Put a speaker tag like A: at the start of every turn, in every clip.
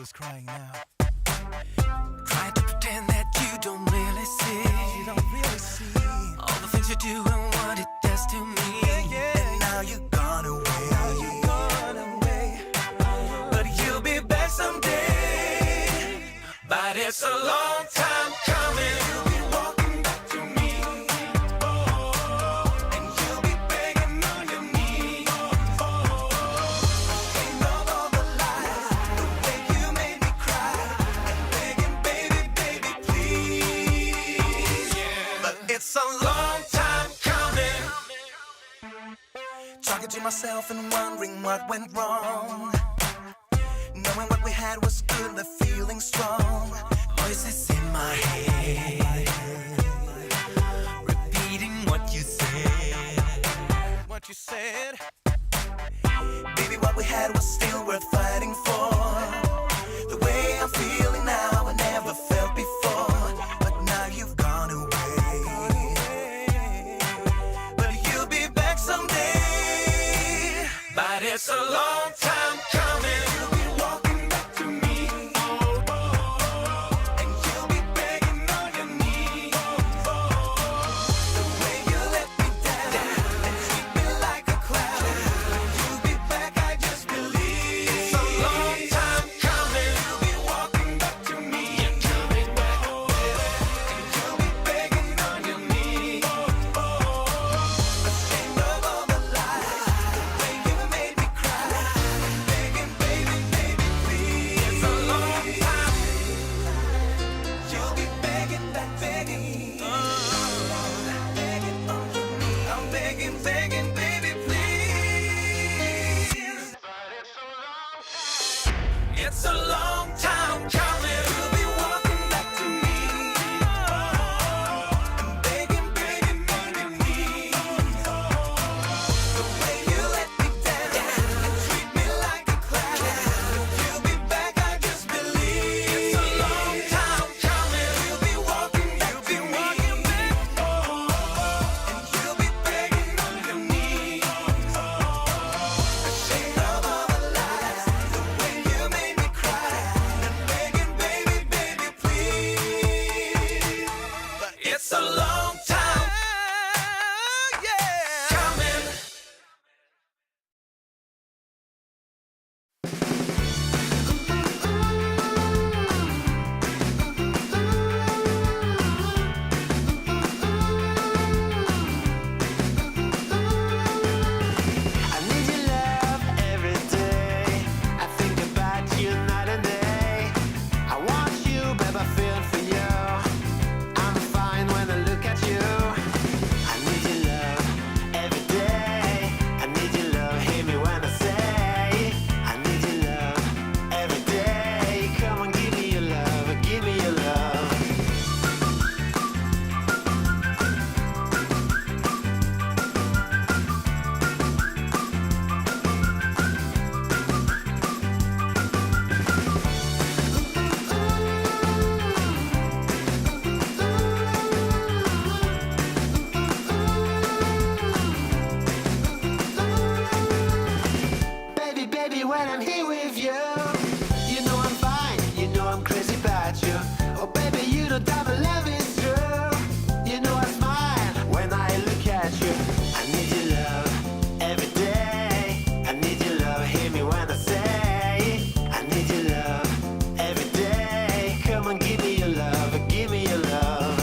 A: who's crying now.
B: Trying to pretend that you don't really see.
A: You don't really see
B: all the things you do and what it does to me.
A: And now you're gone away.
B: But you'll be back someday. But it's a long time coming.
A: You'll be walking back to me. And you'll be begging on your knees. Think of all the lies, the way you made me cry. And begging, baby, baby, please. But it's a long time coming. Talking to myself and wondering what went wrong. Knowing what we had was good, the feeling strong.
B: Voices in my head, repeating what you said.
A: What you said. Baby, what we had was still worth fighting for. The way I'm feeling now, I never felt before. But now you've gone away. But you'll be back someday.
B: But it's a long time coming.
A: You'll be walking back to me. And you'll be begging on your knees. The way you let me down and treat me like a clown. You'll be back, I just believe.
B: It's a long time coming.
A: You'll be walking back to me.
B: You're coming back.
A: And you'll be begging on your knees. Ashamed of all the lies, the way you made me cry. Begging, baby, baby, please.
B: It's a long time.
A: You'll be begging, back begging. Begging on your knees. I'm begging, begging, baby, please.
B: It's a long time coming.
A: You'll be walking back to me. And begging, begging on your knees. The way you let me down and treat me like a clown. You'll be back, I just believe.
B: It's a long time coming.
A: You'll be walking back to me. And you'll be begging on your knees. Ashamed of all the lies, the way you made me cry. And begging, baby, baby, please. But
B: It's a long time coming.
C: I need your love every day. I think about you night and day. I want you, babe, I feel for you. I'm fine when I look at you. I need your love every day. I need your love, hear me when I say I need your love every day. Come on, give me your love, give me your love. Baby, baby, when I'm here with you, you know I'm fine, you know I'm crazy about you. Oh, baby, you know that my love is true. You know I smile when I look at you. I need your love every day. I need your love, hear me when I say I need your love every day. Come on, give me your love, give me your love.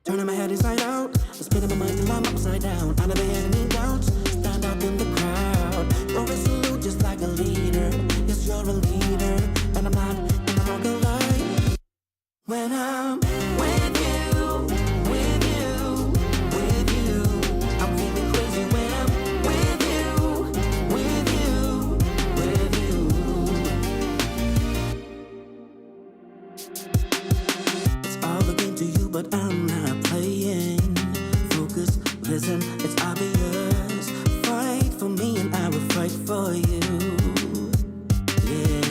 D: Turning my head inside out, spinning my mind till I'm upside down. I never had any doubts, stand out in the crowd. You're resolute just like a leader. Yes, you're a leader, and I'm not gonna lie. When I'm with you, with you, with you, I'm feeling crazy when I'm with you, with you, with you. It's all a game to you, but I'm not playing. Focus, listen, it's obvious. Fight for me and I will fight for you. Yeah.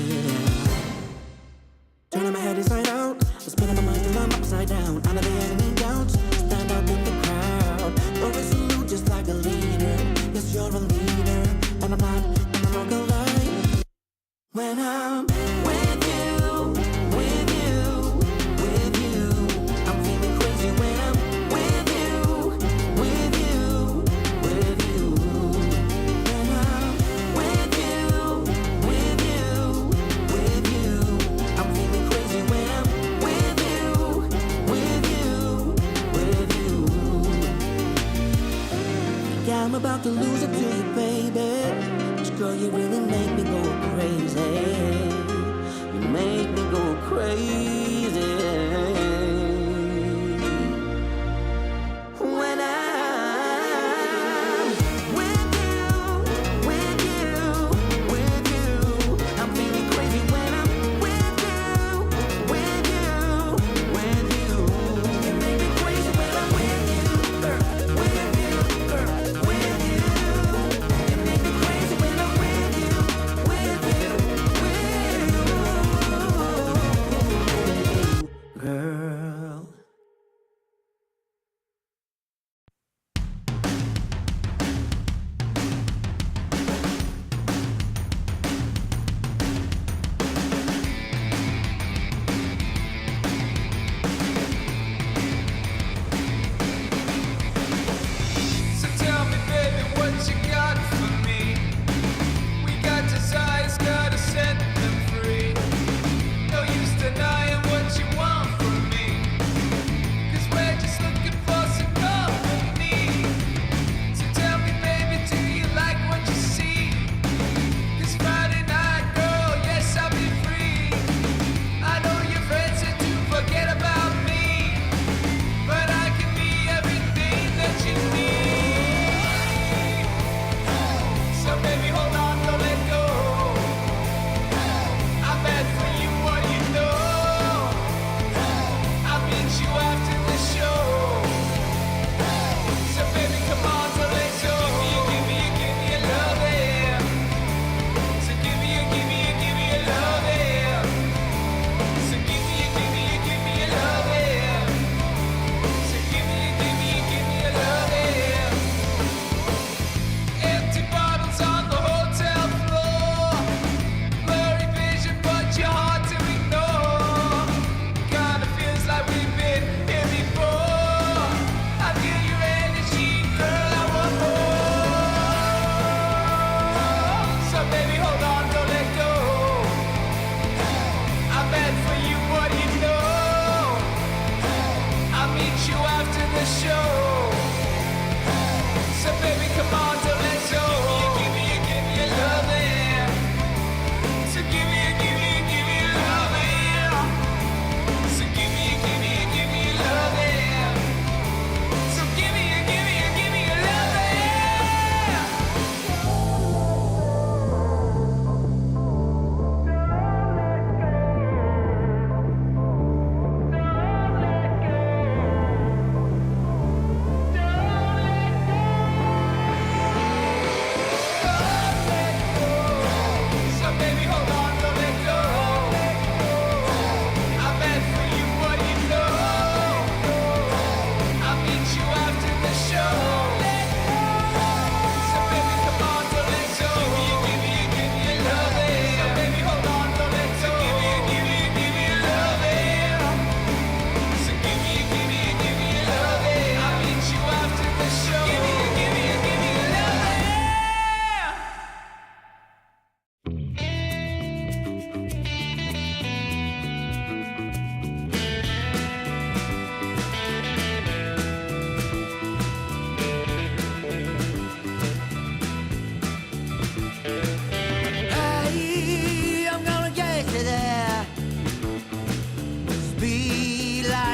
D: Turning my head inside out, spinning my mind till I'm upside down. I never had any doubts, stand out in the crowd. You're resolute just like a leader. Yes, you're a leader, and I'm not gonna lie. When I'm with you, with you, with you, I'm feeling crazy when I'm with you, with you, with you. When I'm with you, with you, with you, I'm feeling crazy when I'm with you, with you, with you. Think I'm about to lose it to you, baby. 'Cause girl, you really make me go crazy. You make me go crazy. When I'm with you, with you, with you, I'm feeling crazy when I'm with you, with you, with you. You make me crazy when I'm with you, with you, with you. You make me crazy when I'm with you, with you, with you.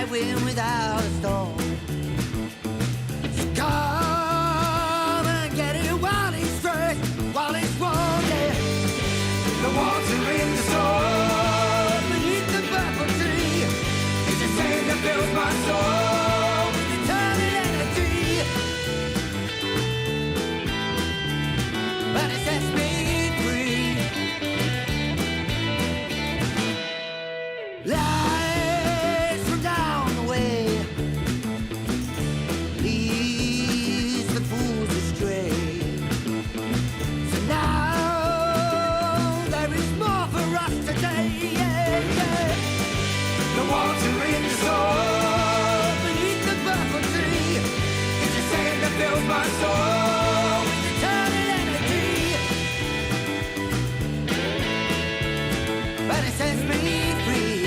C: high wind without a storm. So come and get it while it's fresh, while it's warm, yeah. The water in the soul beneath the purple tree. It's a same that fills my soul with eternal energy. But it sets me free. Lies from down the way, leads the fools astray. So now there is more for us today, yeah, yeah. The water in the soul beneath the purple tree. It's the same that fills my soul with eternal energy. But it sets me free.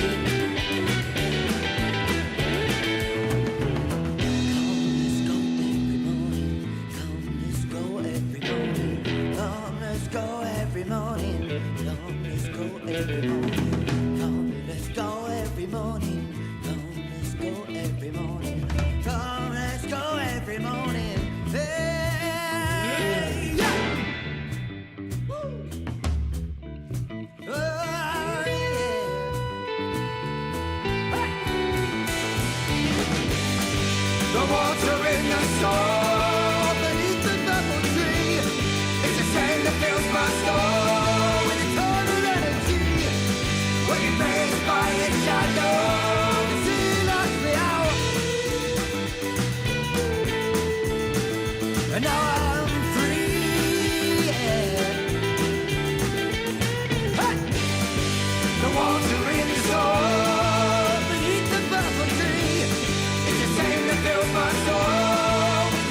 C: Come, let's go every morning. Come, let's go every morning. Come, let's go every morning. Come, let's go every morning. Come, let's go every morning. Hey, yeah. Woo. Oh, yeah. Hey. The water in the soul beneath the purple tree. It's the same that fills my soul with eternal energy. When you're faced by its shadow, the sea knocks me out. And now I'm free, yeah. Hey! The water in the soul beneath the purple tree. It's the same that fills my soul with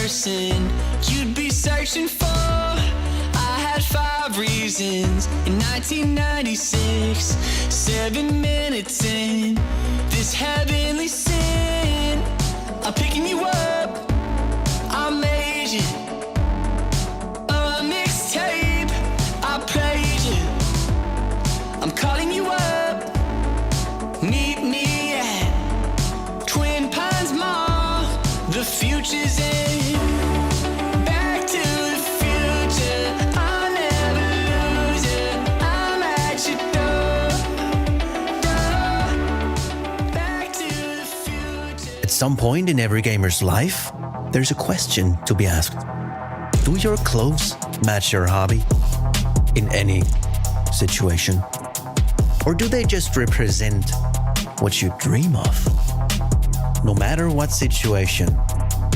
E: person you'd be searching for. I had 5 reasons in 1996, 7 minutes in this heavenly sin. I'm picking you up, I made you a mixtape, I played you. I'm calling you up, meet me at Twin Pines Mall. The future's in. Back to the future, I'll never lose it. I'm at your door. Back to the future.
F: At some point in every gamer's life, there's a question to be asked. Do your clothes match your hobby? In any situation? Or do they just represent what you dream of? No matter what situation,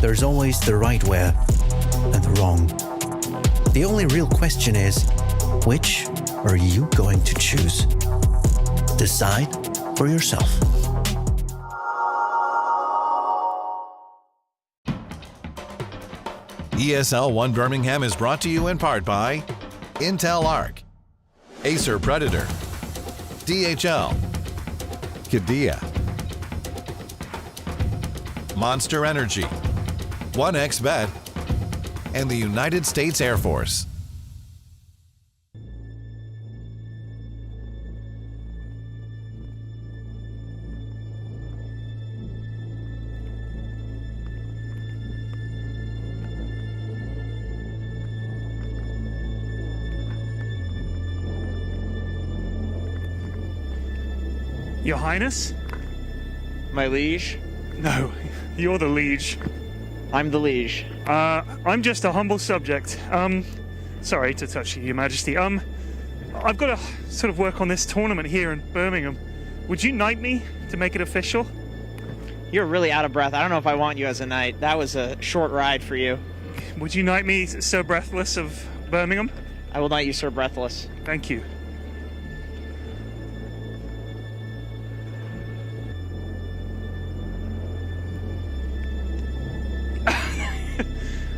F: there's always the right way and the wrong. The only real question is, which are you going to choose? Decide for yourself.
G: ESL 1 Birmingham is brought to you in part by Intel Arc, Acer Predator, DHL, Qiddiya, Monster Energy, 1xBet, and the United States Air Force.
H: Your Highness?
I: My liege?
H: No, you're the liege.
I: I'm the liege.
H: I'm just a humble subject. Sorry to touch you, Your Majesty. I've got to sort of work on this tournament here in Birmingham. Would you knight me to make it official?
I: You're really out of breath. I don't know if I want you as a knight. That was a short ride for you.
H: Would you knight me, Sir Breathless of Birmingham?
I: I will knight you, Sir Breathless.
H: Thank you.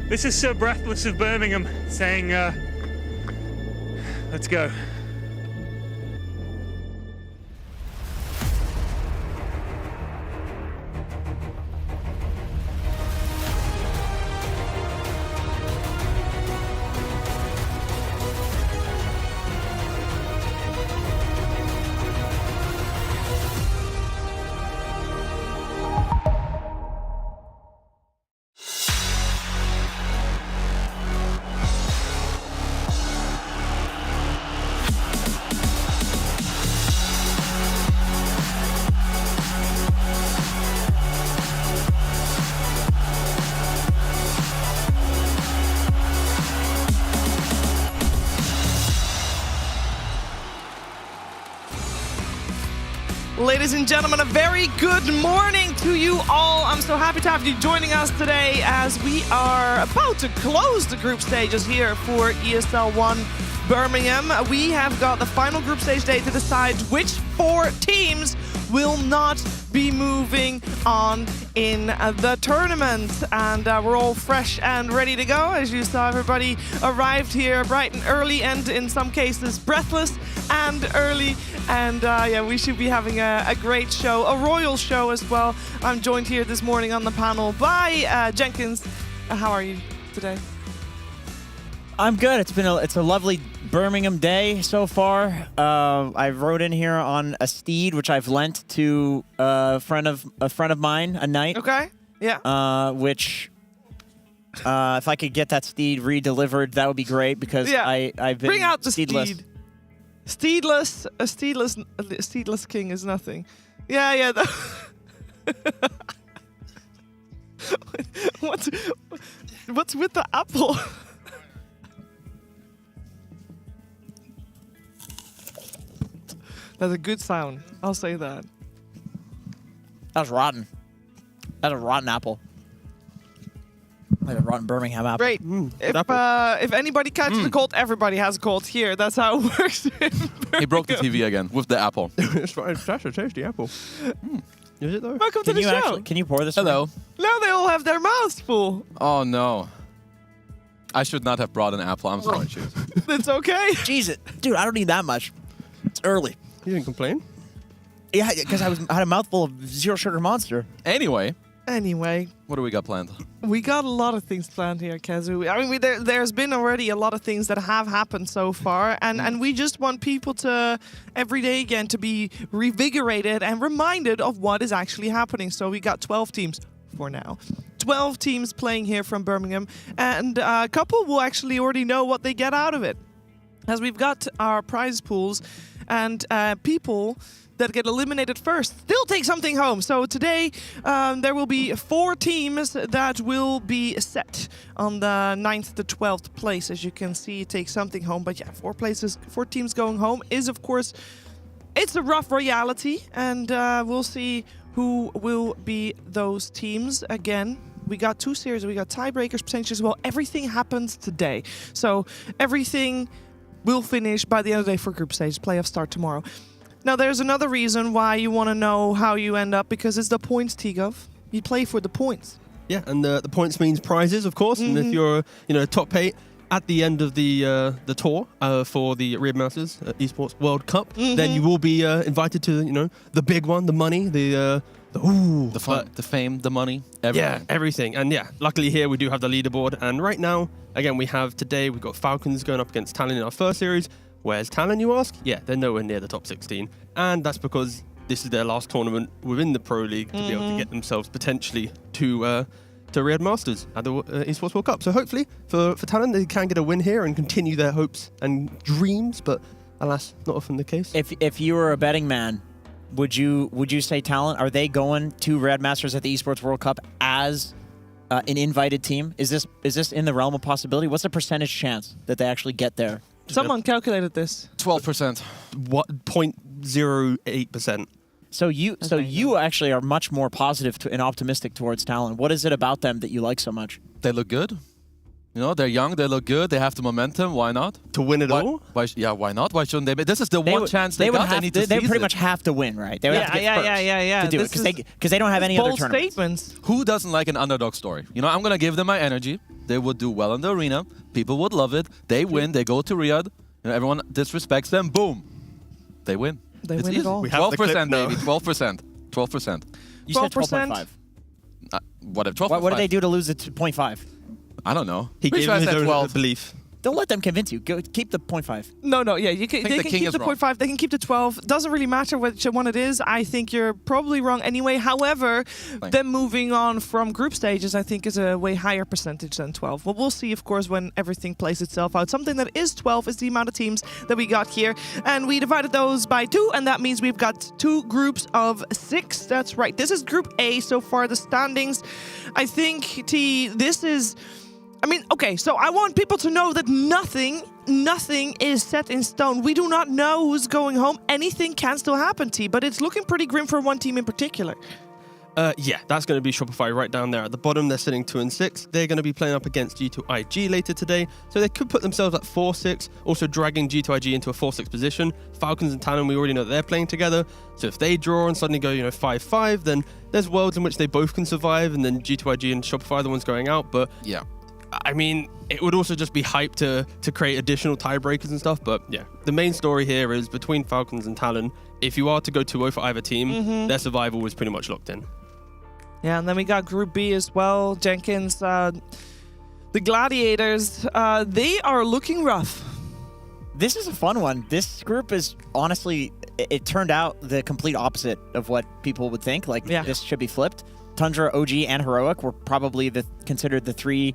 H: This is Sir Breathless of Birmingham saying, let's go.
J: Ladies and gentlemen, a very good morning to you all. I'm so happy to have you joining us today as we are about to close the group stages here for ESL 1 Birmingham. We have got the final group stage day to decide which 4 teams will not be moving on in the tournament. And we're all fresh and ready to go. As you saw, everybody arrived here bright and early, and in some cases breathless and early. And yeah, we should be having a great show, a royal show as well. I'm joined here this morning on the panel by Jenkins. How are you today?
K: I'm good. It's a lovely Birmingham day so far. I rode in here on a steed, which I've lent to a friend of mine, a knight.
J: Okay. Yeah.
K: Which, if I could get that steed re-delivered, that would be great because
J: yeah.
K: I've been
J: bring out the
K: steedless.
J: steed. A steedless king is nothing. Yeah, yeah. What's with the apple? That's a good sound. I'll say that.
K: That was rotten. That's a rotten apple. Like a rotten Birmingham apple.
J: Great. If anybody catches a cold, everybody has a cold here. That's how it works.
L: He broke the TV again with the apple.
M: It's such a tasty apple. Is it though?
J: Welcome to the show.
K: Can you pour this?
L: Hello.
J: Now they all all have their mouths full.
L: Oh no. I should not have brought an apple. I'm sorry, Cheese.
J: It's okay.
K: Jesus, dude, I don't need that much. It's early.
M: You didn't complain?
K: Yeah, because I had a mouthful of zero sugar Monster.
L: Anyway,
J: What
L: do we got planned?
J: we got a lot of things planned here, Kazu. I mean, there's been already a lot of things that have happened so far, and we just want people to, every day again, to be revigorated and reminded of what is actually happening. So we got 12 teams for now. 12 teams playing here from Birmingham, and a couple will actually already know what they get out of it. As we've got our prize pools, and people that get eliminated first still take something home. So today there will be 4 teams that will be set on the 9th to 12th place. As you can see, take something home. But yeah, 4 teams going home is, of course, it's a rough reality. And we'll see who will be those teams again. We got 2 series, we got tiebreakers potentially as well. Everything happens today. So everything will finish by the end of the day for group stage. Playoffs start tomorrow. Now, there's another reason why you want to know how you end up, because it's the points, Tigov. You play for the points.
M: Yeah, and the points means prizes, of course. And if you're, top 8 at the end of the tour for the Red Masters Esports World Cup, then you will be invited to, the big one, the money, the
L: fun, the fame, the money, everything.
M: Yeah, everything. And yeah, luckily here we do have the leaderboard. And right now, again, we've got Falcons going up against Talon in our first series. Where's Talon, you ask? Yeah, they're nowhere near the top 16. And that's because this is their last tournament within the Pro League to be able to get themselves potentially to Red Masters at the Esports World Cup. So hopefully for Talon, they can get a win here and continue their hopes and dreams. But alas, not often the case.
K: If you were a betting man, would you say Talon, are they going to Red Masters at the Esports World Cup as an invited team? Is this in the realm of possibility? What's the percentage chance that they actually get there?
J: Someone calculated this.
L: 12%.
M: What? 0.08%.
K: So you actually are much more positive and optimistic towards Talon. What is it about them that you like so much?
L: They look good. They're young, they look good, they have the momentum. Why not?
M: To win it all?
L: Why not? Why shouldn't they? This is the one chance they got.
K: They pretty much have to win, right? They would have to get first to do it because they don't have any other tournaments.
J: Statements.
L: Who doesn't like an underdog story? I'm going to give them my energy. They would do well in the arena. People would love it. They win. They go to Riyadh. Everyone disrespects them. Boom. They win.
J: They win it all.
L: 12%, baby. 12%. 12%.
K: You said 12.5.
L: What if 12.5?
K: What did they do to lose it to 0.5?
L: I don't know.
M: He gave his own belief.
K: Don't let them convince you. Keep the 0.5.
J: No, yeah, they can keep the 0.5. They can keep the 12. Doesn't really matter which one it is. I think you're probably wrong anyway. However, them moving on from group stages, I think, is a way higher percentage than 12. Well, we'll see, of course, when everything plays itself out. Something that is 12 is the amount of teams that we got here. And we divided those by 2, and that means we've got 2 groups of 6. That's right. This is Group A so far, the standings. I think, this is... okay, so I want people to know that nothing is set in stone. We do not know who's going home. Anything can still happen, but it's looking pretty grim for one team in particular.
M: Yeah, that's going to be Shopify right down there at the bottom. They're sitting 2-6. They're going to be playing up against G2IG later today, so they could put themselves at 4-6, also dragging G2IG into a 4-6 position. Falcons and Talon, we already know that they're playing together, so if they draw and suddenly go 5-5, then there's worlds in which they both can survive, and then G2IG and Shopify are the ones going out, but...
L: yeah.
M: It would also just be hype to create additional tiebreakers and stuff, but yeah. The main story here is between Falcons and Talon, if you are to go 2-0 for either team, their survival is pretty much locked in.
J: Yeah, and then we got Group B as well. Jenkins, the Gladiators, they are looking rough.
K: This is a fun one. This group is honestly, it turned out the complete opposite of what people would think. This should be flipped. Tundra, OG, and Heroic were probably considered the 3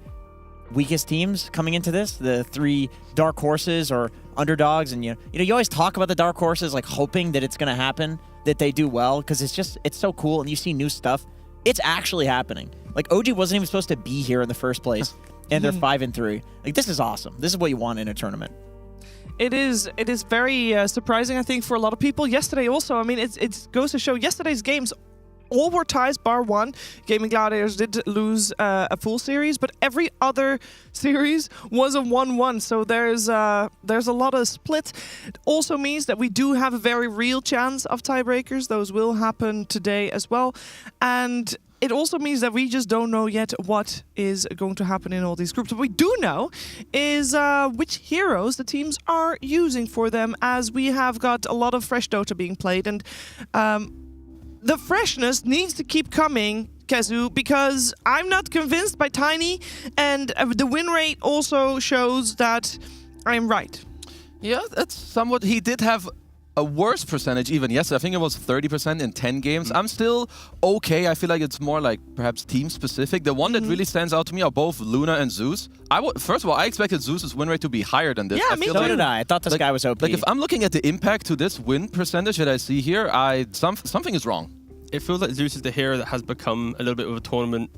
K: weakest teams coming into this, the 3 dark horses or underdogs. And you always talk about the dark horses, hoping that it's going to happen, that they do well, because it's so cool, and you see new stuff. It's actually happening. OG wasn't even supposed to be here in the first place, and they're 5-3. This is awesome. This is what you want in a tournament.
J: It is very surprising, I think, for a lot of people. Yesterday also, it goes to show yesterday's games all were ties, bar one. Gaming Gladiators did lose a full series, but every other series was a 1-1. So there's a lot of split. It also means that we do have a very real chance of tiebreakers. Those will happen today as well. And it also means that we just don't know yet what is going to happen in all these groups. What we do know is which heroes the teams are using for them, as we have got a lot of fresh Dota being played, and the freshness needs to keep coming, Kezu, because I'm not convinced by Tiny, and the win rate also shows that I'm right.
L: Yeah, that's somewhat. He did have a worse percentage even yesterday. I think it was 30% in 10 games. I'm still okay. I feel like it's more like perhaps team specific. The one that really stands out to me are both Luna and Zeus. First of all, I expected Zeus's win rate to be higher than this.
J: Yeah, me too.
K: So did I. I thought this guy was OP.
L: Like if I'm looking at the impact to this win percentage that I see here, something is wrong.
M: It feels like Zeus is the hero that has become a little bit of a tournament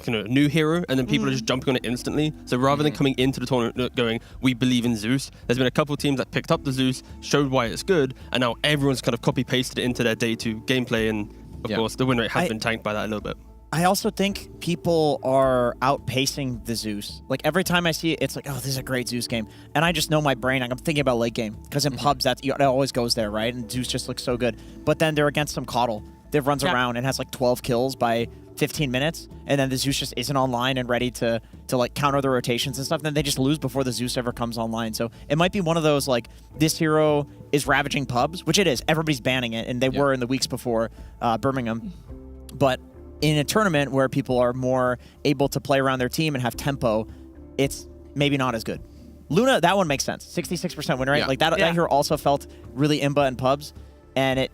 M: new hero, and then people are just jumping on it instantly. So rather than coming into the tournament going, we believe in Zeus, there's been a couple of teams that picked up the Zeus, showed why it's good, and now everyone's kind of copy-pasted it into their day 2 gameplay, and of course the win rate has been tanked by that a little bit.
K: I also think people are outpacing the Zeus. Like every time I see it, it's like, oh, this is a great Zeus game. And I just know my brain, I'm thinking about late game. Because in pubs, it always goes there, right? And Zeus just looks so good. But then they're against some Coddle that runs around and has like 12 kills by 15 minutes, and then the Zeus just isn't online and ready to like counter the rotations and stuff. Then they just lose before the Zeus ever comes online. So it might be one of those like, this hero is ravaging pubs, which it is. Everybody's banning it, and they were in the weeks before Birmingham. But in a tournament where people are more able to play around their team and have tempo, it's maybe not as good. Luna, that one makes sense. 66% win rate. Like that hero also felt really imba in pubs, and it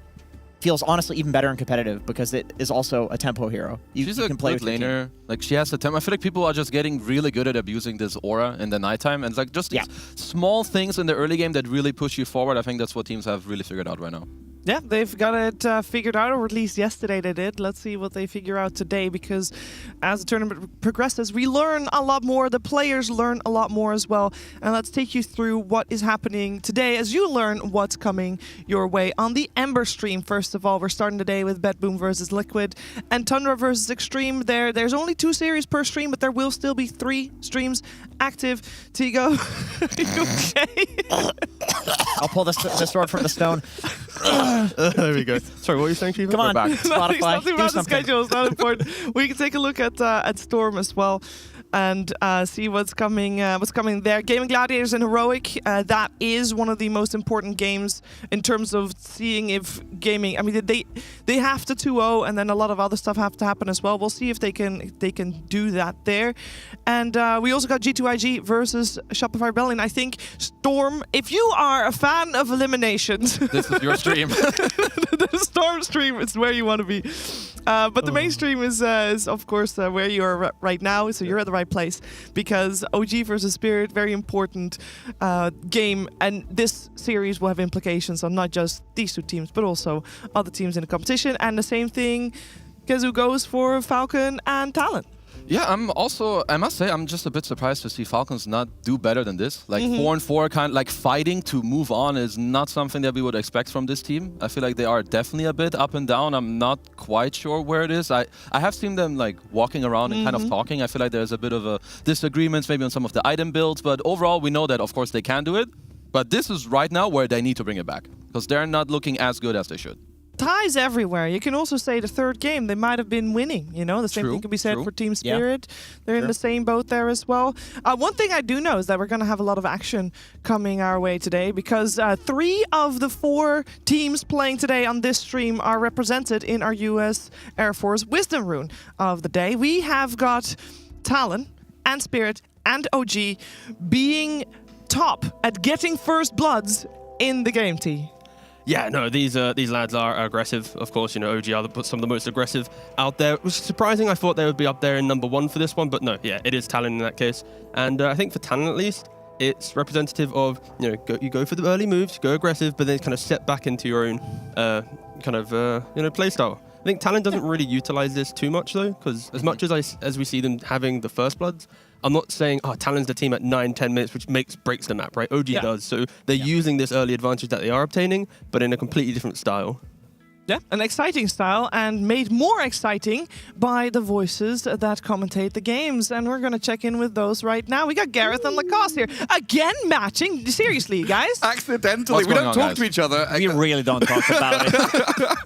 K: feels honestly even better and competitive because it is also a tempo hero.
L: She's
K: you
L: a
K: can play
L: good
K: with
L: laner. Like she has the tempo. I feel like people are just getting really good at abusing this aura in the nighttime, and it's like just these small things in the early game that really push you forward. I think that's what teams have really figured out right now.
J: Yeah, they've got it figured out, or at least yesterday they did. Let's see what they figure out today, because as the tournament progresses, we learn a lot more. The players learn a lot more as well. And let's take you through what is happening today as you learn what's coming your way on the Ember stream. First of all, we're starting today with Bedboom versus Liquid and Tundra versus Extreme. There's only 2 series per stream, but there will still be 3 streams active. Tigo, are you okay?
K: I'll pull the sword from the stone.
M: There we go. Sorry, what were you saying, Shiva?
K: Come on,
M: back.
K: Spotify.
J: Nothing about the schedule. It's not important. We can take a look at Storm as well and see what's coming there. Gaming Gladiators and Heroic, that is one of the most important games in terms of seeing if gaming, I mean, they have to 2-0, and then a lot of other stuff have to happen as well. We'll see if they can do that there. And we also got G2IG versus Shopify Rebellion. I think Storm, if you are a fan of eliminations,
L: this is your stream.
J: The Storm stream is where you want to be. But the main stream is of course where you are right now, so you're at the right place, because OG versus Spirit, very important game, and this series will have implications on not just these 2 teams but also other teams in the competition. And the same thing, Kezu, goes for Falcon and Talon.
L: Yeah, I must say, I'm just a bit surprised to see Falcons not do better than this. Like 4-4, kind of like fighting to move on is not something that we would expect from this team. I feel like they are definitely a bit up and down. I'm not quite sure where it is. I have seen them like walking around and kind of talking. I feel like there's a bit of a disagreements maybe on some of the item builds, but overall we know that of course they can do it. But this is right now where they need to bring it back, because they're not looking as good as they should.
J: Ties everywhere. You can also say the 3rd game they might have been winning. You know, the same thing can be said for Team Spirit. They're in the same boat there as well. One thing I do know is that we're going to have a lot of action coming our way today, because 3 of the 4 teams playing today on this stream are represented in our US Air Force Wisdom Rune of the day. We have got Talon and Spirit and OG being top at getting first bloods in the game, T.
M: Yeah, no, these lads are aggressive. Of course, you know, OG are some of the most aggressive out there. It was surprising. I thought they would be up there in number 1 for this one, but no, yeah, it is Talon in that case. And I think for Talon at least, it's representative of, you know, you go for the early moves, go aggressive, but then kind of step back into your own play style. I think Talon doesn't really utilize this too much though, because as much as we see them having the first bloods, I'm not saying, Talon's the team at 9-10 minutes, which breaks the map, right? OG does. So they're using this early advantage that they are obtaining, but in a completely different style.
J: Yeah, an exciting style, and made more exciting by the voices that commentate the games. And we're going to check in with those right now. We got Gareth and Lacoste here. Again, matching. Seriously, guys?
N: Accidentally. We don't talk to each other.
K: We really don't talk about it.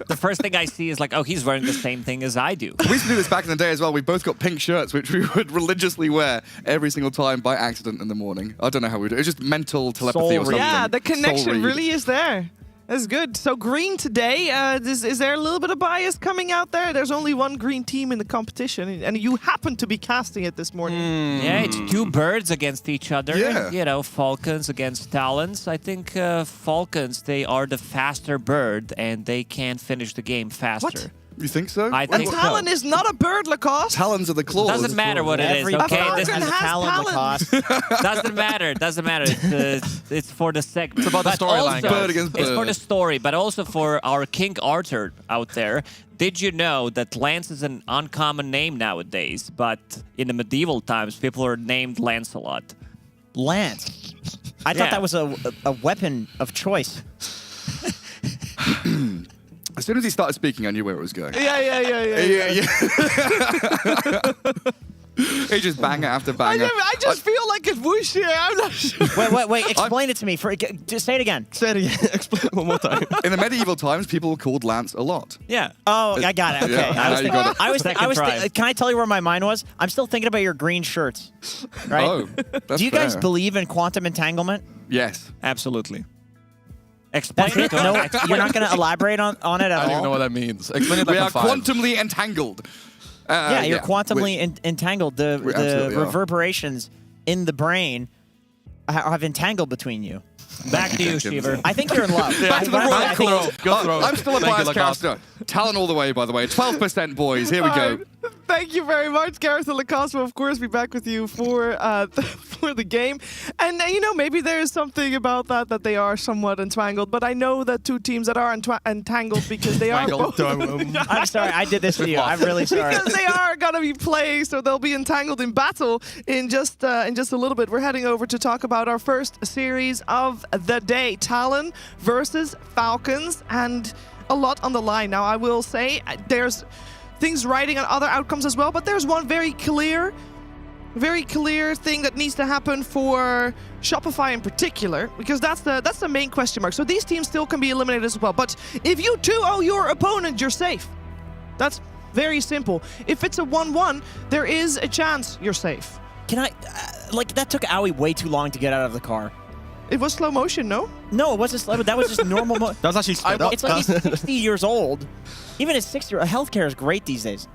K: The first thing I see is like, oh, he's wearing the same thing as I do.
N: We used to do this back in the day as well. We both got pink shirts, which we would religiously wear every single time by accident in the morning. I don't know how we do it. It's just mental telepathy or something.
J: Yeah, the connection
N: Soul read.
J: really is there. That's good. So green today, is there a little bit of bias coming out there? There's only one green team in the competition, and you happen to be casting it this morning.
K: Yeah, it's two birds against each other.
N: Yeah.
K: You know, Falcons against Talons. I think Falcons, they are the faster bird, and they can finish the game faster.
J: What?
N: You think so?
K: I
J: A
K: think
J: Talon is not a bird, Lacoste.
N: Talons are the claws.
K: Doesn't matter what it is,
J: A
K: okay?
J: falcon
K: This is
J: has
K: Talon,
J: talons.
K: Lacoste. Doesn't matter. Doesn't matter. It's for the segment.
L: It's about the storyline,
N: Bird against
K: It's
N: bird.
K: for the story, but also for our King Arthur out there. Did you know that Lance is an uncommon name nowadays? But in the medieval times, people are named Lancelot. Lance.
O: I thought that was a weapon of choice.
N: As soon as he started speaking, I knew where it was going.
J: Yeah.
N: He just banger after banger.
J: I just feel like it's whoosh here. I'm not sure.
O: Wait. Explain it to me. Just say it again.
M: Say it again. Explain it one more time.
N: In the medieval times, people were called Lance a lot.
K: Yeah.
O: Oh, I got it. Okay.
N: Yeah, now you got it.
O: Can I tell you where my mind was? I'm still thinking about your green shirts. Right?
N: Oh, that's
O: Do you guys
N: fair.
O: believe in quantum entanglement?
N: Yes.
K: Absolutely. Explain it.
O: No, you're not going to elaborate on it at all?
L: I don't even know what that means. Explain it like
N: We
L: a
N: are
L: 5.
N: quantumly entangled.
O: Yeah, you're quantumly entangled. The
N: absolutely are.
O: reverberations in the brain have entangled between you.
K: Back to you, Shiver.
O: I think you're in love.
N: Back to the
O: I think-
N: I'm still a
L: Thank you,
N: biased
L: Lacoste.
N: caster. Talon all the way, by the way. 12%, boys. Here we go.
J: Thank you very much, Gareth and Lacoste. Will, of course, be back with you for for the game. And, maybe there's something about that they are somewhat entangled. But I know that two teams that are entangled because they are both...
O: I'm sorry, I did this to you. I'm really sorry.
J: Because they are going to be playing, so they'll be entangled in battle in just a little bit. We're heading over to talk about our first series of the day. Talon versus Falcons, and a lot on the line. Now, I will say there's things riding on other outcomes as well, but there's one very clear thing that needs to happen for Shopify in particular, because that's the main question mark. So these teams still can be eliminated as well, but if you 2-0 your opponent, you're safe. That's very simple. If it's a 1-1, there is a chance you're safe.
O: Can I... that took Owie way too long to get out of the car.
J: It was slow motion, no?
O: No, it wasn't slow. That was just normal.
M: That was actually sped up.
O: It's like he's 60 years old. Even at 60, healthcare is great these days.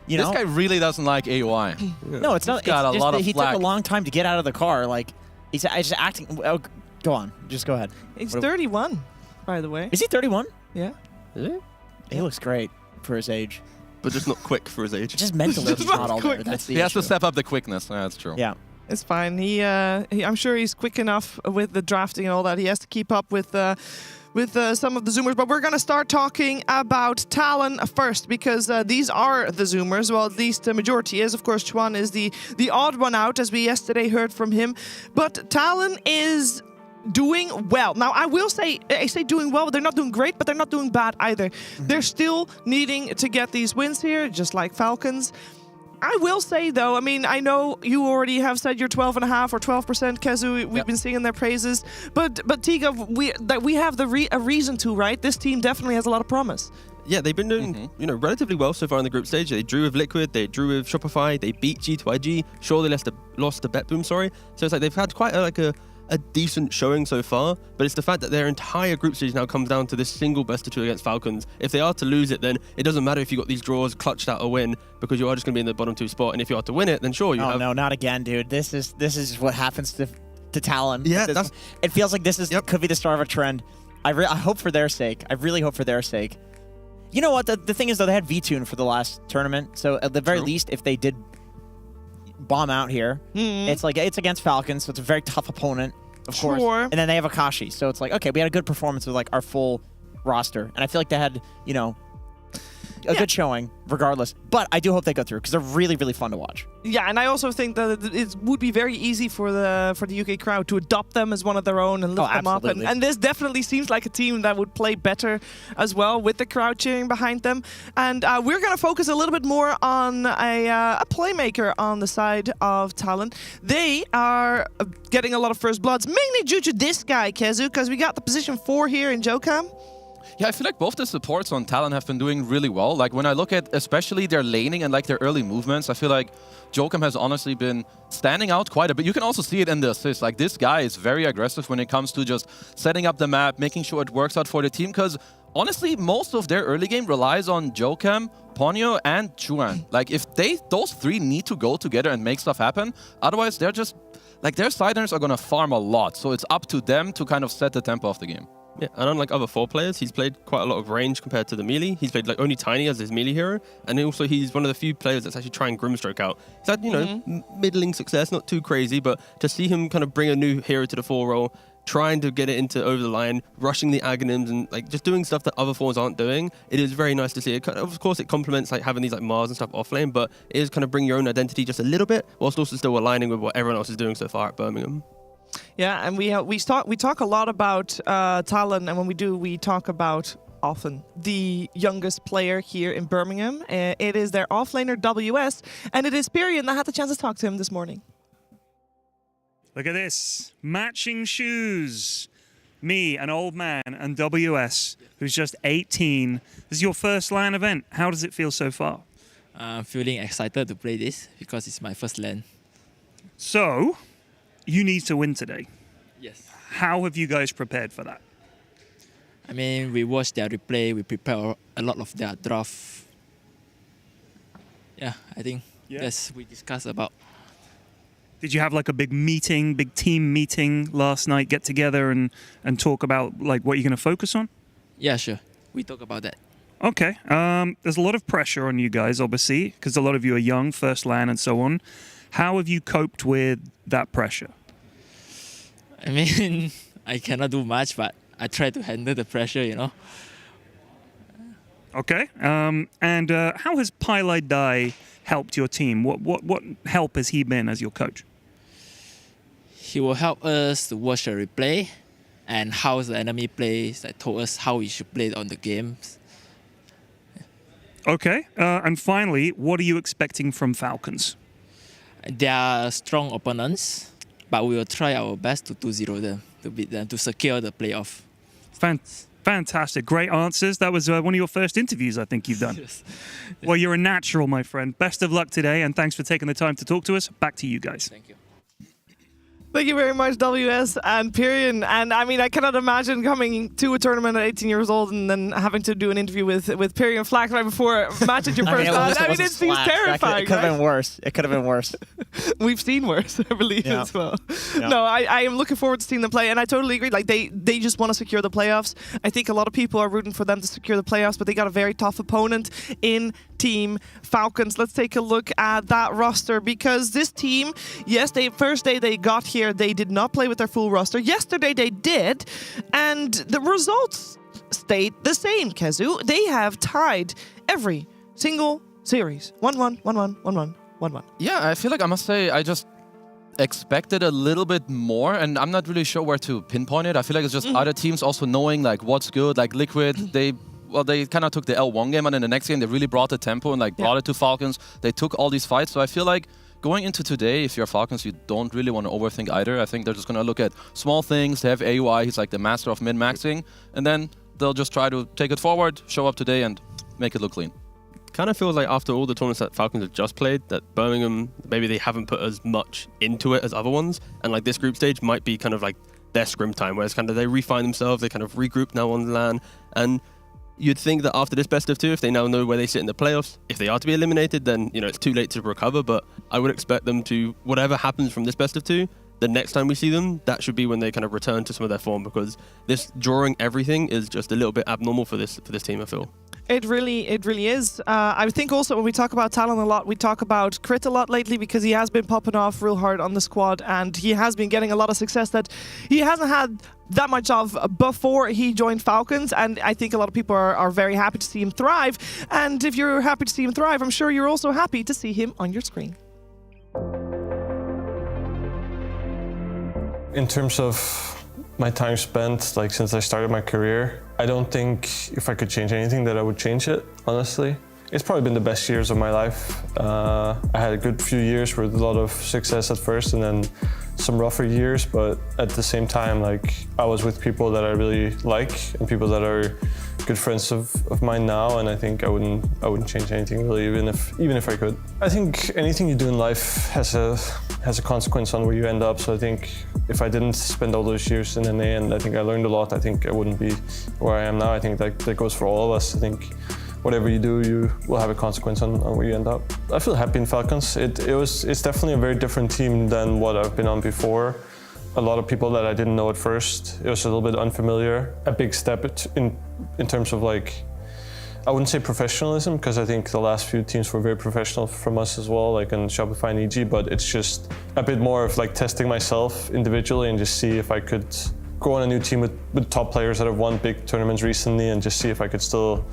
O: You know?
L: This guy really doesn't like AOI.
O: No, it's not.
L: He's got
O: it's
L: a
O: just
L: lot
O: that
L: of
O: he
L: flack.
O: took a long time to get out of the car. Like, he's just acting. Oh, go on. Just go ahead.
J: He's 31, by the way.
O: Is he 31?
J: Yeah.
O: He looks great for his age.
M: But just not quick for his age.
O: Just mentally, he's not all there.
J: quick.
O: That's the
L: He has to
O: issue.
L: step up the quickness. Yeah, that's true.
O: Yeah.
J: It's fine. I'm sure he's quick enough with the drafting and all that. He has to keep up with some of the Zoomers. But we're going to start talking about Talon first, because these are the Zoomers. Well, at least the majority is. Of course, Chuan is the odd one out, as we yesterday heard from him. But Talon is doing well. Now, I will say, I say doing well, but they're not doing great, but they're not doing bad either. They're still needing to get these wins here, just like Falcons. I will say, though, I mean, I know you already have said you're 12.5 or 12%, Kezu. We've been singing their praises. But Tiga, we have a reason to, right? This team definitely has a lot of promise.
M: Yeah, they've been doing relatively well so far in the group stage. They drew with Liquid, they drew with Shopify, they beat G2IG. Sure, they lost to BetBoom, sorry. So it's like they've had quite a decent showing so far, but it's the fact that their entire group stage now comes down to this single best of 2 against Falcons. If they are to lose it, then it doesn't matter if you got these draws clutched out a win, because you are just going to be in the bottom 2 spot. And if you are to win it, then sure, you have...
O: Oh, no, not again, dude. This is what happens to Talon.
M: Yeah,
O: it feels like this could be the start of a trend. I hope for their sake. I really hope for their sake. You know what? The thing is, though, they had V-Tune for the last tournament, so at the very least, if they did bomb out here, it's against Falcons, so it's a very tough opponent, of course. And then they have Akashi, so it's like, okay, we had a good performance with like our full roster, and I feel like they had, a good showing, regardless. But I do hope they go through because they're really, really fun to watch.
J: Yeah, and I also think that it would be very easy for the UK crowd to adopt them as one of their own and lift them up. And this definitely seems like a team that would play better as well with the crowd cheering behind them. And we're going to focus a little bit more on a playmaker on the side of Talon. They are getting a lot of first bloods, mainly due to this guy, Kezu, because we got the position 4 here in Jokam.
L: Yeah, I feel like both the supports on Talon have been doing really well. Like when I look at especially their laning and like their early movements, I feel like Jokam has honestly been standing out quite a bit. You can also see it in the assists. Like this guy is very aggressive when it comes to just setting up the map, making sure it works out for the team. Because honestly, most of their early game relies on Jokam, Ponyo, and Chuan. Like if those 3 need to go together and make stuff happen, otherwise they're just like their sideliners are gonna farm a lot. So it's up to them to kind of set the tempo of the game.
M: Yeah, and unlike other 4 players, he's played quite a lot of range compared to the melee. He's played like only Tiny as his melee hero, and also he's one of the few players that's actually trying Grimstroke out. He's had, you know, middling success, not too crazy, but to see him kind of bring a new hero to the 4 role, trying to get it into over the line, rushing the Aghanims, and like just doing stuff that other 4s aren't doing, it is very nice to see. Of course, it complements like having these like Mars and stuff off lane, but it is kind of bring your own identity just a little bit, whilst also still aligning with what everyone else is doing so far at Birmingham.
J: Yeah, and we talk a lot about Talon, and when we do, we talk about often the youngest player here in Birmingham. It is their offlaner WS, and it is Pyrion that had the chance to talk to him this morning.
H: Look at this. Matching shoes. Me, an old man, and WS, who's just 18. This is your first LAN event. How does it feel so far?
P: I'm feeling excited to play this because it's my first LAN.
H: So, you need to win today.
P: Yes.
H: How have you guys prepared for that?
P: I mean, we watched their replay, we prepare a lot of their draft. Yeah, I think yes, we discussed about.
H: Did you have like a big meeting, big team meeting last night, get together and talk about like what you're going to focus on?
P: Yeah, sure. We talk about that.
H: Okay. There's a lot of pressure on you guys, obviously, because a lot of you are young, first LAN and so on. How have you coped with that pressure?
P: I mean, I cannot do much, but I try to handle the pressure, you know.
H: Okay. And how has Pylai Dai helped your team? What help has he been as your coach?
P: He will help us to watch the replay and how the enemy plays, that told us how we should play on the games.
H: Okay. And finally, what are you expecting from Falcons?
P: They are strong opponents, but we will try our best to 2-0 them, to beat them, to secure the playoff.
H: Fantastic. Great answers. That was one of your first interviews I think you've done. Yes. Well, you're a natural, my friend. Best of luck today, and thanks for taking the time to talk to us. Back to you guys.
P: Thank you.
J: Thank you very much, WS and Pyrion. And I mean, I cannot imagine coming to a tournament at 18 years old and then having to do an interview with Pyrion Flack right before matching your first LAN. I mean, it seems terrifying.
O: It could have been worse. It could have been worse.
J: We've seen worse, I believe, as well. Yeah. No, I am looking forward to seeing them play, and I totally agree. Like, they just want to secure the playoffs. I think a lot of people are rooting for them to secure the playoffs, but they got a very tough opponent in Team Falcons. Let's take a look at that roster, because this team, yes, first day they got here, they did not play with their full roster. Yesterday they did, and the results stayed the same, Kezu. They have tied every single series. 1-1, 1-1, 1-1, 1-1.
L: Yeah, I feel like I must say I just expected a little bit more, and I'm not really sure where to pinpoint it. I feel like it's just other teams also knowing like what's good. Like Liquid, they kind of took the L1 game, and in the next game they really brought the tempo and like brought it to Falcons. They took all these fights, so I feel like going into today, if you're Falcons, you don't really want to overthink either. I think they're just going to look at small things. They have AUI, he's like the master of min-maxing, and then they'll just try to take it forward, show up today, and make it look clean.
M: Kind of feels like after all the tournaments that Falcons have just played, that Birmingham, maybe they haven't put as much into it as other ones, and like this group stage might be kind of like their scrim time, where it's kind of they refine themselves, they kind of regroup now on LAN, and you'd think that after this best of 2, if they now know where they sit in the playoffs, if they are to be eliminated, then you know it's too late to recover. But I would expect them to, whatever happens from this best of 2, the next time we see them, that should be when they kind of return to some of their form, because this drawing everything is just a little bit abnormal for this team, I feel.
J: It really is. I think also when we talk about Talon a lot, we talk about Crit a lot lately because he has been popping off real hard on the squad and he has been getting a lot of success that he hasn't had that much of before he joined Falcons, and I think a lot of people are very happy to see him thrive. And if you're happy to see him thrive, I'm sure you're also happy to see him on your screen.
Q: In terms of my time spent, like since I started my career, I don't think if I could change anything that I would change it, honestly. It's probably been the best years of my life. I had a good few years with a lot of success at first and then some rougher years, but at the same time, like I was with people that I really like and people that are good friends of mine now, and I think I wouldn't change anything really, even if I could. I think anything you do in life has a consequence on where you end up. So I think if I didn't spend all those years in NA, and I think I learned a lot, I think I wouldn't be where I am now. I think that goes for all of us. I think whatever you do, you will have a consequence on where you end up. I feel happy in Falcons. It's definitely a very different team than what I've been on before. A lot of people that I didn't know at first. It was a little bit unfamiliar. A big step in terms of like, I wouldn't say professionalism, because I think the last few teams were very professional from us as well, like on Shopify and EG, but it's just a bit more of like testing myself individually and just see if I could go on a new team with top players that have won big tournaments recently and just see if I could still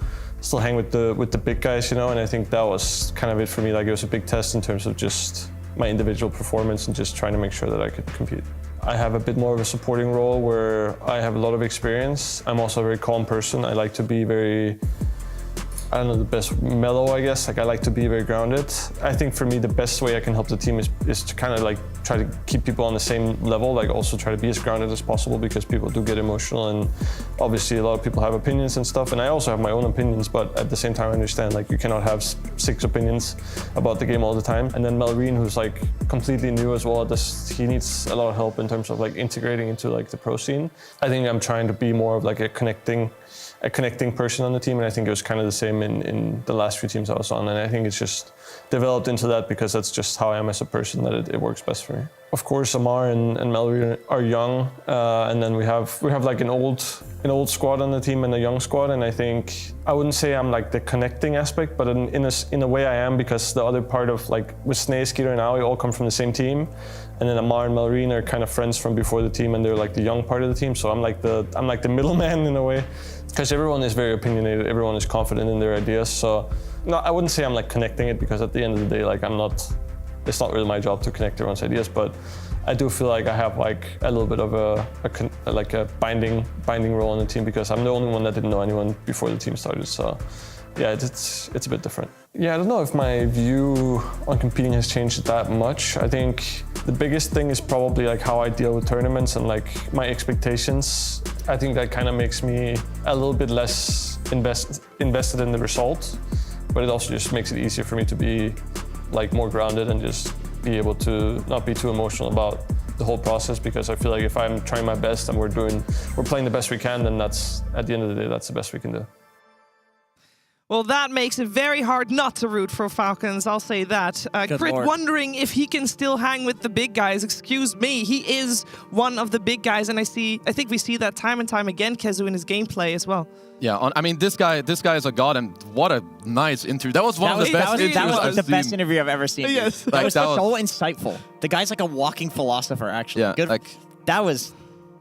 Q: hang with the big guys, you know. And I think that was kind of it for me. Like it was a big test in terms of just my individual performance and just trying to make sure that I could compete. I have a bit more of a supporting role where I have a lot of experience. I'm also a very calm person. I like to be very, I don't know, the best mellow, I guess. Like I like to be very grounded. I think for me, the best way I can help the team is to kind of like try to keep people on the same level, like also try to be as grounded as possible, because people do get emotional and obviously a lot of people have opinions and stuff. And I also have my own opinions, but at the same time I understand like you cannot have 6 opinions about the game all the time. And then Melreen, who's like completely new as well, he needs a lot of help in terms of like integrating into like the pro scene. I think I'm trying to be more of like a connecting person on the team, and I think it was kind of the same in the last few teams I was on, and I think it's just developed into that because that's just how I am as a person, that it works best for me. Of course, Amar and Melreen are young, and then we have like an old squad on the team and a young squad, and I think I wouldn't say I'm like the connecting aspect, but in a way I am, because the other part of like with Sneh, Skeeter and Aoi all come from the same team, and then Amar and Melreen are kind of friends from before the team, and they're like the young part of the team, so I'm like the middleman in a way. Because everyone is very opinionated, everyone is confident in their ideas. So no, I wouldn't say I'm like connecting it, because at the end of the day, like it's not really my job to connect everyone's ideas, but I do feel like I have like a little bit of a binding role on the team, because I'm the only one that didn't know anyone before the team started. So yeah, it's a bit different. Yeah, I don't know if my view on competing has changed that much. I think the biggest thing is probably like how I deal with tournaments and like my expectations. I think that kind of makes me a little bit less invested in the result, but it also just makes it easier for me to be like more grounded and just be able to not be too emotional about the whole process, because I feel like if I'm trying my best and we're playing the best we can, then that's, at the end of the day, that's the best we can do.
J: Well, that makes it very hard not to root for Falcons, I'll say that. Crit wondering if he can still hang with the big guys. Excuse me, he is one of the big guys, and I think we see that time and time again, Kezu, in his gameplay as well.
L: Yeah, I mean, this guy is a god, and what a nice interview. That was one of the best interviews
O: That was
L: I've
O: the
L: seen.
O: best interview I've ever seen.
J: Yes.
O: That was so insightful. The guy's like a walking philosopher, actually.
L: Yeah,
O: good.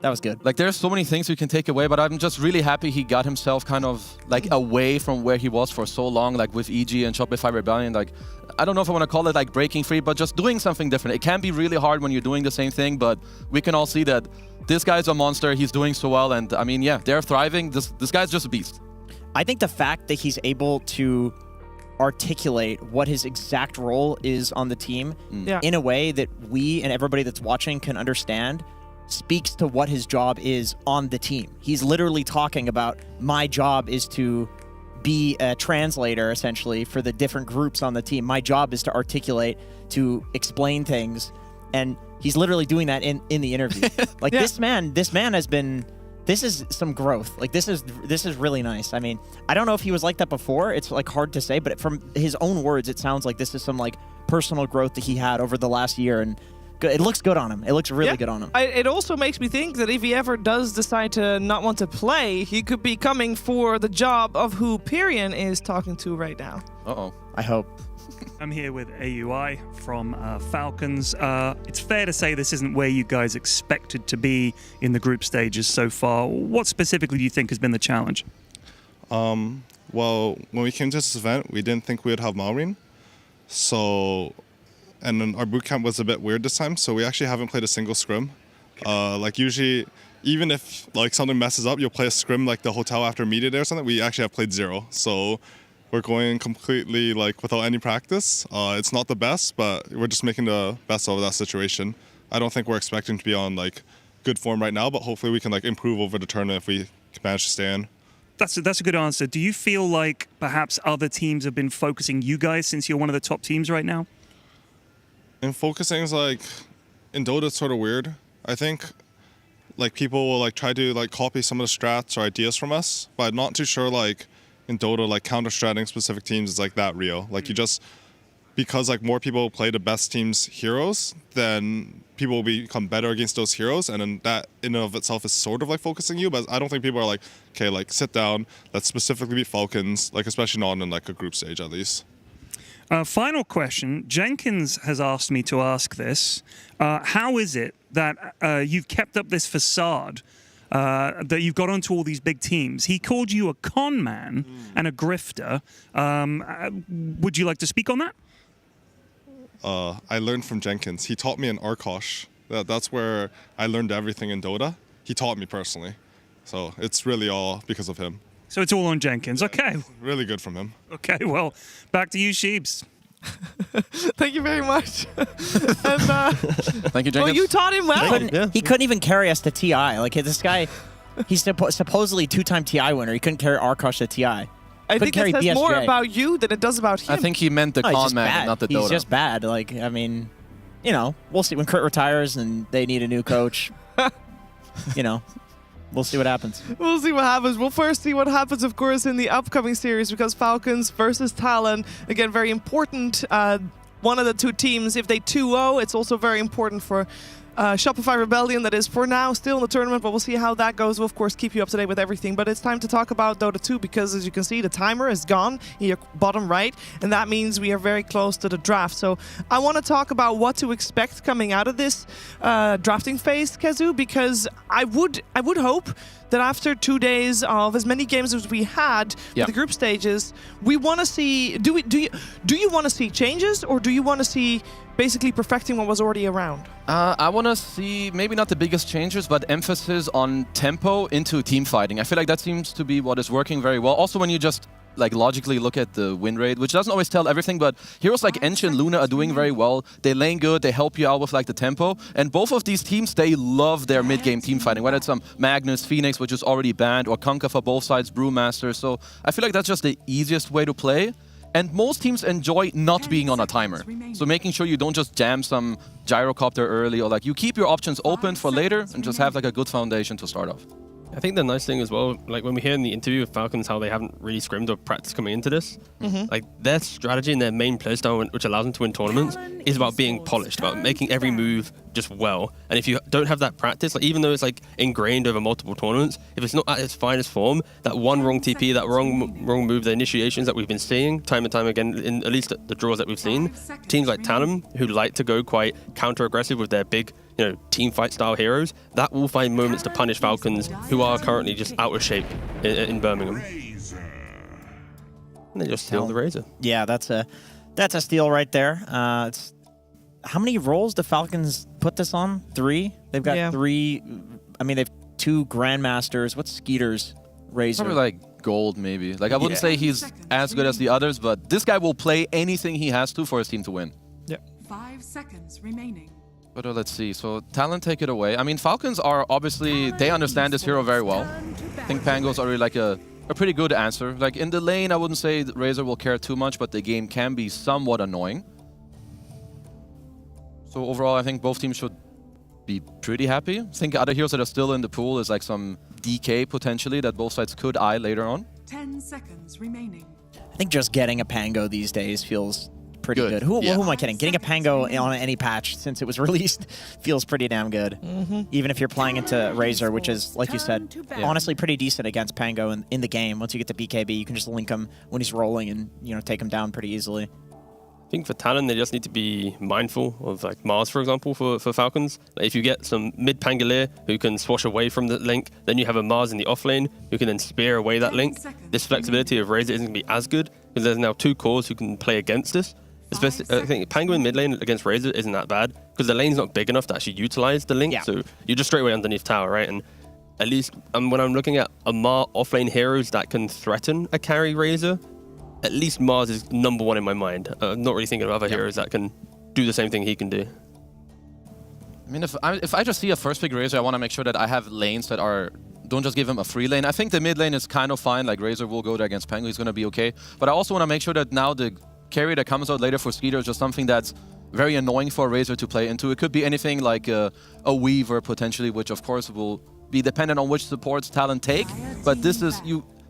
O: That was good.
L: Like, there's so many things you can take away, but I'm just really happy he got himself kind of like away from where he was for so long, like with EG and Shopify Rebellion. Like, I don't know if I want to call it like breaking free, but just doing something different. It can be really hard when you're doing the same thing, but we can all see that this guy's a monster. He's doing so well, and I mean, yeah, they're thriving. This guy's just a beast.
O: I think the fact that he's able to articulate what his exact role is on the team in a way that we and everybody that's watching can understand speaks to what his job is on the team. He's literally talking about, my job is to be a translator, essentially, for the different groups on the team. My job is to articulate, to explain things, and he's literally doing that in the interview. Like, this man has been... This is some growth. Like, this is really nice. I mean, I don't know if he was like that before. It's like hard to say, but from his own words, it sounds like this is some like personal growth that he had over the last year, and good. It looks good on him. It looks really good on him.
J: It also makes me think that if he ever does decide to not want to play, he could be coming for the job of who Pyrian is talking to right now.
L: Uh-oh.
O: I hope.
H: I'm here with AUI from Falcons. It's fair to say this isn't where you guys expected to be in the group stages so far. What specifically do you think has been the challenge?
R: Well, when we came to this event, we didn't think we would have Malrine. And then our bootcamp was a bit weird this time, so we actually haven't played a single scrim. Like usually, even if like something messes up, you'll play a scrim like the hotel after media day or something. We actually have played 0. So we're going completely like without any practice. It's not the best, but we're just making the best of that situation. I don't think we're expecting to be on like good form right now, but hopefully we can like improve over the tournament if we manage to stay in.
H: That's a good answer. Do you feel like perhaps other teams have been focusing you guys since you're one of the top teams right now?
R: And focusing is like, in Dota it's sort of weird. I think like people will like try to like copy some of the strats or ideas from us, but I'm not too sure like in Dota like counter-stratting specific teams is like that real. Like you just, because like more people play the best team's heroes, then people will become better against those heroes, and then that in and of itself is sort of like focusing you, but I don't think people are like, okay, like sit down, let's specifically beat Falcons, like especially not in like a group stage at least.
H: Final question. Jenkins has asked me to ask this. How is it that you've kept up this facade that you've got onto all these big teams? He called you a con man and a grifter. Would you like to speak on that?
R: I learned from Jenkins. He taught me in Arkosh. That's where I learned everything in Dota. He taught me personally. So it's really all because of him.
H: So it's all on Jenkins. Okay.
R: Really good from him.
H: Okay, well, back to you, Sheebs.
J: Thank you very much.
L: Thank you, Jenkins.
J: Oh, you taught him well.
O: He couldn't even carry us to TI. Like this guy, he's supposedly 2-time TI winner. He couldn't carry Arkosh to TI.
J: I think it says more about you than it does about him.
L: I think he meant the con man, not the Dota.
O: He's just bad. Like, I mean, you know, we'll see when Kurt retires and they need a new coach. You know, we'll see what happens.
J: We'll see what happens. We'll first see what happens, of course, in the upcoming series, because Falcons versus Talon, again, very important. One of the two teams, if they 2-0, it's also very important for Shopify Rebellion, that is for now still in the tournament, but we'll see how that goes. We'll of course keep you up to date with everything, but it's time to talk about Dota 2, because as you can see, the timer is gone here bottom right, and that means we are very close to the draft. So I want to talk about what to expect coming out of this drafting phase, Kazu, because I would hope that after 2 days of as many games as we had for the group stages, we want to see, do you want to see changes, or do you want to see basically perfecting what was already around?
L: I want to see maybe not the biggest changes, but emphasis on tempo into team fighting. I feel like that seems to be what is working very well. Also, when you just like logically look at the win rate, which doesn't always tell everything, but heroes like Enchi and Luna are doing very well. They lane good, they help you out with like the tempo. And both of these teams, they love their mid-game team fighting, whether it's Magnus, Phoenix, which is already banned, or Kunkka for both sides, Brewmaster. So I feel like that's just the easiest way to play. And most teams enjoy not being on a timer. So making sure you don't just jam some gyrocopter early, or like you keep your options open for later and just have like a good foundation to start off.
M: I think the nice thing as well, like when we hear in the interview with Falcons how they haven't really scrimmed or practiced coming into this, like their strategy and their main playstyle, which allows them to win tournaments, is about being polished, about making every move just well. And if you don't have that practice, like even though it's like ingrained over multiple tournaments, if it's not at its finest form, that one wrong TP, that wrong move, the initiations that we've been seeing time and time again, in at least the draws that we've seen, teams like Talon, who like to go quite counter-aggressive with their big, you know, team fight style heroes, that will find moments to punish Falcons, who are currently just out of shape in Birmingham. And they just steal the Razor.
O: Yeah, that's a steal right there. It's how many roles do Falcons put this on? 3? They've got 3. I mean, they've 2 Grandmasters. What's Skeeter's Razor?
L: Probably like gold, maybe. Like I wouldn't say he's as good as the others, but this guy will play anything he has to for his team to win.
M: Yeah.
S: 5 seconds remaining.
L: But let's see. So Talon, take it away. I mean, Falcons are obviously, they understand this hero very well. I think Pango's already like a pretty good answer. Like in the lane, I wouldn't say Razor will care too much, but the game can be somewhat annoying. So overall, I think both teams should be pretty happy. I think other heroes that are still in the pool is like some DK potentially that both sides could eye later on.
S: 10 seconds remaining.
O: I think just getting a Pango these days feels pretty good. Who am I kidding? Getting a Pango on any patch since it was released feels pretty damn good. Even if you're playing into Razor, which is, like you said, honestly pretty decent against Pango in the game. Once you get to BKB, you can just link him when he's rolling and, you know, take him down pretty easily.
M: I think for Talon, they just need to be mindful of like Mars, for example, for Falcons. Like if you get some mid Pangolier who can swash away from the link, then you have a Mars in the off lane who can then spear away that link. This flexibility of Razor isn't going to be as good because there's now 2 cores who can play against this. Especially, I think Penguin mid lane against Razor isn't that bad because the lane's not big enough to actually utilize the link. So you're just straight away underneath tower, right? And at least when I'm looking at Mar offlane heroes that can threaten a carry Razor, at least Mars is #1 in my mind. I'm not really thinking of other heroes that can do the same thing he can do.
L: I mean, if I just see a first pick Razor, I want to make sure that I have lanes that don't just give him a free lane. I think the mid lane is kind of fine. Like Razor will go there against Penguin, he's going to be okay. But I also want to make sure that now the carry that comes out later for Skeeter is just something that's very annoying for Razor to play into. It could be anything like a Weaver potentially, which of course will be dependent on which supports Talon take. But this is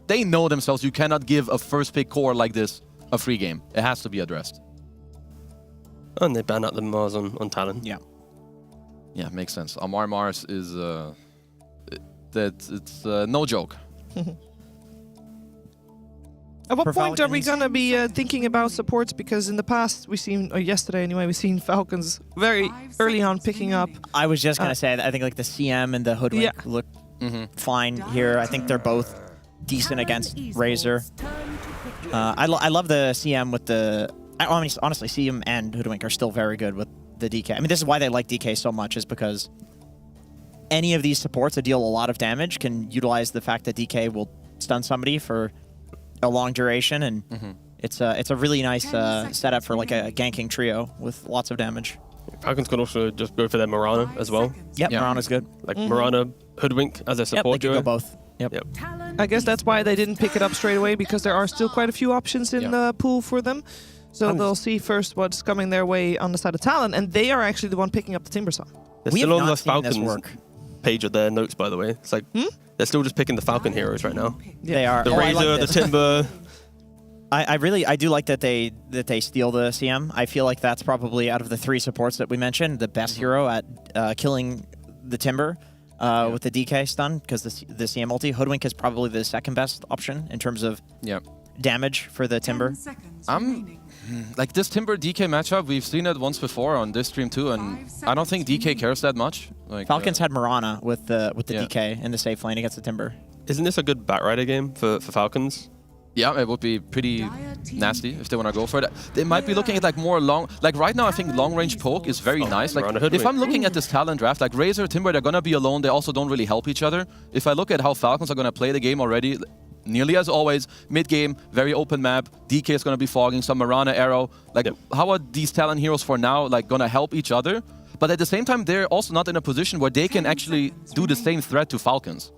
L: they know themselves. You cannot give a first pick core like this a free game. It has to be addressed.
M: And they ban out the Mars on Talon.
O: Yeah.
L: Yeah, makes sense. Amar Mars is it's no joke.
J: At what point are we going to be thinking about supports? Because in the past, or yesterday anyway, we've seen Falcons very early on picking up.
O: I was just going to say that I think like the CM and the Hoodwink look fine here. I think they're both decent against Razor. I love the CM with the... honestly, CM and Hoodwink are still very good with the DK. I mean, this is why they like DK so much, is because any of these supports that deal a lot of damage can utilize the fact that DK will stun somebody for a long duration, and it's a really nice setup for like a ganking trio with lots of damage.
M: Falcons can also just go for their Mirana as well.
O: Yep, Mirana's good.
M: Like Mirana, Hoodwink as a support
O: duo.
M: duo.
O: Go both. Yep.
J: I guess that's why they didn't pick it up straight away, because there are still quite a few options in the pool for them. So they'll see first what's coming their way on the side of Talon, and they are actually the one picking up the Timber Song.
M: They're still on the Falcons page of their notes, by the way. It's like they're still just picking the Falcon heroes right now.
O: They are.
M: The Razor, the Timber.
O: I do like that they steal the CM. I feel like that's probably, out of the 3 supports that we mentioned, the best hero at killing the Timber with the DK stun, because the CM ulti. Hoodwink is probably the second best option in terms of damage for the Timber.
L: Like this Timber DK matchup, we've seen it once before on this stream too, and I don't think DK cares that much. Like,
O: Falcons had Mirana with the DK in the safe lane against the Timber.
M: Isn't this a good Batrider game for Falcons?
L: Yeah, it would be pretty nasty if they want to go for it. They might be looking at like more long... Like right now, I think long-range poke is very nice. Like if I'm looking at this Talon draft, like Razor, Timber, they're going to be alone. They also don't really help each other. If I look at how Falcons are going to play the game already, nearly as always, mid-game, very open map. DK is going to be fogging, some Mirana arrow. Like how are these Talon heroes for now like going to help each other? But at the same time, they're also not in a position where they can actually do the same threat to Falcons.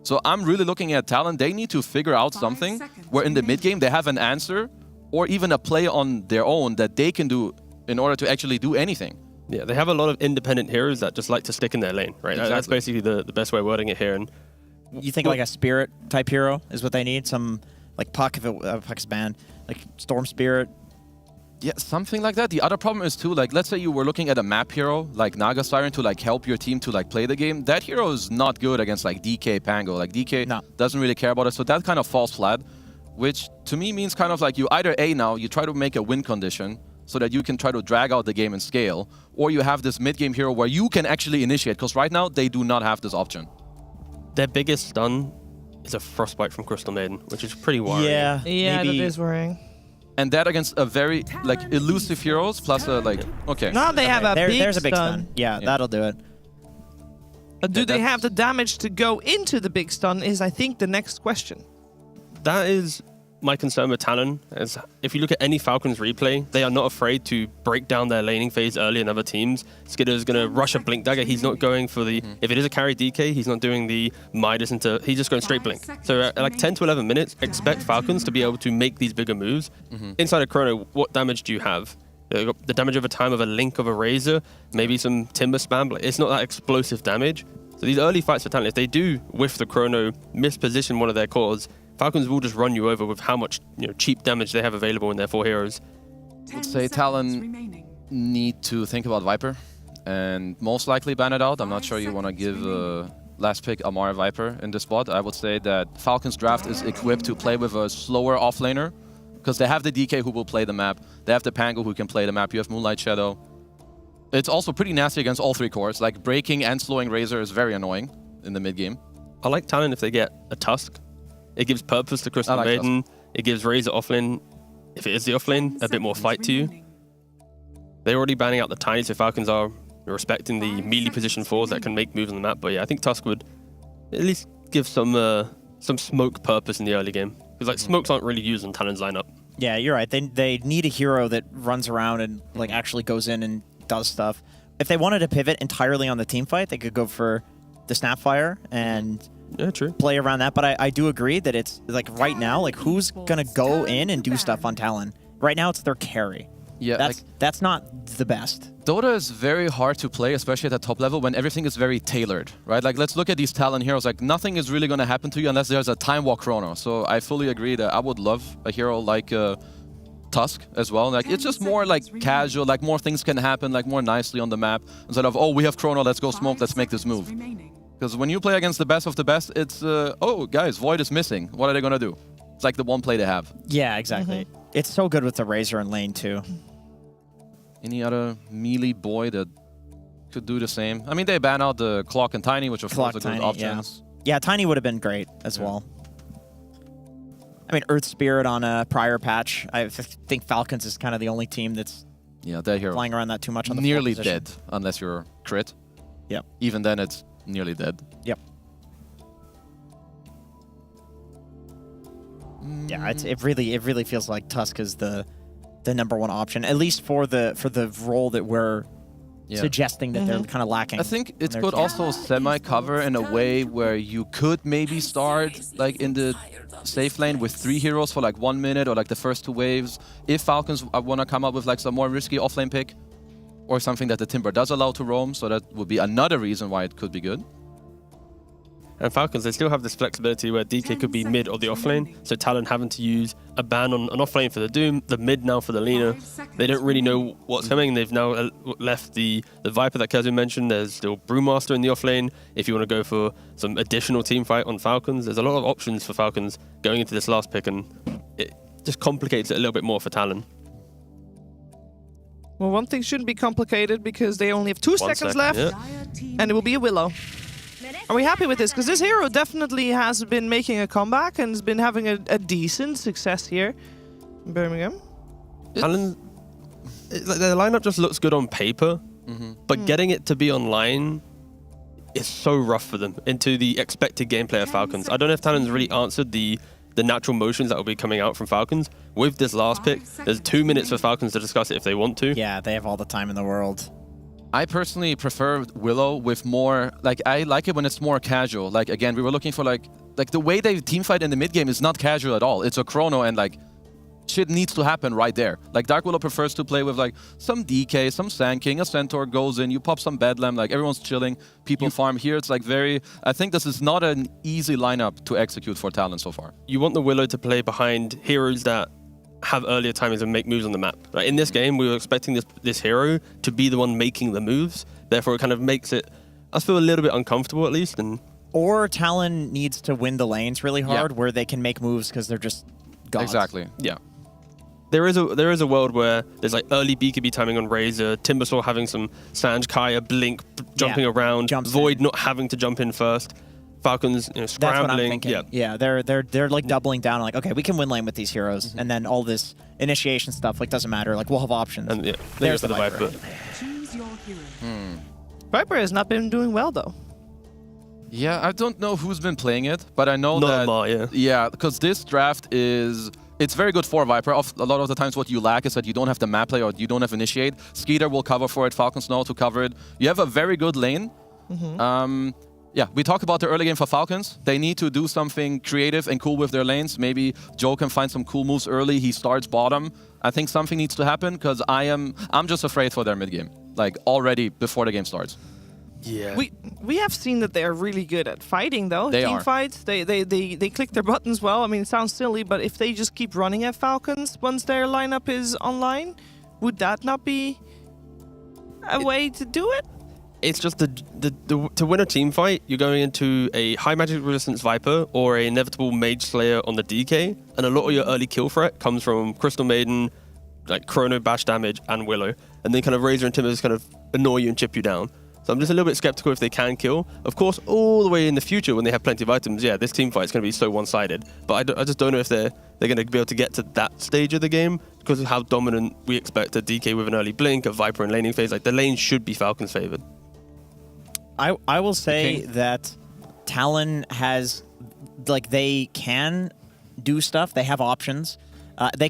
L: So I'm really looking at Talon. They need to figure out something where in the mid-game they have an answer or even a play on their own that they can do in order to actually do anything.
M: Yeah, they have a lot of independent heroes that just like to stick in their lane, right?
L: Exactly.
M: That's basically the best way of wording it here. And
O: you think like a Spirit type hero is what they need? Some like Puck, if Puck's banned, like Storm Spirit.
L: Yeah, something like that. The other problem is too, like, let's say you were looking at a map hero like Naga Siren to like help your team to like play the game. That hero is not good against like DK Pango. Like DK doesn't really care about it, so that kind of falls flat, which to me means kind of like you either now you try to make a win condition so that you can try to drag out the game and scale, or you have this mid-game hero where you can actually initiate, because right now they do not have this option.
M: Their biggest stun is a Frostbite from Crystal Maiden, which is pretty worrying.
J: Yeah, that is worrying.
L: And that against a very like elusive heroes plus a like
J: Now they have
O: there's a big stun. Yeah, that'll do it.
J: Do they have the damage to go into the big stun is, I think, the next question.
M: That is my concern with Talon. Is if you look at any Falcons replay, they are not afraid to break down their laning phase early in other teams. Skitter's going to rush a Blink Dagger. He's not going for the... If it is a carry DK, he's not doing the Midas into... He's just going straight Blink. So at like 10 to 11 minutes, expect Falcons to be able to make these bigger moves. Inside of Chrono, what damage do you have? The damage over time of a Link of a Razor, maybe some Timber spam. Like, it's not that explosive damage. So these early fights for Talon, if they do whiff the Chrono, misposition one of their cores, Falcons will just run you over with how much cheap damage they have available in their 4 heroes.
L: would say Talon need to think about Viper and most likely ban it out. I'm not sure you want to give last pick Amara Viper in this spot. I would say that Falcons draft is equipped to play with a slower offlaner because they have the DK who will play the map. They have the Pango who can play the map. You have Moonlight Shadow. It's also pretty nasty against all three cores. Like breaking and slowing Razor is very annoying in the mid game.
M: I like Talon if they get a Tusk. It gives purpose to Crystal Maiden. It gives Razor offlane, if it is the offlane, a bit more fight to you. They're already banning out the Tiny, so Falcons are respecting the melee position 4s that can make moves on the map. But yeah, I think Tusk would at least give some smoke purpose in the early game. Because like smokes aren't really used on Talon's lineup.
O: Yeah, you're right. They need a hero that runs around and like actually goes in and does stuff. If they wanted to pivot entirely on the team fight, they could go for the Snapfire and play around that. But I do agree that it's like right now, like who's gonna go in and do stuff on Talon? Right now, it's their carry.
L: Yeah,
O: that's not the best.
L: Dota is very hard to play, especially at the top level, when everything is very tailored, right? Like, let's look at these Talon heroes. Like, nothing is really going to happen to you unless there's a Time Walk Chrono. So I fully agree that I would love a hero like Tusk as well. Like, it's just more like casual, like more things can happen, like more nicely on the map. Instead of, oh, we have Chrono, let's go smoke, let's make this move. Because when you play against the best of the best, it's, oh, guys, Void is missing. What are they going to do? It's like the one play they have.
O: Yeah, exactly. It's so good with the Razor and lane, too.
L: Any other melee boy that could do the same? I mean, they ban out the Clock and Tiny, which of course are good options.
O: Yeah, Tiny would have been great as well. I mean, Earth Spirit on a prior patch. I think Falcons is kind of the only team that's flying around that too much on the
L: nearly dead, unless you're crit.
O: Yep.
L: Even then, it's nearly dead.
O: Yep. Yeah, it really feels like Tusk is the #1 option, at least for the role that we're suggesting that they're kind of lacking.
L: I think it could also semi-cover in a way where you could maybe start like in the safe lane with 3 heroes for like 1 minute or like the first 2 waves. If Falcons want to come up with like some more risky offlane pick or something that the Timber does allow to roam, so that would be another reason why it could be good.
M: And Falcons, they still have this flexibility where DK could be mid or the offlane, so Talon having to use a ban on an offlane for the Doom, the mid now for the Lina. They don't really know what's coming. They've now left the Viper that Kazu mentioned. There's still Brewmaster in the offlane. If you want to go for some additional team fight on Falcons, there's a lot of options for Falcons going into this last pick, and it just complicates it a little bit more for Talon.
J: Well, one thing shouldn't be complicated because they only have 2 seconds left, and it will be a Willow. Are we happy with this? Because this hero definitely has been making a comeback and has been having a decent success here in Birmingham.
M: Talon, the lineup just looks good on paper, but getting it to be online is so rough for them into the expected gameplay of Falcons. I don't know if Talon's really answered the natural motions that will be coming out from Falcons. With this last pick, there's 2 minutes for Falcons to discuss it if they want to.
O: Yeah, they have all the time in the world.
L: I personally prefer Willow with more, like, I like it when it's more casual. Like, again, we were looking for, like the way they teamfight in the mid game is not casual at all. It's a Chrono and, like, shit needs to happen right there. Like, Dark Willow prefers to play with, like, some DK, some Sand King, a Centaur goes in, you pop some Bedlam, like, everyone's chilling, people farm here. It's, like, very, I think this is not an easy lineup to execute for Talon so far.
M: You want the Willow to play behind heroes that have earlier timings and make moves on the map. Like in this game, we were expecting this hero to be the one making the moves. Therefore, it kind of makes it, I feel, a little bit uncomfortable at least.
O: Or Talon needs to win the lanes really hard where they can make moves because they're just gods.
L: Exactly.
M: Yeah. There is a world where there's like early BKB timing on Razor, Timbersaw having some Sanj, Kaya, Blink jumping around, Void not having to jump in first. Falcons, scrambling.
O: That's what I'm thinking. Yeah, they're like doubling down on like, okay, we can win lane with these heroes, and then all this initiation stuff like doesn't matter. Like we'll have options.
M: And
O: there's the Viper.
S: Choose your hero.
J: Viper has not been doing well though.
L: Yeah, I don't know who's been playing it, but I know because this draft it's very good for Viper. A lot of the times what you lack is that you don't have the map play or you don't have initiate. Skeeter will cover for it, Falcons know to cover it. You have a very good lane. Yeah, we talked about the early game for Falcons. They need to do something creative and cool with their lanes. Maybe Joe can find some cool moves early. He starts bottom. I think something needs to happen because I'm just afraid for their mid game, like already before the game starts.
M: Yeah.
J: We have seen that they are really good at fighting though.
L: They
J: Team
L: are.
J: fights. They click their buttons well. I mean, it sounds silly, but if they just keep running at Falcons once their lineup is online, Would that not be a way to do it?
M: It's just to win a team fight, you're going into a high magic resistance Viper or an inevitable Mage Slayer on the DK, and a lot of your early kill threat comes from Crystal Maiden, like Chrono Bash damage, and Willow, and then kind of Razor and Timbers kind of annoy you and chip you down. So I'm just a little bit skeptical if they can kill. Of course, all the way in the future when they have plenty of items, yeah, this team fight is going to be so one-sided. But I just don't know if they're going to be able to get to that stage of the game because of how dominant we expect a DK with an early blink, a Viper in laning phase. Like the lane should be Falcons favored.
O: I will say that Talon has, like, they can do stuff. They have options. They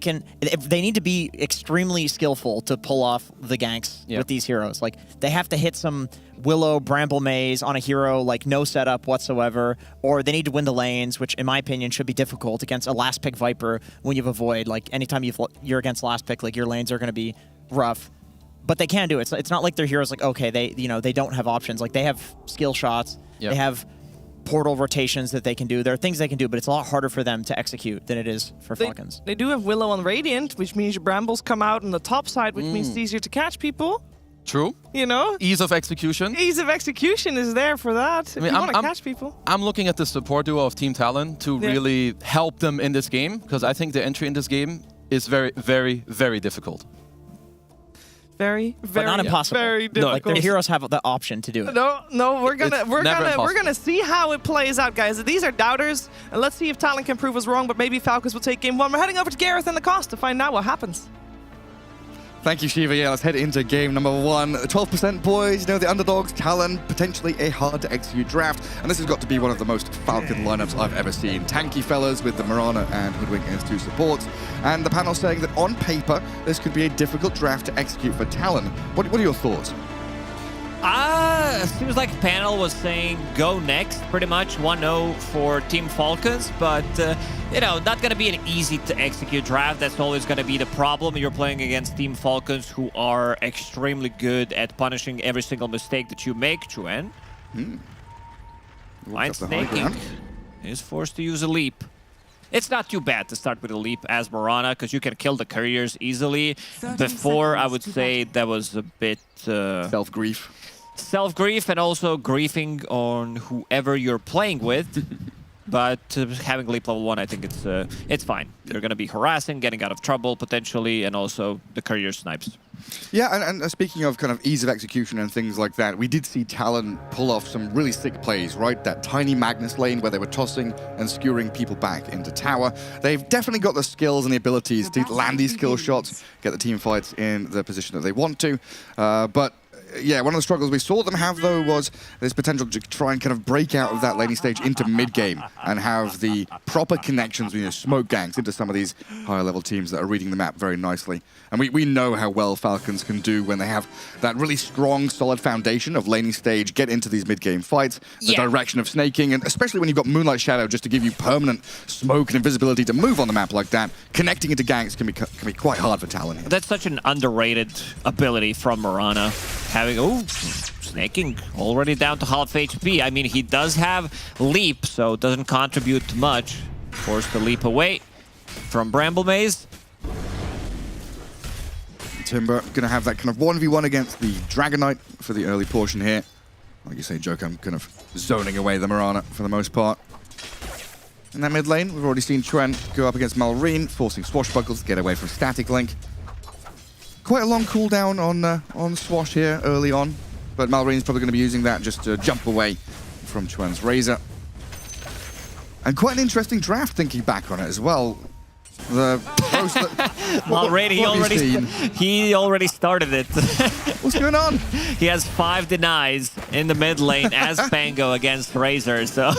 O: need to be extremely skillful to pull off the ganks with these heroes. Like, they have to hit some Willow, Bramble Maze on a hero, like, no setup whatsoever, or they need to win the lanes, which, in my opinion, should be difficult against a last pick Viper when you have a Void. Like, anytime you're against last pick, like, your lanes are going to be rough. But they can do it. It's not like their heroes, like, okay, they don't have options. Like, they have skill shots. They have portal rotations that they can do. There are things they can do, but it's a lot harder for them to execute than it is for Falcons.
J: They do have Willow on Radiant, which means your Brambles come out on the top side, which means it's easier to catch people.
L: True.
J: You know?
L: Ease of execution.
J: Ease of execution is there for that. If you want to catch people.
L: I'm looking at the support duo of Team Talon to really help them in this game, because I think the entry in this game is very, very, very difficult.
J: Very,
O: but not impossible.
J: Very difficult.
O: No, like, their heroes have the option to do it.
J: No, we're gonna see how it plays out, guys. These are doubters, and let's see if Talon can prove us wrong. But maybe Falcons will take game one. We're heading over to Gareth and the Cost to find out what happens.
N: Thank you, Shiva. Yeah, let's head into game number 1. 12% boys, you know, the underdogs, Talon, potentially a hard-to-execute draft. And this has got to be one of the most Falcon lineups I've ever seen. Tanky fellas with the Mirana and Hoodwink as 2 supports. And the panel saying that on paper, this could be a difficult draft to execute for Talon. What are your thoughts?
K: Seems like panel was saying go next, pretty much 1-0 for Team Falcons, but you know, not going to be an easy to execute draft. That's always going to be the problem. You're playing against Team Falcons, who are extremely good at punishing every single mistake that you make, Chuen. Mind snaking. Is forced to use a leap. It's not too bad to start with a leap as Mirana, because you can kill the couriers easily. Before, I would say that was a bit...
N: self-grief.
K: Self-grief, and also griefing on whoever you're playing with. But having leap level 1, I think it's fine. They're going to be harassing, getting out of trouble potentially, and also the courier snipes.
N: Yeah, and speaking of kind of ease of execution and things like that, we did see Talon pull off some really sick plays, right? That tiny Magnus lane where they were tossing and skewering people back into tower. They've definitely got the skills and the abilities to land these skill shots, get the team fights in the position that they want to. But yeah, one of the struggles we saw them have, though, was this potential to try and kind of break out of that laning stage into mid-game and have the proper connections, you know, smoke ganks into some of these higher-level teams that are reading the map very nicely. And we know how well Falcons can do when they have that really strong, solid foundation of laning stage, get into these mid-game fights, the direction of snaking, and especially when you've got Moonlight Shadow just to give you permanent smoke and invisibility to move on the map like that, connecting into ganks can be quite hard for Talon here.
K: That's such an underrated ability from Mirana. Snaking already down to half HP. I mean, he does have leap, so it doesn't contribute much. Forced to leap away from Bramble Maze.
N: Timber going to have that kind of 1v1 against the Dragon Knight for the early portion here. Like you say, Joker, I'm kind of zoning away the Mirana for the most part. In that mid lane, we've already seen Chuen go up against Malrine, forcing Swashbuckles to get away from Static Link. Quite a long cooldown on Swash here early on, but Malrine's probably going to be using that just to jump away from Chuen's Razor. And quite an interesting draft thinking back on it as well. The post
K: he already started it.
N: What's going on?
K: He has 5 denies in the mid lane as Pango against Razor, so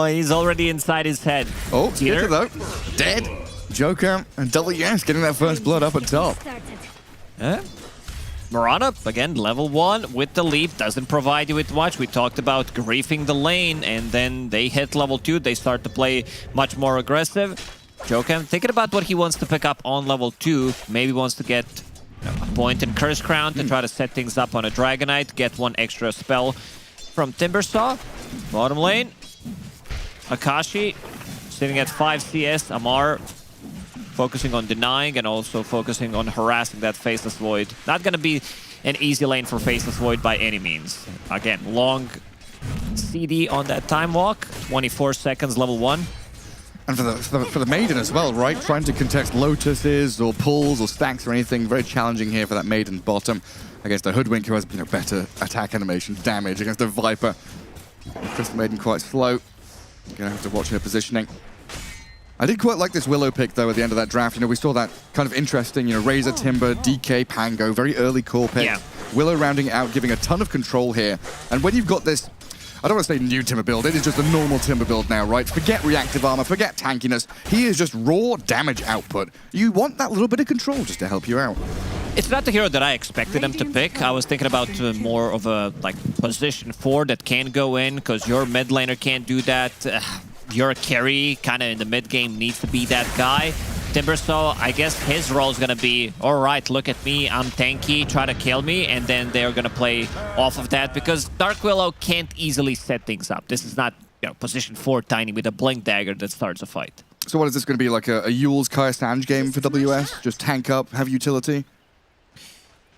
K: he's already inside his head.
N: Oh, Skitter though, dead. Joker and WS getting that first blood up at top.
K: Mirana, again, level 1 with the leap, doesn't provide you with much. We talked about griefing the lane, and then they hit level 2. They start to play much more aggressive. Joker thinking about what he wants to pick up on level 2. Maybe wants to get a point in Curse Crown to try to set things up on a Dragonite, get 1 extra spell from Timbersaw. Bottom lane, Akashi sitting at 5 CS. Amar
O: focusing on denying and also focusing on harassing that Faceless Void. Not going to be an easy lane for Faceless Void by any means. Again, long CD on that time walk, 24 seconds, level 1.
N: And for the Maiden as well, right? Trying to contest Lotuses or pulls or stacks or anything. Very challenging here for that Maiden bottom against a Hoodwink who has better attack animation damage against a Viper. Crystal Maiden quite slow. Gonna have to watch her positioning. I did quite like this Willow pick though at the end of that draft. We saw that kind of interesting, Razor, Timber, DK, Pango, very early core pick.
O: Yeah.
N: Willow rounding it out, giving a ton of control here. And when you've got this, I don't want to say new Timber build, it is just a normal Timber build now, right? Forget reactive armor, forget tankiness. He is just raw damage output. You want that little bit of control just to help you out.
O: It's not the hero that I expected him to pick. I was thinking about more of a position 4 that can go in, because your mid laner can't do that. Your carry kind of in the mid game needs to be that guy. Timbersaw, I guess his role is going to be, all right, look at me, I'm tanky, try to kill me, and then they're going to play off of that, because Dark Willow can't easily set things up. This is not position 4 Tiny with a Blink Dagger that starts a fight.
N: So what is this going to be, like a Yule's Kaya Sanj game for WS? Just tank up, have utility?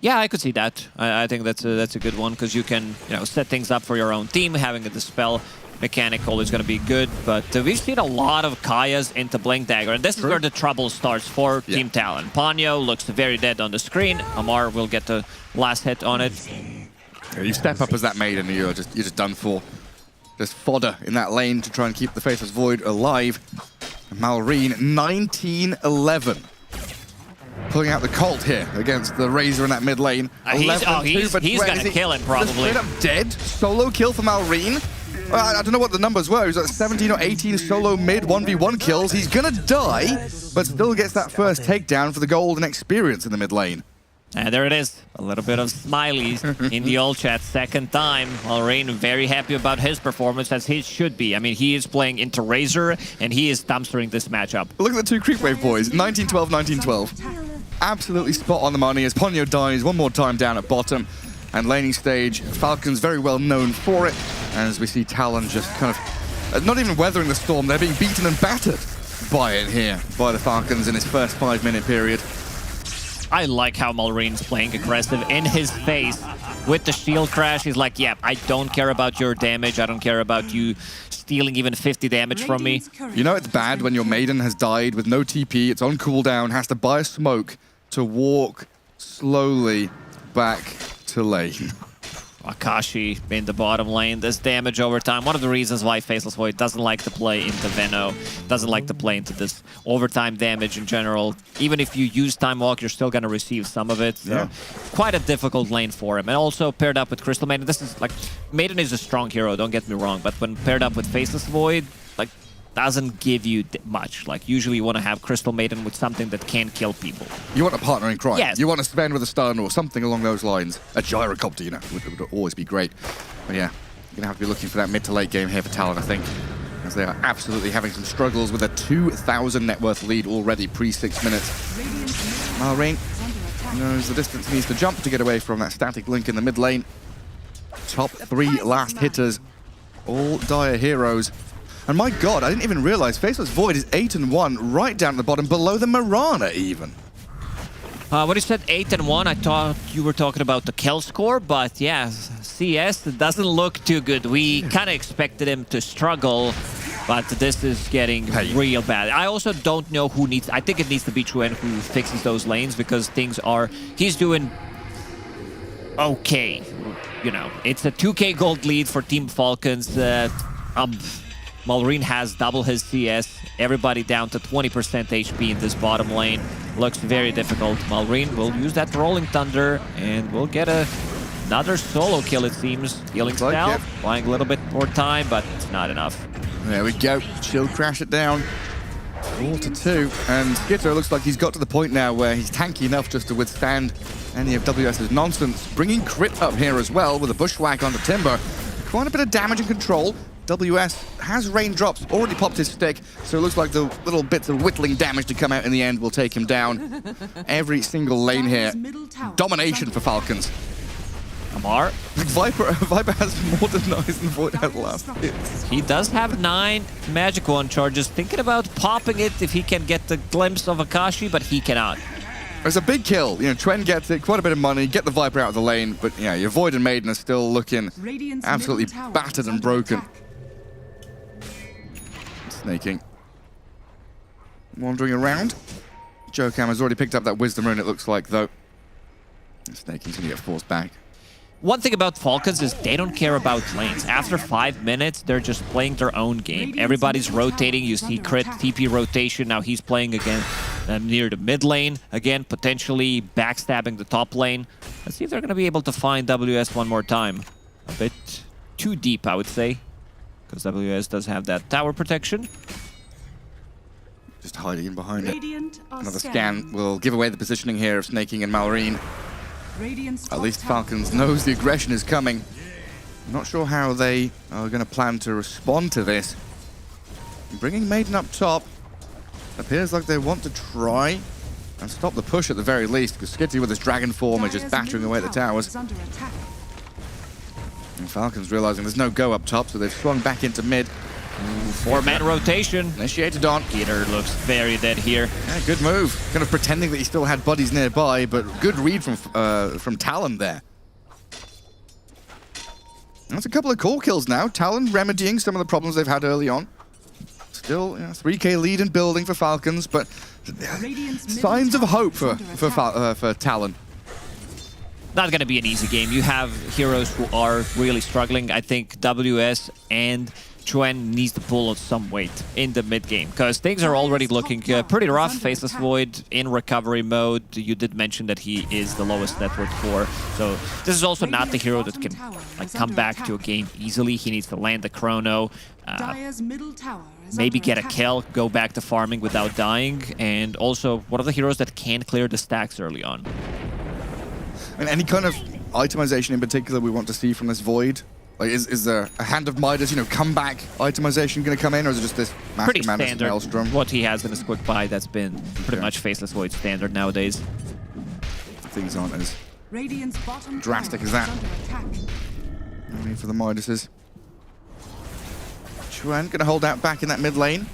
O: Yeah, I could see that. I think that's a good one, because you can set things up for your own team. Having the spell mechanical is going to be good, but we've seen a lot of Kayas into Blink Dagger, and this is where the trouble starts for Team Talon. Ponyo looks very dead on the screen. Amar will get the last hit on it.
N: Yeah, you step up as that Maiden, you're just done for. Just fodder in that lane to try and keep the Faceless Void alive. Malrine, 19-11. Pulling out the Colt here against the Razor in that mid lane.
O: He's going to kill him, probably.
N: Straight up dead. Solo kill for Malrine. I don't know what the numbers were. He was at 17 or 18 solo mid 1v1 kills. He's gonna die, but still gets that first takedown for the golden experience in the mid lane.
O: And there it is. A little bit of smileys in the old chat. Second time. Malrine very happy about his performance, as he should be. I mean, he is playing into Razor, and he is dumpstering this matchup.
N: Look at the two creep wave boys. 19-12, 19-12. Absolutely spot on the money as Ponyo dies one more time down at bottom. And laning stage, Falcons very well known for it. And as we see Talon just kind of not even weathering the storm, they're being beaten and battered by it here, by the Falcons in his first 5-minute period.
O: I like how Malrine's playing aggressive in his face with the shield crash. He's like, yeah, I don't care about your damage. I don't care about you stealing even 50 damage from me.
N: You know it's bad when your Maiden has died with no TP, it's on cooldown, has to buy a smoke to walk slowly back to lane.
O: Akashi in the bottom lane. This damage over time. One of the reasons why Faceless Void doesn't like to play into Veno, doesn't like to play into this overtime damage in general. Even if you use Time Walk, you're still going to receive some of it. So quite a difficult lane for him. And also paired up with Crystal Maiden. This is like, Maiden is a strong hero, don't get me wrong. But when paired up with Faceless Void, like, doesn't give you much. Like, usually you want to have Crystal Maiden with something that can kill people.
N: You want a partner in crime.
O: Yes.
N: You want to Sven with a stun or something along those lines. A gyrocopter, would always be great. But yeah, you're going to have to be looking for that mid to late game here for Talon, I think. As they are absolutely having some struggles with a 2,000 net worth lead already pre-6 minutes. Malrine knows the distance he needs to jump to get away from that static link in the mid lane. Top 3 last hitters, all dire heroes. And my god, I didn't even realize Faceless Void is 8-1 right down at the bottom, below the Mirana even.
O: When you said 8-1, I thought you were talking about the kill score, but yeah, CS doesn't look too good. We kind of expected him to struggle, but this is getting real bad. I also don't know who needs... I think it needs to be Truen who fixes those lanes, because things are... He's doing okay. It's a 2k gold lead for Team Falcons. Malrine has double his CS. Everybody down to 20% HP in this bottom lane. Looks very difficult. Malrine will use that Rolling Thunder and we'll get another solo kill, it seems. Healing spell, buying a little bit more time, but it's not enough.
N: There we go. Shield crash it down. 4-2. And Skitter looks like he's got to the point now where he's tanky enough just to withstand any of WS's nonsense. Bringing crit up here as well with a bushwhack onto Timber. Quite a bit of damage and control. WS has raindrops, already popped his stick, so it looks like the little bits of whittling damage to come out in the end will take him down. Every single lane here. Domination for Falcons.
O: Amar.
N: Viper has more denies than Void has last hits.
O: He does have 9 Magic Wand charges. Thinking about popping it if he can get the glimpse of Akashi, but he cannot.
N: It's a big kill. You know, Twen gets it, quite a bit of money, get the Viper out of the lane, but yeah, your Void and Maiden are still looking absolutely battered and broken. Snaking. Wandering around. Jokam has already picked up that Wisdom Rune, it looks like, though. Snaking's gonna get forced back.
O: One thing about Falcons is they don't care about lanes. After 5 minutes, they're just playing their own game. Everybody's rotating. You see Crit, TP rotation. Now he's playing again near the mid lane. Again, potentially backstabbing the top lane. Let's see if they're going to be able to find WS one more time. A bit too deep, I would say, because WS does have that tower protection.
N: Just hiding in behind it. Another scan will give away the positioning here of Snaking and Malrine. At least Falcons knows the aggression is coming. I'm not sure how they are going to plan to respond to this. Bringing Maiden up top. Appears like they want to try and stop the push at the very least, because Skitty with his dragon form is just battering away at the towers. And Falcons realizing there's no go up top, so they've swung back into mid.
O: 4-man rotation.
N: Initiated on.
O: Peter looks very dead here.
N: Yeah, good move. Kind of pretending that he still had buddies nearby, but good read from Talon there. That's a couple of core kills now. Talon remedying some of the problems they've had early on. Still, 3k lead in building for Falcons, but signs of hope for Talon.
O: Not going to be an easy game. You have heroes who are really struggling. I think WS and Chuen needs to pull on some weight in the mid game, because things are already looking pretty rough. Faceless Void in recovery mode. You did mention that he is the lowest net worth 4, so this is also not the hero that can come back to a game easily. He needs to land the chrono, maybe get a kill, go back to farming without dying, and also one of the heroes that can clear the stacks early on.
N: And any kind of itemization in particular we want to see from this Void? Like, is there a Hand of Midas, comeback itemization going to come in, or is it just this
O: Pretty
N: Master Madness
O: standard.
N: Maelstrom?
O: What he has in his quick buy, that's been pretty much Faceless Void standard nowadays.
N: Things aren't as drastic as that. No need for the Midases. Chuen going to hold out back in that mid lane.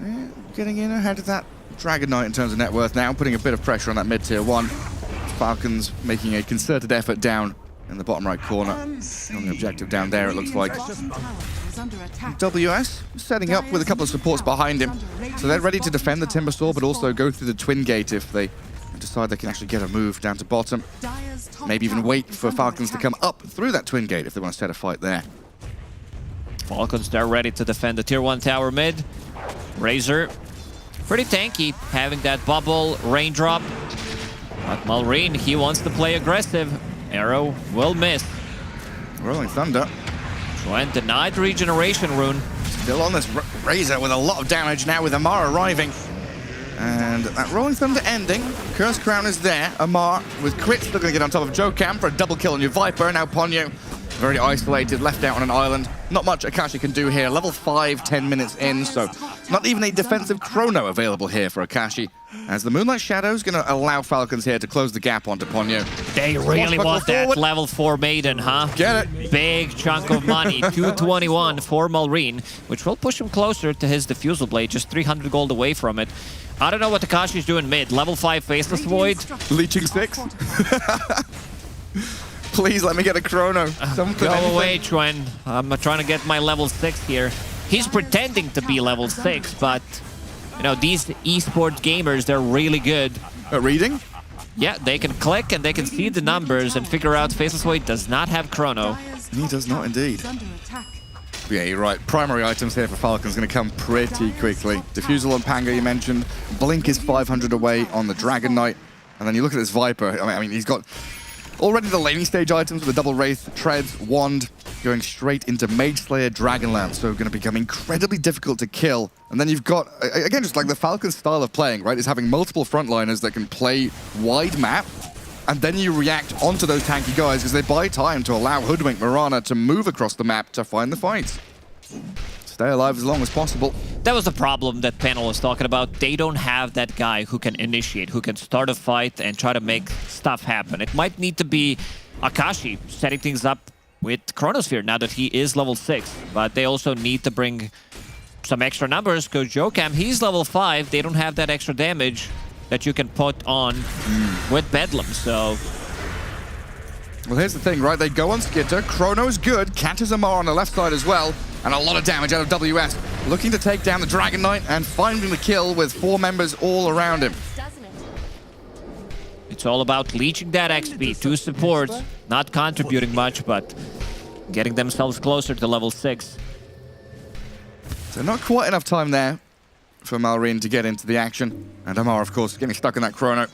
N: Yeah, getting in ahead of that Dragon Knight in terms of net worth now, putting a bit of pressure on that mid tier 1. Falcons making a concerted effort down in the bottom right corner. On the objective down there, it looks like. WS setting up with a couple of supports behind him. So they're ready to defend the Timber Saw, but also go through the Twin Gate if they decide they can actually get a move down to bottom. Maybe even wait for Falcons to come up through that Twin Gate if they want to set a fight there.
O: Falcons, they're ready to defend the tier 1 tower mid. Razor, pretty tanky, having that bubble, raindrop. But Malrine, he wants to play aggressive. Arrow will miss.
N: Rolling Thunder.
O: Chuen denied regeneration rune.
N: Still on this Razor with a lot of damage now with Amar arriving. And that Rolling Thunder ending. Curse Crown is there. Amar with crit still going to get on top of Jokam for a double kill on your Viper. Now Ponyo, very isolated, left out on an island. Not much Akashi can do here. Level 5, 10 minutes in, so not even a defensive chrono available here for Akashi. As the Moonlight Shadow is going to allow Falcons here to close the gap onto Ponyo.
O: They really want that level 4 Maiden, huh?
N: Get it.
O: Big chunk of money, 221 for Malrine, which will push him closer to his Diffusal Blade, just 300 gold away from it. I don't know what Takashi's doing mid. Level 5 Faceless Void.
N: Leeching 6. Please let me get a chrono.
O: Go away, Chuen. I'm trying to get my level 6 here. He's pretending to be level 6, but these esports gamers, they're really good
N: at reading.
O: Yeah, they can click and they can see the numbers and figure out Faceless Void does not have chrono.
N: He does not indeed. Yeah, you're right. Primary items here for Falcons going to come pretty quickly. Diffusal on Panga, you mentioned. Blink is 500 away on the Dragon Knight. And then you look at this Viper. I mean, he's got already the laning stage items with the double Wraith, Treads, Wand, going straight into Mage Slayer, Dragonlance. So going to become incredibly difficult to kill. And then you've got, again, just like the Falcons style of playing, right, is having multiple frontliners that can play wide map. And then you react onto those tanky guys because they buy time to allow Hoodwink Mirana to move across the map to find the fights. stay alive as long as possible.
O: That was the problem that panel was talking about. They don't have that guy who can initiate, who can start a fight and try to make stuff happen. It might need to be Akashi setting things up with Chronosphere now that he is level 6. But they also need to bring some extra numbers because Jokam, he's level 5. They don't have that extra damage that you can put on with Bedlam, so...
N: Well, here's the thing, right? They go on Skitter. Chrono's good. Kantazamar on the left side as well. And a lot of damage out of WS. Looking to take down the Dragon Knight and finding the kill with 4 members all around him.
O: It's all about leeching that XP to support. Not contributing much, but getting themselves closer to level 6.
N: So not quite enough time there for Malrine to get into the action. And Amar, of course, getting stuck in that Chrono.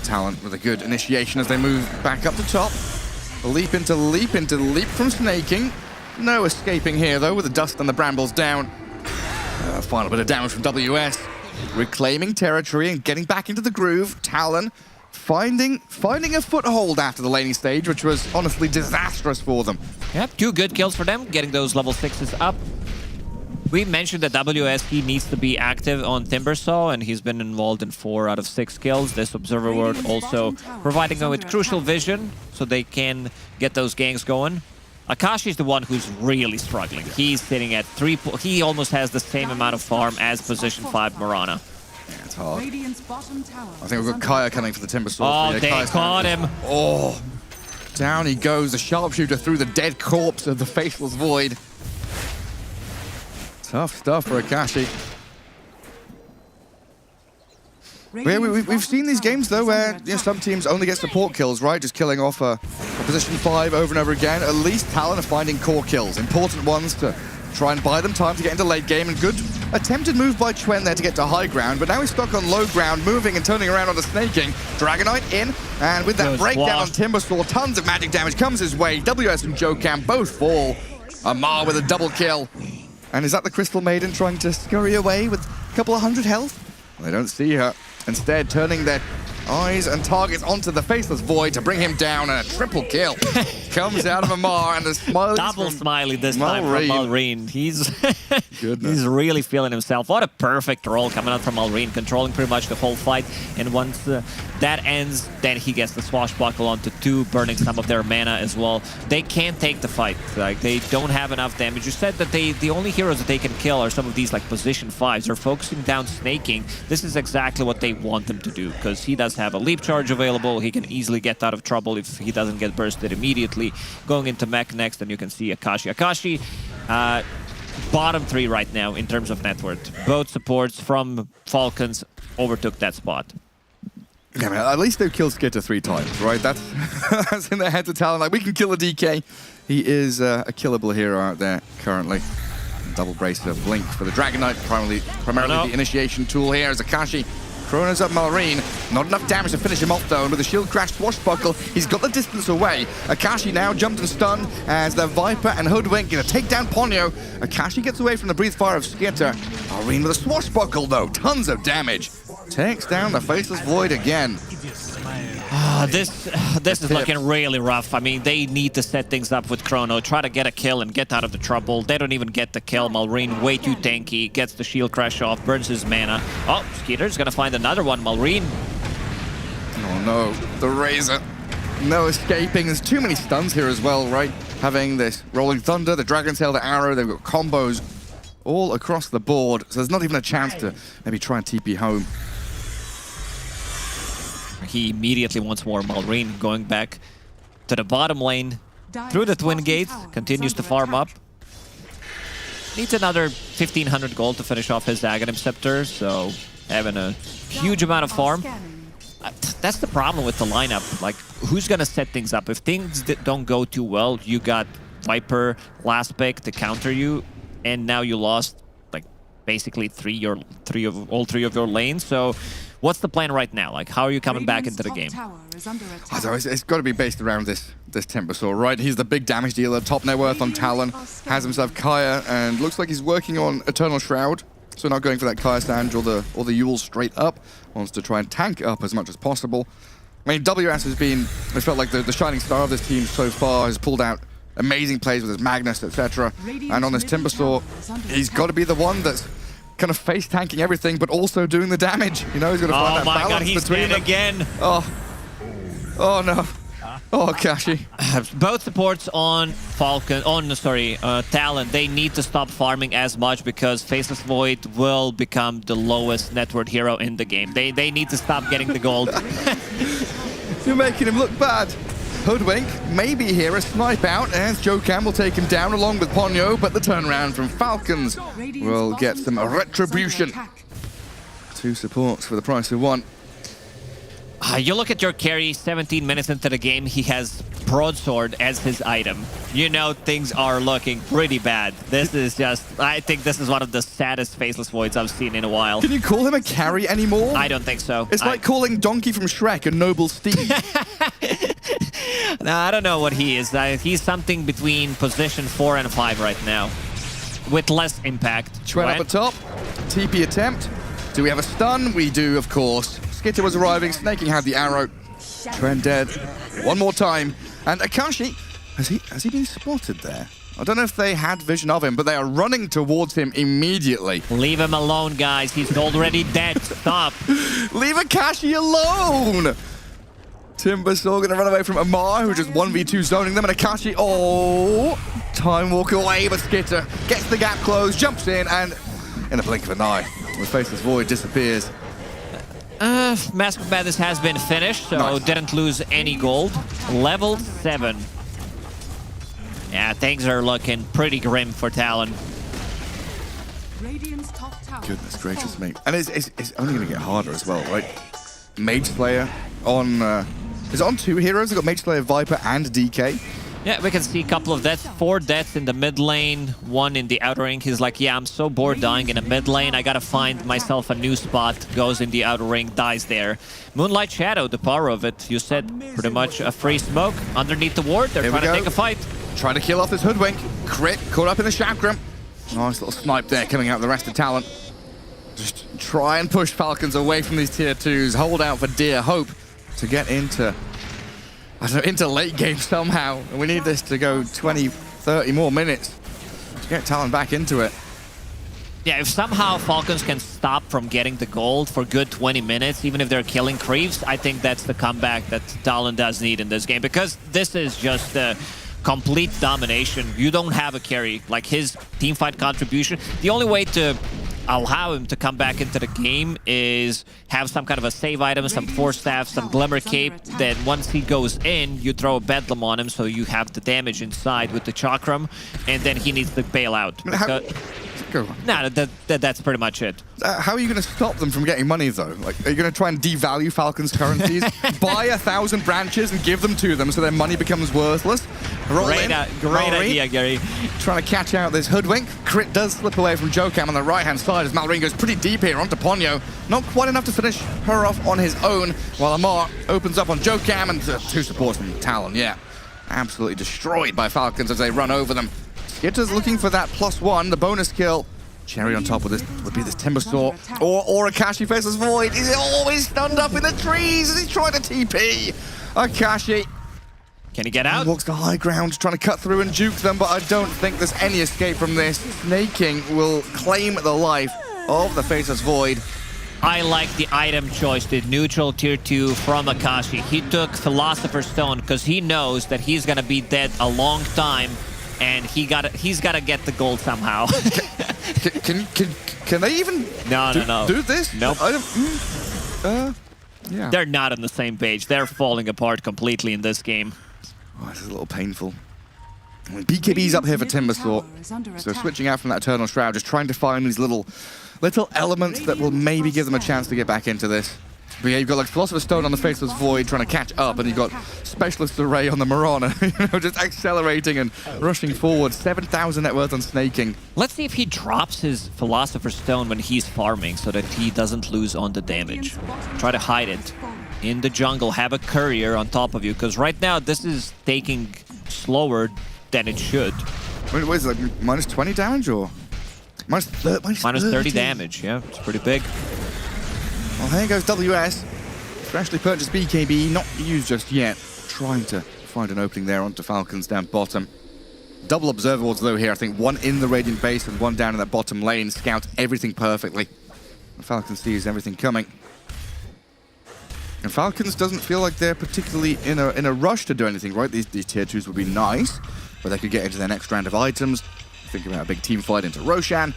N: Talon with a good initiation as they move back up the top. Leap into leap into leap from snaking. No escaping here, though, with the dust and the brambles down. Final bit of damage from WS. Reclaiming territory and getting back into the groove. Talon finding a foothold after the laning stage, which was honestly disastrous for them.
O: Yep, 2 good kills for them, getting those level 6s up. We mentioned that WS, he needs to be active on Timbersaw, and he's been involved in 4 out of 6 kills. This Observer Ward also providing them with crucial vision, so they can get those gangs going. Akashi's the one who's really struggling. He's sitting at 3... He almost has the same amount of farm as position 5 Marana.
N: Yeah, it's hard. I think we've got Kaya coming for the Timbersaw.
O: Oh, they caught him.
N: Oh, down he goes. The sharpshooter through the dead corpse of the Faceless Void. Tough stuff for Akashi. We've seen these games, though, where some teams only get support kills, right? Just killing off a position 5 over and over again. At least Talon are finding core kills. Important ones to try and buy them time to get into late game. And good attempted move by Chuen there to get to high ground. But now he's stuck on low ground, moving and turning around on the snaking. Dragonite in. And with that breakdown on Timbersaw, tons of magic damage comes his way. WS and Jokam both fall. Amar with a double kill. And is that the Crystal Maiden trying to scurry away with a couple of 100 health? Well, they don't see her. Instead, turning their eyes and targets onto the Faceless Void to bring him down, and a triple kill comes out of Amar, and the smiley
O: double smiley this time from Malrine. He's really feeling himself. What a perfect roll coming out from Malrine, controlling pretty much the whole fight. And once that ends, then he gets the swashbuckle onto 2, burning some of their mana as well. They can't take the fight. Like, they don't have enough damage. You said that the only heroes that they can kill are some of these like position 5s. They're focusing down snaking. This is exactly what they want them to do, because he does have a leap charge available. He can easily get out of trouble if he doesn't get bursted immediately. Going into mech next, and you can see Akashi. Akashi, bottom 3 right now in terms of net worth. Both supports from Falcons overtook that spot.
N: Yeah, man, at least they've killed Skitter 3 times, right? That's in their heads of Talon. Like, we can kill a DK. He is a killable hero out there currently. Double brace of Blink for the Dragon Knight, primarily the initiation tool here as Akashi. Chrono's up Malrine. Not enough damage to finish him off, though, and with the shield crash swashbuckle, he's got the distance away. Akashi now jumped and stunned as the Viper and Hoodwink going to take down Ponyo. Akashi gets away from the breathe fire of Skitter. Malrine with a swashbuckle, though. Tons of damage. Takes down the Faceless Void again.
O: This is looking really rough. I mean, they need to set things up with Chrono, try to get a kill and get out of the trouble. They don't even get the kill. Malrine way too tanky, gets the shield crash off, burns his mana. Oh, Skeeter's gonna find another one. Malrine.
N: Oh no, the Razor. No escaping. There's too many stuns here as well, right? Having this Rolling Thunder, the Dragon's Tail, the Arrow, they've got combos all across the board. So there's not even a chance to maybe try and TP home.
O: He immediately wants more. Malrine going back to the bottom lane through the Twin Gates, continues to farm up. Needs another 1,500 gold to finish off his Aghanim Scepter, so having a huge amount of farm. That's the problem with the lineup. Like, who's gonna set things up? If things don't go too well, you got Viper last pick to counter you, and now you lost like basically all three of your lanes. So what's the plan right now? Like, how are you coming back into the game?
N: It's got to be based around this Timbersaw, right? He's the big damage dealer, top net worth on Talon, has himself Kaya, and looks like he's working on Eternal Shroud. So not going for that Kaya Sand or the Yule straight up. Wants to try and tank up as much as possible. I mean, WS has been, it felt like the shining star of this team so far, has pulled out amazing plays with his Magnus, etc. And on this Timbersaw, he's got to be the one that's kind of face tanking everything, but also doing the damage. You know, he's got to find that balance
O: God, he's
N: between
O: dead
N: them.
O: again.
N: Oh no. Oh, Kashi.
O: Both supports on Talon, they need to stop farming as much because Faceless Void will become the lowest net worth hero in the game. They need to stop getting the gold.
N: You're making him look bad. Hoodwink, maybe here a snipe out, and Joe Cam will take him down along with Ponyo, but the turnaround from Falcons will get some retribution. 2 supports for the price of 1.
O: You look at your carry, 17 minutes into the game, he has Broadsword as his item. You know things are looking pretty bad. This is just, I think this is one of the saddest Faceless Voids I've seen in a while.
N: Can you call him a carry anymore?
O: I don't think so.
N: It's like calling Donkey from Shrek a noble steed.
O: Nah, I don't know what he is. He's something between position 4 and 5 right now, with less impact.
N: Trent up at top, TP attempt. Do we have a stun? We do, of course. Skitter was arriving, Snaking had the arrow. Trent dead. One more time. And Akashi, has he been spotted there? I don't know if they had vision of him, but they are running towards him immediately.
O: Leave him alone, guys. He's already dead. Stop.
N: Leave Akashi alone! Timbersaw gonna run away from Amar, who just 1v2 zoning them, and Akashi, time walk away, but Skitter gets the gap closed, jumps in, and in a blink of an eye, the Faceless Void disappears.
O: Mask of Madness has been finished, so didn't lose any gold. Level 7. Yeah, things are looking pretty grim for Talon.
N: Goodness gracious me. And it's only going to get harder as well, right? Mage Slayer on... is it on 2 heroes? They've got Mage Slayer, Viper, and DK.
O: Yeah, we can see a couple of deaths. 4 deaths in the mid lane, 1 in the outer ring. He's like, yeah, I'm so bored dying in the mid lane. I gotta find myself a new spot. Goes in the outer ring, dies there. Moonlight Shadow, the power of it. You said pretty much a free smoke underneath the ward. They're trying to take a fight.
N: Trying to kill off this Hoodwink. Crit, caught up in the chakram. Nice little snipe there coming out of the rest of Talon. Just try and push Falcons away from these tier 2s. Hold out for dear hope to get into... I don't know, into late game somehow. And we need this to go 20, 30 more minutes to get Talon back into it.
O: Yeah, if somehow Falcons can stop from getting the gold for good 20 minutes, even if they're killing creeps, I think that's the comeback that Talon does need in this game. Because this is just a complete domination. You don't have a carry. Like his teamfight contribution, the only way to allow him to come back into the game is have some kind of a save item, some Force Staff, some Glimmer Cape. Then once he goes in, you throw a Bedlam on him so you have the damage inside with the Chakram, and then he needs to bail out. No, that's pretty much it.
N: How are you going to stop them from getting money, though? Like, are you going to try and devalue Falcons' currencies? Buy 1,000 branches and give them to them so their money becomes worthless?
O: Great idea, Gary.
N: Trying to catch out this Hoodwink. Crit does slip away from Jokam on the right-hand side as Malrine goes pretty deep here onto Ponyo. Not quite enough to finish her off on his own, while Amar opens up on Jokam and 2 supports from Talon. Yeah, absolutely destroyed by Falcons as they run over them. Skitter's looking for that +1, the bonus kill. Cherry on top of this would be this Timbersaw or Akashi Faceless Void. Is it always stunned up in the trees as he's trying to TP? Akashi.
O: Can he get out?
N: He walks the high ground, trying to cut through and juke them, but I don't think there's any escape from this. Snaking will claim the life of the Faceless Void.
O: I like the item choice, the neutral tier 2 from Akashi. He took Philosopher's Stone because he knows that he's going to be dead a long time, and he's got to get the gold somehow.
N: Can they even do this?
O: Nope.
N: Yeah.
O: They're not on the same page. They're falling apart completely in this game.
N: Oh, this is a little painful. I mean, BKB's up here for Timbersaw, so switching out from that Eternal Shroud, just trying to find these little elements that will maybe give them a chance to get back into this. But yeah, you've got like Philosopher's Stone on the Faceless Void trying to catch up, and you've got Specialist Array on the Marana, just accelerating and rushing forward. 7,000 net worth on Snaking.
O: Let's see if he drops his Philosopher's Stone when he's farming so that he doesn't lose on the damage. Try to hide it in the jungle, have a courier on top of you, because right now this is taking slower than it should.
N: Wait, what is it, like minus 20 damage or? Minus
O: 30 damage, yeah, it's pretty big.
N: Well, here goes WS. Freshly purchased BKB, not used just yet. Trying to find an opening there onto Falcons down bottom. Double observer wards though here, I think one in the Radiant base and one down in that bottom lane. Scout everything perfectly. The Falcons sees everything coming. And Falcons doesn't feel like they're particularly in a rush to do anything, right? These tier 2s would be nice, but they could get into their next round of items. Think about a big team fight into Roshan.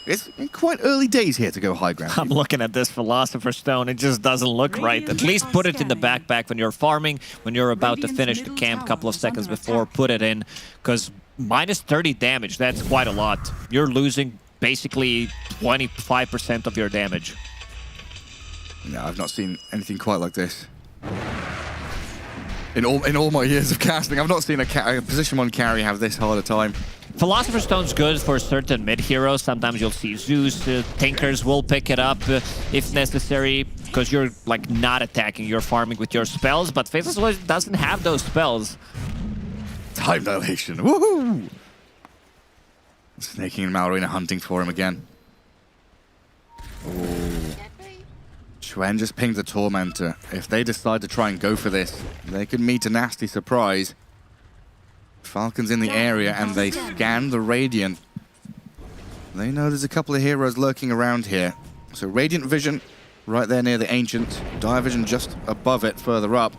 N: It's quite early days here to go high ground.
O: I'm looking at this Philosopher's Stone. It just doesn't look right. At least put it in the backpack when you're farming, when you're about to finish the camp a couple of seconds before, put it in. Because minus 30 damage, that's quite a lot. You're losing basically 25% of your damage.
N: No, I've not seen anything quite like this. In all my years of casting, I've not seen a position 1 carry have this hard a time.
O: Philosopher's Stone's good for certain mid-heroes. Sometimes you'll see Zeus, Tinkers will pick it up if necessary, because you're like not attacking, you're farming with your spells, but Faceless Void doesn't have those spells.
N: Time dilation, woohoo! Snaking and Malrina hunting for him again. Ooh. Chuen just pinged the Tormentor. If they decide to try and go for this, they could meet a nasty surprise. Falcons in the area and they scan the Radiant. They know there's a couple of heroes lurking around here. So Radiant Vision right there near the Ancient. Dire Vision just above it further up.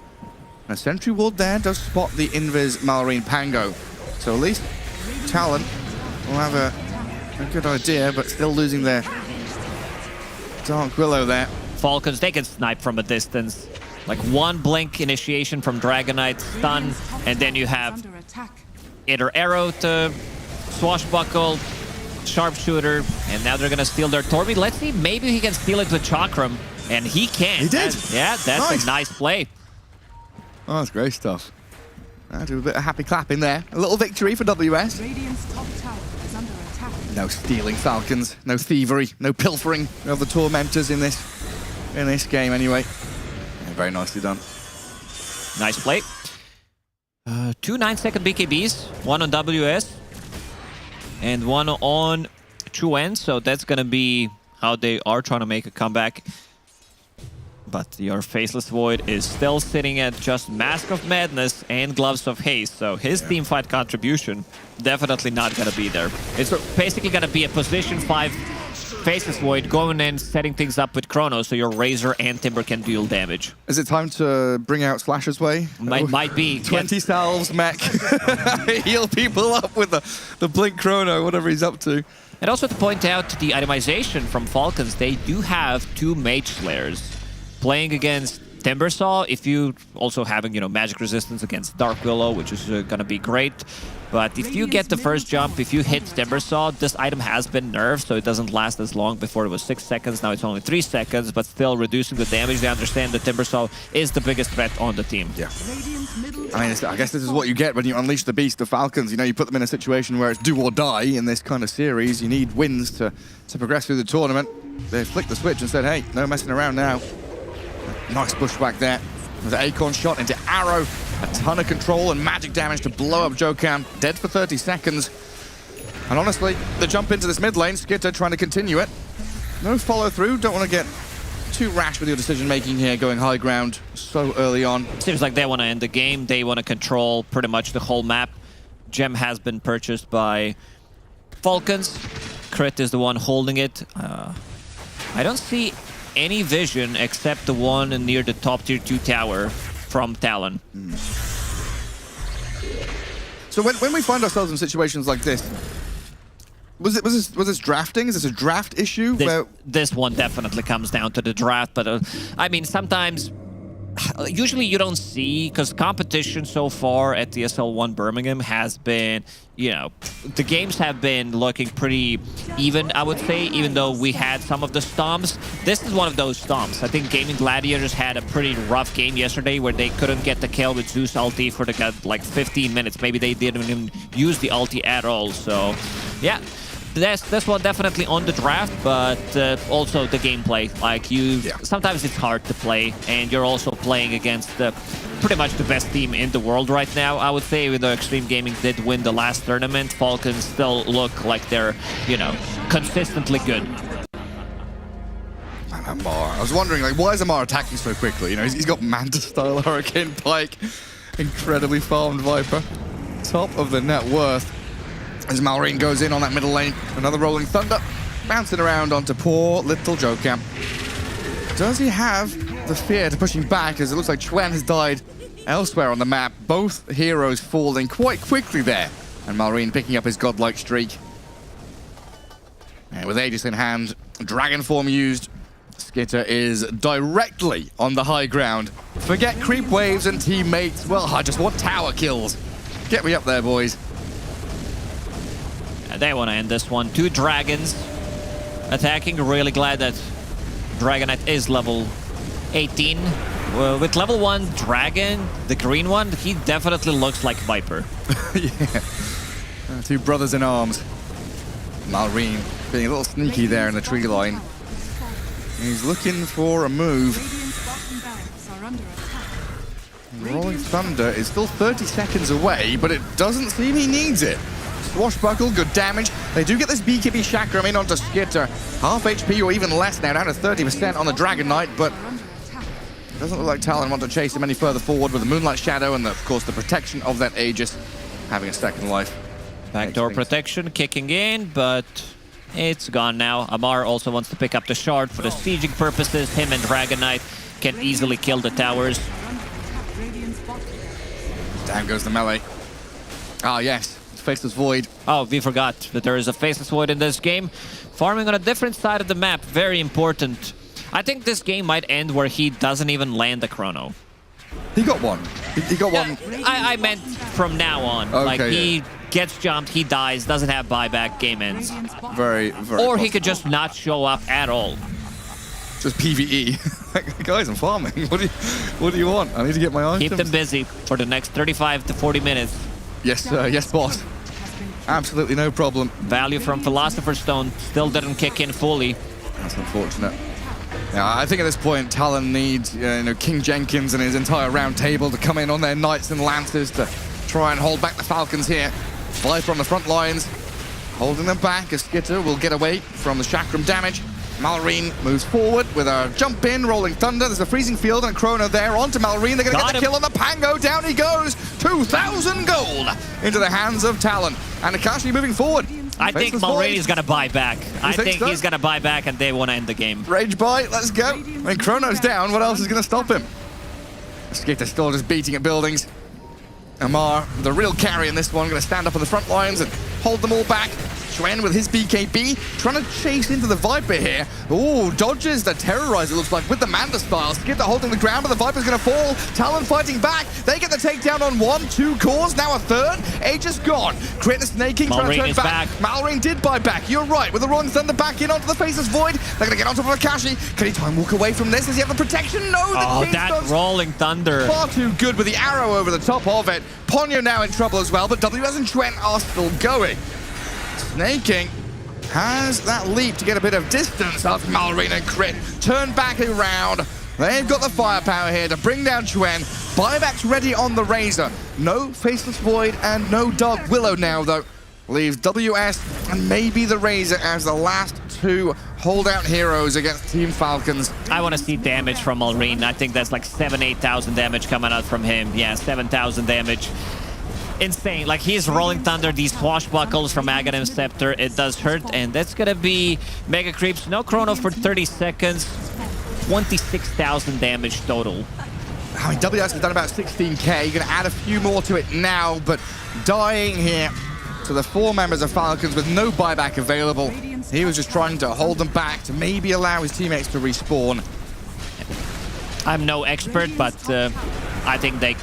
N: And a Sentry Ward there does spot the Invis Malrine Pango. So at least Talon will have a good idea, but still losing their Dark Willow there.
O: Falcons, they can snipe from a distance. Like one blink initiation from Dragonite, stun, and then you have either arrow to swashbuckle, sharpshooter, and now they're gonna steal their Torby. Let's see, maybe he can steal it with Chakram, and he can.
N: He did.
O: That's
N: nice.
O: a nice play.
N: Oh, that's great stuff. I do a bit of happy clapping there. A little victory for WS.
S: Radiant's top tower is under attack.
N: No stealing Falcons, no thievery, no pilfering of the Tormentors in this game anyway. Yeah, very nicely done.
O: Nice play. 2 9-second BKBs, one on WS and one on Chuen, so that's gonna be how they are trying to make a comeback. But your Faceless Void is still sitting at just Mask of Madness and Gloves of Haste, so his teamfight contribution definitely not gonna be there. It's basically gonna be a position 5 Faceless Void going in, setting things up with Chrono, so your Razor and Timber can deal damage.
N: Is it time to bring out Slasher's Way?
O: Might be.
N: 20 salves, mech. Heal people up with the Blink Chrono, whatever he's up to.
O: And also to point out the itemization from Falcons, they do have 2 Mage Slayers. Playing against Timbersaw, if you also having, magic resistance against Dark Willow, which is gonna be great. But if you get the first jump, if you hit Timbersaw, this item has been nerfed, so it doesn't last as long. Before it was 6 seconds, now it's only 3 seconds, but still reducing the damage. They understand that Timbersaw is the biggest threat on the team.
N: Yeah. I mean, I guess this is what you get when you unleash the beast of Falcons. You put them in a situation where it's do or die in this kind of series. You need wins to progress through the tournament. They flicked the switch and said, hey, no messing around now. Nice pushback there. With an Acorn shot into Arrow. A ton of control and magic damage to blow up Jokam. Dead for 30 seconds. And honestly, the jump into this mid lane, Skitter trying to continue it. No follow through. Don't want to get too rash with your decision making here, going high ground so early on.
O: Seems like they want to end the game. They want to control pretty much the whole map. Gem has been purchased by Falcons. Crit is the one holding it. I don't see any vision except the one near the top tier 2 tower from Talon.
N: So when we find ourselves in situations like this, was this drafting? Is this a draft issue?
O: This one definitely comes down to the draft, but I mean, sometimes usually you don't see, because competition so far at the ESL 1 Birmingham has been, the games have been looking pretty even, I would say, even though we had some of the stomps. This is one of those stomps. I think Gaming Gladiators had a pretty rough game yesterday where they couldn't get the kill with Zeus ulti for like 15 minutes. Maybe they didn't even use the ulti at all, so yeah. This one definitely on the draft, but also the gameplay. Like sometimes it's hard to play, and you're also playing against pretty much the best team in the world right now. I would say, even though Extreme Gaming did win the last tournament, Falcons still look like they're, consistently good.
N: Man, Amar. I was wondering, why is Amar attacking so quickly? He's got Manta-style Hurricane Pike, incredibly farmed Viper, top of the net worth. As Malrine goes in on that middle lane. Another Rolling Thunder. Bouncing around onto poor little Jokam. Does he have the fear to push him back, as it looks like Chuen has died elsewhere on the map? Both heroes falling quite quickly there. And Malrine picking up his godlike streak. And with Aegis in hand, Dragon Form used, Skitter is directly on the high ground. Forget creep waves and teammates. Well, I just want tower kills. Get me up there, boys.
O: They want to end this one. 2 dragons attacking. Really glad that Dragonite is level 18. With level 1 dragon, the green one, he definitely looks like Viper.
N: Yeah. 2 brothers in arms. Malrine being a little sneaky there in the tree line. He's looking for a move. Rolling Thunder is still 30 seconds away, but it doesn't seem he needs it. Swashbuckle, good damage. They do get this BKB Chakram in onto Skitter. Half HP or even less now, down to 30% on the Dragon Knight, but it doesn't look like Talon want to chase him any further forward with the Moonlight Shadow and, of course, the protection of that Aegis having a second life.
O: Backdoor protection kicking in, but it's gone now. Amar also wants to pick up the shard for the sieging purposes. Him and Dragon Knight can easily kill the towers.
N: Down goes the melee. Ah, yes. Faceless Void.
O: Oh, we forgot that there is a Faceless Void in this game. Farming on a different side of the map, very important. I think this game might end where he doesn't even land the chrono.
N: He got one. He got one.
O: I meant from now on.
N: Okay,
O: like, he gets jumped, he dies, doesn't have buyback, game ends.
N: Very, very
O: Or
N: possible.
O: he could just not show up at all.
N: Just PvE. Like, guys, I'm farming. What do you want? I need to get my items.
O: Keep them busy for the next 35 to 40 minutes.
N: Yes, yes, boss. Absolutely no problem.
O: Value from Philosopher's Stone still didn't kick in fully.
N: That's unfortunate. Yeah, I think at this point, Talon needs King Jenkins and his entire round table to come in on their Knights and Lancers to try and hold back the Falcons here. Viper on the front lines, holding them back as Skitter will get away from the Chakram damage. Malrine moves forward with a jump in, Rolling Thunder. There's a Freezing Field and a Chrono there onto Malrine. They're going to get the kill on the Pango. Down he goes. 2,000 gold into the hands of Talon. And Akashi moving forward.
O: I think Malrine is going to buy back. I think
N: so?
O: he's going to buy back and they want to end the game.
N: Rage buy, let's go. I mean, Chrono's down. What else is going to stop him? Skitter still just beating at buildings. Amar, the real carry in this one, going to stand up on the front lines and hold them all back. Chuen with his BKB, trying to chase into the Viper here. Ooh, dodges the Terrorizer, looks like, with the Manda style. Skitter holding the ground, but the Viper's going to fall. Talon fighting back. They get the takedown on 1, 2 cores, now a third. Aegis gone. Crit and Snaking trying to turn back. Malrine did buy back. You're right. With the Rolling Thunder back in onto the Faceless Void. They're going to get on top of Akashi. Can he try and walk away from this? Does he have the protection? No, the
O: that Rolling Thunder.
N: Far too good with the arrow over the top of it. Ponyo now in trouble as well, but WS and Chuen are still going. Snaking has that leap to get a bit of distance off Malrine and Crit. Turn back around. They've got the firepower here to bring down Chuen. Buyback's ready on the Razor. No Faceless Void and no Dark Willow now, though. Leaves WS and maybe the Razor as the last 2 holdout heroes against Team Falcons.
O: I want to see damage from Malrine. I think that's like 8,000 damage coming out from him. Yeah, 7,000 damage. Insane. Like, he's Rolling Thunder, these swashbuckles from Aghanim Scepter. It does hurt, and that's gonna be Mega Creeps. No chrono for 30 seconds. 26,000 damage total.
N: I mean, WS has done about 16k. You're gonna add a few more to it now, but dying here to the 4 members of Falcons with no buyback available. He was just trying to hold them back to maybe allow his teammates to respawn.
O: I'm no expert, but I think they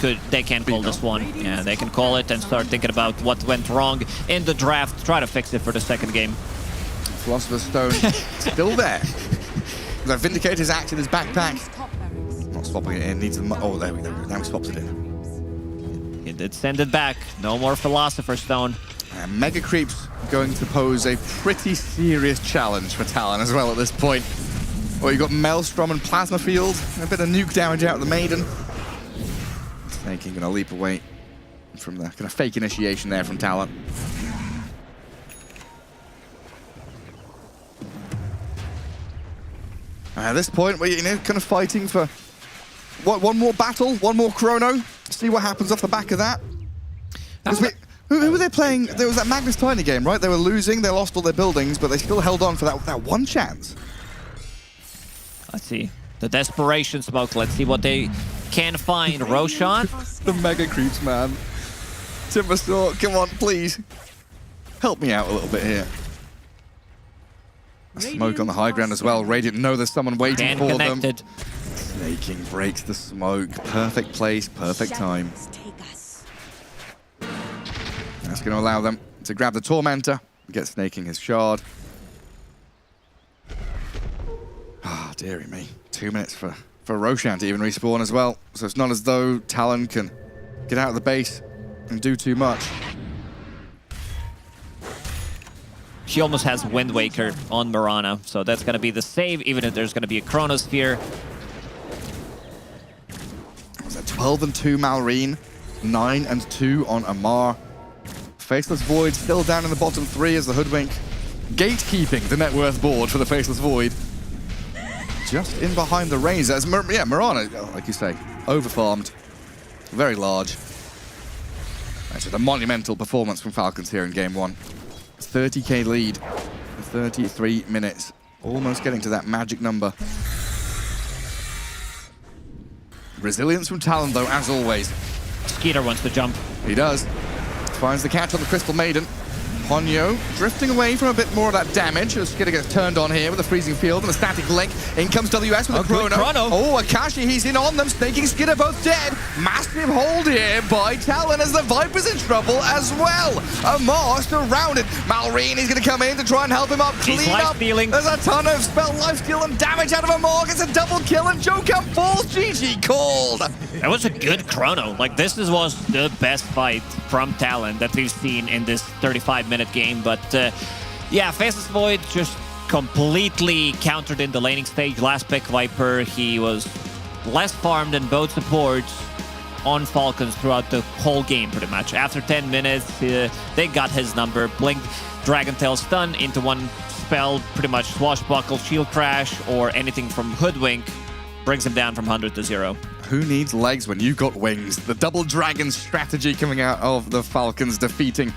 O: can call this one. Yeah, they can call it and start thinking about what went wrong in the draft. Try to fix it for the second game.
N: Philosopher's Stone still there. The Vindicator's active in his backpack. Not swapping it in. Needs the. Oh, there we go. Now he swaps it in.
O: He did send it back. No more Philosopher's Stone.
N: And Mega Creep's going to pose a pretty serious challenge for Talon as well at this point. Well, you've got Maelstrom and Plasma Field. A bit of nuke damage out of the Maiden. Snaking going to leap away from the kind of fake initiation there from Talon. At this point, we're kind of fighting for one more battle, one more chrono. See what happens off the back of that. Who were they playing? There was that Magnus Tiny game, right? They were losing, they lost all their buildings, but they still held on for that one chance.
O: Let's see. The desperation smoke. Let's see what they can find. Roshan.
N: The mega creeps, man. Timbersaw, come on, please. Help me out a little bit here. A smoke on the high ground as well. Radiant know there's someone waiting for them. Snaking breaks the smoke. Perfect place, perfect time. That's going to allow them to grab the Tormentor, get Snaking his shard. Ah, dearie me. 2 minutes for Roshan to even respawn as well. So it's not as though Talon can get out of the base and do too much.
O: She almost has Wind Waker on Mirana, so that's going to be the save, even if there's going to be a Chronosphere.
N: Was that 12 and 2 Malrine, 9 and 2 on Amar. Faceless Void still down in the bottom 3 as the Hoodwink gatekeeping the net worth board for the Faceless Void. Just in behind the Razor as Mirana, like you say, overfarmed, very large. Actually, a monumental performance from Falcons here in game 1. 30k lead in 33 minutes, almost getting to that magic number. Resilience from Talon, though, as always.
O: Skeeter wants to jump.
N: He does. Finds the catch on the Crystal Maiden. Ponyo drifting away from a bit more of that damage. Skeeter gets turned on here with a freezing field and a static link. In comes WS with a chrono. Oh, Akashi, he's in on them. Snaking Skeeter both dead. Massive hold here by Talon as the Viper's in trouble as well. Amar surrounded. Malrine, he's going to come in to try and help him up. Clean up. There's a ton of spell lifesteal and damage out of Amar. Gets a double kill and Joker falls. GG called.
O: That was a good chrono. Like, this was the best fight from Talon that we've seen in this 35-minute game. But yeah, Faceless Void just completely countered in the laning stage. Last pick Viper, he was less farmed than both supports on Falcons throughout the whole game pretty much. After 10 minutes, they got his number. Blinked Dragon Tail stun into one spell, pretty much Swashbuckle, Shield Crash, or anything from Hoodwink. Brings him down from 100 to 0.
N: Who needs legs when you've got wings? The double dragon strategy coming out of the Falcons defeating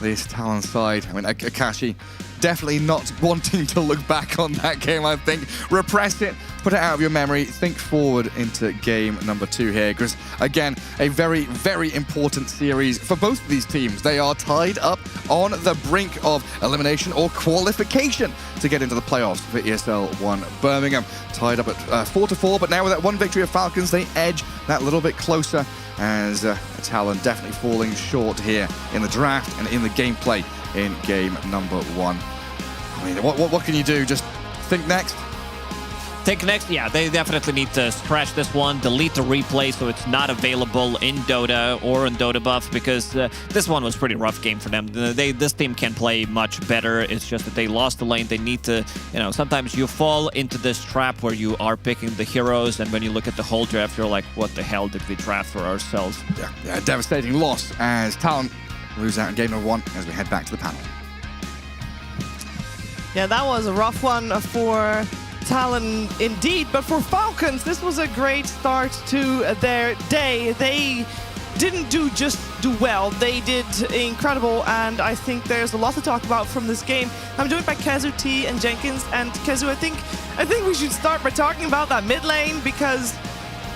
N: this Talon side. I mean, Akashi definitely not wanting to look back on that game, I think. Repress it, put it out of your memory, think forward into game number 2 here. Because, again, a very, very important series for both of these teams. They are tied up on the brink of elimination or qualification to get into the playoffs for ESL 1 Birmingham. Tied up at 4-4, but now with that one victory of Falcons, they edge that little bit closer as Talon definitely falling short here in the draft and in the gameplay in game number 1. I mean, what can you do? Just think next?
O: Think next? Yeah, they definitely need to scratch this one, delete the replay so it's not available in Dota or in Dota Buff, because this one was a pretty rough game for them. This team can play much better. It's just that they lost the lane. They need to, sometimes you fall into this trap where you are picking the heroes, and when you look at the whole draft, you're like, what the hell did we draft for ourselves?
N: Yeah, devastating loss as Talon lose out in game number 1 as we head back to the panel.
J: Yeah, that was a rough one for Talon indeed, but for Falcons, this was a great start to their day. They didn't just do well, they did incredible, and I think there's a lot to talk about from this game. I'm joined by Kezu, T, and Jenkins, and Kezu, I think we should start by talking about that mid lane, because,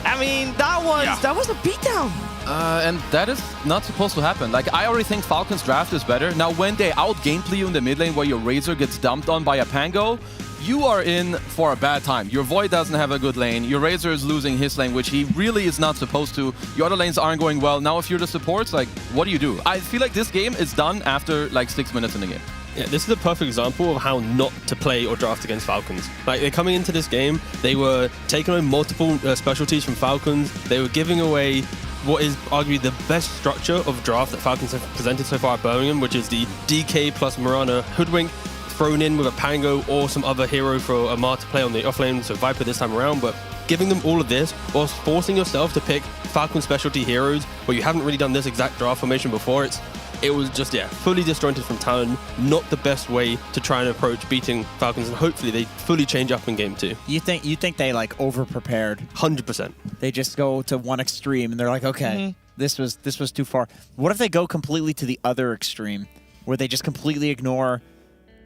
J: I mean, that was a beatdown.
L: And that is not supposed to happen. Like, I already think Falcons draft is better. Now, when they out-gameplay you in the mid lane where your Razor gets dumped on by a Pango, you are in for a bad time. Your Void doesn't have a good lane. Your Razor is losing his lane, which he really is not supposed to. Your other lanes aren't going well. Now, if you're the supports, like, what do? I feel like this game is done after, like, 6 minutes in the game.
M: Yeah, this is a perfect example of how not to play or draft against Falcons. Like, they're coming into this game, they were taking away multiple specialties from Falcons. They were giving away what is arguably the best structure of draft that Falcons have presented so far at Birmingham, which is the DK plus Mirana Hoodwink thrown in with a Pango or some other hero for Amar to play on the offlane, so Viper this time around. But giving them all of this whilst forcing yourself to pick Falcon specialty heroes where you haven't really done this exact draft formation before, it was just, fully disjointed from Talon. Not the best way to try and approach beating Falcons, and hopefully they fully change up in game 2.
O: You think they like over prepared?
M: 100%.
O: They just go to one extreme and they're like, okay, this was too far. What if they go completely to the other extreme, where they just completely ignore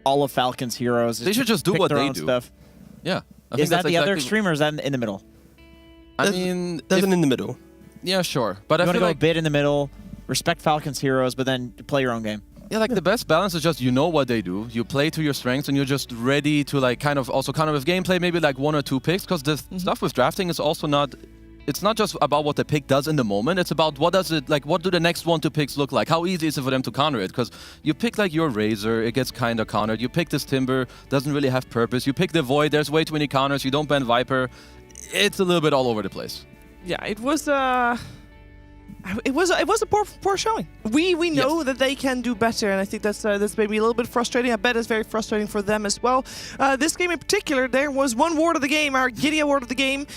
O: all of Falcons' heroes?
L: They should just do
O: pick
L: what
O: their
L: they
O: own
L: do.
O: Stuff?
L: Yeah.
O: Is that the other extreme, or is that in the middle?
L: I mean,
M: there's an in the middle.
L: Yeah, sure. But
O: You
L: I
O: want to
L: feel
O: go
L: like
O: a bit in the middle, respect Falcons' heroes, but then play your own game.
L: yeah, like the best balance is just you know what they do, you play to your strengths, and you're just ready to like kind of also counter with gameplay, maybe like 1 or 2 picks, because the stuff with drafting is also not. It's not just about what the pick does in the moment. It's about what do the next 1, 2 picks look like? How easy is it for them to counter it? Because you pick like your Razor, it gets kind of countered. You pick this Timber, doesn't really have purpose. You pick the Void, there's way too many counters. You don't ban Viper. It's a little bit all over the place.
J: Yeah, it was a poor showing. We know that they can do better, and I think that's maybe a little bit frustrating. I bet it's very frustrating for them as well. This game in particular, there was one ward of the game, our Giddy award of the game,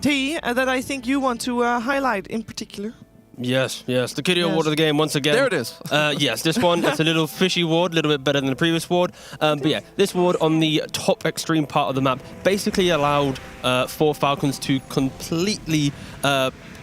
J: T, that I think you want to highlight in particular.
M: Yes, the Kitty award of the game once again.
L: There it is.
M: Yes, this one, it's a little fishy ward, a little bit better than the previous ward. But yeah, this ward on the top extreme part of the map basically allowed for Falcons to completely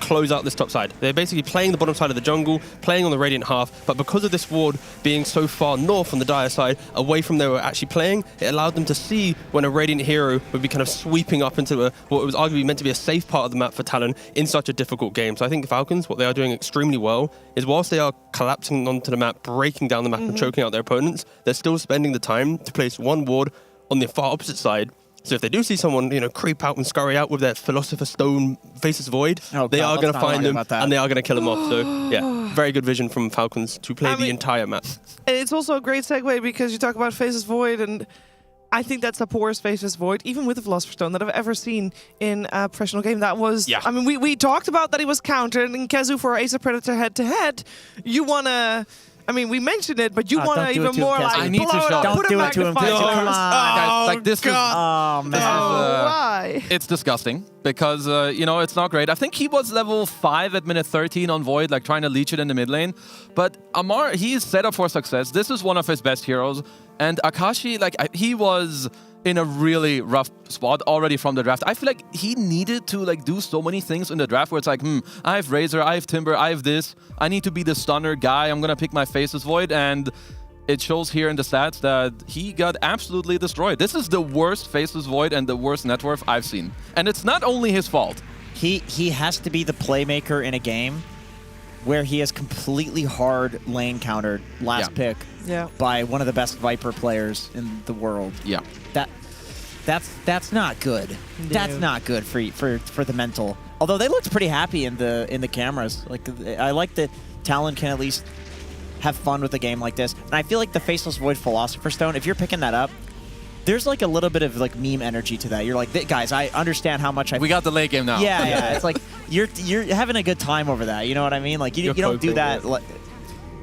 M: close out this top side. They're basically playing the bottom side of the jungle, playing on the Radiant half, but because of this ward being so far north on the Dire side, away from where they were actually playing, it allowed them to see when a Radiant hero would be kind of sweeping up into what was arguably meant to be a safe part of the map for Talon in such a difficult game. So I think the Falcons, what they are doing extremely well is whilst they are collapsing onto the map, breaking down the map and choking out their opponents, they're still spending the time to place one ward on the far opposite side. So if they do see someone, creep out and scurry out with their Philosopher's Stone Faceless Void, they are going to find them and they are going to kill them off. So yeah, very good vision from Falcons to play the entire map.
J: And it's also a great segue because you talk about Faceless Void, and I think that's the poorest Faceless Void, even with the Philosopher's Stone, that I've ever seen in a professional game. That was, I mean, we talked about that he was countered, and Kezu for Ace of Predator head-to-head, you want to... I mean, we mentioned it, but you want to even more like
L: I need to show.
O: Don't do it to him. Come on.
L: Guys, like this
J: God.
L: is.
O: Oh man.
J: Why?
L: It's disgusting because it's not great. I think he was level 5 at minute 13 on Void, like trying to leech it in the mid lane. But Amar, he's set up for success. This is one of his best heroes, and Akashi, he was in a really rough spot already from the draft. I feel like he needed to do so many things in the draft where it's like, I have Razor, I have Timber, I have this. I need to be the stunner guy. I'm gonna pick my Faceless Void, and it shows here in the stats that he got absolutely destroyed. This is the worst Faceless Void and the worst net worth I've seen. And it's not only his fault.
O: He has to be the playmaker in a game where he has completely hard lane countered last pick by one of the best Viper players in the world.
L: Yeah.
O: That's not good. No. That's not good for the mental. Although they looked pretty happy in the cameras. I like that Talon can at least have fun with a game like this. And I feel like the Faceless Void Philosopher's Stone, if you're picking that up, there's a little bit of meme energy to that. You're like, guys, I understand how much
L: we got the late game now.
O: Yeah. It's like you're having a good time over that. You know what I mean? Like you don't do that.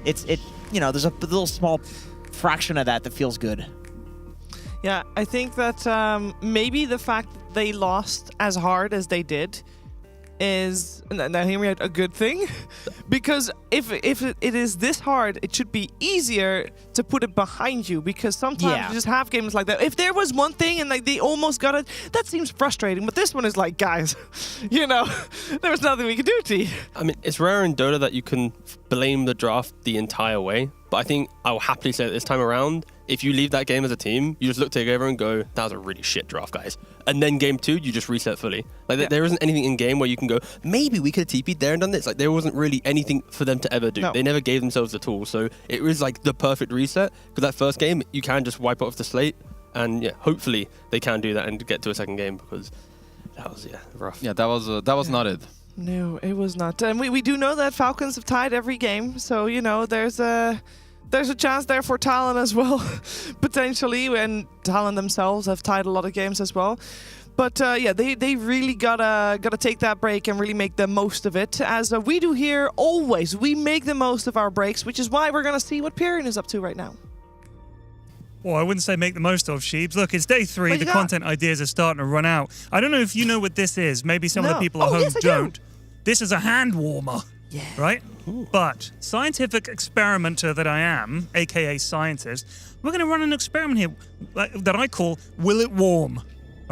O: There's a little small fraction of that feels good.
J: Yeah, I think that maybe the fact that they lost as hard as they did is, now hear me out, a good thing. Because if it is this hard, it should be easier to put it behind you, because sometimes you just have games like that. If there was one thing and they almost got it, that seems frustrating. But this one is like, guys, there was nothing we could do to you.
M: I mean, it's rare in Dota that you can blame the draft the entire way. But I think I'll happily say that this time around, if you leave that game as a team, you just look together and go, that was a really shit draft, guys. And then game 2, you just reset fully. There isn't anything in game where you can go, maybe we could have TP'd there and done this. There wasn't really anything for them to ever do. No. They never gave themselves the tool. So it was the perfect reset. Because that first game, you can just wipe it off the slate. And hopefully they can do that and get to a second game, because that was, rough.
L: Yeah, that was not it.
J: No, it was not. And we do know that Falcons have tied every game. So, there's a chance there for Talon as well, potentially, and Talon themselves have tied a lot of games as well. But they really gotta take that break and really make the most of it, as we do here always. We make the most of our breaks, which is why we're gonna see what Pyrian is up to right now.
H: Well, I wouldn't say make the most of, Sheebs. Look, it's day 3. The content ideas are starting to run out. I don't know if you know what this is. Maybe some of the people at home don't. This is a hand warmer, right? Ooh. But scientific experimenter that I am, aka scientist, we're going to run an experiment here that I call Will It Warm?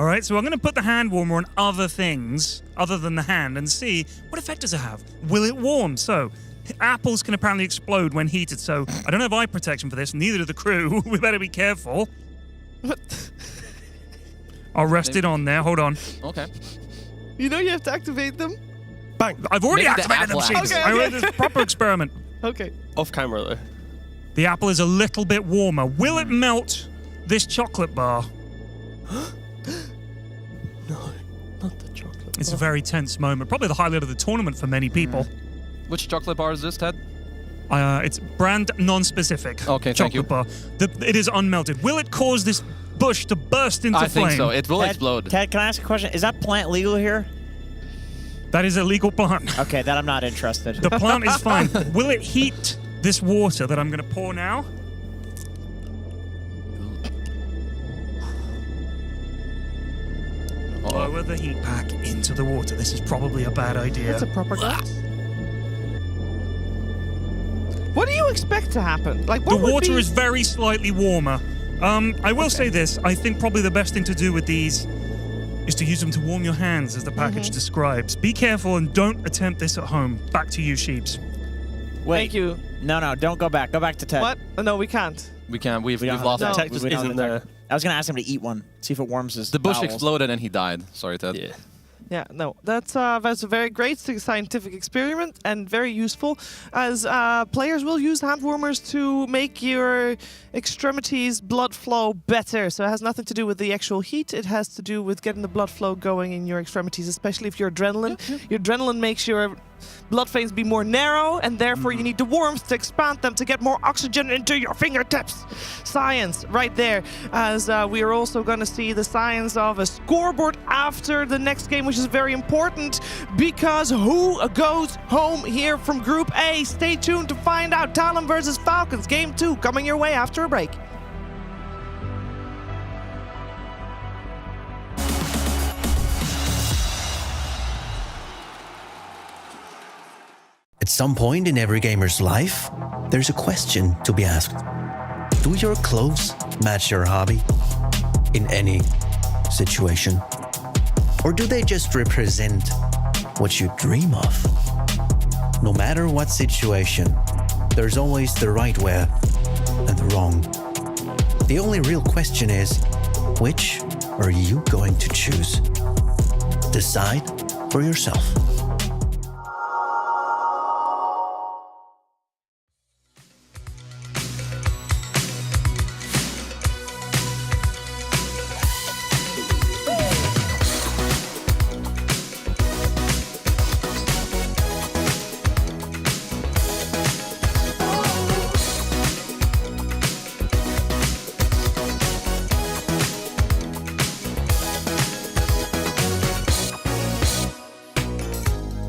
H: All right, so I'm going to put the hand warmer on other things other than the hand and see what effect does it have. Will it warm? So apples can apparently explode when heated, so I don't have eye protection for this, neither do the crew. We better be careful. I'll rest it on there. Hold on.
L: Okay.
J: You know you have to activate them?
H: Bang. I've already
L: Maybe the
H: activated them,
L: apple
H: Sheeps.
J: Okay,
H: I
J: okay.
H: read this proper experiment.
J: Okay.
M: Off camera though.
H: The apple is a little bit warmer. Will it melt this chocolate bar?
M: No, not the chocolate.
H: It's a very tense moment. Probably the highlight of the tournament for many people.
L: Which chocolate bar is this, Ted?
H: It's brand non-specific.
L: Okay, thank you.
H: Chocolate bar. It is unmelted. Will it cause this bush to burst into
L: I
H: flame?
L: think so. It will
O: Ted,
L: explode.
O: Ted, can I ask a question? Is that plant legal here?
H: That is a legal plant.
O: Okay, then I'm not interested.
H: The plant is fine. Will it heat this water that I'm going to pour now? Lower the heat pack into the water. This is probably a bad idea.
J: That's a proper glass. What do you expect to happen? Like,
H: The
J: what would
H: water
J: be...
H: is very slightly warmer. I will say this. I think probably the best thing to do with these is to use them to warm your hands, as the package describes. Be careful and don't attempt this at home. Back to you, Sheeps.
O: Wait.
J: Thank you.
O: No, don't go back. Go back to Ted.
J: What? No, we can't.
L: We can't. We've
O: don't
L: lost
O: have
L: it.
O: the
M: Tech just
O: we don't
M: isn't
O: have the
M: there.
O: tech. I was going to ask him to eat one, see if it warms his
L: The bush
O: bowels.
L: exploded and he died. Sorry, Ted.
M: Yeah.
J: Yeah, no, that's a very great scientific experiment and very useful, as players will use hand warmers to make your extremities blood flow better. So it has nothing to do with the actual heat. It has to do with getting the blood flow going in your extremities, especially if you're adrenaline. Your adrenaline makes your blood veins be more narrow, and therefore you need the warmth to expand them to get more oxygen into your fingertips. Science right there, as we are also going to see the science of a scoreboard after the next game, which is very important, because who goes home here from Group A? Stay tuned to find out. Talon versus Falcons, Game 2, coming your way after a break.
F: At some point in every gamer's life, there's a question to be asked. Do your clothes match your hobby in any situation? Or do they just represent what you dream of? No matter what situation, there's always the right way and the wrong. The only real question is, which are you going to choose? Decide for yourself.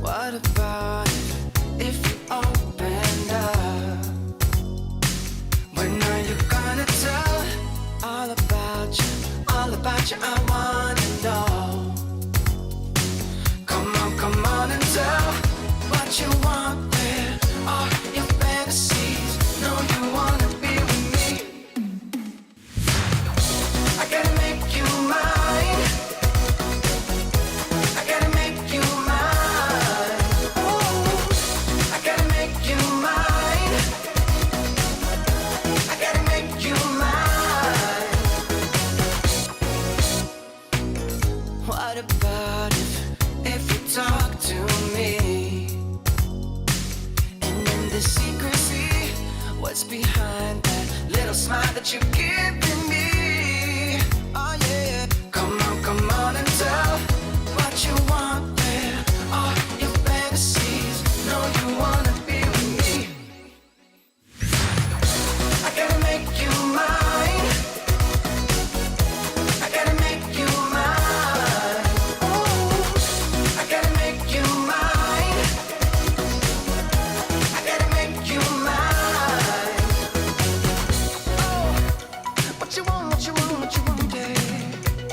C: What about if you opened up? When are you gonna tell all about you? All about you, I wanna know. Come on and tell what you want with all your fantasies. Know you wanna be with me. I gotta make you mine. I gotta make you mine. I gotta make you mine. I gotta make you mine. What about if you talk to me? And in the secrecy, what's behind that little smile that you're giving me? Oh yeah. Come on and tell what you want with all your fantasies. Know you wanna be with me. I gotta make you mine. I gotta make you mine. I gotta make you mine. I gotta make you mine. What you want, yeah.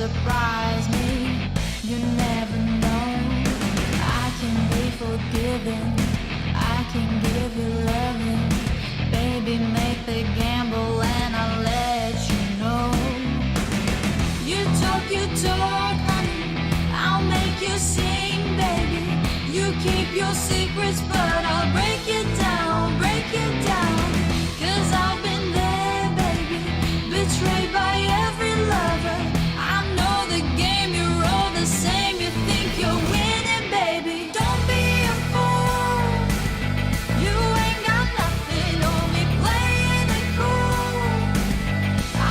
T: surprise me. You never know. I can be forgiven. I can give you loving. Baby, make the gamble and I'll let you know. You talk, honey. I'll make you sing, baby. You keep your secrets, but I'll break it down, break it down. 'Cause I've been there, baby, betrayed by every lover. I know the game, you're all the same. You think you're winning, baby. Don't be a fool. You ain't got nothing on me, playing it cool.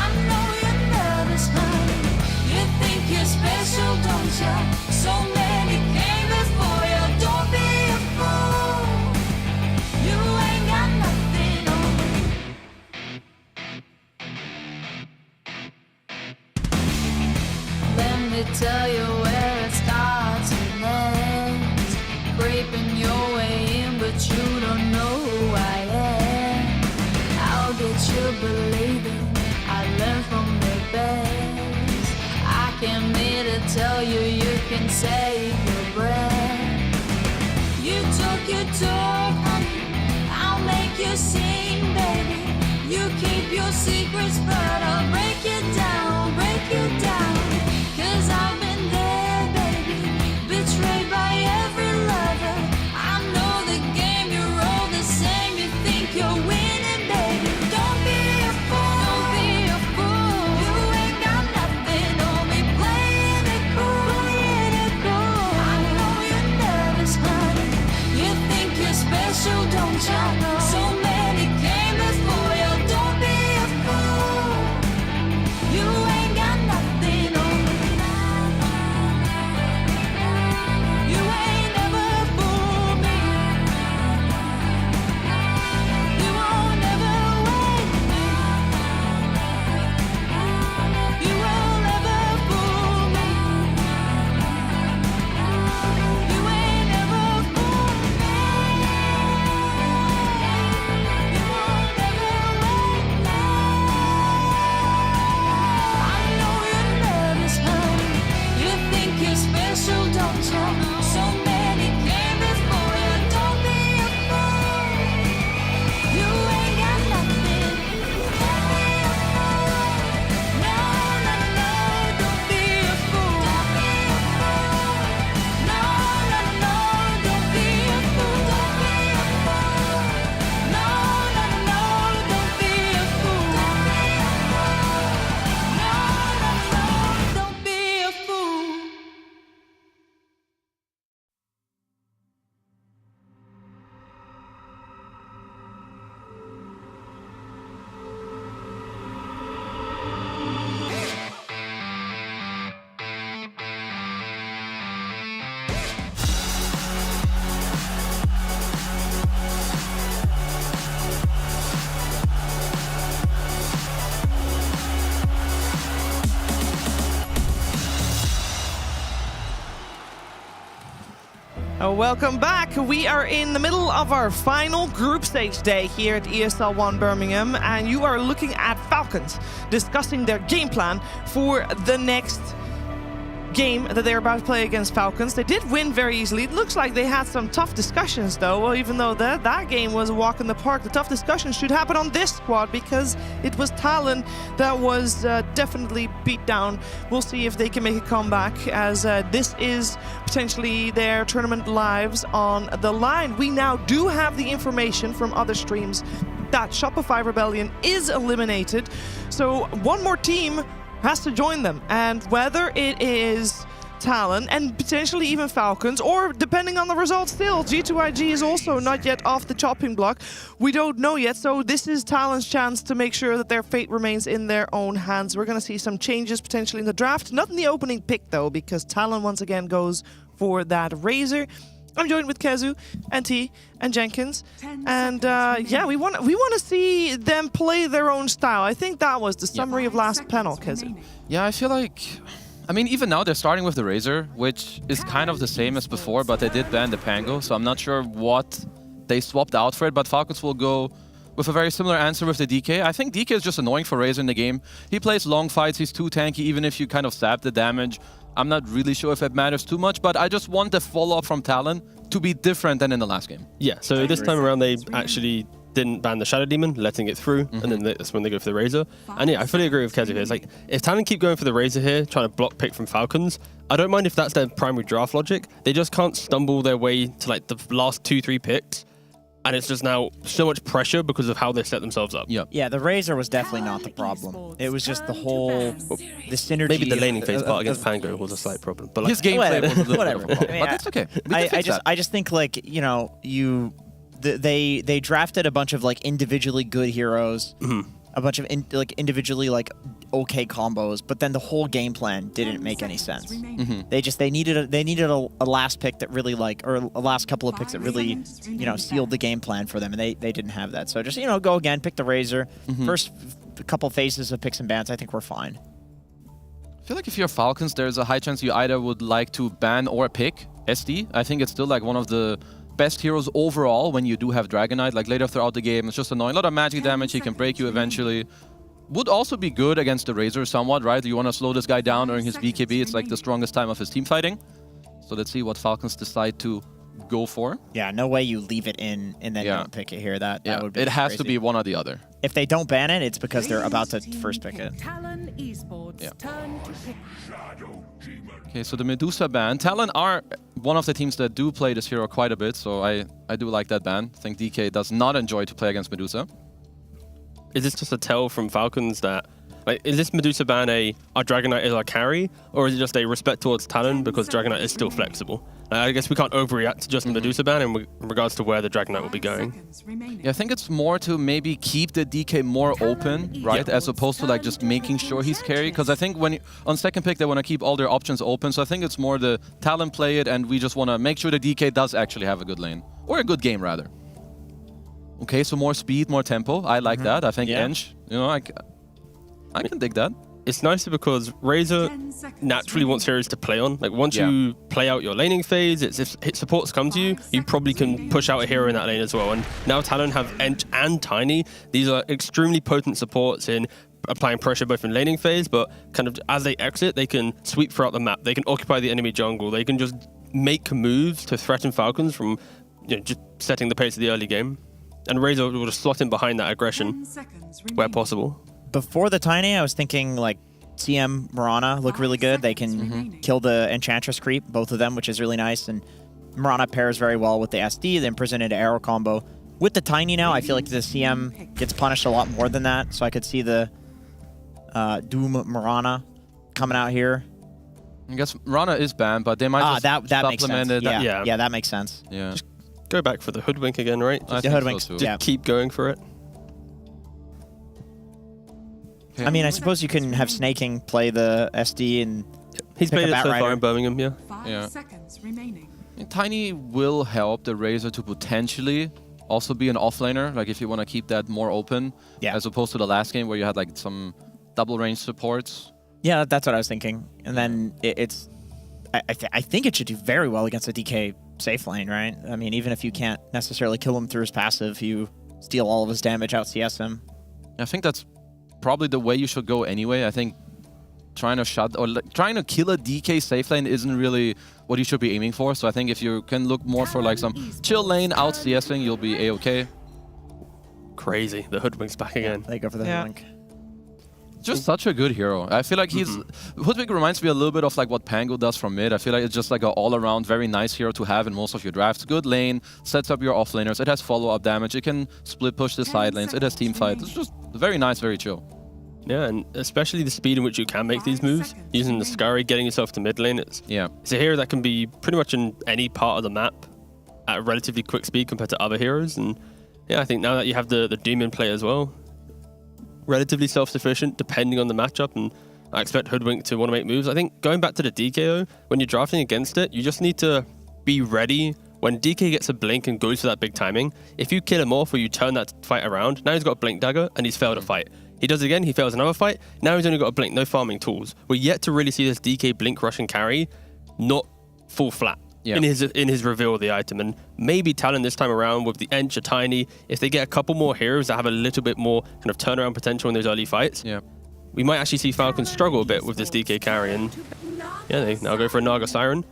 T: I know you're nervous, honey. You think you're special, don't you? So many came before you. Don't be a fool. You ain't got nothing on me. Let me tell you where it starts and ends. Creeping your way in, but you don't know who I am. I'll get you believing I learned from the best. I came here to tell you you can save your breath. You talk, honey. I'll make you sing, baby. You keep your secrets, but I'll break it down, break it down. 'Cause I've been there, baby, betrayed by every lover. I know the game, you're all the same. You think you're winning, baby. Don't be a fool, don't be a fool. You ain't got nothing on me, playing it cool, playing it cool. I know you're nervous, honey. You think you're special, don't you? So many came before you. Don't be a fool. You ain't got nothing on me. You ain't never fooled me. You won't never wait me. You will never fool me. You ain't never fooled me. You won't never wait me. I know you're nervous, honey. You think you're special, don't you? So many came before you. Don't be a fool. You ain't got nothing. Don't be a fool. No, no, no, don't be a fool. Don't be a fool. No, no, no, don't be a fool. Don't be a fool. No, no, no, don't be a fool. Don't be a fool. No, no, no, don't be a fool.
J: Welcome back. We are in the middle of our final group stage day here at ESL 1 Birmingham, and you are looking at Falcons discussing their game plan for the next game that they're about to play against Falcons. They did win very easily. It looks like they had some tough discussions, though. Well, even though that game was a walk in the park, the tough discussions should happen on this squad because it was Talon that was definitely beat down. We'll see if they can make a comeback, as this is potentially their tournament lives on the line. We now do have the information from other streams that Shopify Rebellion is eliminated. So one more team has to join them, and whether it is Talon and potentially even Falcons, or depending on the results still, G2IG is also not yet off the chopping block. We don't know yet, so this is Talon's chance to make sure that their fate remains in their own hands. We're going to see some changes potentially in the draft, not in the opening pick though, because Talon once again goes for that Razor. I'm joined with Kezu and T and Jenkins, and yeah, we want to see them play their own style. I think that was the summary of last panel, Kezu.
L: Yeah, I feel like, I mean, even now they're starting with the Razor, which is kind of the same as before, but they did ban the Pango, so I'm not sure what they swapped out for it. But Falcons will go with a very similar answer with the DK. I think DK is just annoying for Razor in the game. He plays long fights, he's too tanky, even if you kind of zap the damage. I'm not really sure if it matters too much, but I just want the follow-up from Talon to be different than in the last game.
M: Yeah, so this time around they actually didn't ban the Shadow Demon, letting it through, and then that's when they go for the Razor. And yeah, I fully agree with Kezu here. It's like, if Talon keep going for the Razor here, trying to block pick from Falcons, I don't mind if that's their primary draft logic. They just can't stumble their way to like the last 2-3 picks. And it's just now so much pressure because of how they set themselves up.
O: Yeah, the Razor was definitely not the problem. It was just the whole, the synergy.
M: Maybe the laning phase part against Pango was a slight problem. But like,
L: his gameplay was a little bit of a problem.
O: I mean,
L: But that's okay.
O: I just think like, you know, they drafted a bunch of like individually good heroes, a bunch of individually like okay combos, but then the whole game plan didn't make any sense. They needed a last pick that really or a last couple of picks that really, you know, sealed the game plan for them, and they didn't have that. So just, you know, go again, pick the Razor. First couple phases of picks and bans, I think we're fine.
L: I feel like if you're Falcons, there's a high chance you either would like to ban or pick SD. I think it's still like one of the best heroes overall when you do have Dragon Knight. Like later throughout the game, it's just annoying. A lot of magic damage, he can break you eventually. Would also be good against the Razor somewhat, right? You want to slow this guy down during his BKB. It's like the strongest time of his team fighting. So let's see what Falcons decide to go for.
O: Yeah, no way you leave it in and then don't pick it here. That would be
L: it has
O: crazy.
L: to be one or the other.
O: If they don't ban it, it's because they're about to first pick it.
S: Talon Esports turn to pick.
L: Okay, so the Medusa ban. Talon are one of the teams that do play this hero quite a bit, so I do like that ban. I think DK does not enjoy to play against Medusa.
M: is this just a tell from Falcons that, like, is this Medusa ban our Dragon Knight is our carry, or is it just a respect towards Talon because Dragon Knight is still flexible? I guess we can't overreact to just the Medusa ban in regards to where the Dragon Knight will be going.
L: Yeah, I think it's more to maybe keep the DK more open, right, as opposed to like just making sure he's carry. Because I think when on second pick they want to keep all their options open. So I think it's more the Talon play it, and we just want to make sure the DK does actually have a good lane or a good game rather. Okay, so more speed, more tempo. I like that. I think Ench, you know, I can dig that.
M: It's nicer because Razor naturally wants heroes to play on. Like, once you play out your laning phase, it's if hit supports come to you, you probably can push out a hero in that lane as well. And now Talon have Ench and Tiny. These are extremely potent supports in applying pressure both in laning phase, but kind of as they exit, they can sweep throughout the map. They can occupy the enemy jungle. They can just make moves to threaten Falcons from, you know, just setting the pace of the early game. And Razor will just slot in behind that aggression where possible.
O: Before the Tiny, I was thinking like CM Mirana look really good. They can kill the Enchantress creep, both of them, which is really nice. And Mirana pairs very well with the SD, the Imprison into Arrow combo. With the Tiny now, I feel like the CM gets punished a lot more than that. So I could see the Doom Mirana coming out here.
L: I guess Mirana is banned, but they might just
O: that makes sense.
L: supplement it.
O: Yeah, that makes sense.
L: Yeah.
M: Just go back for the Hoodwink again, right?
O: The Hoodwink,
M: just keep going for it.
O: I mean, I suppose you can have Snaking play the SD and
M: he's played it so far in Birmingham, yeah.
S: 5 seconds remaining.
L: Tiny will help the Razor to potentially also be an offlaner, like if you want to keep that more open, as opposed to the last game where you had like some double range supports.
O: Yeah, that's what I was thinking. And then I think it should do very well against a DK safe lane, right? I mean, even if you can't necessarily kill him through his passive, you steal all of his damage, out CS him.
L: I think that's probably the way you should go anyway. I think trying to kill a DK safe lane isn't really what you should be aiming for. So I think if you can look more for like some chill lane out CSing, you'll be a-okay.
M: Crazy. The Hoodwink's back again.
O: They go for the Hoodwink.
L: Just such a good hero. I feel like Hoodwink reminds me a little bit of like what Pango does from mid. I feel like it's just like an all-around very nice hero to have in most of your drafts. Good lane, sets up your offlaners. It has follow-up damage. It can split push the side lanes. It has team fight. It's just very nice, very chill.
M: Yeah, and especially the speed in which you can make these moves, using the Scurry, getting yourself to mid lane. It's a hero that can be pretty much in any part of the map at a relatively quick speed compared to other heroes. And yeah, I think now that you have the Doom in play as well, relatively self-sufficient depending on the matchup, and I expect Hoodwink to want to make moves. I think going back to the DKO, when you're drafting against it, you just need to be ready when DK gets a blink and goes for that big timing. If you kill him off or you turn that fight around, now he's got a blink dagger and he's failed a fight. He does it again, he fails another fight, now he's only got a blink, no farming tools. We're yet to really see this DK blink rush and carry not fall flat. in his reveal of the item. And maybe Talon this time around with the Ench, a Tiny, if they get a couple more heroes that have a little bit more kind of turnaround potential in those early fights, we might actually see Falcons struggle a bit with this DK carry. And they now go for a Naga Siren,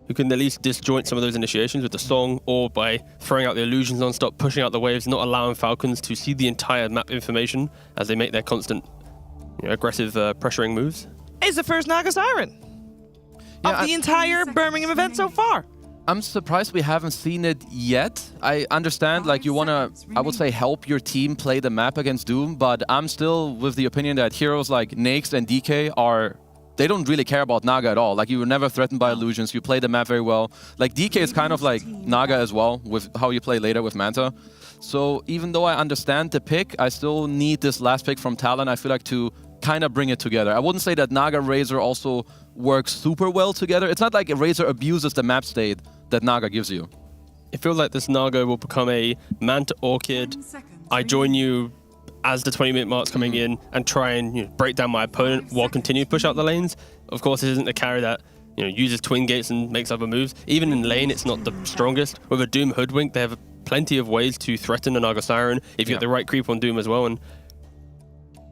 M: who can at least disjoint some of those initiations with the song, or by throwing out the illusions non-stop, pushing out the waves, not allowing Falcons to see the entire map information as they make their constant aggressive pressuring moves.
J: Is the first Naga Siren of the entire Birmingham event so far.
L: I'm surprised we haven't seen it yet. I understand, like, you want to, I would say, help your team play the map against Doom, but I'm still with the opinion that heroes like Nax and DK they don't really care about Naga at all. Like, you were never threatened by illusions. You play the map very well. Like, DK is kind of like Naga as well, with how you play later with Manta. So even though I understand the pick, I still need this last pick from Talon, I feel like, to kind of bring it together. I wouldn't say that Naga Razor also works super well together. It's not like a Razor abuses the map state that Naga gives you.
M: It feels like this Naga will become a Manta Orchid. I join you as the 20-minute mark's coming in and try and break down my opponent while continue to push out the lanes. Of course, this isn't a carry that uses twin gates and makes other moves. Even in lane, it's not the strongest. With a Doom Hoodwink, they have plenty of ways to threaten a Naga Siren if you get the right creep on Doom as well.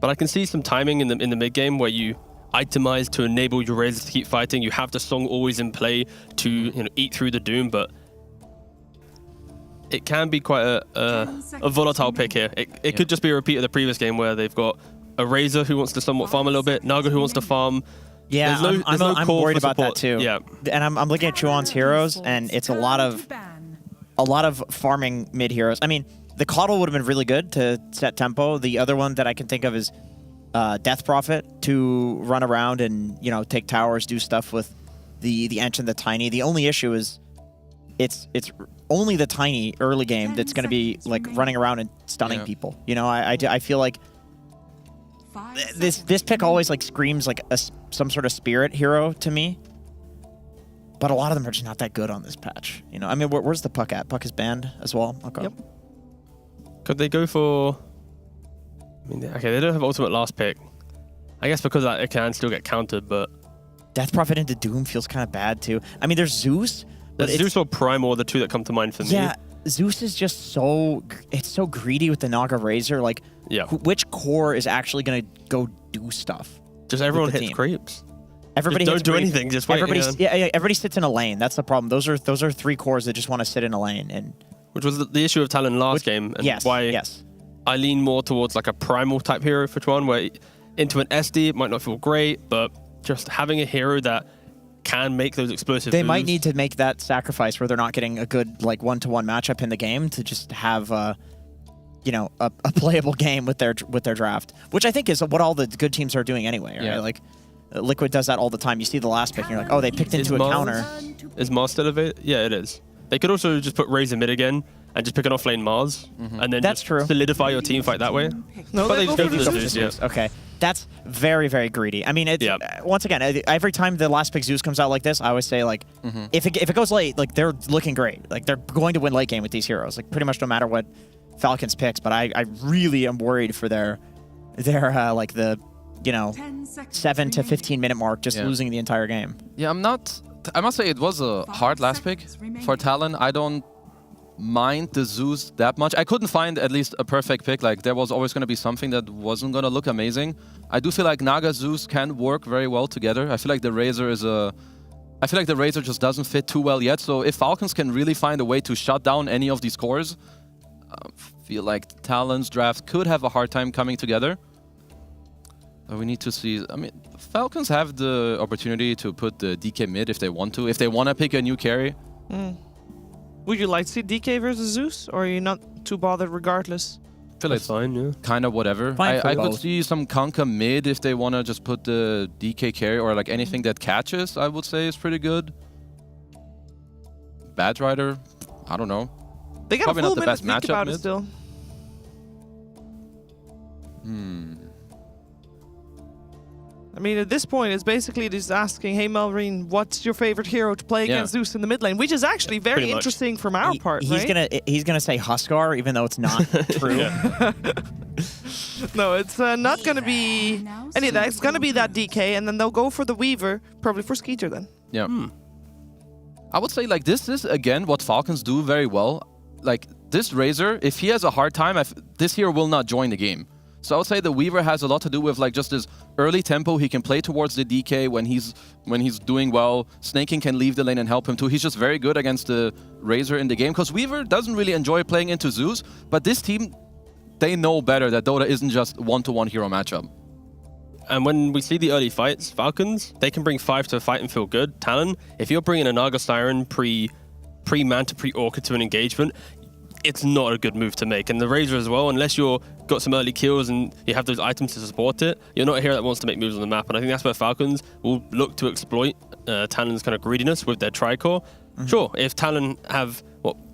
M: But I can see some timing in the mid game where you itemize to enable your Razors to keep fighting. You have the song always in play to eat through the Doom, but it can be quite a volatile pick here. It could just be a repeat of the previous game where they've got a Razor who wants to somewhat farm a little bit, Naga who wants to farm.
O: Yeah, I'm worried about that too.
M: Yeah,
O: and I'm looking at Chuan's heroes, and it's a lot of farming mid heroes. I mean, the Coddle would have been really good to set tempo. The other one that I can think of is Death Prophet to run around and take towers, do stuff with the Ench and the Tiny. The only issue is it's only the Tiny early game that's going to be like running around and stunning people. I feel like this pick always like screams like some sort of spirit hero to me, but a lot of them are just not that good on this patch. I mean, where's the Puck at? Puck is banned as well. Okay.
M: Yep. Could they go for? I mean, okay, they don't have ultimate last pick. I guess because it can still get countered, but
O: Death Prophet into Doom feels kind of bad too. I mean, there's Zeus.
M: There's Zeus or Primal are the two that come to mind for me.
O: Yeah, Zeus is just so greedy with the Naga Razor. Like, which core is actually gonna go do stuff?
M: Just everyone hits creeps.
O: Everybody
M: just don't do
O: creeps.
M: anything. Just wait.
O: Everybody sits in a lane. That's the problem. Those are three cores that just want to sit in a lane, and
M: which was the issue of Talon last game, and why I lean more towards like a Primal type hero for Chuan, where into an SD it might not feel great, but just having a hero that can make those explosive
O: They
M: moves.
O: might need to make that sacrifice where they're not getting a good like one-to-one matchup in the game to just have a playable game with their draft, which I think is what all the good teams are doing anyway. Right? Like Liquid does that all the time. You see the last pick, and you're like, oh, they picked into a counter.
M: Is Mars still available? Yeah, it is. They could also just put Razor mid again and just pick an offlane Mars, and then
O: That's
M: just
O: true.
M: solidify your team fight that way.
J: No,
M: but they just go for the Zeus.
O: Okay. That's very, very greedy. I mean, once again, every time the last pick Zeus comes out like this, I always say, like, if it goes late, like, they're looking great. Like, they're going to win late game with these heroes, like, pretty much no matter what Falcons picks. But I really am worried for their like, the, 7 to 15 minute mark, just losing the entire game.
L: Yeah, I must say it was a hard last pick for Talon. I don't mind the Zeus that much. I couldn't find at least a perfect pick. Like, there was always going to be something that wasn't going to look amazing. I do feel like Naga Zeus can work very well together. I feel like the Razor just doesn't fit too well yet. So if Falcons can really find a way to shut down any of these cores, I feel like Talon's draft could have a hard time coming together. But we need to see. I mean, Falcons have the opportunity to put the DK mid if they want to. If they want to pick a new carry.
J: Would you like to see DK versus Zeus, or are you not too bothered regardless?
L: I feel like it's fine, yeah. Kind of whatever.
O: Fine for
L: I could
O: both.
L: see some Conka mid if they want to just put the DK carry, or like anything that catches, I would say is pretty good. Bad Rider, I don't know.
J: They got
L: Probably
J: a full
L: not the
J: minute
L: best
J: to think
L: matchup
J: about it
L: mid.
J: still. I mean, at this point, it's basically just asking, hey, Melreen, what's your favorite hero to play against Zeus in the mid lane? Which is actually very interesting from our part,
O: He's gonna say Huskar, even though it's not true.
J: No, it's not going to be any of that. It's going to be that DK, and then they'll go for the Weaver, probably for Skeeter then.
L: Yeah. I would say like this is again what Falcons do very well. Like this Razor, if he has a hard time, this hero will not join the game. So I would say the Weaver has a lot to do with like just his early tempo. He can play towards the DK when he's doing well. Snaking can leave the lane and help him too. He's just very good against the Razor in the game because Weaver doesn't really enjoy playing into Zeus. But this team, they know better that Dota isn't just one-to-one hero matchup.
M: And when we see the early fights, Falcons, they can bring 5 to a fight and feel good. Talon, if you're bringing a Naga Siren pre-Manta, pre-Orchid to an engagement, it's not a good move to make. And the Razor as well, unless you're got some early kills and you have those items to support it, you're not a hero that wants to make moves on the map. And I think that's where Falcons will look to exploit Talon's kind of greediness with their Tricore. Sure, if Talon have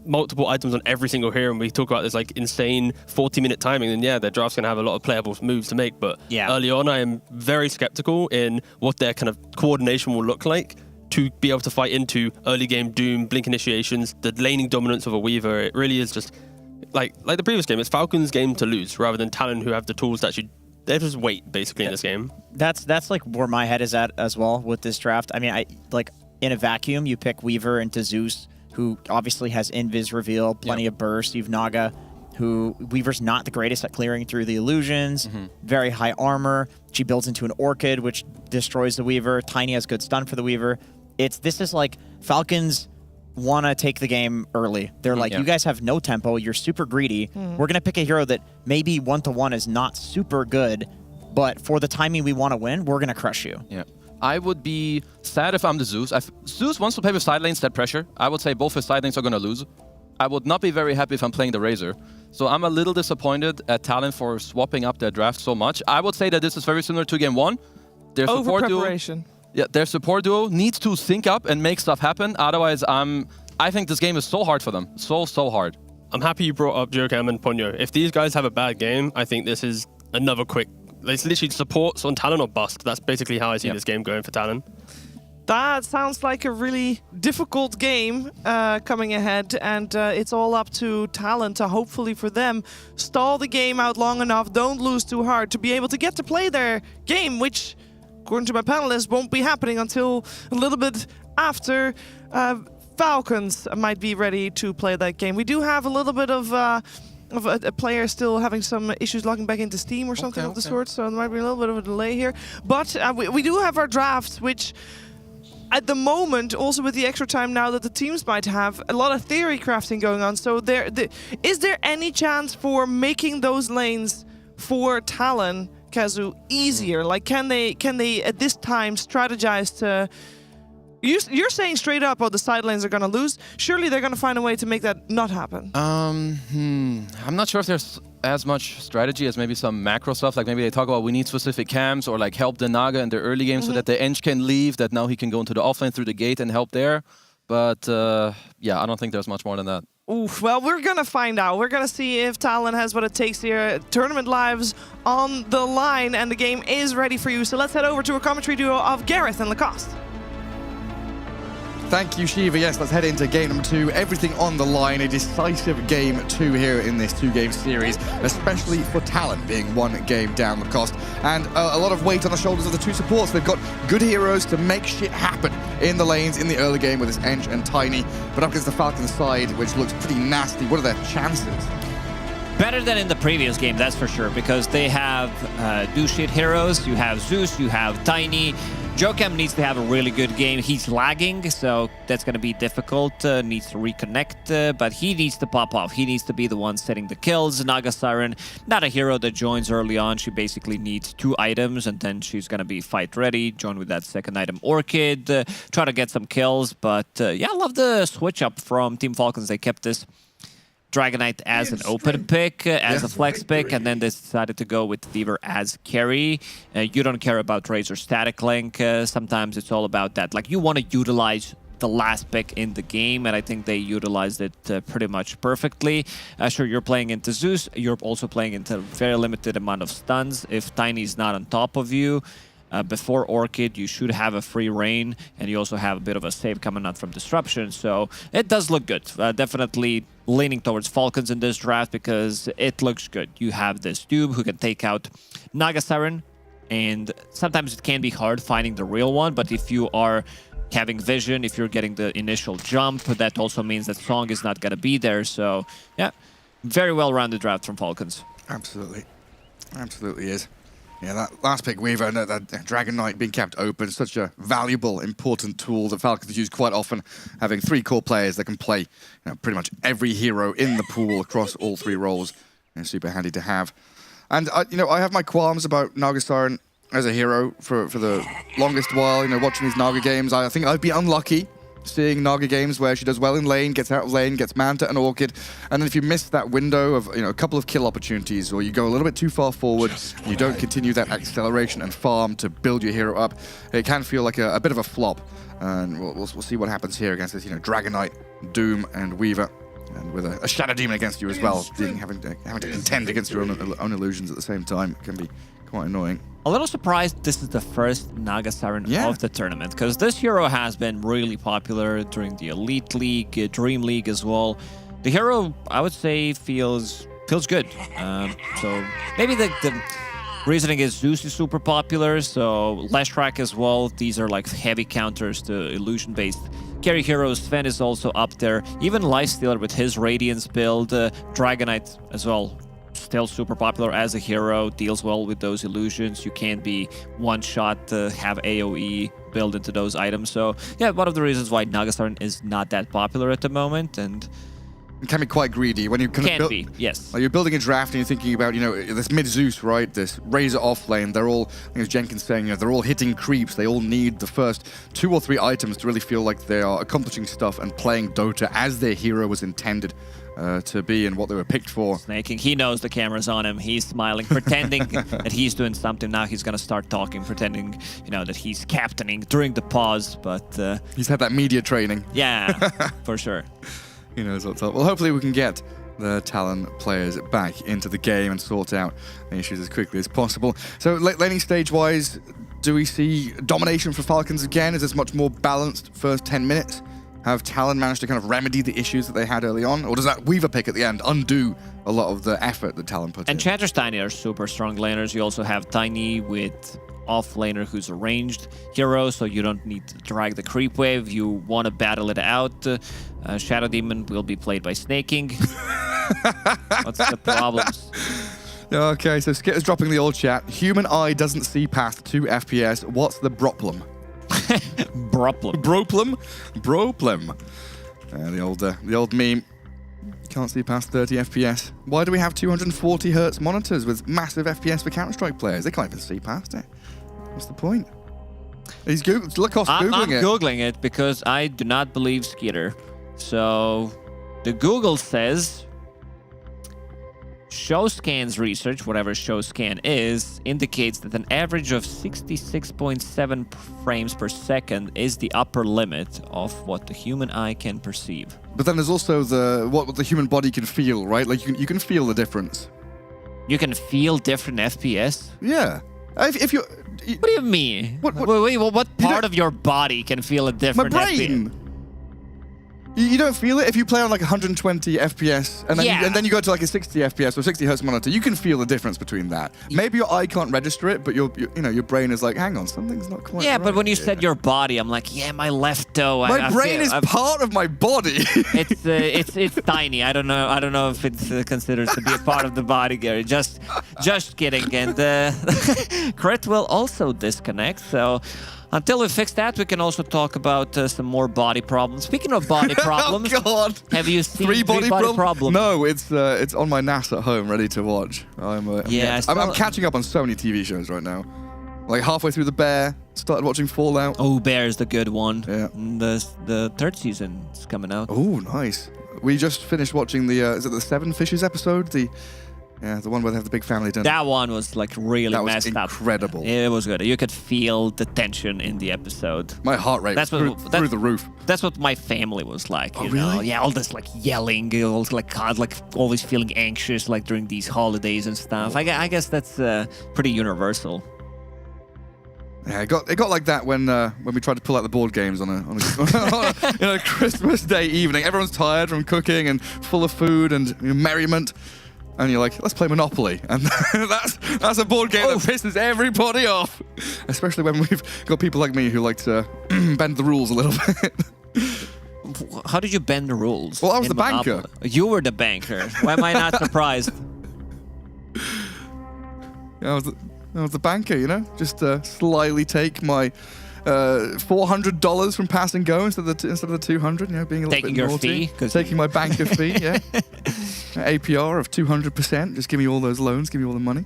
M: multiple items on every single hero, and we talk about this like insane 40-minute timing, then yeah, their draft's going to have a lot of playable moves to make. But early on, I am very skeptical in what their kind of coordination will look like to be able to fight into early game Doom, Blink initiations, the laning dominance of a Weaver. It really is just like the previous game. It's Falcons' game to lose rather than Talon, who have the tools to actually they just wait basically in this game.
O: That's like where my head is at as well with this draft. I mean, I like in a vacuum, you pick Weaver into Zeus, who obviously has Invis reveal, plenty of burst. You've Naga, who Weaver's not the greatest at clearing through the illusions, very high armor. She builds into an Orchid, which destroys the Weaver. Tiny has good stun for the Weaver. This is like Falcons want to take the game early. They're like, you guys have no tempo. You're super greedy. We're going to pick a hero that maybe one-to-one is not super good, but for the timing we want to win, we're going to crush you.
L: Yeah. I would be sad if I'm the Zeus. Zeus wants to play with side lanes, that pressure. I would say both his side lanes are going to lose. I would not be very happy if I'm playing the Razor. So I'm a little disappointed at Talon for swapping up their draft so much. I would say that this is very similar to Game 1. Their support duo, their support duo needs to sync up and make stuff happen. Otherwise, I think this game is so hard for them. So hard.
M: I'm happy you brought up Jokam and Ponyo. If these guys have a bad game, I think this is another quick... It's literally supports on Talon or bust. That's basically how I see this game going for Talon.
J: That sounds like a really difficult game coming ahead, and it's all up to Talon to hopefully for them stall the game out long enough, don't lose too hard, to be able to get to play their game, which, according to my panelists, won't be happening until a little bit after Falcons might be ready to play that game. We do have a little bit of a player still having some issues logging back into Steam or something of the sort, so there might be a little bit of a delay here. But we do have our drafts, which at the moment, also with the extra time now that the teams might have, a lot of theory crafting going on. So is there any chance for making those lanes for Talon, Kazu, easier? Like, can they at this time strategize to... You're saying straight up, the side lanes are going to lose. Surely they're going to find a way to make that not happen.
L: I'm not sure if there's as much strategy as maybe some macro stuff. Like maybe they talk about we need specific camps or like help the Naga in their early game so that the Eng can leave, that now he can go into the offlane through the gate and help there. But yeah, I don't think there's much more than that.
J: Oof, well, we're going to find out. We're going to see if Talon has what it takes here. Tournament lives on the line and the game is ready for you. So let's head over to a commentary duo of Gareth and Lacoste.
N: Thank you, Shiva. Yes, let's head into game number 2. Everything on the line. A decisive game 2 here in this 2-game series, especially for Talon being 1 game down the cost. And a lot of weight on the shoulders of the 2 supports. They've got good heroes to make shit happen in the lanes in the early game with this Eng and Tiny. But up against the Falcons side, which looks pretty nasty, what are their chances?
U: Better than in the previous game, that's for sure, because they have do shit heroes. You have Zeus, you have Tiny. Jokam needs to have a really good game. He's lagging, so that's going to be difficult. Needs to reconnect, but he needs to pop off. He needs to be the one setting the kills. Naga Siren, not a hero that joins early on. She basically needs 2 items, and then she's going to be fight ready. Join with that second item, Orchid. Try to get some kills, but yeah, I love the switch up from Team Falcons. They kept this Dragonite as an open pick, as a flex pick, and then they decided to go with Weaver as carry. You don't care about Razor static link. Sometimes it's all about that. Like, you want to utilize the last pick in the game, and I think they utilized it pretty much perfectly. Sure, you're playing into Zeus. You're also playing into a very limited amount of stuns. If Tiny's not on top of you, before Orchid, you should have a free reign, and you also have a bit of a save coming out from Disruption, so it does look good. Definitely leaning towards Falcons in this draft because it looks good. You have this Doob who can take out Naga Siren, and sometimes it can be hard finding the real one, but if you are having vision, if you're getting the initial jump, that also means that Song is not going to be there. So, yeah, very well-rounded draft from Falcons.
N: Absolutely. Absolutely is. Yeah, that last pick, Weaver, that Dragon Knight being kept open, such a valuable, important tool that Falcons use quite often, having 3 core players that can play pretty much every hero in the pool across all 3 roles. Super handy to have. And, I have my qualms about Naga Siren as a hero for the longest while. Watching these Naga games, I think I'd be unlucky seeing Naga games where she does well in lane, gets out of lane, gets Manta and Orchid, and then if you miss that window of a couple of kill opportunities, or you go a little bit too far forward, you don't continue that acceleration and farm to build your hero up, it can feel like a bit of a flop. And we'll see what happens here against this Dragon Knight, Doom, and Weaver. And with a Shadow Demon against you as well, having to contend against your own illusions at the same time can be quite annoying.
U: A little surprised this is the first Naga Siren of the tournament, because this hero has been really popular during the Elite League, Dream League as well. The hero, I would say, feels good. So maybe the reasoning is Zeus is super popular, so Leshrac as well. These are like heavy counters to illusion-based carry heroes. Sven is also up there. Even Lifestealer with his Radiance build. Dragon Knight as well. Still super popular as a hero, deals well with those illusions. You can't be one-shot, have AoE build into those items. So yeah, one of the reasons why Naga Siren is not that popular at the moment, and
N: it can be quite greedy when you
U: yes.
N: Like you're building a draft and you're thinking about this mid Zeus, right? This Razor off lane. They're all, I think as Jenkins saying, they're all hitting creeps. They all need the first 2 or 3 items to really feel like they are accomplishing stuff and playing Dota as their hero was intended to be and what they were picked for.
U: Snaking, he knows the camera's on him. He's smiling, pretending that he's doing something. Now he's gonna start talking, pretending, that he's captaining during the pause. But
N: he's had that media training.
U: Yeah, for sure.
N: He knows what's up. Well, hopefully we can get the Talon players back into the game and sort out the issues as quickly as possible. So laning stage-wise, do we see domination for Falcons again? Is this much more balanced first 10 minutes? Have Talon managed to kind of remedy the issues that they had early on? Or does that Weaver pick at the end undo a lot of the effort that Talon put in?
U: Enchantress Tiny are super strong laners. You also have Tiny with off-laner who's a ranged hero, so you don't need to drag the creep wave. You want to battle it out. Shadow Demon will be played by Snaking. What's the problems?
N: Okay, so Skitter's dropping the old chat. Human eye doesn't see past 2 FPS. What's the problem?
U: Broplum.
N: Broplum. The old meme. Can't see past 30 FPS. Why do we have 240 Hz monitors with massive FPS for Counter-Strike players? They can't even see past it. What's the point? He's Googling
U: I'm Googling it because I do not believe Skitter. So the Google says ShowScan's research, whatever ShowScan is, indicates that an average of 66.7 frames per second is the upper limit of what the human eye can perceive.
N: But then there's also what the human body can feel, right? Like you can feel the difference.
U: You can feel different FPS?
N: Yeah. If you...
U: What do you mean? What part of your body can feel a different
N: My brain.
U: FPS?
N: You don't feel it if you play on like 120 FPS and then you go to like a 60 FPS or 60 Hz monitor. You can feel the difference between that. Maybe your eye can't register it, but your brain is like, hang on, something's not quite right.
U: But when you said your body, I'm like, yeah, my left toe.
N: My brain is part of my body.
U: It's tiny. I don't know if it's considered to be a part of the body, Gary. Just kidding. And Crit will also disconnect. So until we fix that, we can also talk about some more body problems. Speaking of body problems,
N: oh God.
U: Have you seen
N: three body
U: problems?
N: No, it's on my NAS at home, ready to watch. I'm catching up on so many TV shows right now. Like halfway through The Bear, started watching Fallout.
U: Oh, Bear is the good one.
N: Yeah.
U: And the 3rd season is coming out.
N: Oh, nice. We just finished watching is it the 7 Fishes episode? The one where they have the big family dinner.
U: That one was like really messed up.
N: That was incredible.
U: It was good. You could feel the tension in the episode.
N: My heart rate was through the roof.
U: That's what my family was like.
N: Oh,
U: you know?
N: really?
U: Yeah, all this like yelling, all like God, like always feeling anxious like during these holidays and stuff. I guess that's pretty universal.
N: Yeah, it got like that when we tried to pull out the board games on a Christmas Day evening. Everyone's tired from cooking and full of food and merriment. and you're like, let's play Monopoly. And that's a board game that pisses everybody off. Especially when we've got people like me who like to bend the rules a little bit.
U: How did you bend the rules?
N: Well, I was
U: in
N: the banker.
U: Monopoly? You were the banker. Why am I not surprised?
N: I was the banker, you know? Just slyly take my $400 from pass and go instead of the 200, you know, being a little
U: Taking
N: bit
U: your
N: naughty.
U: fee?
N: Taking my banker fee, yeah. APR of 200%. Just give me all those loans, give me all the money.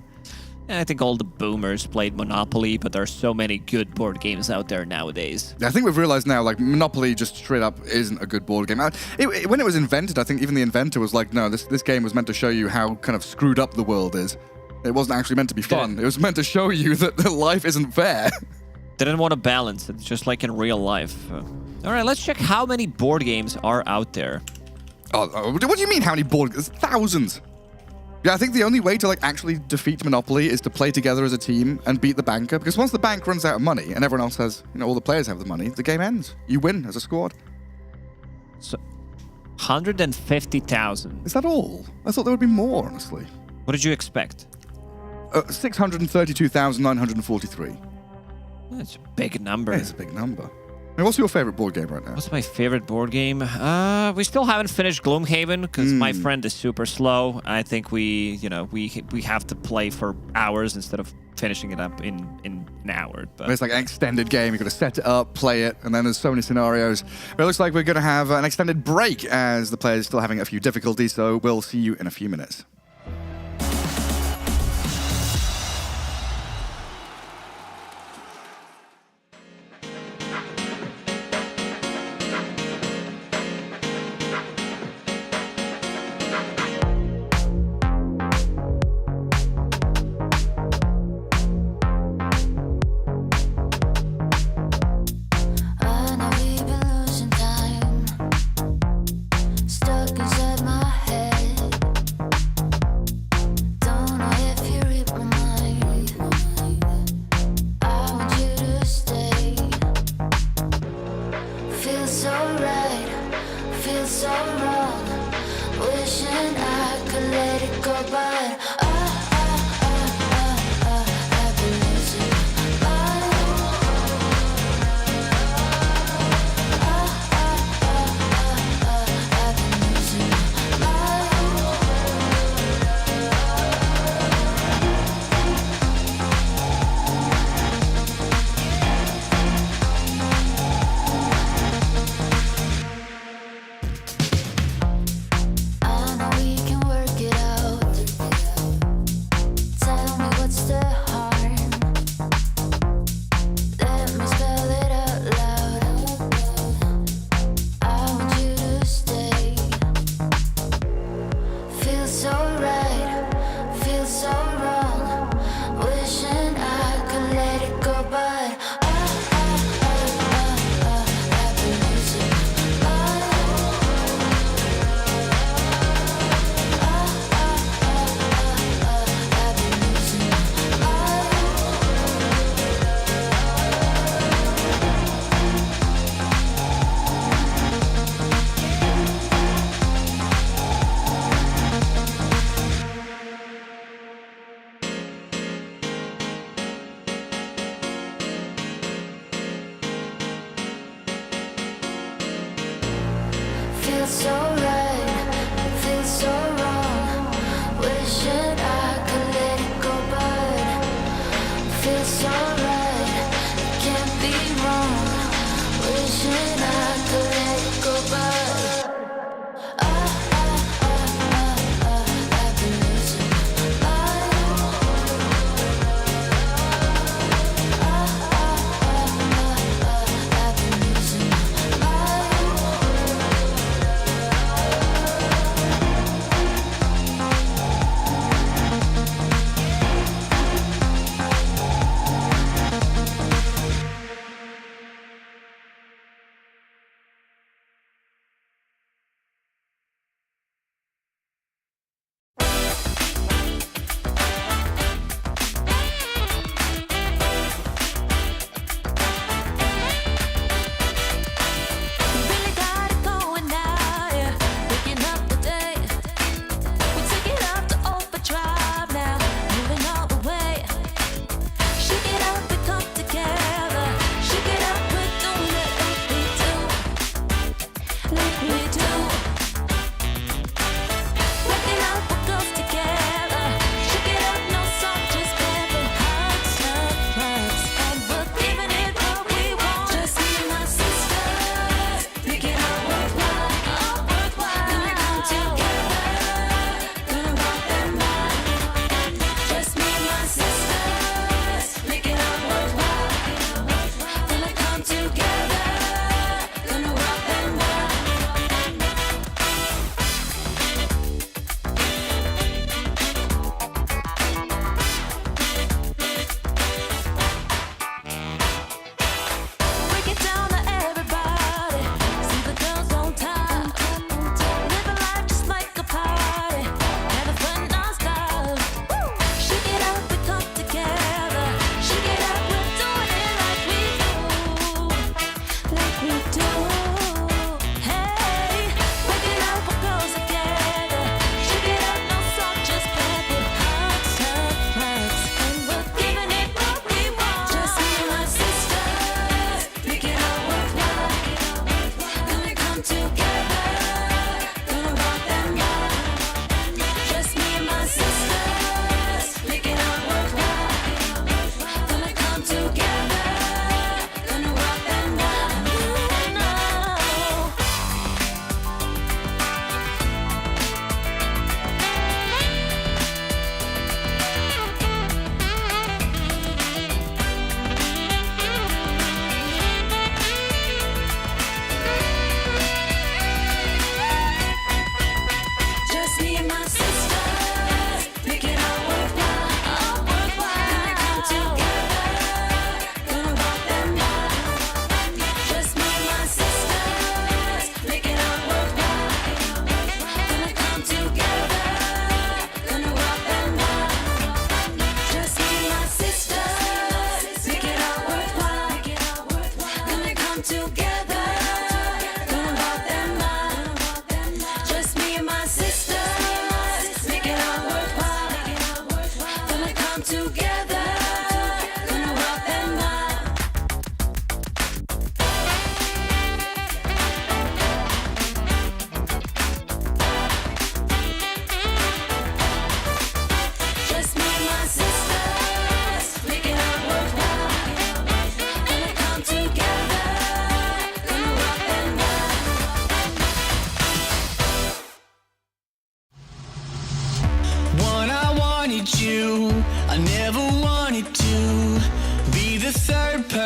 U: And I think all the boomers played Monopoly, but there's so many good board games out there nowadays.
N: I think we've realized now, like, Monopoly just straight up isn't a good board game. When it was invented, I think even the inventor was like, no, this game was meant to show you how kind of screwed up the world is. It wasn't actually meant to be fun. It was meant to show you that life isn't fair.
U: Didn't want to balance it, just like in real life. All right, let's check how many board games are out there.
N: Oh, what do you mean how many board games? Thousands. Yeah, I think the only way to like actually defeat Monopoly is to play together as a team and beat the banker. Because once the bank runs out of money and everyone else has, you know, all the players have the money, the game ends. You win as a squad.
U: So, 150,000.
N: Is that all? I thought there would be more, honestly.
U: What did you expect?
N: 632,943.
U: That's a big number.
N: Yeah, it's a big number. I mean, what's your favorite board game right now?
U: What's my favorite board game? We still haven't finished Gloomhaven because my friend is super slow. I think we have to play for hours instead of finishing it up in an hour. But
N: it's like an extended game. You've got to set it up, play it, and then there's so many scenarios. But it looks like we're going to have an extended break as the players are still having a few difficulties, so we'll see you in a few minutes.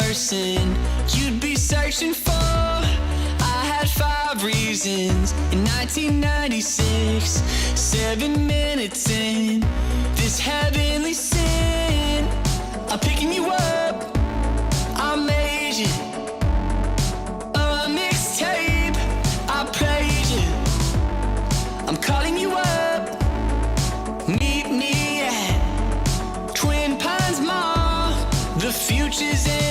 E: person you'd be searching for. I had 5 reasons in 1996, 7 minutes in this heavenly sin. I'm picking you up, I'm Asian. A mixtape, I played you. I'm calling you up, meet me at Twin Pines Mall. The future's in.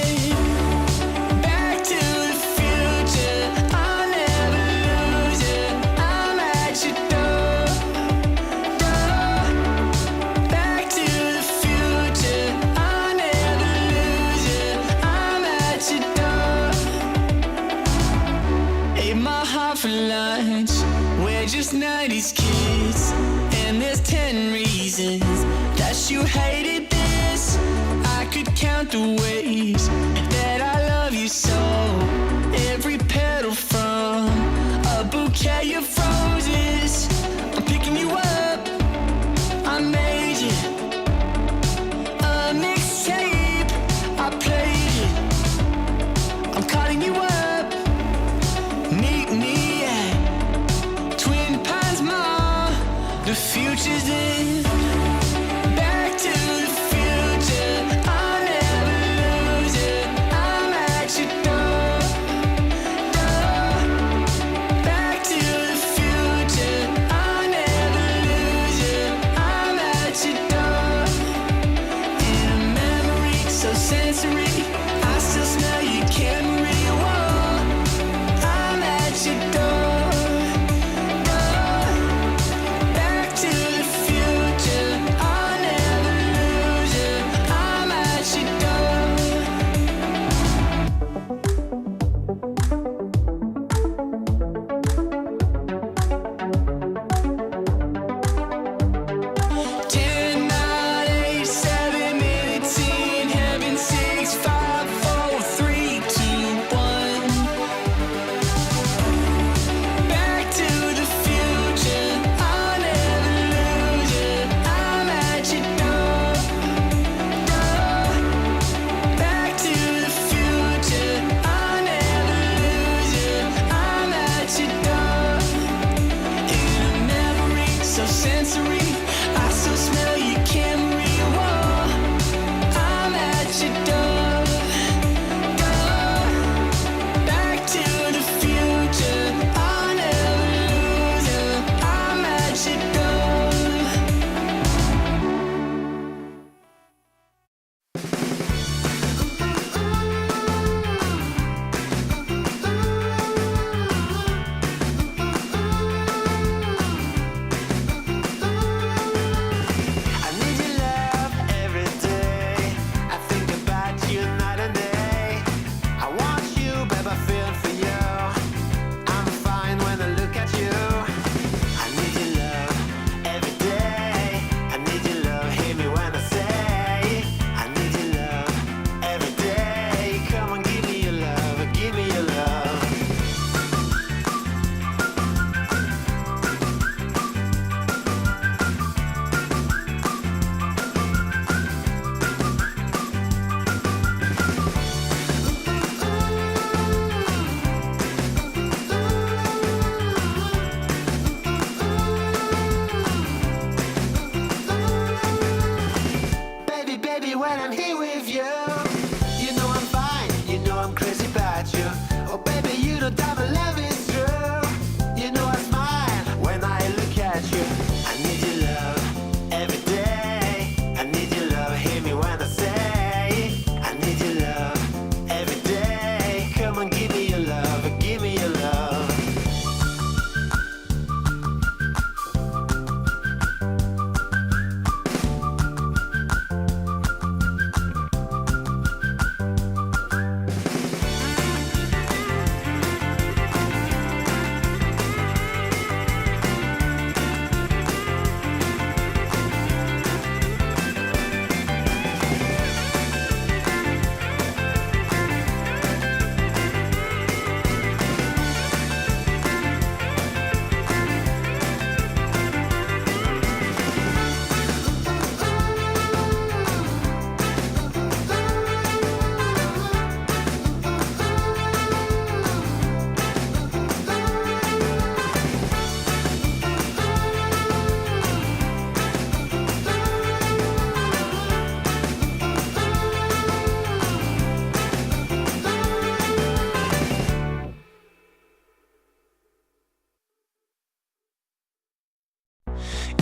E: Back to the future, I'll never lose it. I'm at your door, door. Back to the future, I'll never lose it. I'm at your door. Ate my heart for lunch. We're just 90s kids, and there's 10 reasons that you hated this. I could count the ways that I love you so. Every petal from a bouquet of roses. I'm picking you up, I made you. A mixtape, I played you. I'm calling you up, meet me at Twin Pines Mall.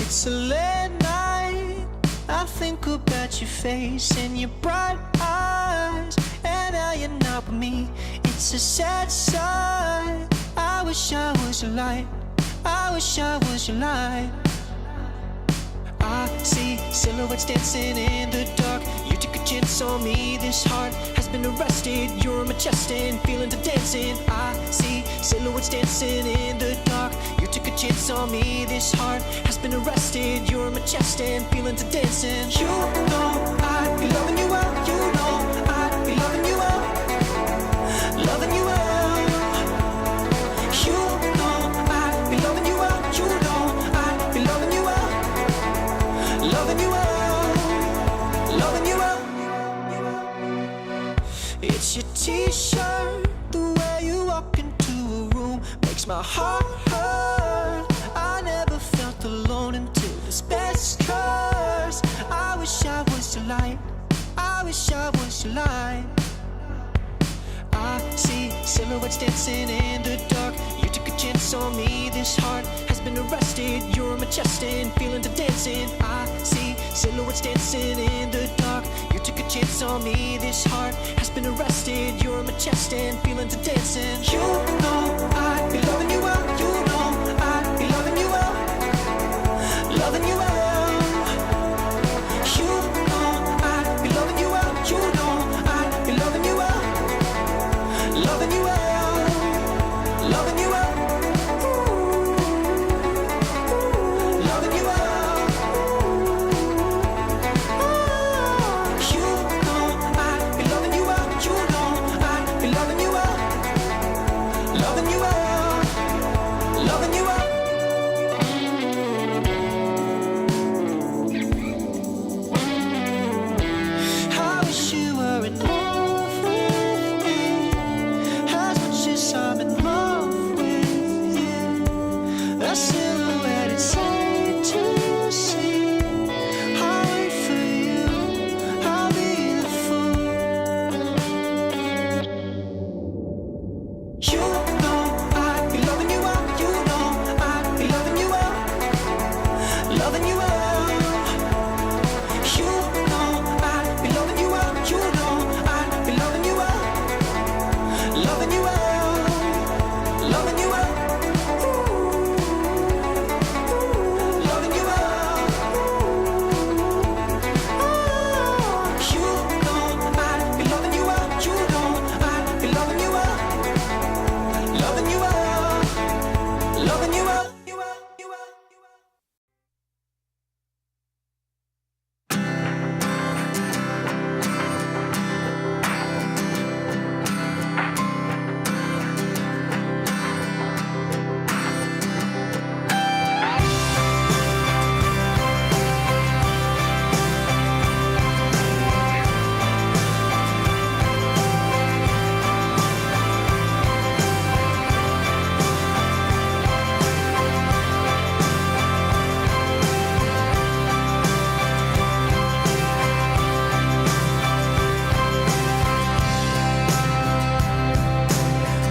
D: It's a late night. I think about your face and your bright eyes, and now you're not with me. It's a sad sight. I wish I was your light. I wish I was your light. I see silhouettes dancing in the dark. You took a chance on me. This heart has been arrested. You're my chest and feeling the dancing. I see silhouettes dancing in the dark. You took a chance on me. This heart has been arrested. You're my chest and feeling the dancing. You know I'd be loving you well. You know I'd be loving you well. Loving you well. You know I'd be loving you well. You know I'd be loving you well. Loving you well. Loving you well. It's your t-shirt. The way you walk into a room makes my heart hurt. I never felt alone until this best curse. I wish I was your light. I wish I was your light. I see silhouettes dancing in the dark. You took a chance on me. This heart has been arrested. You're my chest and feeling the dancing. I see silhouettes dancing in the dark. You took a chance on me. This heart has been arrested. You're my chest and feeling the dancing. You know I'd be loving you well. You know I'd be loving you well. Loving you well. You know I'd be loving you well. You know I'd be loving you well. Loving you well, loving you well, loving you well. You know I'd be loving you well. You know I'd be loving you well, loving you well, loving you well. I wish you were in love with me. As much as I'm in love with you, a silhouette inside to see. I'll wait for you, I'll be the fool. You know I'd be loving you well. You know I'd be loving you well. Loving you well. You know I'd be loving you well. You know I'd be loving you well. Loving you well, loving you well, loving you well. You know I'd be loving you well. You know I'd be loving you well. Loving you well, loving you well.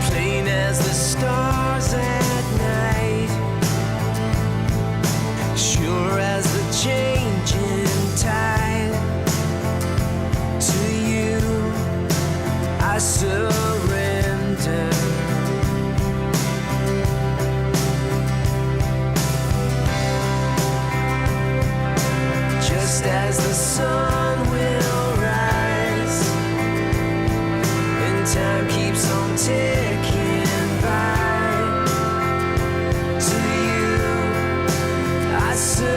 D: Plain as the stars at night, sure as the changing tide. To you I surrender. Just as the sun will rise and time keeps on ticking by. To you I surrender.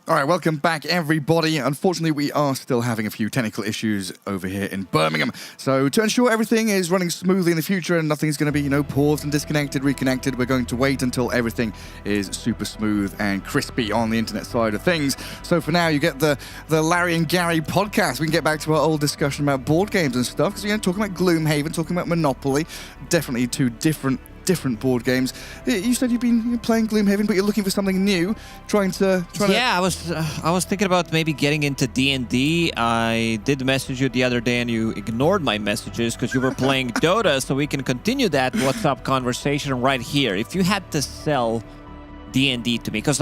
N: All right, welcome back, everybody. Unfortunately, we are still having a few technical issues over here in Birmingham. So to ensure everything is running smoothly in the future and nothing's going to be, paused and disconnected, reconnected, we're going to wait until everything is super smooth and crispy on the internet side of things. So for now, you get the Larry and Gary podcast. We can get back to our old discussion about board games and stuff, because we're talking about Gloomhaven, talking about Monopoly. Definitely two different board games. You said you've been playing Gloomhaven, but you're looking for something new, trying to.
U: Yeah, I was thinking about maybe getting into D&D. I did message you the other day, and you ignored my messages because you were playing Dota. So we can continue that What's Up conversation right here. If you had to sell D&D to me, because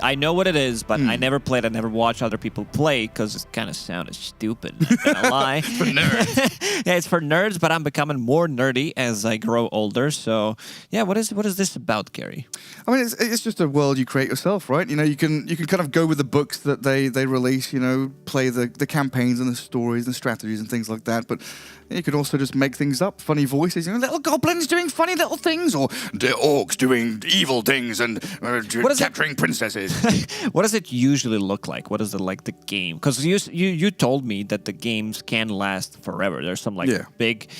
U: I know what it is, but I never played. I never watched other people play because it kind of sounded stupid. I'm not gonna lie.
N: For nerds.
U: Yeah, it's for nerds, but I'm becoming more nerdy as I grow older. So, yeah, what is this about, Gary?
N: I mean, it's just a world you create yourself, right? You can kind of go with the books that they release. Play the campaigns and the stories and strategies and things like that. But you could also just make things up, funny voices, little goblins doing funny little things, or the orcs doing evil things and capturing princesses.
U: What does it usually look like? What is it like the game? Because you told me that the games can last forever. There's some big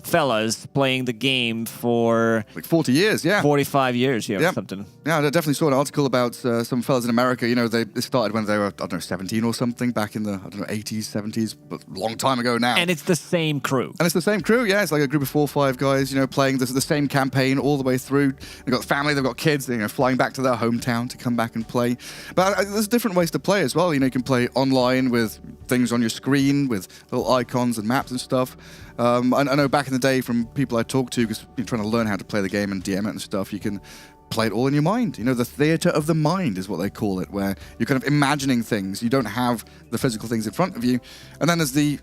U: fellas playing the game for
N: like 40 years,
U: 45 years, or something.
N: Yeah, I definitely saw an article about some fellas in America. They started when they were 17 or something back in the 80s, 70s, but a long time ago now.
U: And it's the same crew.
N: And it's the same crew, yeah. It's like a group of 4 or 5 guys, playing the same campaign all the way through. They've got family, they've got kids, flying back to their hometown to come back and play. But there's different ways to play as well. You can play online with things on your screen, with little icons and maps and stuff. I know back in the day from people I talked to, because you're trying to learn how to play the game and DM it and stuff, you can play it all in your mind. The theater of the mind is what they call it, where you're kind of imagining things. You don't have the physical things in front of you. And then there's the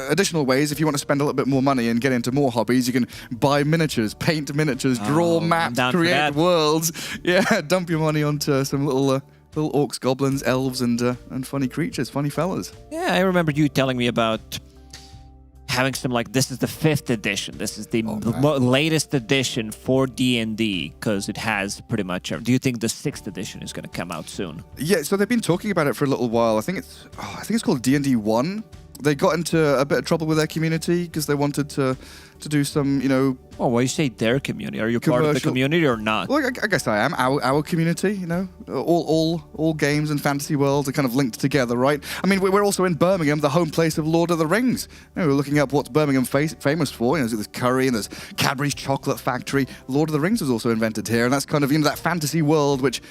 N: additional ways. If you want to spend a little bit more money and get into more hobbies, you can buy miniatures, paint miniatures, draw maps, create worlds. Yeah, dump your money onto some little orcs, goblins, elves, and funny creatures, funny fellas.
U: Yeah, I remember you telling me about having some, this is the 5th edition. This is the latest edition for D&D, because it has pretty much everything. Do you think the 6th edition is going to come out soon?
N: Yeah, so they've been talking about it for a little while. I think it's called D&D 1. They got into a bit of trouble with their community because they wanted to do some,
U: Well, why you say their community? Are you part of the community or not?
N: Well, I guess I am. Our community, all games and fantasy worlds are kind of linked together, right? I mean, we're also in Birmingham, the home place of Lord of the Rings. We're looking up what's Birmingham famous for. There's curry and there's Cadbury's chocolate factory. Lord of the Rings was also invented here, and that's kind of that fantasy world which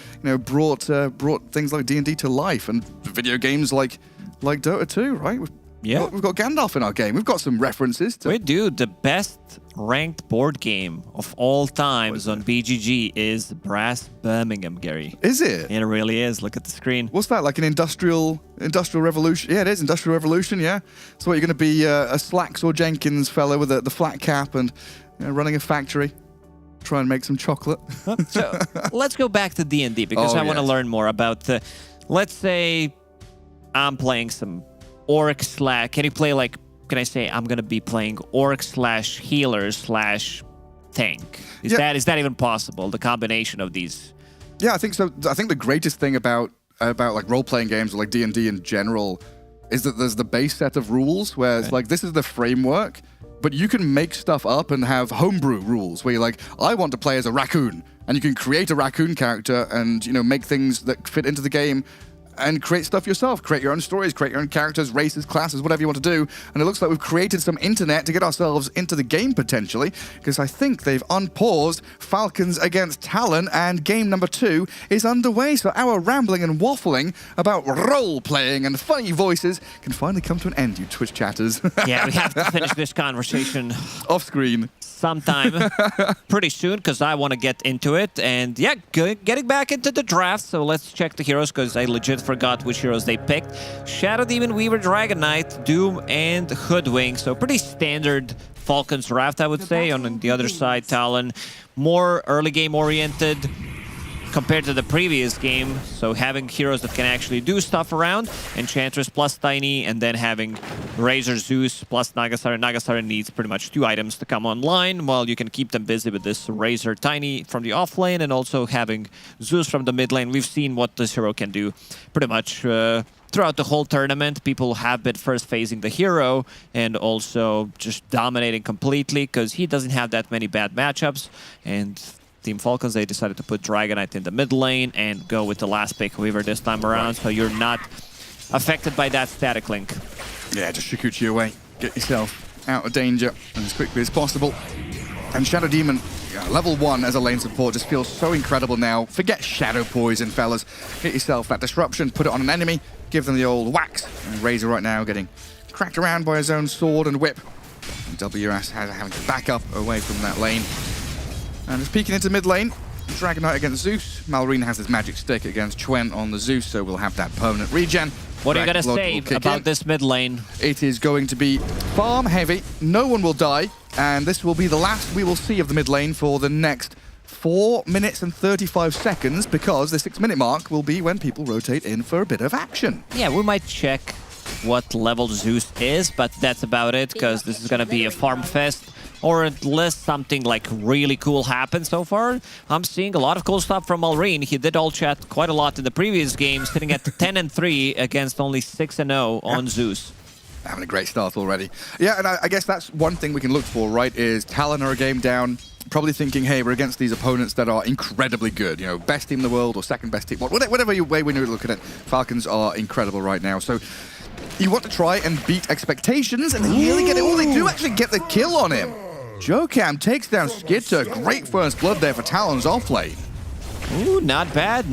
N: brought things like D&D to life, and video games like Dota 2, right?
U: Yeah.
N: We've got Gandalf in our game. We've got some references to...
U: We do. The best ranked board game of all times on BGG is Brass Birmingham, Gary.
N: Is it?
U: It really is. Look at the screen.
N: What's that, like an industrial revolution? Yeah, it is. Industrial revolution, yeah. So you're going to be a Slacks or Jenkins fellow with the flat cap and running a factory. Try and make some chocolate.
U: So let's go back to D&D, because I want to learn more about the... Let's say I'm playing some... Orc / can you play can I say I'm gonna be playing orc / healer / tank? Is that even possible? The combination of these?
N: Yeah, I think so. I think the greatest thing about role-playing games or D&D in general is that there's the base set of rules where it's this is the framework, but you can make stuff up and have homebrew rules where you're I want to play as a raccoon, and you can create a raccoon character and make things that fit into the game. And create stuff yourself. Create your own stories, create your own characters, races, classes, whatever you want to do. And it looks like we've created some internet to get ourselves into the game potentially, because I think they've unpaused Falcons against Talon, and game number 2 is underway. So our rambling and waffling about role-playing and funny voices can finally come to an end, you Twitch chatters.
U: Yeah, we have to finish this conversation
N: off screen
U: sometime pretty soon, because I want to get into it. And yeah, getting back into the draft. So let's check the heroes, because I legit forgot which heroes they picked. Shadow Demon, Weaver, Dragon Knight, Doom, and Hoodwink. So pretty standard Falcons draft, I would say. On the other side, Talon, more early game oriented. compared to the previous game. So having heroes that can actually do stuff around, Enchantress plus Tiny, and then having Razor Zeus plus Nagasara. Nagasara needs pretty much 2 items to come online, while you can keep them busy with this Razor Tiny from the off lane, and also having Zeus from the mid lane. We've seen what this hero can do pretty much throughout the whole tournament. People have been first phasing the hero and also just dominating completely because he doesn't have that many bad matchups. And Team Falcons, they decided to put Dragonite in the mid lane and go with the last pick Weaver this time around, so you're not affected by that static link.
N: Yeah, just Shukuchi you away. Get yourself out of danger as quickly as possible. And Shadow Demon, level 1 as a lane support just feels so incredible now. Forget Shadow Poison, fellas. Get yourself that disruption, put it on an enemy, give them the old whacks. And Razor right now getting cracked around by his own sword and whip. And WS having to back up away from that lane. And just peeking into mid lane. Dragonite against Zeus. Malrine has his magic stick against Chuen on the Zeus, so we'll have that permanent regen.
U: What are you going to say about this mid lane?
N: It is going to be farm heavy. No one will die. And this will be the last we will see of the mid lane for the next 4 minutes and 35 seconds, because the 6-minute mark will be when people rotate in for a bit of action.
U: Yeah, we might check what level Zeus is, but that's about it, because this is going to be a farm fest. Or unless something like really cool happens so far. I'm seeing a lot of cool stuff from Malrine. He did all chat quite a lot in the previous game, sitting at 10-3 against only 6-0 on Zeus.
N: Having a great start already. Yeah, and I guess that's one thing we can look for, right, is Talon are a game down, probably thinking, hey, we're against these opponents that are incredibly good. You know, best team in the world or second best team. Whatever way we look at it, Falcons are incredible right now. So you want to try and beat expectations, and they nearly get it. Oh, they do actually get the kill on him. Jokam takes down Skitter. Great first blood there for Talon's offlane.
U: Ooh, not bad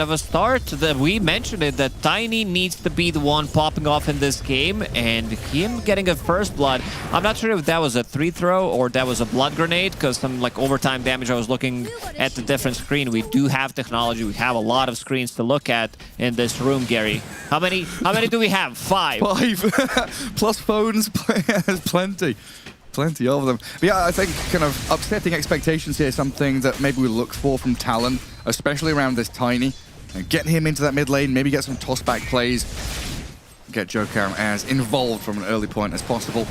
U: of a start. We mentioned it, that Tiny needs to be the one popping off in this game, and him getting a first blood. I'm not sure if that was a 3-throw or that was a blood grenade, because some like overtime damage, I was looking at the different screen. We do have technology. We have a lot of screens to look at in this room, Gary. How many do we have? 5.
N: 5. Plus phones, plenty. Plenty of them. But yeah, I think kind of upsetting expectations here is something that maybe we look for from Talon, especially around this Tiny. And get him into that mid lane, maybe get some toss-back plays. Get Jokam as involved from an early point as possible.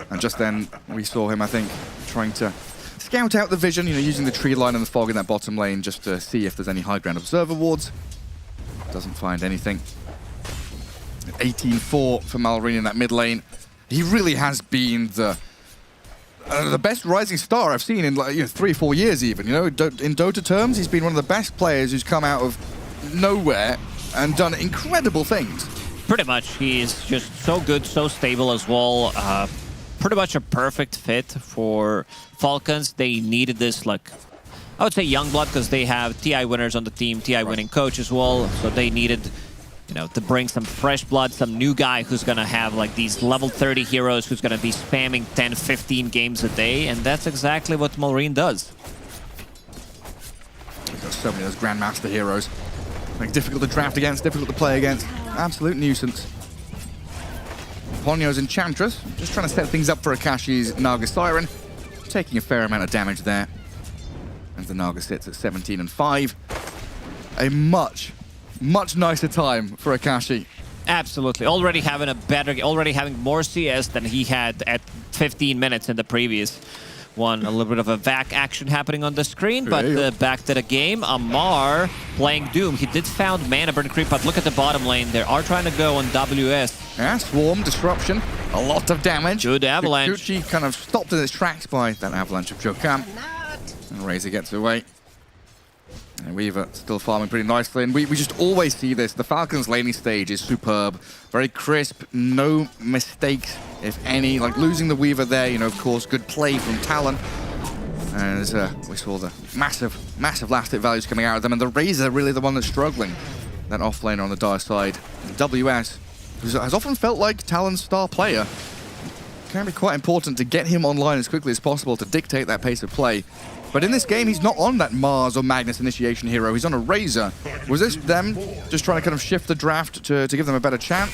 N: And just then, we saw him, I think, trying to scout out the vision, you know, using the tree line and the fog in that bottom lane just to see if there's any high ground observer wards. Doesn't find anything. 18-4 for Malrine in that mid lane. He really has been the best rising star I've seen in like 3 or 4 years even. You know, in Dota terms, he's been one of the best players who's come out of nowhere and done incredible things.
U: Pretty much, he's just so good, so stable as well. Pretty much a perfect fit for Falcons. They needed this, like, I would say young blood, because they have TI winners on the team, TI winning coach as well. So they needed, you know, to bring some fresh blood, some new guy who's going to have like these level 30 heroes who's going to be spamming 10, 15 games a day, and that's exactly what Malrine does.
N: He's got so many of those Grandmaster heroes. Like, difficult to draft against, difficult to play against. Absolute nuisance. Ponyo's Enchantress, just trying to set things up for Akashi's Naga Siren. Taking a fair amount of damage there. As the Naga sits at 17-5. A much nicer time for Akashi.
U: Absolutely. Already having more CS than he had at 15 minutes in the previous one. A little bit of a vac action happening on the screen, but back to the game. Amar playing Doom. He did found mana burn creep, but look at the bottom lane. They are trying to go on WS.
N: Yeah, Swarm, Disruption, a lot of damage.
U: Good avalanche.
N: Gucci kind of stopped in its tracks by that avalanche of Jokam. And Razor gets away. And Weaver still farming pretty nicely, and we just always see this. The Falcons laning stage is superb, very crisp, no mistakes, if any. Like losing the Weaver there, you know, of course, good play from Talon. As we saw the massive last hit values coming out of them, and the Razor really the one that's struggling. That offlaner on the dire side. And WS, who has often felt like Talon's star player, can be quite important to get him online as quickly as possible to dictate that pace of play. But in this game, he's not on that Mars or Magnus initiation hero. He's on a Razor. Was this them just trying to kind of shift the draft to give them a better chance?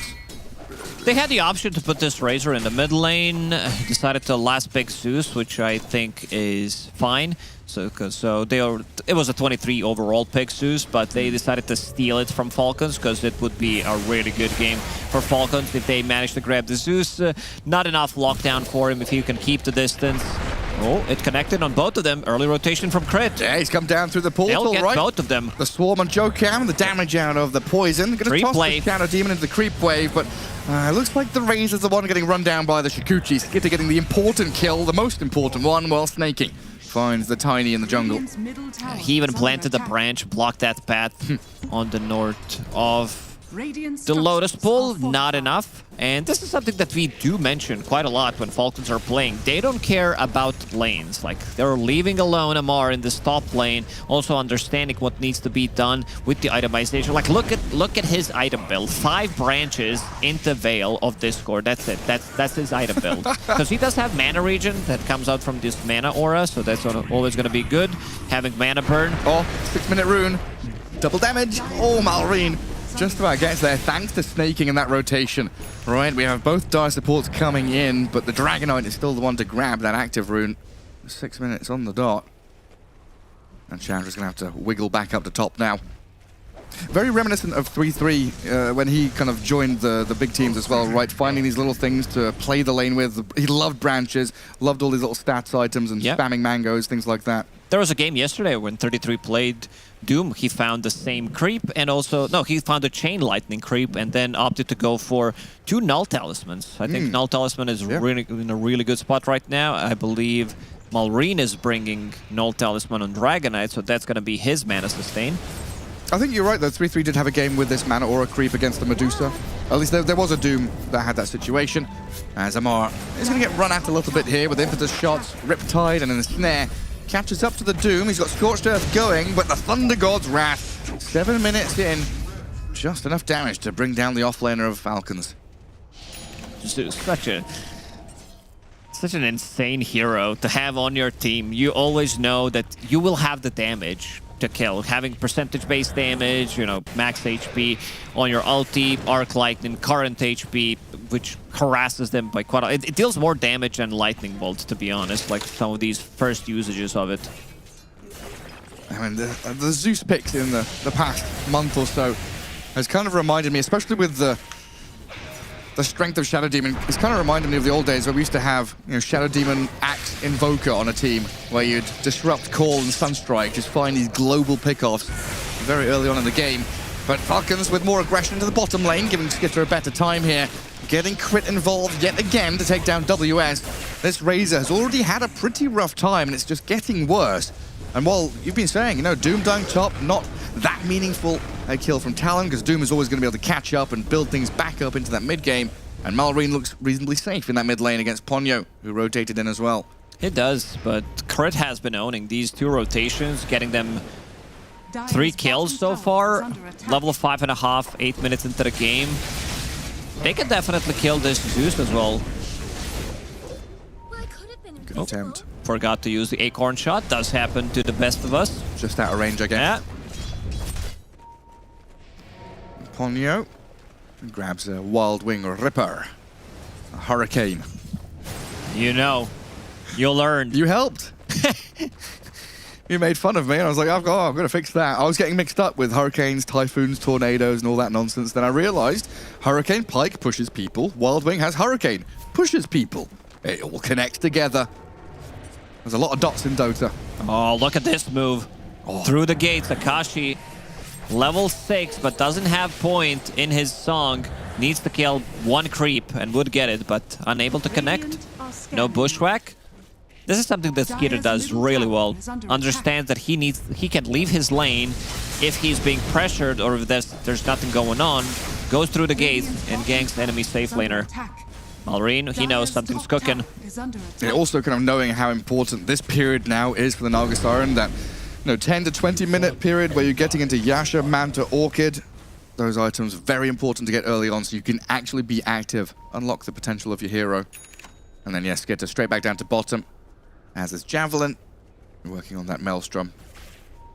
U: They had the option to put this Razor in the mid lane. Decided to last pick Zeus, which I think is fine. It was a 23 overall pick, Zeus, but they decided to steal it from Falcons because it would be a really good game for Falcons if they managed to grab the Zeus. Not enough lockdown for him if he can keep the distance. Oh, it connected on both of them. Early rotation from Crit.
N: Yeah, he's come down through the portal,
U: They'll get
N: right?
U: both of them.
N: The Swarm on Jokam, the damage out of the Poison. Going to toss the Shadow Demon into the creep wave, but looks like the Razor's the one getting run down by the Shikuchi. Skitter getting the important kill, the most important one, while snaking. Finds the Tiny in the jungle.
U: He even planted the branch, blocked that path on the north of the Lotus Pool. Not enough. And this is something that we do mention quite a lot when Falcons are playing. They don't care about lanes. Like, they're leaving alone Amar in this top lane, also understanding what needs to be done with the itemization. Like, look at his item build. 5 branches into Veil of Discord. That's it. That's his item build. Because he does have mana regen that comes out from this mana aura, so that's always going to be good. Having mana burn.
N: Oh, 6-minute rune. Double damage. Oh, Malrine just about gets there thanks to snaking in that rotation. Right, we have both dire supports coming in, but the Dragonite is still the one to grab that active rune. 6 minutes on the dot. And Chandra's going to have to wiggle back up to top now. Very reminiscent of 3-3 when he kind of joined the big teams as well, right? Finding these little things to play the lane with. He loved branches, loved all these little stats items and spamming mangoes, things like that.
U: There was a game yesterday when 33 played Doom. He found the same creep and also... No, he found a Chain Lightning creep and then opted to go for 2 Null Talismans. I think Null Talisman is really in a really good spot right now. I believe Malrine is bringing Null Talisman on Dragonite, so that's going to be his mana sustain.
N: I think you're right, though. 3-3 did have a game with this mana aura creep against the Medusa. At least there was a Doom that had that situation. As Amar is going to get run at a little bit here with impetus shots, Riptide, and then the Snare. Catches up to the Doom. He's got Scorched Earth going, but the Thunder God's Wrath. 7 minutes in. Just enough damage to bring down the offlaner of Falcons.
U: Such an insane hero to have on your team. You always know that you will have the damage to kill. Having percentage-based damage, you know, max HP on your ulti, Arc Lightning, current HP, which harasses them by quite a... It deals more damage than Lightning Bolt, to be honest, like some of these first usages of it.
N: I mean, the Zeus picks in the past month or so has kind of reminded me, especially with the strength of Shadow Demon, it's kind of reminded me of the old days where we used to have, you know, Shadow Demon, Axe, Invoker on a team where you'd disrupt Call and Sunstrike, just find these global pickoffs very early on in the game. But Falcons with more aggression into the bottom lane, giving Skitter a better time here. Getting Crit involved yet again to take down WS. This Razor has already had a pretty rough time and it's just getting worse. And while you've been saying, you know, Doom dying top, not that meaningful a kill from Talon, because Doom is always going to be able to catch up and build things back up into that mid game. And Malrine looks reasonably safe in that mid lane against Ponyo, who rotated in as well.
U: It does, but Crit has been owning these 2 rotations, getting them 3 kills so far. Level 5.5, 8 minutes into the game. They can definitely kill this Zeus as well.
N: Good attempt.
U: Forgot to use the Acorn Shot. Does happen to the best of us.
N: Just out of range, I guess.
U: Yeah.
N: Ponyo grabs a Wild Wing Ripper. A Hurricane.
U: You know. You learned.
N: You helped. You made fun of me, and I was like, I'm going to fix that. I was getting mixed up with hurricanes, typhoons, tornadoes, and all that nonsense. Then I realized Hurricane Pike pushes people. Wild Wing has Hurricane, pushes people. It all connects together. There's a lot of dots in Dota.
U: Oh, look at this move. Through the gates, Akashi, level 6, but doesn't have point in his song. Needs to kill 1 creep and would get it, but unable to connect. No bushwhack. This is something that Skitter does really well. Understands that he can leave his lane if he's being pressured or if there's nothing going on. Goes through the gates and ganks the enemy safe laner. Malrine, he knows something's cooking.
N: And also kind of knowing how important this period now is for the Naga Siren, that 10 to 20 minute period where you're getting into Yasha, Manta, Orchid. Those items very important to get early on so you can actually be active, unlock the potential of your hero. And then yes, Skitter straight back down to bottom. As is Javelin, working on that Maelstrom.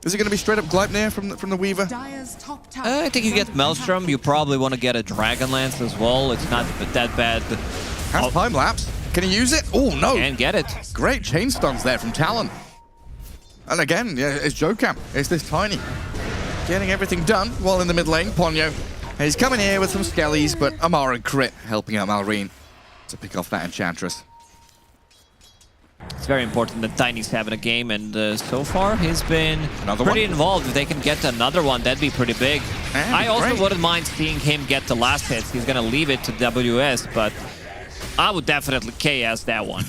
N: Is it going to be straight up Gleipnir from the Weaver?
U: I think you get Maelstrom. You probably want to get a Dragonlance as well. It's not that bad.
N: Has time lapse. Can he use it? Oh, no.
U: Can get it.
N: Great chain stuns there from Talon. And again, yeah, it's Jokam. It's this Tiny. Getting everything done while in the mid lane. Ponyo. He's coming here with some skellies, but Amar and Crit helping out Malrine to pick off that Enchantress.
U: It's very important that Tiny's having a game, and so far he's been pretty involved. If they can get another one, that'd be pretty big. I also wouldn't mind seeing him get the last hits. He's going to leave it to WS, but I would definitely KS that one.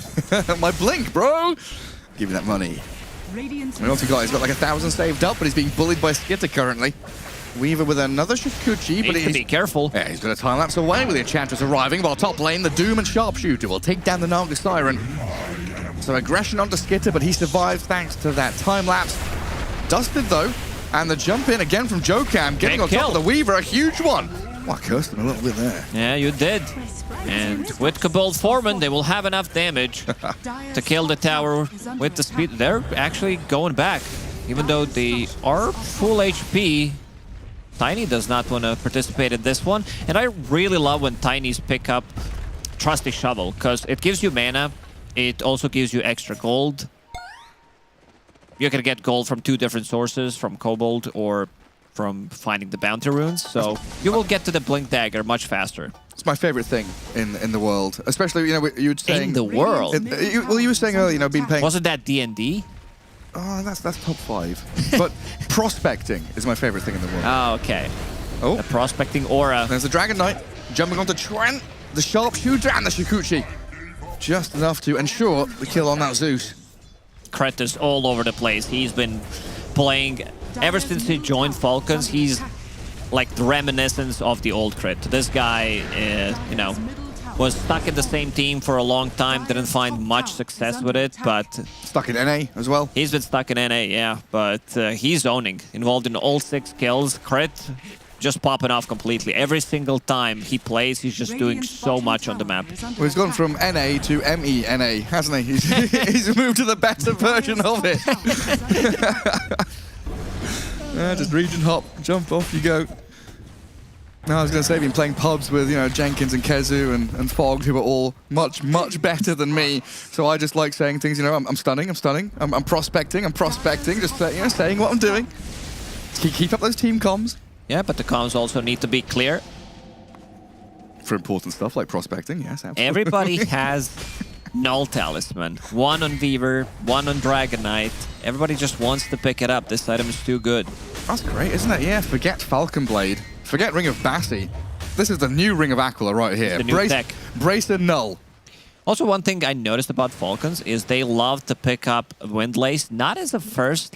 N: My blink, bro! Give me that money. He's got like 1,000 saved up, but he's being bullied by Skitter currently. Weaver with another Shikuchi, but
U: he's to be careful.
N: Yeah, he's got a time lapse away with the Enchantress arriving, while top lane, the Doom and Sharpshooter will take down the Naga Siren. So aggression onto Skitter, but he survives thanks to that time lapse. Dusted though, and the jump in again from Jokam, getting on top of the Weaver, a huge one. Well, I cursed him a little bit there.
U: Yeah, you did. And with Cabal Foreman, they will have enough damage to kill the tower with the speed. They're actually going back, even though they are full HP. Tiny does not want to participate in this one. And I really love when Tiny's pick up Trusty Shovel, because it gives you mana. It also gives you extra gold. You can get gold from 2 different sources, from Kobold or from finding the bounty runes. So you will get to the Blink Dagger much faster.
N: It's my favorite thing in the world, especially, you know, you were saying...
U: In the world?
N: Well, you were saying earlier, you know, been playing...
U: Wasn't that D&D?
N: Oh, that's top 5. But prospecting is my favorite thing in the world.
U: Oh, okay.
N: Oh.
U: The prospecting aura.
N: There's the Dragon Knight jumping onto Trent, the Sharpshooter, and the Shikuchi. Just enough to ensure the kill on that Zeus.
U: Cret is all over the place. He's been playing ever since he joined Falcons. He's like the reminiscence of the old Cret. This guy, you know, was stuck in the same team for a long time, didn't find much success with it, but...
N: Stuck in NA as well?
U: He's been stuck in NA, yeah, but he's owning. Involved in all 6 kills. Crit just popping off completely. Every single time he plays, he's just doing so much on the map.
N: Well, he's gone from NA to MENA, hasn't he? He's moved to the better version of it. Just region hop, jump, off you go. No, I was going to say, been playing pubs with, you know, Jenkins and Kezu and Fog, who are all much, much better than me. So I just like saying things, you know, I'm stunning, I'm prospecting, just, you know, saying what I'm doing. Keep up those team comms.
U: Yeah, but the comms also need to be clear.
N: For important stuff like prospecting, yes, absolutely.
U: Everybody has Null Talisman. 1 on Weaver, 1 on Dragon Knight. Everybody just wants to pick it up. This item is too good.
N: That's great, isn't it? Yeah, forget Falcon Blade. Forget Ring of Bassi. This is the new Ring of Aquila right here.
U: The new tech.
N: Brace and Null.
U: Also, one thing I noticed about Falcons is they love to pick up Windlace, not as a first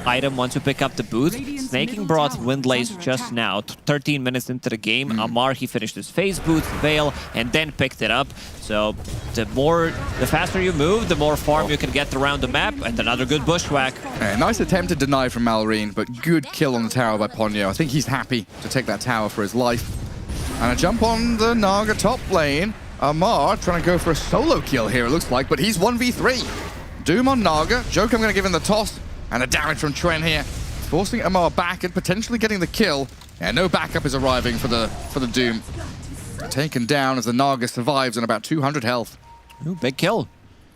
U: item once you pick up the boot. Snaking brought Windlace just now, 13 minutes into the game. Amar, he finished his phase boot, Veil, and then picked it up. So the faster you move, the more farm you can get around the map, and another good bushwhack.
N: Nice attempt to deny from Malrine, but good kill on the tower by Ponyo. I think he's happy to take that tower for his life. And a jump on the Naga top lane. Amar trying to go for a solo kill here, it looks like, but he's 1v3. Doom on Naga. Jokam going to give him the toss, and the damage from Tren here, forcing Amar back and potentially getting the kill. Yeah, no backup is arriving for the Doom. Taken down as the Naga survives on about 200 health.
U: Ooh, big kill.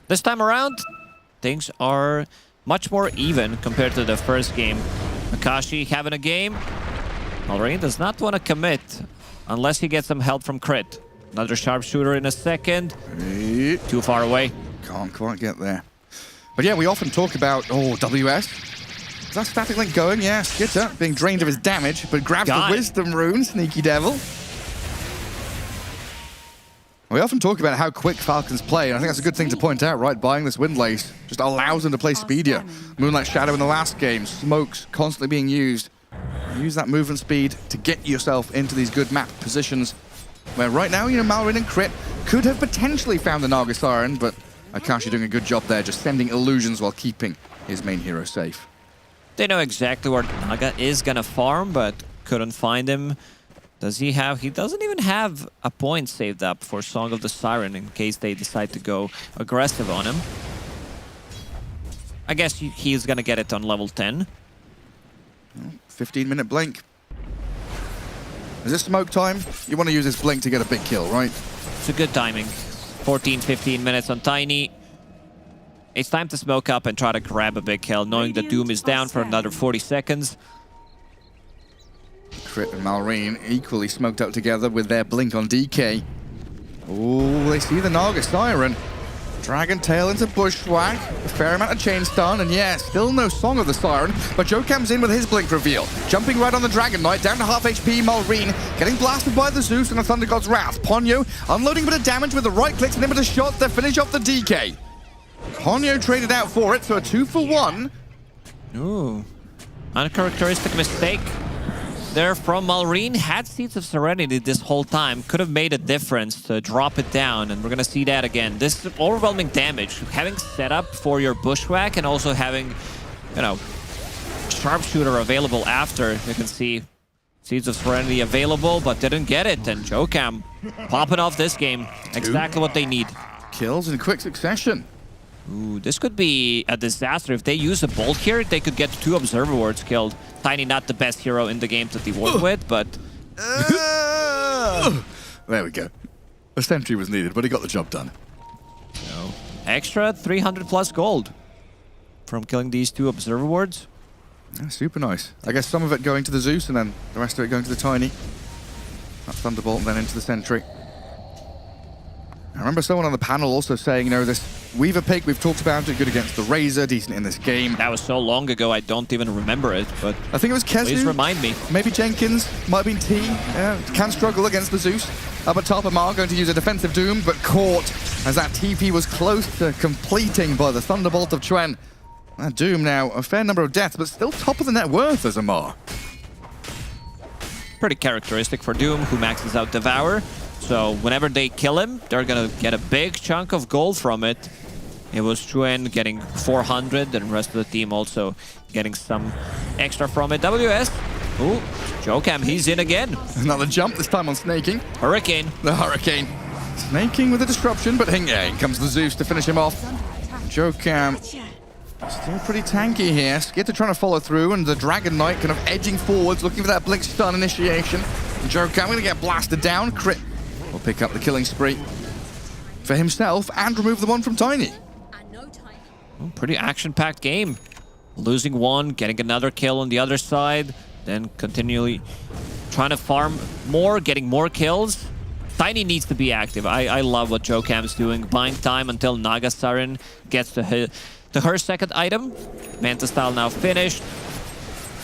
U: This time around, things are much more even compared to the first game. Akashi having a game. Malrine does not want to commit unless he gets some help from Crit. Another sharpshooter in a second. Too far away.
N: Can't quite get there. But yeah, we often talk about, WS. Is that static link going? Yeah, Skitter being drained of his damage, but grabs the Wisdom Rune, sneaky devil. We often talk about how quick Falcons play, and I think that's a good thing to point out, right? Buying this Windlace just allows them to play speedier. Moonlight Shadow in the last game, smokes constantly being used. Use that movement speed to get yourself into these good map positions. Where right now, you know, Malrine and Crit could have potentially found the Naga Siren, but Akashi doing a good job there, just sending illusions while keeping his main hero safe.
U: They know exactly where Naga is gonna farm, but couldn't find him. Does he have... He doesn't even have a point saved up for Song of the Siren in case they decide to go aggressive on him. I guess he's gonna get it on level 10.
N: 15-minute blink. Is this smoke time? You want to use this blink to get a big kill, right?
U: It's a good timing. 14-15 minutes on Tiny. It's time to smoke up and try to grab a big kill, knowing that Doom is down for another 40 seconds.
N: Crit and Malrine equally smoked out together with their blink on DK. Oh, they see the Naga Siren. Dragon tail into Bushwhack, a fair amount of chain stun, and yeah, still no Song of the Siren, but Jokam's in with his blink reveal. Jumping right on the Dragon Knight, down to half HP, Malrine, getting blasted by the Zeus and the Thunder God's Wrath. Ponyo unloading a bit of damage with the right clicks and a bit of shots to finish off the DK. Ponyo traded out for it, so a 2-for-1.
U: Ooh, uncharacteristic mistake there from Malrine. Had Seeds of Serenity this whole time, could have made a difference to drop it down, and we're gonna see that again. This is overwhelming damage, having set up for your Bushwhack and also having, you know, Sharpshooter available after. You can see Seeds of Serenity available, but didn't get it, and Jokam popping off this game. Exactly what they need.
N: Kills in quick succession.
U: Ooh, this could be a disaster. If they use a bolt here, they could get 2 Observer Wards killed. Tiny, not the best hero in the game to dework with, but...
N: There we go. A sentry was needed, but he got the job done.
U: So, extra 300 plus gold from killing these 2 Observer Wards.
N: Yeah, super nice. I guess some of it going to the Zeus and then the rest of it going to the Tiny. That Thunderbolt and then into the sentry. I remember someone on the panel also saying, you know, this Weaver pick, we've talked about it, good against the Razor, decent in this game.
U: That was so long ago, I don't even remember it, but...
N: I think it was Kezu.
U: Please remind me.
N: Maybe Jenkins, might have been T. Yeah, can struggle against the Zeus. Up at top, Amar going to use a defensive Doom, but caught as that TP was close to completing by the Thunderbolt of Chuen. That Doom now, a fair number of deaths, but still top of the net worth as Amar.
U: Pretty characteristic for Doom, who maxes out Devour. So whenever they kill him, they're gonna get a big chunk of gold from it. It was Chuen getting 400, and the rest of the team also getting some extra from it. WS, ooh, Jokam, he's in again.
N: Another jump, this time on Snaking.
U: Hurricane.
N: The Hurricane. Snaking with a disruption, but in comes the Zeus to finish him off. Jokam still pretty tanky here. Skitter trying to follow through, and the Dragon Knight kind of edging forwards, looking for that blink stun initiation. Jokam gonna get blasted down. Crit will pick up the killing spree for himself and remove the one from Tiny.
U: Pretty action-packed game. Losing one, getting another kill on the other side, then continually trying to farm more, getting more kills. Tiny needs to be active. I love what Jokam's doing. Buying time until Naga Siren gets to her second item. Manta style now finished.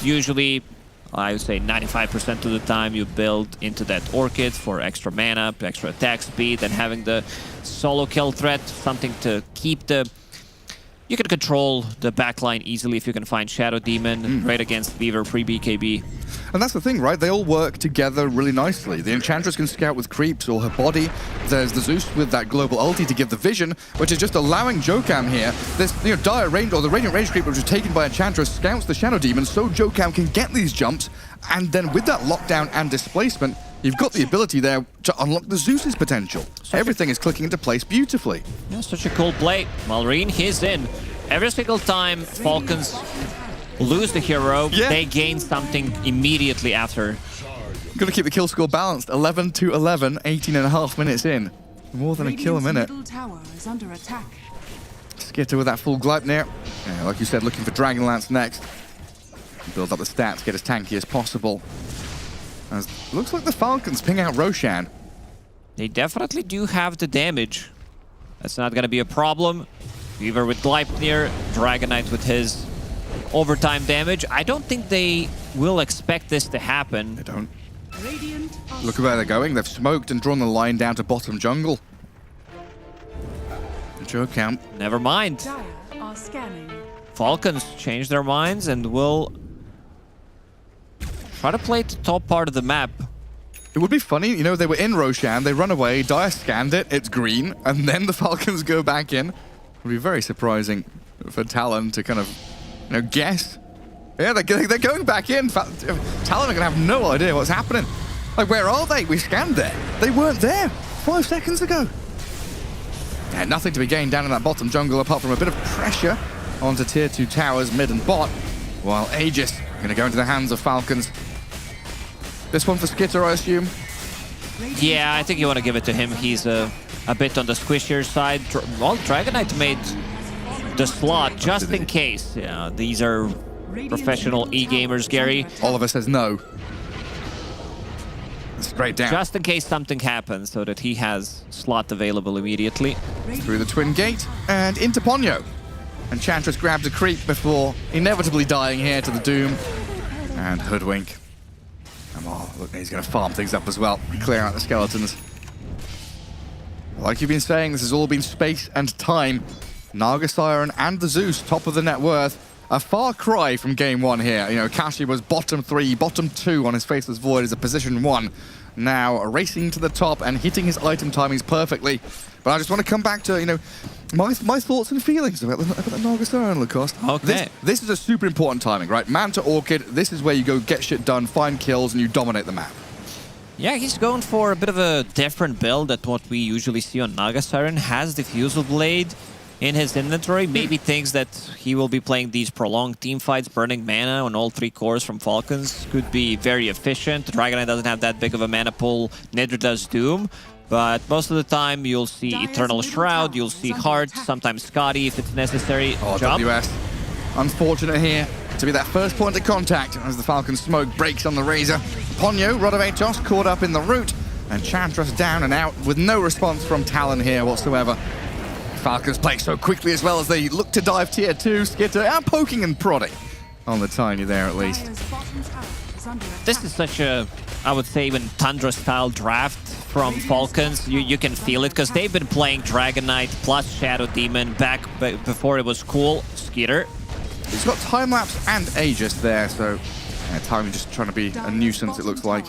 U: Usually, I would say 95% of the time you build into that Orchid for extra mana, extra attack speed, and having the solo kill threat, something to keep the... You can control the backline easily if you can find Shadow Demon, right against Weaver pre-BKB.
N: And that's the thing, right? They all work together really nicely. The Enchantress can scout with creeps or her body. There's the Zeus with that global ulti to give the vision, which is just allowing Jokam here. This, you know, dire range, or the Radiant Range creep, which was taken by Enchantress, scouts the Shadow Demon, so Jokam can get these jumps. And then with that lockdown and displacement, you've got the ability there to unlock the Zeus's potential. Everything is clicking into place beautifully.
U: Yeah, such a cool play. Malrine, he's in. Every single time Falcons lose the hero, they gain something immediately after.
N: Got to keep the kill score balanced. 11 to 11, 18.5 minutes in. More than a kill a minute.
S: Middle tower is under attack.
N: Skitter with that full Gleipnir. Yeah, like you said, looking for Dragonlance next. Build up the stats, get as tanky as possible. As looks like the Falcons ping out Roshan.
U: They definitely do have the damage. That's not going to be a problem. Weaver with Gleipnir, Dragon Knight with his overtime damage. I don't think they will expect this to happen.
N: They don't. Look at where they're going. They've smoked and drawn the line down to bottom jungle. Jokam.
U: Never mind.
S: Are scanning.
U: Falcons change their minds and will try to play the top part of the map.
N: It would be funny, you know, they were in Roshan, they run away, Dire scanned it, it's green, and then the Falcons go back in. It would be very surprising for Talon to kind of, you know, guess. Yeah, they're going back in. Talon are going to have no idea what's happening. Like, where are they? We scanned there. They weren't there 5 seconds ago. Yeah, nothing to be gained down in that bottom jungle apart from a bit of pressure onto tier 2 towers, mid and bot, while Aegis Going to go into the hands of Falcons. This one for Skitter, I assume?
U: Yeah, I think you want to give it to him. He's a bit on the squishier side. Well, Dragon Knight made the slot just in case. Yeah, these are professional e-gamers, Gary.
N: Oliver says no. Straight down.
U: Just in case something happens, so that he has slot available immediately.
N: Through the twin gate and into Ponyo. Enchantress grabs a creep before inevitably dying here to the Doom. And Hoodwink. Oh, look, he's going to farm things up as well. Clear out the skeletons. Like you've been saying, this has all been space and time. Naga Siren and the Zeus, top of the net worth. A far cry from game one here. You know, Kashi was bottom 3, bottom 2 on his Faceless Void as a position 1. Now racing to the top and hitting his item timings perfectly. But I just want to come back to, you know, my thoughts and feelings about the Naga Siren, Lacoste.
U: Okay.
N: This is a super important timing, right? Man to Orchid, this is where you go get shit done, find kills, and you dominate the map.
U: Yeah, he's going for a bit of a different build than what we usually see on Naga Siren. Has Diffusal Blade in his inventory. Maybe thinks that he will be playing these prolonged team fights, burning mana on all 3 cores from Falcons. Could be very efficient. Dragon Knight doesn't have that big of a mana pool. Neither does Doom. But most of the time, you'll see Eternal Shroud, you'll see Heart, sometimes Scotty if it's necessary.
N: Oh, WS. Unfortunate here to be that first point of contact as the Falcon smoke breaks on the Razor. Ponyo, Rod of Atos, caught up in the root. And Enchantress down and out with no response from Talon here whatsoever. Falcons play so quickly as well as they look to dive tier 2. Skitter out poking and prodding on the Tiny there at least.
U: This is such a, I would say, even Tundra-style draft from Falcons. You can feel it because they've been playing Dragon Knight plus Shadow Demon back before it was cool. Skitter.
N: He's got time-lapse and Aegis there, so yeah, Tiny just trying to be a nuisance, it looks like.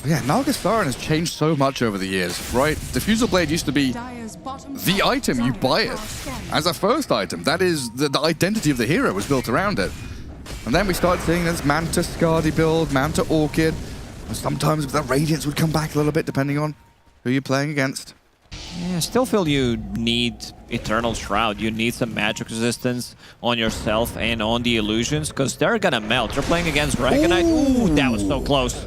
N: Yeah, Naga Siren has changed so much over the years, right? Diffusal Blade used to be the item, you buy it as a first item. That is, the identity of the hero was built around it. And then we started seeing this Manta Skadi build, Manta Orchid. And sometimes the Radiance would come back a little bit depending on who you're playing against.
U: Yeah, I still feel you need Eternal Shroud. You need some magic resistance on yourself and on the illusions because they're gonna melt. You're playing against Dragon Knight. Ooh, that was so close.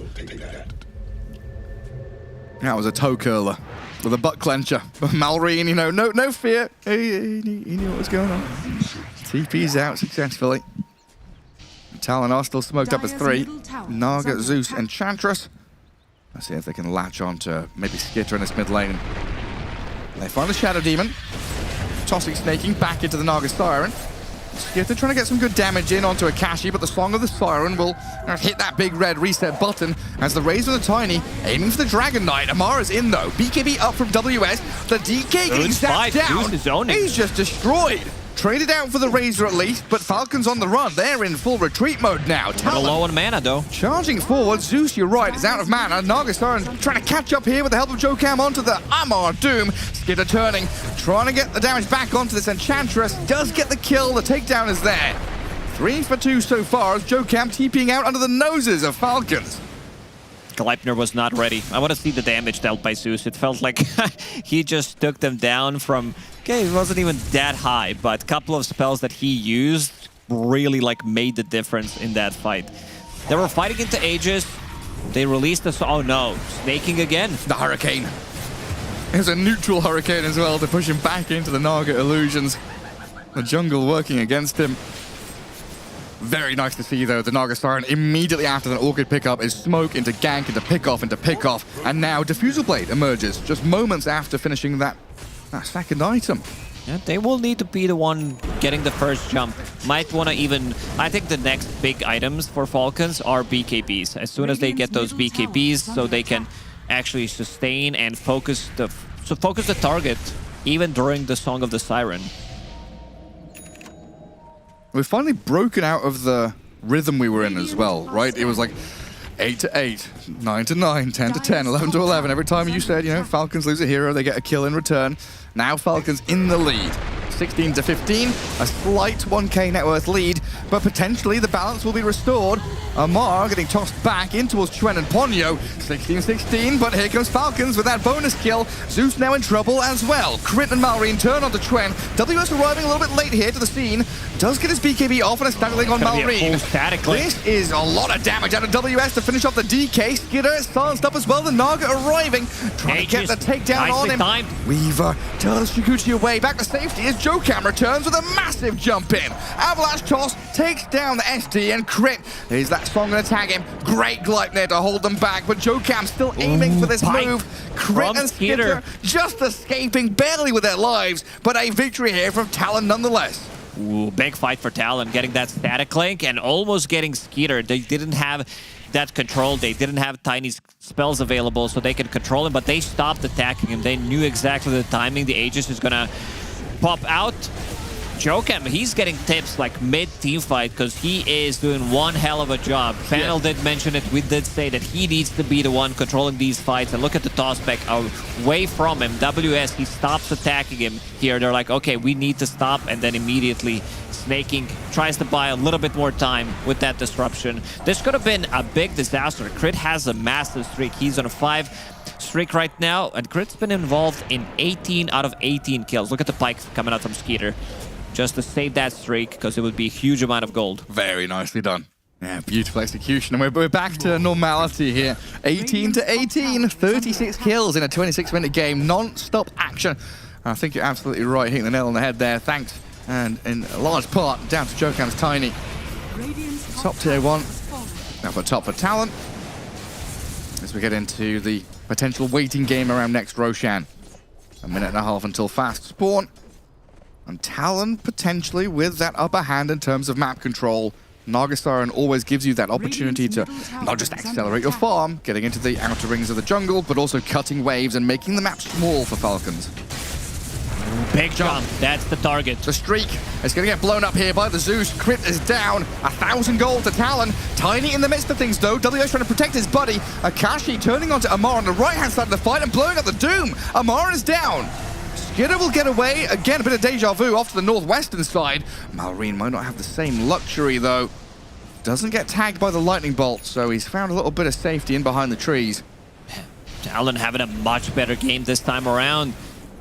N: That was a toe curler with a butt clencher. Malrine, you know, no fear. He knew what was going on. TP's out successfully. Talon are still smoked up as 3. Naga, Zeus, Enchantress. Let's see if they can latch on to maybe Skitter in this mid lane. They find the Shadow Demon. Tossing, snaking back into the Naga Siren. Skitter trying to get some good damage in onto Akashi, but the Song of the Siren will hit that big red reset button as the Razor the Tiny aiming for the Dragon Knight. Amara's in though. BKB up from WS. The DK getting zapped down. He's just destroyed. Traded out for the Razor at least, but Falcons on the run. They're in full retreat mode now.
U: Talon low on mana though.
N: Charging forward. Zeus, you're right, is out of mana. Naga Siren trying to catch up here with the help of Jokam onto the Amar Doom. Skitter turning, trying to get the damage back onto this Enchantress. Does get the kill. The takedown is there. 3 for 2 so far as Jokam TPing out under the noses of Falcons.
U: Gleipnir was not ready. I want to see the damage dealt by Zeus. It felt like he just took them down from... Okay, it wasn't even that high, but a couple of spells that he used really like made the difference in that fight. They were fighting into Aegis. They released us. Oh no, snaking again.
N: The Hurricane. It was a neutral Hurricane as well to push him back into the Naga illusions. The jungle working against him. Very nice to see, though, the Naga Siren immediately after the Orchid pickup is smoke into gank, into pick-off, and now Diffusal Blade emerges just moments after finishing that second item.
U: Yeah, they will need to be the one getting the first jump. Might want to even... I think the next big items for Falcons are BKBs. As soon as they get those BKBs, so they can actually sustain and focus the target, even during the Song of the Siren.
N: We've finally broken out of the rhythm we were in as well, right? It was like 8 to 8, 9 to 9, 10 to 10, 11 to 11. Every time you said, you know, Falcons lose a hero, they get a kill in return. Now Falcons in the lead. 16 to 15. A slight 1k net worth lead, but potentially the balance will be restored. Amar getting tossed back in towards Chuen and Ponyo. 16-16, but here comes Falcons with that bonus kill. Zeus now in trouble as well. Crit and Malrine turn onto Chuen. WS arriving a little bit late here to the scene. Does get his BKB off and a static link on Malrine. This is a lot of damage out of WS to finish off the DK. Skidder silenced up as well. The Naga arriving. Trying to get the takedown on him.
U: Timed.
N: Weaver tells Shikuchi away. Back to safety as Jokam returns with a massive jump in. Avalanche toss takes down the SD and Crit. There's that song going to tag him. Great Gleipnir to hold them back, but Jokam still aiming for this move. Crit and Skidder just escaping barely with their lives, but a victory here from Talon nonetheless.
U: Ooh, big fight for Talon, getting that static link and almost getting Skeeter. They didn't have that control. They didn't have Tiny's spells available so they could control him, but they stopped attacking him. They knew exactly the timing. The Aegis is gonna pop out. Jokam, he's getting tips like mid-team fight because he is doing one hell of a job. Panel did mention it. We did say that he needs to be the one controlling these fights. And look at the toss back away from him. WS, he stops attacking him here. They're like, okay, we need to stop. And then immediately Snaking tries to buy a little bit more time with that disruption. This could have been a big disaster. Crit has a massive streak. He's on a 5 streak right now. And Crit's been involved in 18 out of 18 kills. Look at the pike coming out from Skeeter. Just to save that streak, because it would be a huge amount of gold.
N: Very nicely done. Yeah, beautiful execution. And we're back to normality here. 18 to 18, 36 kills in a 26-minute game, non-stop action. I think you're absolutely right, hitting the nail on the head there. Thanks, and in a large part, down to Jokam's Tiny. Top tier 1. Now for top for Talon. As we get into the potential waiting game around next Roshan. A minute and a half until fast spawn. And Talon potentially with that upper hand in terms of map control. Nagasaran always gives you that opportunity to not just accelerate your farm, getting into the outer rings of the jungle, but also cutting waves and making the map small for Falcons.
U: Big jump. That's the target.
N: The streak is going to get blown up here by the Zeus. Crit is down. 1,000 gold to Talon. Tiny in the midst of things, though. WS trying to protect his buddy. Akashi turning onto Amar on the right-hand side of the fight and blowing up the Doom. Amar is down. Skidder will get away. Again, a bit of deja vu off to the northwestern side. Malrine might not have the same luxury, though. Doesn't get tagged by the lightning bolt, so he's found a little bit of safety in behind the trees.
U: Talon having a much better game this time around.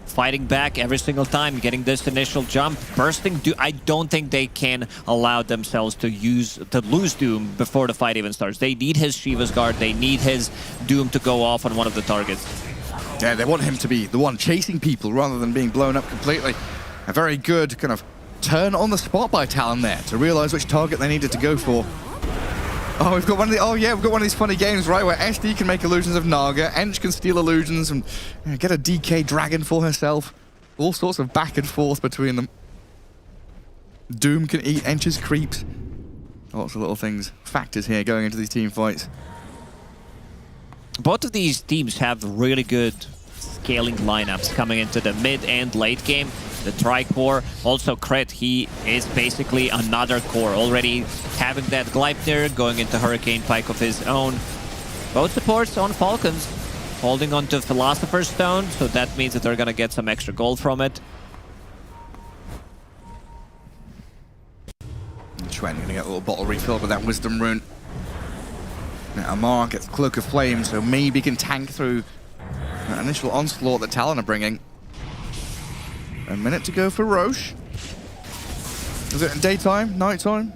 U: Fighting back every single time, getting this initial jump. Bursting, I don't think they can allow themselves to lose Doom before the fight even starts. They need his Shiva's Guard. They need his Doom to go off on one of the targets.
N: Yeah, they want him to be the one chasing people rather than being blown up completely. A very good kind of turn on the spot by Talon there to realize which target they needed to go for. Oh, we've got one of the, we've got one of these funny games, right, where SD can make illusions of Naga, Ench can steal illusions and get a DK dragon for herself. All sorts of back and forth between them. Doom can eat Ench's creeps. Lots of little things, factors here going into these team fights.
U: Both of these teams have really good scaling lineups coming into the mid and late game. The Tri-Core, also Crit, he is basically another core. Already having that Gleipnir, going into Hurricane Pike of his own. Both supports on Falcons, holding on to Philosopher's Stone, so that means that they're going to get some extra gold from it.
N: Chuen going to get a little bottle refilled with that Wisdom Rune. Now Amar gets Cloak of Flame, so maybe can tank through that initial onslaught that Talon are bringing. A minute to go for Roche. Is it daytime, nighttime?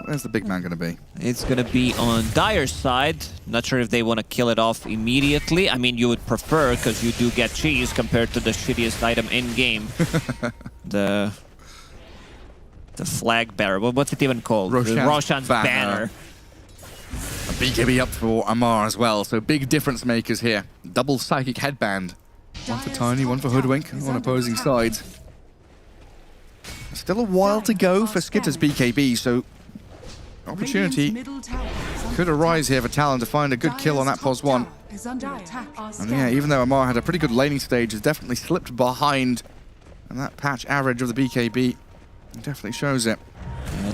N: Where's the big man going to be?
U: It's going to be on Dire's side. Not sure if they want to kill it off immediately. I mean, you would prefer, because you do get cheese compared to the shittiest item in-game. the flag bearer. What's it even called? Roshan's banner.
N: A BKB up for Amar as well, so big difference makers here. Double Psychic Headband. One for Tiny, one for Hoodwink on opposing sides. Still a while to go for Skitter's BKB, so opportunity could arise here for Talon to find a good kill on that pos 1. And yeah, even though Amar had a pretty good laning stage, has definitely slipped behind. And that patch average of the BKB definitely shows it.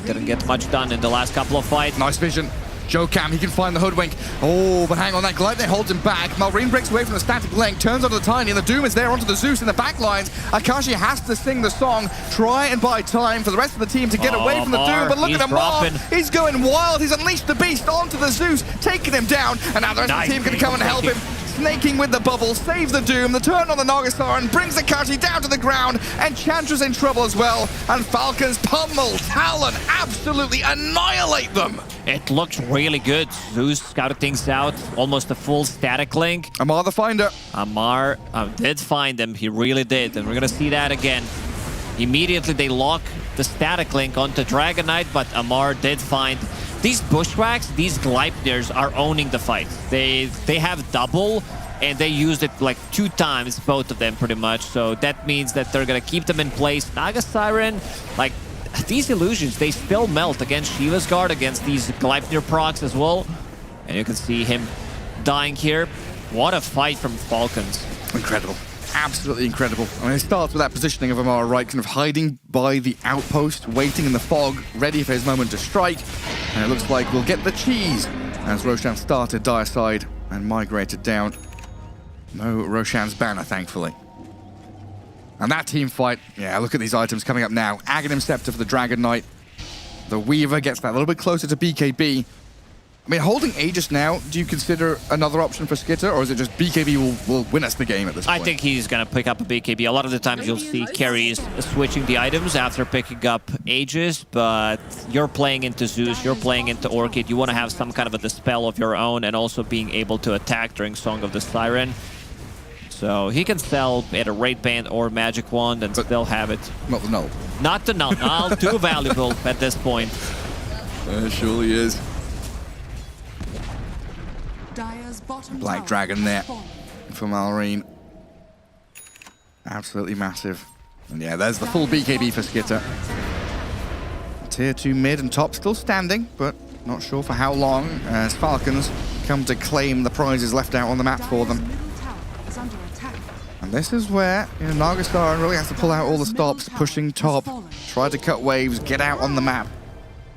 U: Didn't get much done in the last couple of fights.
N: Nice vision. Jokam, he can find the hoodwink. Oh, but hang on, that Gleipnir holds him back. Malrine breaks away from the static link, turns onto the Tiny, and the Doom is there onto the Zeus in the back lines. Akashi has to sing the song, try and buy time for the rest of the team to get away from the Doom, but look at Amar. He's going wild. He's unleashed the beast onto the Zeus, taking him down, and now the rest of the team can come and help him. Snaking with the bubble, saves the Doom, the turn on the Nagasar, brings Akashi down to the ground, and Chantra's in trouble as well, and Falcons pummel Talon, absolutely annihilate them.
U: It looks really good. Zeus scouted things out, almost a full static link.
N: Amar the finder.
U: Amar did find him, he really did, and we're gonna see that again. Immediately they lock the static link onto Dragon Knight, but Amar did find these Bushwhacks, these Gleipnirs are owning the fight. They have double, and they used it like 2 times, both of them pretty much. So that means that they're gonna keep them in place. Naga Siren, like these illusions, they still melt against Shiva's Guard, against these Gleipnir procs as well. And you can see him dying here. What a fight from Falcons.
N: Incredible. Absolutely incredible. I mean, it starts with that positioning of Amar, right, kind of hiding by the outpost, waiting in the fog, ready for his moment to strike. And it looks like we'll get the cheese as Roshan started Dire side and migrated down. No Roshan's banner, thankfully. And that team fight, yeah, look at these items coming up now. Aghanim Scepter for the Dragon Knight. The Weaver gets that a little bit closer to BKB. I mean, holding Aegis now, do you consider another option for Skitter, or is it just BKB will win us the game at this point?
U: I think he's going to pick up a BKB. A lot of the times you'll see carries switching the items after picking up Aegis, but you're playing into Zeus, you're playing into Orchid. You want to have some kind of a dispel of your own and also being able to attack during Song of the Siren. So he can sell at a Raid Band or Magic Wand and still have it.
N: Not the null.
U: Not the null. Null, too valuable at this point.
N: It surely is. Black Dragon there for Malrine. Absolutely massive. And yeah, there's the full BKB for Skitter. Tier 2 mid and top still standing, but not sure for how long, as Falcons come to claim the prizes left out on the map for them. And this is where Nagasar really has to pull out all the stops, pushing top, try to cut waves, get out on the map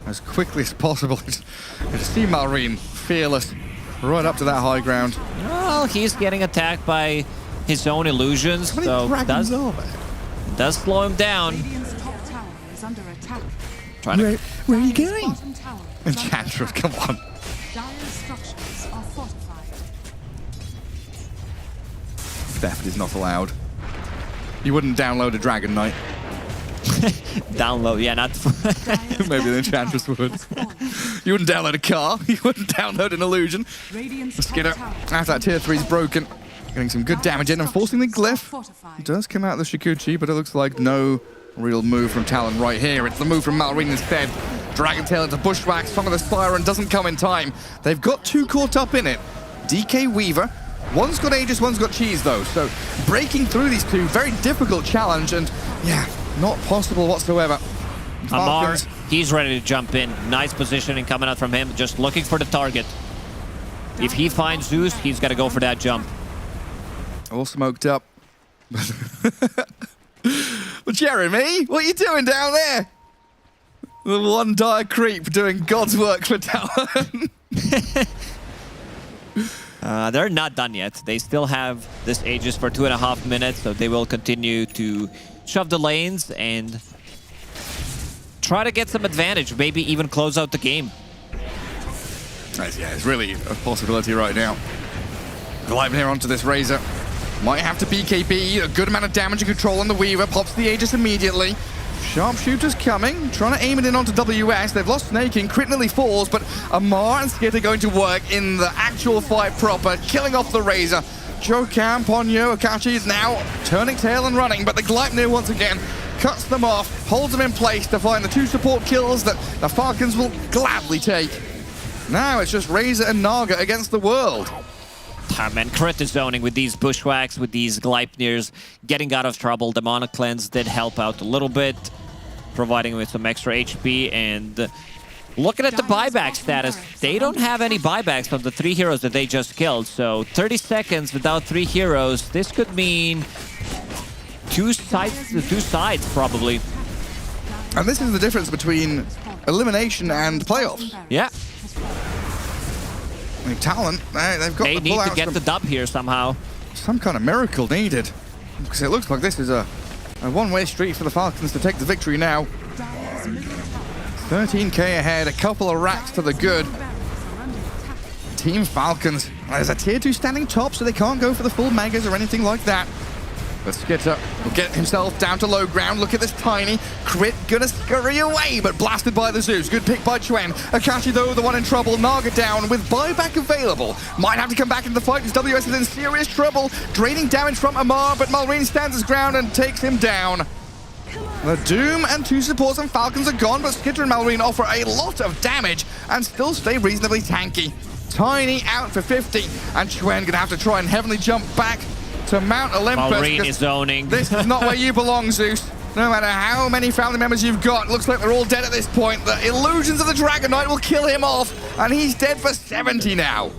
N: as quickly as possible. To see Malrine fearless right up to that high ground.
U: Well, he's getting attacked by his own illusions, so does slow him down.
N: Where are you going? Enchantress, come on. Theft is not allowed. You wouldn't download a Dragon Knight.
U: Download, yeah, not...
N: Maybe the Enchantress would. You wouldn't download a car. You wouldn't download an illusion. Skitter, after that tier 3 is broken, getting some good damage in and forcing the glyph. It does come out of the Shikuchi, but it looks like no real move from Talon right here. It's the move from Malrine instead. Dragon Tail into Bushwhack, Song of the Siren doesn't come in time. They've got 2 caught up in it. DK Weaver. One's got Aegis, one's got Cheese though. So breaking through these 2, very difficult challenge, and yeah, not possible whatsoever.
U: Amar, he's ready to jump in. Nice positioning coming out from him, just looking for the target. If he finds Zeus, he's got to go for that jump.
N: All smoked up. Well, Jeremy, what are you doing down there? The one dire creep doing God's work for Talon.
U: They're not done yet. They still have this Aegis for 2.5 minutes, so they will continue to shove the lanes and try to get some advantage, maybe even close out the game.
N: Yeah, it's really a possibility right now. Gleipnir onto this Razor. Might have to BKB, a good amount of damage and control on the Weaver, pops the Aegis immediately. Sharpshooter's coming, trying to aim it in onto WS. They've lost Snaking, crit nearly falls, but Amar and Skit are going to work in the actual fight proper, killing off the Razor. Jokam, Ponyo, Akashi is now turning tail and running, but the Gleipnir once again cuts them off, holds them in place to find the 2 support kills that the Falcons will gladly take. Now it's just Razor and Naga against the world.
U: And crit is zoning with these Bushwhacks, with these Gleipnirs, getting out of trouble. Demonic Cleanse did help out a little bit, providing with some extra HP. And looking at the buyback status, they don't have any buybacks from the 3 heroes that they just killed. So 30 seconds without 3 heroes, this could mean two sides probably.
N: And this is the difference between elimination and playoffs.
U: Yeah.
N: I mean, Talon, they've got
U: They
N: the
U: need to
N: pullouts
U: get
N: from-
U: the dub here somehow.
N: Some kind of miracle needed. Because it looks like this is a one-way street for the Falcons to take the victory now. 13k ahead, a couple of racks to the good. Team Falcons. There's a tier 2 standing top, so they can't go for the full megas or anything like that. But Skitter will get himself down to low ground. Look at this tiny crit, gonna scurry away, but blasted by the Zeus. Good pick by Chuen. Akashi, though, the one in trouble. Naga down with buyback available. Might have to come back into the fight as WS is in serious trouble. Draining damage from Amar, but Malrine stands his ground and takes him down. The Doom and 2 supports and Falcons are gone, but Skitter and Malrine offer a lot of damage and still stay reasonably tanky. Tiny out for 50, and Chuen gonna have to try and heavenly jump back to Mount Olympus.
U: Malrine is zoning.
N: This is not where you belong, Zeus. No matter how many family members you've got, looks like they're all dead at this point. The illusions of the Dragon Knight will kill him off, and he's dead for 70 now.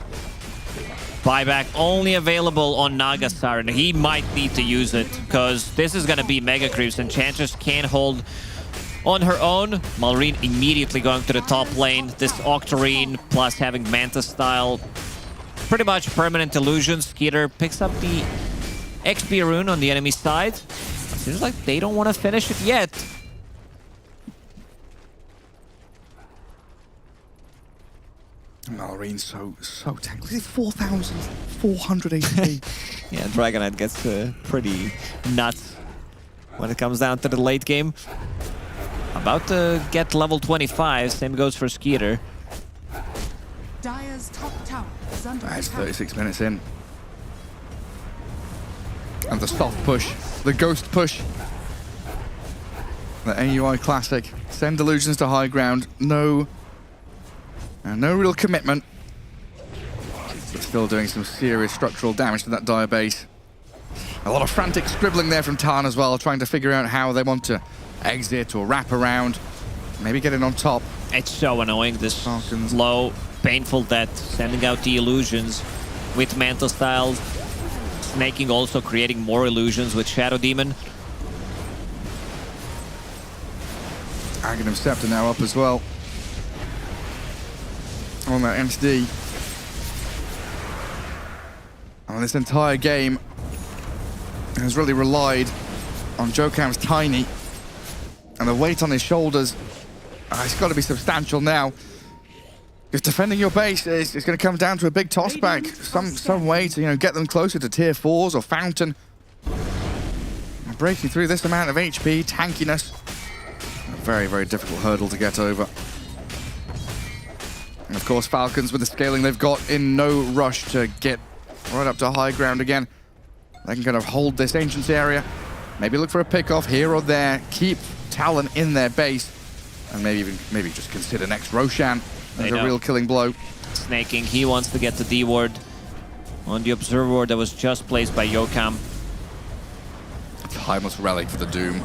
U: Buyback only available on Naga Siren. He might need to use it, because this is going to be Mega Creeps, and Enchantress can't hold on her own. Malrine immediately going to the top lane. This Octarine plus having Manta style. Pretty much permanent illusions. Skeeter picks up the XP rune on the enemy side. Seems like they don't want to finish it yet.
N: Malrine's so tanky. 4,400 HP.
U: Yeah, Dragonite gets pretty nuts when it comes down to the late game. About to get level 25. Same goes for Skeeter.
S: Dire's top tower is under
N: That's
S: attack.
N: 36 minutes in. And the soft push, the ghost push. The AUI classic. Send illusions to high ground. No real commitment. But still doing some serious structural damage to that Dire base. A lot of frantic scribbling there from Talon as well, trying to figure out how they want to exit or wrap around. Maybe get in on top.
U: It's so annoying, this
N: Falcons.
U: low, painful death, sending out the illusions with Mantle Styles. Snaking also creating more illusions with Shadow Demon.
N: Aghanim Scepter now up as well. On that MSD. And this entire game has really relied on Jokam's Tiny. And the weight on his shoulders, it's got to be substantial now. If defending your base is going to come down to a big toss back, some way to get them closer to tier 4s or Fountain. Breaking through this amount of HP, tankiness, a very, very difficult hurdle to get over. And of course, Falcons with the scaling they've got, in no rush to get right up to high ground again. They can kind of hold this Ancients area, maybe look for a pick-off here or there, keep Talon in their base, and maybe just consider next Roshan as a real killing blow.
U: Snaking, he wants to get the D ward on the Observer ward that was just placed by Yokam.
N: Timeless Relic for the Doom.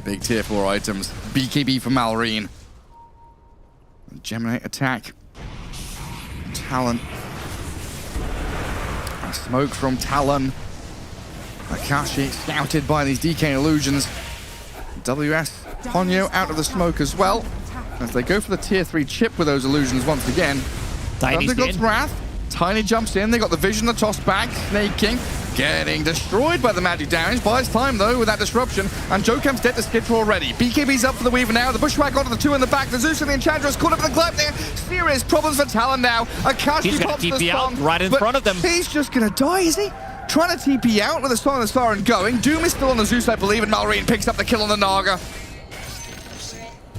N: Big tier 4 items. BKB for Malrine. Geminate attack. Talon. A smoke from Talon. Akashi scouted by these DK illusions. WS Ponyo out of the smoke as well. As they go for the tier 3 chip with those illusions once again.
U: Tiny's
N: God's Wrath. Tiny jumps in. They got the vision, the toss back. Snaking. Getting destroyed by the magic damage. Buys time though with that disruption. And Jokam's dead to Skitter already. BKB's up for the Weaver now. The Bushwhack onto the 2 in the back. The Zeus and the Enchantress caught up in the Gleipnir. Serious problems for Talon now. Akashi pops the
U: TP out
N: song,
U: right in front of them.
N: He's just gonna die, is he? Trying to TP out with the Song of the Siren going. Doom is still on the Zeus, I believe, and Malrine picks up the kill on the Naga.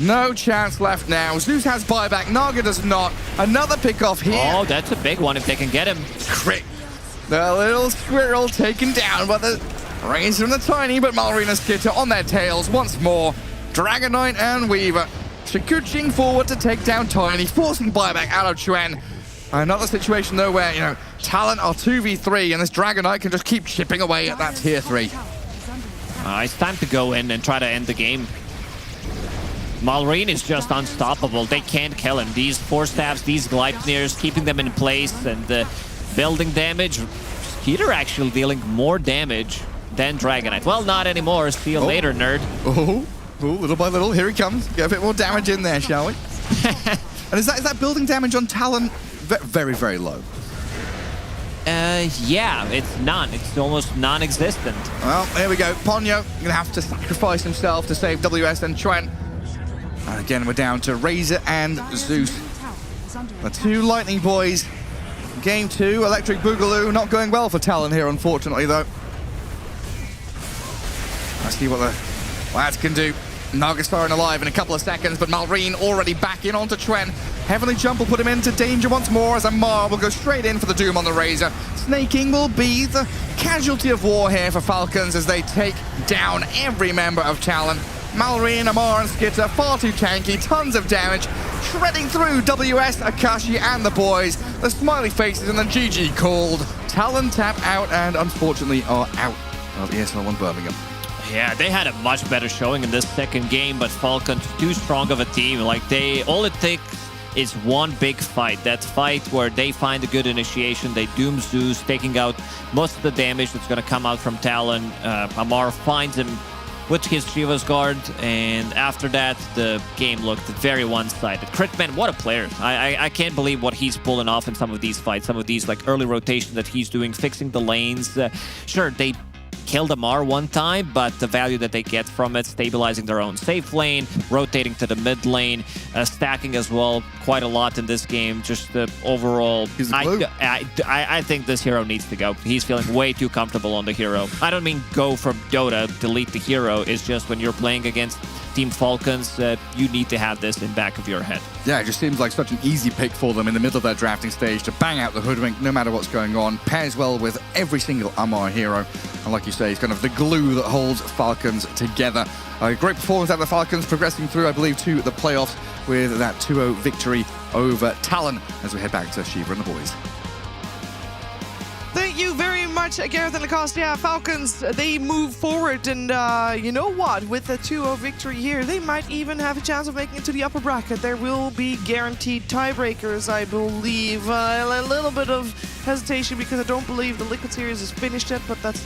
N: No chance left now. Zeus has buyback. Naga does not. Another pick off here.
U: Oh, that's a big one if they can get him.
N: Crit. The little squirrel taken down by the rains from the Tiny, but Malrine and Skitter on their tails once more. Dragon Knight and Weaver shakuching forward to take down Tiny, forcing buyback out of Chuen. Another situation though where, Talon are 2v3 and this Dragon Knight can just keep chipping away at that tier 3.
U: It's time to go in and try to end the game. Malrine is just unstoppable. They can't kill him. These 4 staffs, these Gleipnirs, keeping them in place and building damage. Skeeter actually dealing more damage than Dragonite. Well, not anymore. See you later, nerd.
N: Oh, little by little, here he comes. Get a bit more damage in there, shall we? And is that building damage on Talon very, very low.
U: Yeah, it's none. It's almost non-existent.
N: Well, here we go. Ponyo gonna have to sacrifice himself to save WS and Trent. And again, we're down to Razor and Zeus. The two Lightning boys. Game 2, Electric Boogaloo. Not going well for Talon here, unfortunately, though. Let's see what the lads can do. Nagastar and alive in a couple of seconds, but Malrine already back in onto Trent. Heavenly Jump will put him into danger once more as Amar will go straight in for the Doom on the Razor. Snaking will be the casualty of war here for Falcons as they take down every member of Talon. Malrine, Amar and Skitter far too tanky, tons of damage, shredding through WS, Akashi and the boys. The smiley faces and the GG called. Talon tap out and unfortunately are out of ESL 1 Birmingham.
U: Yeah, they had a much better showing in this second game, but Falcons too strong of a team. Like all it takes is one big fight. That fight where they find a good initiation, they doom Zeus, taking out most of the damage that's going to come out from Talon. Amar finds him with his Shiva's guard, and after that, the game looked very one-sided. Critman, what a player. I can't believe what he's pulling off in some of these fights, some of these like early rotations that he's doing, fixing the lanes. Sure, they killed Amar one time, but the value that they get from it, stabilizing their own safe lane, rotating to the mid lane, stacking as well quite a lot in this game. Just the overall, I think this hero needs to go. He's feeling way too comfortable on the hero. I don't mean go from Dota, delete the hero. It's just when you're playing against Team Falcons, you need to have this in back of your head.
N: Yeah, it just seems like such an easy pick for them in the middle of their drafting stage to bang out the Hoodwink no matter what's going on. Pairs well with every single Amar hero. And like you say, it's kind of the glue that holds Falcons together. A great performance out of the Falcons, progressing through, I believe, to the playoffs with that 2-0 victory over Talon as we head back to Shiva and the boys.
J: Thank you very much, Gareth and Lacoste. Yeah, Falcons, they move forward, and you know what? With a 2-0 victory here, they might even have a chance of making it to the upper bracket. There will be guaranteed tiebreakers, I believe. A little bit of hesitation because I don't believe the Liquid Series is finished yet, but that's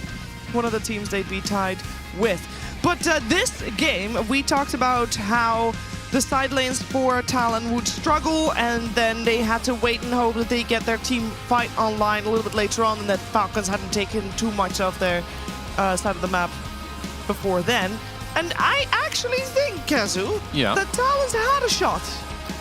J: one of the teams they'd be tied with. But this game, we talked about how the side lanes for Talon would struggle, and then they had to wait and hope that they get their team fight online a little bit later on, and that Falcons hadn't taken too much of their side of the map before then. And I actually think, Kazu, that Talon's had a shot.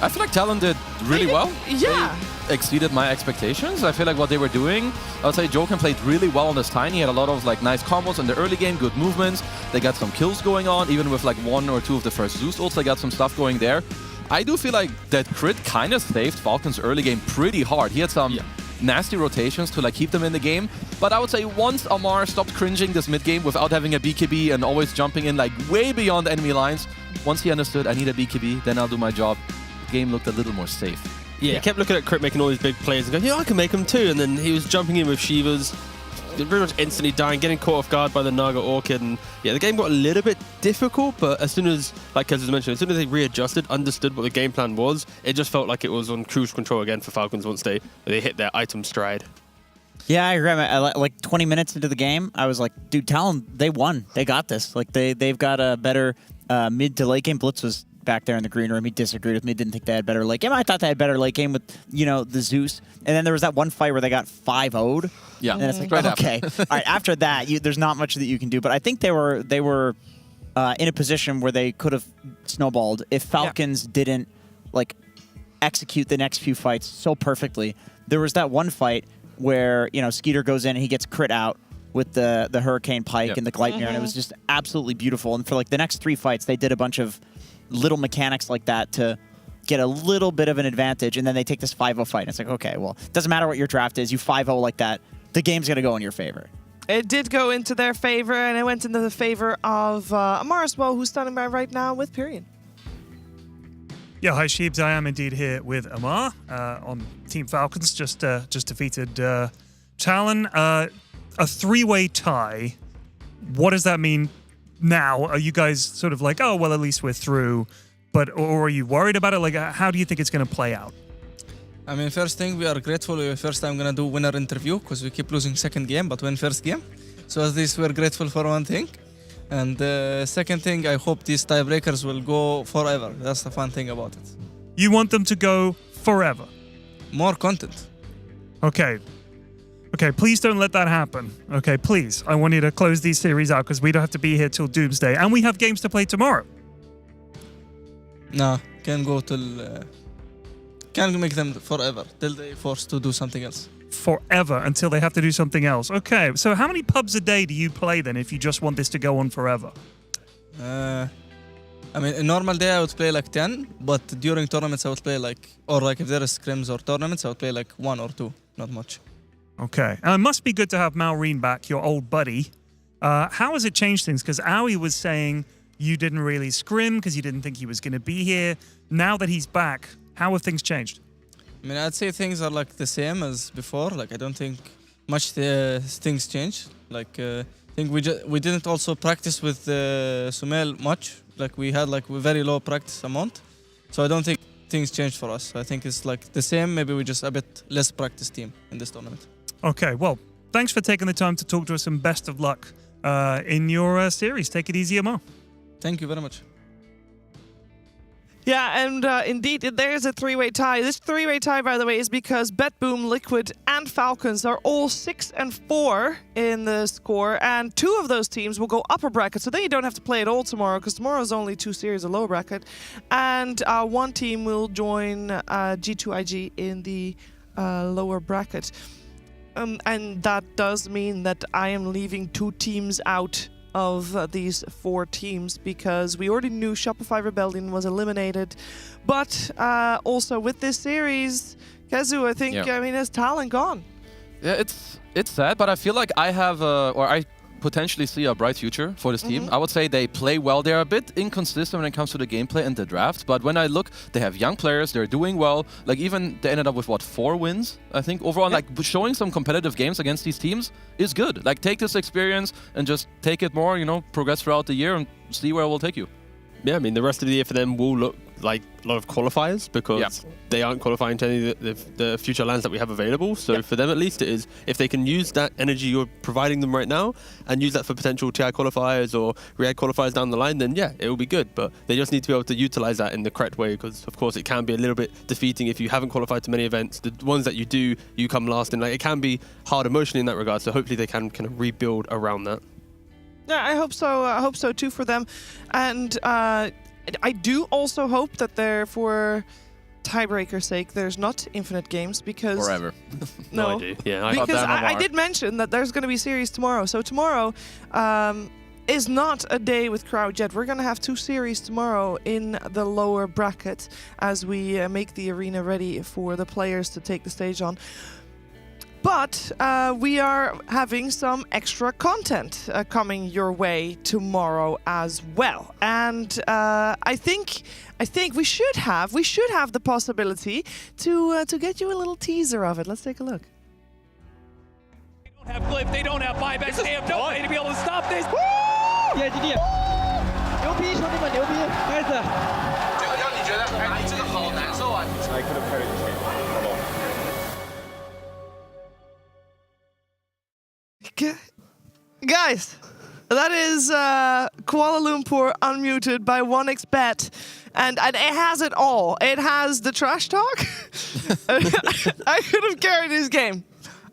L: I feel like Talon did really well.
J: Yeah.
L: They exceeded my expectations. I feel like what they were doing, I would say Joken played really well on this Tiny. He had a lot of like nice combos in the early game, good movements. They got some kills going on, even with like 1 or 2 of the first Zeus ults. They got some stuff going there. I do feel like that crit kind of saved Falcon's early game pretty hard. He had some nasty rotations to like keep them in the game. But I would say once Amar stopped cringing this mid game without having a BKB and always jumping in like way beyond enemy lines, once he understood I need a BKB, then I'll do my job. The game looked a little more safe.
M: Yeah, he kept looking at Crit making all these big plays and going, yeah, I can make them too. And then he was jumping in with Shivas, pretty much instantly dying, getting caught off guard by the Naga Orchid. And yeah, the game got a little bit difficult, but as soon as, like Kez mentioned, as soon as they readjusted, understood what the game plan was, it just felt like it was on cruise control again for Falcons once they hit their item stride.
O: Yeah, I agree. Like 20 minutes into the game, I was like, dude, Talon, they won. They got this. Like they've got a better mid to late game. Blitz was back there in the green room. He disagreed with me, didn't think they had better late game. I thought they had better late game with, you know, the Zeus. And then there was that one fight where they got 5-0'd.
L: Yeah.
O: And it's like, okay. All right, after that, there's not much that you can do. But I think they were in a position where they could have snowballed if Falcons didn't, like, execute the next few fights so perfectly. There was that one fight where, you know, Skeeter goes in and he gets crit out with the Hurricane Pike and the Gleipnir, and it was just absolutely beautiful. And for, like, the next 3 fights, they did a bunch of little mechanics like that to get a little bit of an advantage, and then they take this 5-0 fight. And it's like, okay, well, it doesn't matter what your draft is. You 5-0 like that, the game's going to go in your favor.
J: It did go into their favor, and it went into the favor of Amar as well, who's standing by right now with Pyrion.
H: Yeah, hi Sheebs. I am indeed here with Amar on Team Falcons. Just defeated Talon. A 3-way tie. What does that mean now? Are you guys sort of like, oh, well, at least we're through, or are you worried about it? Like, how do you think it's going to play out?
A: I mean, first thing, we are grateful. First time going to do winner interview because we keep losing second game, but win first game. So at least we're grateful for one thing. And second thing, I hope these tiebreakers will go forever. That's the fun thing about it.
H: You want them to go forever?
A: more content.
H: Okay. Okay, please don't let that happen. Okay, please. I want you to close these series out because we don't have to be here till doomsday. And we have games to play tomorrow.
A: Nah, can go till... Can't make them forever till they forced to do something else.
H: Forever until they have to do something else. Okay, so how many pubs a day do you play then if you just want this to go on forever?
A: I mean, a normal day I would play like 10, but during tournaments I would play like... Or like if there is scrims or tournaments, I would play like 1 or 2, not much.
H: Okay. It must be good to have Maureen back, your old buddy. How has it changed things? Because Aoi was saying you didn't really scrim because you didn't think he was going to be here. Now that he's back, how have things changed?
A: I mean, I'd say things are like the same as before. Like, I don't think much things changed. Like, I think we didn't also practice with Sumail much. Like, we had like a very low practice amount. So I don't think things changed for us. I think it's like the same. Maybe we're just a bit less practice team in this tournament.
H: Okay, well, thanks for taking the time to talk to us and best of luck in your series. Take it easy, Amar.
A: Thank you very much.
J: Yeah, and indeed, there's a three-way tie. This three-way tie, by the way, is because BetBoom, Liquid, and Falcons are all 6 and 4 in the score, and 2 of those teams will go upper bracket. So then you don't have to play at all tomorrow, because tomorrow is only 2 series of lower bracket, and 1 team will join G2IG in the lower bracket. And that does mean that I am leaving 2 teams out of these 4 teams because we already knew Shopify Rebellion was eliminated. But also with this series, Kazu, I think, I mean, has Talon gone?
L: Yeah, it's sad, but I feel like I have, or I potentially see a bright future for this team. I would say they play well. They're a bit inconsistent when it comes to the gameplay and the draft, but when I look, they have young players, they're doing well. Like even they ended up with, what, 4 wins, I think, overall. Like showing some competitive games against these teams is good. Like take this experience and just take it more, you know, progress throughout the year and see where it will take you.
M: Yeah, I mean, the rest of the year for them will look like a lot of qualifiers because they aren't qualifying to any of the future lands that we have available. So for them, at least, it is if they can use that energy you're providing them right now and use that for potential TI qualifiers or React qualifiers down the line, then yeah, it will be good. But they just need to be able to utilize that in the correct way because, of course, it can be a little bit defeating if you haven't qualified to many events. The ones that you do, you come last, and like it can be hard emotionally in that regard. So hopefully they can kind of rebuild around that.
J: Yeah, I hope so. I hope so too for them. And I do also hope that there, for tiebreaker's sake, there's not infinite games because...
L: Forever.
J: No,
M: idea. Yeah,
J: because I did mention that there's going to be series tomorrow. So tomorrow is not a day with crowd yet. We're going to have 2 series tomorrow in the lower bracket as we make the arena ready for the players to take the stage on. But we are having some extra content coming your way tomorrow as well, and I think we should have the possibility to get you a little teaser of it. Let's take a look.
B: They don't have Glyph, they don't have buybacks, they have no way to be able to stop this.
V: 耶弟弟，牛逼，兄弟们，牛逼，开始。这个让你觉得，哎，你这个好难受啊！ I could have carried this game.
J: Guys, that is Kuala Lumpur unmuted by 1xBet, and it has it all. It has the trash talk. I could have carried this game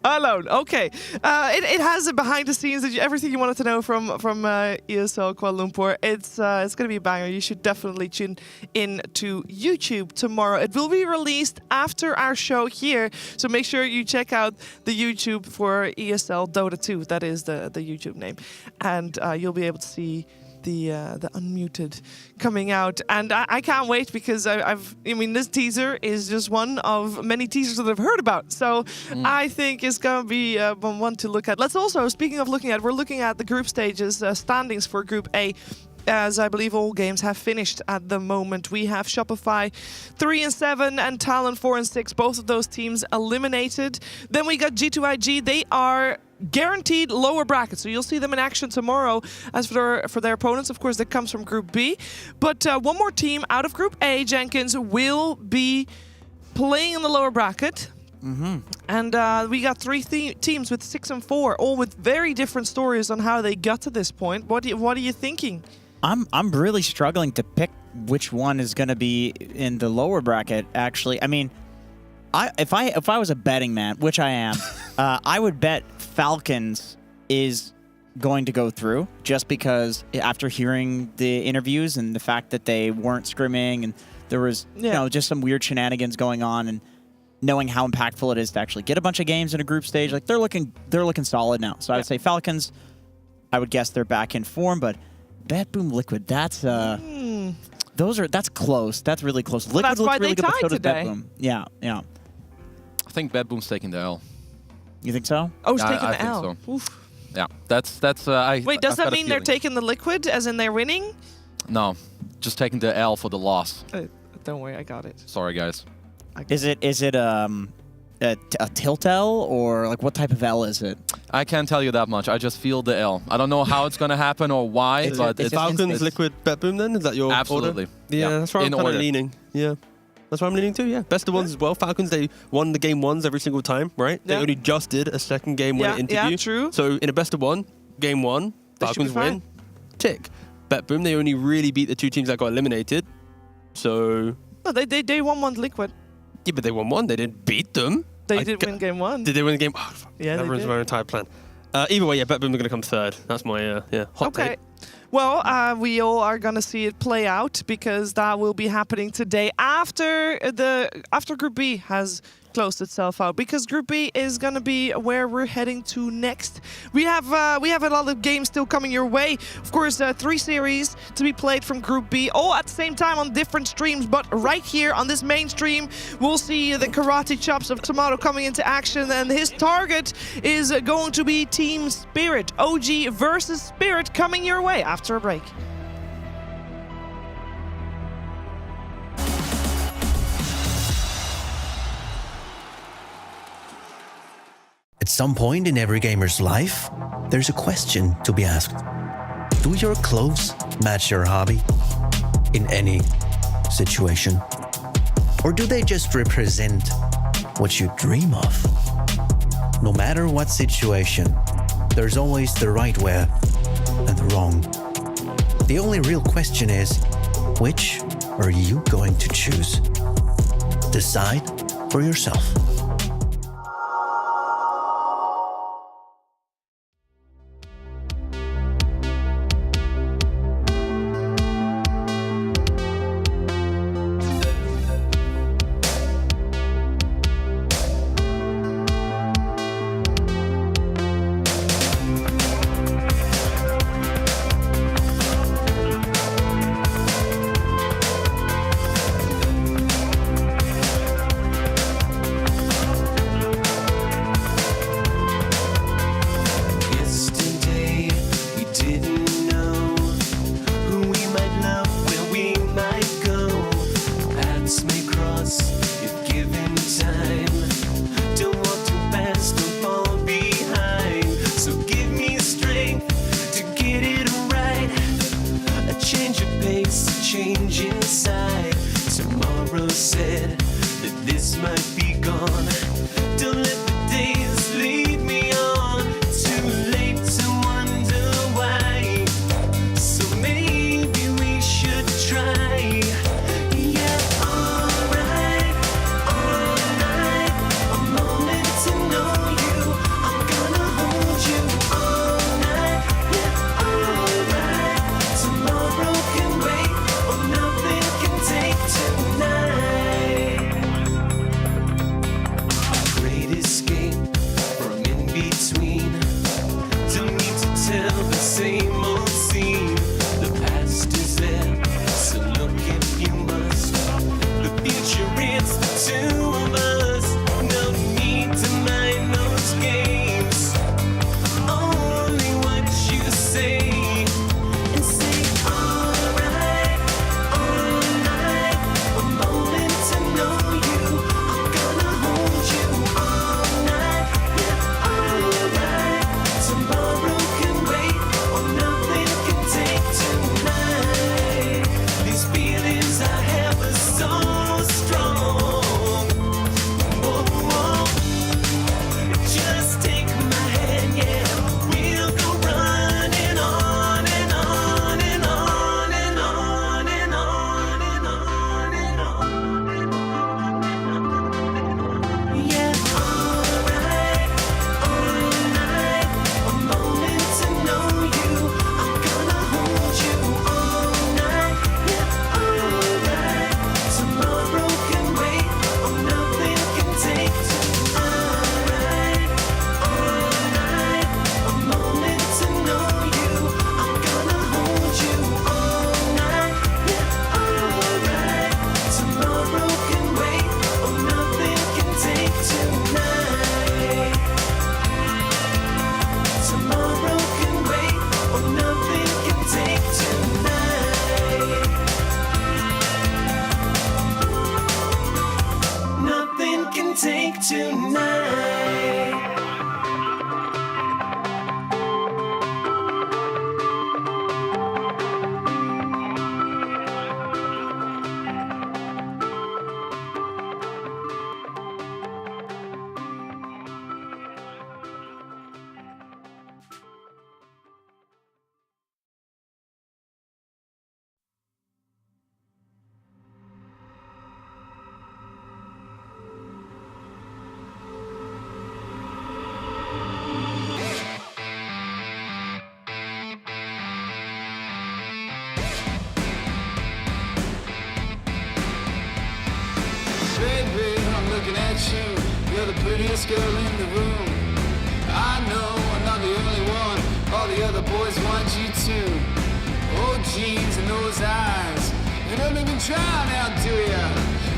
J: alone. Okay, it has the behind the scenes, everything you wanted to know from ESL Kuala Lumpur. It's gonna be a banger. You should definitely tune in to YouTube tomorrow. It will be released after our show here, so make sure you check out the YouTube for ESL Dota 2. That is the YouTube name, and you'll be able to see the unmuted coming out, and I can't wait because I mean this teaser is just one of many teasers that I've heard about, so I think it's gonna be one to look at. Let's also, speaking of looking at, we're looking at the group stages standings for Group A, as I believe all games have finished at the moment. We have Shopify 3 and 7 and Talon 4 and 6, both of those teams eliminated. Then we got G2IG. They are guaranteed lower bracket, so you'll see them in action tomorrow. As for their opponents, of course, that comes from Group B. But one more team out of Group A, Jenkins, will be playing in the lower bracket. And we got 3 teams with 6 and 4, all with very different stories on how they got to this point. What are you thinking?
O: I'm really struggling to pick which one is going to be in the lower bracket, actually. I mean, If I was a betting man, which I am, I would bet Falcons is going to go through, just because after hearing the interviews and the fact that they weren't scrimming and there was just some weird shenanigans going on, and knowing how impactful it is to actually get a bunch of games in a group stage, like they're looking solid now. So I would say Falcons. I would guess they're back in form, but Bet Boom Liquid, that's close. That's really close. Liquid
J: that's
O: looks
J: why
O: really
J: they
O: good, but
J: tied
O: so does
J: today.
O: Bet Boom. Yeah.
L: I think Bad Boom's taking the L.
O: You think so?
J: Oh, he's
L: Yeah,
J: taking
L: I
J: the
L: think
J: L.
L: so.
J: Oof.
L: Yeah, that's.
J: Wait, does
L: I've
J: that
L: got a
J: mean they're
L: feeling.
J: taking the Liquid, as in they're winning?
L: No, just taking the L for the loss.
J: Don't worry, I got it.
L: Sorry, guys.
O: Is it a tilt L, or like what type of L is it?
L: I can't tell you that much. I just feel the L. I don't know how it's gonna happen or why, but it's
M: Falcons, Liquid, Bet Boom. Then is that your
L: absolutely.
M: order? Yeah, that's where I'm
L: In
M: kind of
L: order.
M: leaning. Yeah. That's where I'm leaning to, yeah. Best of ones as well. Falcons, they won the game ones every single time, right? They only just did a second game winner interview.
J: Yeah, true.
M: So in a best of one, game one,
J: They should be
M: Falcons win. Tick. Bet Boom, they only really beat the two teams that got eliminated. So...
J: No, they won one Liquid.
M: Yeah, but they won one. They didn't beat them.
J: They did win game one.
M: Did they win the game? Oh, fuck.
J: Yeah,
M: that
J: they
M: ruins
J: did.
M: my entire plan. Either way, yeah, Bet Boom are going to come third. That's my hot take.
J: Well, we all are gonna see it play out, because that will be happening today after Group B has closed itself out, because Group B is gonna be where we're heading to next. We have a lot of games still coming your way. Of course, 3 series to be played from Group B, all at the same time on different streams. But right here on this main stream, we'll see the karate chops of Tomato coming into action, and his target is going to be Team Spirit. OG versus Spirit coming your way after a break.
F: At some point in every gamer's life, there's a question to be asked. Do your clothes match your hobby in any situation? Or do they just represent what you dream of? No matter what situation, there's always the right way and the wrong. The only real question is, which are you going to choose? Decide for yourself.
C: too. You're the prettiest girl in the room. I know I'm not the only one. All the other boys want you too. Old jeans and those eyes. You don't even try now, do ya?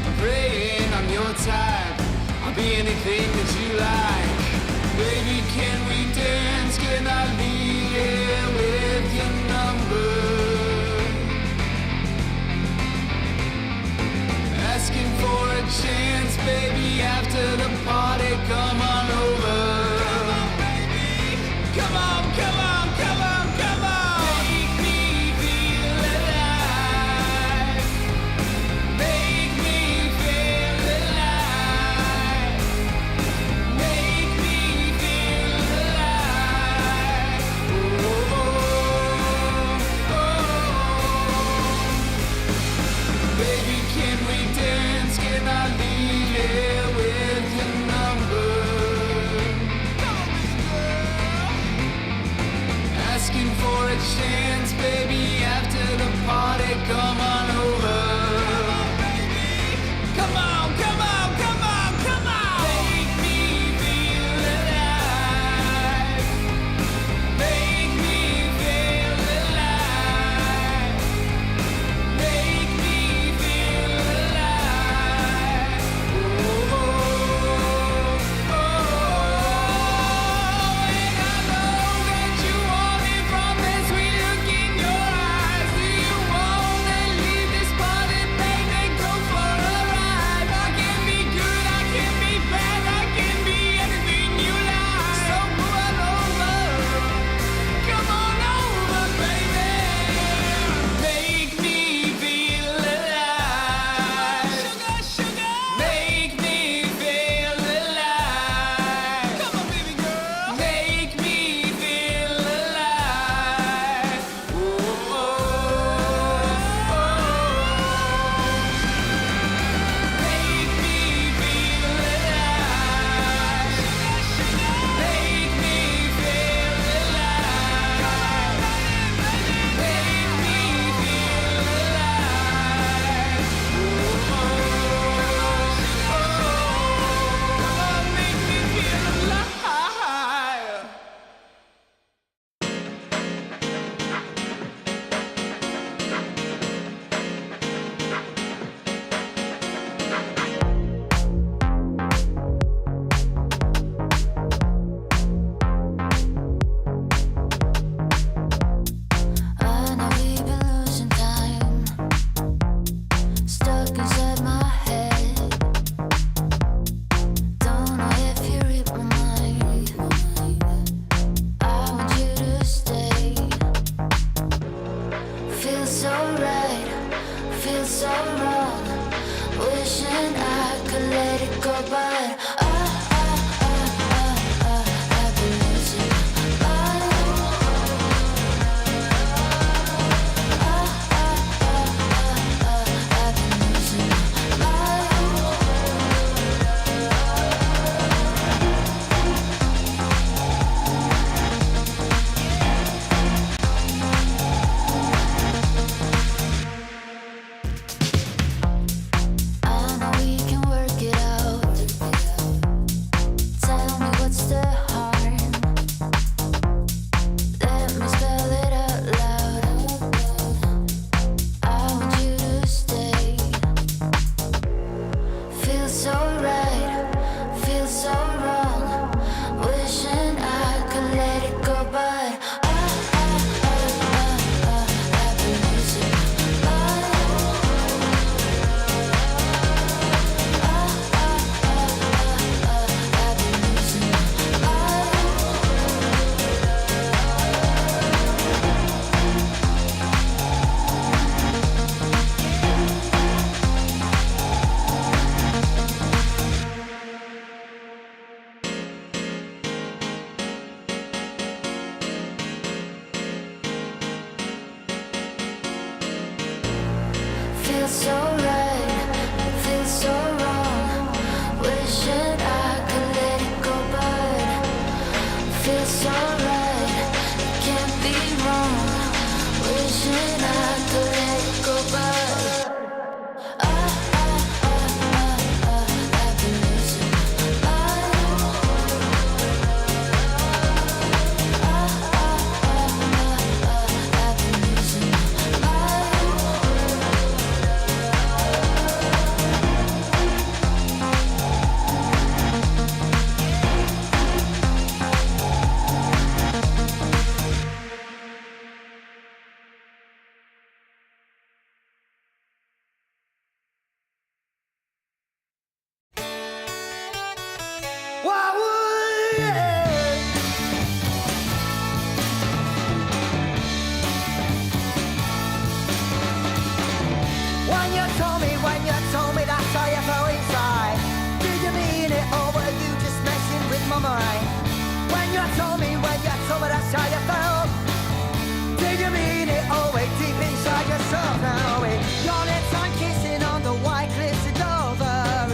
C: I'm praying I'm your type. I'll be anything that you like. Baby, can we dance? Can I be here with your number? Asking for a chance, baby, after the party, come on over. Come on, baby. Come on, come on, come on, come on. Make me feel alive. Make me feel alive. Make me feel alive. Oh, oh, oh. Baby, can we dance? Can I leave here with your number? Asking for a chance, baby, after the party, come on over. Come on, come on, come on, come on. Make me feel alive. Make me feel alive. Make me feel alive. Oh, oh, oh. And I know that you want it from that sweet look in your eyes. Do you wanna leave this party, baby? Go for a ride. I can be good, I can be bad, I can be anything you like. So come on over, come on over, baby. Make me feel alive. Sugar, sugar. Make me feel alive. Come on, baby girl. Make me feel alive. Oh, oh, oh. Make me feel alive. Sugar, sugar. Make me feel alive. Make me feel alive. Oh, oh, oh. Come on, make me feel alive.
T: I know we've been losing time, stuck inside my head. Don't know if you read my mind. I want you to stay. Feels so right, feels so wrong. Wishing I could let it go, but I've been losing my I know we can work it out. Tell me what's the harm. Let me spell it out loud. I want you to stay. Feels so right, feels so wrong. Wishing I could let it go, but I've been losing my I've been losing
C: you told me when you told me that's how you felt. Did you mean it all way deep inside yourself now? Your lips are kissing on the white cliffs of Dover.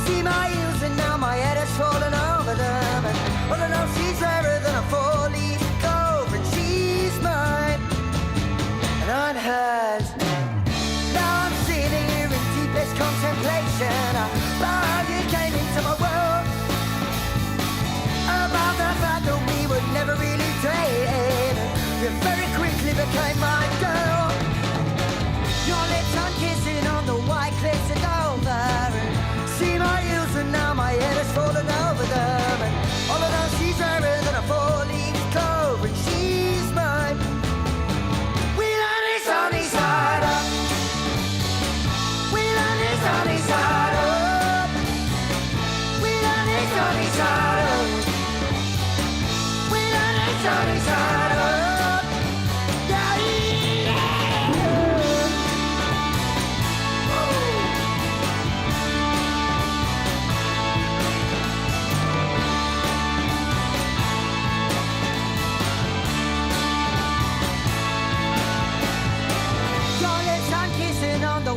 C: See my heels and now my head has fallen over them. And all I know, she's rarer than a four-leaf clover, and she's mine, and I'm hers. Now I'm sitting here in deepest contemplation about how you came into my world, about the fact that we would never really date. You very quickly became my girl. Your lips are kissing on the white cliffs of Dover. See my heels and now my head has fallen over them. And all I know, she's rarer than a four-leaf clover, and she's mine. We learn it sunny side up. We learn it sunny side up. We learn it sunny side up. We learn it sunny side up.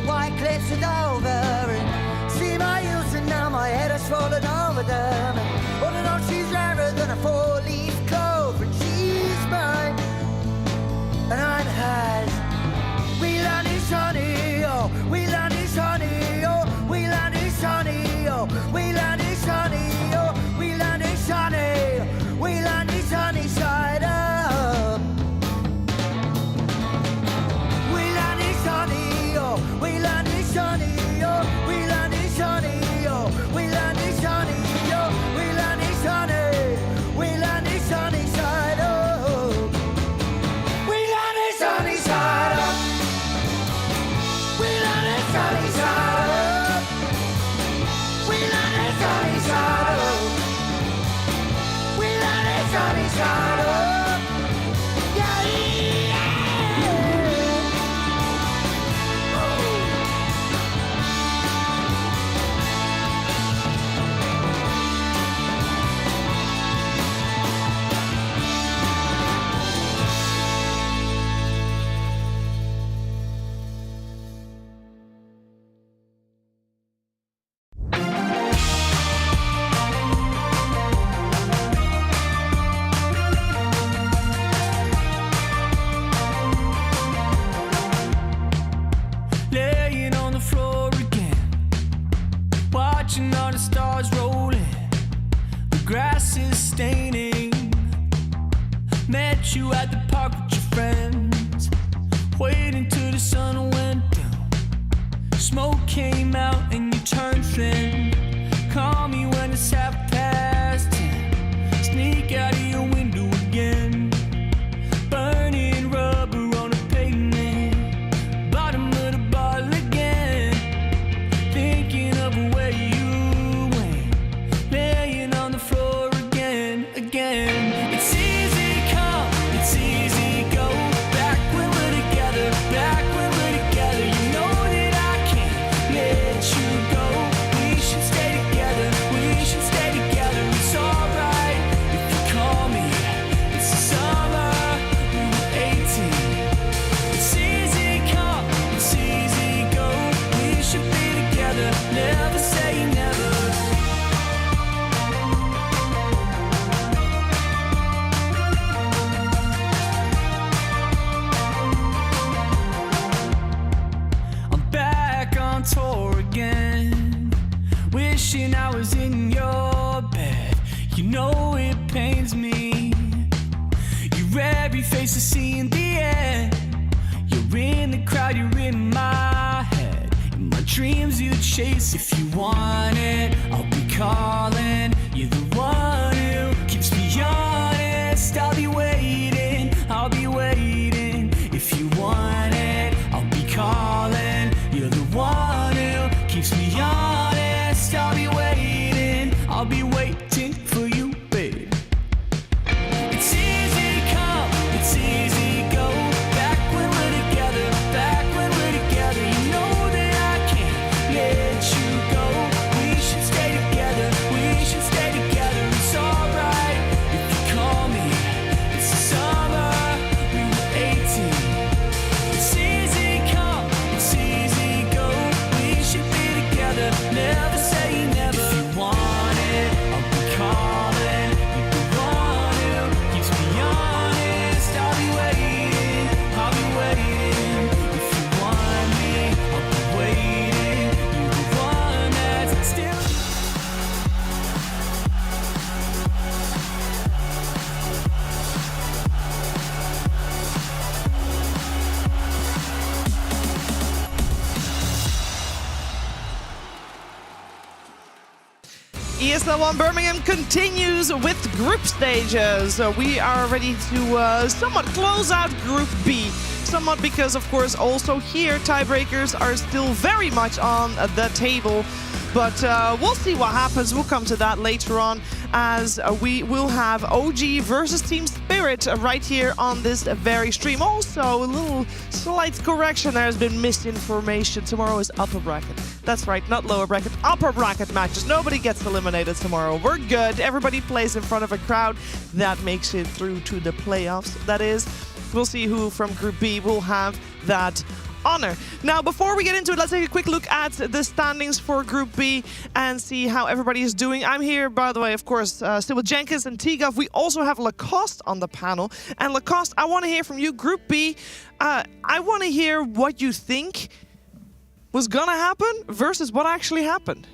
C: White cliffs of Dover, and see my heels and now my head has fallen over them. And all I know, she's rarer than a four-leaf clover, and she's mine, and I'm hers. We land is sunny, oh, we land is sunny, oh, we land is sunny, oh, we land is sunny, oh, we land is sunny, we land is sunny side up. We land is sunny, oh, we land is sunny, oh, we land is sunny, oh, we land is sunny, oh, we land is sunny, we land is sunny side up. We land is sunny side up. We land is sunny side up. We land is sunny side up. We land is sunny side up.
E: Laying on the floor again, watching all the stars rolling, the grass is staining. Met you at the park with your friends, waiting till the sun went down. Smoke came out and you turned thin. Call me when it's 10:30. Sneak out of your window again, burning rubber on the pavement, bottom of the bottle again, thinking of where you went, laying on the floor again, again. It's easy come, it's easy go, back when we're together, back when we're together. You know that I can't let you go. We should stay together, we should stay together. It's alright if you call me. It's the summer, we were 18. It's easy come, it's easy go. We should be together, never say never. I'm back on tour again, wishing I was in your bed. You know it pains me. Your every face I see in the end. You're in the crowd, you're in my head. In my dreams you chase. If you want it, I'll be calling. You're the one who keeps me honest. I'll be waiting, I'll be waiting. If you want it, I'll be calling. You're the one who keeps me honest. I'll be waiting, I'll be waiting for you, babe. It's easy come, it's easy go, back when we're together, back when we're together. You know that I can't let you go. We should stay together, we should stay together.
J: ESL 1 Birmingham continues with group stages. We are ready to somewhat close out Group B. Somewhat because, of course, also here tiebreakers are still very much on the table. But we'll see what happens. We'll come to that later on, as we will have OG versus Team Spirit right here on this very stream. Also, a little slight correction. There has been misinformation. Tomorrow is upper bracket. That's right, not lower bracket, upper bracket matches. Nobody gets eliminated tomorrow. We're good. Everybody plays in front of a crowd. That makes it through to the playoffs, that is. We'll see who from Group B will have that honor. Now, before we get into it, let's take a quick look at the standings for Group B and see how everybody is doing. I'm here, by the way, of course, still with Jenkins and Tigov. We also have Lacoste on the panel. And Lacoste, I want to hear from you. Group B, I want to hear what you think was going to happen versus what actually happened.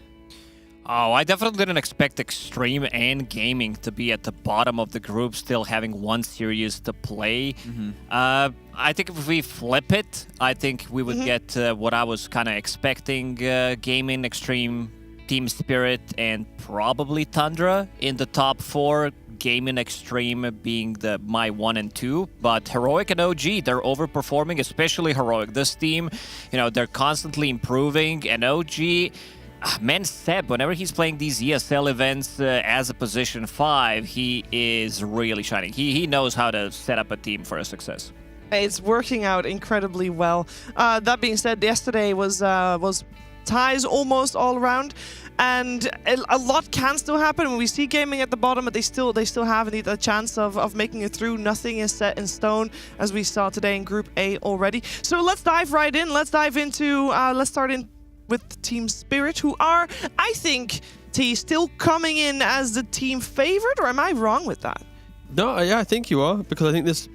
U: Oh, I definitely didn't expect Extreme and Gaming to be at the bottom of the group, still having one series to play. I think if we flip it, I think we would get what I was kind of expecting. Gaming, Extreme, Team Spirit, and probably Tundra in the top 4. Gaming, Extreme being my 1 and 2. But Heroic and OG, they're overperforming, especially Heroic. This team, they're constantly improving. And OG... Man, Seb, whenever he's playing these ESL events as a position 5, he is really shining. He knows how to set up a team for a success.
J: It's working out incredibly well. That being said, yesterday was ties almost all around, and a lot can still happen. When we see Gaming at the bottom, but they still have indeed a chance of making it through. Nothing is set in stone, as we saw today in Group A already. So let's dive right in. Let's dive into. Let's start in with Team Spirit, who are, I think, still coming in as the team favorite, or am I wrong with that?
M: No, yeah, I think you are, because I think this...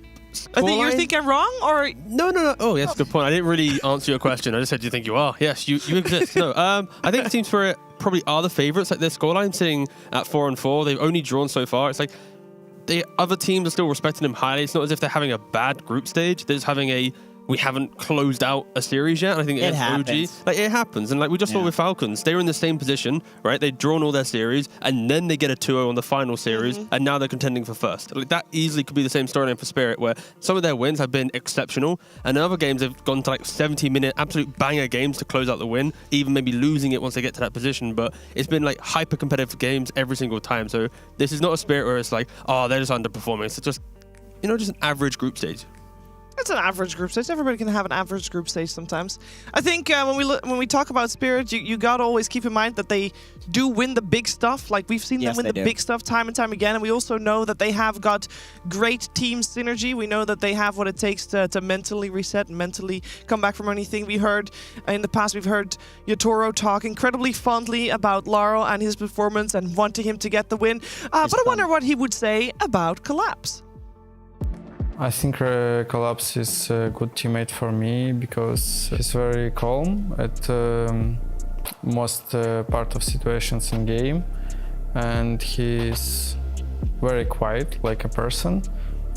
J: I think you're thinking wrong, or...
M: No. Oh, yes, good point. I didn't really answer your question. I just said, do you think you are? Yes, you exist. No, I think Team Spirit probably are the favorites. Like, their scoreline sitting at 4-4. They've only drawn so far. It's like the other teams are still respecting them highly. It's not as if they're having a bad group stage. They're just having we haven't closed out a series yet. I think it happens. OG, it happens. And like we just saw with Falcons, they were in the same position, right? They'd drawn all their series, and then they get a 2-0 on the final series, and now they're contending for first. Like, that easily could be the same storyline for Spirit, where some of their wins have been exceptional, and in other games they've gone to like 70-minute absolute banger games to close out the win, even maybe losing it once they get to that position. But it's been like hyper competitive games every single time. So this is not a Spirit where it's like, oh, they're just underperforming. It's just, just an average group stage.
J: It's an average group stage. Everybody can have an average group stage sometimes. I think when we talk about Spirit, you gotta always keep in mind that they do win the big stuff. Like, we've seen them win the big stuff time and time again, and we also know that they have got great team synergy. We know that they have what it takes to mentally reset and mentally come back from anything. We heard in the past, we've heard Yotoro talk incredibly fondly about Laro and his performance and wanting him to get the win. But I wonder what he would say about Collapse.
G: I think Collapse is a good teammate for me because he's very calm at most part of situations in game, and he's very quiet like a person,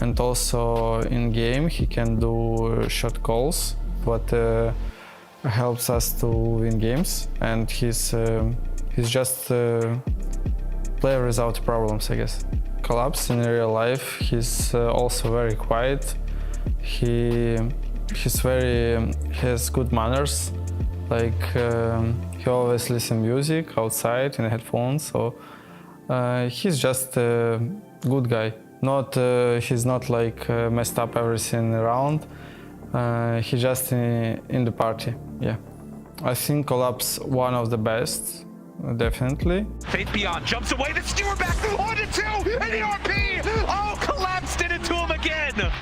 G: and also in game he can do shot calls, what helps us to win games, and he's just a player without problems, I guess. Collapse in real life, he's also very quiet. He has good manners. Like he always listens music outside in headphones. So he's just a good guy. He's not like messed up everything around. He's just in the party. Yeah, I think Collapse one of the best. Definitely.
B: Faith Beyond jumps away, the Stewart back, 1-2, and the RP! Oh, Collapse did it to him again!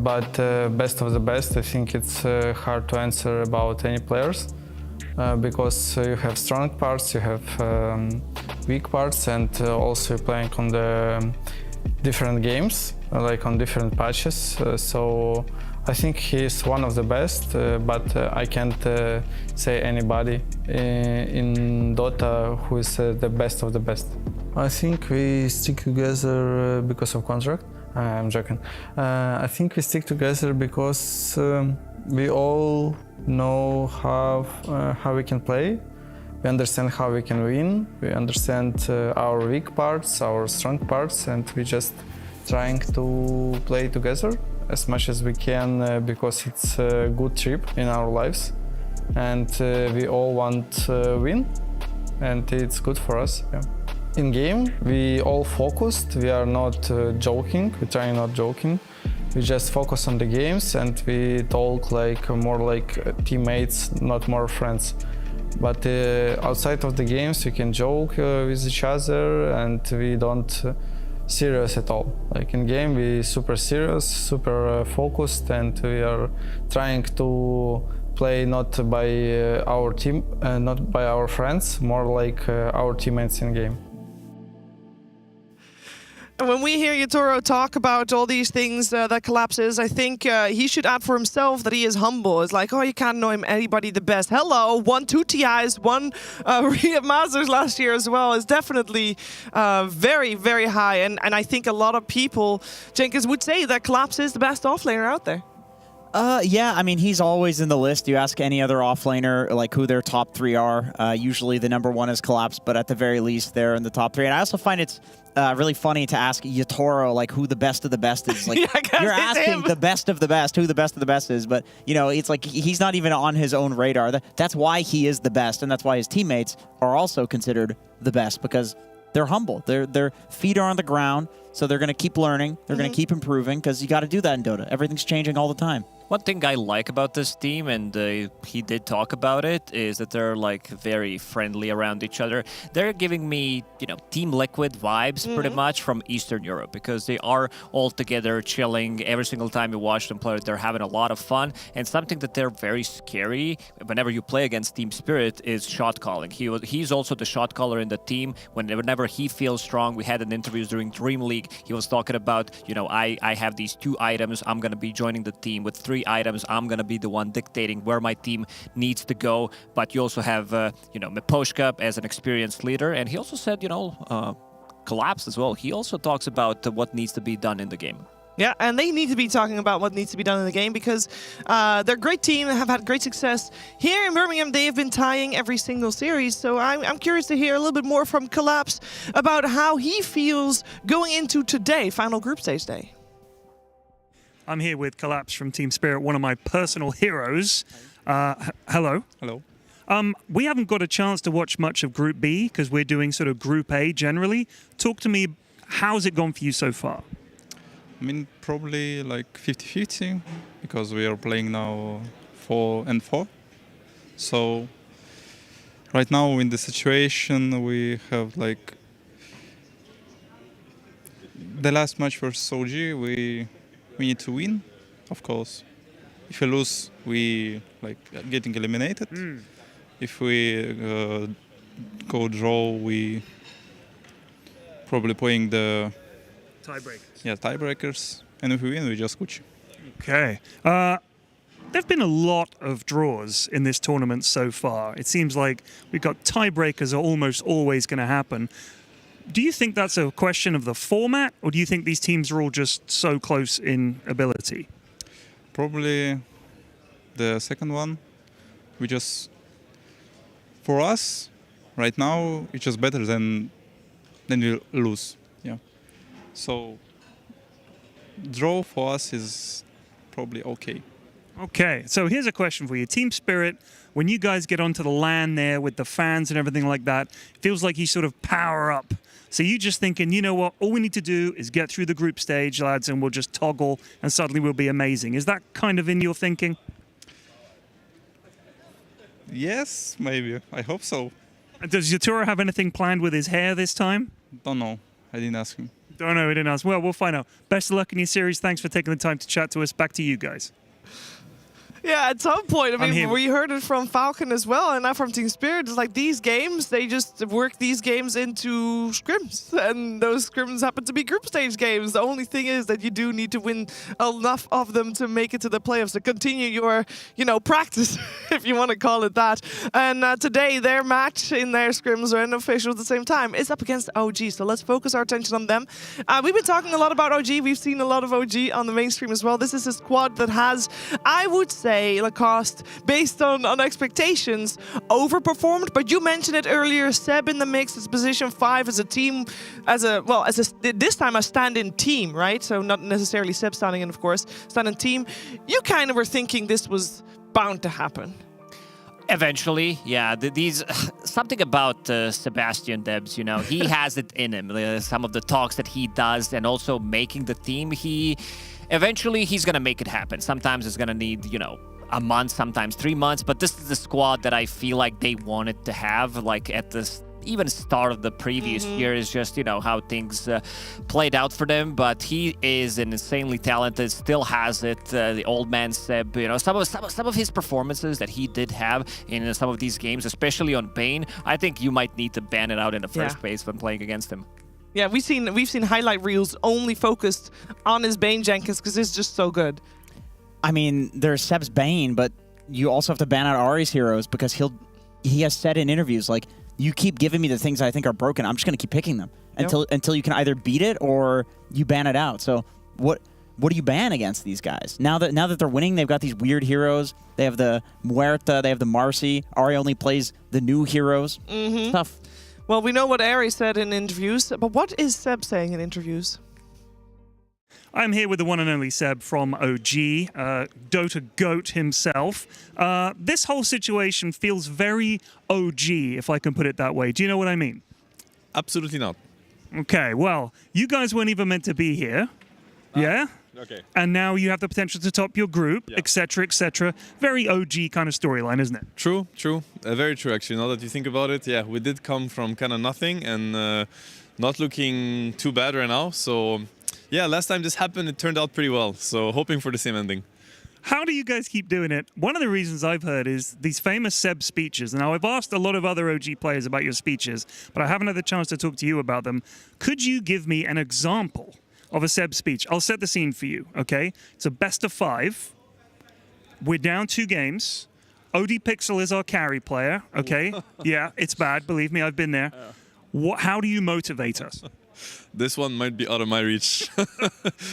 G: But best of the best, I think it's hard to answer about any players because you have strong parts, you have weak parts, and also you're playing on the different games, like on different patches. So I think he's one of the best, but I can't say anybody in Dota who is the best of the best. I think we stick together because of contract. I'm joking. I think we stick together because we all know how we can play. We understand how we can win. We understand our weak parts, our strong parts, and we just trying to play together as much as we can because it's a good trip in our lives, and we all want to win, and it's good for us. Yeah. In game, we all focused. We are not joking. We try not joking. We just focus on the games, and we talk like more like teammates, not more friends. But outside of the games, we can joke with each other, and we don't serious at all. Like in game, we super serious, super focused, and we are trying to play not by our team, not by our friends, more like our teammates in game.
J: When we hear Yatoro talk about all these things that collapses, I think he should add for himself that he is humble. It's like, oh, you can't know him anybody the best. Hello, won 2 TIs, won Riyadh Masters last year as well. Is definitely very, very high. And I think a lot of people, Jenkins, would say that Collapse is the best offlaner out there.
O: Yeah, I mean, he's always in the list. You ask any other offlaner, like who their top 3 are. Usually the number 1 is Collapse, but at the very least, they're in the top 3. And I also find it's really funny to ask Yatoro, like, who the best of the best is. Like,
J: yeah,
O: you're asking the best of the best, who the best of the best is. But, you know, it's like he's not even on his own radar. That's why he is the best, and that's why his teammates are also considered the best, because they're humble. Their feet are on the ground, so they're going to keep learning. They're going to keep improving, because you got to do that in Dota. Everything's changing all the time.
U: One thing I like about this team, and he did talk about it, is that they're like very friendly around each other. They're giving me, you know, Team Liquid vibes pretty much from Eastern Europe, because they are all together chilling. Every single time you watch them play, they're having a lot of fun. And something that they're very scary whenever you play against Team Spirit is shot calling. He's also the shot caller in the team. Whenever he feels strong, we had an interview during Dream League. He was talking about, you know, I have these 2 items. I'm going to be joining the team with 3 items. I'm going to be the one dictating where my team needs to go. But you also have, you know, Miposhka as an experienced leader. And he also said, you know, Collapse as well. He also talks about what needs to be done in the game.
J: Yeah, and they need to be talking about what needs to be done in the game, because they're a great team and have had great success. Here in Birmingham, they have been tying every single series, so I'm curious to hear a little bit more from Collapse about how he feels going into today, final group stage day.
H: I'm here with Collapse from Team Spirit, one of my personal heroes. Hello.
I: Hello.
H: We haven't got a chance to watch much of Group B because we're doing sort of Group A generally. Talk to me, how's it gone for you so far?
I: I mean, probably like 50-50 because we are playing now 4 and 4. So right now in the situation we have like the last match versus OG, we need to win, of course. If we lose, we like getting eliminated. If we go draw, we probably playing the
H: tiebreakers.
I: Yeah, tiebreakers. And if we win, we just Gucci.
H: Okay. There have been a lot of draws in this tournament so far. It seems like we've got tiebreakers are almost always going to happen. Do you think that's a question of the format, or do you think these teams are all just so close in ability?
I: Probably the second one. We just, for us, right now, it's just better than we lose. Yeah. So draw for us is probably okay.
H: Okay, so here's a question for you. Team Spirit, when you guys get onto the LAN there with the fans and everything like that, it feels like you sort of power up. So you just thinking, you know what, all we need to do is get through the group stage, lads, and we'll just toggle, and suddenly we'll be amazing. Is that kind of in your thinking?
I: Yes, maybe. I hope so.
H: Does Yatoro have anything planned with his hair this time?
I: Don't know. I didn't ask him.
H: Don't know, we didn't ask. Well, we'll find out. Best of luck in your series. Thanks for taking the time to chat to us. Back to you guys.
J: Yeah, at some point, I mean, we heard it from Falcon as well, and now from Team Spirit. It's like these games, they just work these games into scrims, and those scrims happen to be group stage games. The only thing is that you do need to win enough of them to make it to the playoffs, to continue your, you know, practice, if you want to call it that. And today, their match in their scrims are unofficial at the same time. It's up against OG, so let's focus our attention on them. We've been talking a lot about OG. We've seen a lot of OG on the mainstream as well. This is a squad that has, I would say, say Lacoste, based on expectations, overperformed. But you mentioned it earlier, Seb in the mix, it's position 5 as a team, this time a stand-in team, right? So not necessarily Seb standing in, of course, stand-in team. You kind of were thinking this was bound to happen.
U: Eventually, yeah. These something about Sebastian Debs, you know, he has it in him. Some of the talks that he does, and also making the team, eventually he's gonna make it happen. Sometimes it's gonna need, you know, a month, sometimes 3 months. But this is the squad that I feel like they wanted to have, like at this even start of the previous year. Is just, you know, how things played out for them. But he is an insanely talented, still has it. The old man Seb, you know, some of his performances that he did have in some of these games, especially on Bane, I think you might need to ban it out in the first place when playing against him.
J: Yeah, we've seen highlight reels only focused on his Bane Jenkins because it's just so good.
O: I mean, there's Seb's Bane, but you also have to ban out Ari's heroes because he has said in interviews, like, you keep giving me the things I think are broken, I'm just going to keep picking them until you can either beat it or you ban it out. So what do you ban against these guys? Now that they're winning, they've got these weird heroes. They have the Muerta, they have the Marcy. Ari only plays the new heroes. Tough.
J: Well, we know what Ari said in interviews, but what is Seb saying in interviews?
H: I'm here with the one and only Seb from OG, Dota GOAT himself. This whole situation feels very OG, if I can put it that way. Do you know what I mean?
P: Absolutely not.
H: Okay, well, you guys weren't even meant to be here. Yeah?
P: Okay.
H: And now you have the potential to top your group, etc., etc. Very OG kind of storyline, isn't it?
P: True. Very true, actually. Now that you think about it, yeah, we did come from kind of nothing and not looking too bad right now. So, yeah, last time this happened, it turned out pretty well. So, hoping for the same ending.
H: How do you guys keep doing it? One of the reasons I've heard is these famous Seb speeches. Now, I've asked a lot of other OG players about your speeches, but I haven't had the chance to talk to you about them. Could you give me an example of a Seb speech? I'll set the scene for you, okay? It's a best of 5. We're down 2 games. OD Pixel is our carry player, okay? Yeah, it's bad. Believe me, I've been there. How do you motivate us?
P: This one might be out of my reach.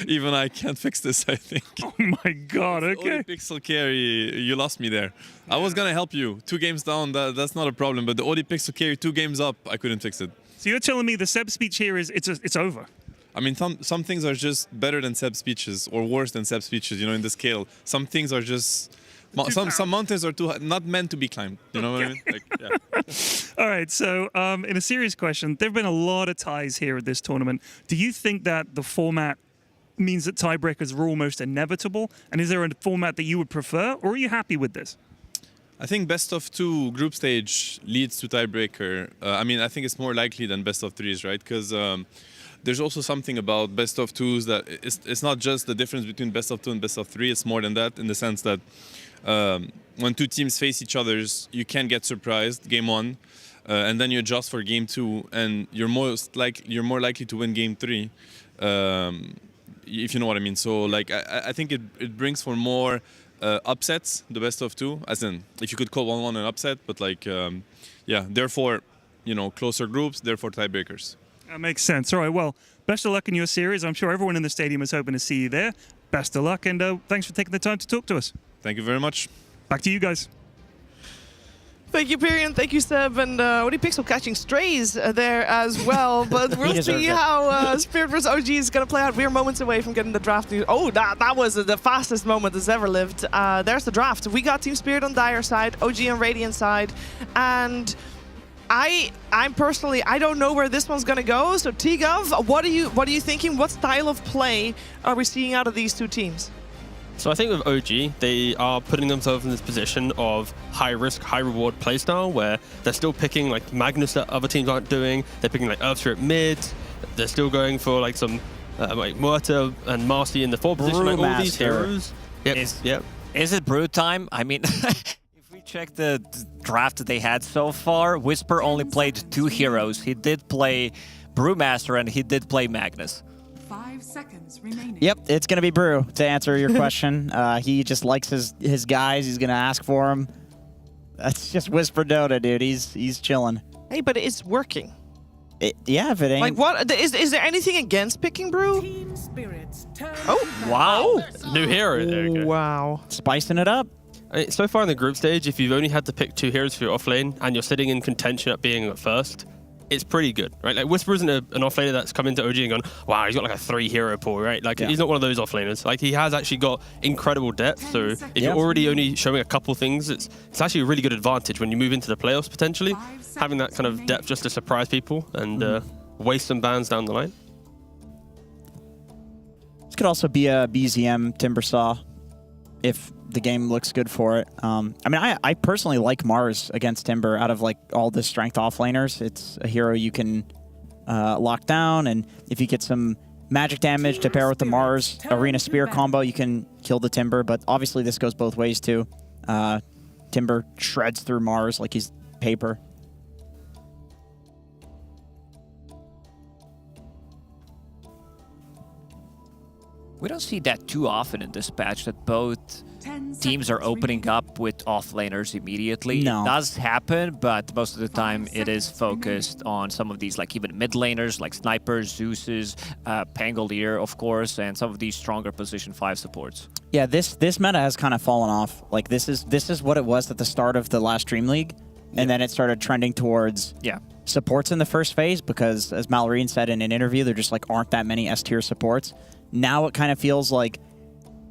P: Even I can't fix this, I think.
H: Oh my god, okay.
P: OD Pixel carry, you lost me there. I was gonna help you. 2 games down, that's not a problem. But the OD Pixel carry 2 games up, I couldn't fix it.
H: So you're telling me the Seb speech here is it's over?
P: I mean, some things are just better than Seb speeches or worse than Seb speeches, you know, in the scale. Some things are just... Some mountains are not meant to be climbed, you know what I mean? Like, yeah.
H: All right, so in a serious question, there have been a lot of ties here at this tournament. Do you think that the format means that tiebreakers are almost inevitable? And is there a format that you would prefer, or are you happy with this?
P: I think best of 2 group stage leads to tiebreaker. I mean, I think it's more likely than best of 3s, right? Because there's also something about best of 2s that it's not just the difference between best of 2 and best of 3. It's more than that, in the sense that when 2 teams face each other, you can get surprised game 1, and then you adjust for game 2, and you're more likely to win game 3, if you know what I mean. So like I think it brings for more upsets, the best of 2, as in if you could call 1-1 an upset, but like yeah, therefore, you know, closer groups, therefore tiebreakers.
H: That makes sense. All right, well, best of luck in your series. I'm sure everyone in the stadium is hoping to see you there. Best of luck, and thanks for taking the time to talk to us.
P: Thank you very much.
H: Back to you guys.
J: Thank you, Pyrian. Thank you, Seb. And OD Pixel catching strays there as well. But we'll see how Spirit vs. OG is going to play out. We're moments away from getting the draft news. Oh, that was the fastest moment that's ever lived. There's the draft. We got Team Spirit on Dire side, OG on Radiant side. And I'm personally, I don't know where this one's going to go. So T-Gov, what are you thinking? What style of play are we seeing out of these 2 teams?
M: So I think with OG, they are putting themselves in this position of high risk, high reward playstyle where they're still picking like Magnus that other teams aren't doing. They're picking like Earthshire at mid. They're still going for like some like Muerta and Marcy in the 4 position. Like all these heroes. Yep.
U: Is it brew time? I mean, if we check the draft that they had so far, Whisper only played 2 heroes. He did play Brewmaster and he did play Magnus.
S: 5 seconds remaining.
O: Yep, it's going to be Brew, to answer your question. He just likes his guys. He's going to ask for them. That's just Whisper Dota, dude. He's chilling.
J: Hey, but it's working.
O: Yeah, if it ain't.
J: Like, what? Is there anything against picking Brew?
S: Team Spirits, turn
J: oh,
U: wow.
M: New hero. There you go.
J: Wow.
O: Spicing it up.
M: So far in the group stage, if you've only had to pick 2 heroes for your off lane and you're sitting in contention at being at first, it's pretty good, right? Like Whisper isn't an offlaner that's come into OG and gone, wow, he's got like a 3-hero pool, right? Like he's not one of those offlaners. Like he has actually got incredible depth. So if you're already only showing a couple things, it's actually a really good advantage when you move into the playoffs potentially, having that kind of depth just to surprise people and waste some bans down the line.
O: This could also be a BZM Timbersaw if the game looks good for it. I mean, I personally like Mars against Timber out of like all the strength offlaners. It's a hero you can lock down, and if you get some magic damage to pair with the Mars Arena Spear combo, you can kill the Timber, but obviously this goes both ways too. Timber shreds through Mars like he's paper.
U: We don't see that too often in this patch, that both teams are opening up with offlaners immediately.
O: No.
U: It does happen, but most of the time it is focused on some of these, like even mid laners, like Snipers, Zeus's, Pangolier, of course, and some of these stronger position 5 supports.
O: Yeah, this meta has kind of fallen off. Like this is what it was at the start of the last Dream League, and then it started trending towards supports in the first phase because, as Mallory said in an interview, there just like aren't that many S-tier supports. Now it kind of feels like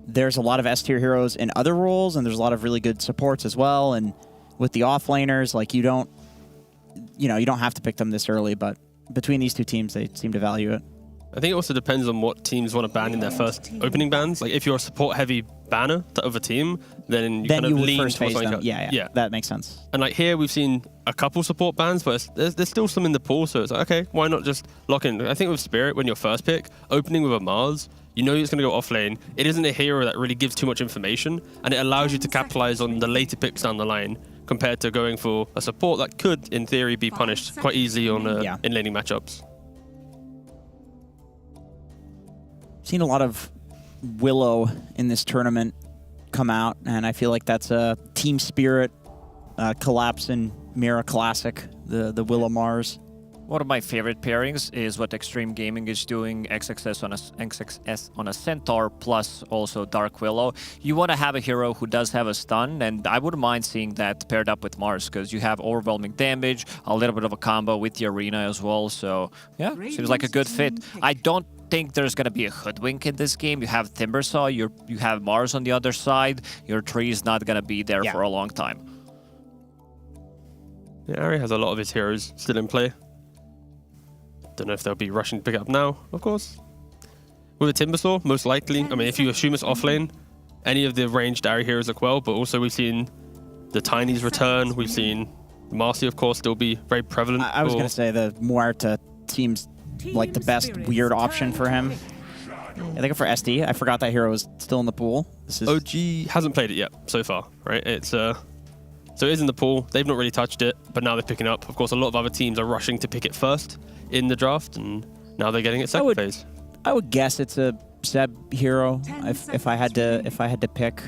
O: there's a lot of S-tier heroes in other roles, and there's a lot of really good supports as well. And with the offlaners, like you don't have to pick them this early, but between these two teams, they seem to value it.
M: I think it also depends on what teams want to ban in their first opening bans. Like if you're a support-heavy banner of a team, then you kind of lean
O: first phase
M: towards
O: them. Yeah, that makes sense.
M: And like here, we've seen a couple support bans, but there's still some in the pool. So it's like, okay, why not just lock in? I think with Spirit, when you're first pick, opening with a Mars, you know it's going to go off lane. It isn't a hero that really gives too much information, and it allows you to capitalize on the later picks down the line compared to going for a support that could, in theory, be punished quite easily on in-laning matchups.
O: Seen a lot of Willow in this tournament come out, and I feel like that's a Team Spirit collapse in Mira Classic, the Willow Mars.
U: One of my favorite pairings is what Extreme Gaming is doing, XXS on a Centaur plus also Dark Willow. You want to have a hero who does have a stun, and I wouldn't mind seeing that paired up with Mars, because you have overwhelming damage, a little bit of a combo with the Arena as well, so yeah, seems like a good fit. I don't think there's going to be a hoodwink in this game. You have Timbersaw, you have Mars on the other side, your tree is not going to be there for a long time.
M: Yeah, Ari has a lot of his heroes still in play. Don't know if they'll be rushing to pick it up now, of course. With a Timbersaw, most likely. I mean, if you assume it's off lane, any of the ranged Ari heroes look well, but also we've seen the Tiny's return. We've seen Marcy, of course, still be very prevalent.
O: I was going to say the Muerta seems like the best weird option for him. I think for SD, I forgot that hero was still in the pool. This is
M: OG hasn't played it yet so far, right? It's so it is in the pool. They've not really touched it, but now they're picking up. Of course, a lot of other teams are rushing to pick it first in the draft, and now they're getting it second phase.
O: I would guess it's a Zeb hero if I had to pick.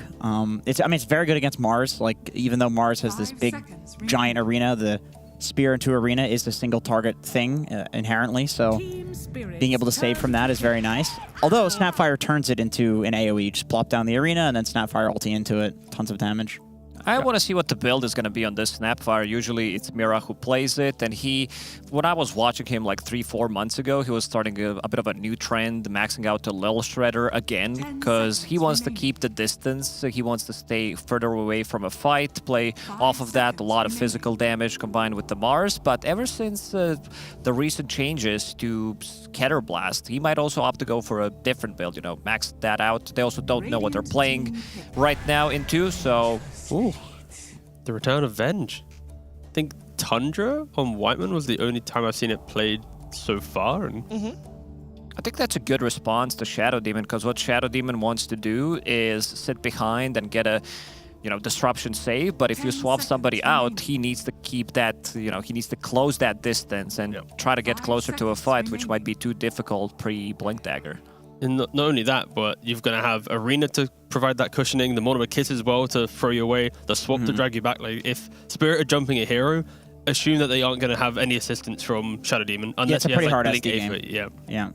O: It's very good against Mars. Like even though Mars has this big giant arena, the spear into arena is a single target thing inherently. So being able to save from that is very nice. Although Snapfire turns it into an AoE, just plop down the arena and then Snapfire ulti into it, tons of damage.
U: I want to see what the build is going to be on this Snapfire. Usually it's Mira who plays it, and when I was watching him like 3-4 months ago, he was starting a bit of a new trend, maxing out to Lil Shredder again, because he wants to keep the distance, so he wants to stay further away from a fight, play off of that, a lot of physical damage combined with the Mars, but ever since the recent changes to Scatter Blast, he might also opt to go for a different build, max that out. They also don't know what they're playing right now into, so...
M: Ooh, the return of Venge. I think Tundra on Whiteman was the only time I've seen it played so far. And
U: I think that's a good response to Shadow Demon, because what Shadow Demon wants to do is sit behind and get a disruption save, but if you swap somebody out, he needs to keep that, he needs to close that distance and try to get closer to a fight, which might be too difficult pre-Blink Dagger.
M: And not only that, but you're going to have Arena to provide that cushioning, the Monomer Kiss as well to throw you away, the swap to drag you back. Like if Spirit are jumping a hero, assume that they aren't going to have any assistance from Shadow Demon unless
O: it's a pretty hard
M: Blink
O: SD game. Yeah.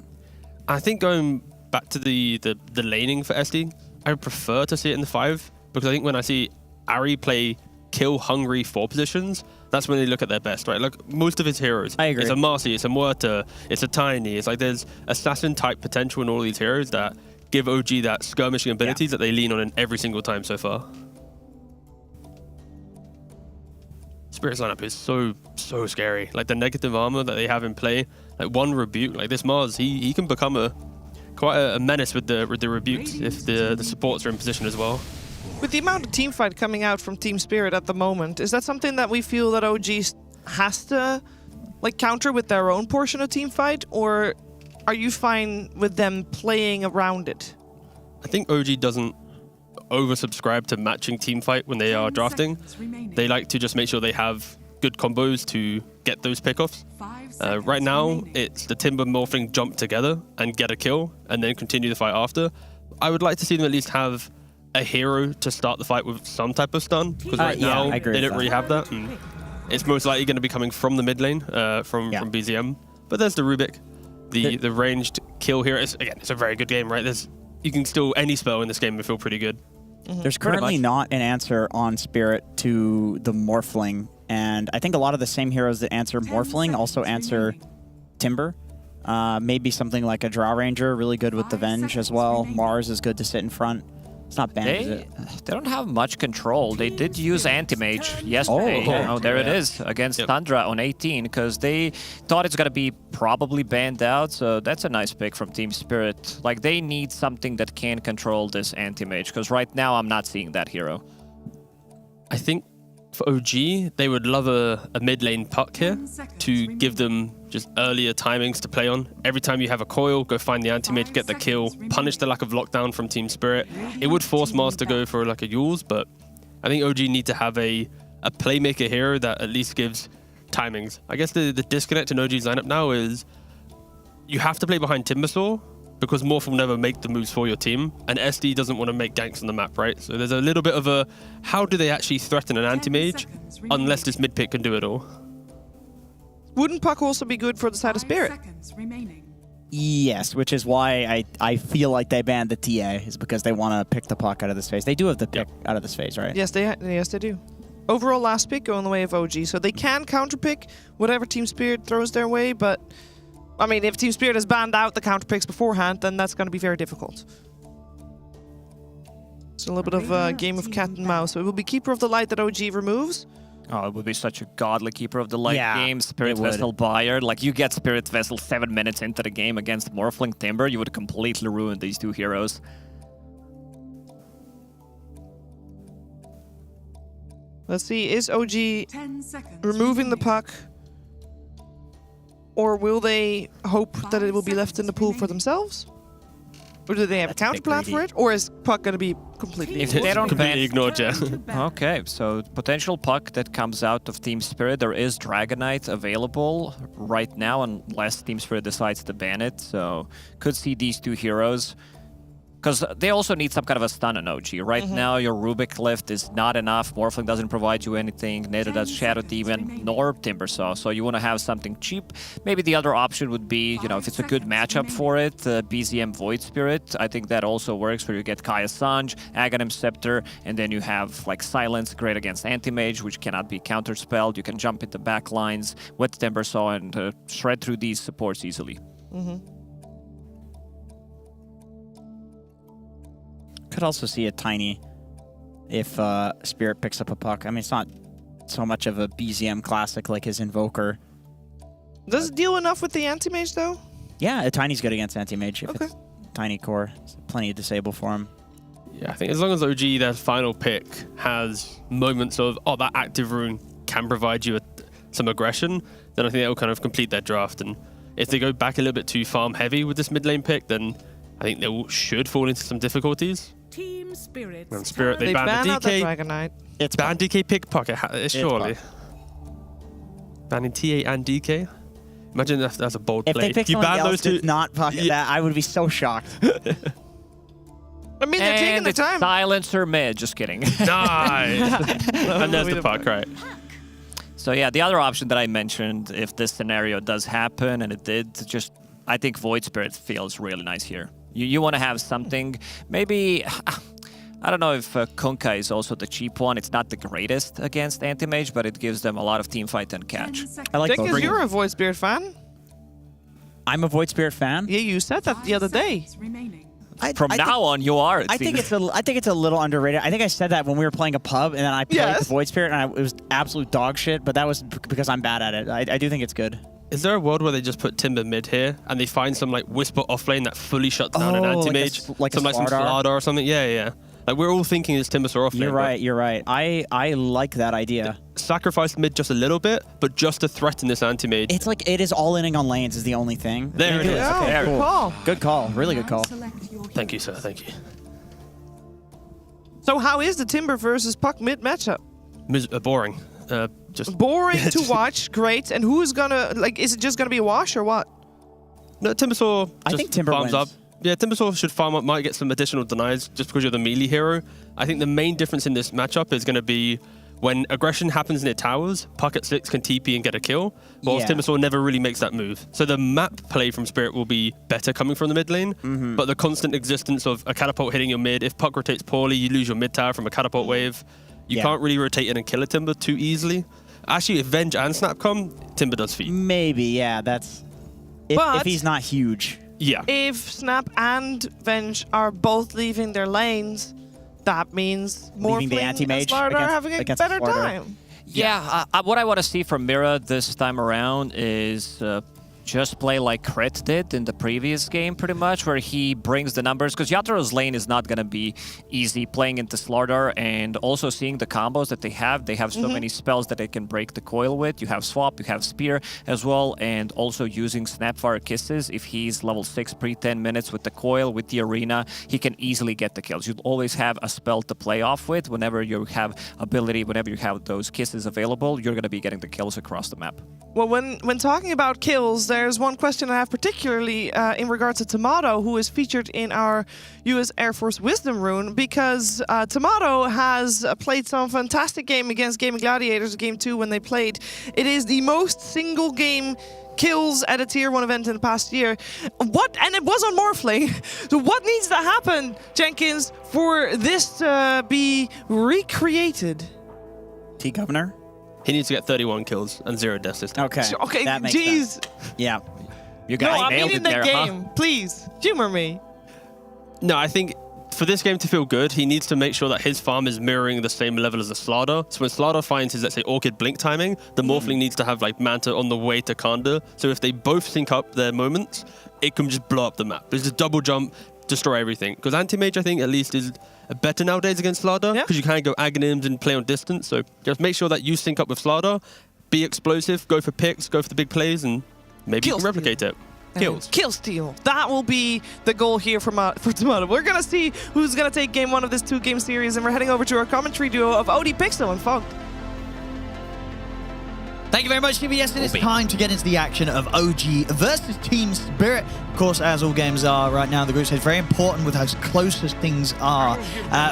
M: I think going back to the laning for SD, I would prefer to see it in the 5, because I think when I see Ari play kill-hungry 4 positions, that's when they look at their best, right? Like, most of his heroes.
O: I agree.
M: It's a Marcy, it's a Muerta, it's a Tiny. It's like there's assassin-type potential in all these heroes that give OG that skirmishing abilities that they lean on in every single time so far. Spirit's lineup is so scary. Like, the negative armor that they have in play, like one rebuke, like this Mars, he can become quite a menace with the rebukes if the supports are in position as well.
J: With the amount of teamfight coming out from Team Spirit at the moment, is that something that we feel that OG has to like counter with their own portion of teamfight, or are you fine with them playing around it?
M: I think OG doesn't oversubscribe to matching teamfight when they are drafting. They like to just make sure they have good combos to get those pickoffs. Right now, it's the Timber Morphling jump together and get a kill, and then continue the fight after. I would like to see them at least have a hero to start the fight with some type of stun, because right now they don't really have that. And it's most likely going to be coming from the mid lane, from BZM. But there's the Rubik, the ranged kill here. It's a very good game, right? You can still any spell in this game and feel pretty good.
O: There's currently not an answer on Spirit to the Morphling, and I think a lot of the same heroes that answer Morphling also answer Timber. Maybe something like a Draw Ranger, really good with the Venge as well. Mars is good to sit in front. It's not banned, is it?
U: They don't have much control. They did use Anti-Mage yesterday. There it is, against Tundra on 18, because they thought it's going to be probably banned out, so that's a nice pick from Team Spirit. Like, they need something that can control this Anti-Mage, because right now I'm not seeing that hero.
M: I think for OG, they would love a mid lane puck here to give them just earlier timings to play on. Every time you have a coil, go find the anti-mage, get the kill, punish the lack of lockdown from Team Spirit. It would force Mars to go for like a Yules, but I think OG need to have a playmaker hero that at least gives timings. I guess the disconnect in OG's lineup now is you have to play behind Timbersaw, because Morph will never make the moves for your team, and SD doesn't want to make ganks on the map, right? So there's a little bit of a, how do they actually threaten an anti-mage unless this mid-pick can do it all?
J: Wouldn't Puck also be good for the side of Spirit?
O: Yes, which is why I feel like they banned the TA, is because they want to pick the Puck out of this phase. They do have the pick out of this phase, right?
J: Yes, they do. Overall last pick going the way of OG, so they can counterpick whatever Team Spirit throws their way, but I mean, if Team Spirit has banned out the counter picks beforehand, then that's going to be very difficult. It's a little bit of a game of cat and mouse. So it will be Keeper of the Light that OG removes.
U: Oh, it would be such a godly Keeper of the Light game. Spirit Vessel Buyer. Like, you get Spirit Vessel 7 minutes into the game against Morphling Timber, you would completely ruin these two heroes.
J: Let's see, is OG removing the Puck? Or will they hope that it will be left in the pool for themselves? Or do they have a counter plan for it? Or is Puck going to be completely
U: If they don't ban
M: ignored, yeah.
U: Okay, so potential Puck that comes out of Team Spirit. There is Dragonite available right now, unless Team Spirit decides to ban it. So could see these two heroes. Because they also need some kind of a stun on OG. Right now, your Rubik lift is not enough. Morphling doesn't provide you anything. Neither does Shadow Demon nor Timbersaw. So you want to have something cheap. Maybe the other option would be, you know, if it's a good matchup for it, BZM Void Spirit. I think that also works, where you get Kaya Sanj, Aghanim Scepter, and then you have like Silence, great against Anti-Mage, which cannot be counterspelled. You can jump into back lines with Timbersaw and shred through these supports easily.
O: Could also see a Tiny if Spirit picks up a Puck. I mean, it's not so much of a BZM classic like his Invoker.
J: Does it deal enough with the Anti-Mage, though?
O: Yeah, a Tiny's good against Anti-Mage. If it's Tiny Core, it's plenty of disable for him.
M: Yeah, I think as long as OG, their final pick, has moments of, oh, that active rune can provide you some aggression, then I think that will kind of complete their draft. And if they go back a little bit too farm heavy with this mid lane pick, then I think they should fall into some difficulties.
S: Team Spirit.
M: And Spirit, they banned the DK.
J: Dragonite.
M: It's banned DK pick pocket, surely. Banning TA and DK. Imagine that's a bold
O: if
M: play.
O: If they pick
M: you
O: someone
M: ban
O: else
M: those two,
O: not pocket that, I would be so shocked.
J: I mean, they're taking the time.
U: Silencer mid, just kidding.
M: Nice. And there's the puck, right.
U: So yeah, the other option that I mentioned, if this scenario does happen, and it did, just I think Void Spirit feels really nice here. You want to have something, maybe I don't know if Kunkka is also the cheap one. It's not the greatest against anti-mage, but it gives them a lot of team fight and catch.
O: I like
J: Jenkins, you're a Void Spirit fan?
O: I'm a Void Spirit fan.
J: Yeah, you said that the other day.
U: From now on, you are.
O: I think it's a little underrated. I think I said that when we were playing a pub, and then I played the Void Spirit, and it was absolute dog shit. But that was because I'm bad at it. I do think it's good.
M: Is there a world where they just put Timber mid here and they find some like Whisper offlane that fully shuts down an anti-mage?
O: Like
M: some Slardar or something? Yeah. Like we're all thinking it's Timbersaw offlane.
O: You're right. I like that idea.
M: Sacrifice mid just a little bit, but just to threaten this anti-mage.
O: It's like it is all-inning on lanes is the only thing.
M: There it is.
O: Okay,
J: Good
O: cool.
J: call.
O: Good call. Really good call.
M: Thank you, sir. Thank you.
J: So how is the Timber versus Puck mid matchup?
M: Boring. Just
J: boring to watch. Great. And who is gonna is it just gonna be a wash or what?
M: No, Timbersaw.
O: I think Timber
M: farms
O: wins.
M: up. Yeah, Timbersaw should farm up. Might get some additional denies just because you're the melee hero. I think the main difference in this matchup is going to be when aggression happens near towers. Puck at 6 can TP and get a kill, whilst Timbersaw never really makes that move. So the map play from Spirit will be better coming from the mid lane, but the constant existence of a catapult hitting your mid. If Puck rotates poorly, you lose your mid tower from a catapult wave. You can't really rotate in and kill a Timber too easily. Actually, if Venge and Snap come, Timber does feed.
O: Maybe, yeah. That's if he's not huge.
M: Yeah.
J: If Snap and Venge are both leaving their lanes, that means
O: Leaving the
J: Morphling
O: anti-mage
J: and Slardar are
O: against-
J: having a
O: against
J: better
O: Slardar.
J: time.
U: Yeah, what I want to see from Mira this time around is just play like Crit did in the previous game, pretty much, where he brings the numbers. Because Yataro's lane is not going to be easy playing into Slardar, and also seeing the combos that they have. They have so many spells that they can break the coil with. You have Swap, you have Spear as well, and also using Snapfire Kisses. If he's level 6 pre-10 minutes with the coil, with the arena, he can easily get the kills. You'll always have a spell to play off with. Whenever you have ability, whenever you have those kisses available, you're going to be getting the kills across the map.
J: Well, when talking about kills, there's one question I have particularly in regards to Tomato, who is featured in our US Air Force Wisdom rune, because Tomato has played some fantastic game against Gaming Gladiators, Game 2 when they played. It is the most single game kills at a Tier 1 event in the past year. And it was on Morphling. So what needs to happen, Jenkins, for this to be recreated?
O: T-Governor?
M: He needs to get 31 kills and 0 deaths this time.
J: Okay,
O: that makes
J: jeez.
O: sense. Yeah.
U: You
J: No,
U: guys
J: I
U: nailed
J: mean
U: it
J: in the
U: there,
J: game. Please, humor me.
M: No, I think for this game to feel good, he needs to make sure that his farm is mirroring the same level as the Slardar. So when Slardar finds his, let's say, Orchid blink timing, the Morphling needs to have like Manta on the way to Kanda. So if they both sync up their moments, it can just blow up the map. There's just double jump, destroy everything. Because Anti-Mage, I think, at least is better nowadays against Slardar, because you can't go Aghanims and play on distance. So just make sure that you sync up with Slardar, be explosive, go for picks, go for the big plays, and maybe you can replicate it. Kills.
J: Kill steal. That will be the goal here for Tomato. We're going to see who's going to take game 1 of this 2-game series, and we're heading over to our commentary duo of OD Pixel and Fog.
Q: Thank you very much, CBS. It is time to get into the action of OG versus Team Spirit. Of course, as all games are right now, the group stage very important with how close as things are.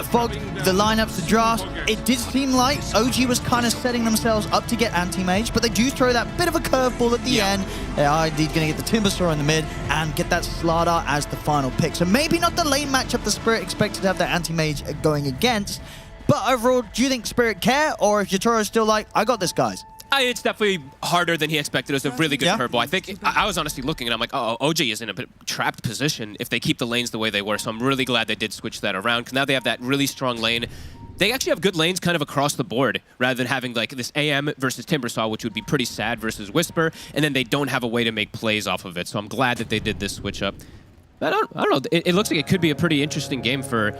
Q: Fog, the lineups, the drafts, it did seem like OG was kind of setting themselves up to get anti-mage, but they do throw that bit of a curveball at the end. They are indeed going to get the Timbersaw in the mid and get that Slardar as the final pick. So maybe not the lane matchup the Spirit expected to have their anti-mage going against, but overall, do you think Spirit care, or if Yatoro's still like, I got this, guys?
R: It's definitely harder than he expected. It was a really good curveball. I think I was honestly looking and I'm like, oh, OG is in a bit trapped position if they keep the lanes the way they were. So I'm really glad they did switch that around, because now they have that really strong lane. They actually have good lanes kind of across the board, rather than having like this AM versus Timbersaw, which would be pretty sad, versus Whisper, and then they don't have a way to make plays off of it. So I'm glad that they did this switch up. I don't know. It looks like it could be a pretty interesting game for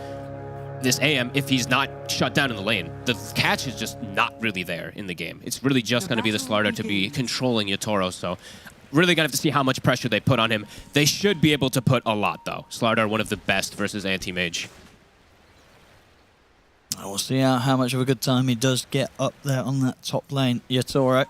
R: this AM if he's not shut down in the lane. The catch is just not really there in the game. It's really just going to be the Slardar to be controlling Yatoro, so really going to have to see how much pressure they put on him. They should be able to put a lot, though. Slardar, one of the best versus anti-mage.
Q: We'll see how much of a good time he does get up there on that top lane. Yatoro.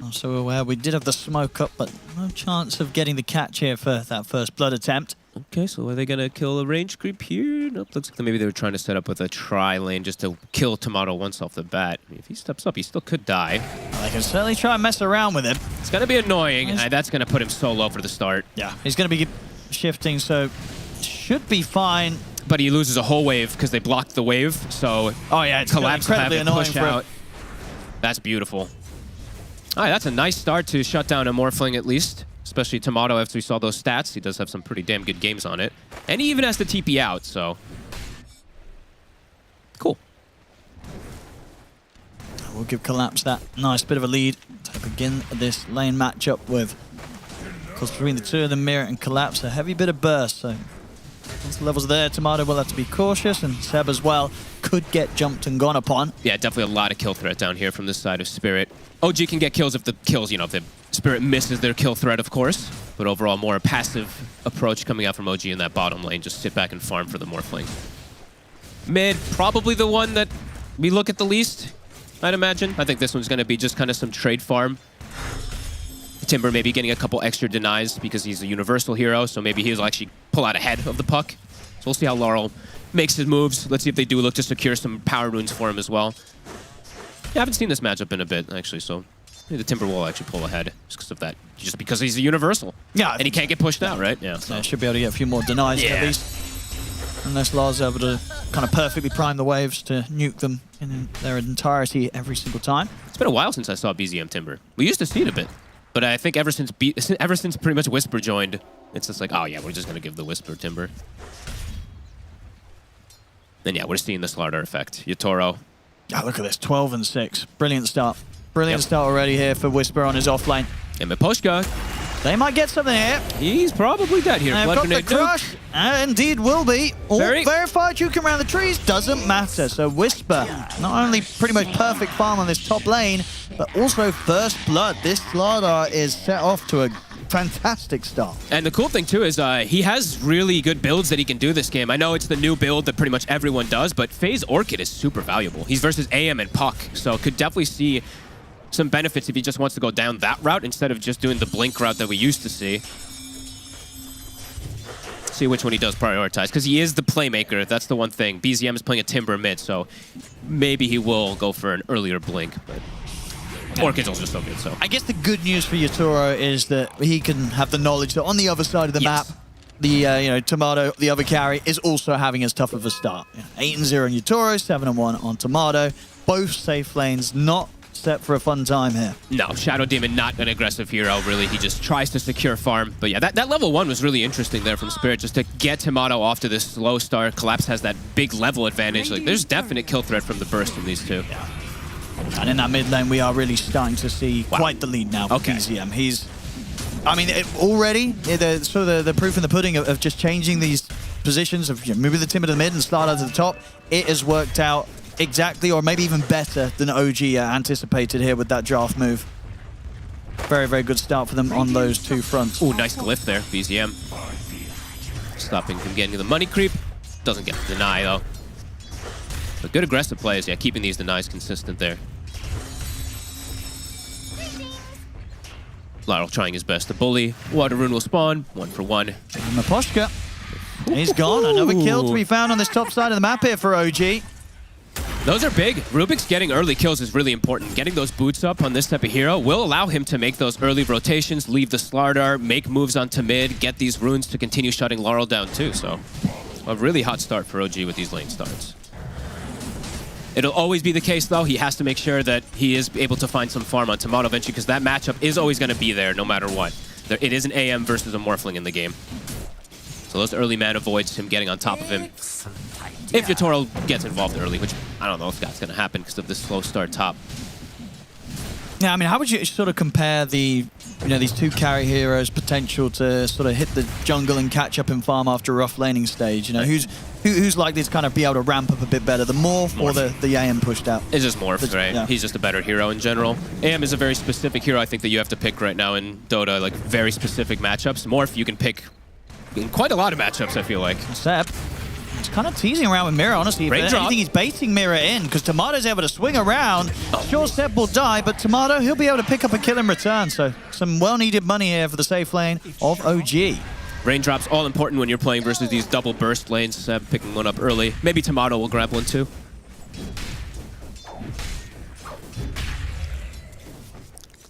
Q: I'm so aware we did have the smoke up, but no chance of getting the catch here for that first blood attempt.
R: Okay, so are they going to kill a range creep here? Nope, looks like maybe they were trying to set up with a tri-lane just to kill Tomato once off the bat. If he steps up, he still could die.
Q: Well, they can certainly try and mess around with him.
R: It's going to be annoying. That's going to put him so low for the start.
Q: Yeah, he's going to be shifting, so should be fine.
R: but he loses a whole wave because they blocked the wave. So
Q: oh yeah, it's
R: Collapse have
Q: incredibly
R: it
Q: annoying
R: push
Q: for him.
R: out. That's beautiful. All right, that's a nice start to shut down a Morphling at least, especially Tomato after we saw those stats. He does have some pretty damn good games on it. And he even has the TP out, so cool.
Q: We'll give Collapse that nice bit of a lead to begin this lane matchup with. Of course, between the two of them, Mirror and Collapse, a heavy bit of burst. So once the levels are there, Tomato will have to be cautious, and Seb as well could get jumped and gone upon.
R: Yeah, definitely a lot of kill threat down here from this side of Spirit. OG can get kills if the kills, you know, if the Spirit misses their kill threat, of course. But overall, more a passive approach coming out from OG in that bottom lane. Just sit back and farm for the Morphling. Mid, probably the one that we look at the least, I'd imagine. I think this one's going to be just kind of some trade farm. Timber maybe getting a couple extra denies because he's a universal hero, so maybe he'll actually pull out ahead of the puck. So we'll see how Laurel makes his moves. Let's see if they do look to secure some power runes for him as well. Yeah, I haven't seen this matchup in a bit, actually, so maybe the Timber will actually pull ahead just because of that. Just because he's a universal.
Q: Yeah.
R: And he can't get pushed out, right? Yeah.
Q: So should be able to get a few more denies at least. Unless Lars is able to kind of perfectly prime the waves to nuke them in their entirety every single time.
R: It's been a while since I saw BZM Timber. We used to see it a bit. But I think ever since pretty much Whisper joined, it's just like, oh yeah, we're just going to give the Whisper Timber. Then yeah, we're seeing the Slardar effect. Yatoro.
Q: Yeah, look at this, 12 and 6. Brilliant start. Brilliant start already here for Whisper on his off lane.
R: And Miposhka.
Q: They might get something here.
R: He's probably dead here.
Q: They've got the crush. Indeed will be. All verified juking around the trees doesn't matter. So Whisper, not only pretty much perfect farm on this top lane, but also first blood. This Slardar is set off to a fantastic start.
R: And the cool thing too is he has really good builds that he can do this game. I know it's the new build that pretty much everyone does, but Phase Orchid is super valuable. He's versus AM and Puck, so could definitely see some benefits if he just wants to go down that route instead of just doing the blink route that we used to see. See which one he does prioritize, because he is the playmaker. That's the one thing. BZM is playing a Timber mid, so maybe he will go for an earlier blink, but Orchid's also so good, so.
Q: I guess the good news for Yatoro is that he can have the knowledge that on the other side of the map, the Tomato, the other carry, is also having as tough of a start. 8-0 on Yatoro, 7-1 on Tomato. Both safe lanes, not set for a fun time here.
R: No, Shadow Demon not an aggressive hero, really. He just tries to secure farm. But yeah, that level 1 was really interesting there from Spirit, just to get Tomato off to this slow start. Collapse has that big level advantage. Like, there's definite kill threat from the burst from these two.
Q: Yeah. And in that mid lane, we are really starting to see quite the lead now for BZM. He's, I mean, already, the proof in the pudding of just changing these positions, of moving the Timber to the mid and Slardar to the top, it has worked out exactly, or maybe even better than OG anticipated here with that draft move. Very, very good start for them on those two fronts.
R: Ooh, nice glyph there, BZM. Stopping him getting the money creep. Doesn't get the deny, though. But good aggressive plays, yeah, keeping these denies consistent there. Laurel trying his best to bully. Water Rune will spawn, 1 for 1.
Q: And Miposhka, he's gone. Another kill to be found on this top side of the map here for OG.
R: Those are big. Rubik's getting early kills is really important. Getting those boots up on this type of hero will allow him to make those early rotations, leave the Slardar, make moves onto mid, get these runes to continue shutting Laurel down too. So a really hot start for OG with these lane starts. It'll always be the case, though. He has to make sure that he is able to find some farm on Tomato eventually, because that matchup is always going to be there no matter what. It is an AM versus a Morphling in the game. So those early mana avoids him getting on top of him. If Yatoro gets involved early, which I don't know if that's going to happen because of this slow start top.
Q: Yeah, I mean, how would you sort of compare these two carry heroes' potential to sort of hit the jungle and catch up in farm after a rough laning stage? Who's likely to kind of be able to ramp up a bit better, the Morph or the AM pushed out?
R: It's just Morph, right? Yeah. He's just a better hero in general. AM is a very specific hero I think that you have to pick right now in Dota, like very specific matchups. Morph you can pick in quite a lot of matchups, I feel like.
Q: Seb, he's kind of teasing around with Mirror, honestly. If anything, he's baiting Mirror in, because Tomato's able to swing around. Sure, Seb will die, but Tomato, he'll be able to pick up a kill in return. So some well-needed money here for the safe lane of OG.
R: Raindrops all important when you're playing versus these double burst lanes. Seb picking one up early. Maybe Tomato will grab one too.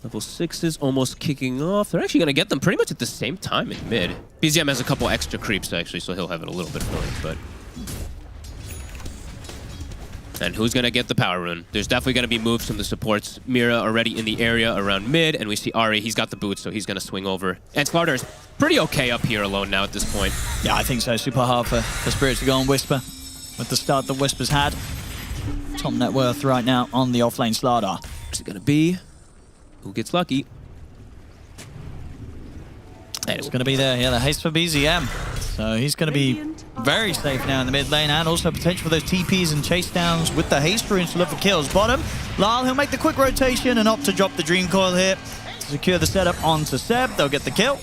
R: Level 6 is almost kicking off. They're actually going to get them pretty much at the same time in mid. BZM has a couple extra creeps, actually, so he'll have it a little bit early, but And who's going to get the power rune? There's definitely going to be moves from the supports. Mira already in the area around mid, and we see Ari. He's got the boots, so he's going to swing over. And Slardr's pretty okay up here alone now at this point.
Q: Yeah, I think so. Super hard for Spirit to go on Whisper with the start that Whisper's had. Top net worth right now on the offlane Slardar.
R: What's it going to be? Who gets lucky?
Q: It's going to be there. Yeah, the haste for BZM. So he's going to be very safe now in the mid lane, and also potential for those TPs and chase downs with the haste runes to look for kills. Bottom, Lyle, he'll make the quick rotation and opt to drop the Dream Coil here to secure the setup onto Seb. They'll get the kill.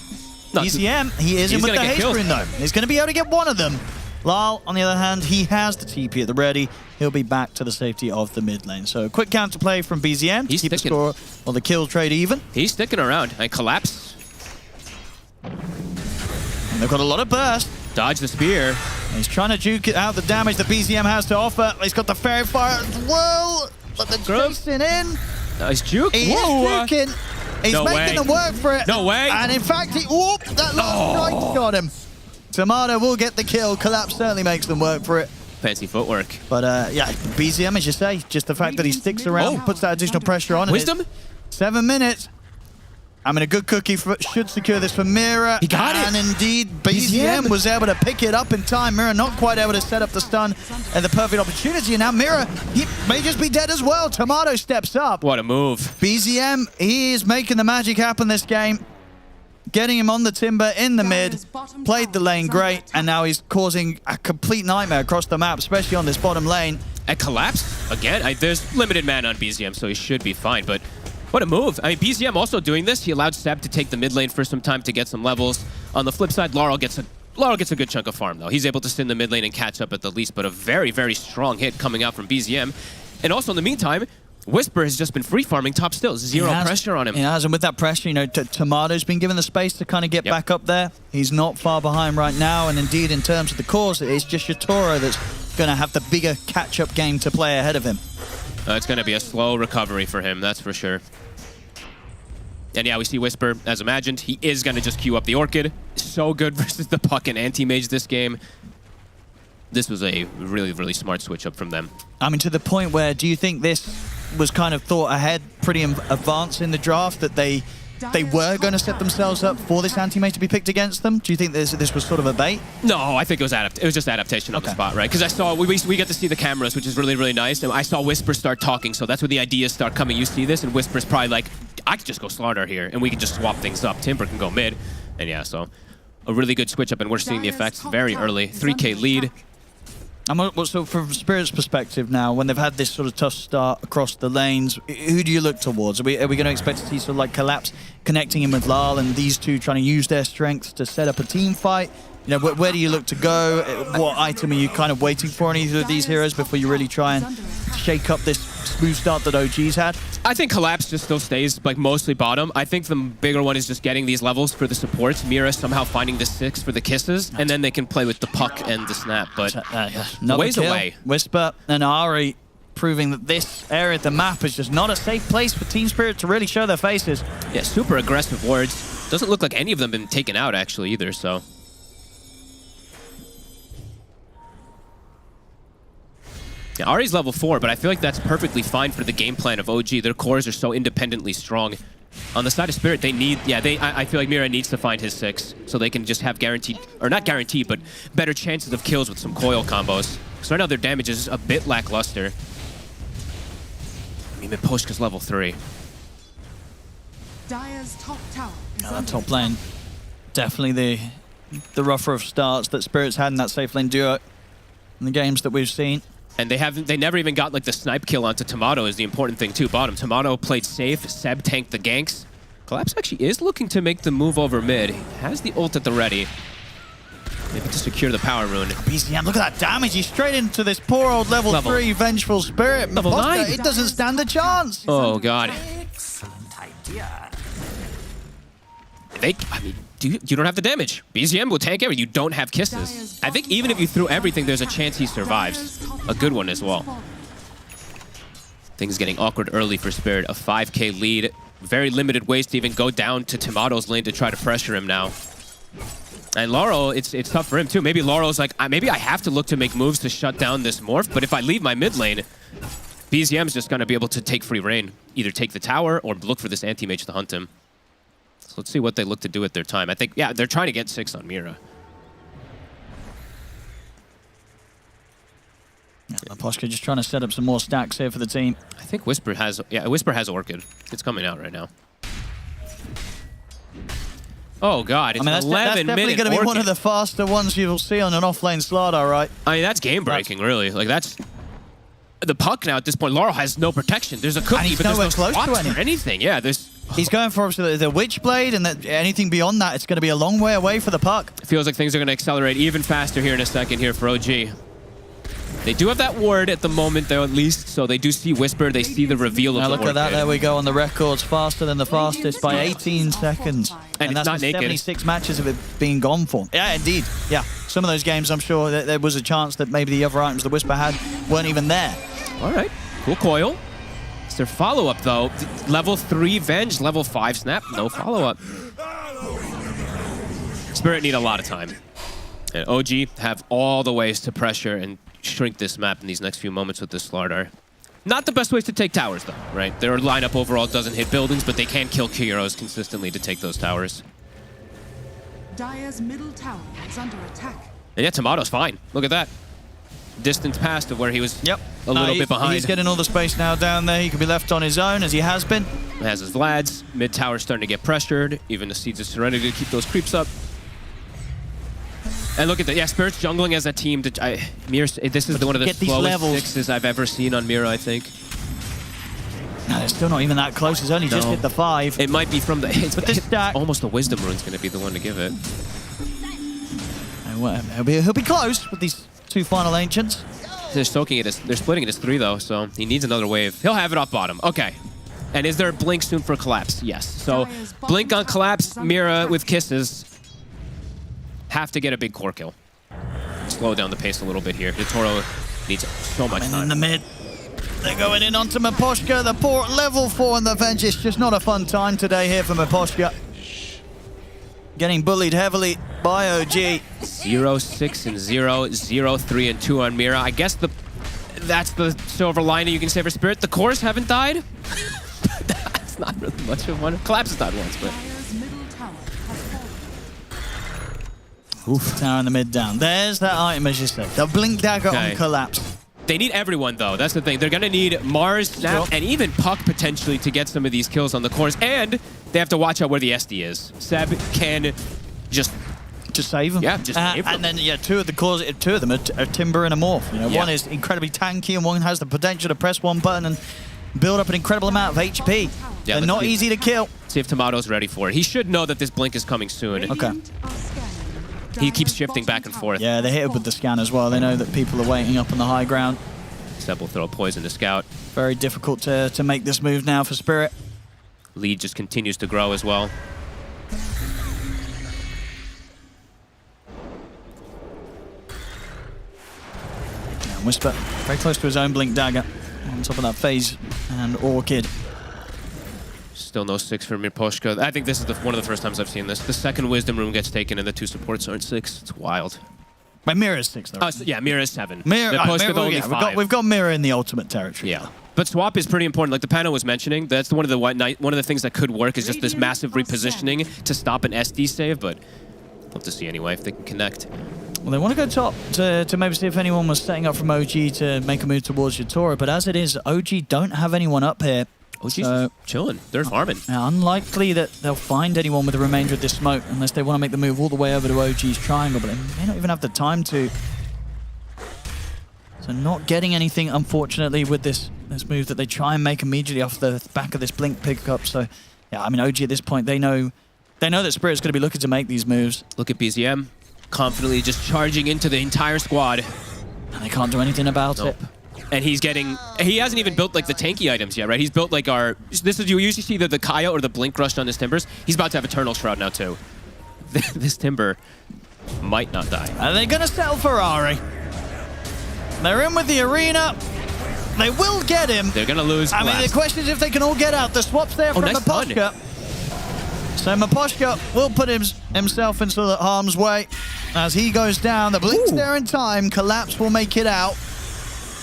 Q: BZM, he is in with the haste rune though. He's going to be able to get one of them. Lyle, on the other hand, he has the TP at the ready. He'll be back to the safety of the mid lane. So a quick counterplay from BZM to keep the score or the kill trade even.
R: He's sticking around. And Collapse.
Q: And they've got a lot of burst.
R: Dodge the spear.
Q: He's trying to juke out the damage that BZM has to offer. He's got the fairy fire as well. But the chasing in.
R: Nice juke.
Q: He is juking. He's making them work for it.
R: No way.
Q: And in fact, that last strike got him. Tomato will get the kill. Collapse certainly makes them work for it.
R: Fancy footwork.
Q: But yeah, BZM, as you say, just the fact that he sticks around, puts that additional pressure on.
R: Wisdom?
Q: 7 minutes. I mean, a good cookie should secure this for Mira.
R: He got it.
Q: And indeed, BZM was able to pick it up in time. Mira not quite able to set up the stun and the perfect opportunity. And now Mira, he may just be dead as well. Tomato steps up.
R: What a move.
Q: BZM, he is making the magic happen this game. Getting him on the timber in the mid, played the lane great, and now he's causing a complete nightmare across the map, especially on this bottom lane.
R: At Collapse, again, there's limited mana on BZM, so he should be fine, but what a move. I mean, BZM also doing this. He allowed Seb to take the mid lane for some time to get some levels. On the flip side, Laurel gets a good chunk of farm, though. He's able to sit in the mid lane and catch up at the least, but a very, very strong hit coming out from BZM. And also, in the meantime, Whisper has just been free farming top still. Zero pressure on him.
Q: He has, and with that pressure, you know, Tomato's been given the space to kind of get back up there. He's not far behind right now, and indeed, in terms of the cause, it's just Yatoro that's going to have the bigger catch-up game to play ahead of him.
R: It's going to be a slow recovery for him, that's for sure. And yeah, we see Whisper, as imagined. He is going to just queue up the Orchid. So good versus the Puck and Anti-Mage this game. This was a really, really smart switch up from them.
Q: I mean, to the point where, do you think this was kind of thought ahead, pretty advanced in the draft, that they were going to set themselves up for this Anti-Mage to be picked against them? Do you think this was sort of a bait?
R: No, I think it was just adaptation on the spot, right? Because I saw, we get to see the cameras, which is really, really nice, and I saw Whisper start talking, so that's where the ideas start coming. You see this, and Whisper's probably like, I could just go Slaughter here, and we can just swap things up. Timber can go mid, and yeah, so a really good switch up, and we're seeing the effects very early. 3K lead.
Q: So from Spirit's perspective now, when they've had this sort of tough start across the lanes, who do you look towards? Are we going to expect to see sort of like Collapse connecting in with Lal and these two trying to use their strengths to set up a team fight? You know, where do you look to go? What item are you kind of waiting for on either of these heroes before you really try and shake up this smooth start that OG's had?
R: I think Collapse just still stays like mostly bottom. I think the bigger one is just getting these levels for the supports. Mira somehow finding the 6 for the kisses, and then they can play with the Puck and the snap, but ways away.
Q: Whisper and Ari proving that this area of the map is just not a safe place for Team Spirit to really show their faces.
R: Yeah, super aggressive wards. Doesn't look like any of them been taken out actually either, so. Yeah, Ari's level 4, but I feel like that's perfectly fine for the game plan of OG. Their cores are so independently strong. On the side of Spirit, they need, I feel like Mira needs to find his 6, so they can just have guaranteed, or not guaranteed, but better chances of kills with some coil combos. Because right now their damage is a bit lackluster. I mean, Miposhka's level 3.
S: Dire's top tower.
Q: That top lane, definitely the rougher of starts that Spirit's had in that safe lane duo in the games that we've seen.
R: And they never even got like the snipe kill onto Tomato is the important thing too. Bottom, Tomato played safe, Seb tanked the ganks. Collapse actually is looking to make the move over mid. He has the ult at the ready. Maybe to secure the power rune.
Q: BZM, look at that damage. He's straight into this poor old level 3 Vengeful Spirit.
R: Level 9.
Q: It doesn't stand a chance.
R: Oh god. You don't have the damage. BZM will tank everything. You don't have kisses. I think even if you threw everything, there's a chance he survives. A good one as well. Things getting awkward early for Spirit. A 5K lead. Very limited ways to even go down to Tomato's lane to try to pressure him now. And Laurel, it's tough for him too. Maybe Laurel's like, maybe I have to look to make moves to shut down this morph, but if I leave my mid lane, BZM's just going to be able to take free reign. Either take the tower or look for this anti-mage to hunt him. So let's see what they look to do at their time. I think, yeah, they're trying to get 6 on Mira.
Q: Yeah, Miposhka just trying to set up some more stacks here for the team.
R: I think Whisper has Orchid. It's coming out right now. Oh god, it's
Q: that's
R: 11
Q: definitely going to be one of the faster ones you'll see on an off-lane Slardar, right?
R: I mean, that's game-breaking, really. Like, that's... The puck now at this point, Laurel has no protection. There's a cookie, but there's no spots or anything. Yeah, there's...
Q: He's going for obviously the Witchblade, and anything beyond that, it's going to be a long way away for the puck.
R: It feels like things are going to accelerate even faster here in a second here for OG. They do have that ward at the moment, though, at least, so they do see Whisper. They see the reveal of the
Q: look at that. There we go on the records. Faster than the fastest by 18 seconds.
R: And
Q: that's
R: not naked.
Q: 76 matches of it being gone for. Yeah, indeed. Yeah. Some of those games, I'm sure that there was a chance that maybe the other items the Whisper had weren't even there.
R: All right. Cool coil. It's their follow-up, though. Level 3 Venge, level 5 Snap. No follow-up. Spirit need a lot of time. And OG have all the ways to pressure and shrink this map in these next few moments with this Slardar. Not the best ways to take towers, though, right? Their lineup overall doesn't hit buildings, but they can kill heroes consistently to take those towers.
S: Dire's middle tower is under attack.
R: And yeah, Tomato's fine. Look at that. Distance past of where he was a little bit behind.
Q: He's getting all the space now down there. He can be left on his own, as he has been.
R: He has his Vlads. Mid tower starting to get pressured. Even the Seeds of Serenity to keep those creeps up. And look at that. Yeah, Spirit's jungling as a team. Mira, this is one of the slowest 6s I've ever seen on Mira, I think.
Q: No, it's still not even that close. He's only just hit the 5.
R: It might be from the...
Q: But this stack...
R: Almost the Wisdom Rune's going to be the one to give it.
Q: He'll be close with these 2 final Ancients.
R: They're soaking it. They're splitting it as 3, though, so he needs another wave. He'll have it off bottom. Okay. And is there a blink soon for Collapse? Yes. So blink on Collapse, Mira with kisses. Have to get a big core kill. Slow down the pace a little bit here. Toro needs so much time.
Q: In the mid. They're going in onto Miposhka. The poor level 4 and the Venge. It's just not a fun time today here for Miposhka. Getting bullied heavily by OG.
R: 0-6 and 0, 0-3 and 2 on Mira. I guess that's the silver lining you can say for Spirit. The cores haven't died. That's not really much of one. Collapse has died once, but...
Q: Oof. Tower in the mid down. There's that item, as you said. The Blink Dagger on Collapse.
R: They need everyone, though. That's the thing. They're going to need Mars, Snap, and even Puck, potentially, to get some of these kills on the cores. And they have to watch out where the SD is. Seb can just
Q: save them.
R: Yeah, just save them.
Q: And then, yeah, two of them are Timber and a Morph. You know, one is incredibly tanky, and one has the potential to press one button and build up an incredible amount of HP.
R: Yeah,
Q: they're not easy to kill.
R: See if Tomato's ready for it. He should know that this blink is coming soon.
Q: Okay.
R: He keeps shifting back and forth.
Q: Yeah, they hit it with the scan as well. They know that people are waiting up on the high ground.
R: Seb will throw poison to Scout.
Q: Very difficult to make this move now for Spirit.
R: Lead just continues to grow as well.
Q: Yeah, Whisper very close to his own Blink Dagger. On top of that Phase and Orchid.
R: Still no 6 for Miposhka. I think this is one of the first times I've seen this. The second Wisdom Room gets taken and the 2 supports aren't 6. It's wild.
Q: But Mira's 6 though.
R: Yeah, Mira's 7.
Q: We've got Mira in the ultimate territory.
R: Yeah. But swap is pretty important. Like the panel was mentioning, that's one of the things that could work is just this massive repositioning to stop an SD save, but love to see anyway if they can connect.
Q: Well, they want to go top to maybe see if anyone was setting up from OG to make a move towards Yatora, but as it is, OG don't have anyone up here.
R: OG's chilling. They're farming.
Q: Unlikely that they'll find anyone with the remainder of this smoke unless they want to make the move all the way over to OG's triangle, but they may not even have the time to. So not getting anything, unfortunately, with this move that they try and make immediately off the back of this Blink pickup. So, yeah, I mean, OG at this point, they know that Spirit's going to be looking to make these moves.
R: Look at BZM, confidently just charging into the entire squad.
Q: And they can't do anything about it.
R: And he hasn't even built like the tanky items yet, right? He's built like you usually see the Kaya or the Blink rushed on his Timbers. He's about to have Eternal Shroud now too. This Timber might not die.
Q: Are they going to sell Ferrari? They're in with the arena. They will get him.
R: They're going to lose.
Q: I mean, the question is if they can all get out. The swap's there from Miposhka. So Maposhka will put himself into the harm's way as he goes down. The blink's there in time. Collapse will make it out.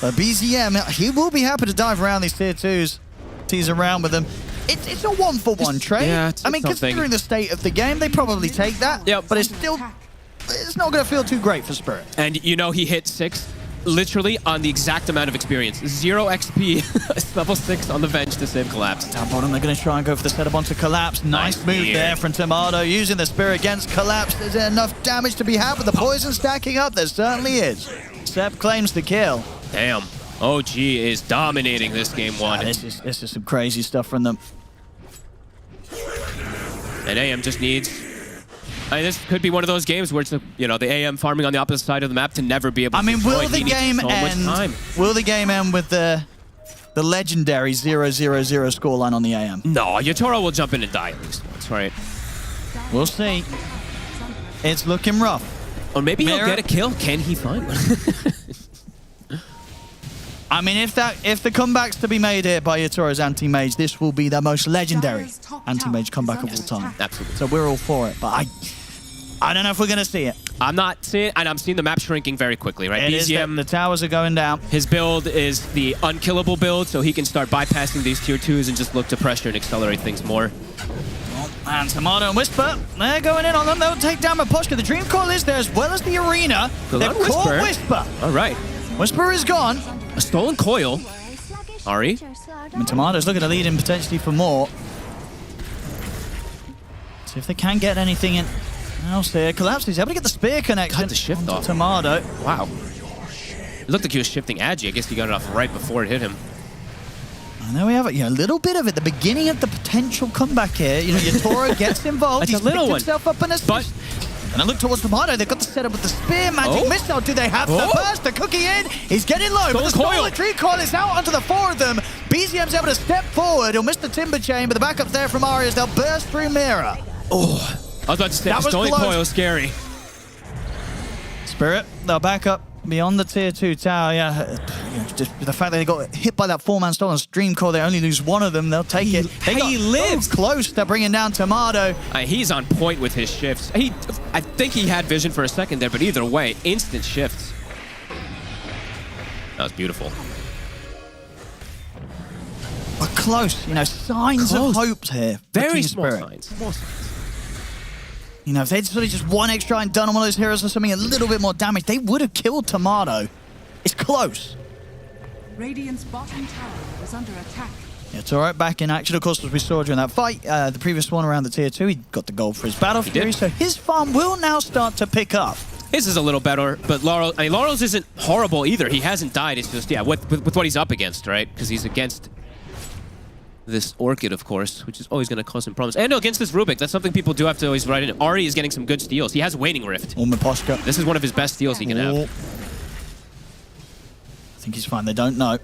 Q: But BZM, he will be happy to dive around these tier 2s. Tease around with them. It's a 1-for-1 trade.
R: Yeah,
Q: I mean, considering the state of the game, they probably take that.
R: Yep.
Q: But it's not going to feel too great for Spirit.
R: And you know he hit 6 literally on the exact amount of experience. 0 XP, level 6 on the bench to save Collapse.
Q: Down bottom, they're going to try and go for the setup onto Collapse. Nice move there from Tomato, using the Spear against Collapse. Is there enough damage to be had with the poison stacking up? There certainly is. Seb claims the kill.
R: Damn. OG is dominating this game 1.
Q: This is some crazy stuff from them.
R: And AM just needs... I mean, this could be one of those games where it's the AM farming on the opposite side of the map to never be able to destroy.
Q: Will the game end? Will the game end with the legendary 0-0-0 scoreline on the AM?
R: No, Yatoro will jump in and die at least once, right?
Q: We'll see. It's looking rough.
R: Or maybe he'll get a kill. Can he find one?
Q: I mean, if the comeback's to be made here by Yatoro's anti-mage, this will be the most legendary anti-mage comeback of all time.
R: Absolutely.
Q: So we're all for it, but I don't know if we're going to see it.
R: I'm not seeing, and I'm seeing the map shrinking very quickly, right?
Q: BZM, the towers are going down.
R: His build is the unkillable build, so he can start bypassing these tier 2s and just look to pressure and accelerate things more.
Q: And Tomato and Whisper, they're going in on them. They'll take down Maposhka. The Dream Coil is there as well as the arena. They've caught Whisper.
R: All right.
Q: Whisper is gone.
R: A stolen coil. Ari.
Q: And Tomato's looking to lead him potentially for more. See if they can get anything in. Else here. Collapse. He's able to get the spear connection.
R: Cut the shift off.
Q: Tomato.
R: Wow. It looked like he was shifting Agi. I guess he got it off right before it hit him.
Q: And there we have it. Yeah, a little bit of it. The beginning of the potential comeback here. Yatoro gets involved.
R: He's picked
Q: himself up in a assist. And I look towards Tomato. They've got the setup with the spear magic missile. Do they have the burst? The cookie in. He's getting low. But the stolen tree coil is out onto the 4 of them. BZM's able to step forward. He'll miss the timber chain, but the backup's there from Ari as they'll burst through Mira.
R: Oh, I was about to say, the stolen coil is scary.
Q: Spirit, they'll back up beyond the tier 2 tower. Just the fact that they got hit by that 4-man stolen stream core, they only lose 1 of them. They'll take it.
R: He lives
Q: close. They're bringing down Tomato.
R: He's on point with his shifts. I think he had vision for a second there, but either way, instant shifts. That was beautiful.
Q: But close. Signs of hope here.
R: Very small signs. Small signs.
Q: If they'd sort of just 1 extra and done on one of those heroes or something, a little bit more damage, they would have killed Tomato. It's close.
S: Radiant's bottom tower is under attack.
Q: It's all right, back in action. Of course, as we saw during that fight, the previous one around the tier 2, he got the gold for his battle fury, so his farm will now start to pick up.
R: His is a little better, but Laurel's isn't horrible either. He hasn't died. It's just, with what he's up against, right? Because he's against this Orchid, of course, which is always going to cause him problems. And no, against this Rubik, that's something people do have to always write in. Ari is getting some good steals. He has Waning Rift.
Q: Maposhka.
R: This is one of his best steals he can have.
Q: I think he's fine. They don't know.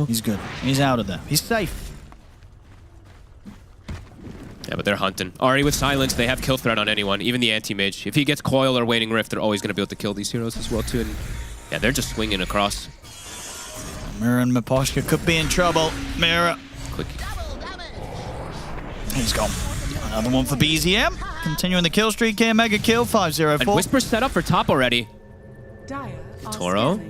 Q: He's good. He's out of there. He's safe.
R: Yeah, but they're hunting. Ari with silence, they have kill threat on anyone, even the anti-mage. If he gets Coil or Waning Rift, they're always going to be able to kill these heroes as well, too. And yeah, they're just swinging across.
Q: Mira and Maposhka could be in trouble. Mira.
R: Quick.
Q: He's gone. Another one for BZM. Continuing the kill streak here. Mega kill, 5-0-4.
R: And Whisper set up for top already. Toro.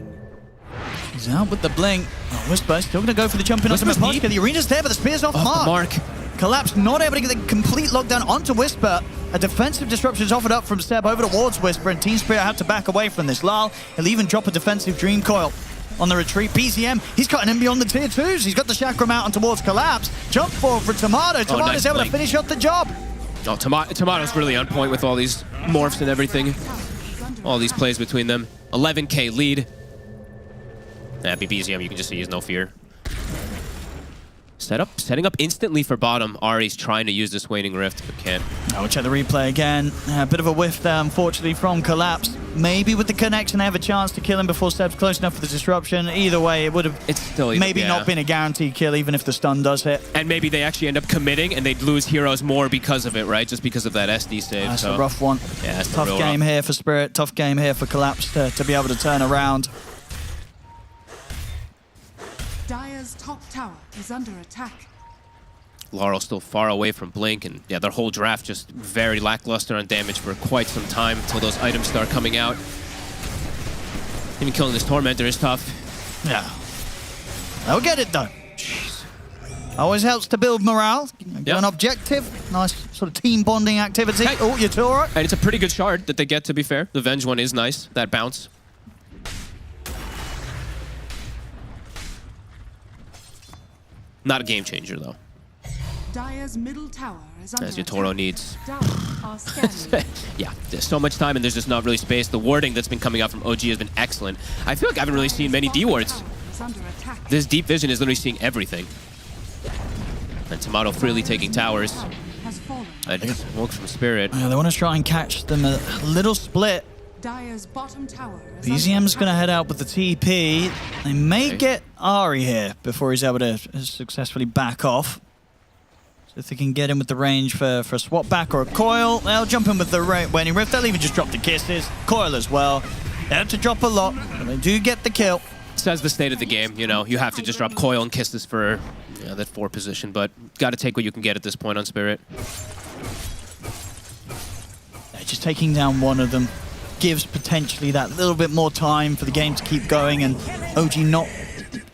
Q: He's out with the blink. Whisper still going to go for the jump in onto Maposhka. The arena's there, but the spear's off mark. Collapse, not able to get the complete lockdown onto Whisper. A defensive disruption is offered up from Seb over towards Whisper, and Team Spirit had to back away from this. Lal, he'll even drop a defensive Dream Coil on the retreat. BZM, he's cutting in beyond the tier 2s. He's got the Chakram out and towards Collapse. Jump forward for Tomato. Tomato's able to finish up the job.
R: Oh, Tomato's really on point with all these morphs and everything. All these plays between them. 11k lead. That'd be BZM, you can just see he's no fear. Setting up instantly for bottom. Ari's trying to use this Waning Rift, but can't.
Q: Now we'll check the replay again. A bit of a whiff there, unfortunately, from Collapse. Maybe with the connection, they have a chance to kill him before Seb's close enough for the disruption. Either way, it would have maybe not been a guaranteed kill, even if the stun does hit.
R: And maybe they actually end up committing, and they'd lose heroes more because of it, right? Just because of that SD save.
Q: That's a rough one.
R: Yeah, that's
Q: tough game here for Spirit. Tough game here for Collapse to be able to turn around.
S: Dire's top tower is under attack.
R: Laurel still far away from Blink, and yeah, their whole draft just very lackluster on damage for quite some time until those items start coming out. Even killing this Tormentor is tough.
Q: Yeah. They'll get it done. Always helps to build morale. Get an objective. Nice sort of team bonding activity. Hey. Oh, Yatoro.
R: And it's a pretty good shard that they get, to be fair. The Venge one is nice, that bounce. Not a game changer, though.
S: Dire's middle tower is under
R: As Yatoro needs.
S: are scanning.
R: Yeah, there's so much time and there's just not really space. The warding that's been coming out from OG has been excellent. I feel like I haven't really seen many D wards. This deep vision is literally seeing everything. And Tomato freely taking towers. And smoke from Spirit.
Q: Yeah, they want to try and catch them a little split.
S: Dire's bottom tower is
Q: BZM's going to head out with the TP. They may get Ari here before he's able to successfully back off. So if they can get him with the range for a swap back or a coil, they'll jump in with the Waning Rift. They'll even just drop the kisses. Coil as well. They have to drop a lot, but they do get the kill.
R: Says the state of the game, you know, you have to just drop coil and kisses for that 4 position, but got to take what you can get at this point on Spirit.
Q: Just taking down one of them gives potentially that little bit more time for the game to keep going and OG not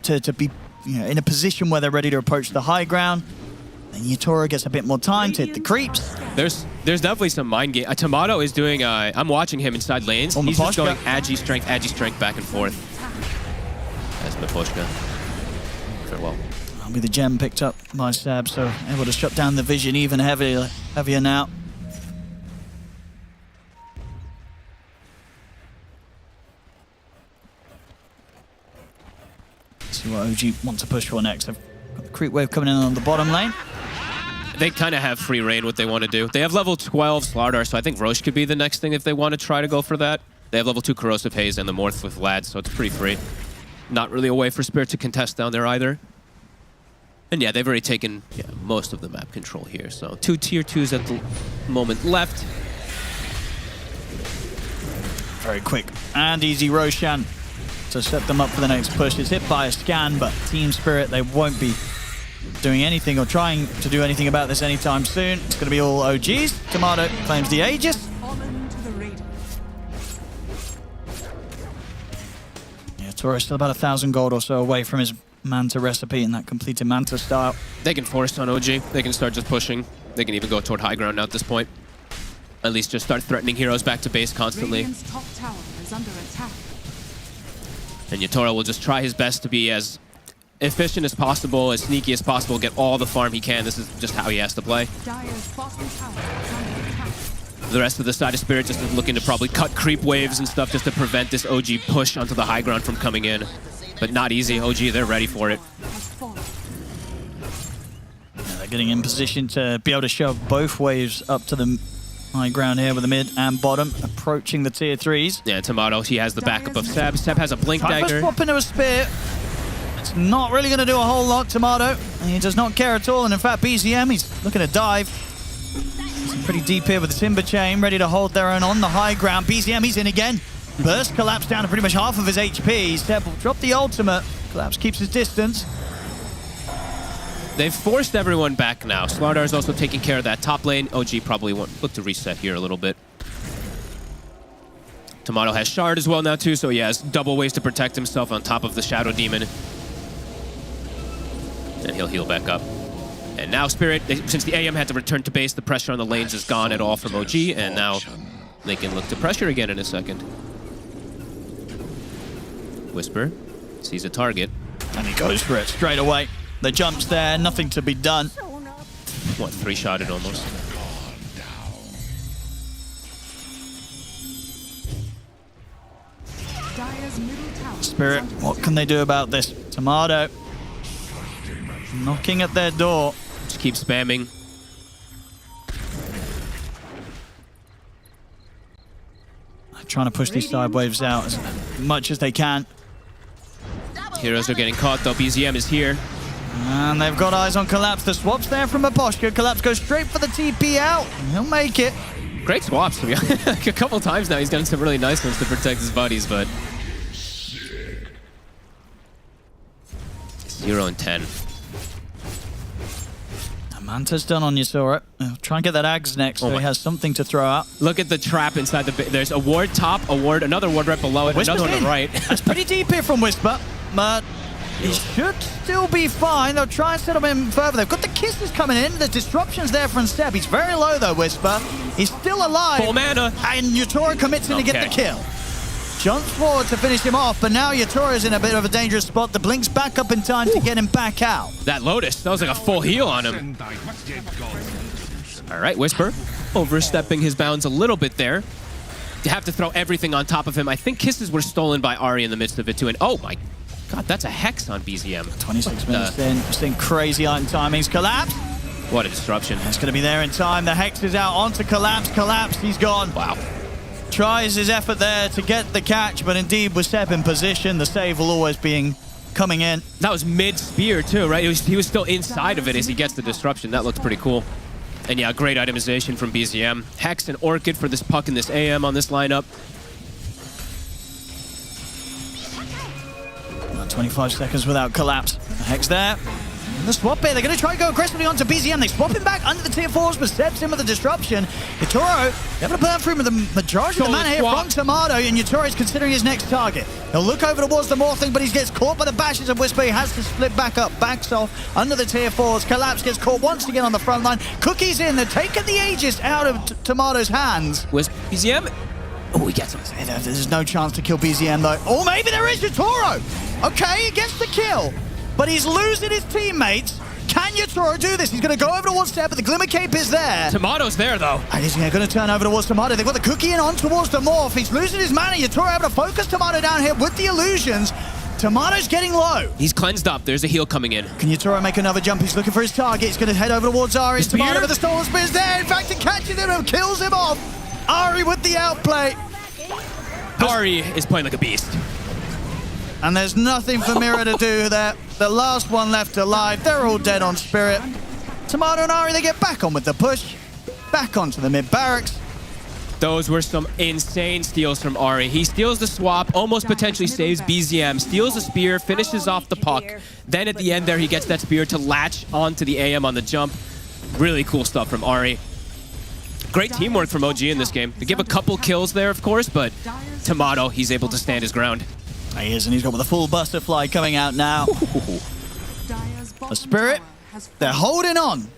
Q: to be in a position where they're ready to approach the high ground. Then Yatoro gets a bit more time to hit the creeps.
R: There's definitely some mind game. Tomato is doing, I'm watching him inside lanes. He's just going agi strength back and forth. As Miposhka. Farewell.
Q: With the gem picked up by Sab, so able to shut down the vision even heavier now. See what OG want to push for next. They've got the creep wave coming in on the bottom lane.
R: They kind of have free reign what they want to do. They have level 12 Slardar, so I think Roche could be the next thing if they want to try to go for that. They have level 2 Corrosive Haze and the Morph with Vlad, so it's pretty free. Not really a way for Spirit to contest down there either. And yeah, they've already taken most of the map control here. So 2 tier 2s at the moment left.
Q: Very quick and easy Roshan to set them up for the next push. It's hit by a scan, but Team Spirit, they won't be doing anything or trying to do anything about this anytime soon. It's going to be all OGs. Tomato claims the Aegis. Toro still about 1,000 gold or so away from his Manta recipe in that completed Manta style.
R: They can force on OG. They can start just pushing. They can even go toward high ground now at this point. At least just start threatening heroes back to base constantly.
S: top tower is under attack.
R: And Yatoro will just try his best to be as efficient as possible, as sneaky as possible, get all the farm he can. This is just how he has to play.
S: Dire's bottom tower is under attack.
R: The rest of the side of Spirit just is looking to probably cut creep waves and stuff just to prevent this OG push onto the high ground from coming in. But not easy. OG, they're ready for it.
Q: Yeah, they're getting in position to be able to shove both waves up to the high ground here with the mid and bottom, approaching the tier 3s.
R: Yeah, Tomato, he has the backup of Seb. Seb has a Blink Dagger.
Q: Swap into a spear. It's not really going to do a whole lot, Tomato. And he does not care at all. And in fact, BZM, he's looking to dive. Pretty deep here with the Timber Chain, ready to hold their own on the high ground. BZM, he's in again. Burst collapsed down to pretty much half of his HP. Seb will drop the ultimate. Collapse keeps his distance.
R: They've forced everyone back now. Slardar is also taking care of that top lane. OG probably won't look to reset here a little bit. Tomato has Shard as well now too, so he has double ways to protect himself on top of the Shadow Demon. And he'll heal back up. And now Spirit, since the AM had to return to base, the pressure on the lanes is gone at all from OG, and now they can look to pressure again in a second. Whisper sees a target.
Q: And he goes for it straight away. The jump's there, nothing to be done.
R: What, 3-shotted almost?
S: Dire's middle tower.
Q: Spirit, what can they do about this? Tomato knocking at their door.
R: Just keep spamming.
Q: Trying to push these side waves out as much as they can.
R: Heroes are getting caught though. BZM is here.
Q: And they've got eyes on Collapse. The swap's there from Miposhka. Collapse goes straight for the TP out. He'll make it.
R: Great swaps, to be honest. Like a couple times now he's done some really nice ones to protect his buddies, but 0 and 10.
Q: Manta's done on Yasura. Try and get that Ags next so he has something to throw out.
R: Look at the trap inside the... There's a ward top, a ward, another ward right below it,
Q: Whisper's
R: another one on the right.
Q: That's pretty deep here from Whisper, but he should still be fine. They'll try and settle him further. They've got the kisses coming in. The disruptions there from Step. He's very low though, Whisper. He's still alive.
R: Full mana.
Q: And Yatoro commits in to get the kill. Jumps forward to finish him off, but now Yatoro's in a bit of a dangerous spot. The Blink's back up in time to get him back out.
R: That Lotus, that was like a full heal on him. All right, Whisper overstepping his bounds a little bit there. You have to throw everything on top of him. I think kisses were stolen by Ahri in the midst of it too. And oh my God, that's a Hex on BZM.
Q: 26 minutes in, seeing crazy item timings. Collapse.
R: What a disruption.
Q: It's going to be there in time. The Hex is out onto Collapse. Collapse, he's gone.
R: Wow.
Q: Tries his effort there to get the catch, but indeed with Seb in position, the save will always be coming in.
R: That was mid-spear too, right? He was still inside of it as he gets the disruption. That looked pretty cool. And yeah, great itemization from BZM. Hex and Orchid for this puck and this AM on this lineup.
Q: 25 seconds without Collapse. The Hex there. The swap here, they're going to try and go aggressively onto BZM. They swap him back under the tier 4s, but Seb's in with the disruption. Yatoro, they're going to burn through with the majority of the mana here from Tomato, and Yatoro's considering his next target. He'll look over towards the Morphling, but he gets caught by the bashes of Whisper. He has to split back up, backs off under the tier 4s. Collapse gets caught once again on the front line. Cookie's in, they're taking the Aegis out of Tomato's hands.
R: Was BZM? Oh, he gets him.
Q: There's no chance to kill BZM though. Oh, maybe there is Yatoro! Okay, he gets the kill. But he's losing his teammates. Can Yatoro do this? He's going to go over towards Step, but the Glimmer Cape is there.
R: Tomato's there, though.
Q: And he's going to turn over towards Tomato. They've got the Cookie in on towards the Morph. He's losing his mana. Yatoro able to focus Tomato down here with the illusions. Tomato's getting low.
R: He's cleansed up. There's a heal coming in.
Q: Can Yatoro make another jump? He's looking for his target. He's going to head over towards Ahri. Tomato with the stolen spear is there. In fact, it catches him and kills him off. Ahri with the outplay.
R: Ahri is playing like a beast.
Q: And there's nothing for Mira to do there. The last one left alive. They're all dead on Spirit. Tomato and Ahri, they get back on with the push. Back onto the mid barracks.
R: Those were some insane steals from Ahri. He steals the swap, almost potentially saves BZM, steals the spear, finishes off the puck. Then at the end there, he gets that spear to latch onto the AM on the jump. Really cool stuff from Ahri. Great teamwork from OG in this game. They give a couple kills there, of course, but Tomato, he's able to stand his ground.
Q: He is, and he's got with a full butterfly coming out now. The Spirit, they're holding on.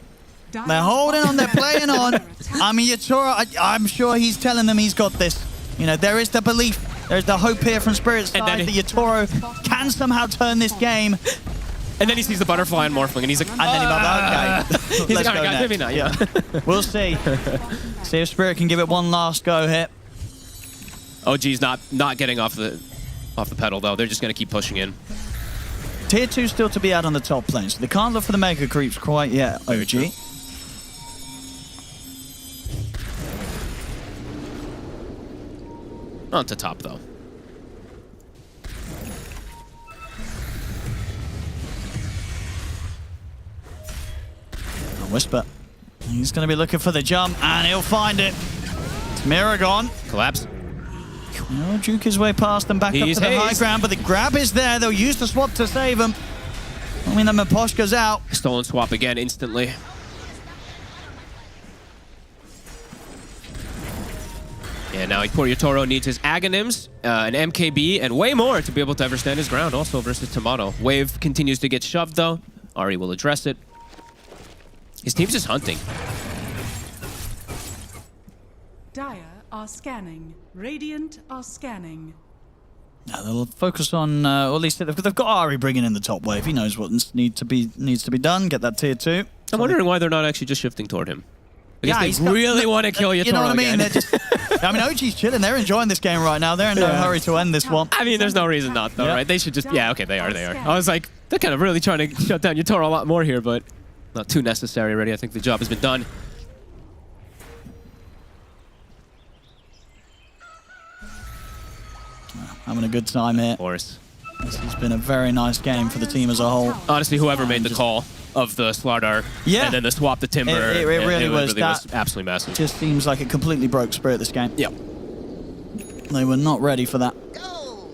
Q: They're holding on, they're playing on. I mean, Yatoro, I'm sure he's telling them he's got this. You know, there is the belief, there's the hope here from Spirit's side that Yatoro can somehow turn this game.
R: And then he sees the butterfly and Morphling, and he's like,
Q: and then he okay.
R: He's
Q: Let's
R: like,
Q: go
R: guys, maybe not, yeah.
Q: We'll see. See if Spirit can give it one last go here.
R: OG's not getting off the pedal, though. They're just going to keep pushing in.
Q: Tier 2 still to be out on the top lane, so they can't look for the mega creeps quite yet, OG.
R: On to top, though.
Q: Whisper. He's going to be looking for the jump, and he'll find it. It's Miragon.
R: Collapse.
Q: He'll juke his way past them back up to the high ground, but the grab is there. They'll use the swap to save him. I mean, the Maposhka's out.
R: Stolen swap again instantly. Yeah, now poor Yatoro needs his Aghanim's, an MKB, and way more to be able to ever stand his ground also versus Tomato. Wave continues to get shoved, though. Ahri will address it. His team's just hunting.
S: Dire are scanning. Radiant are scanning.
Q: Now they'll focus on, or at least they've got Ahri bringing in the top wave. He knows what needs to be done. Get that tier 2.
R: I'm wondering why they're not actually just shifting toward him. Because they really want to kill Yatoro.
Q: You know what I mean?
R: Again.
Q: They're just, I mean, OG's chilling. They're enjoying this game right now. They're in no hurry to end this one.
R: I mean, there's no reason not, though, right? They should just, yeah, okay, they are. I was like, they're kind of really trying to shut down Yatoro a lot more here, but not too necessary already. I think the job has been done.
Q: Having a good time here.
R: Of course.
Q: This has been a very nice game for the team as a whole.
R: Honestly, whoever made the call of the Slardar and then the swap the Timber,
Q: it really was
R: absolutely massive.
Q: Just seems like it completely broke Spirit this game.
R: Yep.
Q: They were not ready for that.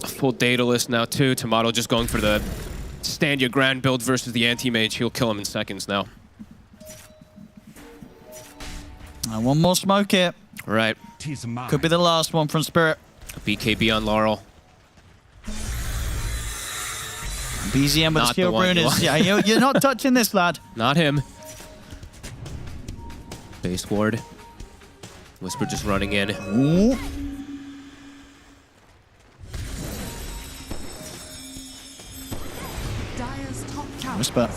R: A full Daedalus now too. Tomato just going for the stand your ground build versus the anti-mage. He'll kill him in seconds now.
Q: One more smoke here.
R: Right.
Q: Could be the last one from Spirit.
R: BKB on Laurel.
Q: BZM with
R: Not
Q: the skill
R: the one
Q: rune
R: you
Q: is...
R: want.
Q: Yeah, you're not touching this, lad.
R: Not him. Base ward. Whisper just running in.
Q: Ooh. Whisper.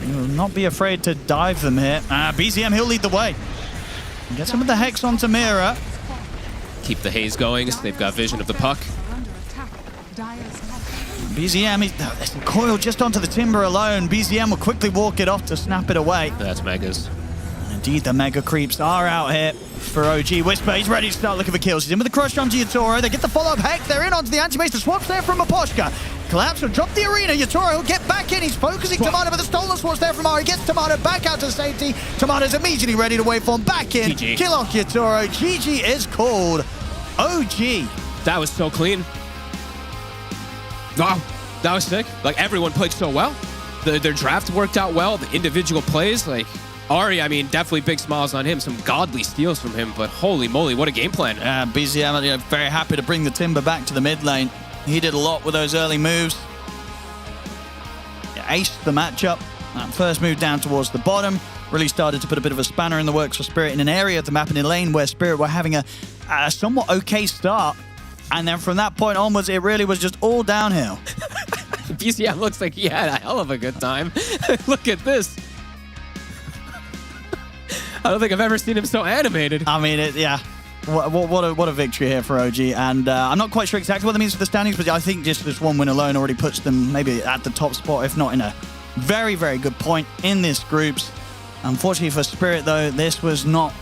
Q: You will not be afraid to dive them here. BZM, he'll lead the way. Get some of the Hex onto Mira.
R: Keep the haze going, so they've got vision of the puck.
Q: BZM, there's a coil just onto the Timber alone. BZM will quickly walk it off to snap it away.
R: That's Megas.
Q: And indeed, the Mega Creeps are out here for OG. Whisper, he's ready to start looking for kills. He's in with the crush onto Yatoro. They get the follow-up Hex. They're in onto the anti-base. The swap's there from Aposhka. Collapse will drop the arena. Yatoro will get back in. He's focusing Tomato, but the stolen swat's there from Ari. Gets Tomato back out to safety. Tomato's immediately ready to waveform back in.
R: GG.
Q: Kill off Yatoro. GG is called. OG.
R: That was so clean. Wow, that was sick. Like, everyone played so well. Their draft worked out well. The individual plays, like, Ari, I mean, definitely big smiles on him. Some godly steals from him, but holy moly, what a game plan.
Q: BZM very happy to bring the Timber back to the mid lane. He did a lot with those early moves. Aced the matchup. That first move down towards the bottom really started to put a bit of a spanner in the works for Spirit in an area of the map in a lane where Spirit were having a somewhat okay start. And then from that point onwards, it really was just all downhill.
R: BCM looks like he had a hell of a good time. Look at this. I don't think I've ever seen him so animated.
Q: I mean, yeah. What a victory here for OG. And I'm not quite sure exactly what that means for the standings, but I think just this one win alone already puts them maybe at the top spot, if not in a very, very good point in this groups. Unfortunately for Spirit, though, this was not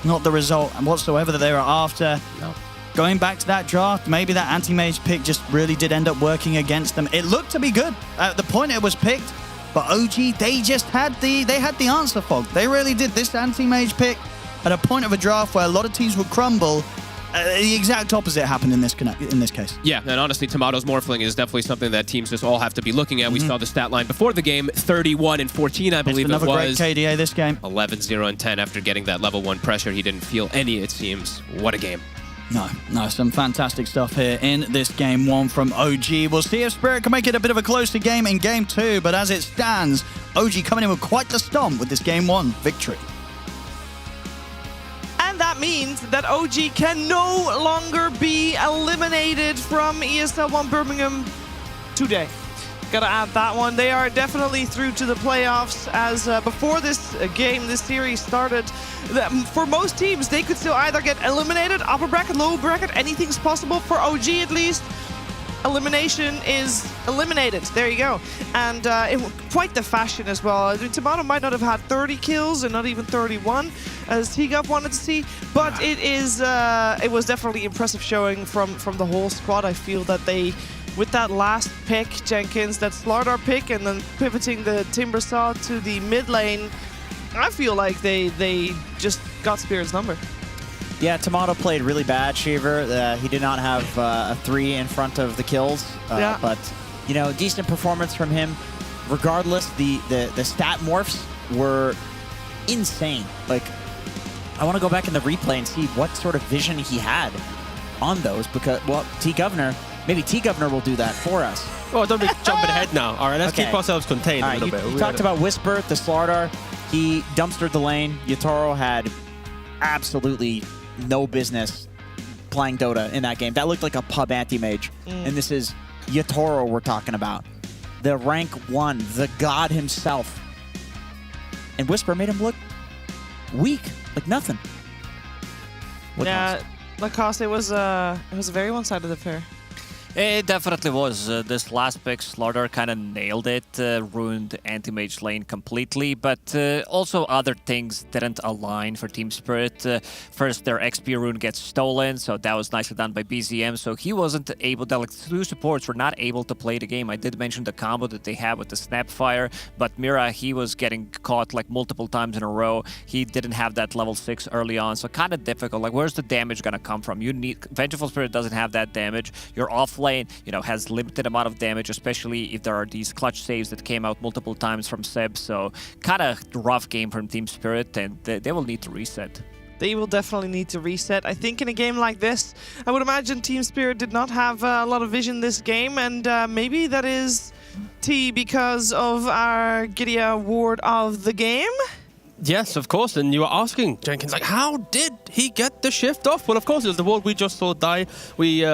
Q: the result whatsoever that they were after.
R: No.
Q: Going back to that draft, maybe that anti-mage pick just really did end up working against them. It looked to be good at the point it was picked, but OG, they just had the answer, Fog. They really did. This anti-mage pick at a point of a draft where a lot of teams would crumble. The exact opposite happened in this case.
R: Yeah, and honestly, Tomato's morphling is definitely something that teams just all have to be looking at. We saw the stat line before the game, 31-14, I believe it was.
Q: Another great KDA this game.
R: 11-0-10 after getting that level 1 pressure. He didn't feel any, it seems. What a game.
Q: No, some fantastic stuff here in this game 1 from OG. We'll see if Spirit can make it a bit of a closer game in game 2, but as it stands, OG coming in with quite the stomp with this game 1 victory.
J: And that means that OG can no longer be eliminated from ESL 1 Birmingham today. Gotta add that one. They are definitely through to the playoffs, as before this series started, for most teams, they could still either get eliminated, upper bracket, lower bracket, anything's possible. For OG at least, elimination is eliminated. There you go. And quite the fashion as well. I mean, Tomato might not have had 30 kills and not even 31, as T-Gov wanted to see, but it was definitely impressive showing from the whole squad. I feel that they, with that last pick, Jenkins, that Slardar pick, and then pivoting the Timber Saw to the mid lane, I feel like they just got Spirit's number.
O: Yeah, Tomato played really bad, Shiver. He did not have a 3 in front of the kills, but, you know, decent performance from him. Regardless, the stat morphs were insane. Like, I want to go back in the replay and see what sort of vision he had on those, because, well, maybe T-Governor will do that for us.
M: Oh, don't be jumping ahead now. All right, let's keep ourselves contained a little bit.
O: You talked about Whisper, the Slardar. He dumpstered the lane. Yatoro had absolutely no business playing Dota in that game. That looked like a pub anti-mage. And this is Yatoro we're talking about. The rank 1, the god himself. And Whisper made him look weak, like nothing.
J: Lacoste, it was a very one-sided affair.
U: It definitely was. This last pick, Slardar kind of nailed it, ruined anti-mage lane completely, but also other things didn't align for Team Spirit. First, their XP rune gets stolen, so that was nicely done by BZM, so he wasn't able, the 2 supports were not able to play the game. I did mention the combo that they had with the Snapfire, but Mira, he was getting caught like multiple times in a row. He didn't have that level 6 early on, so kind of difficult. Like, where's the damage gonna come from? You need, Vengeful Spirit doesn't have that damage. Your offload lane, has limited amount of damage, especially if there are these clutch saves that came out multiple times from Seb. So kind of rough game from Team Spirit, and they will need to reset.
J: They will definitely need to reset. I think in a game like this, I would imagine Team Spirit did not have a lot of vision this game, and maybe that is T because of our Gideon award of the game.
M: Yes, of course. And you were asking, Jenkins, like, how did he get the shift off? Well, of course, it was the ward we just saw die. We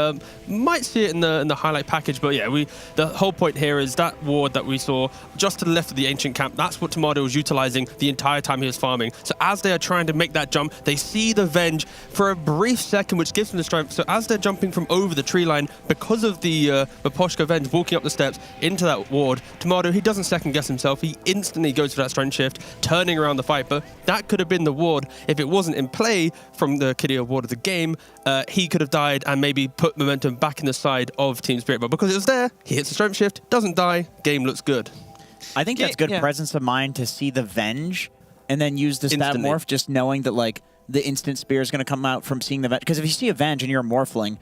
M: might see it in the highlight package, but yeah, the whole point here is that ward that we saw just to the left of the ancient camp. That's what Tomato was utilizing the entire time he was farming. So as they are trying to make that jump, they see the Venge for a brief second, which gives them the strength. So as they're jumping from over the tree line, because of the Miposhka Venge walking up the steps into that ward, Tomato, he doesn't second guess himself. He instantly goes for that strength shift, turning around the fight. But that could have been the ward if it wasn't in play from the Kidio ward of the game. He could have died and maybe put momentum back in the side of Team Spirit. But because it was there, he hits the strength shift, doesn't die, game looks good.
O: I think that's good presence of mind to see the Venge and then use the stab morph, just knowing that like the instant spear is going to come out from seeing the Venge. Because if you see a Venge and you're a Morphling,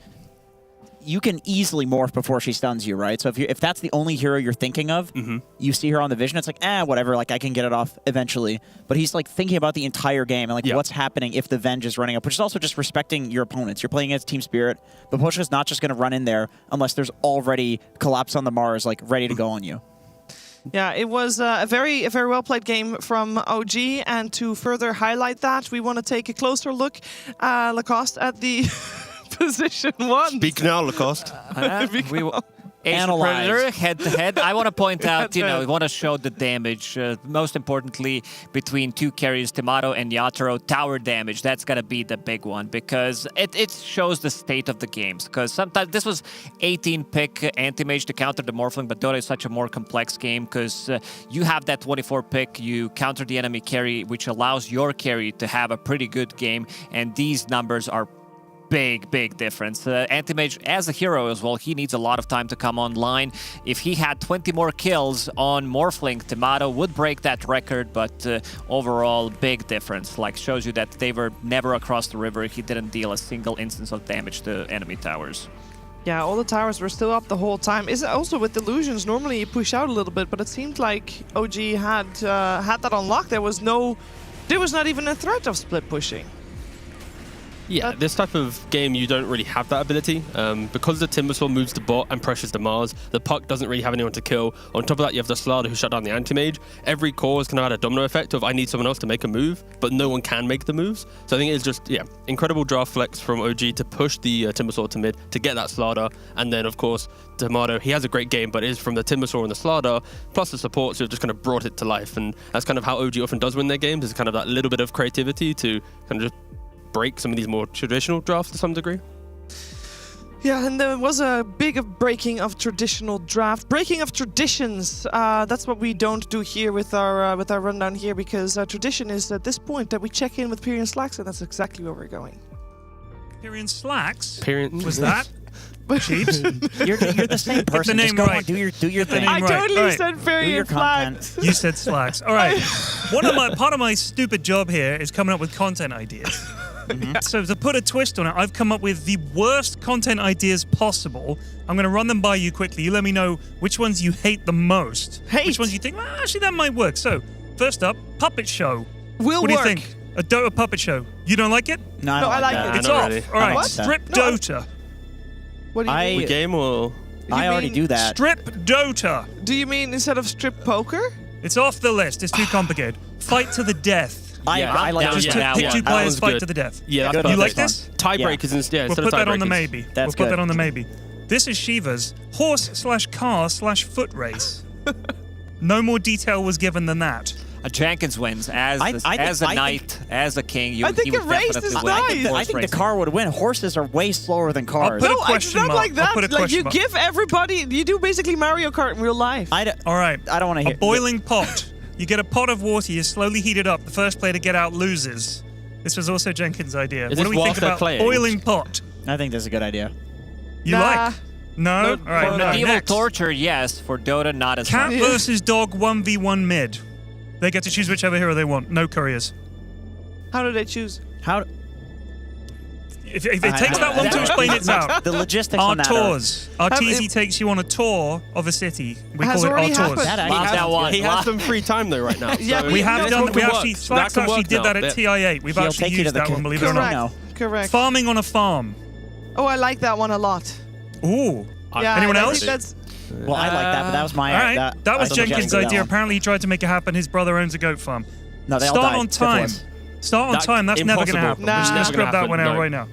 O: you can easily morph before she stuns you, right? So if that's the only hero you're thinking of, you see her on the vision, it's like, whatever, like I can get it off eventually. But he's like thinking about the entire game and like what's happening if the Venge is running up, which is also just respecting your opponents. You're playing against Team Spirit, but Pushka's not just going to run in there unless there's already Collapse on the Mars like ready to go on you.
J: Yeah, it was a very well played game from OG, and to further highlight that, we want to take a closer look, Lacoste, at the position 1.
M: Speak now, Lacoste.
U: Analyze. Predator, head-to-head. I want to point out, we want to show the damage, most importantly, between two carries, Tomato and Yatoro, tower damage. That's going to be the big one, because it shows the state of the games. Because sometimes this was 18-pick anti-mage to counter the Morphling, but Dota is such a more complex game, because you have that 24-pick, you counter the enemy carry, which allows your carry to have a pretty good game, and these numbers are big difference. Anti-Mage, as a hero as well, he needs a lot of time to come online. If he had 20 more kills on Morphling, Tomato would break that record, but overall, big difference. Like, shows you that they were never across the river. He didn't deal a single instance of damage to enemy towers.
J: Yeah, all the towers were still up the whole time. Is it also with Illusions? Normally you push out a little bit, but it seemed like OG had that on lock. There was not even a threat of split pushing.
M: Yeah, this type of game, you don't really have that ability. Because the Timbersaw moves the bot and pressures the Mars, the Puck doesn't really have anyone to kill. On top of that, you have the Slardar who shut down the Anti-Mage. Every core is kind of had a domino effect of I need someone else to make a move, but no one can make the moves. So I think it's just, incredible draft flex from OG to push the Timbersaw to mid to get that Slardar. And then, of course, Tomato, he has a great game, but it is from the Timbersaw and the Slardar, plus the supports who have just kind of brought it to life. And that's kind of how OG often does win their games, is kind of that little bit of creativity to kind of just break some of these more traditional drafts to some degree.
J: Yeah, and there was a big breaking of traditional draft, breaking of traditions. That's what we don't do here with our rundown here, because our tradition is at this point that we check in with Pyrian Slacks, and that's exactly where we're going.
H: Pyrian Slacks?
M: Was
H: that? Cheats?
O: You're the same person.
H: Get the name
O: Just go
H: right.
O: on, do your thing.
J: I totally
H: Right.
J: said Pyrian Slacks.
H: You said Slacks. All right. Part of my stupid job here is coming up with content ideas. So to put a twist on it, I've come up with the worst content ideas possible. I'm going to run them by you quickly. You let me know which ones you hate the most. Which ones you think, actually, that might work. So, first up, puppet show.
J: Will
H: What do you
J: work.
H: think? A Dota puppet show. You don't like it?
O: No, I like it.
H: It's
M: not
H: off.
M: really.
H: All right,
O: What?
H: strip
J: No,
H: Dota.
J: What do you mean?
M: The game or?
O: I already do that.
H: Strip Dota.
J: Do you mean instead of strip poker?
H: It's off the list. It's too complicated. Fight to the death.
O: I like
H: Just
O: that.
H: pick two players,
M: one's
H: fight
M: good.
H: to the death.
M: Yeah,
O: Good
M: that's
H: You like
M: perfect.
H: this?
M: Tiebreakers instead.
H: We'll
M: instead
H: put
M: of
H: that on the
M: tiebreakers.
H: maybe.
O: That's
H: We'll put
O: good.
H: that on the maybe. This is Shiva's horse/car/foot race. No more detail was given than that.
U: Jenkins wins as a knight, as a king.
J: I think
U: he would
J: a race
U: definitely
J: is
U: win.
J: nice.
O: I think the car would win. Horses are way slower than cars.
H: Put a
J: No, it's
H: question
J: not
H: mark.
J: like that.
H: I'll put a
J: Like
H: question
J: you
H: mark.
J: give everybody, you do basically Mario Kart in real life.
H: All right.
O: I don't want to hear
H: A boiling pot. You get a pot of water, you slowly heat it up. The first player to get out loses. This was also Jenkins' idea.
M: Is
H: What do
M: this
H: we think
M: whilst they're
H: about
M: playing?
H: boiling pot?
O: I think that's a good idea.
H: You
J: Nah.
H: like? No?
J: No,
H: All right,
J: no.
H: no.
U: Medieval
H: Next.
U: torture, yes. For Dota, not as
H: Cat
U: much.
H: versus dog 1v1 mid. They get to choose whichever hero they want. No couriers.
J: How do they choose?
O: How?
H: If it takes that long to explain, it's out.
O: The logistics
H: Our
O: on that
H: tours. Arteezy takes you on a tour of a city. We
J: Has
H: call it our
J: already
H: tours.
J: happened.
M: He has some free time though right now.
J: Yeah,
M: so
H: We have done. We actually,
M: That
H: Slacks
M: can
H: actually
M: work
H: did
M: now.
H: that at TI8. We've
O: He'll
H: actually
O: take you to
H: used
O: the
H: that one, believe it or not.
J: Correct. Correct.
H: Farming on a farm.
J: Oh, I like that one a lot.
H: Ooh.
J: Yeah,
H: Anyone
J: I
H: else?
J: think that's
O: Well, I like that, but that was my.
H: All right. That was
O: I
H: Jenkins'
O: suggested that
H: idea.
O: one.
H: Apparently, he tried to make it happen. His brother owns a goat farm.
O: No, they all
H: Start
O: died.
H: on time.
O: Syphilis.
H: Start on time. That's never going to happen.
M: Impossible.
H: We're just going to
M: Never gonna
H: scrub that
M: happen,
H: one out
M: no.
H: right now.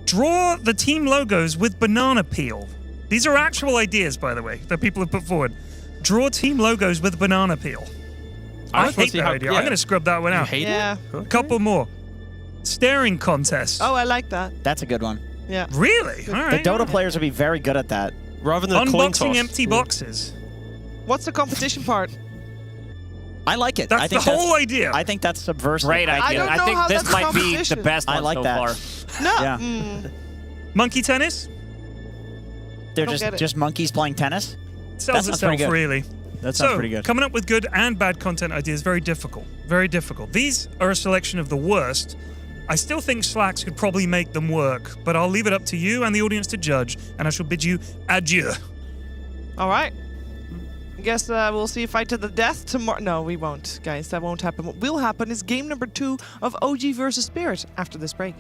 H: Draw the team logos with banana peel. These are actual ideas, by the way, that people have put forward. Draw team logos with banana peel. I
M: just wanna
H: hate
M: see
H: that
M: how-
H: idea.
M: yeah.
H: I'm going to scrub that one out.
M: hate
J: yeah.
H: A couple more. Staring contest.
J: Oh, I like that.
O: That's a good one.
J: Yeah.
H: Really? All
O: The
H: right.
O: Dota players would be very good at that.
M: Rather than a coin
H: Unboxing
M: toss.
H: empty boxes.
J: What's the competition part?
O: I like it.
H: That's
O: I think
H: the whole idea.
O: I think that's subversive.
U: Great
J: I
U: idea.
J: don't
U: I
J: know
U: think
J: how
U: this
J: that's
U: might be the
J: competition.
U: best
O: I
U: one
O: like
U: so
O: that.
U: far.
J: No.
O: Yeah.
H: Monkey tennis?
O: They're
J: don't get it.
O: just monkeys playing tennis.
H: Sells
O: sounds pretty
H: itself,
O: good.
H: really.
O: That sounds
H: So,
O: pretty good.
H: coming up with good and bad content ideas, very difficult. Very difficult. These are a selection of the worst. I still think Slacks could probably make them work, but I'll leave it up to you and the audience to judge, and I shall bid you adieu.
J: All right. I guess we'll see a fight to the death tomorrow. No, we won't, guys. That won't happen. What will happen is game number 2 of OG versus Spirit after this break.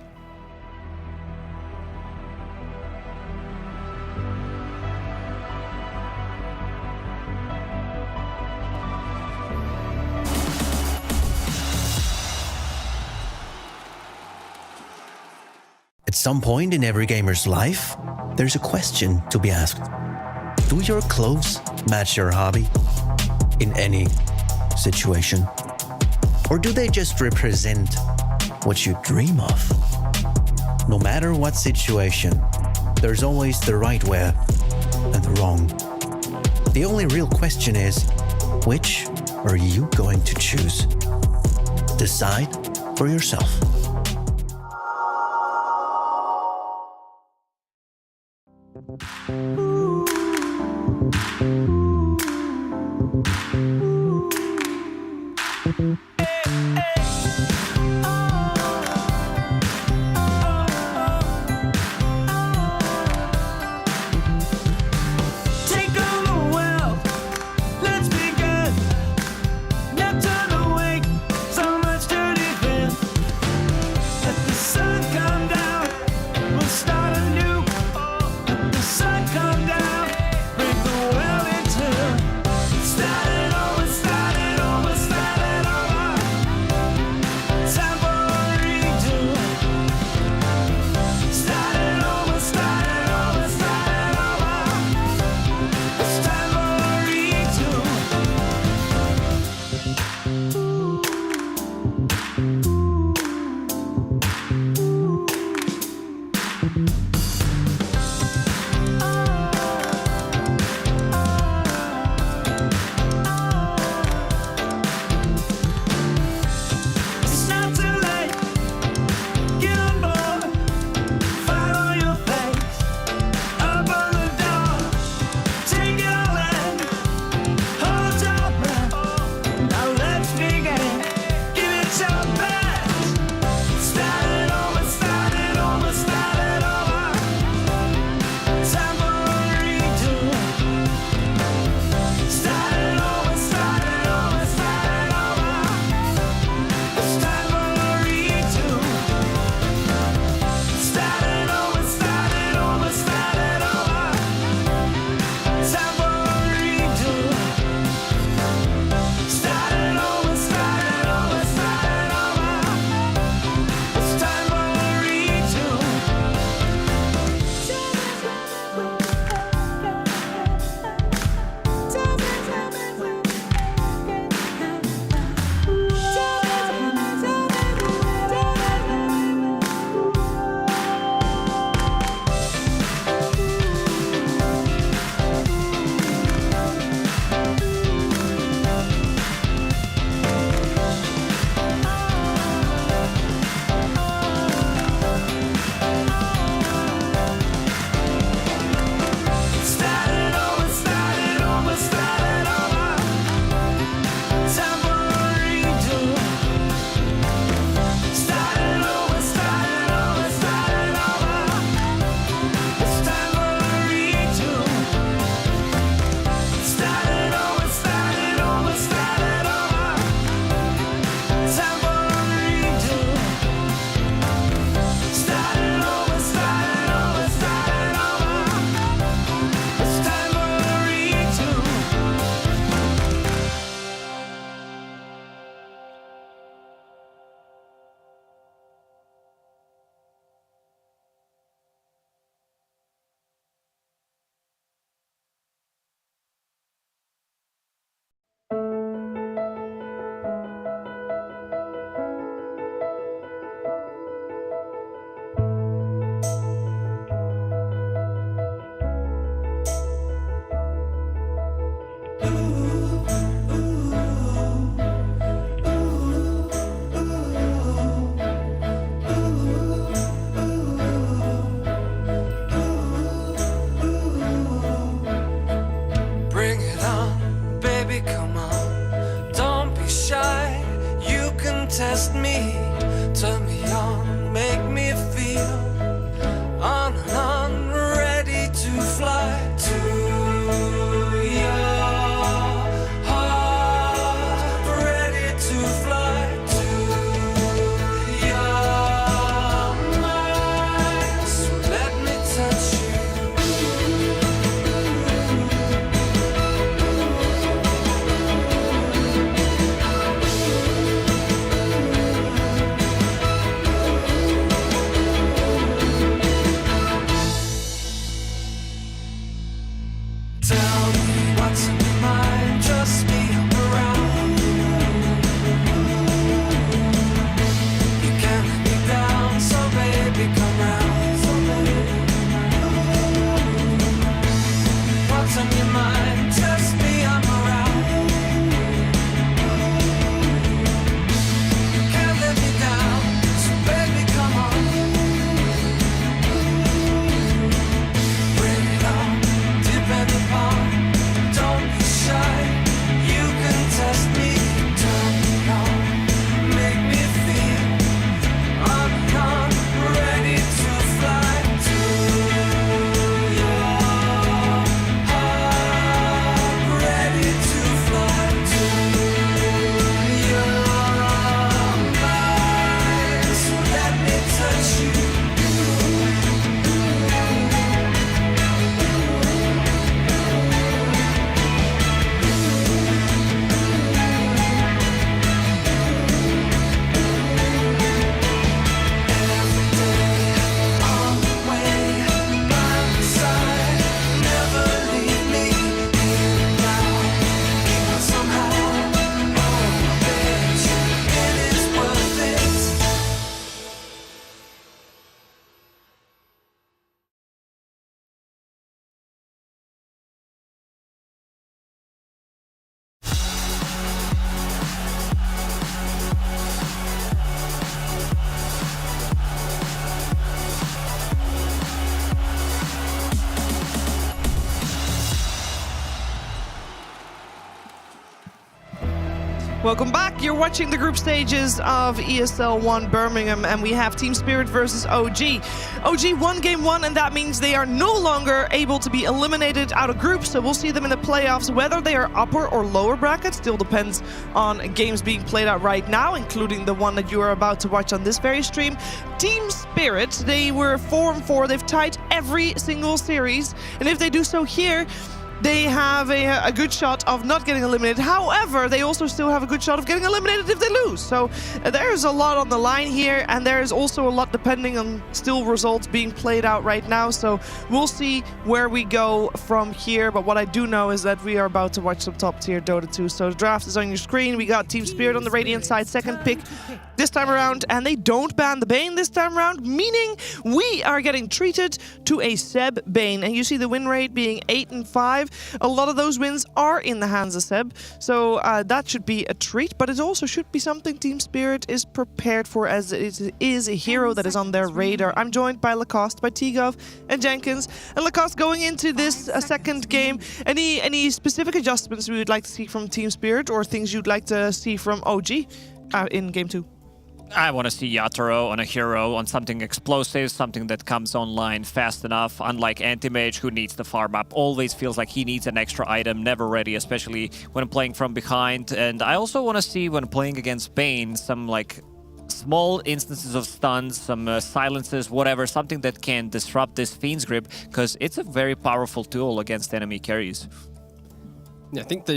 F: At some point in every gamer's life, there's a question to be asked. Do your clothes match your hobby in any situation? Or do they just represent what you dream of? No matter what situation, there's always the right way and the wrong. The only real question is, which are you going to choose? Decide for yourself.
E: Take on the world, let's begin. Now turn away, so much to defend. What's in your mind? Trust me, I'm around. You can't let me down, so baby, come round. What's on your mind? Trust me, I'm around. You can't let me down, so baby, come on. Bring it on, depend upon. Don't be shy, you can test me. Turn me on, make me feel I'm gone, ready to fly to your heart. Ready to fly to your mind. So let me touch you.
J: Welcome back. You're watching the group stages of ESL 1 Birmingham, and we have Team Spirit versus OG. OG won game 1, and that means they are no longer able to be eliminated out of groups, so we'll see them in the playoffs. Whether they are upper or lower bracket still depends on games being played out right now, including the one that you are about to watch on this very stream. Team Spirit, they were 4-4. They've tied every single series, and if they do so here, they have a good shot of not getting eliminated. However, they also still have a good shot of getting eliminated if they lose. So there's a lot on the line here, and there's also a lot depending on still results being played out right now. So we'll see where we go from here. But what I do know is that we are about to watch some top-tier Dota 2. So the draft is on your screen. We got Team Spirit on the Radiant side, second pick this time around, and they don't ban the Bane this time around, meaning we are getting treated to a Seb Bane. And you see the win rate being 8-5. A lot of those wins are in the hands of Seb, so that should be a treat, but it also should be something Team Spirit is prepared for, as it is a hero that is on their radar. I'm joined by Lacoste, by Tigov, and Jenkins. And Lacoste, going into this second game, any specific adjustments we would like to see from Team Spirit, or things you'd like to see from OG in game 2?
U: I want to see Yatoro on a hero, on something explosive, something that comes online fast enough, unlike Anti-Mage, who needs the farm up. Always feels like he needs an extra item, never ready, especially when playing from behind. And I also want to see, when playing against Bane, some like small instances of stuns, some silences, whatever, something that can disrupt this Fiend's Grip, because it's a very powerful tool against enemy carries.
M: Yeah, I think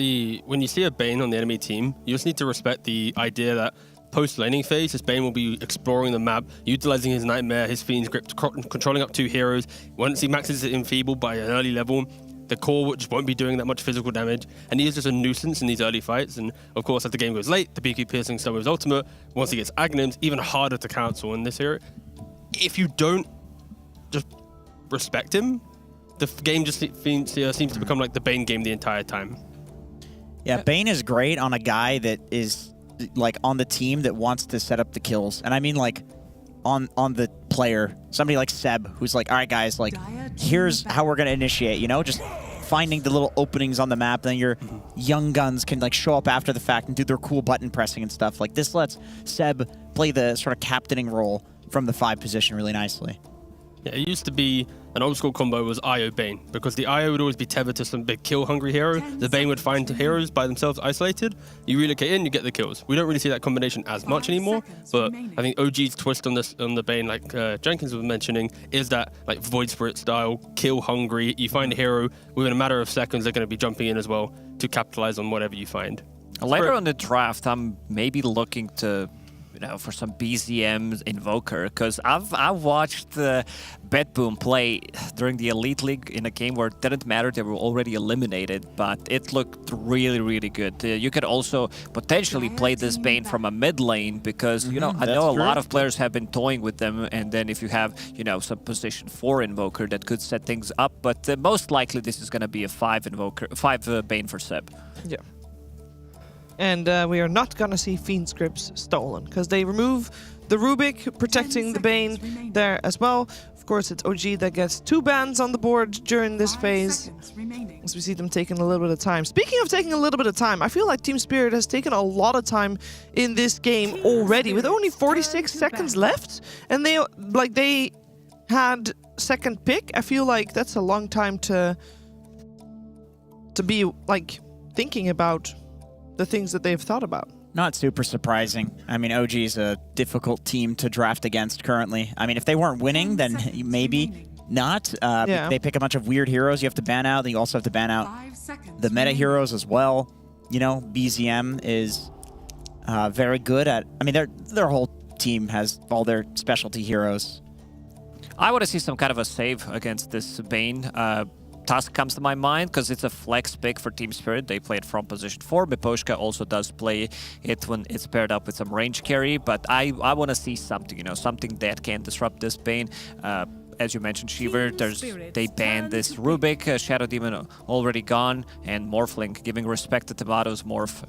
M: when you see a Bane on the enemy team, you just need to respect the idea that post-laning phase, his Bane will be exploring the map, utilizing his Nightmare, his Fiend's Grip, controlling up 2 heroes. Once he maxes it enfeebled by an early level, the core just won't be doing that much physical damage, and he is just a nuisance in these early fights. And of course, as the game goes late, the BQ Piercing Stone with his ultimate, once he gets Aghanim's, even harder to cancel in this hero. If you don't just respect him, the game just seems to become like the Bane game the entire time.
O: Yeah, Bane is great on a guy that is like on the team that wants to set up the kills. And I mean like on the player, somebody like Seb, who's like, all right guys, like here's how we're gonna initiate, you know, just finding the little openings on the map, then your young guns can like show up after the fact and do their cool button pressing and stuff. Like this lets Seb play the sort of captaining role from the 5 position really nicely.
M: Yeah, it used to be an old school combo was IO Bane, because the IO would always be tethered to some big kill hungry hero. The Bane would find heroes by themselves isolated. You relocate in, you get the kills. We don't really see that combination as much anymore, but I think OG's twist on the Bane, like Jenkins was mentioning, is that like Void Spirit style, kill hungry. You find a hero, within a matter of seconds, they're going to be jumping in as well to capitalize on whatever you find.
U: Later on the draft, I'm maybe looking to for some BZM Invoker, because I've watched BetBoom play during the Elite League in a game where it didn't matter, they were already eliminated, but it looked really, really good. You could also potentially play this Bane from a mid lane, because I know a lot of players have been toying with them, and then if you have some position 4 Invoker, that could set things up, but most likely this is going to be a 5 Bane for Seb.
J: Yeah. And we are not going to see Fiend scripts stolen, because they remove the Rubik, protecting the Bane there as well. Of course, it's OG that gets 2 bans on the board during this phase, as we see them taking a little bit of time. Speaking of taking a little bit of time, I feel like Team Spirit has taken a lot of time in this game already, with only 46 seconds left, and they had second pick. I feel like that's a long time to be thinking about the things that they've thought about.
O: Not super surprising. I mean, OG is a difficult team to draft against currently. I mean, if they weren't winning, then maybe not. They pick a bunch of weird heroes you have to ban out. Then you also have to ban out the meta heroes as well. BZM is very good at... I mean, their whole team has all their specialty heroes.
U: I want to see some kind of a save against this Bane. Tusk comes to my mind because it's a flex pick for Team Spirit. They play it from position 4. Miposhka also does play it when it's paired up with some range carry, but I want to see something, something that can disrupt this Bane. As you mentioned, Shiver, they banned this Rubik, Shadow Demon already gone, and Morphling, giving respect to Tomato's Morph.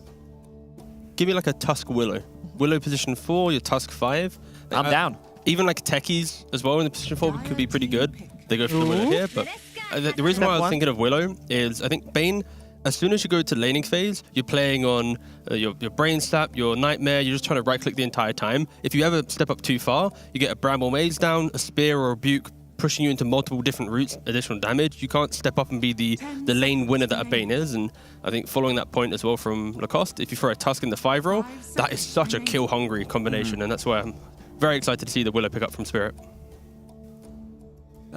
M: Give me like a Tusk Willow. Willow position 4, your Tusk 5.
U: I'm down.
M: Even like Techies as well in the position 4 could be pretty good. They go for the Willow here, but the reason why I was thinking of Willow is I think Bane, as soon as you go to laning phase, you're playing on your Brain Slap, your Nightmare, you're just trying to right-click the entire time. If you ever step up too far, you get a Bramble Maze down, a Spear or a Buke pushing you into multiple different routes, additional damage. You can't step up and be the lane winner that a Bane is, and I think following that point as well from Lacoste, if you throw a Tusk in the 5 roll, that is such a kill-hungry combination, and that's why I'm very excited to see the Willow pick up from Spirit.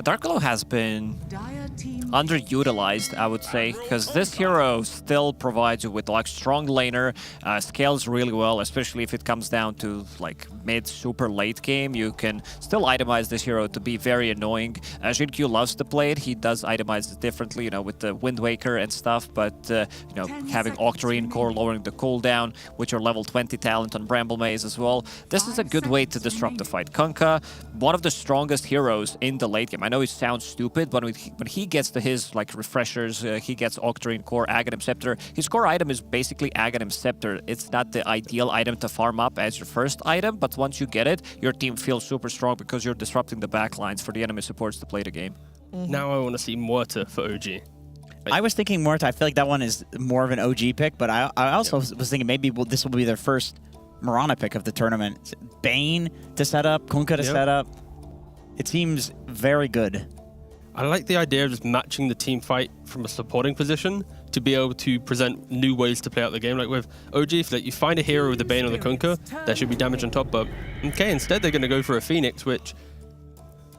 U: Dark Glow has been underutilized, I would say, because this hero still provides you with strong laner, scales really well, especially if it comes down to mid super late game. You can still itemize this hero to be very annoying. Jinkyu loves to play it. He does itemize it differently, with the Wind Waker and stuff, but having Octarine Core lowering the cooldown with your level 20 talent on Bramble Maze as well. This is a good way to disrupt the fight. Kunkka, one of the strongest heroes in the late game. I know it sounds stupid, but when he gets to his refreshers, he gets Octarine Core, Aghanim Scepter. His core item is basically Aghanim Scepter. It's not the ideal item to farm up as your first item, but once you get it, your team feels super strong because you're disrupting the backlines for the enemy supports to play the game.
M: Now I want to see Muerta for OG.
O: I was thinking Muerta. I feel like that one is more of an OG pick, but I also was thinking maybe this will be their first Mirana pick of the tournament. Bane to set up, Kunkka to set up. It seems very good.
M: I like the idea of just matching the team fight from a supporting position to be able to present new ways to play out the game. Like with OG, if you find a hero with the Bane or the Kunkka, there should be damage on top, but okay, instead they're going to go for a Phoenix, which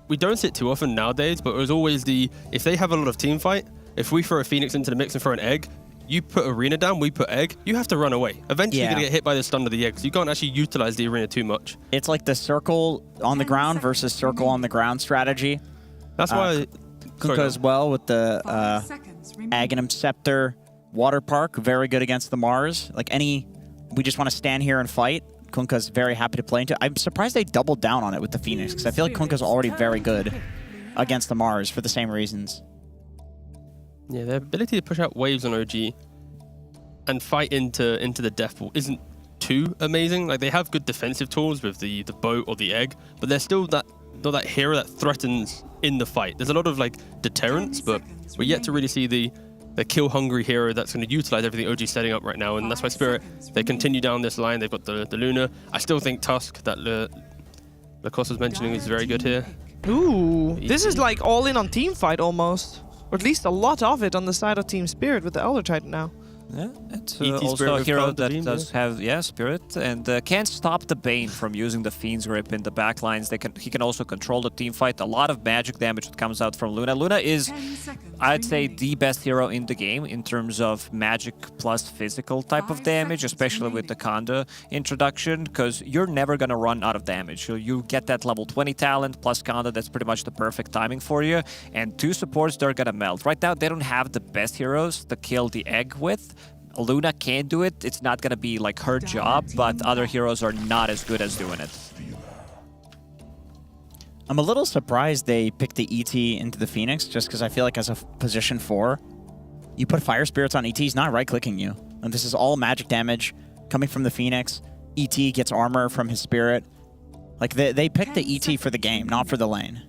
M: we don't see it too often nowadays, but it was always if they have a lot of team fight, if we throw a Phoenix into the mix and throw an egg, you put Arena down, we put Egg, you have to run away. Eventually you're going to get hit by the stun of the Egg, so you can't actually utilize the Arena too much.
O: It's like the circle on the ground versus circle on the ground strategy.
M: That's why...
O: Kunkka as well with the Aghanim Scepter, Water Park, very good against the Mars. We just want to stand here and fight. Kunkka's very happy to play into. I'm surprised they doubled down on it with the Phoenix, because I feel like Kunkka's already very good against the Mars for the same reasons.
M: Yeah, their ability to push out waves on OG and fight into the death pool isn't too amazing. They have good defensive tools with the boat or the egg, but they're still that hero that threatens in the fight. There's a lot of deterrence, but we're yet to really see the kill hungry hero that's going to utilize everything OG's setting up right now, and that's why Spirit, they continue down this line. They've got the Luna. I still think Tusk that Lacoste was mentioning is very good here.
J: Ooh, this is all in on team fight almost. Or at least a lot of it on the side of Team Spirit with the Elder Titan now.
U: Yeah, it's
M: ET
U: also
M: Spirit
U: a
M: with
U: hero
M: counter
U: that
M: beam,
U: does have Spirit and can't stop the Bane from using the Fiend's Grip in the backlines. He can also control the team fight. A lot of magic damage that comes out from Luna. Luna is, I'd say, the best hero in the game in terms of magic plus physical type of damage, especially with the Conda introduction, because you're never gonna run out of damage. You get that level 20 talent plus Conda, that's pretty much the perfect timing for you. And 2 supports, they're gonna melt. Right now, they don't have the best heroes to kill the egg with. Luna can do it. It's not gonna be like her job, but other heroes are not as good as doing it.
O: I'm a little surprised they picked the ET into the Phoenix, just because I feel like as a position 4, you put Fire Spirits on ET, he's not right-clicking you. And this is all magic damage coming from the Phoenix. ET gets armor from his Spirit. Like, they picked the ET for the game, not for the lane.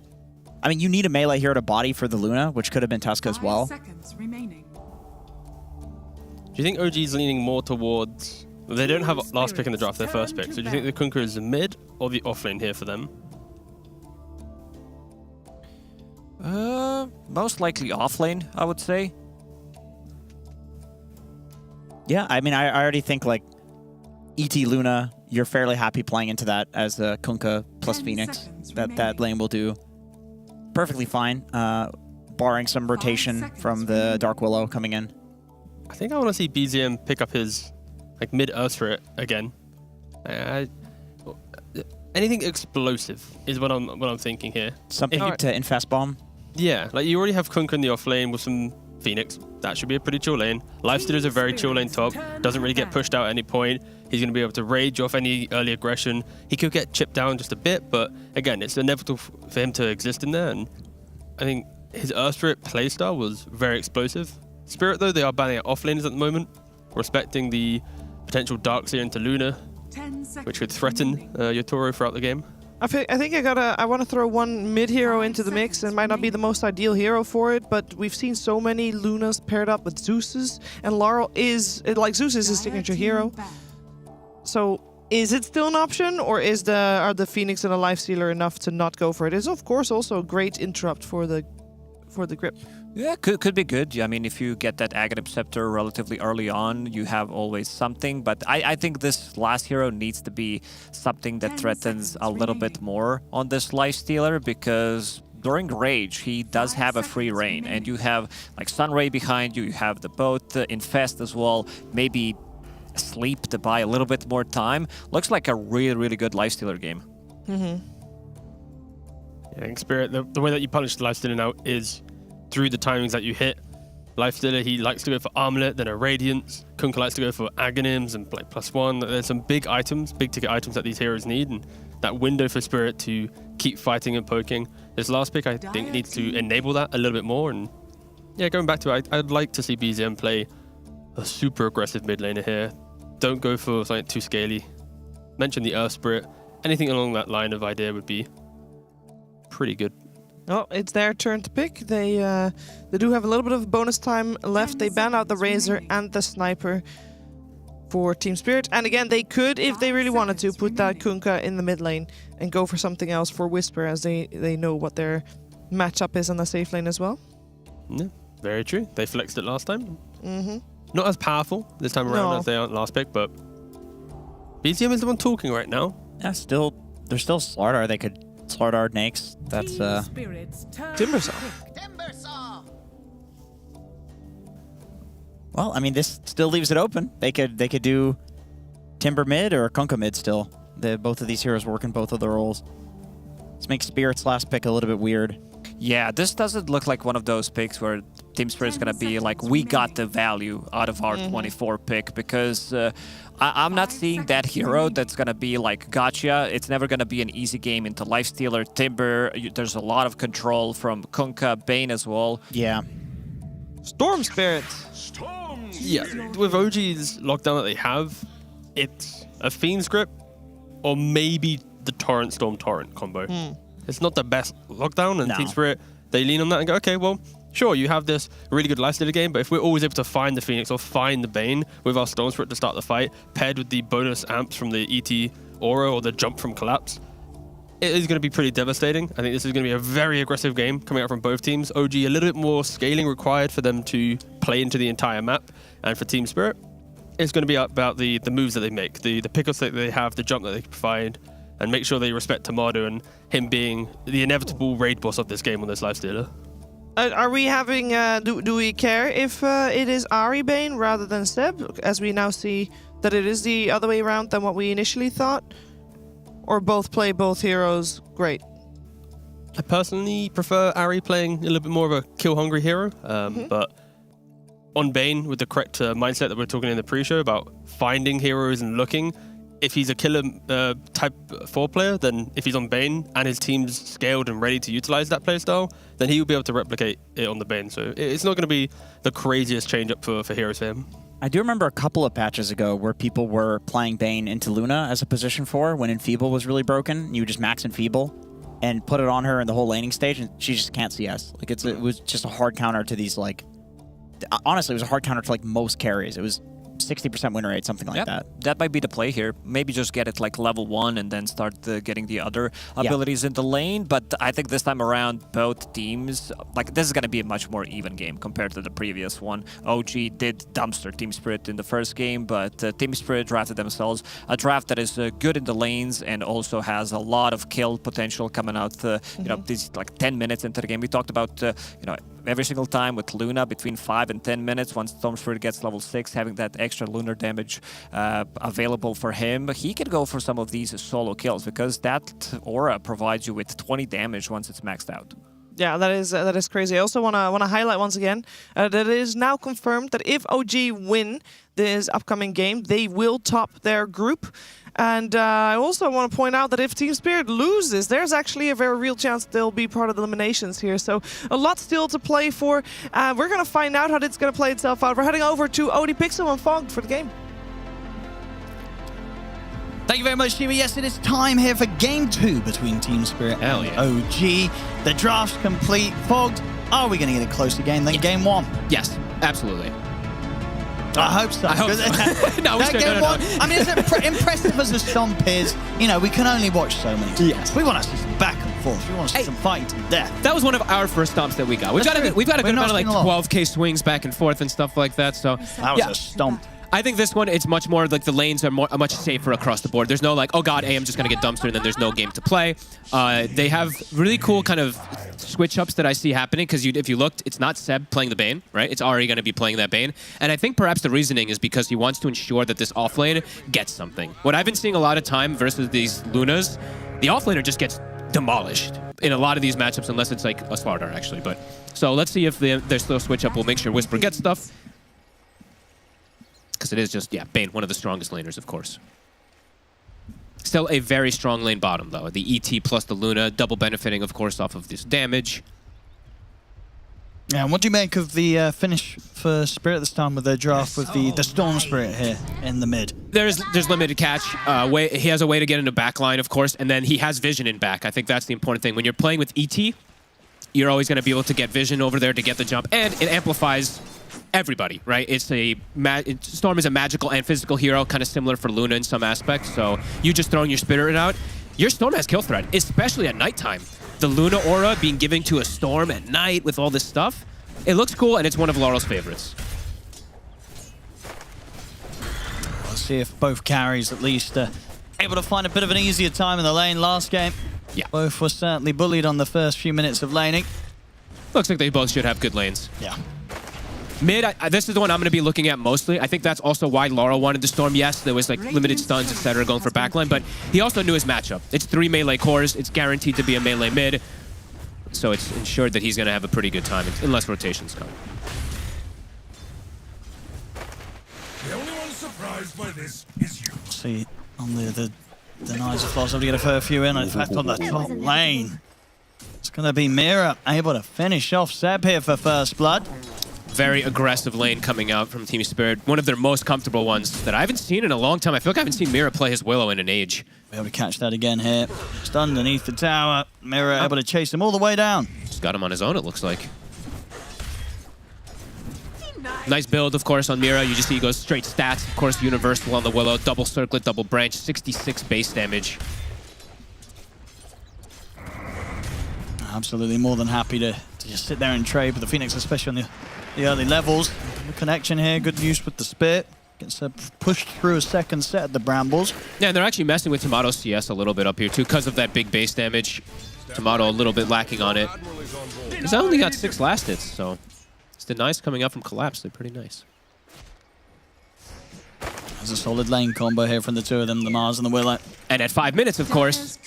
O: I mean, you need a melee hero to body for the Luna, which could have been Tuska as well.
S: 5 seconds remaining.
M: Do you think OG is leaning more towards... They don't have last pick in the draft, their first pick. So do you think the Kunkka is the mid or the offlane here for them?
U: Most likely offlane, I would say.
O: Yeah, I mean, I already think, like, ET Luna, you're fairly happy playing into that as the Kunkka plus Phoenix. That lane will do perfectly fine, barring some rotation from the Dark Willow coming in.
M: I think I want to see BZM pick up his like mid Ursrit again. Anything explosive is what I'm thinking here.
O: Something to infest bomb.
M: Yeah, like you already have Kunkka in the off lane with some Phoenix. That should be a pretty chill lane. Lifestealer is a very chill lane top. Doesn't really get pushed out at any point. He's going to be able to rage off any early aggression. He could get chipped down just a bit, but again, it's inevitable for him to exist in there. And I think his Ursrit playstyle was very explosive. Spirit, though, they are banning off laners at the moment, respecting the potential Darkseer into Luna, which could threaten Yotaro throughout the game.
J: I think I want to throw one mid hero into the mix. It might not be the most ideal hero for it, but we've seen so many Lunas paired up with Zeus's, and Laurel is like Zeus is his signature hero. So is it still an option, or are the Phoenix and a Lifestealer enough to not go for it? It's of course also a great interrupt for the grip.
U: Yeah, could be good. I mean, if you get that Aghanim Scepter relatively early on, you have always something. But I think this last hero needs to be something that threatens a little bit more on this Lifestealer, because during Rage, he does have a free reign. And you have like Sunray behind you, you have the boat, Infest as well, maybe Sleep to buy a little bit more time. Looks like a really, really good Lifestealer game.
J: Mm-hmm.
M: Yeah, in Spirit, the way that you punish the Lifestealer now is through the timings that you hit. Lifestealer, he likes to go for Armlet, then a Radiance. Kunkka likes to go for Aghanims and like +1. There's some big items, big ticket items that these heroes need, and that window for Spirit to keep fighting and poking. This last pick, I think, needs to enable that a little bit more. And yeah, going back to it, I'd like to see BZM play a super aggressive mid laner here. Don't go for something too scaly. Mention the Earth Spirit. Anything along that line of idea would be pretty good.
J: Oh, it's their turn to pick. They do have a little bit of bonus time left. They ban out the Razor and the Sniper for Team Spirit. And again, they could, if they really wanted to, put that Kunkka in the mid lane and go for something else for Whisper, as they know what their matchup is on the safe lane as well.
M: Yeah, very true. They flexed it last time.
J: Mm-hmm.
M: Not as powerful this time around as they aren't last pick, but BZM is the one talking right now.
O: Yeah, there's still Slardar. They could Slardar Nakes. That's
J: Timbersaw.
O: Well, I mean, this still leaves it open. They could do Timber mid or Kunkka mid still. Both of these heroes work in both of the roles. This makes Spirit's last pick a little bit weird.
U: Yeah, this doesn't look like one of those picks where Team Spirit's going to be like, we got the value out of our 24 pick, because I'm not seeing that hero that's going to be like, gotcha. It's never going to be an easy game into Lifestealer, Timber. There's a lot of control from Kunkka, Bane as well.
O: Yeah.
J: Storm Spirit.
M: Yeah, with OG's lockdown that they have, it's a Fiend's Grip or maybe the Torrent Storm Torrent combo. It's not the best lockdown, and Team Spirit, they lean on that and go, okay, well, sure, you have this really good Lifestealer game, but if we're always able to find the Phoenix or find the Bane with our Storm Spirit to start the fight, paired with the bonus amps from the ET Aura or the jump from Collapse, it is going to be pretty devastating. I think this is going to be a very aggressive game coming out from both teams. OG, a little bit more scaling required for them to play into the entire map. And for Team Spirit, it's going to be about the moves that they make, the pickups that they have, the jump that they provide, and make sure they respect Tamado and him being the inevitable raid boss of this game on this lifestealer.
J: Are we having, do we care if it is Ahri Bane rather than Seb, as we now see that it is the other way around than what we initially thought? Or both play both heroes great?
M: I personally prefer Ahri playing a little bit more of a kill-hungry hero, but on Bane, with the correct mindset that we we're talking in the pre-show about finding heroes and looking, if he's a killer type 4 player, then if he's on Bane and his team's scaled and ready to utilize that playstyle, then he will be able to replicate it on the Bane. So it's not going to be the craziest change-up for heroes for him.
O: I do remember a couple of patches ago where people were playing Bane into Luna as a position 4 when Enfeeble was really broken. You would just max Enfeeble and put it on her in the whole laning stage, and she just can't CS. Like it was just a hard counter to these, like, honestly, it was a hard counter to like most carries. It was 60% win rate, something like that.
U: That might be the play here. Maybe just get it like level 1 and then start getting the other abilities in the lane. But I think this time around, both teams, like this is going to be a much more even game compared to the previous one. OG did dumpster Team Spirit in the first game, but Team Spirit drafted themselves a draft that is good in the lanes and also has a lot of kill potential coming out, you know, these like 10 minutes into the game. We talked about, you know, every single time with Luna between 5 and 10 minutes once Storm Spirit gets level 6, having that extra lunar damage available for him, he could go for some of these solo kills because that aura provides you with 20 damage once it's maxed out.
J: Yeah, that is crazy. I also want to highlight once again that it is now confirmed that if OG win this upcoming game, they will top their group. And I also want to point out that if Team Spirit loses, there's actually a very real chance they'll be part of the eliminations here. So a lot still to play for. We're going to find out how it's going to play itself out. We're heading over to OD Pixel and Fog for the game.
Q: Thank you very much, Shiva. Yes, it is time here for Game 2 between Team Spirit and OG. The draft's complete. Fogged, are we going to get a closer game than Game 1?
R: Yes, absolutely.
Q: I hope so.
R: I hope so. No, we should. No.
Q: I mean, as impressive as the stomp is, you know, we can only watch so many stomps. Yes. We want to see some back and forth. We want to see some fighting to death.
R: That was one of our first stomps that we got. We've got a good amount of like 12k swings back and forth and stuff like that. So
Q: that was a stomp.
R: I think this one, it's much more like the lanes are much safer across the board. There's no like, oh god, I'm just going to get dumpstered and then there's no game to play. They have really cool kind of switch-ups that I see happening because if you looked, it's not Seb playing the Bane, right? It's Ahri going to be playing that Bane. And I think perhaps the reasoning is because he wants to ensure that this offlane gets something. What I've been seeing a lot of time versus these Lunas, the offlaner just gets demolished in a lot of these matchups unless it's like a Slardar actually. But so let's see if their slow switch-up will make sure Whisper gets stuff. Because it is just, yeah, Bane, one of the strongest laners, of course. Still a very strong lane bottom, though. The ET plus the Luna, double benefiting, of course, off of this damage.
Q: Yeah, and what do you make of the finish for Spirit this time with their draft with the Storm Spirit here in the mid?
R: There's limited catch. He has a way to get into backline, of course, and then he has vision in back. I think that's the important thing. When you're playing with ET, you're always going to be able to get vision over there to get the jump, and it amplifies everybody, right? Storm is a magical and physical hero, kind of similar for Luna in some aspects. So you just throwing your Spirit out, your Storm has kill threat, especially at nighttime. The Luna aura being given to a Storm at night with all this stuff, it looks cool, and it's one of Laurel's favorites.
Q: Let's see if both carries at least able to find a bit of an easier time in the lane last game.
R: Yeah.
Q: Both were certainly bullied on the first few minutes of laning.
R: Looks like they both should have good lanes.
Q: Yeah.
R: Mid, this is the one I'm going to be looking at mostly. I think that's also why Laurel wanted to Storm. Yes, there was like limited stuns, etc., going for backline, but he also knew his matchup. It's 3 melee cores. It's guaranteed to be a melee mid, so it's ensured that he's going to have a pretty good time unless rotations come.
D: The only one surprised by this is you.
Q: See, on the Knights of Floss able to get a fair few in. In fact, on the top lane, it's going to be Mira able to finish off Seb here for first blood.
R: Very aggressive lane coming out from Team Spirit. One of their most comfortable ones that I haven't seen in a long time. I feel like I haven't seen Mira play his Willow in an age.
Q: Be able to catch that again here. Just underneath the tower. Mira able to chase him all the way down.
R: Just got him on his own, it looks like. Nice build, of course, on Mira. You just see he goes straight stats. Of course, universal on the Willow. Double circlet, double branch. 66 base damage.
Q: Absolutely, more than happy to just sit there and trade with the Phoenix, especially on the early levels. The connection here, good use with the Spit. Gets pushed through a second set at the Brambles.
R: Yeah, and they're actually messing with Tomato's CS a little bit up here too because of that big base damage. Tomato a little bit lacking on it. He's only got 6 last hits, so it's the nice coming up from Collapse. They're pretty nice.
Q: There's a solid lane combo here from the two of them, the Mars and the Willow.
R: And at 5 minutes, of course,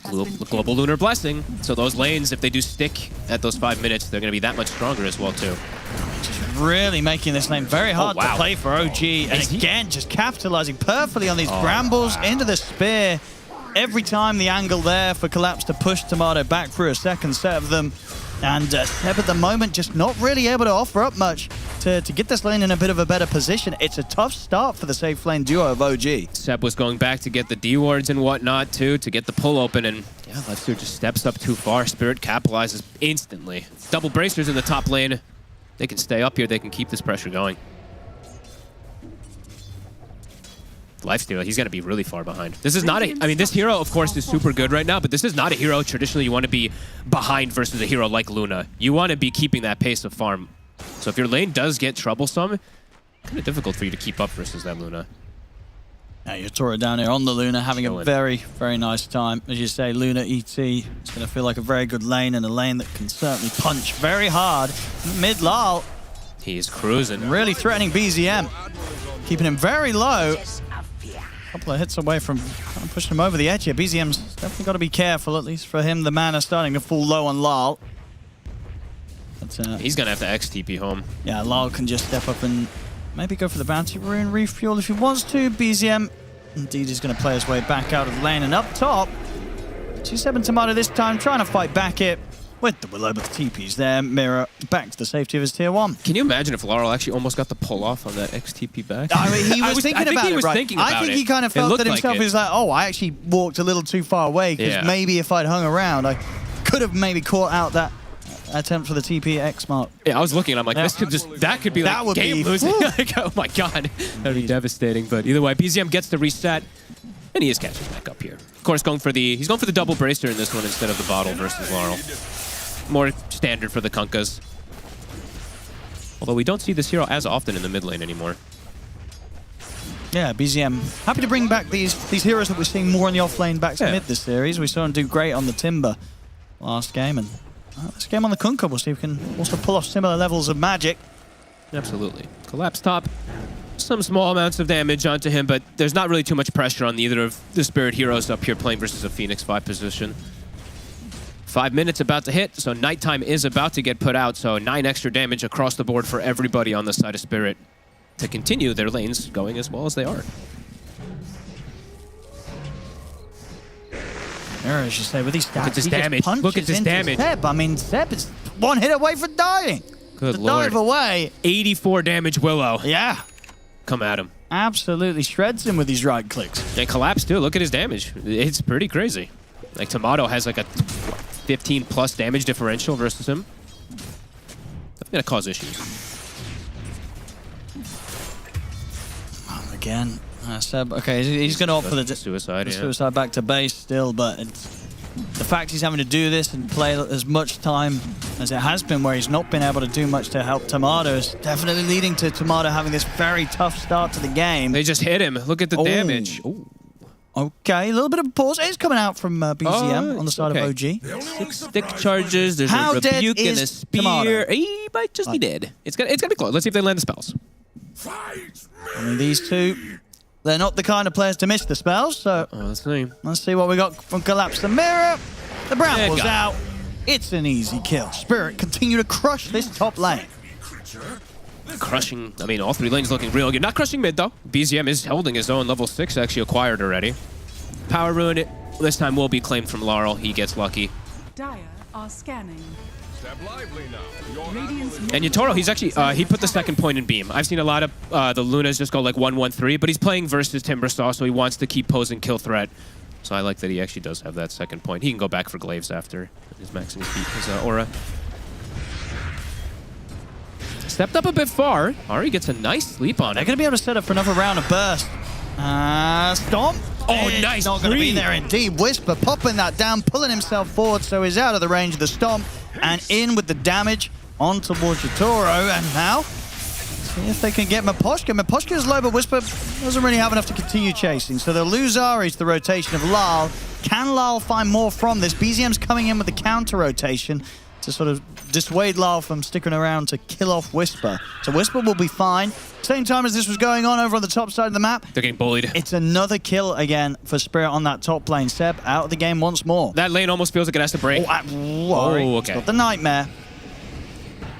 R: Global Lunar Blessing. So those lanes, if they do stick at those 5 minutes, they're going to be that much stronger as well too.
Q: Really making this lane very hard
R: wow.
Q: to play for OG. And again, just capitalizing perfectly on these Brambles into the Spear. Every time the angle there for Collapse to push Tomato back through a second set of them. And Seb at the moment just not really able to offer up much to get this lane in a bit of a better position. It's a tough start for the safe lane duo of OG.
R: Seb was going back to get the D wards and whatnot too, to get the pull open, and yeah, Lester just steps up too far. Spirit capitalizes instantly. Double bracers in the top lane. They can stay up here, they can keep this pressure going. Lifesteal, he's going to be really far behind. This is not a... I mean, this hero, of course, is super good right now, but this is not a hero traditionally you want to be behind versus a hero like Luna. You want to be keeping that pace of farm. So if your lane does get troublesome, kind of difficult for you to keep up versus that Luna.
Q: Now you're Toro down here on the Luna, having a very, very nice time. As you say, Luna ET, it's going to feel like a very good lane, and a lane that can certainly punch very hard. Mid-Lal.
R: He's cruising.
Q: Really threatening BZM. Keeping him very low. Couple of hits away from kind of pushing him over the edge here. BZM's definitely got to be careful, at least for him. The mana starting to fall low on Lal. But,
R: he's going to have to XTP home.
Q: Yeah, Lal can just step up and maybe go for the bounty rune, refuel if he wants to. BZM indeed is going to play his way back out of the lane. And up top, G7 Tomato this time trying to fight back it with the Willow, but the TP's there. Mirror back to the safety of his tier 1.
R: Can you imagine if Laurel actually almost got the pull off on that XTP back?
Q: I mean, he was thinking about it, right? I think he kind of felt that himself. He was like, oh, I actually walked a little too far away, because maybe if I'd hung around, I could have maybe caught out that attempt for the TP X mark.
R: Yeah, I was looking, I'm like, this could just, that could be like
Q: would
R: game
Q: be,
R: losing. Like, oh my god, that'd be devastating. But either way, BZM gets the reset, and he is catching back up here. Of course, he's going for the double bracer in this one instead of the bottle versus Laurel. More standard for the Kunkas. Although we don't see this hero as often in the mid lane anymore.
Q: Yeah, BZM happy to bring back these heroes that we're seeing more in the off lane back to mid this series. We saw him do great on the Timber last game, and this game on the Kunkka, we'll see if we can also pull off similar levels of magic.
R: Absolutely. Collapse top. Some small amounts of damage onto him, but there's not really too much pressure on either of the Spirit heroes up here playing versus a Phoenix 5 position. 5 minutes about to hit, so nighttime is about to get put out, so 9 extra damage across the board for everybody on the side of Spirit to continue their lanes going as well as they are.
Q: As you say, with these stats,
R: look at this damage. Look at this damage.
Q: Seb. I mean, Seb is one hit away from dying.
R: Good lord.
Q: Dive away.
R: 84 damage Willow.
Q: Yeah.
R: Come at him.
Q: Absolutely shreds him with these right clicks.
R: And Collapse too. Look at his damage. It's pretty crazy. Like Tomato has like a 15 plus damage differential versus him. That's gonna cause issues.
Q: Again, Seb. Okay, he's gonna opt for the
R: suicide.
Q: The suicide back to base still, but it's the fact he's having to do this and play as much time as it has been, where he's not been able to do much to help Tomato, is definitely leading to Tomato having this very tough start to the game.
R: They just hit him. Look at the damage. Ooh.
Q: Okay, a little bit of a pause. It's coming out from BZM on the side of OG.
R: 6 stick charges. There's a rebuke and a spear.
Q: Tomato?
R: He might just be dead. It's gonna be close. Let's see if they land the spells.
Q: I mean, these two, they're not the kind of players to miss the spells, so
R: let's
Q: see what we got from Collapse. The Mirror, the Brambles out. It's an easy kill. Spirit continue to crush this top lane.
R: Crushing, I mean, all 3 lanes looking real good. Not crushing mid, though. BZM is holding his own. Level 6 actually acquired already. Power Rune this time will be claimed from Laurel. He gets lucky.
S: Dire are scanning.
R: And Yatoro, he's actually, he put the second point in beam. I've seen a lot of the Lunas just go like 1-1-3, but he's playing versus Timbersaw, so he wants to keep posing kill threat. So I like that he actually does have that second point. He can go back for Glaives after his maxing his aura. Stepped up a bit far. Ari gets a nice sleep on it.
Q: They're going to be able to set up for another round of burst. Stomp.
R: Oh,
Q: It's
R: nice
Q: not going to be
R: read.
Q: there indeed. Whisper popping that down, pulling himself forward, so he's out of the range of the stomp and in with the damage on towards Yatoro. And now, see if they can get Miposhka. Miposhka's low, but Whisper doesn't really have enough to continue chasing. So they'll lose Ari to the rotation of Lal. Can Lal find more from this? BZM's coming in with the counter rotation to sort of dissuade Lal from sticking around to kill off Whisper. So Whisper will be fine. Same time as this was going on over on the top side of the map.
R: They're getting bullied.
Q: It's another kill again for Spirit on that top lane. Seb out of the game once more.
R: That lane almost feels like it has to break.
Q: Oh,
R: okay.
Q: It's got the Nightmare.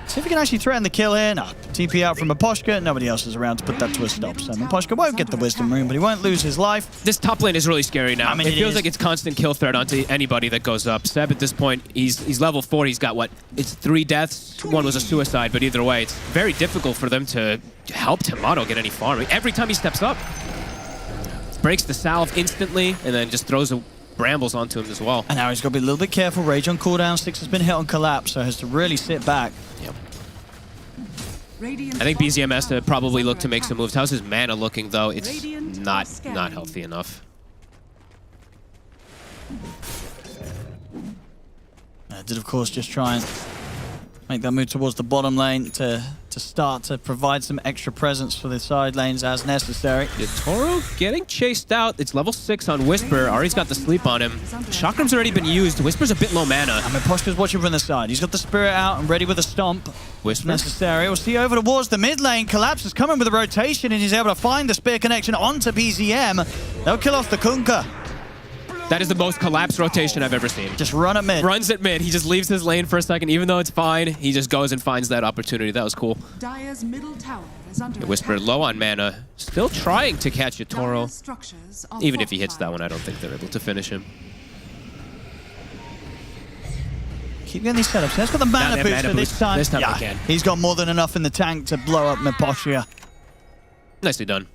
Q: See if we can actually threaten the kill here. No, TP out from Miposhka. Nobody else is around to put that to a stop. So Miposhka won't get the Wisdom Rune, but he won't lose his life.
R: This top lane is really scary now.
Q: I mean,
R: it feels
Q: is.
R: like it's constant kill threat onto anybody that goes up. Seb at this point, he's level 4. He's got what? It's 3 deaths. 1 was a suicide, but either way, it's very difficult for them to help Tomato get any farming. Every time he steps up, breaks the salve instantly, and then just throws a brambles onto him as well.
Q: And now he's got to be a little bit careful. Rage on cooldown. 6 has been hit on collapse, so has to really sit back.
R: Yep. I think BZM has to probably look to make some moves. How's his mana looking, though? It's not healthy enough.
Q: Did, of course, just try and make that move towards the bottom lane to start to provide some extra presence for the side lanes as necessary.
R: Toro getting chased out. It's level 6 on Whisper. Ari's got the sleep on him. Chakram's already been used. Whisper's a bit low mana.
Q: I mean, Poshka's watching from the side. He's got the Spirit out and ready with a stomp.
R: Whisper.
Q: Necessary. We'll see over towards the mid lane. Collapse is coming with a rotation and he's able to find the spear connection onto BZM. They'll kill off the Kunkka.
R: That is the most collapsed rotation I've ever seen.
Q: Just run at mid.
R: Runs at mid. He just leaves his lane for a second. Even though it's fine, he just goes and finds that opportunity. That was cool.
S: Dire's middle tower is under
R: Whisper low on mana. Still trying to catch Yatoro.
S: structures are
R: Even if he hits that one, I don't think they're able to finish him.
Q: Keep getting these setups. He's got the mana boost for this time.
R: This time he can.
Q: He's got more than enough in the tank to blow up Miposhka.
R: Nicely done.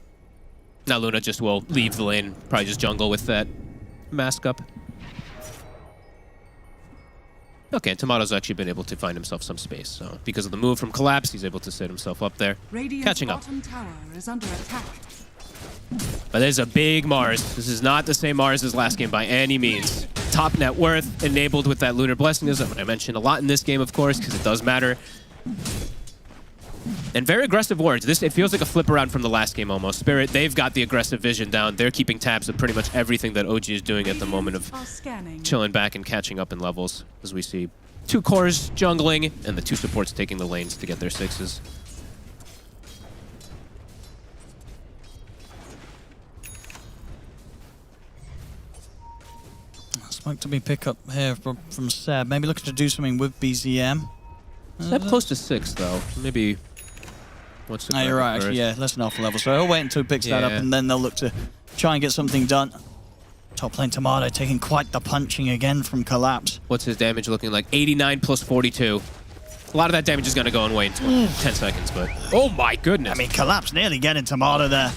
R: Now Luna just will leave the lane. Probably just jungle with that mask up. Okay, Tomato's actually been able to find himself some space. So because of the move from Collapse, he's able to set himself up there.
S: Radiant's
R: Catching up.
S: bottom tower is under attack.
R: But there's a big Mars. This is not the same Mars as last game by any means. Top net worth enabled with that Lunar Blessing is what I mentioned a lot in this game, of course, because it does matter. And very aggressive wards. It feels like a flip around from the last game almost. Spirit, they've got the aggressive vision down. They're keeping tabs of pretty much everything that OG is doing at the moment of chilling back and catching up in levels. As we see 2 cores jungling and the 2 supports taking the lanes to get their 6s.
Q: Smoke to be pick up here from Seb. Maybe looking to do something with BZM.
R: Seb close to 6 though. Maybe. What's the
Q: you're right, actually, yeah, less than half a level. So he'll wait until he picks that up and then they'll look to try and get something done. Top lane Tomato taking quite the punching again from Collapse.
R: What's his damage looking like? 89 plus 42. A lot of that damage is going to go away in 10 seconds, but... Oh my goodness.
Q: I mean, Collapse nearly getting Tomato there.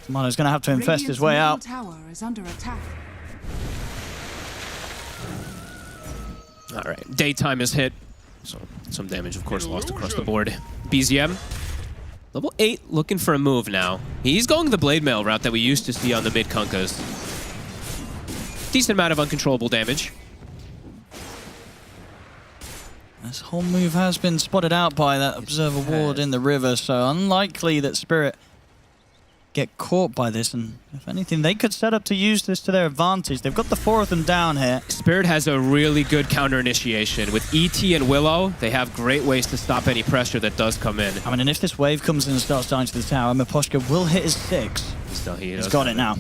Q: Tomato's going to have to infest his way out.
S: Tower is under attack.
R: All right, daytime is hit. So some damage, of course, lost across the board. BZM, level 8, looking for a move now. He's going the Blade Mail route that we used to see on the mid Kunkas. Decent amount of uncontrollable damage.
Q: This whole move has been spotted out by that Observer Ward in the river, so unlikely that Spirit get caught by this, and if anything, they could set up to use this to their advantage. They've got the 4 of them down here.
R: Spirit has a really good counter initiation. With ET and Willow, they have great ways to stop any pressure that does come in.
Q: I mean, and if this wave comes in and starts dying to the tower, Miposhka will hit his 6. He's got it now.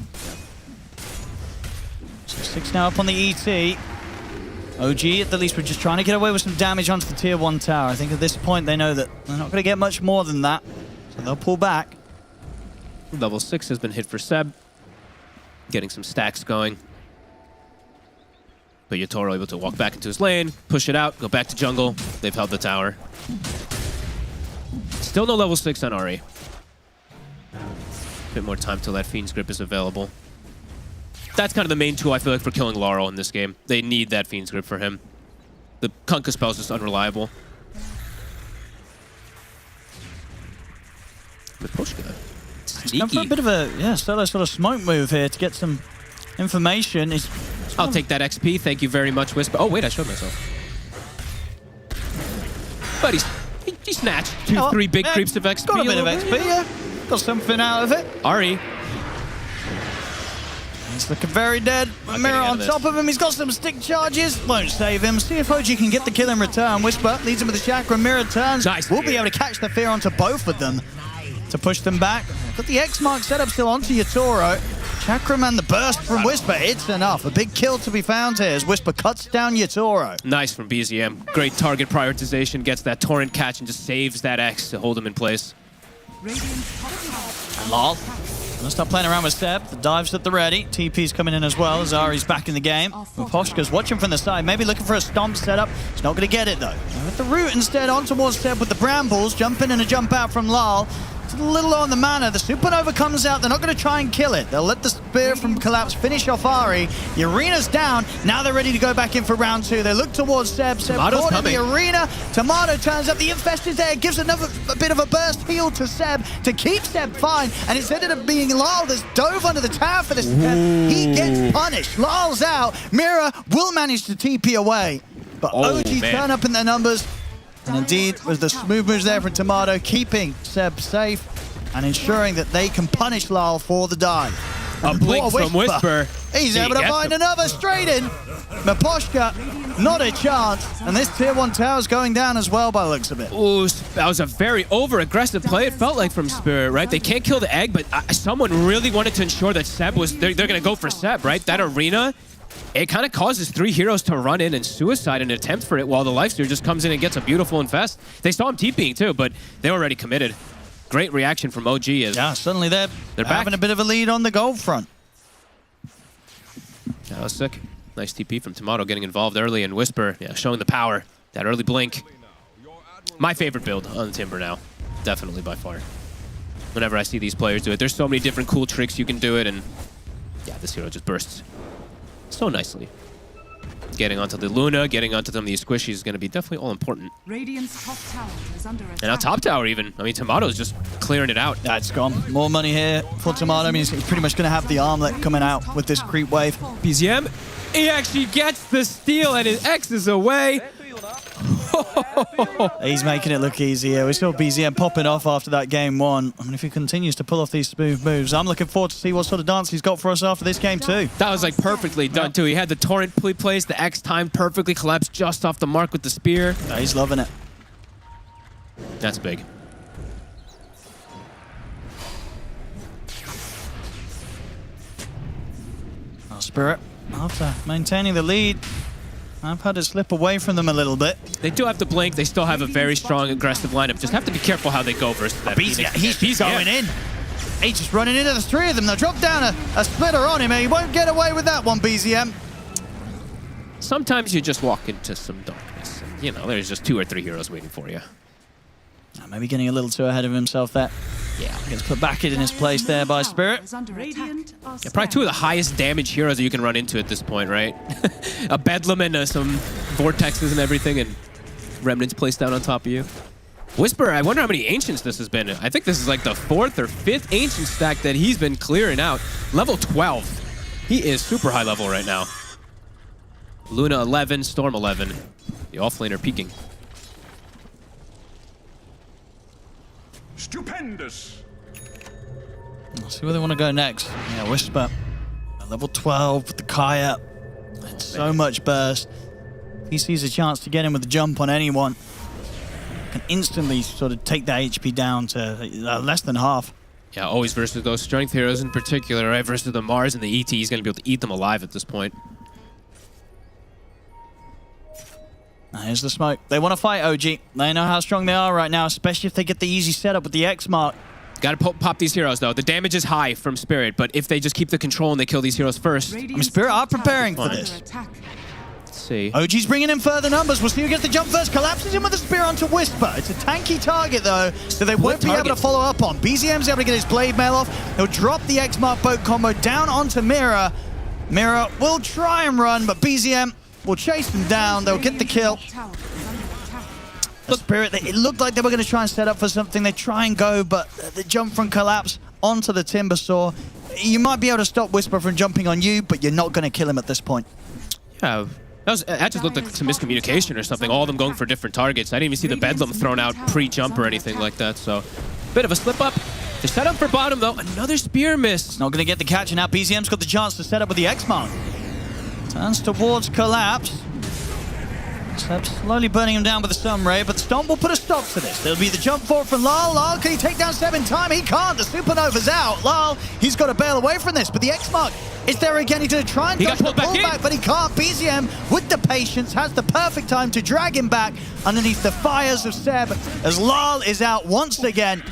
Q: So 6 now up on the ET. OG, at the least, we're just trying to get away with some damage onto the tier 1 tower. I think at this point, they know that they're not going to get much more than that, so they'll pull back.
R: Level 6 has been hit for Seb. Getting some stacks going. But Yatoro able to walk back into his lane, push it out, go back to jungle. They've held the tower. Still no level 6 on Ari. Bit more time till that Fiend's Grip is available. That's kind of the main tool, I feel like, for killing Laurel in this game. They need that Fiend's Grip for him. The Kunkka spell is just unreliable. Miposhka.
Q: He's going for a bit of a solo sort of smoke move here to get some Information is...
R: I'll take that XP. Thank you very much, Whisper. Oh, wait, I showed myself. But he snatched 2-3 big creeps of XP.
Q: Got a bit of XP, yeah. Got something out of it.
R: Ari.
Q: He's looking very dead. Mirror on top of him. He's got some stick charges. Won't save him. See if OG can get the kill in return. Whisper leads him with the chakra. Mirror turns.
R: Nice.
Q: We'll be able to catch the fear onto both of them to push them back. Got the X mark set up still onto Yatoro. Chakram and the burst from Whisper. It's enough. A big kill to be found here as Whisper cuts down Yatoro.
R: Nice from BZM. Great target prioritization. Gets that torrent catch and just saves that X to hold him in place.
Q: And Lol. Gonna start playing around with Seb. The dive's at the ready. TP's coming in as well. Zari's back in the game. Poshka's watching from the side, maybe looking for a stomp setup. He's not gonna get it though. With the root instead on towards Seb with the brambles. Jump in and a jump out from Lal. It's a little low on the mana. The Supernova comes out. They're not going to try and kill it. They'll let the spear from Collapse finish off Ari. The arena's down. Now they're ready to go back in for round 2. They look towards Seb. Seb caught in the arena. Tomato turns up. The Infest is there. Gives a bit of a burst heal to Seb to keep Seb fine. And it's ended up being Lal that's dove under the tower for this. He gets punished. Lal's out. Mira will manage to TP away. But OG turn up in their numbers. And indeed, with the smooth moves there from Tomato, keeping Seb safe and ensuring that they can punish Lal for the dive.
R: A blink from Whisper.
Q: He's able to find another straight in. Maposhka, not a chance. And this tier 1 tower's going down as well by the looks of it.
R: Ooh, that was a very over-aggressive play, it felt like, from Spirit, right? They can't kill the egg, but someone really wanted to ensure that Seb was... They're going to go for Seb, right? That arena... It kind of causes 3 heroes to run in and suicide an attempt for it while the Lifesteer just comes in and gets a beautiful infest. They saw him TPing too, but they were already committed. Great reaction from OG.
Q: Yeah, suddenly they're
R: back.
Q: having a bit of a lead on the gold front.
R: That was sick. Nice TP from Tomato getting involved early, and Whisper, yeah, showing the power. That early blink. My favorite build on the Timber now. Definitely by far. Whenever I see these players do it, there's so many different cool tricks you can do it, and yeah, this hero just bursts so nicely. Getting onto the Luna, getting onto some of these squishies is going to be definitely all important.
S: Radiant's top tower is under attack.
R: And now top tower even. I mean, Tomato's just clearing it out.
Q: That's gone. More money here for Tomato. I mean, he's pretty much going to have the armlet coming out with this creep wave.
R: BZM, he actually gets the steal and his X is away.
Q: He's making it look easier. We saw BZM popping off after that game 1. I mean, if he continues to pull off these smooth moves, I'm looking forward to see what sort of dance he's got for us after this game too.
R: That was like perfectly done too. He had the torrent placed, the X timed perfectly, collapsed just off the mark with the spear.
Q: Yeah, he's loving it.
R: That's big.
Q: Oh, Spirit, after maintaining the lead, I've had it slip away from them a little bit.
R: They do have to blink. They still have a very strong, aggressive lineup. Just have to be careful how they go versus that.
Q: He's going in. He's just running into the 3 of them. They'll drop down a splitter on him. He won't get away with that one, BZM.
R: Sometimes you just walk into some darkness. You know, there's just 2 or 3 heroes waiting for you.
Q: Maybe getting a little too ahead of himself there.
R: Yeah.
Q: Gets put back in his place there by Spirit.
R: Yeah, probably 2 of the highest damage heroes that you can run into at this point, right? A Bedlam and some Vortexes and everything, and Remnants placed down on top of you. Whisper, I wonder how many Ancients this has been. I think this is like the 4th or 5th Ancient stack that he's been clearing out. Level 12. He is super high level right now. Luna 11, Storm 11. The offlaner peeking.
D: Stupendous.
Q: Let's see where they want to go next. Yeah, Whisper. Level 12 with the Kaya. And so much burst. If he sees a chance to get in with a jump on anyone, can instantly sort of take that HP down to less than half.
R: Yeah, always versus those strength heroes in particular, right? Versus the Mars and the ET, he's going to be able to eat them alive at this point.
Q: Now here's the smoke. They want to fight OG. They know how strong they are right now, especially if they get the easy setup with the X mark.
R: Got to pop these heroes, though. The damage is high from Spirit, but if they just keep the control and they kill these heroes first...
Q: I mean, Spirit are preparing for this.
R: Let's see.
Q: OG's bringing in further numbers. We'll see who gets the jump first. Collapses him with the spear onto Whisper. It's a tanky target, though, so they won't be able to follow up on. BZM's able to get his blade mail off. He'll drop the X mark boat combo down onto Mira. Mira will try and run, but BZM will chase them down. They'll get the kill. Spirit, it looked like they were going to try and set up for something. They try and go, but the jump from Collapse onto the Timber Saw, you might be able to stop Whisper from jumping on you, but you're not going to kill him at this point.
R: Yeah, that just looked like some miscommunication or something. All of them going for different targets. I didn't even see the Bedlam thrown out pre-jump or anything like that, so bit of a slip-up. The setup for bottom, though. Another spear miss.
Q: Not going to get the catch, and now BZM's got the chance to set up with the X-Mark. Turns towards Collapse. Seb slowly burning him down with the Stun Ray, but the Stomp will put a stop to this. There'll be the jump forward from Lal. Lal, can he take down Seb in time? He can't. The Supernova's out. Lal, he's got to bail away from this, but the X-Mark is there again. He's going to try and dodge the pullback, but he can't. BZM, with the patience, has the perfect time to drag him back underneath the fires of Seb as Lal is out once again.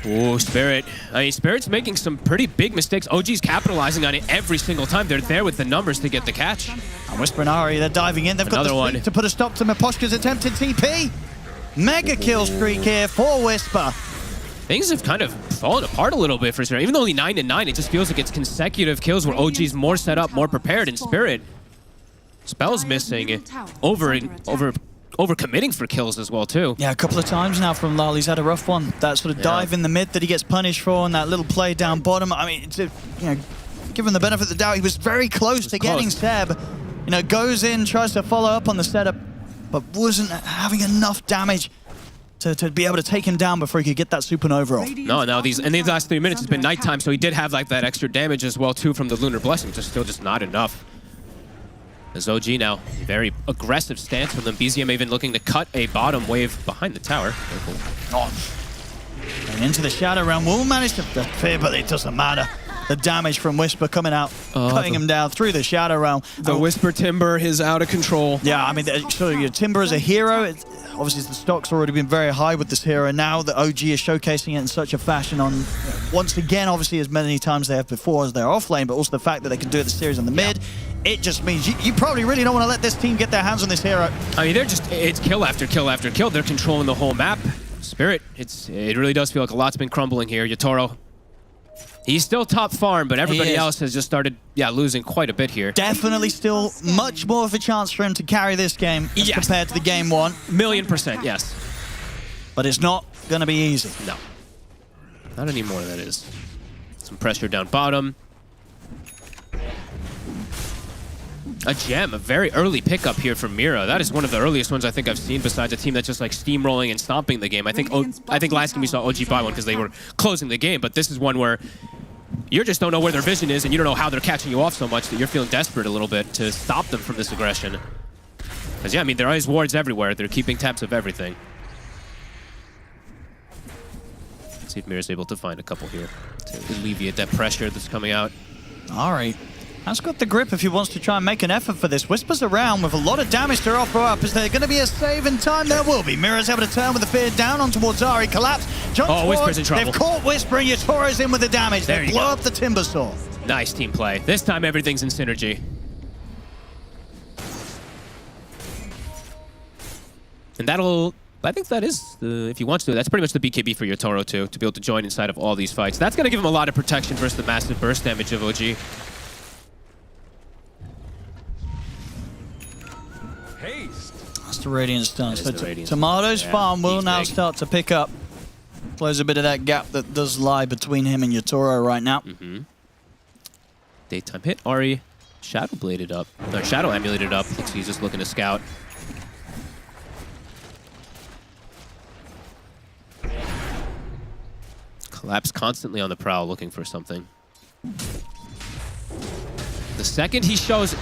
R: Oh, Spirit. I mean, Spirit's making some pretty big mistakes. OG's capitalizing on it every single time. They're there with the numbers to get the catch.
Q: And Whisper and Ari, they're diving in. They've got the one to put a stop to Miposhka's attempted TP. Mega kill streak here for Whisper.
R: Things have kind of fallen apart a little bit for Spirit. Even though only 9-9, it just feels like it's consecutive kills where OG's more set up, more prepared, and Spirit, Spell's missing, over-committing for kills as well, too.
Q: Yeah, a couple of times now from Lal. He's had a rough one. That sort of dive in the mid that he gets punished for, and that little play down bottom. I mean, given the benefit of the doubt, he was very close to getting Seb. Goes in, tries to follow up on the setup, but wasn't having enough damage to be able to take him down before he could get that supernova off.
R: No, now in these last 3 minutes, it's been nighttime, so he did have like that extra damage as well, too, from the Lunar Blessing. Still just not enough. As OG now, very aggressive stance from them. BZM even looking to cut a bottom wave behind the tower.
Q: And into the Shadow Realm. Will manage to fear, but it doesn't matter. The damage from Whisper coming out, cutting him down through the Shadow Realm.
M: The Whisper Timber is out of control.
Q: Yeah, I mean, so your Timber as a hero, obviously the stock's already been very high with this hero. Now the OG is showcasing it in such a fashion on, once again, obviously as many times they have before as they're off lane, but also the fact that they can do it the series on the mid. It just means you probably really don't want to let this team get their hands on this hero.
R: I mean, it's kill after kill after kill. They're controlling the whole map. Spirit, it really does feel like a lot's been crumbling here. Yatoro, he's still top farm, but everybody else has just started, losing quite a bit here.
Q: Definitely still much more of a chance for him to carry this game as compared to the game one.
R: 1,000,000%, yes.
Q: But it's not going to be easy.
R: No. Not anymore, that is. Some pressure down bottom. A gem, a very early pickup here from Mira. That is one of the earliest ones I think I've seen besides a team that's just like steamrolling and stomping the game. I think last game we saw OG buy one because they were closing the game, but this is one where you just don't know where their vision is and you don't know how they're catching you off so much that you're feeling desperate a little bit to stop them from this aggression. Because I mean, there are always wards everywhere. They're keeping tabs of everything. Let's see if Mira's able to find a couple here to alleviate that pressure that's coming out.
Q: All right. Has got the grip if he wants to try and make an effort for this. Whispers around with a lot of damage to offer up. Is there going to be a save in time? There will be. Mira's able to turn with the fear down on towards Ari. Collapse.
R: Whisper's in trouble.
Q: They've caught Whisper and Yatoro's in with the damage.
R: There
Q: They blow up the Timber Saw.
R: Nice team play. This time everything's in synergy. And I think that is, if he wants to, that's pretty much the BKB for Yatoro too, to be able to join inside of all these fights. That's going to give him a lot of protection versus the massive burst damage of OG.
Q: That's the Radiant Stun. So Tomato's farm will now start to pick up. Close a bit of that gap that does lie between him and Yatoro right now.
R: Daytime hit. Ari Shadow Bladed up. No, Shadow Emulated up. Looks like he's just looking to scout. Collapse constantly on the prowl looking for something. The second he shows,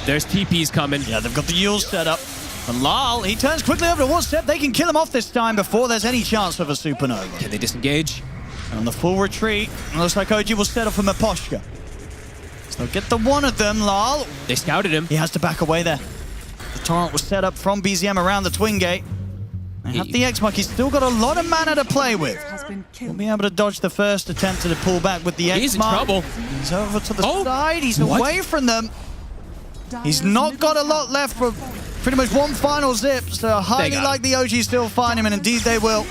R: there's TPs coming.
Q: Yeah, they've got the Yule set up. And Lal, he turns quickly over to one step. They can kill him off this time before there's any chance of a supernova.
R: Can they disengage?
Q: And on the full retreat, it looks like OG will set up for Miposhka. So get the one of them, Lal.
R: They scouted him.
Q: He has to back away there. The torrent was set up from BZM around the Twin Gate. They have the X-Mark. He's still got a lot of mana to play with. He'll be able to dodge the first attempt to pull back with the X-Mark.
R: He's in trouble.
Q: He's over to the side. He's away from them. He's not got a lot left for pretty much one final zip. So highly like the OG still find him, and indeed they will.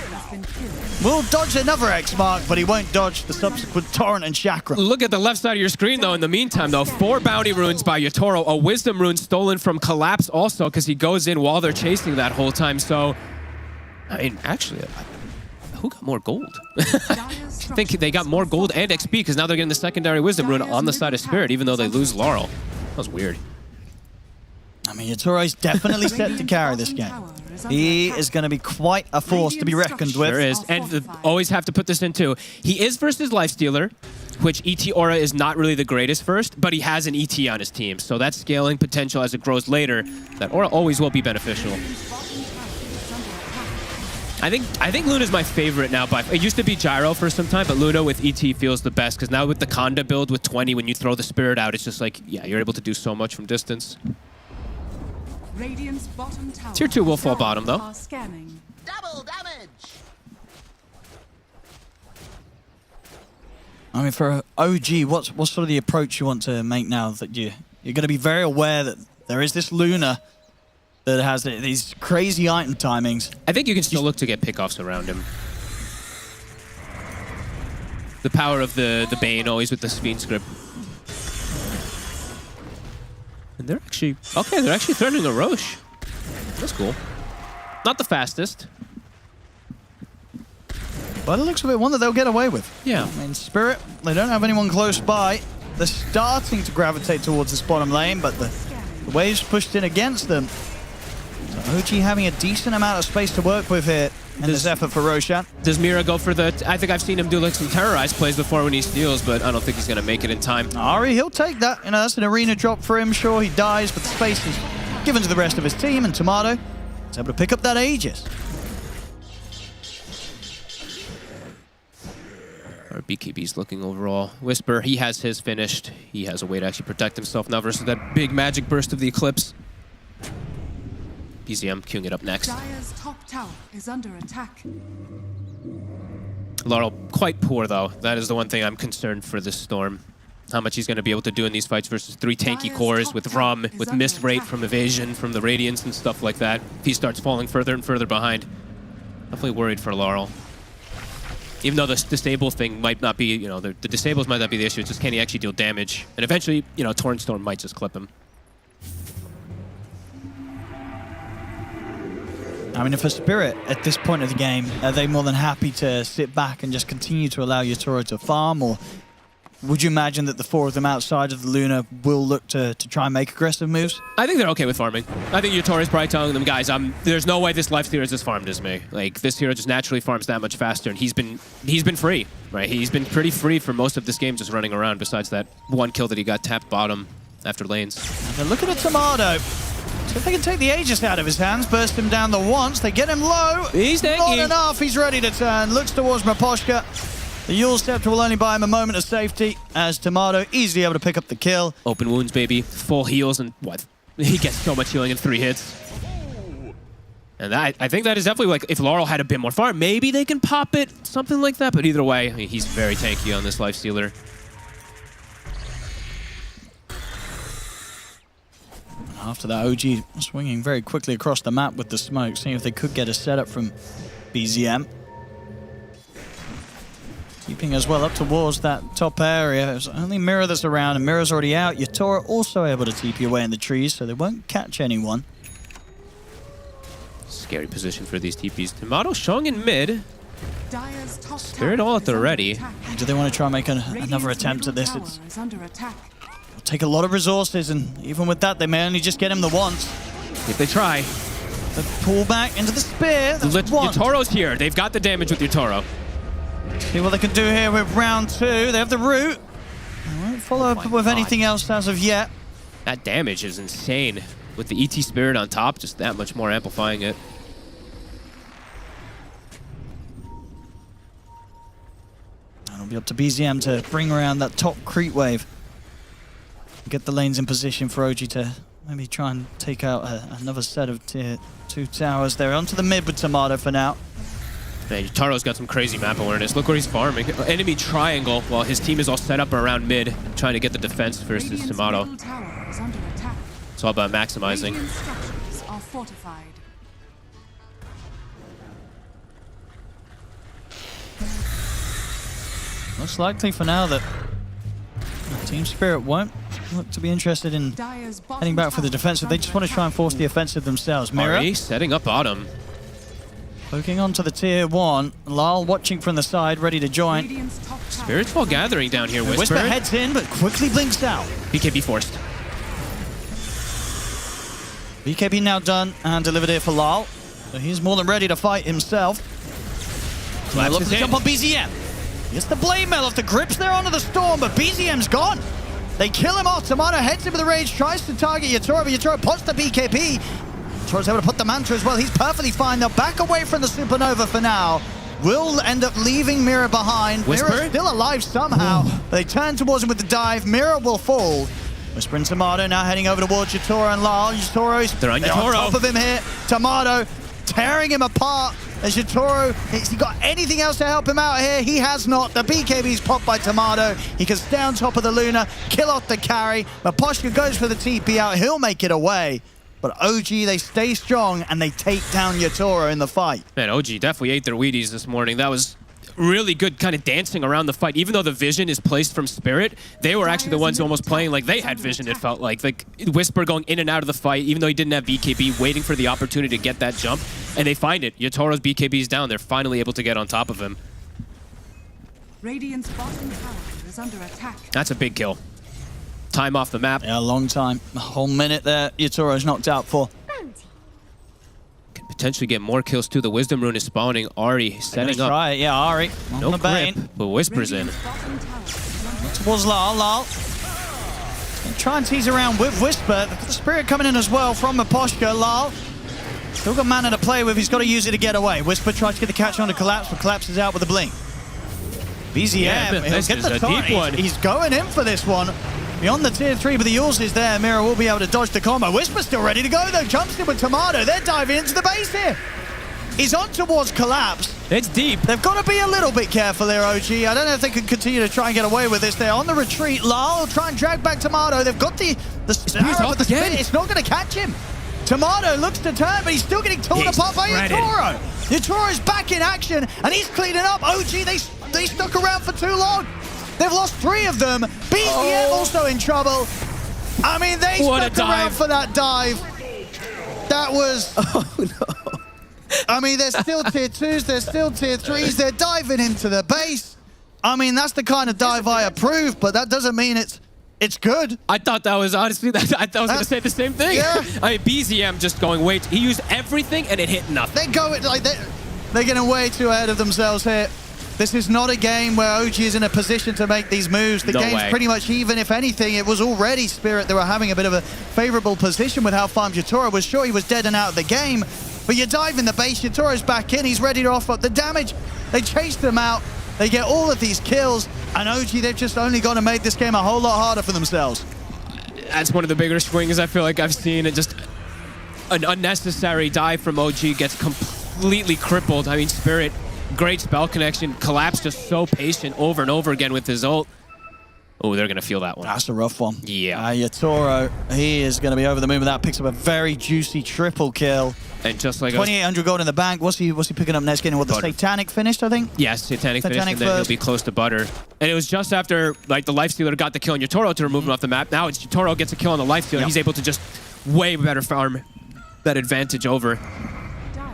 Q: Will dodge another X-Mark, but he won't dodge the subsequent Torrent and Chakra.
R: Look at the left side of your screen, though. In the meantime, though, 4 bounty runes by Yatoro. A Wisdom rune stolen from Collapse also, because he goes in while they're chasing that whole time. So, I mean, actually, who got more gold? I think they got more gold and XP because now they're getting the secondary wisdom rune on the side of Spirit, even though they lose Laurel. That was weird.
Q: I mean, Yatoro's definitely set to carry this game. He is going to be quite a force to be reckoned with.
R: There is, and always have to put this in too. He is versus Lifestealer, which ET Aura is not really the greatest first, but he has an ET on his team, so that scaling potential as it grows later, that Aura always will be beneficial. I think Luna's my favorite now. It used to be Gyro for some time, but Luna with ET feels the best because now with the Conda build with 20, when you throw the Spirit out, it's just like, yeah, you're able to do so much from distance.
S: Radiant's bottom tower
R: Tier 2 will fall bottom though.
C: Double damage.
Q: I mean, for OG, what's sort of the approach you want to make now that you're going to be very aware that there is this Luna that has these crazy item timings?
R: I think you can still look to get pickoffs around him. The power of the Bane always with the Sphinx grip. And they're actually... Okay, they're actually threatening a Roche. That's cool. Not the fastest.
Q: But it looks like one that they'll get away with.
R: Yeah.
Q: I mean, Spirit, they don't have anyone close by. They're starting to gravitate towards this bottom lane, but the waves pushed in against them. So OG having a decent amount of space to work with here in this effort for Roshan.
R: Does Mira go for the... I think I've seen him do like some terrorized plays before when he steals, but I don't think he's going to make it in time.
Q: Ari, he'll take that. You know, that's an arena drop for him. Sure, he dies, but the space is given to the rest of his team, and Tomato is able to pick up that Aegis.
R: Our BKB's looking overall. Whisper, he has his finished. He has a way to actually protect himself now versus that big magic burst of the Eclipse. BZM queuing it up next.
S: Dire's top tower is under attack.
R: Laurel, quite poor though. That is the one thing I'm concerned for this Storm. How much he's going to be able to do in these fights versus 3 tanky cores with Rum, with missed rate from evasion, from the Radiance and stuff like that. If he starts falling further and further behind. Definitely worried for Laurel. Even though the disable thing might not be, you know, the disables might not be the issue, it's just can he actually deal damage? And eventually, you know, Torrent Storm might just clip him.
Q: I mean, if a Spirit at this point of the game, are they more than happy to sit back and just continue to allow Yatoro to farm, or would you imagine that the 4 of them outside of the Luna will look to try and make aggressive moves?
R: I think they're okay with farming. I think Yatoro's probably telling them, guys, there's no way this Lifestealer is as farmed as me. Like, this hero just naturally farms that much faster, and he's been free, right? He's been pretty free for most of this game just running around, besides that 1 kill that he got tapped bottom after lanes.
Q: And they're looking at Tomato. So if they can take the Aegis out of his hands, burst him down the once, they get him low.
R: He's tanky.
Q: Not enough, he's ready to turn. Looks towards Maposhka. The Yule Scepter will only buy him a moment of safety as Tomato easily able to pick up the kill.
R: Open wounds, baby. Full heals, and what? He gets so much healing in 3 hits. And I think that is definitely, like, if Laurel had a bit more farm, maybe they can pop it, something like that. But either way, I mean, he's very tanky on this Lifestealer.
Q: After that, OG swinging very quickly across the map with the smoke, seeing if they could get a setup from BZM. Keeping as well up towards that top area. It's only Mira that's around, and Mira's already out. Yatoro also able to TP away in the trees, so they won't catch anyone.
R: Scary position for these TPs. Tomato showing in mid.
S: Dire's top
R: Spirit all at the ready.
Q: Do they want to try and make another attempt at this?
S: It's under attack.
Q: It'll take a lot of resources, and even with that, they may only just get him the once.
R: If they try.
Q: The pull back into the spear.
R: Yatoro's here. They've got the damage with Yatoro.
Q: See what they can do here with round 2. They have the root. They won't follow up with anything else as of yet.
R: That damage is insane. With the ET Spirit on top, just that much more amplifying it.
Q: And it'll be up to BZM to bring around that top creep wave. Get the lanes in position for OG to maybe try and take out another set of tier 2 towers. They're onto the mid with Tomato for now.
R: Man, Yataro's got some crazy map awareness. Look where he's farming. Enemy triangle while his team is all set up around mid, trying to get the defense versus Tomato. It's all about maximizing.
S: Structures are fortified.
Q: Most likely for now that Team Spirit won't look to be interested in heading back for the defensive. They just want to try and force the offensive themselves. Mira
R: setting up bottom.
Q: Poking onto the tier 1. Lal watching from the side, ready to join.
R: Spiritual gathering down here, Whisper.
Q: Whisper heads in, but quickly blinks out.
R: BKB forced.
Q: BKB now done and delivered here for Lal. So he's more than ready to fight himself. Now look to jump on BZM. Gets the blade mail off the grips there onto the storm, but BZM's gone. They kill him off. Tomato heads in with the rage, tries to target Yatoro, but Yatoro pots the BKB. Yatoro's able to put the mantra as well. He's perfectly fine. They'll back away from the supernova for now. Will end up leaving Mira behind.
R: Whisper?
Q: Mira's still alive somehow. They turn towards him with the dive. Mira will fall. Whisper and Tomato now heading over towards Yatoro and Lal. Yatoro's
R: They're on Yatoro.
Q: top of him here. Tomato tearing him apart. As Yatoro, has he got anything else to help him out here? He has not. The BKB's popped by Tomato. He can stay on top of the Luna, kill off the carry. Maposhka goes for the TP out. He'll make it away. But OG, they stay strong and they take down Yatoro in the fight.
R: Man, OG definitely ate their Wheaties this morning. That was really good kind of dancing around the fight. Even though the vision is placed from Spirit, they were actually the ones almost playing like they had vision, it felt like. Like Whisper going in and out of the fight, even though he didn't have BKB, waiting for the opportunity to get that jump. And they find it. Yatoro's BKB is down. They're finally able to get on top of him.
S: Radiant's bottom tower is under attack.
R: That's a big kill. Time off the map.
Q: Yeah, a long time. A whole minute there. Yatoro's knocked out for.
R: Can potentially get more kills too. The Wisdom Rune is spawning. Ari setting up.
Q: Try it. Yeah, Ari.
R: No
Q: on the
R: grip,
Q: Bane.
R: but Whisper's in.
Q: Towards Lal. Lal. And try and tease around with Whisper. The Spirit coming in as well from Maposhka. Lal. Still got mana to play with. He's got to use it to get away. Whisper tries to get the catch on to Collapse, but Collapse is out with a blink. BZM,
R: Yeah,
Q: he'll
R: this
Q: get
R: is
Q: the
R: a
Q: torrent.
R: deep one.
Q: He's going in for this one. Beyond the tier 3, but the Yules is there. Mira will be able to dodge the combo. Whisper's still ready to go, though. Jumps in with Tomato. They're diving into the base here. He's on towards Collapse.
R: It's deep.
Q: They've got to be a little bit careful here, OG. I don't know if they can continue to try and get away with this. They're on the retreat. Lal will try and drag back Tomato. They've got the arrow, but the spit, it's not going to catch him. Tomato looks to turn, but he's still getting torn apart by Yatoro. Yatoro's back in action, and he's cleaning up. OG, they stuck around for too long. They've lost 3 of them. BZM also in trouble. I mean, they stuck around for that dive. That was... Oh, no. I mean, they're still tier 2s. They're still tier 3s. They're diving into the base. I mean, that's the kind of dive I approve, but that doesn't mean it's good.
R: I thought that was honestly, I was going to say the same thing.
Q: Yeah.
R: I mean, BZM just going way he used everything and it hit nothing.
Q: They go like they're getting way too ahead of themselves here. This is not a game where OG is in a position to make these moves. The game's pretty much even. If anything, it was already Spirit. They were having a bit of a favorable position with how farmed Yatoro was. Sure, he was dead and out of the game, but you dive in the base. Yatoro's back in. He's ready to offer up the damage. They chase them out. They get all of these kills, and OG, they've just only got to make this game a whole lot harder for themselves.
R: That's one of the bigger swings I feel like I've seen. And just an unnecessary dive from OG gets completely crippled. I mean, Spirit, great spell connection. Collapse just so patient over and over again with his ult. Oh, they're going to feel that one.
Q: That's a rough one.
R: Yeah.
Q: Yatoro, he is going to be over the moon with that. Picks up a very juicy triple kill.
R: And just like
Q: 2,800 gold in the bank. What's he picking up next? Getting what, the Satanic finished, I think?
R: Yes, Satanic finished, and then he'll be close to Butter. And it was just after like the Lifestealer got the kill on Yatoro to remove him off the map. Now it's Yatoro gets a kill on the Lifestealer. He's able to just way better farm that advantage over.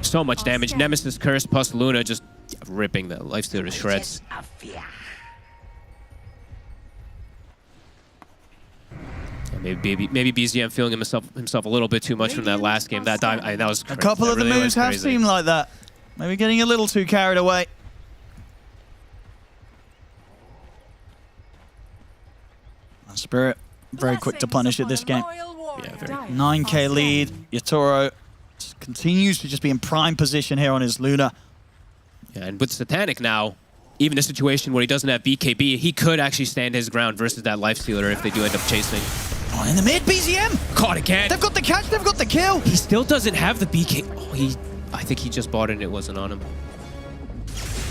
R: So much damage. Nemesis Curse plus Luna just ripping the Lifestealer to shreds. Maybe BZM feeling himself a little bit too much from that last game. That dive, that was crazy.
Q: A couple of the
R: really
Q: moves have seemed like that. Maybe getting a little too carried away. Spirit, very quick to punish it this game.
R: Yeah, very.
Q: 9k lead. Yatoro continues to just be in prime position here on his Luna.
R: Yeah, and with Satanic now, even a situation where he doesn't have BKB, he could actually stand his ground versus that Lifestealer if they do end up chasing.
Q: Oh, in the mid, BZM!
R: Caught again!
Q: They've got the catch, they've got the kill!
R: He still doesn't have the BK. Oh, I think he just bought it and it wasn't on him.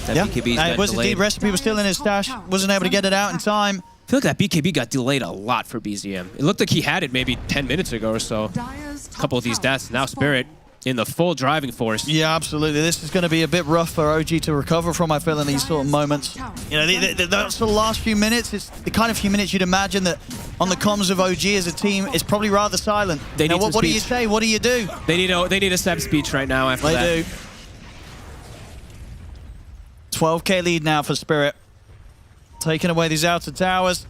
R: That BKB's
Q: it was indeed. Recipe was still in his stash, wasn't able to get it out in time.
R: I feel like that BKB got delayed a lot for BZM. It looked like he had it maybe 10 minutes ago or so. A couple of these deaths. Now Spirit in the full driving force.
Q: Yeah, absolutely. This is going to be a bit rough for OG to recover from, I feel, in these sort of moments. You know, those sort of last few minutes, it's the kind of few minutes you'd imagine that on the comms of OG as a team, it's probably rather silent.
R: They need
Q: what do you say? What do you do?
R: They need a Seb speech right now after that.
Q: They do. 12k lead now for Spirit. Taking away these outer towers,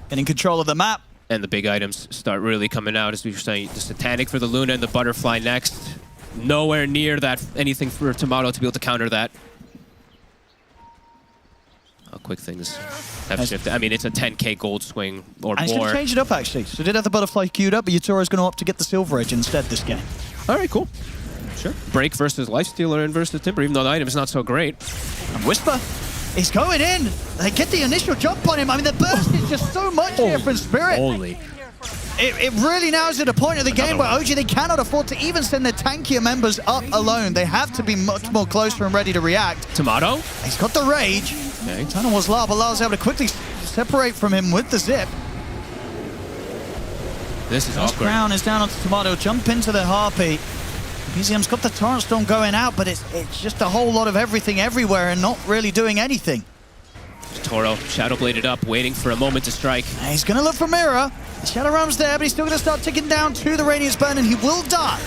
Q: getting control of the map.
R: And the big items start really coming out, as we were saying. The Satanic for the Luna and the Butterfly next. Nowhere near that anything for Tomato to be able to counter that. How quick things have shifted. I mean, it's a 10k gold swing or
Q: And he's
R: more.
Q: going to change it up, actually. So did have the Butterfly queued up, but Yatoro's going to opt to get the Silver Edge instead this game.
R: All right, cool. Sure. Break versus Lifestealer and versus Timber, even though the item is not so great.
Q: And Whisper is going in. They get the initial jump on him. I mean, the burst is just so much here from Spirit.
R: Holy.
Q: It really now is at a point of the game where OG, they cannot afford to even send their tankier members up alone. They have to be much more closer and ready to react.
R: Tomato.
Q: He's got the rage.
R: Okay.
Q: Tunnel was low, but Lala's able to quickly separate from him with the zip.
R: This is
Q: First
R: awkward.
Q: Crown is down onto Tomato. Jump into the Harpy. BZM's got the Torrent Storm going out, but it's just a whole lot of everything everywhere and not really doing anything.
R: Toro, Shadow Bladed up, waiting for a moment to strike.
Q: And he's going to look for Mirror. The Shadow Realm's there, but he's still going to start ticking down to the Radiance Burn, and he will die.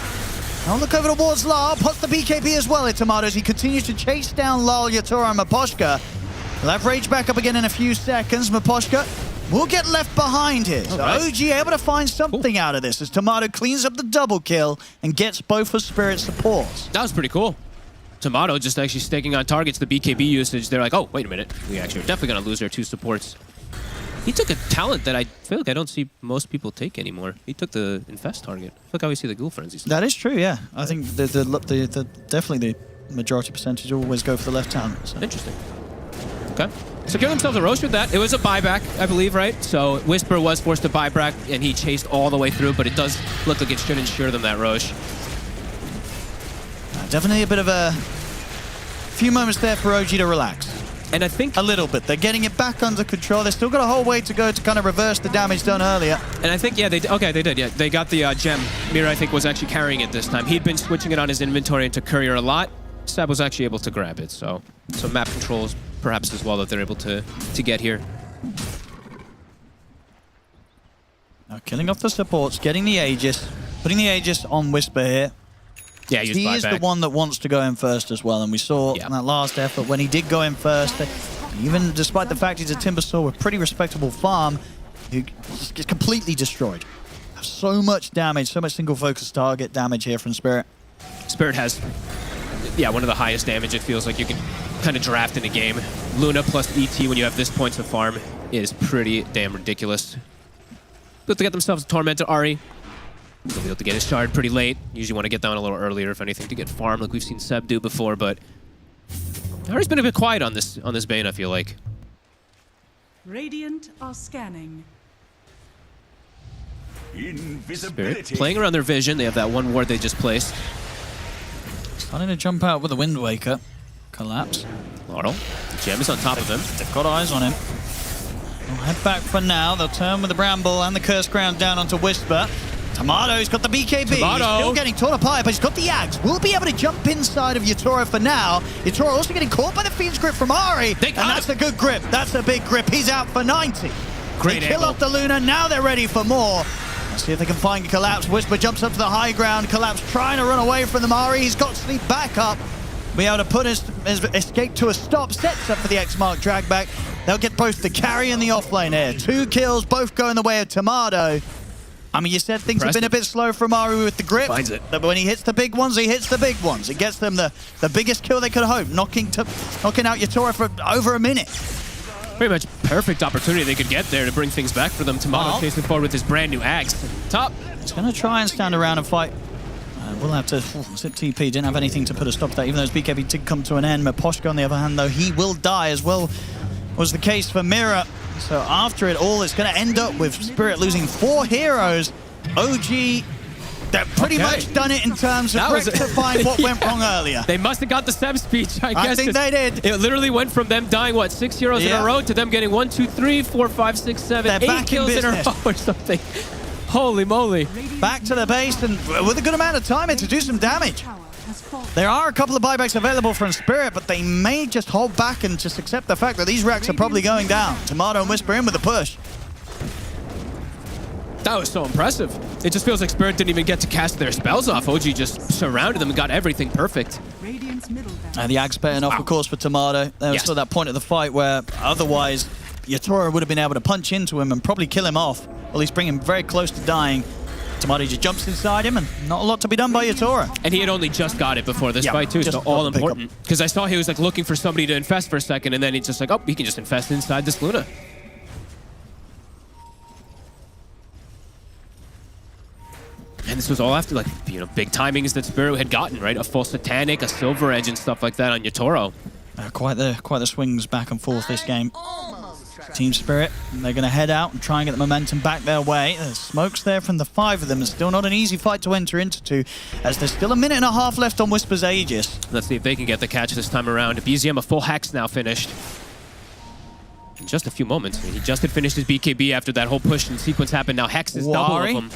Q: Now look over towards Lal, puts the BKB as well at Tomatoes. He continues to chase down Lal, Yatoro, and Maposhka. We'll have Rage back up again in a few seconds. Maposhka will get left behind here. So OG able to find something out of this as Tomato cleans up the double kill and gets both of Spirit supports.
R: That was pretty cool. Tomato just actually staking on targets, the BKB usage. They're like, oh, wait a minute. We actually are definitely going to lose their 2 supports. He took a talent that I feel like I don't see most people take anymore. He took the Infest target. Look how we see the Ghoul Frenzy.
Q: That is true, yeah. I think the definitely the majority percentage always go for the left talent. So.
R: Interesting. Okay. Secure themselves a Roche with that. It was a buyback, I believe, right? So Whisper was forced to buy back, and he chased all the way through, but it does look like it should ensure them that Roche.
Q: Definitely a bit of a few moments there for OG to relax.
R: And I think
Q: a little bit. They're getting it back under control. They've still got a whole way to go to kind of reverse the damage done earlier.
R: And I think, yeah, they did, yeah. They got the gem. Mira, I think, was actually carrying it this time. He'd been switching it on his inventory into Courier a lot. Seb was actually able to grab it, so some map controls perhaps as well that they're able to get here.
Q: Now killing off the supports, getting the Aegis, putting the Aegis on Whisper here.
R: Yeah,
Q: he is the one that wants to go in first as well, and we saw in that last effort when he did go in first, even despite the fact he's a Timber Saw with pretty respectable farm, he gets completely destroyed. So much damage, so much single focus target damage here from Spirit.
R: Spirit has, yeah, one of the highest damage it feels like you can kind of draft in a game. Luna plus ET when you have this points of farm is pretty damn ridiculous. Good to get themselves a Tormentor Ahri. They'll be able to get his shard pretty late. Usually want to get down a little earlier, if anything, to get farm like we've seen Seb do before, but Ahri's been a bit quiet on this Bane, I feel like.
S: Radiant are scanning.
R: Spirit playing around their vision. They have that one ward they just placed.
Q: Starting to jump out with a Wind Waker. Collapse.
R: Laurel. Gem is on top of him.
Q: They've got eyes on him. They'll head back for now. They'll turn with the Bramble and the Curse Crown down onto Whisper. Tomato's got the BKB.
R: Tomato.
Q: He's still getting torn apart, but he's got the Axe. We'll be able to jump inside of Yatoro for now. Yatoro also getting caught by the Fiend's Grip from Ahri. And that's a good grip. That's a big grip. He's out for 90.
R: Great
Q: they kill
R: angle.
Q: off the Luna. Now they're ready for more. Let's see if they can find Collapse. Whisper jumps up to the high ground. Collapse trying to run away from them. Ahri, he's got Sleep back up. Be able to put his escape to a stop. Sets up for the X-Mark drag back. They'll get both the carry and the offlane here. 2 kills, both going the way of Tomato. I mean, you said things have been a bit slow from Ahri with the grip.
R: Finds it.
Q: But when he hits the big ones, he hits the big ones. It gets them the biggest kill they could hope, knocking out Yatoro for over a minute.
R: Pretty much perfect opportunity they could get there to bring things back for them. Tomato chasing forward with his brand new axe. Top.
Q: He's going to try and stand around and fight. We'll have to zip TP. Didn't have anything to put a stop to that, even though his BKB did come to an end. Maposhka, on the other hand, though, he will die as well, was the case for Mira. So after it all, it's going to end up with Spirit losing 4 heroes. OG, they've pretty much done it in terms of rectifying what went wrong earlier.
R: They must have got the Seb speech, I guess.
Q: I think they did.
R: It literally went from them dying, what, 6 heroes in a row to them getting 1, 2, 3, 4, 5, 6, 7, 8 kills in a row or something. Holy moly.
Q: Back to the base and with a good amount of time to do some damage. There are a couple of buybacks available from Spirit, but they may just hold back and just accept the fact that these racks are probably going down. Tomato and Whisper in with a push.
R: That was so impressive. It just feels like Spirit didn't even get to cast their spells off. OG just surrounded them and got everything perfect.
Q: The Ag's paying off, of course, for Tomato. There was still that point of the fight where otherwise Yatoro would have been able to punch into him and probably kill him off, or at least bring him very close to dying. Tomato just jumps inside him, and not a lot to be done by Yatoro.
R: And he had only just got it before this fight, too, so all important. Because I saw he was like looking for somebody to infest for a second, and then he's just like, oh, he can just infest inside this Luna. And this was all after, like, you know, big timings that Spirit had gotten, right? A full Satanic, a Silver Edge, and stuff like that on Yatoro.
Q: Quite the swings back and forth this game. Team Spirit, they're going to head out and try and get the momentum back their way. There's smokes there from the 5 of them. It's still not an easy fight to enter into, as there's still a minute and a half left on Whisper's Aegis.
R: Let's see if they can get the catch this time around. BZM, a full Hex now finished. In just a few moments. He just had finished his BKB after that whole push and sequence happened. Now Hex is double of them.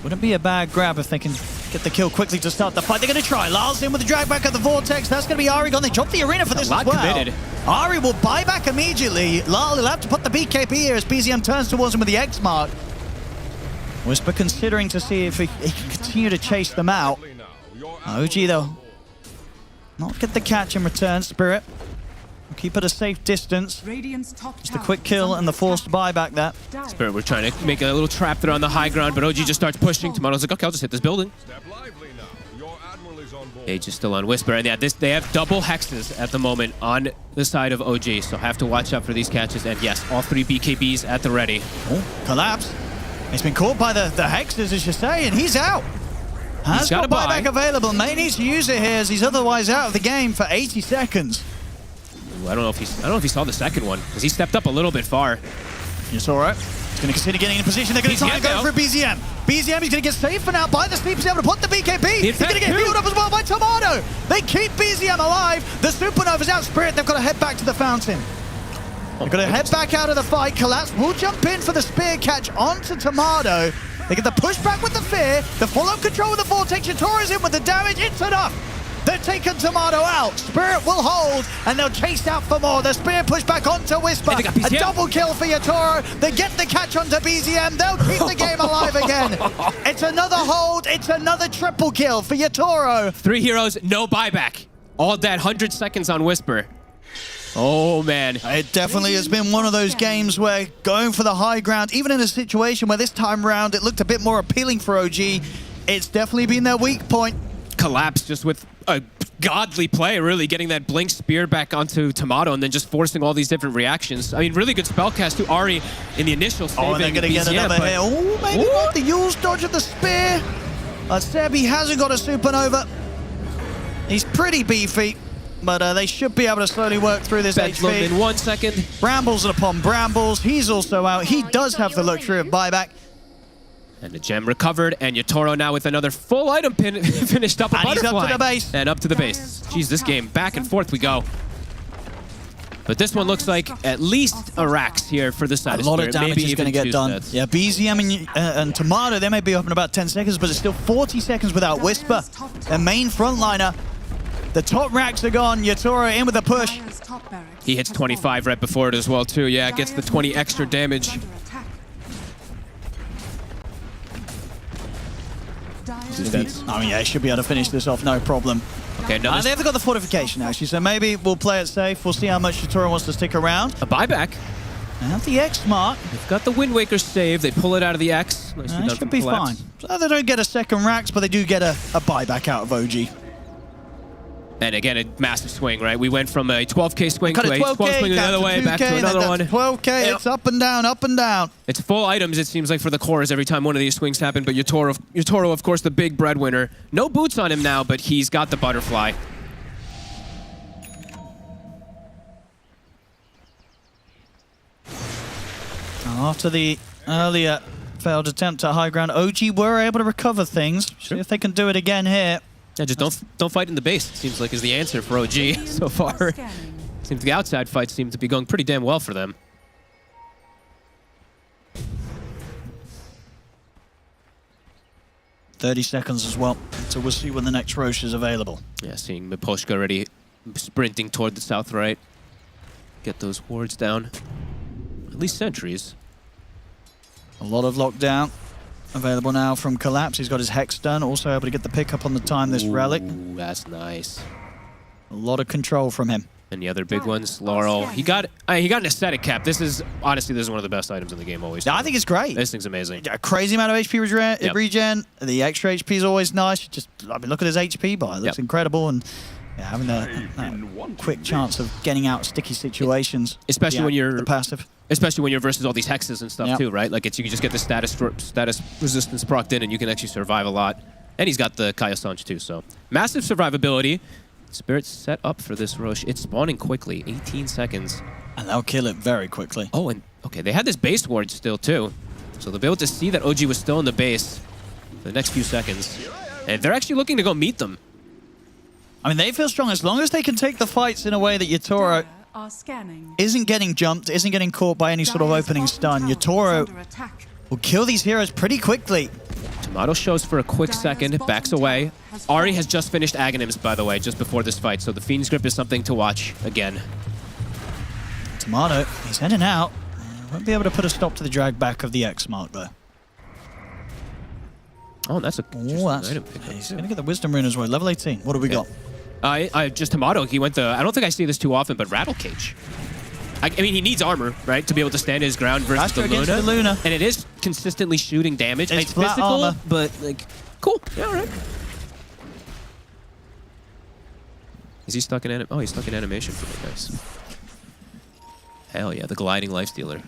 Q: Wouldn't be a bad grab if they can get the kill quickly to start the fight. They're going to try. Lyle's in with the drag back of the Vortex. That's going to be Ari gone. They drop the arena for this as well.
R: Committed.
Q: Ari will buy back immediately. Lyle will have to put the BKB here as BZM turns towards him with the X mark. Whisper considering to see if he can continue to chase them out. OG, though, not get the catch in return. Spirit keep at a safe distance. Just a quick kill and the forced buyback there.
R: Spirit, we're trying to make a little trap there on the high ground, but OG just starts pushing. Tomato's like, okay, I'll just hit this building. Age is still on Whisper, and yeah, they have double hexes at the moment on the side of OG, so have to watch out for these catches. And yes, all 3 BKBs at the ready.
Q: Oh, collapse. He's been caught by the hexes, as you say, and he's out. Has got buyback available. May need to use it here, as he's otherwise out of the game for 80 seconds.
R: Ooh, I don't know if he saw the second one, because he stepped up a little bit far.
Q: It's all right. He's going to consider getting in position. They're going to try and go for a BZM. BZM is going to get safe for now by the sleep. He's able to put the BKB. He's going to get healed up as well by Tomato. They keep BZM alive. The Supernova's out. Spirit, they've got to head back to the fountain. They've got to head back out of the fight. Collapse will jump in for the spear catch onto Tomato. They get the pushback with the fear. The full-on control with the Vortex. Yatoro's in with the damage. It's enough. They're taking Tomato out. Spirit will hold, and they'll chase out for more. The spear push back onto Whisper. A double kill for Yatoro. They get the catch onto BZM. They'll keep the game alive again. It's another hold. It's another triple kill for Yatoro.
R: 3 heroes, no buyback. All dead, 100 seconds on Whisper. Oh, man.
Q: It definitely has been one of those games where going for the high ground, even in a situation where this time around it looked a bit more appealing for OG, it's definitely been their weak point.
R: Collapse just with a godly play, really getting that blink spear back onto Tomato and then just forcing all these different reactions. I mean, really good spellcast to Ari in the initial saving.
Q: Oh, and they're going to get another hit. Oh, maybe not. The Yule's dodge of the spear. Seb, he hasn't got a supernova. He's pretty beefy, but they should be able to slowly work through this HP.
R: In 1 second.
Q: Brambles upon Brambles. He's also out. He does have the luxury of buyback.
R: And the gem recovered, and Yatoro now with another full item pin finished up a butterfly.
Q: He's up to the base.
R: And up to the base. Jeez, this game, back and forth we go. But this one looks like at least a Rax here for the side of Spirit.
Q: A lot of damage is going to get done.
R: Sets.
Q: Yeah, BZM and Tomato, they may be up in about 10 seconds, but it's still 40 seconds without Whisper. Their main frontliner. The top racks are gone. Yatoro in with a push.
R: He hits 25 right before it as well, too. Yeah, gets the 20 extra damage.
Q: I mean, yeah, he should be able to finish this off, no problem.
R: Okay,
Q: they haven't got the fortification, actually, so maybe we'll play it safe. We'll see how much Yatoro wants to stick around.
R: A buyback.
Q: And the X mark.
R: They've got the Wind Waker save. They pull it out of the X.
Q: It should be fine. So they don't get a second Rax, but they do get a buyback out of OG.
R: And again, a massive swing, right? We went from a 12K swing to a 12 swing the other way, back to another one.
Q: 12K, yep. It's up and down, up and down.
R: It's full items, it seems like, for the cores every time one of these swings happen. But Yatoro, of course, the big breadwinner. No boots on him now, but he's got the butterfly.
Q: After the earlier failed attempt at high ground, OG were able to recover things. Sure. See if they can do it again here.
R: Yeah, just don't fight in the base, it seems like is the answer for OG so far. Seems the outside fights seem to be going pretty damn well for them.
Q: $30 seconds as well, so we'll see when the next Roche is available.
R: Yeah, seeing Miposhka already sprinting toward the south right. Get those wards down. At least sentries.
Q: A lot of lockdown. available now from Collapse. He's got his Hex done, also able to get the pickup on the time, this Relic.
R: Ooh, that's nice.
Q: A lot of control from him.
R: And the other big ones, Laurel. He got an aesthetic cap. This is one of the best items in the game always.
Q: Yeah, I think it's great.
R: This thing's amazing.
Q: A crazy amount of HP regen. The extra HP is always nice. Just, I mean, look at his HP bar. It looks incredible. And yeah, having that quick chance of getting out sticky situations.
R: Especially when you're
Q: the passive.
R: Especially when you're versus all these hexes and stuff too, right? Like you can just get the status resistance procced in, and you can actually survive a lot. And he's got the Kaya Sanch too, so massive survivability. Spirit's set up for this rush. It's spawning quickly, 18 seconds.
Q: And they'll kill it very quickly.
R: Oh, and okay, they had this base ward still too, so they'll be able to see that OG was still in the base for the next few seconds. And they're actually looking to go meet them.
Q: I mean, they feel strong as long as they can take the fights in a way that Yatoro isn't getting jumped, isn't getting caught by any sort of opening stun. Yatoro will kill these heroes pretty quickly.
R: Tomato shows for a quick second, backs away. Ari has just finished Aghanims, by the way, just before this fight, so the Fiend's Grip is something to watch again.
Q: Tomato, he's heading out. Won't be able to put a stop to the drag back of the X mark, though.
R: Oh, that's a item pick.
Q: He's going to get the Wisdom Rune as well. Level 18. What do we got?
R: Just Tomato. He went I don't think I see this too often, but Rattle Cage. I mean, he needs armor, right, to be able to stand his ground versus the Luna. And it is consistently shooting damage. It's physical, armor, but, like, cool. Yeah, all right. Is he stuck in animation? Oh, he's stuck in animation for me, guys. Hell yeah, the gliding lifestealer.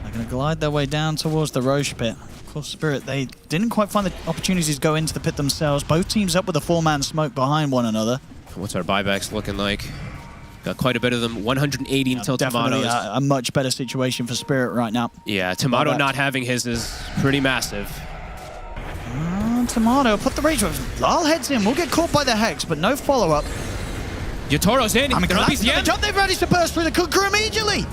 Q: They're going to glide their way down towards the Roche pit. Of course, Spirit, they didn't quite find the opportunities to go into the pit themselves. Both teams up with a 4-man smoke behind one another.
R: What's our buybacks looking like? Got quite a bit of them. 180 until Tomato's.
Q: Definitely a much better situation for Spirit right now.
R: Yeah, Tomato not having his is pretty massive.
Q: Tomato, put the rage with. Lal heads in. We'll get caught by the Hex, but no follow-up.
R: Yatoro's in.
Q: I mean, they've ready to burst through the Kunkka immediately.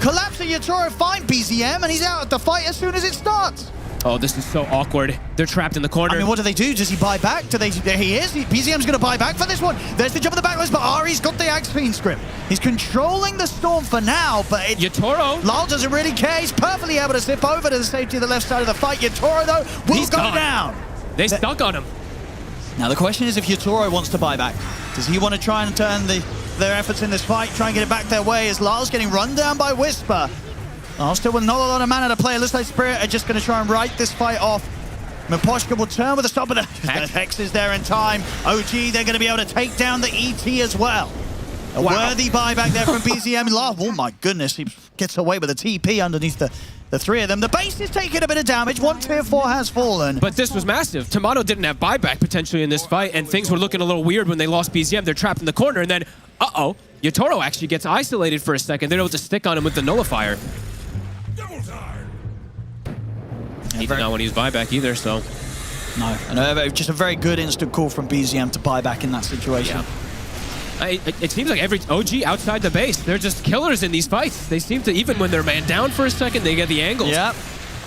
Q: Collapsing Yatoro, find BZM, and he's out of the fight as soon as it starts.
R: Oh, this is so awkward. They're trapped in the corner.
Q: I mean, what do they do? Does he buy back? There he is. BZM's going to buy back for this one. There's the jump in the backlist, but Ari's got the Axe Fiend script. He's controlling the storm for now, but
R: Yatoro.
Q: Lal doesn't really care. He's perfectly able to zip over to the safety of the left side of the fight. Yatoro, though, will go down.
R: They stuck on him.
Q: Now, the question is if Yatoro wants to buy back. Does he want to try and turn their efforts in this fight, try and get it back their way as Lal's getting run down by Whisper? Lal still with not a lot of mana to play. It looks like Spirit are just going to try and write this fight off. Miposhka will turn with a stop, but the Hex is there in time. OG, they're going to be able to take down the ET as well. A worthy buyback there from BZM. Lal, oh my goodness, he gets away with a TP underneath the three of them. The base is taking a bit of damage. One tier 4 has fallen.
R: But this was massive. Tomato didn't have buyback potentially in this fight, and things were looking a little weird when they lost BZM. They're trapped in the corner, and then, Yatoro actually gets isolated for a second. They're able to stick on him with the Nullifier. He did not want to use buyback either, so.
Q: No, and just a very good instant call from BZM to buy back in that situation.
R: Yeah. It seems like every OG outside the base, they're just killers in these fights. They seem to, even when they're man down for a second, they get the angles.
Q: Yeah.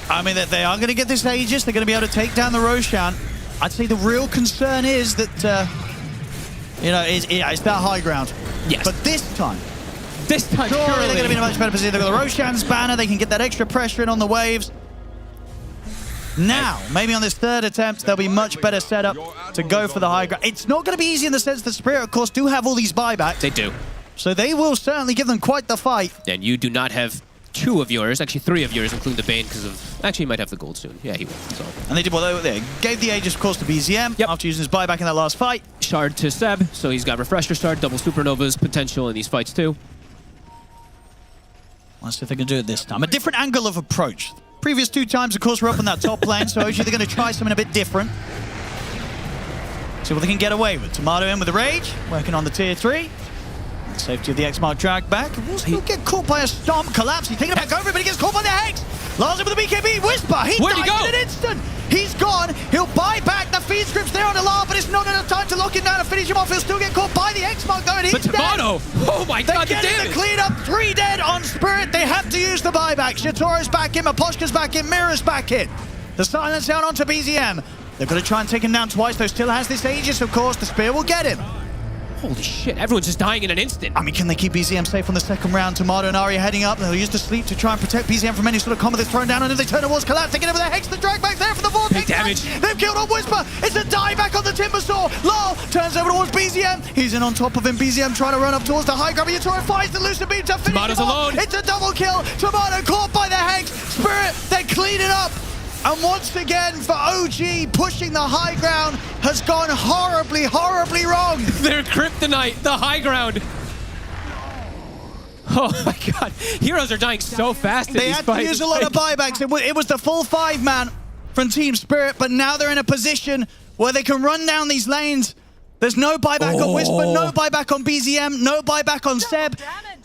Q: I mean, they are going to get this Aegis. They're going to be able to take down the Roshan. I'd say the real concern is that, it's that high ground.
R: Yes.
Q: But this time,
R: surely
Q: they're going to be in a much better position. They've got the Roshan's banner. They can get that extra pressure in on the waves. Now, maybe on this third attempt, they'll be much better set up to go for the high ground. It's not going to be easy in the sense that Spirit, of course, do have all these buybacks.
R: They do.
Q: So they will certainly give them quite the fight.
R: And you do not have 2 of yours, actually 3 of yours, including the Bane, because of... Actually, he might have the gold soon. Yeah, he will. So.
Q: And they did well. They gave the Aegis, of course, to BZM after using his buyback in that last fight.
R: Shard to Seb, so he's got Refresher Shard, double Supernovas potential in these fights, too.
Q: Let's see if they can do it this time. A different angle of approach. Previous 2 times, of course, we're up in that top lane, so they're going to try something a bit different. See what they can get away with. Tomato in with the Rage, working on the tier 3. Safety of the X-Mark drag back. Will still get caught by a Stomp. Collapse. He's taking it back over, but he gets caught by the Hex. Lars in with the BKB. Whisper.
R: Where'd he go?
Q: In an instant. He's gone. He'll buy back. The feed script's there on the Lar, but it's not enough time to lock him down and finish him off. He'll still get caught by the X-Mark, though, and he's
R: Tomato.
Q: dead.
R: Oh my God, the damage.
Q: They're clean up. 3 dead on Spirit. They have to use the buybacks. Yatoro's back in. Miposhka's back in. Mirror's back in. The silence down onto BZM. They've got to try and take him down twice, though. Still has this Aegis, of course. The spear will get him.
R: Holy shit, everyone's just dying in an instant.
Q: I mean, can they keep BZM safe on the second round? Tomato and Ari heading up. They'll use the sleep to try and protect BZM from any sort of combo that's thrown down, and if they turn towards Collapse, they get over the Hex, the drag back there for the vortex.
R: Big damage.
Q: They've killed on Whisper. It's a dive back on the Timbersaw. Lol turns over towards BZM. He's in on top of him. BZM trying to run up towards the high grab. Yatoro finds the Lucid Beam to finish
R: Tomato's
Q: him off.
R: alone.
Q: It's a double kill. Tomato caught by the Hex. Spirit, they clean it up. And once again, for OG, pushing the high ground has gone horribly, horribly wrong.
R: They're kryptonite, the high ground. Oh my god, heroes are dying so fast in
Q: They
R: these
Q: had to
R: fights.
Q: use a lot of buybacks. It was the full 5-man from Team Spirit, but now they're in a position where they can run down these lanes. There's no buyback on Whisper, no buyback on BZM, no buyback on Seb.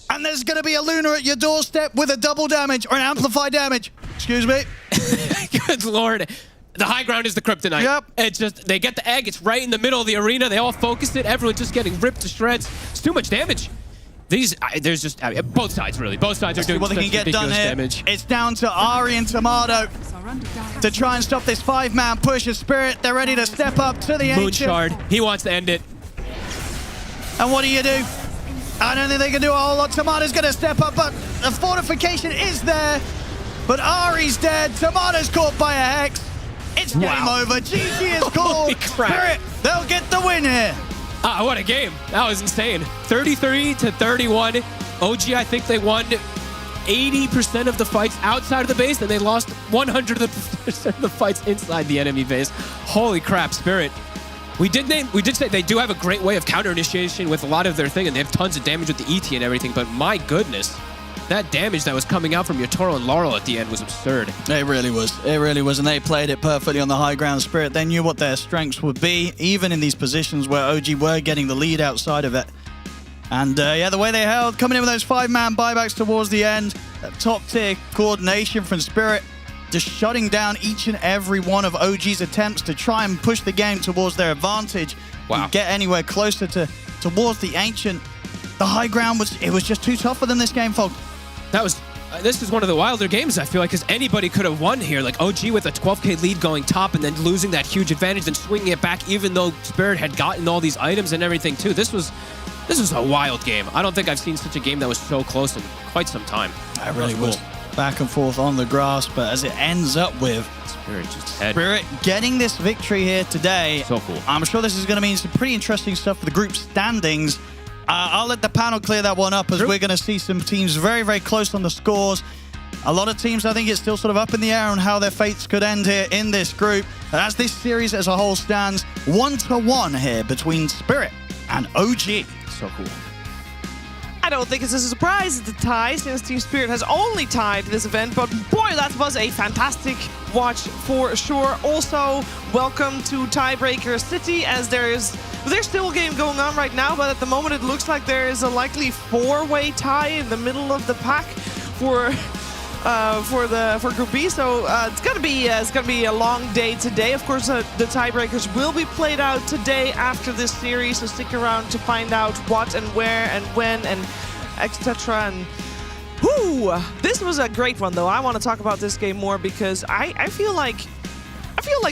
Q: And there's going to be a Luna at your doorstep with a double damage or an amplified damage. Excuse me.
R: Good lord. The high ground is the kryptonite.
Q: Yep.
R: It's just, they get the egg, it's right in the middle of the arena, they all focus it, everyone's just getting ripped to shreds. It's too much damage. There's just, both sides really, both sides are doing
Q: what they
R: such
Q: can get done
R: ridiculous
Q: here.
R: damage.
Q: It's down to Ari and Tomato to try and stop this 5-man push of Spirit. They're ready to step up to the Ancient.
R: Moonshard, he wants to end it.
Q: And what do you do? I don't think they can do a whole lot. Tomato's going to step up, but the fortification is there. But Ari's dead. Tomato's caught by a Hex. It's game over. GG is called. Spirit, they'll get the win here.
R: Ah, what a game. That was insane. 33-31. OG, I think they won 80% of the fights outside of the base, and they lost 100% of the fights inside the enemy base. Holy crap, Spirit. We did say they do have a great way of counter initiation with a lot of their thing, and they have tons of damage with the ET and everything, but my goodness, that damage that was coming out from Yatoro and Laurel at the end was absurd.
Q: It really was. It really was, and they played it perfectly on the high ground. Spirit, they knew what their strengths would be, even in these positions where OG were getting the lead outside of it. And yeah, the way they held, coming in with those 5-man buybacks towards the end, that top-tier coordination from Spirit, just shutting down each and every one of OG's attempts to try and push the game towards their advantage.
R: Wow.
Q: And get anywhere closer towards the Ancient. The high ground was just too tough for them this game, folks.
R: This is one of the wilder games, I feel like, because anybody could have won here. Like OG with a 12k lead going top and then losing that huge advantage and swinging it back, even though Spirit had gotten all these items and everything too. This was a wild game. I don't think I've seen such a game that was so close in quite some time.
Q: It really was. Back and forth on the grass, but as it ends up with Spirit getting this victory here today.
R: So cool.
Q: I'm sure this is going to mean some pretty interesting stuff for the group standings. I'll let the panel clear that one up as we're going to see some teams very, very close on the scores. A lot of teams, I think it's still sort of up in the air on how their fates could end here in this group. As this series as a whole stands 1-1 here between Spirit and OG.
R: So cool.
J: I don't think it's a surprise it's a tie, since Team Spirit has only tied this event, but boy, that was a fantastic watch for sure. Also, welcome to Tiebreaker City, as there's still a game going on right now, but at the moment it looks like there is a likely 4-way tie in the middle of the pack for Group B. So it's gonna be a long day today. Of course, the tiebreakers will be played out today after this series. So stick around to find out what and where and when and etc. And whoo, this was a great one though. I want to talk about this game more because I feel like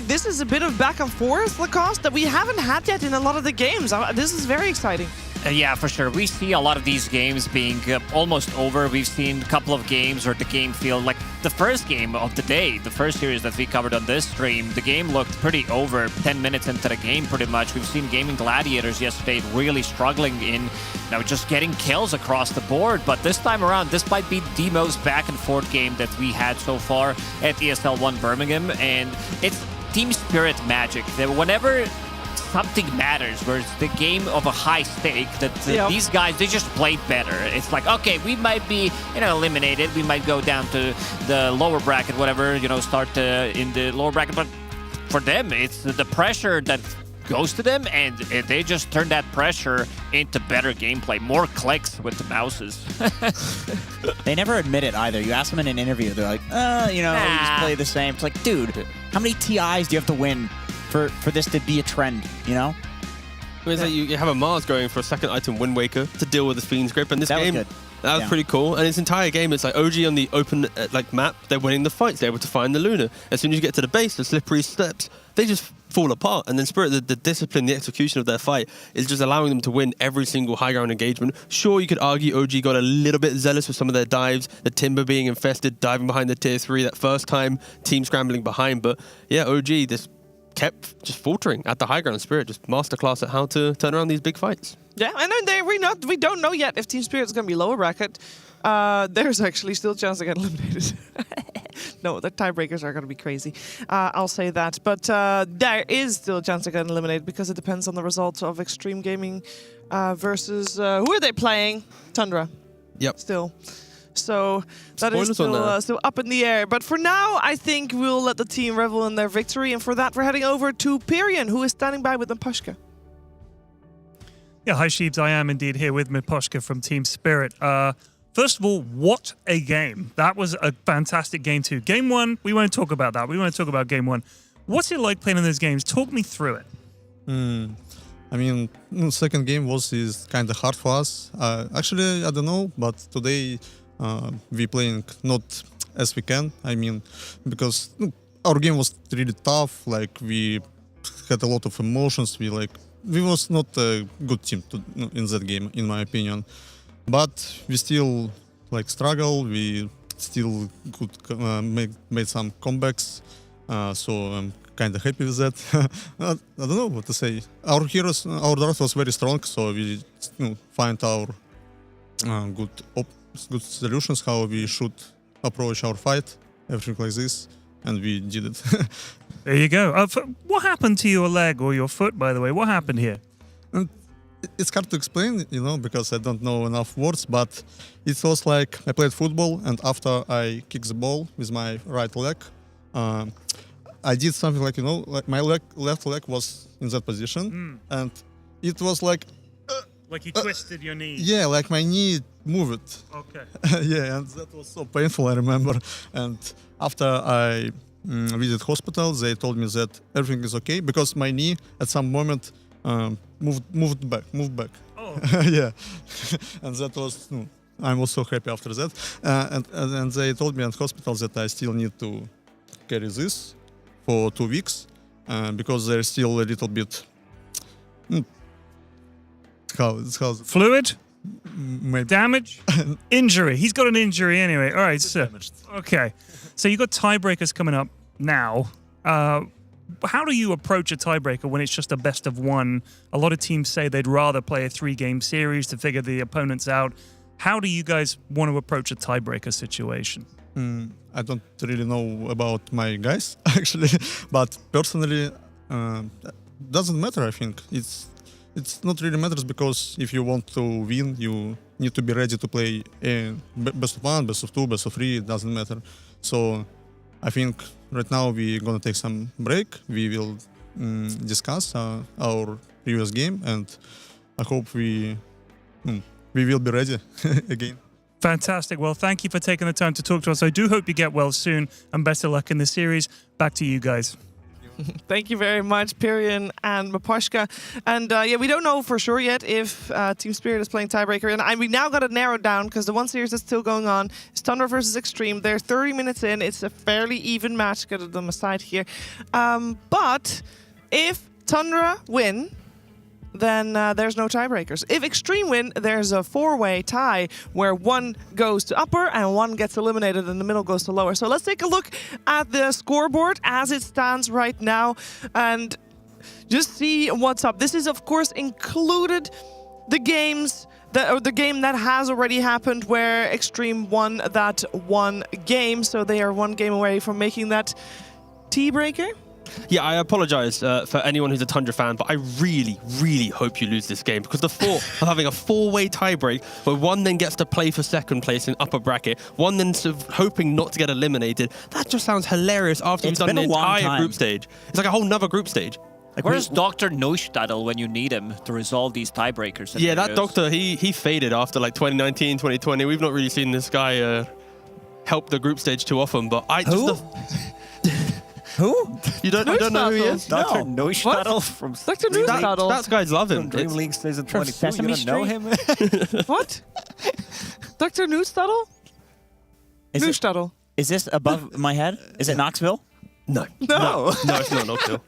J: this is a bit of back and forth, Lacoste, that we haven't had yet in a lot of the games. This is very exciting.
U: Yeah, for sure. We see a lot of these games being almost over. We've seen a couple of games where the game feel like the first game of the day, the first series that we covered on this stream, the game looked pretty over 10 minutes into the game pretty much. We've seen Gaming Gladiators yesterday really struggling in just getting kills across the board. But this time around, this might be the most back and forth game that we had so far at ESL 1 Birmingham. And it's Team Spirit magic. That whenever something matters, where it's the game of a high stake, that these guys, they just played better. It's like, okay, we might be, eliminated. We might go down to the lower bracket, whatever, start in the lower bracket. But for them, it's the pressure that goes to them, and they just turn that pressure into better gameplay, more clicks with the mouses.
O: They never admit it either. You ask them in an interview, they're like, we just play the same. It's like, dude, how many TIs do you have to win for this to be a trend,
M: It's like you have a Mars going for a second item Wind Waker to deal with the Fiend's Grip, and this game That was pretty cool. And this entire game, it's like OG on the open like map, they're winning the fights. They're able to find the Luna. As soon as you get to the base, the slippery steps, they just fall apart. And then Spirit, the discipline, the execution of their fight is just allowing them to win every single high ground engagement. Sure, you could argue OG got a little bit zealous with some of their dives, the Timber being infested, diving behind the tier 3 that first time, team scrambling behind. But yeah, OG just kept just faltering at the high ground. Spirit just masterclass at how to turn around these big fights.
J: Yeah, and then we don't know yet if Team Spirit's going to be lower bracket. There's actually still a chance to get eliminated. No, the tiebreakers are going to be crazy. I'll say that. But there is still a chance to get eliminated because it depends on the results of Extreme Gaming versus... who are they playing? Tundra.
M: Yep.
J: Still. So that is still up in the air. But for now, I think we'll let the team revel in their victory. And for that, we're heading over to Pyrion, who is standing by with Miposhka.
H: Yeah, hi Sheebs, I am indeed here with Miposhka from Team Spirit. First of all, what a game. That was a fantastic game too. Game 1, we won't talk about that. We want to talk about game 1. What's it like playing in those games? Talk me through it.
K: I mean, second game is kind of hard for us. Actually, I don't know, but today we playing not as we can. I mean, because our game was really tough. Like we had a lot of emotions. We was not a good team in that game, in my opinion. But we still struggle. We still could made some comebacks. So I'm kind of happy with that. I don't know what to say. Our draft was very strong, so we find our good solutions how we should approach our fight, everything like this, and we did it.
H: There you go. What happened to your leg or your foot, by the way? What happened here?
K: It's hard to explain, because I don't know enough words, but it was like I played football, and after I kicked the ball with my right leg, I did something like my left leg was in that position, and it was like
H: you twisted your knee.
K: Yeah, like my knee moved.
H: Okay.
K: Yeah, and that was so painful, I remember. And after I visited hospital, they told me that everything is okay because my knee at some moment moved back.
H: Oh.
K: Yeah, and that was. I was so happy after that, and they told me at hospital that I still need to carry this for 2 weeks because there's still a little bit.
H: Fluid?
K: Maybe.
H: Damage? Injury. He's got an injury anyway. All right, so okay. So you got tiebreakers coming up now. How do you approach a tiebreaker when it's just a best of one? A lot of teams say they'd rather play a 3-game series to figure the opponents out. How do you guys want to approach a tiebreaker situation?
K: I don't really know about my guys actually, but personally, doesn't matter. I think it's not really matters because if you want to win, you need to be ready to play best of 1, best of 2, best of 3. It doesn't matter. So I think right now we're gonna take some break. We will discuss our previous game, and I hope we will be ready again.
H: Fantastic. Well, thank you for taking the time to talk to us. I do hope you get well soon, and best of luck in the series. Back to you guys.
J: Thank you very much, Pyrion and Miposhka. And we don't know for sure yet if Team Spirit is playing tiebreaker. And we now got it narrowed down because the one series that's still going on is Tundra versus Extreme. They're 30 minutes in. It's a fairly even match. Get them aside here. But if Tundra win, then there's no tiebreakers. If Extreme win, there's a 4-way tie where one goes to upper and one gets eliminated and the middle goes to lower. So let's take a look at the scoreboard as it stands right now and just see what's up. This is, of course, included the games the game that has already happened where Extreme won that one game. So they are one game away from making that tiebreaker.
M: Yeah, I apologize for anyone who's a Tundra fan, but I really, really hope you lose this game because the thought of having a 4-way tiebreak where one then gets to play for second place in upper bracket, one then sort of hoping not to get eliminated, that just sounds hilarious after we've done an entire group stage. It's like a whole nother group stage.
U: Like, where's Dr. Neustadel when you need him to resolve these tiebreakers?
M: Yeah, that doctor, he faded after like 2019, 2020. We've not really seen this guy help the group stage too often, but I just...
U: Who?
M: You don't know who he is?
U: Dr. Neustadel from
J: Dr. Neustadel.
M: That guys love him.
U: Dream League Season 22.
O: Sesame
U: You don't know him?
J: What? Dr. Noostuttle? Noostuttle.
O: Is this above my head? Is it Knoxville?
M: No.
J: No.
M: No, it's not Knoxville.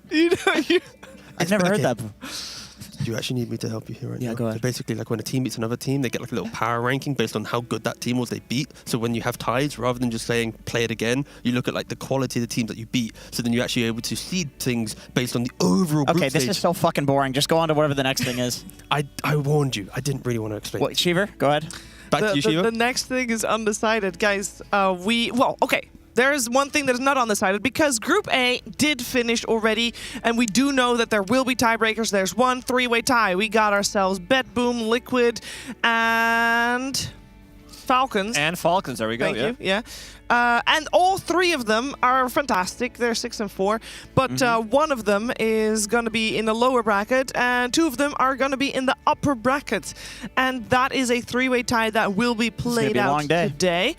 O: I've never heard that.
M: Do you actually need me to help you here right now?
O: Yeah, go ahead.
M: So basically, like when a team beats another team, they get like a little power ranking based on how good that team was they beat. So when you have ties, rather than just saying play it again, you look at like the quality of the teams that you beat. So then you're actually able to seed things based on the overall group
O: Okay, this
M: stage.
O: is so fucking boring. Just go on to whatever the next thing is.
M: I warned you. I didn't really want to explain.
O: What, Shiver, go ahead.
M: Back to you, Shiva.
J: The next thing is undecided, guys. Okay. There's one thing that is not undecided because Group A did finish already, and we do know that there will be tiebreakers. There's one three-way tie. We got ourselves Bet Boom, Liquid, and Falcons.
U: And Falcons, there we go.
J: Thank you. Yeah. And all three of them are fantastic. They're 6 and 4, but one of them is going to be in the lower bracket, and 2 of them are going to be in the upper bracket. And that is a three-way tie that will be played out today.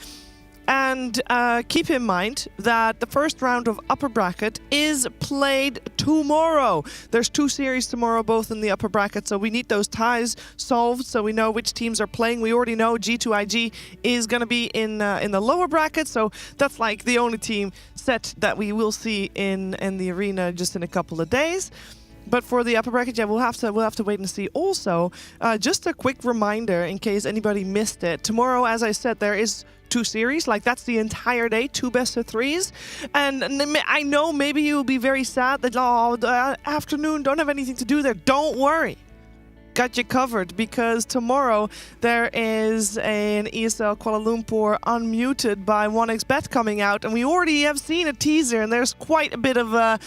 J: And keep in mind that the first round of upper bracket is played tomorrow. There's 2 series tomorrow, both in the upper bracket, so we need those ties solved so we know which teams are playing. We already know G2IG is going to be in the lower bracket, so that's like the only team set that we will see in the arena just in a couple of days. But for the upper bracket, yeah, we'll have to wait and see. Also, just a quick reminder in case anybody missed it. Tomorrow, as I said, there is 2 series. Like, that's the entire day, 2 best-of-3s. And I know maybe you'll be very sad that, oh, the afternoon, don't have anything to do there. Don't worry. Got you covered, because tomorrow there is an ESL Kuala Lumpur Unmuted by 1xBet coming out. And we already have seen a teaser, and there's quite a bit of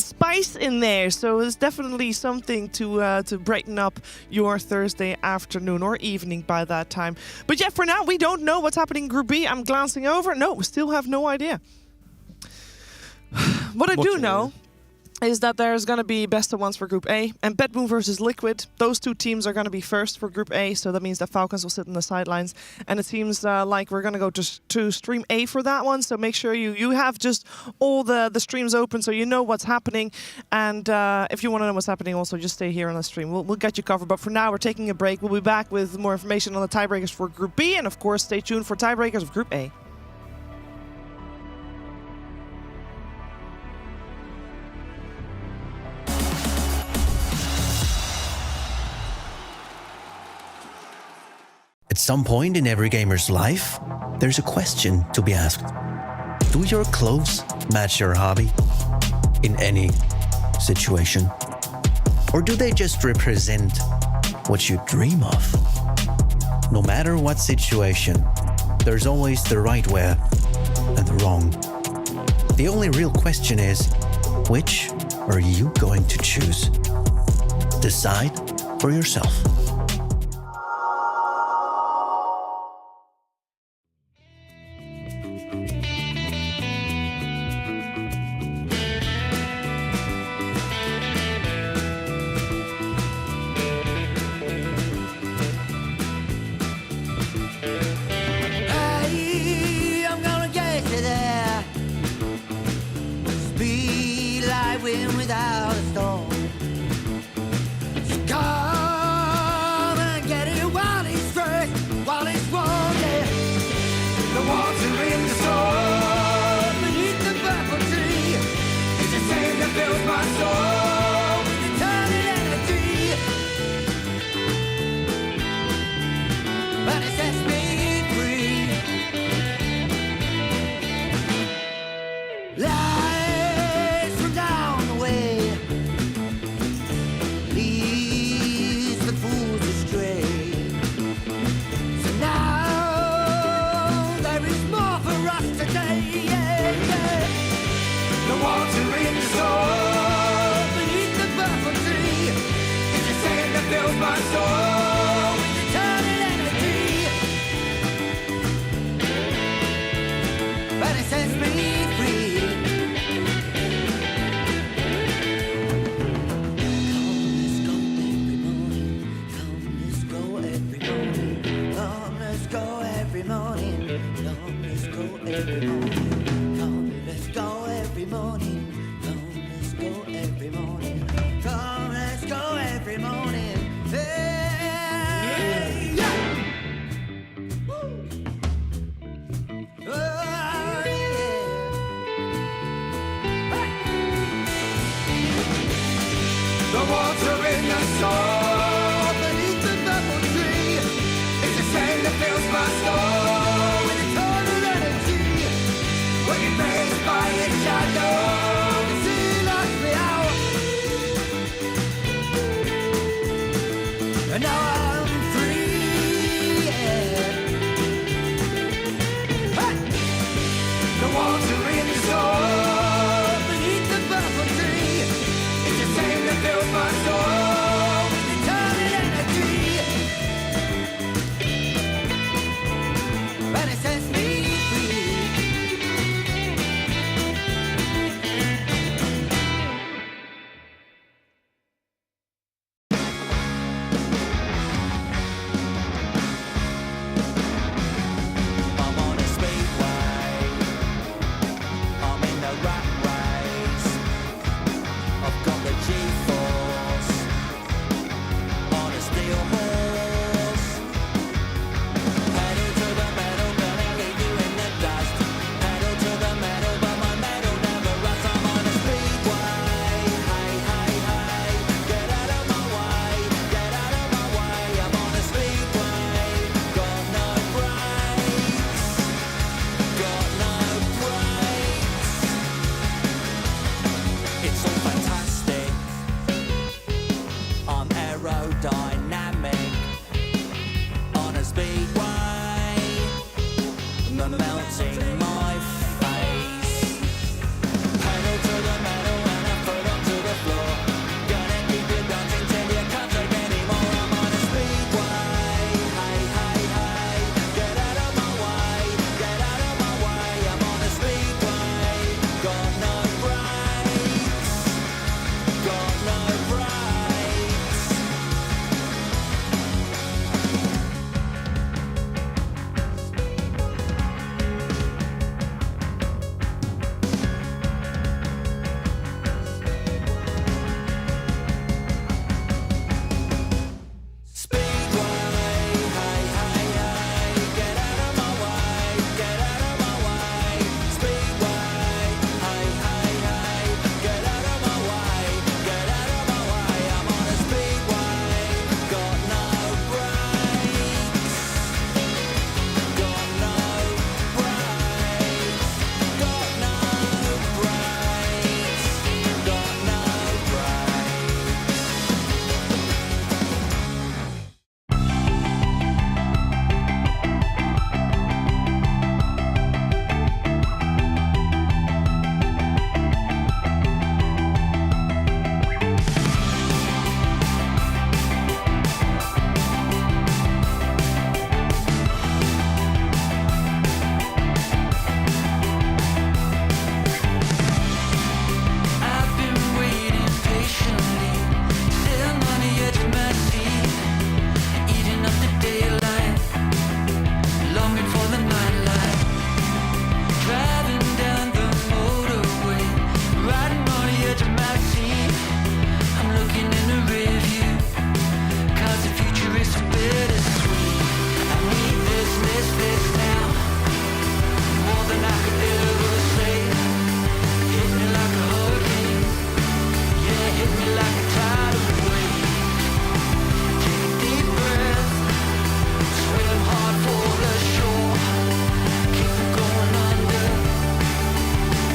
J: spice in there, so it's definitely something to brighten up your Thursday afternoon or evening by that time. But yeah, for now, we don't know what's happening in Group B. I'm glancing over. No, we still have no idea. What I do know is that there's going to be best of ones for Group A, and Bet Boom versus Liquid. Those 2 teams are going to be first for Group A, so that means that Falcons will sit on the sidelines. And it seems like we're going to go to Stream A for that one, so make sure you have just all the streams open so you know what's happening. And if you want to know what's happening, also just stay here on the stream. We'll get you covered, but for now, we're taking a break. We'll be back with more information on the tiebreakers for Group B, and of course, stay tuned for tiebreakers of Group A.
F: At some point in every gamer's life, there's a question to be asked. Do your clothes match your hobby in any situation? Or do they just represent what you dream of? No matter what situation, there's always the right way and the wrong. The only real question is, which are you going to choose? Decide for yourself.
C: Without a storm, sky soul beneath the purple tree. It's a shame that fills my soul with eternal energy. When you're faced by its shadow, the sea knocks me out. And now I'm free, yeah. Hey! The walls are in the soul beneath the purple tree. It's a shame that fills my soul with eternal energy. And it sets me free. I'm on a speedway. I'm in the rat race. I've got the G-force on a steel horse. Pedal to the metal, gonna leave you in the dust. Pedal to the metal, but my metal never rusts. I'm on a speedway. Hey, hey, hey. Get out of my way. Get out of my way. I'm on a speedway. Got no brakes. Got no brakes. It's all fantastic. I'm aerodynamic on a speedway. I'm melting my face. Pedal to the metal and I foot onto the floor. Gonna keep you dancing till you can't take anymore. I'm on a speedway. Hey, hey, hey. Get out of my way. Get out of my way. I'm on a speedway. Got no brakes. Got no brakes. Speedway, hey, hey, hey. Get out of my way. Get out of my way. Speedway, hey, hey, hey. Get out of my way. Get out of my way. I'm on a speedway. Got no brakes. Got no brakes. Got no brakes. Got no I've been waiting patiently, sitting on the edge of my seat, eating up the daylight, longing for the nightlight. Driving down the motorway, riding on the edge of my seat. I'm looking in the rearview, 'cause the future is so bittersweet. I need this now, more than I could ever say. Hit me like a hurricane, yeah, hit me like a tidal wave. Take a deep breath, swim hard for the shore. Keep me going under,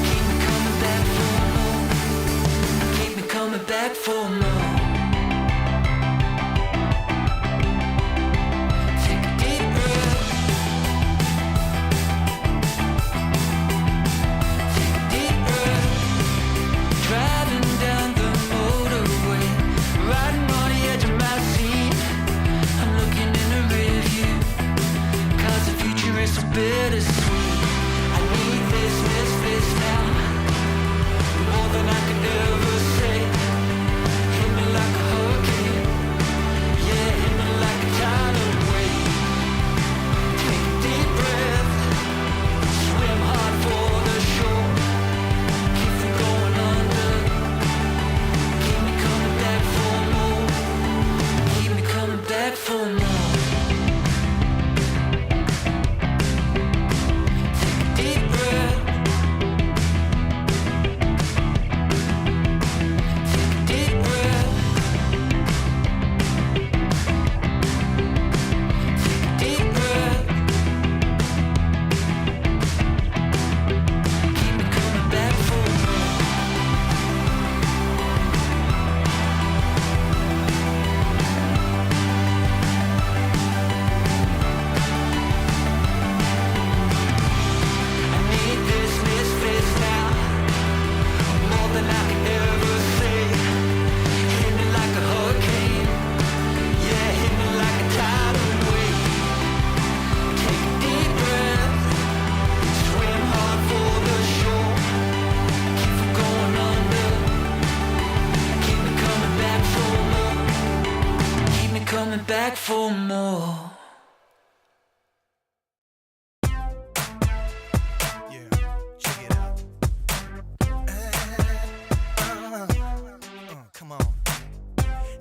C: keep me coming back for more. Keep me coming back for more. Take a deep breath. Take a deep breath. Driving down the motorway, riding on the edge of my seat. I'm looking in the rearview, 'cause the future is so bittersweet. I need this now, more than I could ever say. Hit me like a hurricane, yeah, hit me like a tidal wave. Take a deep breath, swim hard for the shore. Keep from going under, keep me coming back for more. Keep me coming back for more. Take a deep breath.
E: back for more.
C: Come on.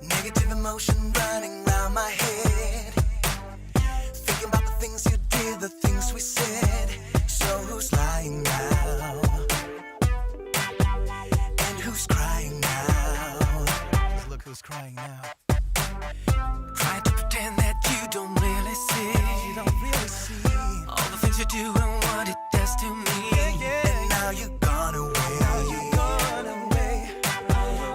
C: Negative emotion running round my head. Thinking about the things you did, the things we said. So who's lying now? And who's crying now? Look who's crying now. Trying to pretend that you don't really see. You don't really see all the things you do and what it does to me. And now you've gone away.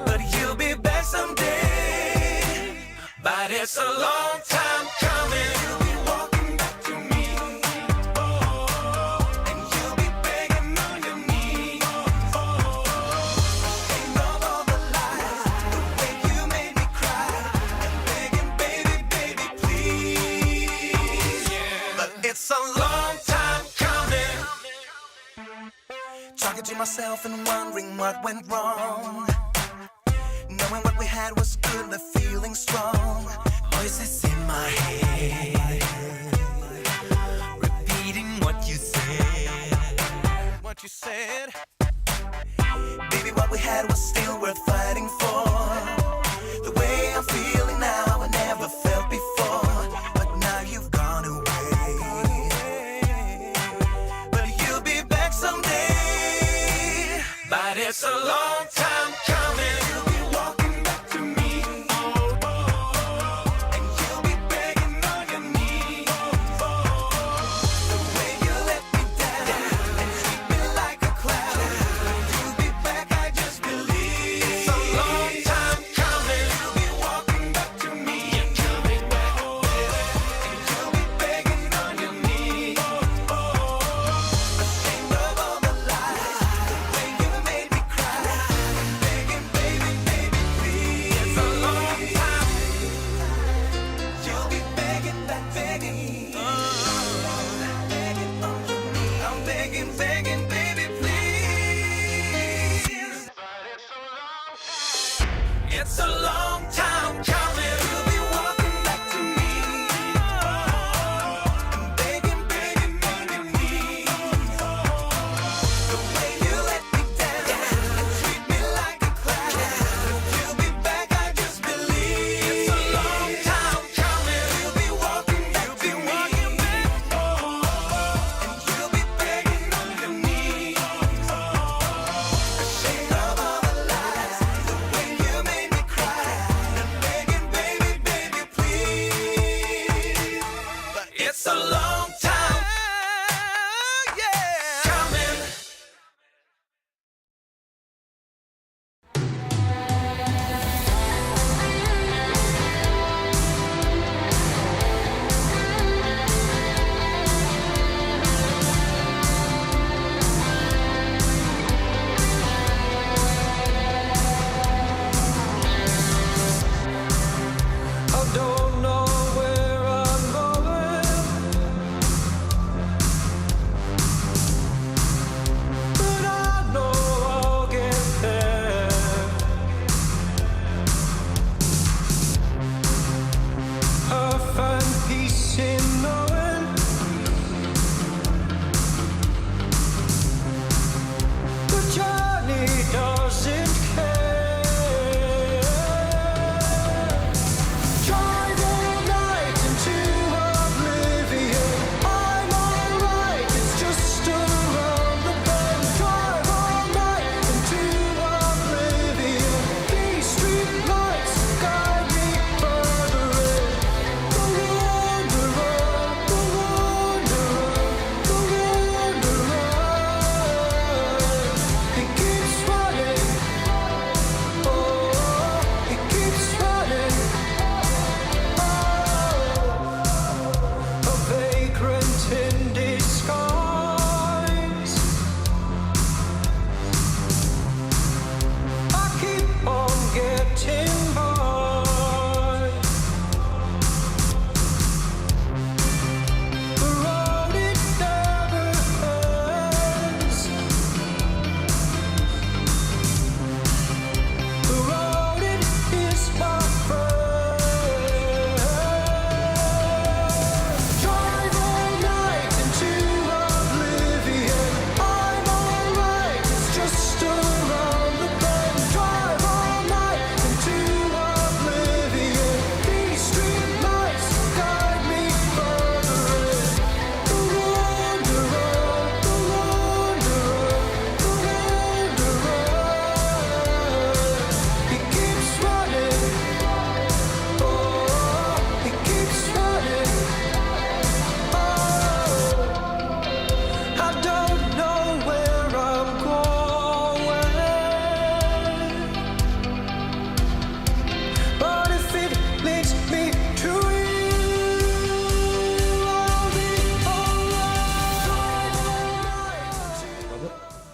C: But you'll be back someday. But it's a long time coming. You'll be walking back to me. And you'll be begging on your knees. Think of all the lies, the way you made me cry, and begging, baby, baby, please. But it's a long time coming. Talking to myself and wondering what went wrong. Knowing what we had was good, the feeling strong. Voices in my head, repeating what you said. What you said. Baby, what we had was still worth fighting for. The way I'm feeling now, I never felt before. But now you've gone away. But you'll be back someday. But it's a long time coming. You'll be walking back to me. And you'll be begging on your knees. The way you let me down and treat me like a clown. You'll be back, I just believe. It's a long time coming. You'll be walking back to me. You're coming back, baby. And you'll be begging on your knees. Ashamed of all the lies, the way you made me cry,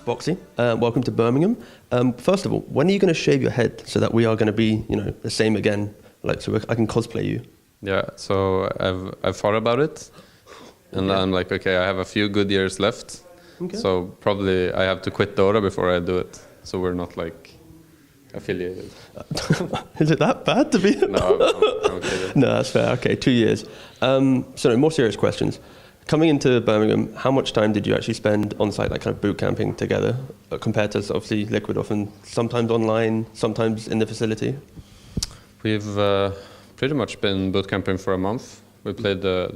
A: Boxy, welcome to Birmingham. First of all, when are you going to shave your head so that we are going to be, the same again, like so I can cosplay you?
N: Yeah, so I've thought about it, and I'm like, okay, I have a few good years left, so probably I have to quit Dota before I do it, so we're not like affiliated.
A: Is it that bad to be?
N: No, I'm kidding.
A: No, that's fair. Okay, 2 years. So more serious questions. Coming into Birmingham, how much time did you actually spend on site, like kind of boot camping together, compared to obviously Liquid, often sometimes online, sometimes in the facility?
N: We've pretty much been boot camping for a month. We played the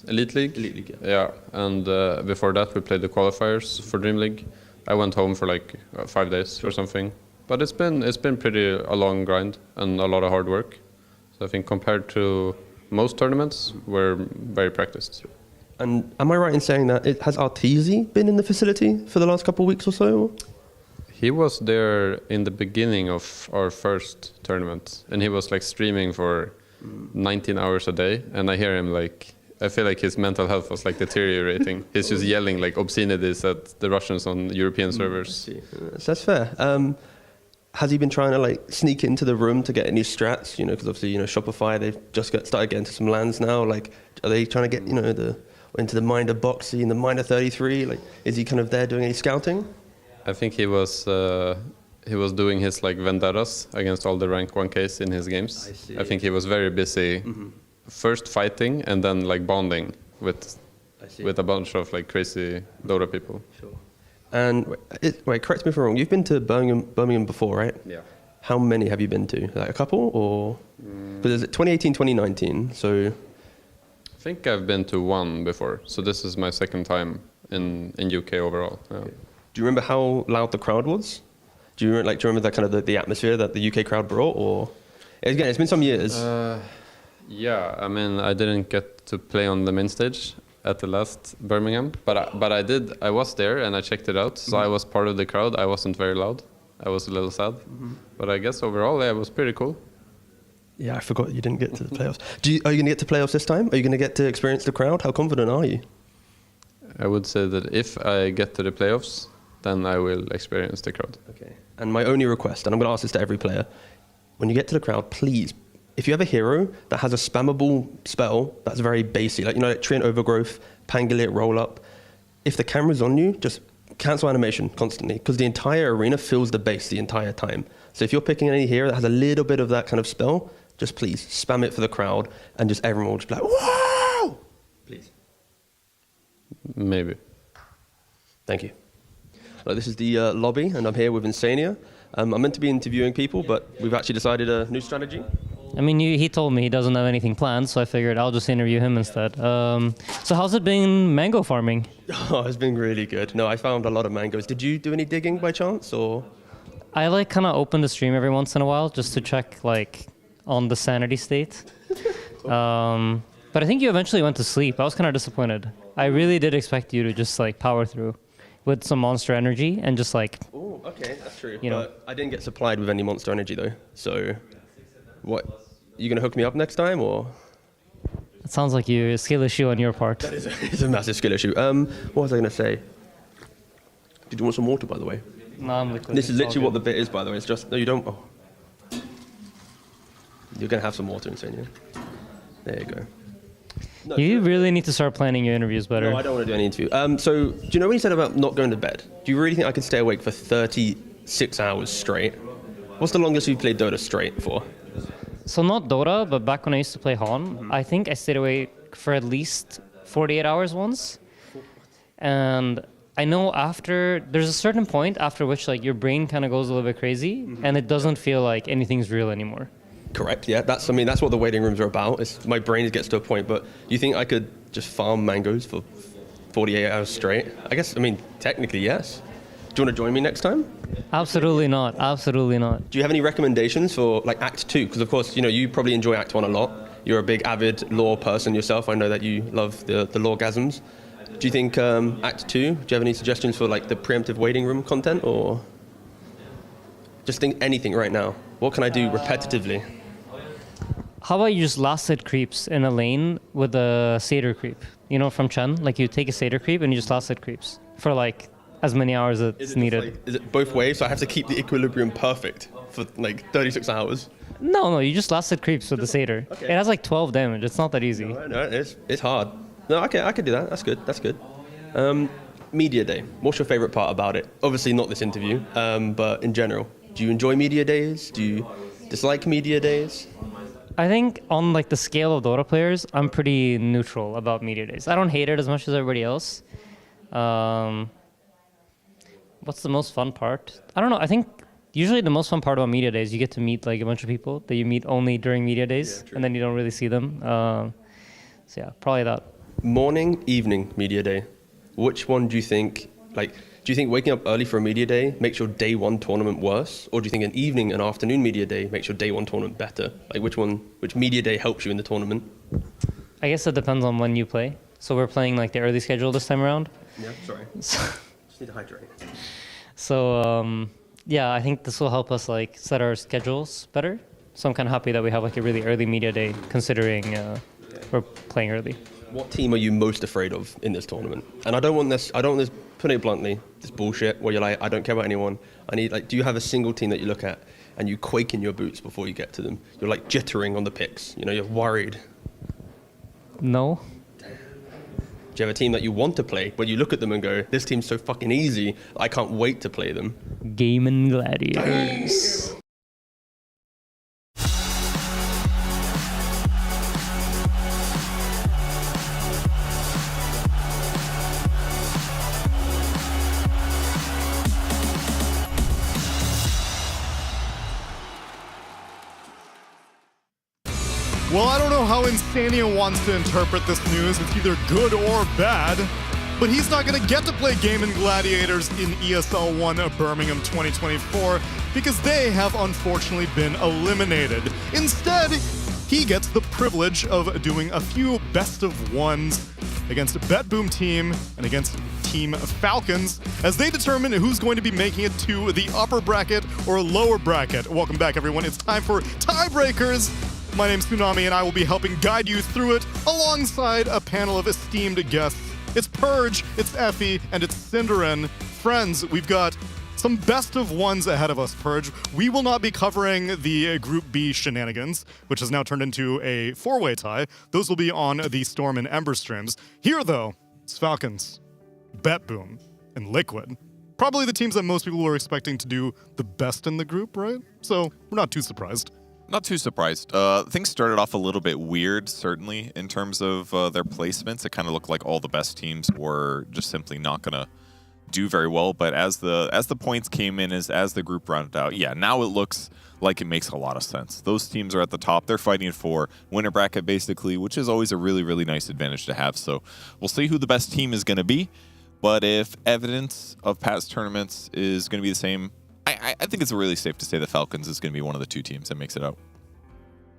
N: Elite League. Elite League, yeah. And before that, we played the qualifiers for Dream League. I went home for like 5 days or something. But it's been pretty a long grind and a lot of hard work. So I think compared to most tournaments, we're very practiced.
A: And am I right in saying that has Arteezy been in the facility for the last couple of weeks or so?
N: He was there in the beginning of our first tournament, and he was like streaming for 19 hours a day. And I hear him like, I feel like his mental health was like deteriorating. He's just yelling like obscenities at the Russians on European servers.
A: So that's fair. Has he been trying to like sneak into the room to get any strats? Because obviously Shopify, they've just started getting to some lands now. Like, are they trying to get into the mind of Boxy and the mind of 33? Like, is he kind of there doing any scouting?
N: I think he was doing his like vendettas against all the rank 1Ks in his games. I think he was very busy, first fighting and then like bonding with a bunch of like crazy Dota people.
A: Sure. And wait, correct me if I'm wrong. You've been to Birmingham before, right?
N: Yeah.
A: How many have you been to? Like a couple, or? Because it's 2018, 2019. So.
N: I think I've been to one before. So this is my second time in UK overall. Yeah.
A: Okay. Do you remember how loud the crowd was? Do you remember that kind of the atmosphere that the UK crowd brought, or? Again, it's been some years.
N: Yeah, I mean, I didn't get to play on the main stage at the last Birmingham, but I did. I was there and I checked it out, so I was part of the crowd. I wasn't very loud. I was a little sad, but I guess overall, yeah, it was pretty cool.
A: Yeah, I forgot you didn't get to the playoffs. Are you going to get to playoffs this time? Are you going to get to experience the crowd? How confident are you?
N: I would say that if I get to the playoffs, then I will experience the crowd.
A: Okay. And my only request, and I'm going to ask this to every player, when you get to the crowd, please, if you have a hero that has a spammable spell that's very basic, like Treant Overgrowth, Pangolier Roll Up, if the camera's on you, just cancel animation constantly, because the entire arena fills the base the entire time. So if you're picking any hero that has a little bit of that kind of spell, just please spam it for the crowd, and just everyone will just be like, wow! Please.
N: Maybe.
A: Thank you. This is the lobby, and I'm here with Insania. I'm meant to be interviewing people, but we've actually decided a new strategy.
W: I mean, he told me he doesn't have anything planned, so I figured I'll just interview him instead. So how's it been mango farming?
A: Oh, it's been really good. No, I found a lot of mangoes. Did you do any digging by chance, or?
W: I like kind of open the stream every once in a while just to check like on the sanity state. But I think you eventually went to sleep. I was kind of disappointed. I really did expect you to just like power through with some monster energy and just like.
A: Oh, okay, that's true. But I didn't get supplied with any monster energy though. So, what? You gonna hook me up next time, or?
W: It sounds like a skill issue on your part.
A: That is it's a massive skill issue. What was I gonna say? Did you want some water, by the way?
W: No, I'm liquid.
A: This is literally what the bit is, by the way. It's just no, you don't. Oh. You're gonna have some water in Insania. There you go.
W: No, you really need to start planning your interviews better.
A: No, I don't want to do any interview. So, do you know when you said about not going to bed? Do you really think I could stay awake for 36 hours straight? What's the longest you've played Dota straight for?
W: So not Dota, but back when I used to play Han, I think I stayed awake for at least 48 hours once. And I know there's a certain point after which like your brain kind of goes a little bit crazy and it doesn't feel like anything's real anymore.
A: Correct, yeah. That's what the waiting rooms are about. My brain gets to a point, but you think I could just farm mangoes for 48 hours straight? Technically, yes. Do you want to join me next time?
W: Absolutely not. Absolutely not.
A: Do you have any recommendations for like Act 2? Because of course, you probably enjoy Act 1 a lot. You're a big avid lore person yourself. I know that you love the loregasms. Do you think Act 2, do you have any suggestions for like the preemptive waiting room content, or just think anything right now? What can I do repetitively?
W: How about you just last hit creeps in a lane with a satyr creep? You know, from Chen, like you take a satyr creep and you just last hit creeps for like as many hours as needed.
A: Is it both ways? So I have to keep the equilibrium perfect for like 36 hours?
W: No, you just last hit creeps with the satyr. Okay. It has like 12 damage. It's not that easy.
A: No, it's hard. No, I can do that. That's good. Media day. What's your favorite part about it? Obviously not this interview, but in general. Do you enjoy media days? Do you dislike media days?
W: I think on like the scale of Dota players, I'm pretty neutral about media days. I don't hate it as much as everybody else. What's the most fun part? I don't know. I think usually the most fun part about media days, you get to meet like a bunch of people that you meet only during media days, and then you don't really see them. So yeah, probably that. Morning,
A: Evening media day. Which one do you think, do you think waking up early for a media day makes your day one tournament worse? Or do you think an evening and afternoon media day makes your day one tournament better? Like which media day helps you in the tournament?
W: I guess it depends on when you play. So we're playing like the early schedule this time around.
A: Yeah, sorry. Just need to hydrate.
W: So yeah, I think this will help us like set our schedules better. So I'm kind of happy that we have like a really early media day considering we're playing early.
A: What team are you most afraid of in this tournament? And I don't want this, putting it bluntly, this bullshit where you're like, I don't care about anyone. I need, do you have a single team that you look at and you quake in your boots before you get to them? You're like jittering on the picks, you're worried.
W: No.
A: Do you have a team that you want to play where you look at them and go, this team's so fucking easy, I can't wait to play them?
W: Gaming Gladiators.
L: Well, I don't know how Insania wants to interpret this news. It's either good or bad. But he's not going to get to play Gaming Gladiators in ESL 1 Birmingham 2024 because they have unfortunately been eliminated. Instead, he gets the privilege of doing a few best of ones against BetBoom team and against Team Falcons as they determine who's going to be making it to the upper bracket or lower bracket. Welcome back, everyone. It's time for Tiebreakers. My name's Tsunami, and I will be helping guide you through it alongside a panel of esteemed guests. It's Purge, it's Effie, and it's Cinderin. Friends, we've got some best of ones ahead of us, Purge. We will not be covering the Group B shenanigans, which has now turned into a four-way tie. Those will be on the Storm and Ember streams. Here, though, it's Falcons, BetBoom, and Liquid. Probably the teams that most people were expecting to do the best in the group, right? So we're not too surprised.
T: Not too surprised. Things started off a little bit weird, certainly, in terms of their placements. It kind of looked like all the best teams were just simply not going to do very well. But as the points came in, as the group rounded out, yeah, now it looks like it makes a lot of sense. Those teams are at the top. They're fighting for winner bracket, basically, which is always a really, really nice advantage to have. So we'll see who the best team is going to be. But if evidence of past tournaments is going to be the same, I think it's really safe to say the Falcons is going to be one of the two teams that makes it out.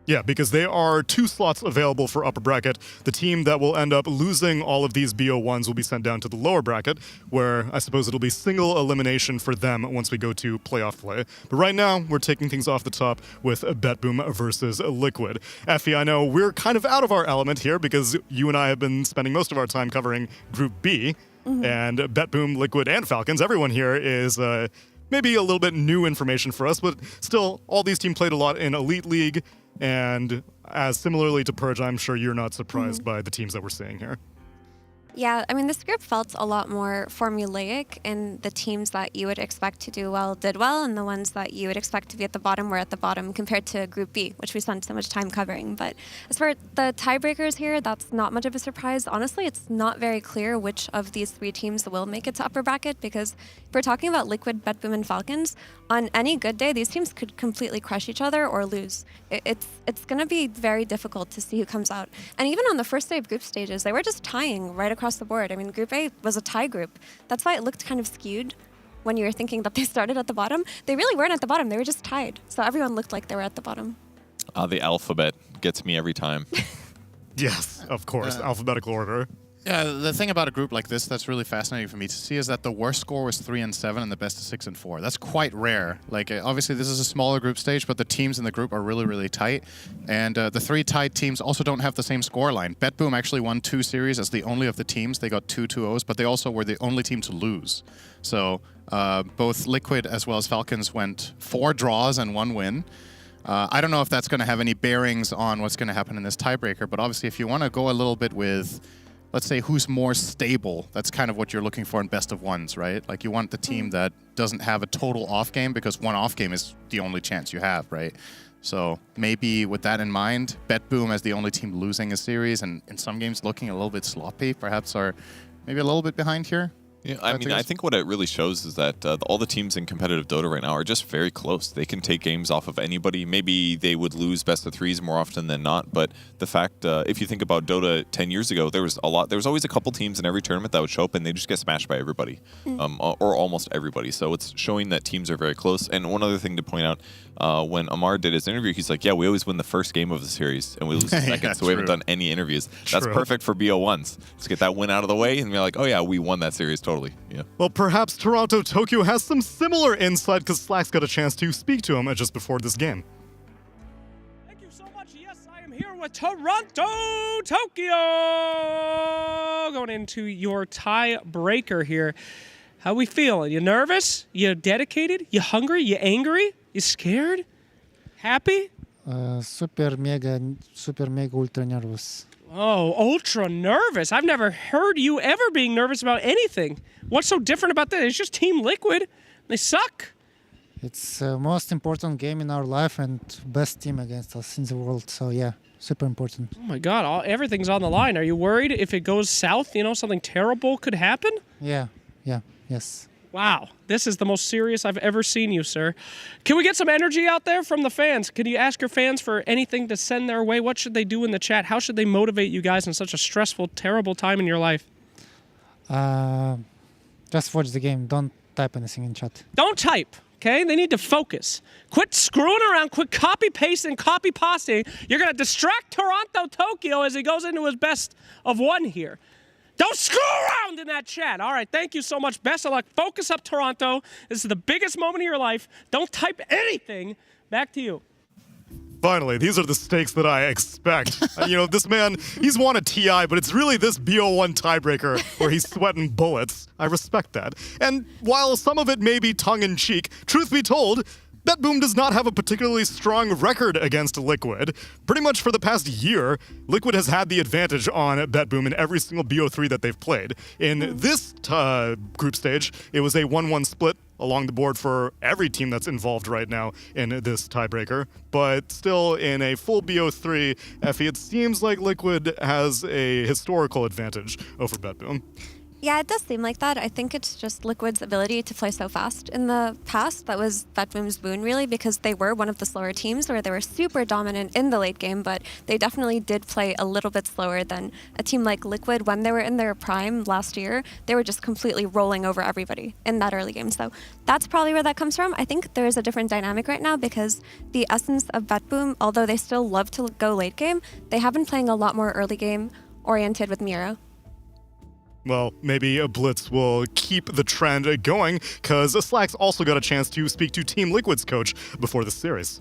L: Yeah, because there are 2 slots available for upper bracket. The team that will end up losing all of these BO1s will be sent down to the lower bracket, where I suppose it'll be single elimination for them once we go to playoff play. But right now, we're taking things off the top with BetBoom versus Liquid. Effie, I know we're kind of out of our element here because you and I have been spending most of our time covering Group B, and BetBoom, Liquid, and Falcons. Everyone here is maybe a little bit new information for us, but still, all these teams played a lot in Elite League, and as similarly to Purge, I'm sure you're not surprised by the teams that we're seeing here.
V: Yeah, I mean, this group felt a lot more formulaic, and the teams that you would expect to do well did well, and the ones that you would expect to be at the bottom were at the bottom compared to Group B, which we spent so much time covering. But as for the tiebreakers here, that's not much of a surprise. Honestly, it's not very clear which of these 3 teams will make it to upper bracket, because if we're talking about Liquid, BetBoom, and Falcons, on any good day, these teams could completely crush each other or lose. It's going to be very difficult to see who comes out. And even on the first day of group stages, they were just tying right across the board. I mean, Group A was a tie group. That's why it looked kind of skewed when you were thinking that they started at the bottom. They really weren't at the bottom. They were just tied. So everyone looked like they were at the bottom.
T: The alphabet gets me every time.
L: Yes, of course. Alphabetical order.
B: Yeah, the thing about a group like this that's really fascinating for me to see is that the worst score was 3-7 and the best is 6-4. That's quite rare. Like, obviously, this is a smaller group stage, but the teams in the group are really, really tight. And the 3 tight teams also don't have the same score line. BetBoom actually won 2 series as the only of the teams. They got 2 2-0s, but they also were the only team to lose. So both Liquid as well as Falcons went 4 draws and 1 win. I don't know if that's going to have any bearings on what's going to happen in this tiebreaker, but obviously if you want to go a little bit with, let's say, who's more stable, that's kind of what you're looking for in best of ones, right? Like, you want the team that doesn't have a total off game, because one off game is the only chance you have, right? So maybe with that in mind, BetBoom as the only team losing a series and in some games looking a little bit sloppy, perhaps are maybe a little bit behind here.
T: Yeah, I think what it really shows is that all the teams in competitive Dota right now are just very close. They can take games off of anybody. Maybe they would lose best of 3s more often than not, but the fact, if you think about Dota 10 years ago, there was always a couple teams in every tournament that would show up and they just get smashed by everybody, or almost everybody. So it's showing that teams are very close. And one other thing to point out, when Amar did his interview, he's like, yeah, we always win the first game of the series and we lose the second,
L: Yeah,
T: so we haven't
L: true.
T: done any interviews. That's
L: True.
T: perfect for BO1s. Let's get that win out of the way and be like, oh yeah, we won that series totally. Yeah.
L: Well, perhaps Toronto Tokyo has some similar insight because Slack's got a chance to speak to him just before this game.
H: Thank you so much. Yes, I am here with Toronto, Tokyo. Going into your tiebreaker here. How we feeling? You nervous? You dedicated? You hungry? You angry? You scared? Happy?
G: Super mega ultra nervous.
H: Oh, ultra nervous. I've never heard you ever being nervous about anything. What's so different about that? It's just Team Liquid. They suck.
G: It's the most important game in our life and best team against us in the world. So yeah, super important.
H: Oh my God, everything's on the line. Are you worried if it goes south, something terrible could happen?
G: Yeah, yes.
H: Wow, this is the most serious I've ever seen you, sir. Can we get some energy out there from the fans? Can you ask your fans for anything to send their way? What should they do in the chat? How should they motivate you guys in such a stressful, terrible time in your life?
G: Just watch the game. Don't type anything in chat.
H: Don't type, okay? They need to focus. Quit screwing around. Quit copy-pasting, copy-pasting. You're going to distract Toronto Tokyo as he goes into his best of 1 here. Don't screw around in that chat. All right, thank you so much. Best of luck. Focus up, Toronto. This is the biggest moment of your life. Don't type anything. Back to you.
L: Finally, these are the stakes that I expect. This man, he's won a TI, but it's really this BO1 tiebreaker where he's sweating bullets. I respect that. And while some of it may be tongue-in-cheek, truth be told, BetBoom does not have a particularly strong record against Liquid. Pretty much for the past year, Liquid has had the advantage on BetBoom in every single BO3 that they've played. In this group stage, it was a 1-1 split along the board for every team that's involved right now in this tiebreaker. But still, in a full BO3, Effie, it seems like Liquid has a historical advantage over BetBoom.
V: Yeah, it does seem like that. I think it's just Liquid's ability to play so fast. In the past, that was BetBoom's boon, really, because they were one of the slower teams where they were super dominant in the late game, but they definitely did play a little bit slower than a team like Liquid. When they were in their prime last year, they were just completely rolling over everybody in that early game. So that's probably where that comes from. I think there is a different dynamic right now because the essence of BetBoom, although they still love to go late game, they have been playing a lot more early game oriented with Miro.
L: Well, maybe a Blitz will keep the trend going, because Slack's also got a chance to speak to Team Liquid's coach before the series.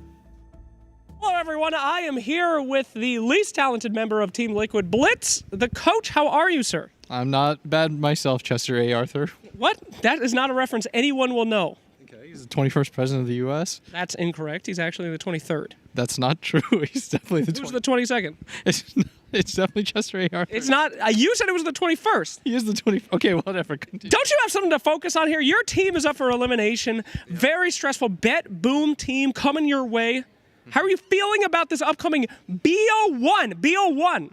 H: Hello, everyone. I am here with the least talented member of Team Liquid, Blitz, the coach. How are you, sir?
I: I'm not bad myself, Chester A. Arthur.
H: What? That is not a reference anyone will know.
I: Okay, he's the 21st president of the U.S.
H: That's incorrect. He's actually the 23rd.
I: That's not true. He's definitely the
H: Who's the 22nd?
I: It's definitely Chester A. Arthur.
H: It's not. You said it was the 21st.
I: He is the 20th. Okay, whatever. Continue.
H: Don't you have something to focus on here? Your team is up for elimination. Yeah. Very stressful. BetBoom team coming your way. How are you feeling about this upcoming BO1?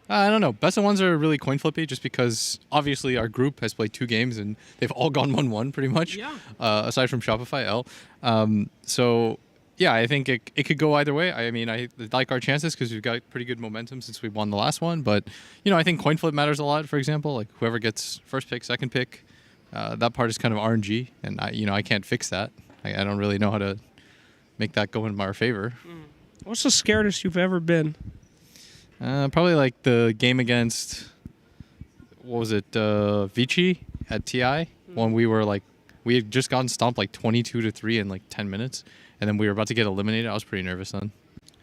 I: I don't know. Best of ones are really coin flippy just because obviously our group has played 2 games and they've all gone 1-1 pretty much.
H: Yeah.
I: Aside from Shopify L. So yeah, I think it could go either way. I mean, I like our chances because we've got pretty good momentum since we won the last one. But, I think coin flip matters a lot, for example. Like whoever gets first pick, second pick, that part is kind of RNG. And, I can't fix that. I don't really know how to make that go in our favor.
H: What's the scaredest you've ever been?
I: Probably like the game against what was it, Vici at TI when we had just gotten stomped like 22-3 in like 10 minutes, and then we were about to get eliminated. I was pretty nervous then.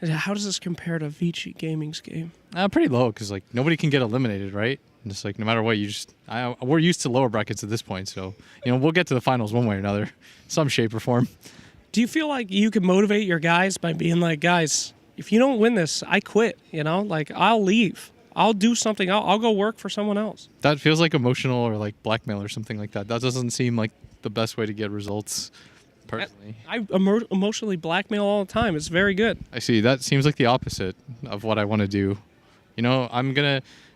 D: How does this compare to Vici Gaming's game?
I: Pretty low, because like nobody can get eliminated, right? And just like no matter what, we're used to lower brackets at this point, so we'll get to the finals one way or another, some shape or form.
D: Do you feel like you can motivate your guys by being like, guys, if you don't win this, I quit, like I'll leave. I'll do something. I'll go work for someone else.
I: That feels like emotional or like blackmail or something like that. That doesn't seem like the best way to get results, personally.
D: I emotionally blackmail all the time. It's very good.
I: I see. That seems like the opposite of what I want to do.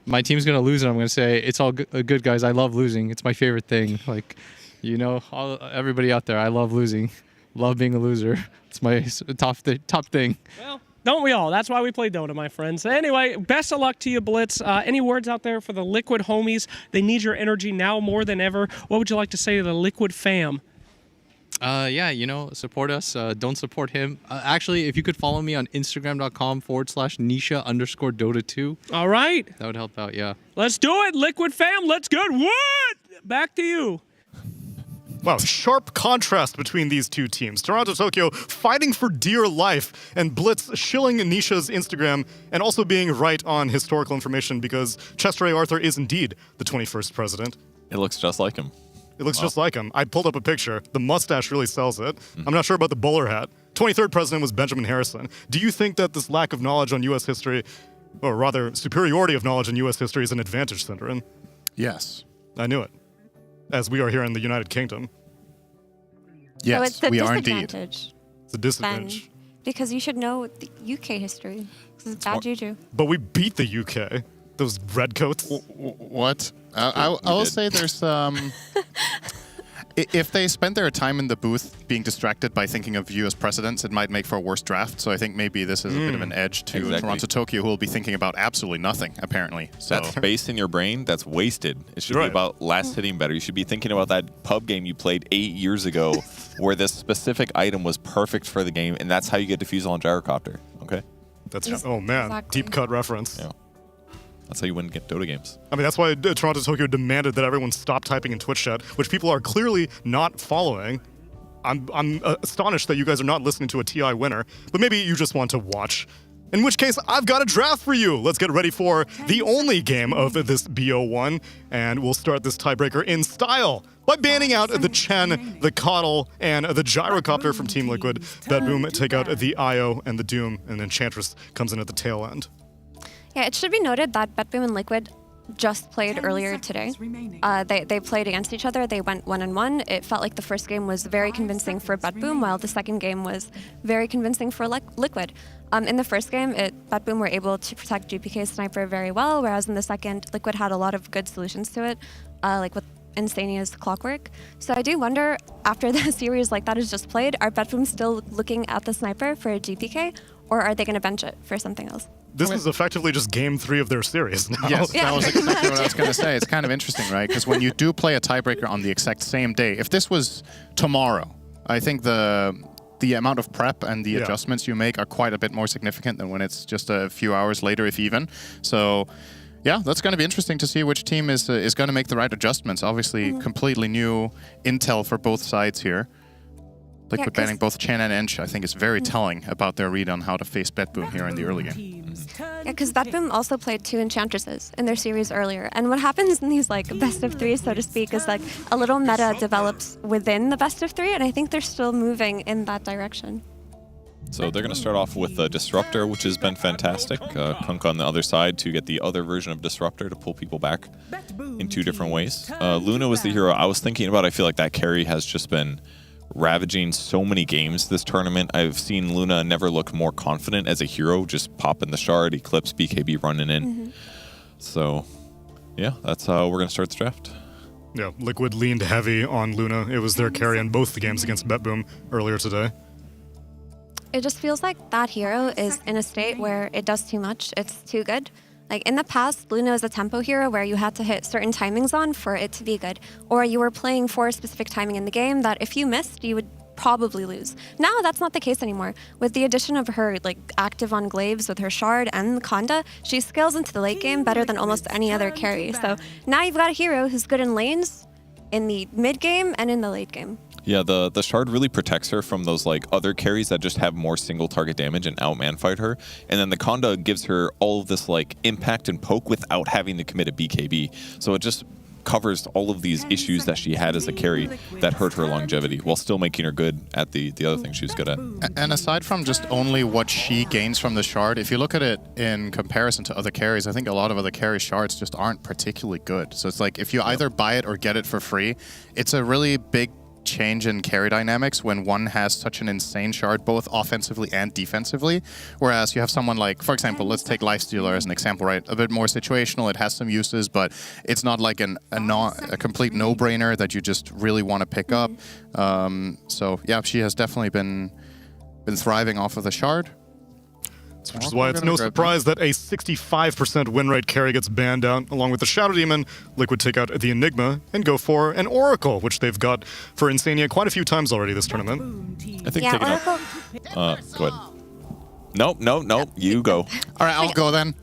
I: My team's gonna lose, and I'm gonna say it's all good, guys. I love losing. It's my favorite thing. Like, everybody out there, I love losing. Love being a loser. It's my top thing.
D: Well, don't we all? That's why we play Dota, my friends. Anyway, best of luck to you, Blitz. Any words out there for the Liquid homies? They need your energy now more than ever. What would you like to say to the Liquid fam?
I: Support us. Don't support him. Actually, if you could follow me on Instagram.com/Nisha_Dota2.
D: All right.
I: That would help out, yeah.
D: Let's do it, Liquid fam. Let's go. What? Back to you.
L: Wow, sharp contrast between these two teams. Toronto Tokyo fighting for dear life, and Blitz shilling Nisha's Instagram and also being right on historical information because Chester A. Arthur is indeed the 21st president.
T: It looks just like him.
L: It looks just like him. I pulled up a picture. The mustache really sells it. I'm not sure about the bowler hat. 23rd president was Benjamin Harrison. Do you think that this lack of knowledge on U.S. history, or rather superiority of knowledge in U.S. history, is an advantage, Cinderin?
B: Yes.
L: I knew it. As we are here in the United Kingdom.
B: Yes,
V: so it's a
B: we are indeed.
V: disadvantage.
L: It's a disadvantage.
V: Because you should know the UK history. This is bad juju.
L: But we beat the UK. Those redcoats.
B: What? I will say there's if they spend their time in the booth being distracted by thinking of you as presidents, it might make for a worse draft. So I think maybe this is a bit of an edge to Toronto Tokyo, who will be thinking about absolutely nothing, apparently. So
T: that space in your brain, that's wasted. It should be about last hitting better. You should be thinking about that pub game you played 8 years ago where this specific item was perfect for the game, and that's how you get defusal on gyrocopter. Okay?
L: Oh man, deep cut reference.
T: Yeah. That's how you win Dota games.
L: I mean, that's why Toronto Tokyo demanded that everyone stop typing in Twitch chat, which people are clearly not following. I'm astonished that you guys are not listening to a TI winner, but maybe you just want to watch. In which case, I've got a draft for you. Let's get ready for the only game of this BO1, and we'll start this tiebreaker in style by banning out the Chen, the Coddle, and the Gyrocopter from Team Liquid. BetBoom take out the IO and the Doom, and Enchantress comes in at the tail end.
V: Yeah, it should be noted that BetBoom and Liquid just played earlier today. They played against each other. They went 1-1. It felt like the first game was very convincing for BetBoom, while the second game was very convincing for Liquid. In the first game, BetBoom were able to protect GPK's sniper very well, whereas in the second, Liquid had a lot of good solutions to it, like with Insania's clockwork. So I do wonder, after the series like that is just played, are BetBoom still looking at the sniper for a GPK, or are they going to bench it for something else?
L: This is effectively just game 3 of their series now.
B: Yes, that was exactly what I was going to say. It's kind of interesting, right? Because when you do play a tiebreaker on the exact same day, if this was tomorrow, I think the amount of prep and the adjustments you make are quite a bit more significant than when it's just a few hours later, if even. So, yeah, that's going to be interesting to see which team is going to make the right adjustments. Obviously, completely new intel for both sides here. Liquid banning both Chen and Ench, I think, is very telling about their read on how to face BetBoom here in the early game.
V: Yeah, because BetBoom also played 2 Enchantresses in their series earlier. And what happens in these best of 3, so to speak, is a little meta develops within the best of 3, and I think they're still moving in that direction.
T: So they're going to start off with Disruptor, which has been fantastic. Kunk on the other side to get the other version of Disruptor to pull people back in 2 different ways. Luna was the hero I was thinking about. I feel like that carry has just been ravaging so many games this tournament. I've seen Luna never look more confident as a hero, just popping the shard, Eclipse, BKB running in. So, yeah, that's how we're going to start the draft.
L: Yeah, Liquid leaned heavy on Luna. It was their carry in both the games against BetBoom earlier today.
V: It just feels like that hero is in a state where it does too much. It's too good. In the past, Luna was a tempo hero where you had to hit certain timings on for it to be good. Or you were playing for a specific timing in the game that if you missed, you would probably lose. Now that's not the case anymore. With the addition of her like active on glaives with her shard and the Conda, she scales into the late game better than almost any other carry. So now you've got a hero who's good in lanes, in the mid game, and in the late game.
T: Yeah, the shard really protects her from those like other carries that just have more single target damage and outman fight her. And then the Conda gives her all of this like impact and poke without having to commit a BKB. So it just covers all of these issues that she had as a carry that hurt her longevity while still making her good at the other thing she was good at.
B: And aside from just only what she gains from the shard, if you look at it in comparison to other carries, I think a lot of other carry shards just aren't particularly good. So it's like if you either buy it or get it for free, it's a really big change in carry dynamics when one has such an insane shard both offensively and defensively, whereas you have someone like, for example, let's take Lifestealer as an example, right? A bit more situational, it has some uses, but it's not like a complete no-brainer that you just really want to pick up. So yeah, she has definitely been thriving off of the shard.
L: Which is why it's no surprise that a 65% win rate carry gets banned out. Along with the Shadow Demon, Liquid take out the Enigma and go for an Oracle, which they've got for Insania quite a few times already this tournament.
T: I think take it up. Go ahead. Nope, you go.
B: All right, I'll go then.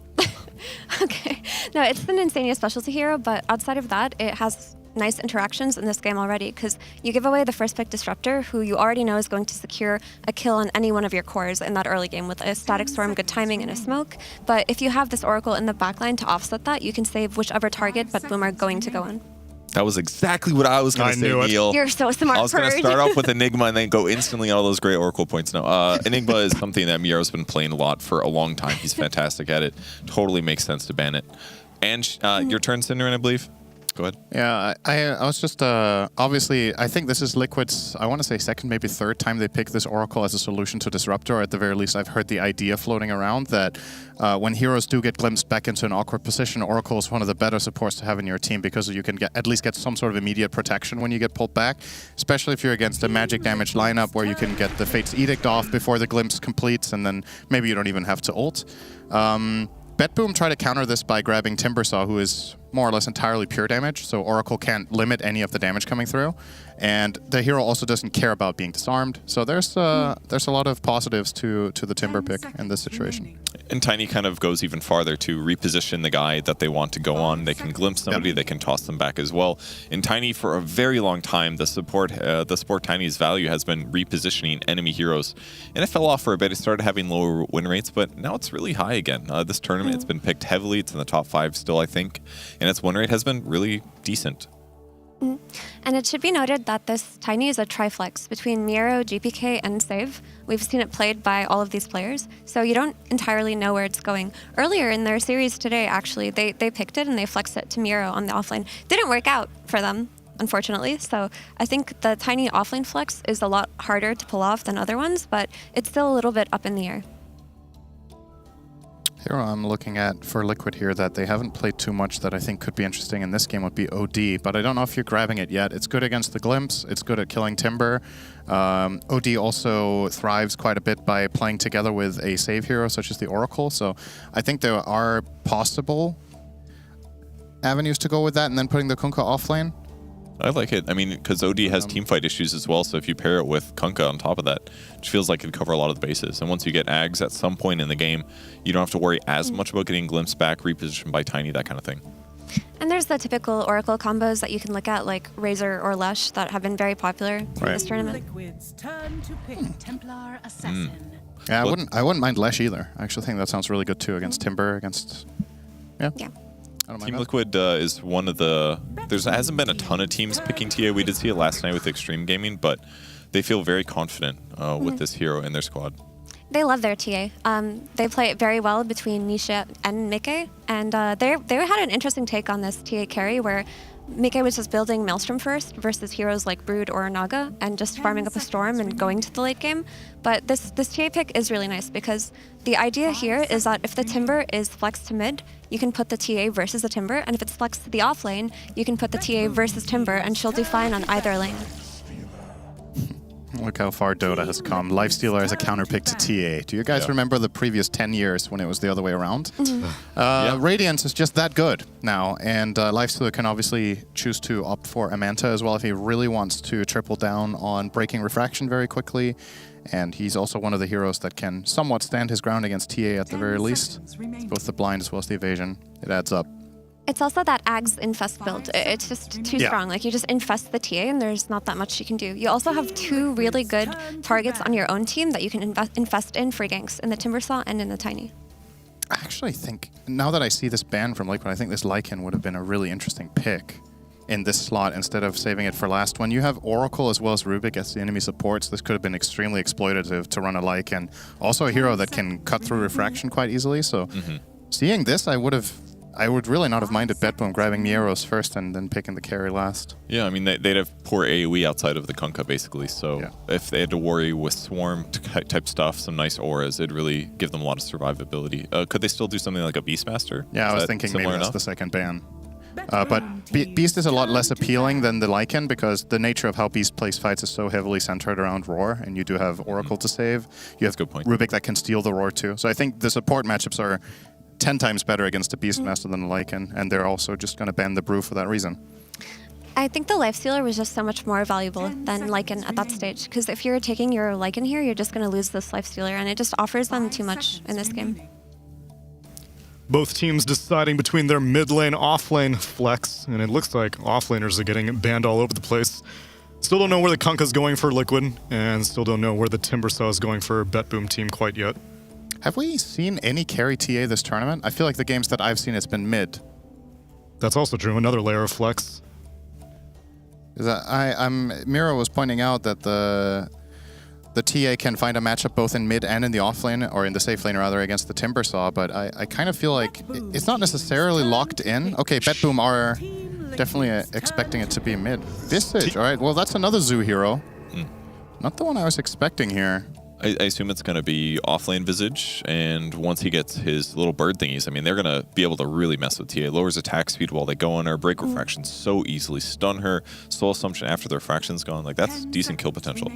V: Okay. No, it's an Insania specialty hero, but outside of that, it has nice interactions in this game already, because you give away the first pick Disruptor, who you already know is going to secure a kill on any one of your cores in that early game with a Static Storm, good timing, and a smoke. But if you have this Oracle in the backline to offset that, you can save whichever target but Boom are going to go on.
T: That was exactly what I was going to say, Neil.
V: You're so smart.
T: I was going to start off with Enigma and then go instantly on all those great Oracle points. No, Enigma is something that Miro's been playing a lot for a long time. He's fantastic at it. Totally makes sense to ban it. And your turn, Cinderin, I believe. Go ahead.
B: Yeah, I was just, obviously, I think this is Liquid's, I want to say second, maybe third time they picked this Oracle as a solution to Disruptor. At the very least, I've heard the idea floating around that when heroes do get glimpsed back into an awkward position, Oracle is one of the better supports to have in your team because you can at least get some sort of immediate protection when you get pulled back, especially if you're against a magic damage lineup where you can get the Fate's Edict off before the glimpse completes, and then maybe you don't even have to ult. BetBoom tried to counter this by grabbing Timbersaw, who is more or less entirely pure damage, so Oracle can't limit any of the damage coming through. And the hero also doesn't care about being disarmed, so there's a lot of positives to the Timber pick in this situation.
T: And Tiny kind of goes even farther to reposition the guy that they want to go on. They can glimpse somebody, they can toss them back as well. In Tiny, for a very long time, the support Tiny's value has been repositioning enemy heroes. And it fell off for a bit. It started having lower win rates, but now it's really high again. This tournament, it's been picked heavily. It's in the top 5 still, I think. And its win rate has been really decent.
V: And it should be noted that this Tiny is a triflex between Miro, GPK, and Save. We've seen it played by all of these players, so you don't entirely know where it's going. Earlier in their series today, actually, they picked it and they flexed it to Miro on the offlane. Didn't work out for them, unfortunately, so I think the Tiny offlane flex is a lot harder to pull off than other ones, but it's still a little bit up in the air.
B: Hero I'm looking at for Liquid here that they haven't played too much that I think could be interesting in this game would be OD, but I don't know if you're grabbing it yet. It's good against the Glimpse, it's good at killing Timber. OD also thrives quite a bit by playing together with a save hero such as the Oracle, so I think there are possible avenues to go with that and then putting the Kunkka offlane.
T: I like it. I mean, because OD has teamfight issues as well, so if you pair it with Kunkka on top of that, it feels like it'd cover a lot of the bases. And once you get Ags at some point in the game, you don't have to worry as much about getting glimpsed back, repositioned by Tiny, that kind of thing.
V: And there's the typical Oracle combos that you can look at, like Razor or Lush, that have been very popular in this tournament.
B: Yeah, I wouldn't mind Lesh either. I actually think that sounds really good too against Timber, against... Yeah.
T: Team Liquid is one of the... There hasn't been a ton of teams picking TA. We did see it last night with Extreme Gaming, but they feel very confident with this hero in their squad.
V: They love their TA. They play it very well between Nisha and Mickey, and they had an interesting take on this TA carry where Mickey was just building Maelstrom first versus heroes like Brood or Naga and just farming up a Storm and going to the late game. But this TA pick is really nice because the idea here is that if the Timber is flexed to mid, you can put the TA versus the Timber, and if it's flexed to the off lane, you can put the TA versus Timber, and she'll do fine on either lane.
B: Look how far Dota has come. Lifestealer as a counterpick to TA. Do you guys remember the previous 10 years when it was the other way around? Radiance is just that good now, and Lifestealer can obviously choose to opt for Amanta as well if he really wants to triple down on breaking Refraction very quickly. And he's also one of the heroes that can somewhat stand his ground against TA at the very least. Both the blind as well as the evasion. It adds up.
V: It's also that Ag's infest build. It's just too strong. Like, you just infest the TA and there's not that much you can do. You also have two really good targets on your own team that you can infest in free ganks, in the Timbersaw and in the Tiny.
B: I actually think, now that I see this ban from Liquid, I think this Lycan would have been a really interesting pick in this slot instead of saving it for last. When you have Oracle as well as Rubik as the enemy supports, this could have been extremely exploitative to run a Lycan. Also a hero that can cut through Refraction quite easily, so seeing this, I would really not have minded Betboom grabbing Mieros first and then picking the carry last.
T: Yeah, I mean, they'd have poor AoE outside of the Kunkka, basically. So if they had to worry with Swarm type stuff, some nice auras, it'd really give them a lot of survivability. Could they still do something like a Beastmaster?
B: Yeah, I was thinking maybe that's the second ban. But Beast is a lot less appealing than the Lycan because the nature of how Beast plays fights is so heavily centered around Roar, and you do have Oracle to save. You have Rubik that can steal the Roar too. So I think the support matchups are 10 times better against a Beastmaster than a Lycan, and they're also just going to ban the Brew for that reason.
V: I think the Lifestealer was just so much more valuable than Lycan at that stage, because if you're taking your Lycan here, you're just going to lose this Lifestealer, and it just offers them too much in this game.
L: Both teams deciding between their mid lane, off lane flex, and it looks like off laners are getting banned all over the place. Still don't know where the Kunkka's going for Liquid, and still don't know where the Timbersaw is going for Betboom team quite yet.
B: Have we seen any carry TA this tournament? I feel like the games that I've seen, it's been mid.
L: That's also true. Another layer of flex.
B: Miro was pointing out that the TA can find a matchup both in mid and in the off lane, or in the safe lane rather, against the Timbersaw, but I kind of feel like it's not necessarily locked in. Okay, Betboom are definitely expecting it to be mid. Visage, all right, well that's another Zoo hero. Not the one I was expecting here.
T: I assume it's going to be offlane Visage, and once he gets his little bird thingies, I mean, they're going to be able to really mess with TA. Lowers attack speed while they go on her, break refraction so easily, stun her, soul assumption after the refraction's gone. Like, that's decent kill potential.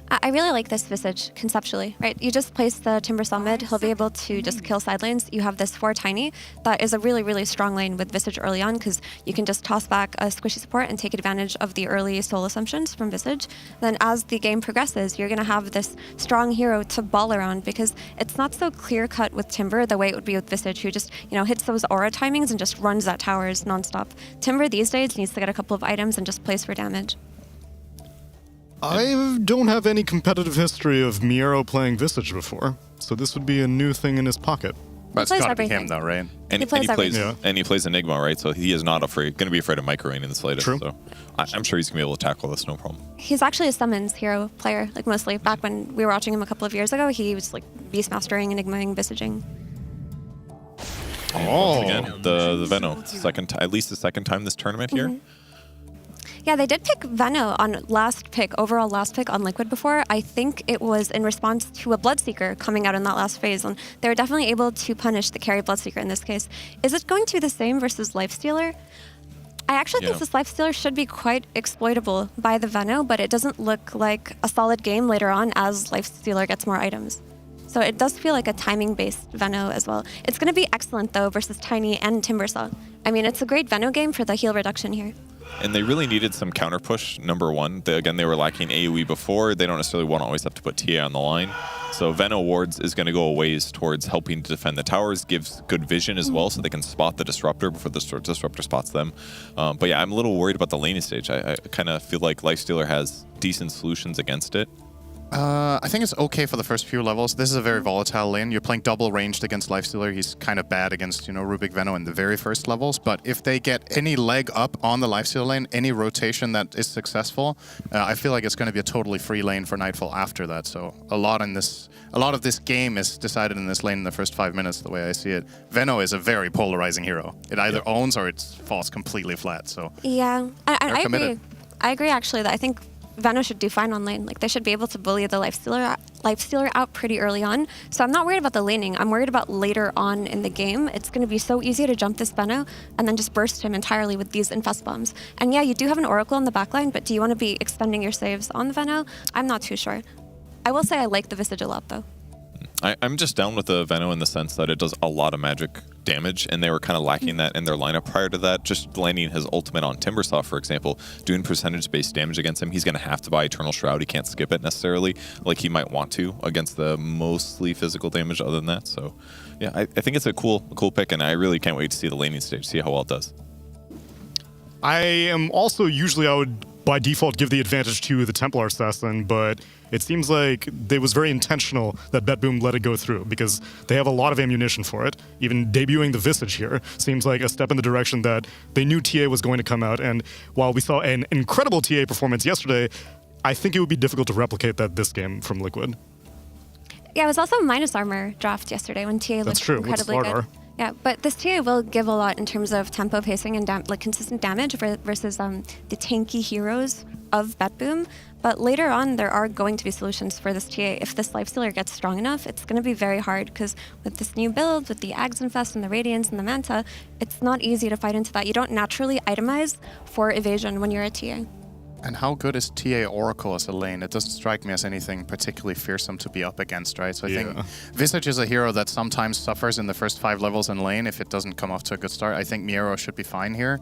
V: I really like this Visage conceptually, right? You just place the Timbersaw mid, he'll be able to just kill side lanes. You have this 4 Tiny that is a really, really strong lane with Visage early on, because you can just toss back a squishy support and take advantage of the early soul assumptions from Visage. Then as the game progresses, you're going to have this strong hero to ball around, because it's not so clear cut with Timber the way it would be with Visage, who just, hits those aura timings and just runs at towers nonstop. Timber these days needs to get a couple of items and just place for damage.
L: I don't have any competitive history of Miro playing Visage before, so this would be a new thing in his pocket.
B: But it's gotta be him though, right?
T: And he plays Enigma, right? So he is not going to be afraid of microing in the slightest.
L: True.
T: So I'm sure he's going to be able to tackle this, no problem.
V: He's actually a summons hero player, like mostly. Back when we were watching him a couple of years ago, he was like Beastmastering, Enigmaing, Visaging.
T: Oh, again, the Veno, at least the second time this tournament here.
V: Yeah, they did pick Veno on overall last pick on Liquid before. I think it was in response to a Bloodseeker coming out in that last phase, and they were definitely able to punish the carry Bloodseeker in this case. Is it going to be the same versus Lifestealer? I actually think this Lifestealer should be quite exploitable by the Veno, but it doesn't look like a solid game later on as Lifestealer gets more items. So it does feel like a timing-based Veno as well. It's going to be excellent, though, versus Tiny and Timbersaw. I mean, it's a great Veno game for the heal reduction here.
T: And they really needed some counter push, number one. They were lacking AoE before. They don't necessarily want to always have to put TA on the line. So Veno Wards is going to go a ways towards helping to defend the towers, gives good vision as well, so they can spot the Disruptor before the Disruptor spots them. But yeah, I'm a little worried about the laning stage. I kind of feel like Lifestealer has decent solutions against it.
B: I think it's okay for the first few levels. This is a very volatile lane. You're playing double ranged against Lifestealer. He's kind of bad against, Rubik Veno in the very first levels. But if they get any leg up on the Lifestealer lane, any rotation that is successful, I feel like it's going to be a totally free lane for Nightfall after that. So a lot of this game is decided in this lane in the first 5 minutes, the way I see it. Veno is a very polarizing hero. It either owns or it falls completely flat. So
V: yeah, I agree. I agree actually that I think Veno should do fine on lane. Like, they should be able to bully the Lifestealer Lifestealer out pretty early on. So I'm not worried about the laning. I'm worried about later on in the game. It's going to be so easy to jump this Benno and then just burst him entirely with these Infest Bombs. And yeah, you do have an Oracle in the backline, but do you want to be extending your saves on the Benno? I'm not too sure. I will say I like the Visage a lot, though.
T: I'm just down with the Venno in the sense that it does a lot of magic damage, and they were kind of lacking that in their lineup prior to that. Just landing his ultimate on Timbersaw, for example, doing percentage-based damage against him, he's going to have to buy Eternal Shroud. He can't skip it necessarily like he might want to against the mostly physical damage other than that. So, yeah, I think it's a cool pick, and I really can't wait to see the laning stage, see how well it does.
L: I am also usually, I would by default give the advantage to the Templar Assassin, but it seems like it was very intentional that BetBoom let it go through because they have a lot of ammunition for it. Even debuting the Visage here seems like a step in the direction that they knew TA was going to come out. And while we saw an incredible TA performance yesterday, I think it would be difficult to replicate that this game from Liquid.
V: Yeah, it was also a minus armor draft yesterday when TA looked incredibly good. Yeah, but this TA will give a lot in terms of tempo, pacing, and consistent damage versus the tanky heroes of BetBoom. But later on, there are going to be solutions for this TA. If this Lifestealer gets strong enough, it's going to be very hard because with this new build, with the Ags Infest and the Radiance and the Manta, it's not easy to fight into that. You don't naturally itemize for evasion when you're a TA.
B: And how good is TA Oracle as a lane? It doesn't strike me as anything particularly fearsome to be up against, right? So I think Visage is a hero that sometimes suffers in the first 5 levels in lane if it doesn't come off to a good start. I think Miero should be fine here.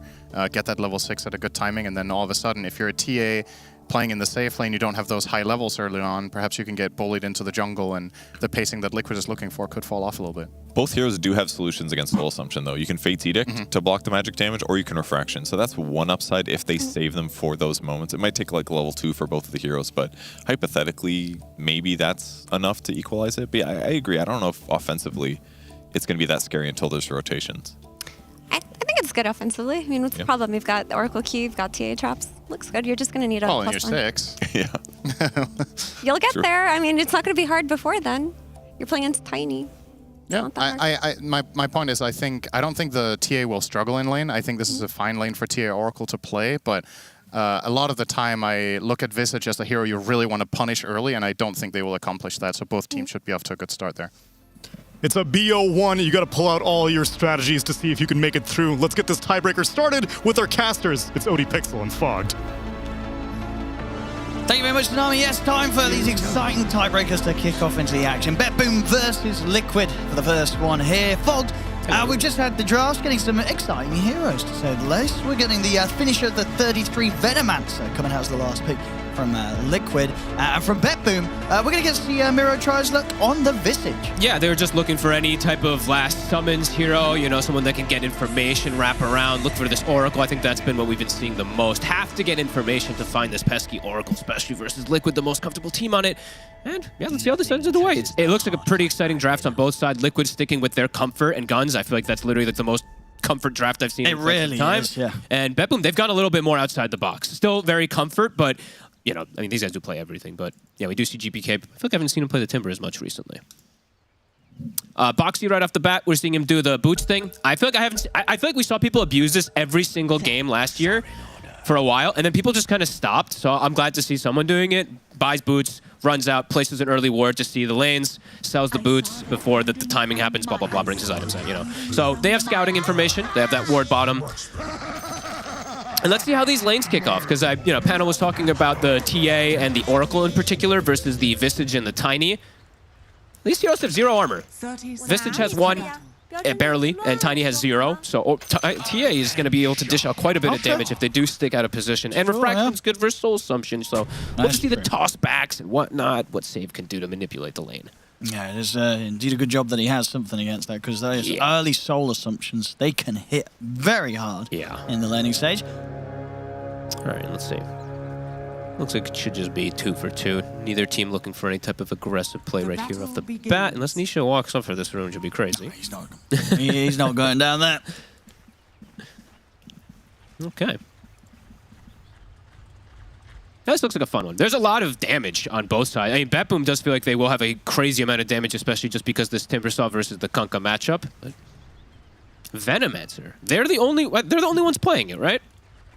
B: Get that level 6 at a good timing, and then all of a sudden, if you're a TA playing in the safe lane, you don't have those high levels early on. Perhaps you can get bullied into the jungle, and the pacing that Liquid is looking for could fall off a little bit.
T: Both heroes do have solutions against Full Assumption, though. You can Fate's Edict to block the magic damage, or you can Refraction. So that's one upside if they save them for those moments. It might take like level 2 for both of the heroes, but hypothetically, maybe that's enough to equalize it. But yeah, I agree. I don't know if offensively it's going to be that scary until there's rotations.
V: I think it's good offensively. I mean, what's the problem? You've got the Oracle Key, you've got TA traps. Looks good. You're just going to need a
B: Oh, and
V: plus
B: you're 6.
T: Yeah.
V: You'll get there. I mean, it's not going to be hard before then. You're playing against Tiny.
B: Yeah, my point is I don't think the TA will struggle in lane. I think this is a fine lane for TA Oracle to play, but a lot of the time I look at Visage as a hero you really want to punish early, and I don't think they will accomplish that, so both teams should be off to a good start there.
L: It's a BO1. You got to pull out all your strategies to see if you can make it through. Let's get this tiebreaker started with our casters. It's OD Pixel and Fogged.
P: Thank you very much, Tsunami. Yes, time for these exciting tiebreakers to kick off into the action. BetBoom versus Liquid for the first one here. Fogged, we've just had the drafts, getting some exciting heroes, to say the least. We're getting the finisher of the 33 Venomancer coming out as the last pick from Liquid. And from BetBoom, we're going to get to see Miro tries luck on the Visage.
R: Yeah, they were just looking for any type of last summons hero, you know, someone that can get information, wrap around, look for this Oracle. I think that's been what we've been seeing the most. Have to get information to find this pesky Oracle, especially versus Liquid, the most comfortable team on it. And yeah, let's see how this ends of the way. It looks like a pretty exciting draft on both sides. Liquid sticking with their comfort and guns. I feel like that's literally like the most comfort draft I've seen in
P: really
R: time.
P: is, yeah.
R: And BetBoom, they've gone a little bit more outside the box. Still very comfort, but you know, I mean, these guys do play everything, but yeah, we do see GPK. I feel like I haven't seen him play the Timber as much recently. Boxy right off the bat, we're seeing him do the boots thing. I feel like I feel like we saw people abuse this every single game last year for a while, and then people just kind of stopped. So I'm glad to see someone doing it. Buys boots, runs out, places an early ward to see the lanes, sells the boots before the timing happens, blah, blah, blah, brings his items in, you know. So they have scouting information. They have that ward bottom. And let's see how these lanes kick off, because Panel was talking about the TA and the Oracle in particular versus the Visage and the Tiny. These heroes have 0 armor. Visage has 1, barely, and Tiny has 0. So TA is going to be able to dish out quite a bit of damage if they do stick out of position. And Refraction's good versus Soul Assumption, so we'll just see the toss backs and whatnot, what Save can do to manipulate the lane.
P: Yeah, it is indeed a good job that he has something against that, because those early Soul Assumptions, they can hit very hard in the laning stage.
R: All right, let's see. Looks like it should just be 2 for 2. Neither team looking for any type of aggressive play right here off the bat. Unless Nisha walks up for this room, it should be crazy.
P: He's not. He's not going down that.
R: Okay. This looks like a fun one. There's a lot of damage on both sides. I mean, BetBoom does feel like they will have a crazy amount of damage, especially just because this Timbersaw versus the Kunkka matchup. But Venomancer, they're the only ones playing it, right?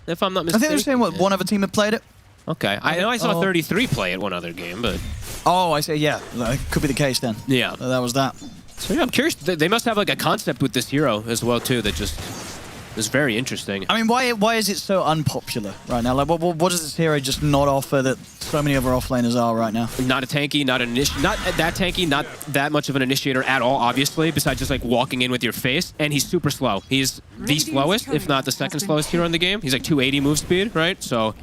R: If I'm not mistaken.
P: I think they're saying one other team had played it.
R: Okay, I know I saw 33 play it one other game, but
P: Oh, I say, yeah. That could be the case then.
R: Yeah.
P: That was that.
R: So yeah, I'm curious. They must have like a concept with this hero as well too that just is very interesting.
P: I mean, why is it so unpopular right now? Like, what does this hero just not offer that so many other offlaners are right now?
R: Not a tanky, not that tanky, not that much of an initiator at all, obviously, besides just like walking in with your face. And he's super slow. He's the slowest, if not the second slowest hero in the game. He's like 280 move speed, right? So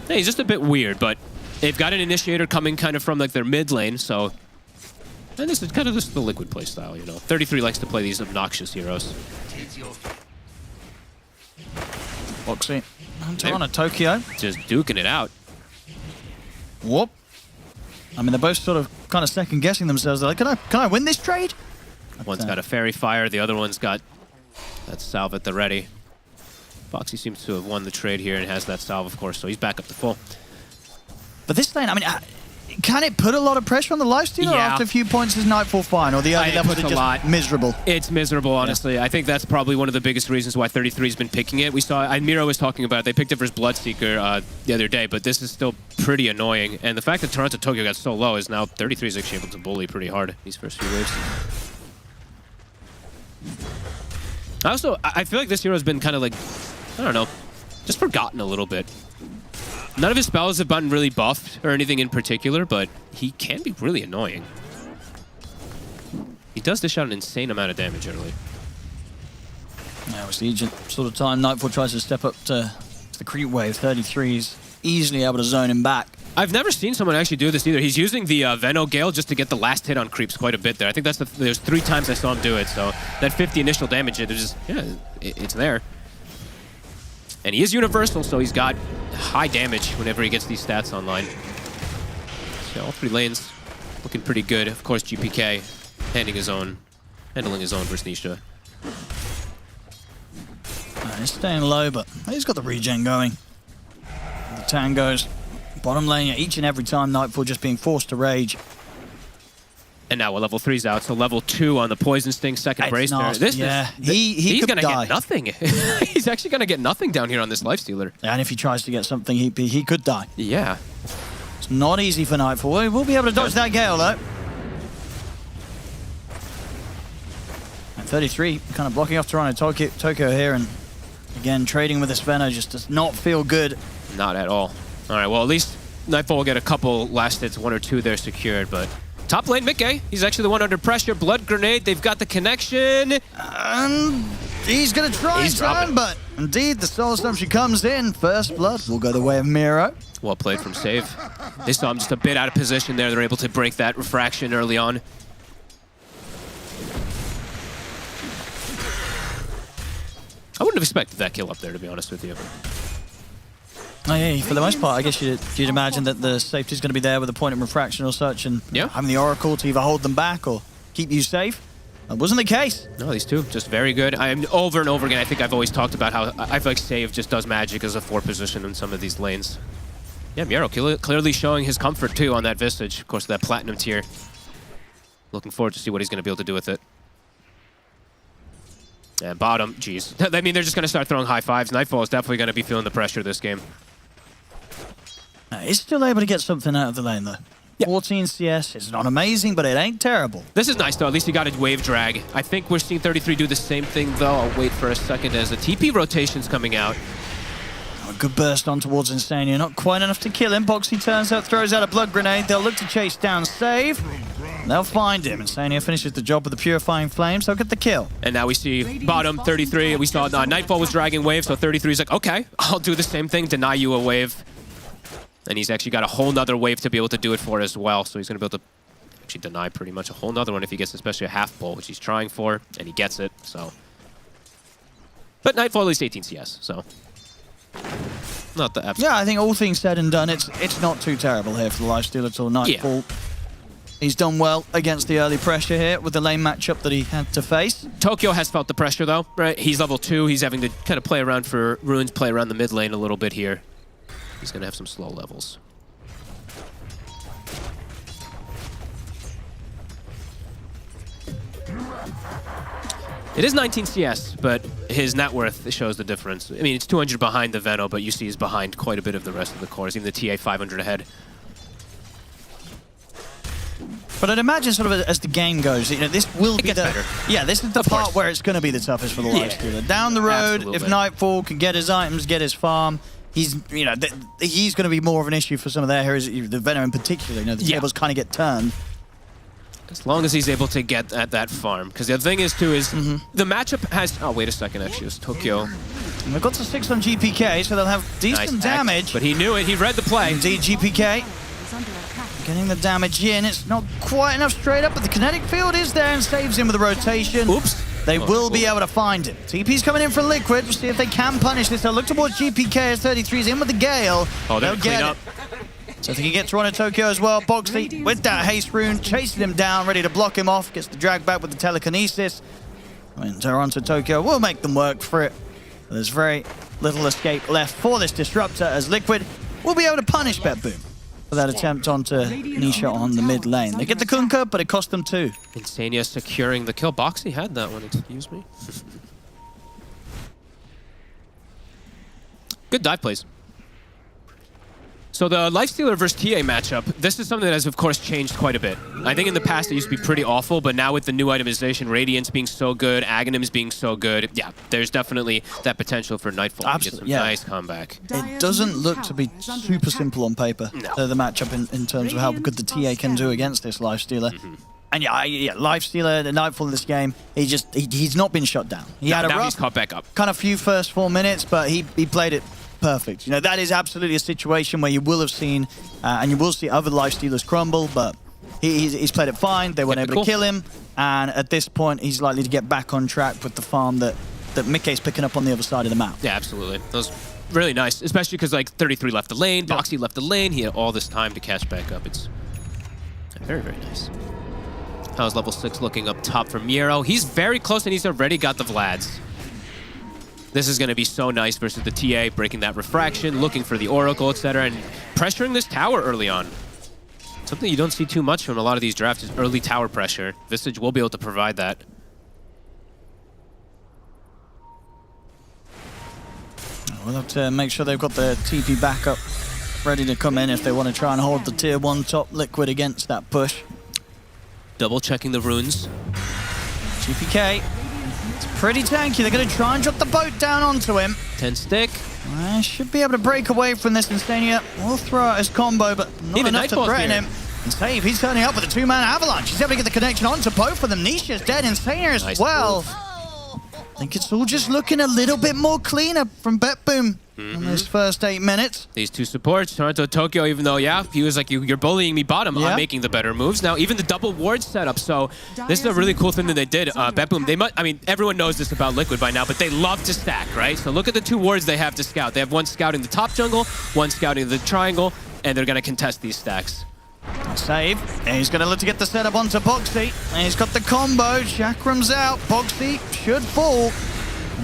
R: hey, he's just a bit weird, but they've got an initiator coming kind of from like their mid lane, so. And this is kind of just the Liquid playstyle, you know. 33 likes to play these obnoxious heroes.
P: Boxy. Talon and Tokyo.
R: Just duking it out.
P: Whoop. I mean, they're both sort of kind of second guessing themselves. They're like, can I win this trade?
R: One's got a Fairy Fire, the other one's got that salve at the ready. Boxy seems to have won the trade here and has that salve, of course, so he's back up to full.
P: But this lane, I mean, can it put a lot of pressure on the lifesteal? Or after a few points is Nightfall fine? Or the early levels are just miserable?
R: It's miserable, honestly. Yeah. I think that's probably one of the biggest reasons why 33's been picking it. We saw, Miro was talking about it. They picked it for his Bloodseeker the other day, but this is still pretty annoying. And the fact that Toronto Tokyo got so low is now 33 is actually able to bully pretty hard these first few waves. I feel like this hero has been kind of like, I don't know, just forgotten a little bit. None of his spells have been really buffed or anything in particular, but he can be really annoying. He does dish out an insane amount of damage early.
P: Now it's the Agent sort of time. Nightfall tries to step up to the creep wave. 33's easily able to zone him back.
R: I've never seen someone actually do this either. He's using the Veno Gale just to get the last hit on creeps quite a bit there. I think there's 3 times I saw him do it, so that 50 initial damage, it's there. And he is universal, so he's got high damage whenever he gets these stats online. So all 3 lanes looking pretty good. Of course, GPK handling his own versus Nisha.
P: He's staying low, but he's got the regen going. The tangos, bottom lane, each and every time Nightfall just being forced to rage.
R: And now level 3's out, so level 2 on the Poison Sting, second brace there. He's going to get nothing. He's actually going to get nothing down here on this Lifestealer.
P: And if he tries to get something, he could die.
R: Yeah.
P: It's not easy for Nightfall. He will be able to dodge that Gale, though. And 33 kind of blocking off Toronto Tokyo here, and again, trading with this Veno just does not feel good.
R: Not at all. All right, well, at least Nightfall will get a couple last hits, 1 or 2 there secured, but top lane, Mickey. He's actually the one under pressure. Blood Grenade, they've got the connection.
P: He's going to try and turn, but indeed, the Soul Assumption comes in. First Blood will go the way of Miro.
R: Well played from Save. They saw him just a bit out of position there. They're able to break that refraction early on. I wouldn't have expected that kill up there, to be honest with you.
P: Oh yeah, for the most part, I guess you'd imagine that the safety's going to be there with a point of refraction or such, and having the Oracle to either hold them back or keep you safe. That wasn't the case.
R: No, these two just very good. Over and over again, I think I've always talked about how I feel like Save just does magic as a 4 position in some of these lanes. Yeah, Miro clearly showing his comfort too on that Visage. Of course, that Platinum tier. Looking forward to see what he's going to be able to do with it. And bottom, geez. I mean, they're just going to start throwing high fives. Nightfall is definitely going to be feeling the pressure this game.
P: He's still able to get something out of the lane, though. 14 CS is not amazing, but it ain't terrible.
R: This is nice, though. At least he got a wave drag. I think we're seeing 33 do the same thing, though. I'll wait for a second as the TP rotation's coming out.
P: A good burst on towards Insania. Not quite enough to kill him. Boxy turns out, throws out a Blood Grenade. They'll look to chase down Save. They'll find him. Insania finishes the job with the Purifying Flames. They'll get the kill.
R: And now we see bottom 33. We saw Nightfall was dragging wave, so 33's like, okay, I'll do the same thing, deny you a wave. And he's actually got a whole nother wave to be able to do it for as well. So he's going to be able to actually deny pretty much a whole nother one if he gets especially a half pull, which he's trying for, and he gets it, so. But Nightfall at least 18 CS, so. Not the absolute.
P: Yeah, I think all things said and done, it's not too terrible here for the lifesteal at all. Nightfall. Yeah. He's done well against the early pressure here with the lane matchup that he had to face.
R: Tokyo has felt the pressure though, right? He's level 2. He's having to kind of play around for runes, play around the mid lane a little bit here. He's going to have some slow levels. It is 19 CS, but his net worth shows the difference. I mean, it's 200 behind the Veno, but you see he's behind quite a bit of the rest of the cores, even the TA 500 ahead.
P: But I'd imagine sort of as the game goes, this will be this is the part where it's going to be the toughest for the Lifestealer. Down the road, if Nightfall can get his items, get his farm, he's going to be more of an issue for some of their heroes, the Venom in particular. The tables kind of get turned.
R: As long as he's able to get at that farm. Because the other thing is, too, is the matchup has... Oh, wait a second, actually. It was Tokyo.
P: And they've got to 6 on GPK, so they'll have decent damage.
R: But he knew it. He read the play.
P: Indeed, GPK. Getting the damage in. It's not quite enough straight up, but the kinetic field is there and saves him with a rotation.
R: Oops.
P: They will be able to find him. TP's coming in for Liquid. We'll see if they can punish this. They'll look towards GPK as 33's in with the Gale.
R: Oh,
P: they'll
R: clean
P: get
R: up.
P: So if they can get Toronto Tokyo as well, Boxley with that haste rune, chasing him down, ready to block him off, gets the drag back with the telekinesis. And Toronto Tokyo will make them work for it. There's very little escape left for this disruptor as Liquid will be able to punish BetBoom for that attempt onto Nisha on the mid lane. They get the Kunkka, but it cost them 2.
R: Insania securing the kill. Boxy had that one, excuse me. Good dive plays. So the Lifestealer versus TA matchup, this is something that has, of course, changed quite a bit. I think in the past it used to be pretty awful, but now with the new itemization, Radiance being so good, Aghanims being so good, there's definitely that potential for Nightfall to get some nice comeback.
P: It doesn't look to be super simple on paper, the matchup in terms of how good the TA can do against this Lifestealer. And Lifestealer, the Nightfall in this game, he's not been shut down. He had a rough,
R: he's caught back up.
P: kind of few first 4 minutes, but he played it perfect. That is absolutely a situation where you will have seen, and you will see other Lifestealers crumble, but he's played it fine. They weren't able to kill him, and at this point, he's likely to get back on track with the farm that Mikkei's picking up on the other side of the map.
R: Yeah, absolutely. That was really nice, especially because 33 left the lane, Boxy left the lane. He had all this time to catch back up. It's very, very nice. How's level 6 looking up top for Miro? He's very close, and he's already got the Vlads. This is going to be so nice versus the TA, breaking that refraction, looking for the Oracle, etc., and pressuring this tower early on. Something you don't see too much from a lot of these drafts is early tower pressure. Visage will be able to provide that.
P: We'll have to make sure they've got the TP backup ready to come in if they want to try and hold the tier 1 top Liquid against that push.
R: Double checking the runes.
P: GPK. It's pretty tanky. They're going to try and drop the boat down onto him.
R: 10 stick.
P: Should be able to break away from this. Insania will throw out his combo, but not enough to threaten him. And Save, he's turning up with a 2-man avalanche. He's able to get the connection onto both of them. Nisha's dead. Insania as well. I think it's all just looking a little bit more cleaner from BetBoom in those first 8 minutes.
R: These two supports, Toronto Tokyo, even though, he was like, you're bullying me bottom, I'm making the better moves. Now, even the double ward setup, so this is a really cool thing that they did. BetBoom, everyone knows this about Liquid by now, but they love to stack, right? So look at the 2 wards they have to scout. They have one scouting the top jungle, one scouting the triangle, and they're going to contest these stacks.
P: Save, and he's going to look to get the setup onto Boxy, and he's got the combo. Chakram's out, Boxy should fall.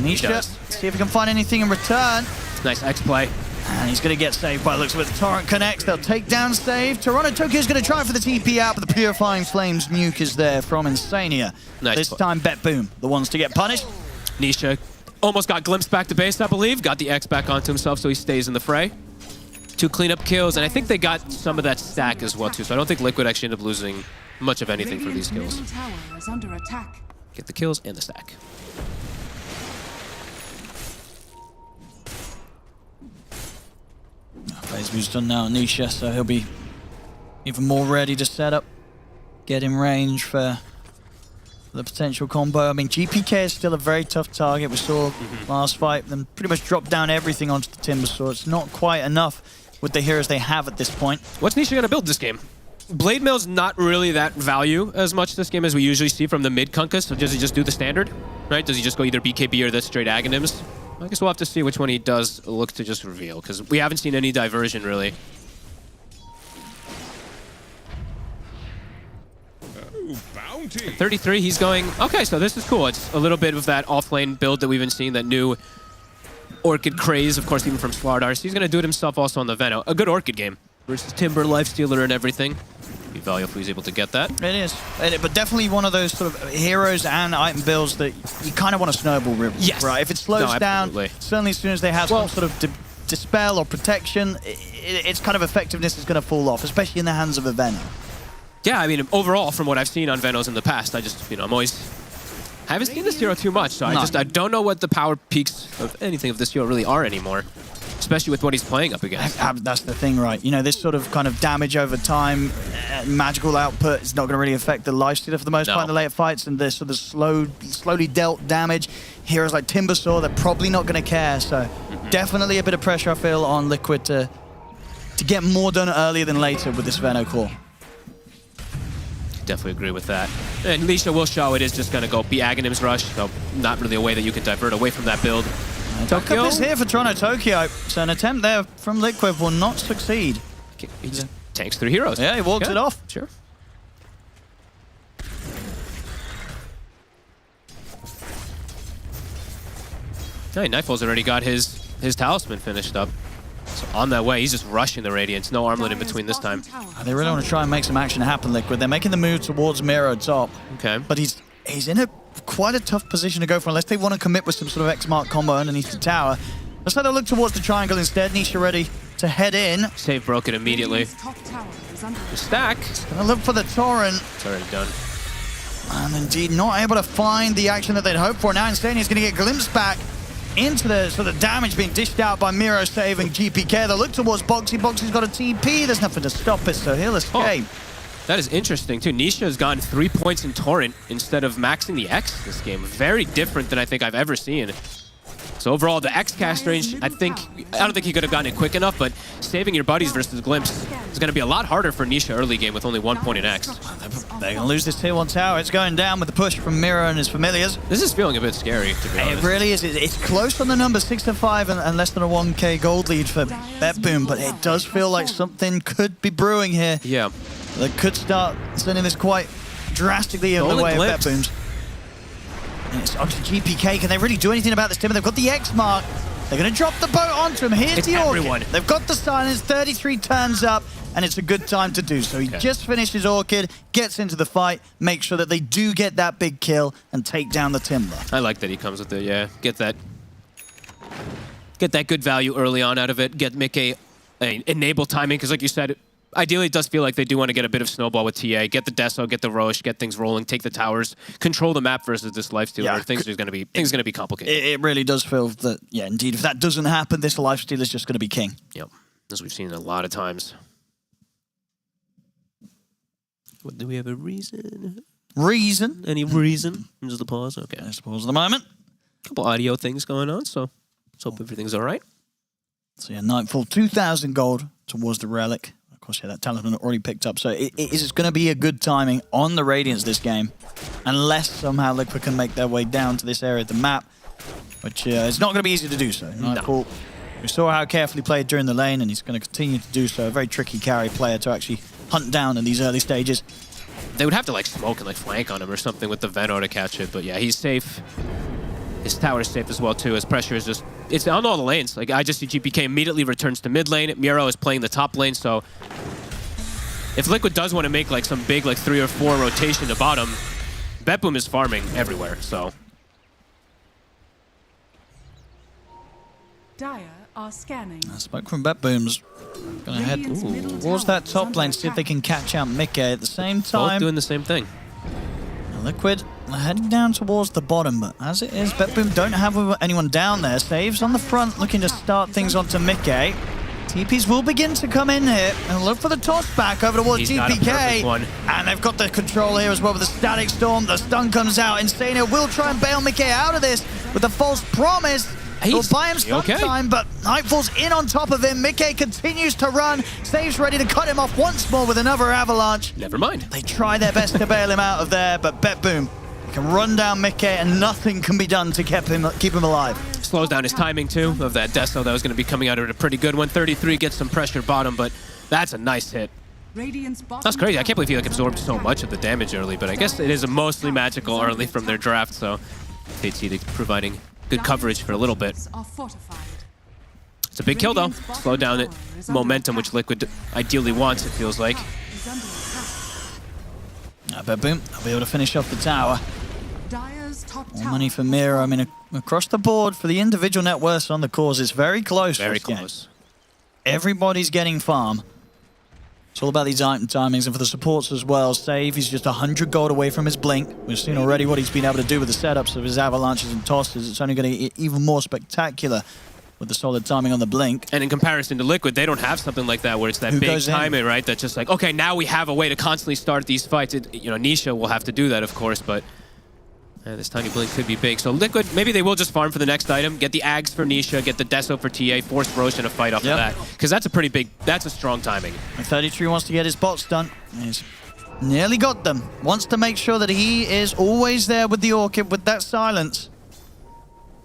P: Nisha, see if he can find anything in return.
R: Nice X-play.
P: And he's going to get saved by the looks of it. The Torrent connects, they'll take down Save. Toronto Tokyo's going to try for the TP out, but the Purifying Flames nuke is there from Insania.
R: Nice
P: this time, BetBoom, the ones to get punished.
R: Nisha almost got glimpsed back to base, I believe. Got the X back onto himself, so he stays in the fray. 2 cleanup kills, and I think they got some of that stack as well, too. So I don't think Liquid actually ended up losing much of anything for these kills. Get the kills and the stack.
P: Phase move's done now on Nisha, so he'll be even more ready to set up, get in range for the potential combo. GPK is still a very tough target. We saw last fight them pretty much drop down everything onto the Timber, so it's not quite enough with the heroes they have at this point.
R: What's Nisha going to build this game? Blade Mail's not really that value as much this game as we usually see from the mid Kunkkas. So does he just do the standard, right? Does he just go either BKB or the straight Aghanims? I guess we'll have to see which one he does look to just reveal, because we haven't seen any diversion, really. At 33, he's going... Okay, so this is cool. It's a little bit of that off-lane build that we've been seeing, that new Orchid craze, of course, even from Slardar. So he's going to do it himself also on the Veno. A good Orchid game versus Timber, Lifestealer, and everything. Be valuable if he's able to get that.
P: It is, but definitely one of those sort of heroes and item builds that you kind of want to snowball river.
R: Yes.
P: Right? If it slows down, certainly as soon as they have some sort of dispel or protection, its kind of effectiveness is going to fall off, especially in the hands of a Venom.
R: Yeah, I mean, overall, from what I've seen on Venos in the past, I just, I'm always... I haven't seen this hero too much, so I don't know what the power peaks of anything of this hero really are anymore. Especially with what he's playing up against.
P: That's the thing, right? You know, this sort of kind of damage over time, magical output is not going to really affect the lifestealer for the most part in the later fights, and this sort of slowly dealt damage. Heroes like Timbersaw, they're probably not going to care, so definitely a bit of pressure, I feel, on Liquid to get more done earlier than later with this Veno core.
R: Definitely agree with that. And Lisha will show it is just going to go be Aghanim's Rush, so not really a way that you can divert away from that build.
P: Tokyo is here for Toronto Tokyo, so an attempt there from Liquid will not succeed.
R: He just tanks through heroes.
P: Yeah, he walks it off.
R: Sure. Hey, Nightfall's already got his talisman finished up. So on that way, he's just rushing the Radiance. No armlet in between this time.
P: They really want to try and make some action happen, Liquid. They're making the move towards Miro top.
R: Okay.
P: But he's in quite a tough position to go for unless they want to commit with some sort of X-Mark combo underneath the tower. Looks like they'll look towards the triangle instead. Nisha ready to head in.
R: Save broken immediately. The stack.
P: Gonna look for the Torrent.
R: It's already done.
P: And indeed not able to find the action that they'd hoped for. Now instead he's going to get glimpsed back into the sort of damage being dished out by Miro saving GPK. They'll look towards Boxy. Boxy's got a TP. There's nothing to stop it, so he'll escape.
R: That is interesting, too. Nisha has gotten 3 points in Torrent instead of maxing the X this game. Very different than I think I've ever seen. So overall, the X cast range, I don't think he could have gotten it quick enough, but saving your buddies versus Glimpse is going to be a lot harder for Nisha early game with only 1 point in X.
P: They're going to lose this tier 1 tower. It's going down with the push from Miro and his familiars.
R: This is feeling a bit scary, to be honest.
P: It really is. It's close on the number, 6-5, and less than a 1k gold lead for BetBoom, but it does feel like something could be brewing here.
R: Yeah.
P: They could start sending this quite drastically in the way of BetBoom's. And it's onto GPK. Can they really do anything about this, Timber? They've got the X mark. They're going to drop the boat onto him. Here's the Orchid. They've got the silence. 33 turns up, and it's a good time to do so. He just finished his Orchid, gets into the fight, makes sure that they do get that big kill and take down the Timber.
R: I like that he comes with it, yeah. Get that good value early on out of it. Make a enable timing, because like you said, ideally, it does feel like they do want to get a bit of snowball with TA, get the Deso, get the Roche, get things rolling, take the towers, control the map versus this lifestealer. Yeah, things are going to be complicated.
P: It really does feel that, yeah, indeed, if that doesn't happen, this lifestealer is just going to be king.
R: Yep, as we've seen a lot of times. What, do we have a reason?
P: Reason?
R: Any reason? Just the pause. Okay.
P: Let's pause at the moment.
R: A couple audio things going on, so let's hope everything's all right.
P: So yeah, Nightfall, 2,000 gold towards the relic. Of course, yeah, that Talon already picked up, so it is going to be a good timing on the Radiance this game, unless somehow Liquid can make their way down to this area of the map, which it's not going to be easy to do so. Nightfall, we saw how carefully played during the lane, and he's going to continue to do so. A very tricky carry player to actually hunt down in these early stages.
R: They would have to like smoke and like flank on him or something with the Veno to catch it, but yeah, he's safe. His tower is safe as well, too. His pressure is just... It's on all the lanes. Like, I just see GPK immediately returns to mid lane. Miro is playing the top lane, so... If Liquid does want to make, like, some big, like, 3 or 4 rotation to bottom, BetBoom is farming everywhere, so...
K: Dire are scanning.
P: Smoke from BetBoom's gonna head towards that top lane, see if they can catch out Mickey at the same time.
R: Both doing the same thing.
P: Liquid heading down towards the bottom, but as it is, BetBoom don't have anyone down there. Saves on the front, looking to start things onto Mickey. TPs will begin to come in here and look for the toss back over towards GPK. And they've got the control here as well with the Static Storm. The stun comes out. Insania will try and bail Mickey out of this with a false promise. He'll buy him stun time, but Nightfall's in on top of him. Mickey continues to run. Saves ready to cut him off once more with another avalanche.
R: Never mind.
P: They try their best to bail him out of there, but BetBoom can run down Mickey and nothing can be done to keep him alive.
R: Slows down his timing, too, of that Deso that was going to be coming out of it a pretty good one. 33 gets some pressure bottom, but that's a nice hit. That's crazy. I can't believe he like absorbed so much of the damage early, but I guess it is a mostly magical early from their draft, so they'd see they providing good coverage for a little bit. It's a big kill, though. Slow down it. Momentum, which Liquid ideally wants, it feels like.
P: BetBoom, I'll be able to finish off the tower. More money for Miro. I mean, across the board for the individual net worths on the cause, it's very close.
R: Very close.
P: Everybody's getting farm. It's all about these timings, and for the supports as well. Save, he's just 100 gold away from his blink. We've seen already what he's been able to do with the setups of his avalanches and tosses. It's only going to get even more spectacular with the solid timing on the blink.
R: And in comparison to Liquid, they don't have something like that where it's that big timing, right? That's just like, okay, now we have a way to constantly start these fights. Nisha will have to do that, of course, but this tiny blink could be big. So Liquid, maybe they will just farm for the next item, get the Ags for Nisha, get the Deso for TA, force Roche in a fight off of that. Because that's a pretty big, that's a strong timing.
P: 33 wants to get his bots done. He's nearly got them. Wants to make sure that he is always there with the Orchid, with that silence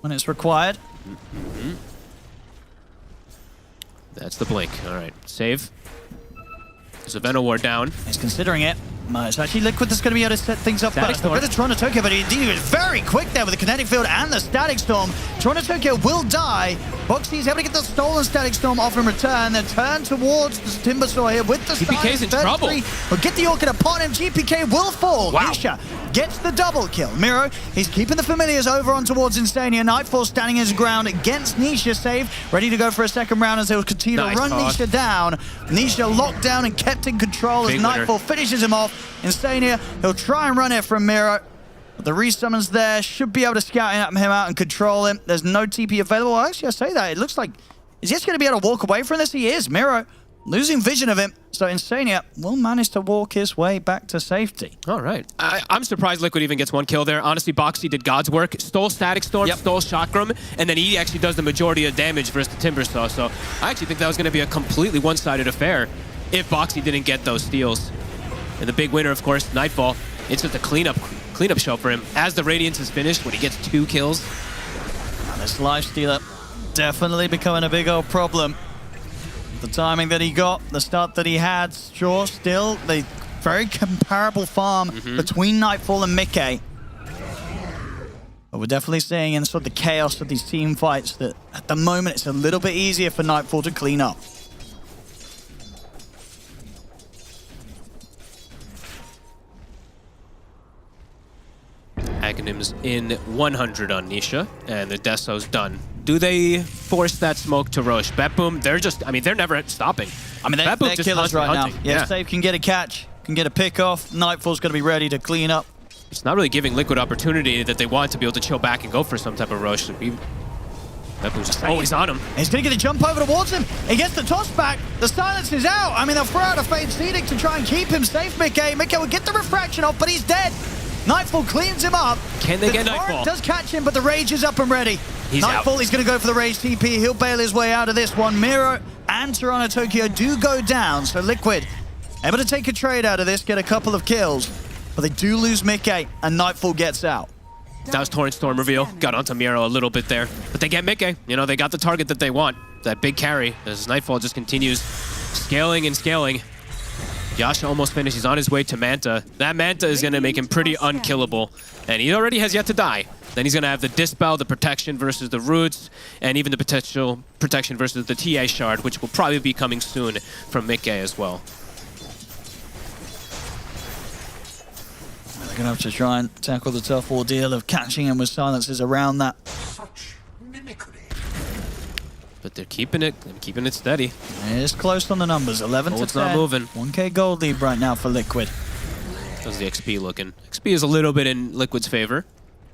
P: when it's required.
R: That's the blink. All right, save. There's a Venom Ward down.
P: He's considering it. It's actually Liquid that's going to be able to set things up first. With the Toronto Tokyo, but he was very quick there with the Kinetic Field and the Static Storm. Toronto Tokyo will die. Boxy is able to get the stolen Static Storm off in return. Then turn towards the Timber Saw here with the
R: GPK's in trouble.
P: But get the Orchid upon him. GPK will fall.
R: Wow.
P: Nisha gets the double kill. Miro, he's keeping the Familiars over on towards Insania. Nightfall standing his ground against Nisha. Save, ready to go for a second round as they'll continue to run Nisha down. Nisha locked down and kept in control as Nightfall finishes him off. Insania, he'll try and run it from Miro. But the resummons there should be able to scout him out and control him. There's no TP available. Actually, I say that. It looks like, is he just going to be able to walk away from this? He is. Miro losing vision of him. So Insania will manage to walk his way back to safety.
R: All right. I'm surprised Liquid even gets one kill there. Honestly, Boxy did God's work. Stole Static Storm, stole Chakram, and then he actually does the majority of damage versus the Timber Saw. So I actually think that was going to be a completely one-sided affair if Boxy didn't get those steals. And the big winner, of course, Nightfall. It's just a cleanup show for him. As the Radiance is finished, when he gets 2 kills.
P: And this Lifestealer definitely becoming a big old problem. The timing that he got, the start that he had, sure, still the very comparable farm between Nightfall and Mickey. But we're definitely seeing in sort of the chaos of these team fights that at the moment it's a little bit easier for Nightfall to clean up.
R: Aghanim's in 100 on Nisha, and the Deso's done. Do they force that smoke to Roche? Betboom, they're just, I mean, they're never stopping.
P: I mean, they're killers right now. Yeah, Save can get a catch, can get a pick off. Nightfall's going to be ready to clean up.
R: It's not really giving Liquid opportunity that they want to be able to chill back and go for some type of Roche. Betboom's just, oh, he's on him.
P: He's going to get a jump over towards him. He gets the toss back. The silence is out. I mean, they'll throw out a Fate's Edict to try and keep him safe, Mickey. Mickey will get the refraction off, but he's dead. Nightfall cleans him up.
R: Can they get Nightfall?
P: Does catch him, but the Rage is up and ready. Nightfall,
R: out.
P: He's going to go for the Rage TP. He'll bail his way out of this one. Miro and Toronto Tokyo do go down, so Liquid able to take a trade out of this, get a couple of kills, but they do lose Mickey, and Nightfall gets out.
R: That was Torrent Storm reveal. Got onto Miro a little bit there, but they get Mickey. You know, they got the target that they want. That big carry as Nightfall just continues scaling and scaling. Yasha almost finished. He's on his way to Manta. That Manta is going to make him pretty unkillable. And he already has yet to die. Then he's going to have the Dispel, the protection versus the Roots, and even the potential protection versus the TA Shard, which will probably be coming soon from Mickey as well.
P: They're going to have to try and tackle the tough ordeal of catching him with silences around that.
R: But they're keeping it steady.
P: It's close on the numbers, 11 to 10.
R: It's not moving.
P: 1k gold lead right now for Liquid.
R: How's the XP looking? XP is a little bit in Liquid's favor.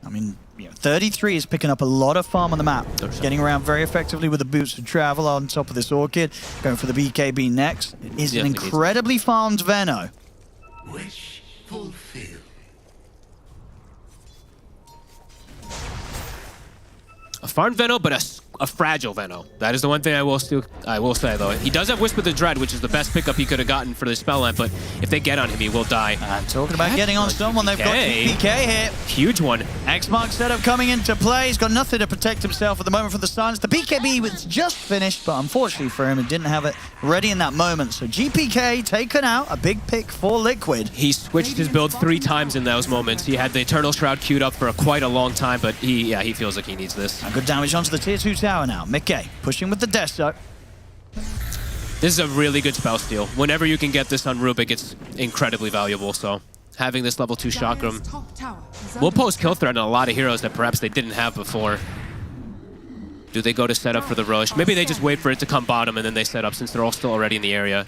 P: I mean, 33 is picking up a lot of farm on the map. Getting around very effectively with the boots to travel on top of this Orchid. Going for the BKB next. It is an incredibly farmed Veno.
C: Wish fulfilled.
R: A farmed Veno, but a fragile Veno. That is the one thing I will say, though. He does have Whisper the Dread, which is the best pickup he could have gotten for the spell lamp, but if they get on him, he will die.
P: And talking about getting on someone, they've got GPK here.
R: Huge one.
P: X-Mark setup coming into play. He's got nothing to protect himself at the moment from the silence. The BKB was just finished, but unfortunately for him, it didn't have it ready in that moment. So GPK taken out, a big pick for Liquid.
R: He switched his build 3 times in those moments. He had the Eternal Shroud queued up for quite a long time, but he feels like he needs this.
P: Good damage onto the tier 2 tower now. Mickey pushing with the Deso.
R: This is a really good spell steal. Whenever you can get this on Rubik, it's incredibly valuable. So having this level 2 Chakram will pose kill threat on a lot of heroes that perhaps they didn't have before. Do they go to set up for the Roche? Maybe they just wait for it to come bottom and then they set up since they're all still already in the area.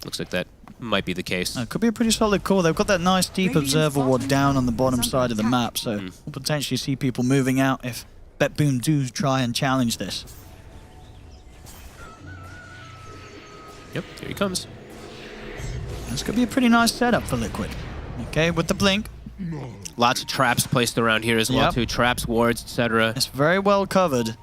R: Looks like that might be the case.
P: Could be a pretty solid call. They've got that nice deep observer ward down on the bottom side of the map, so we'll potentially see people moving out if BetBoom do try and challenge this.
R: Yep, here he comes.
P: This could be a pretty nice setup for Liquid. Okay, with the blink.
R: Lots of traps placed around here as well, too. Traps, wards, etc.
P: It's very well covered.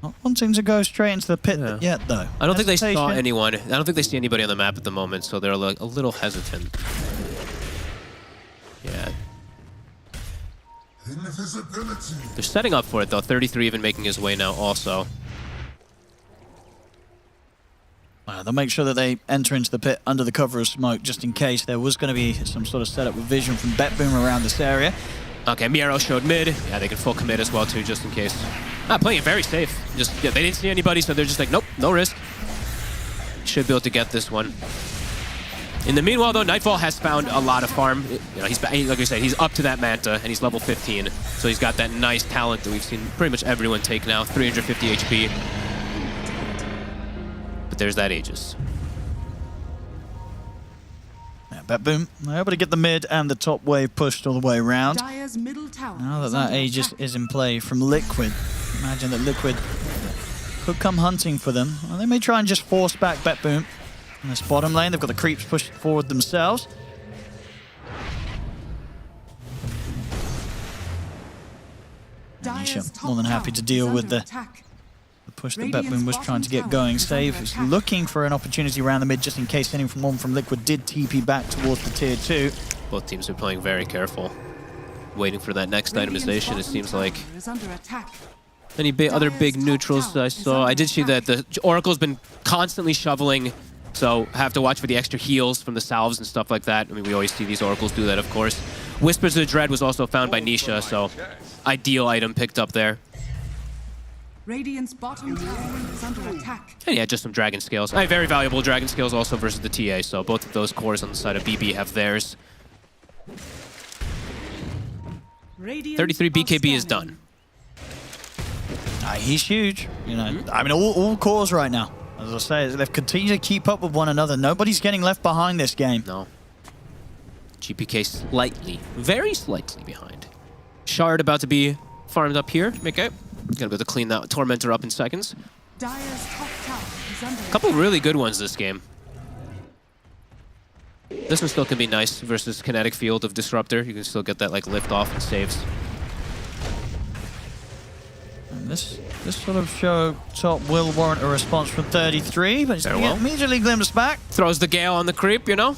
P: Not wanting to go straight into the pit yet, though.
R: I don't think they saw anyone. I don't think they see anybody on the map at the moment, so they're like a little hesitant. Yeah. They're setting up for it, though. 33 even making his way now also.
P: They'll make sure that they enter into the pit under the cover of smoke, just in case there was going to be some sort of setup with vision from BetBoom around this area.
R: Okay, Miero showed mid. Yeah, they can full commit as well, too, just in case. Playing it very safe. Just they didn't see anybody, so they're just like, nope, no risk. Should be able to get this one. In the meanwhile, though, Nightfall has found a lot of farm. You know, he's like I said, he's up to that Manta, and he's level 15. So he's got that nice talent that we've seen pretty much everyone take now, 350 HP. But there's that Aegis.
P: Yeah, BetBoom, they're able to get the mid and the top wave pushed all the way around. Now that Aegis is in play from Liquid, imagine that Liquid could come hunting for them. Well, they may try and just force back BetBoom. In this bottom lane, they've got the creeps pushed forward themselves. Nisha more than happy to deal with the push that BetBoom was trying to get going. Save is looking for an opportunity around the mid just in case anyone from Liquid did TP back towards the tier 2.
R: Both teams are playing very careful. Waiting for that next itemization, it seems like. Any other big neutrals I saw? I did see that the Oracle's been constantly shoveling, so have to watch for the extra heals from the salves and stuff like that. I mean, we always see these Oracles do that, of course. Whispers of the Dread was also found by Nisha, so ideal item picked up there.
K: Radiant's bottom tower is under attack.
R: And yeah, just some Dragon Scales. Very valuable Dragon Scales also versus the TA, so both of those cores on the side of BB have theirs. 33 BKB is done.
P: He's huge. You know, I mean, all cores right now. As I say, they've continued to keep up with one another. Nobody's getting left behind this game.
R: No. GPK slightly, very slightly behind. Shard about to be farmed up here. Okay. Gonna be able to clean that Tormentor up in seconds.
K: Dire's top tower is under
R: A couple really good ones this game. This one still can be nice versus Kinetic Field of Disruptor. You can still get that like lift off and saves.
P: And this sort of show top will warrant a response from 33, but it's immediately glimpsed back.
R: Throws the Gale on the creep, you know?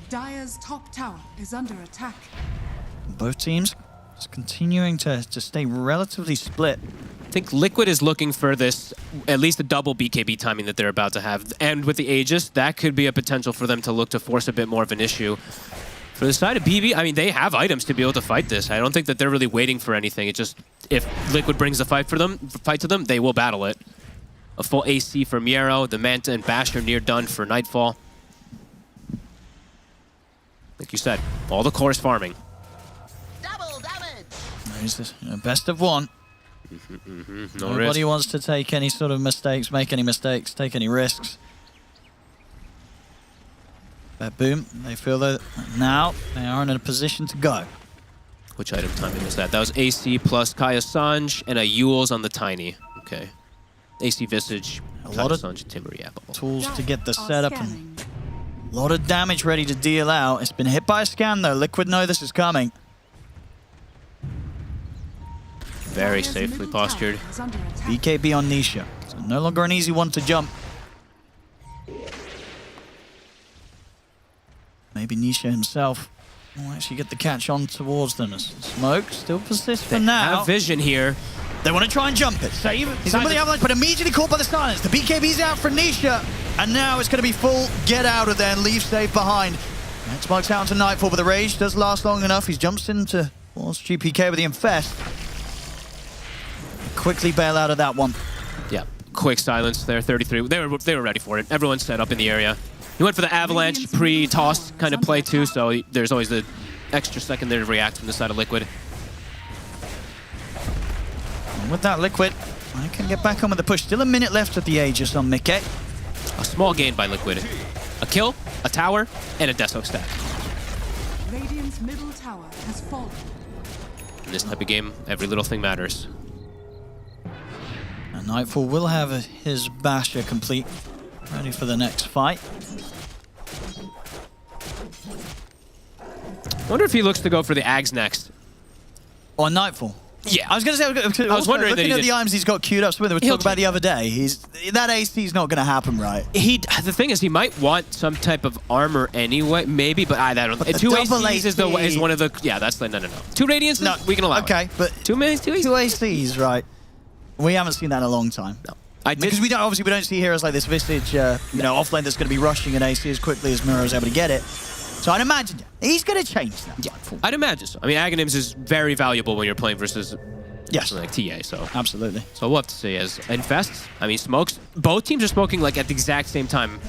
K: Dire's top tower is under attack.
P: Both teams just continuing to stay relatively split.
R: I think Liquid is looking for this, at least a double BKB timing that they're about to have. And with the Aegis, that could be a potential for them to look to force a bit more of an issue. For the side of BB, I mean, they have items to be able to fight this. I don't think that they're really waiting for anything. It's just, if Liquid brings the fight to them, they will battle it. A full AC for Miero, the Manta and Basher near done for Nightfall. Like you said, all the cores farming.
P: There's this best of one.
R: No
P: Nobody
R: risk.
P: wants to take any sort of mistakes, make any mistakes, take any risks. BetBoom, they feel that now they are in a position to go.
R: Which item timing was that? That was AC plus Kaya Sanj and a Yules on the Tiny. Okay. AC Visage,
P: A
R: Kaya
P: lot of
R: Sanj, Timber Apple.
P: tools to get the setup and a lot of damage ready to deal out. It's been hit by a scan though. Liquid know this is coming.
R: Very safely postured.
P: BKB on Nisha. So no longer an easy one to jump. Maybe Nisha himself will actually get the catch on towards them. As Smoke still persists for now.
R: Have vision here.
P: They want to try and jump it. Save some of the avalanche, but immediately caught by the silence. The BKB's out for Nisha. And now it's going to be full get out of there and leave safe behind. And Smoke's out into Nightfall, but the rage does last long enough. He jumps into towards GPK with the Infest. Quickly bail out of that one.
R: Yeah, quick silence there, 33. They were ready for it. Everyone's set up in the area. He went for the avalanche pre-toss kind of play too, so there's always the extra second there to react from the side of Liquid.
P: With that, Liquid, I can get back on with the push. Still a minute left at the Aegis on Mickey.
R: A small gain by Liquid. A kill, a tower, and a Deso stack.
K: Radiant's middle tower has fallen.
R: In this type of game, every little thing matters.
P: And Nightfall will have his Basher complete, ready for the next fight.
R: I wonder if he looks to go for the Ags next.
P: Or Nightfall.
R: Yeah.
P: I was going to say,
R: I was wondering
P: looking
R: that
P: at the items he's got queued up, something we were talking about the other day, that AC is not going to happen, right?
R: The thing is, he might want some type of armor anyway, maybe, but I don't know.
P: But the
R: Two
P: double
R: AC is one of the... Yeah, that's the... No. 2 Radiances,
P: No,
R: we can allow
P: okay,
R: it.
P: but...
R: 2 minutes, 2 AC?
P: 2 ACs, right. We haven't seen that in a long time.
R: No.
P: Because we don't see heroes like this Visage, off lane that's going to be rushing an AC as quickly as Miro is able to get it. So I'd imagine he's going to change that.
R: Yeah, I'd imagine so. I mean, Aghanims is very valuable when you're playing versus like TA, so.
P: Absolutely.
R: So we'll have to see as Infest, I mean, smokes. Both teams are smoking like at the exact same time.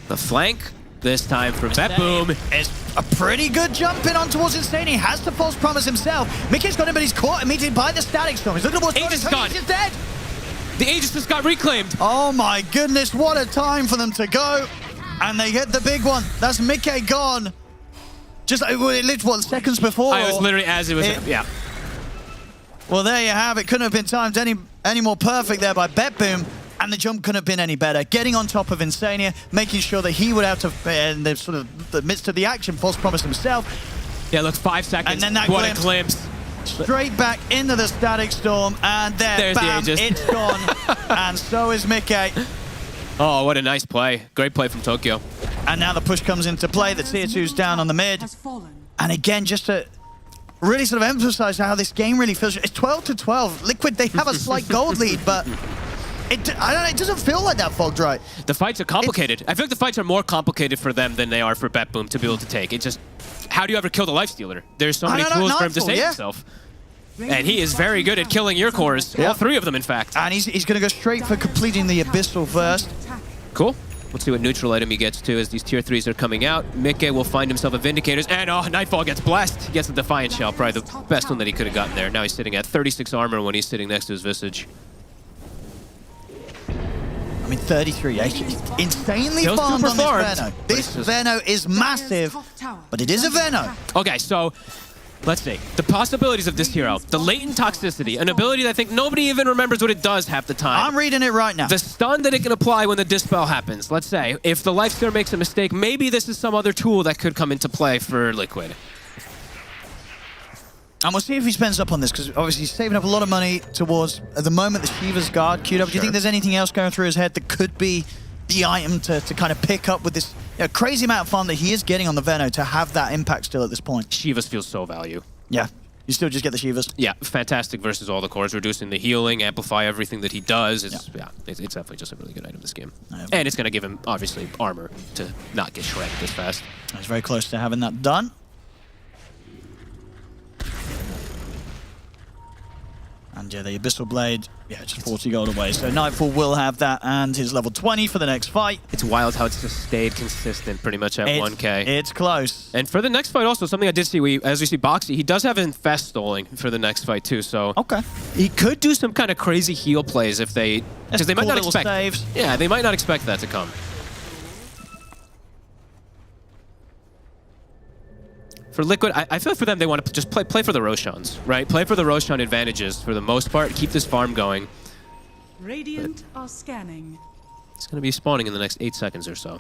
R: The flank, this time for Betboom.
P: It's a pretty good jump in on towards Insane. He has to false promise himself. Mickey's got him, but he's caught immediately by the Static Storm. He's looking towards
R: Aegis gone.
P: He's dead.
R: The Aegis just got reclaimed.
P: Oh my goodness, what a time for them to go. And they get the big one. That's Mickey gone. Just, it lived, what, seconds before?
R: I was literally as it was, yeah.
P: Well, there you have it. Couldn't have been timed any more perfect there by Betboom. And the jump couldn't have been any better. Getting on top of Insania, making sure that he would have to, in the sort of the midst of the action, false promise himself.
R: Yeah, look, 5 seconds.
P: And then that
R: what a glimpse.
P: Straight back into the Static Storm. And there's bam,
R: the Aegis.
P: It's gone. And so is Mickey.
R: Oh, what a nice play. Great play from Tokyo.
P: And now the push comes into play. The tier 2's down on the mid. And again, just to really sort of emphasize how this game really feels. It's 12-12. Liquid, they have a slight gold lead, but it doesn't feel like that, Fogged, right?
R: The fights are complicated. I feel like the fights are more complicated for them than they are for Betboom to be able to take. It's just, how do you ever kill the Lifestealer? There's so many tools for him to save himself. And he is very good at killing your cores. All 3 of them, in fact.
P: And he's going to go straight for completing the Abyssal first.
R: Cool. Let's see what neutral item he gets to as these tier 3s are coming out. Mickey will find himself a Vindicators. And Nightfall gets blessed. He gets the Defiant Shell, probably the best one that he could have gotten there. Now he's sitting at 36 armor when he's sitting next to his Visage.
P: I mean, 33. Insanely farmed on this Veno. This Veno is massive, but it is a Veno.
R: Okay, so let's see. The possibilities of this hero. The latent toxicity, an ability that I think nobody even remembers what it does half the time.
P: I'm reading it right now.
R: The stun that it can apply when the Dispel happens. Let's say, if the Lifestealer makes a mistake, maybe this is some other tool that could come into play for Liquid.
P: And we'll see if he spends up on this, because obviously he's saving up a lot of money towards, at the moment, the Shiva's Guard queued up. Do you think there's anything else going through his head that could be the item to kind of pick up with this crazy amount of farm that he is getting on the Veno to have that impact still at this point?
R: Shivas feels so value.
P: Yeah. You still just get the Shivas?
R: Yeah, fantastic versus all the cores, reducing the healing, amplify everything that he does. It's definitely just a really good item this game. And it's going to give him, obviously, armor to not get shredded this fast.
P: He's very close to having that done. And yeah, the Abyssal Blade, just 40 gold away. So Nightfall will have that and his level 20 for the next fight.
R: It's wild how it's just stayed consistent pretty much at 1k.
P: It's close.
R: And for the next fight also, something I did see, as we see Boxy, he does have Infest stalling for the next fight too, so...
P: Okay.
R: He could do some kind of crazy heal plays if they... Because they might not expect...
P: Saves.
R: Yeah, they might not expect that to come. For Liquid, I feel like for them, they want to just play for the Roshans, right? Play for the Roshan advantages for the most part. Keep this farm going.
K: Radiant are scanning.
R: It's going to be spawning in the next 8 seconds or so.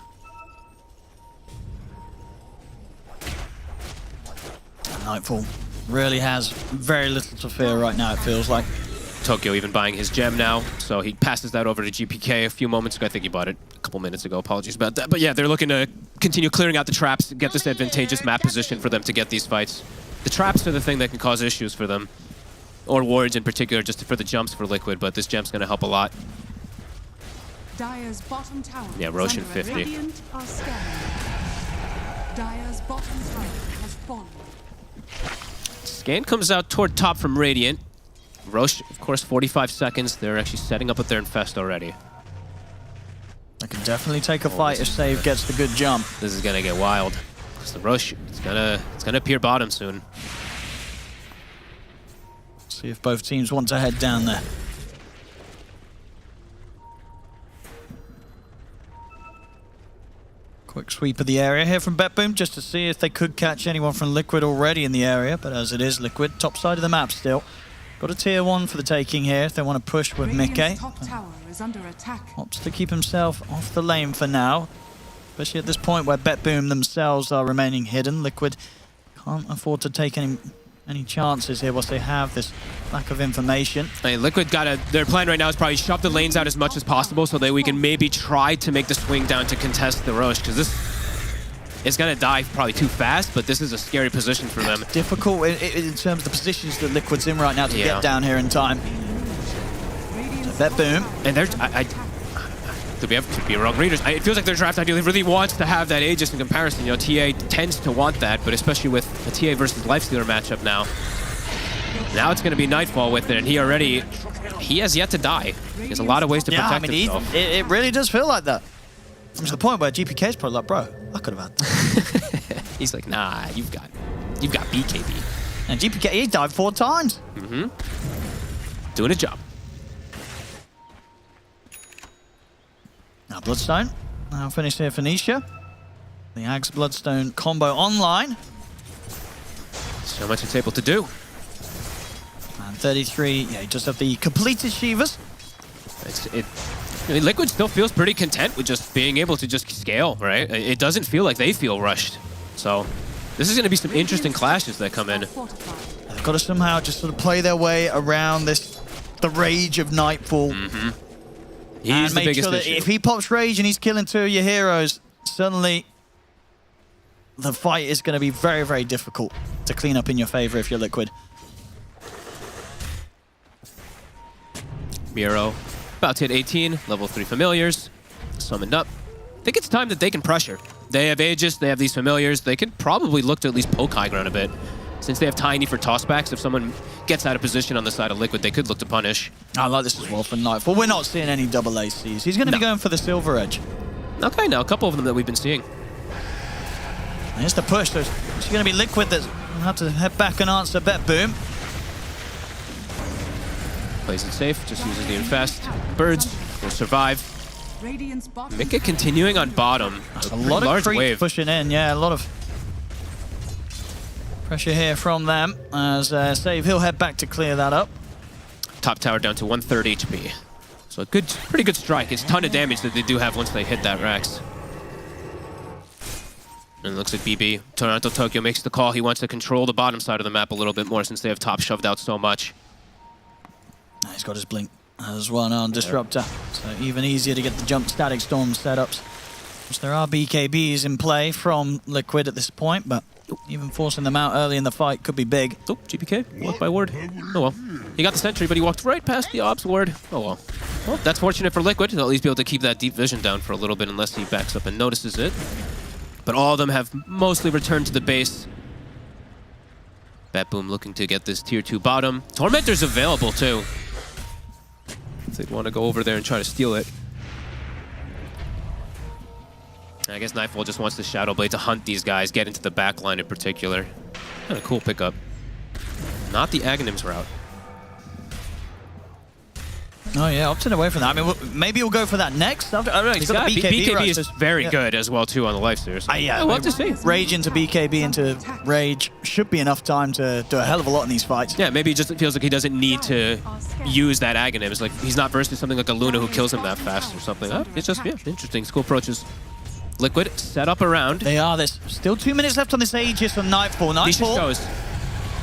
P: Nightfall really has very little to fear right now, it feels like.
R: Tokyo even buying his gem now, so he passes that over to GPK a few moments ago. I think he bought it a couple minutes ago. Apologies about that. But yeah, they're looking to continue clearing out the traps, get this advantageous map position for them to get these fights. The traps are the thing that can cause issues for them, or wards in particular, just for the jumps for Liquid, but this gem's going to help a lot.
K: Dire's bottom tower.
R: Yeah, Roshan 50.
K: Radiant are scanning. Dire's bottom tower has fallen.
R: Scan comes out toward top from Radiant. Roche, of course, 45 seconds. They're actually setting up with their Infest already.
P: They can definitely take a fight if Save gets the good jump.
R: This is gonna get wild. Because the Roche, it's gonna appear bottom soon.
P: See if both teams want to head down there. Quick sweep of the area here from BetBoom just to see if they could catch anyone from Liquid already in the area, but as it is Liquid, top side of the map still. Got a tier 1 for the taking here if they want to push with Mickey.
K: Top tower is under attack.
P: Opts to keep himself off the lane for now, especially at this point where BetBoom themselves are remaining hidden. Liquid can't afford to take any chances here whilst they have this lack of information.
R: I mean, Liquid their plan right now is probably shove the lanes out as much as possible so that we can maybe try to make the swing down to contest the Roche, because this is going to die probably too fast, but this is a scary position for them.
P: Difficult in terms of the positions that Liquid's in right now to get down here in time. BetBoom.
R: And they're, could be wrong readers. It feels like their draft ideally really wants to have that Aegis in comparison. You know, TA tends to want that, but especially with a TA versus Lifestealer matchup now. Now it's going to be Nightfall with it, and he has yet to die. He has a lot of ways to protect himself.
P: It really does feel like that. To the point where GPK's probably like, bro, I could have had that.
R: He's like, nah, you've got BKB.
P: And GPK, he died 4 times.
R: Doing a job.
P: Now Bloodstone, now finished here for Nisha. The Axe Bloodstone combo online.
R: So much it's able to do.
P: And 33, yeah, he just have the completed Shivas.
R: I mean, Liquid still feels pretty content with just being able to just scale, right? It doesn't feel like they feel rushed. So this is going to be some interesting clashes that come in.
P: They've got to somehow just sort of play their way around the rage of Nightfall.
R: He's the biggest
P: sure that
R: issue.
P: if he pops rage and he's killing 2 of your heroes, suddenly the fight is going to be very, very difficult to clean up in your favor if you're Liquid.
R: Miro about to hit 18, level 3 familiars, summoned up. I think it's time that they can pressure. They have Aegis, they have these familiars. They can probably look to at least poke high ground a bit. Since they have Tiny for tossbacks, if someone gets out of position on the side of Liquid, they could look to punish.
P: I like this as well for Nightfall. We're not seeing any double ACs. He's going to be going for the Silver Edge.
R: Okay, now a couple of them that we've been seeing.
P: Here's the push. There's going to be Liquid that's going to have to head back and answer BetBoom.
R: Plays it safe, just uses the infest. Birds will survive. Mika continuing on bottom.
P: A lot of creep pushing in, yeah, a lot of pressure here from them as Save. He'll head back to clear that up.
R: Top tower down to 130 HP. So a pretty good strike. It's a ton of damage that they do have once they hit that Rex. And it looks like BB, Toronto Tokyo makes the call. He wants to control the bottom side of the map a little bit more since they have top shoved out so much.
P: He's got his blink as well now on Disruptor. So even easier to get the jump static storm setups. Which there are BKBs in play from Liquid at this point, but even forcing them out early in the fight could be big.
R: Oh, GPK, walked by ward. Oh well. He got the sentry, but he walked right past the ops ward. Oh well. Well, that's fortunate for Liquid. He'll at least be able to keep that deep vision down for a little bit unless he backs up and notices it. But all of them have mostly returned to the base. BetBoom looking to get this tier 2 bottom. Tormentor's available too, if they'd want to go over there and try to steal it. I guess Nightfall just wants the Shadow Blade to hunt these guys, get into the back line in particular. Kind of cool pickup. Not the Aghanims route.
P: Oh yeah, opting away from that. I mean, maybe he'll go for that next. I don't know, he's got the
R: BKB is very good as well too on the Lifestealer. So
P: yeah,
R: we'll have to see.
P: Rage into BKB into Rage should be enough time to do a hell of a lot in these fights.
R: Yeah, maybe it just feels like he doesn't need to use that Aghanims. Like he's not versus something like a Luna who kills him that fast or something. It's just, yeah, interesting. School approaches. Liquid set up around.
P: They are. There's still 2 minutes left on this Aegis on Nightfall.
R: Nightfall goes.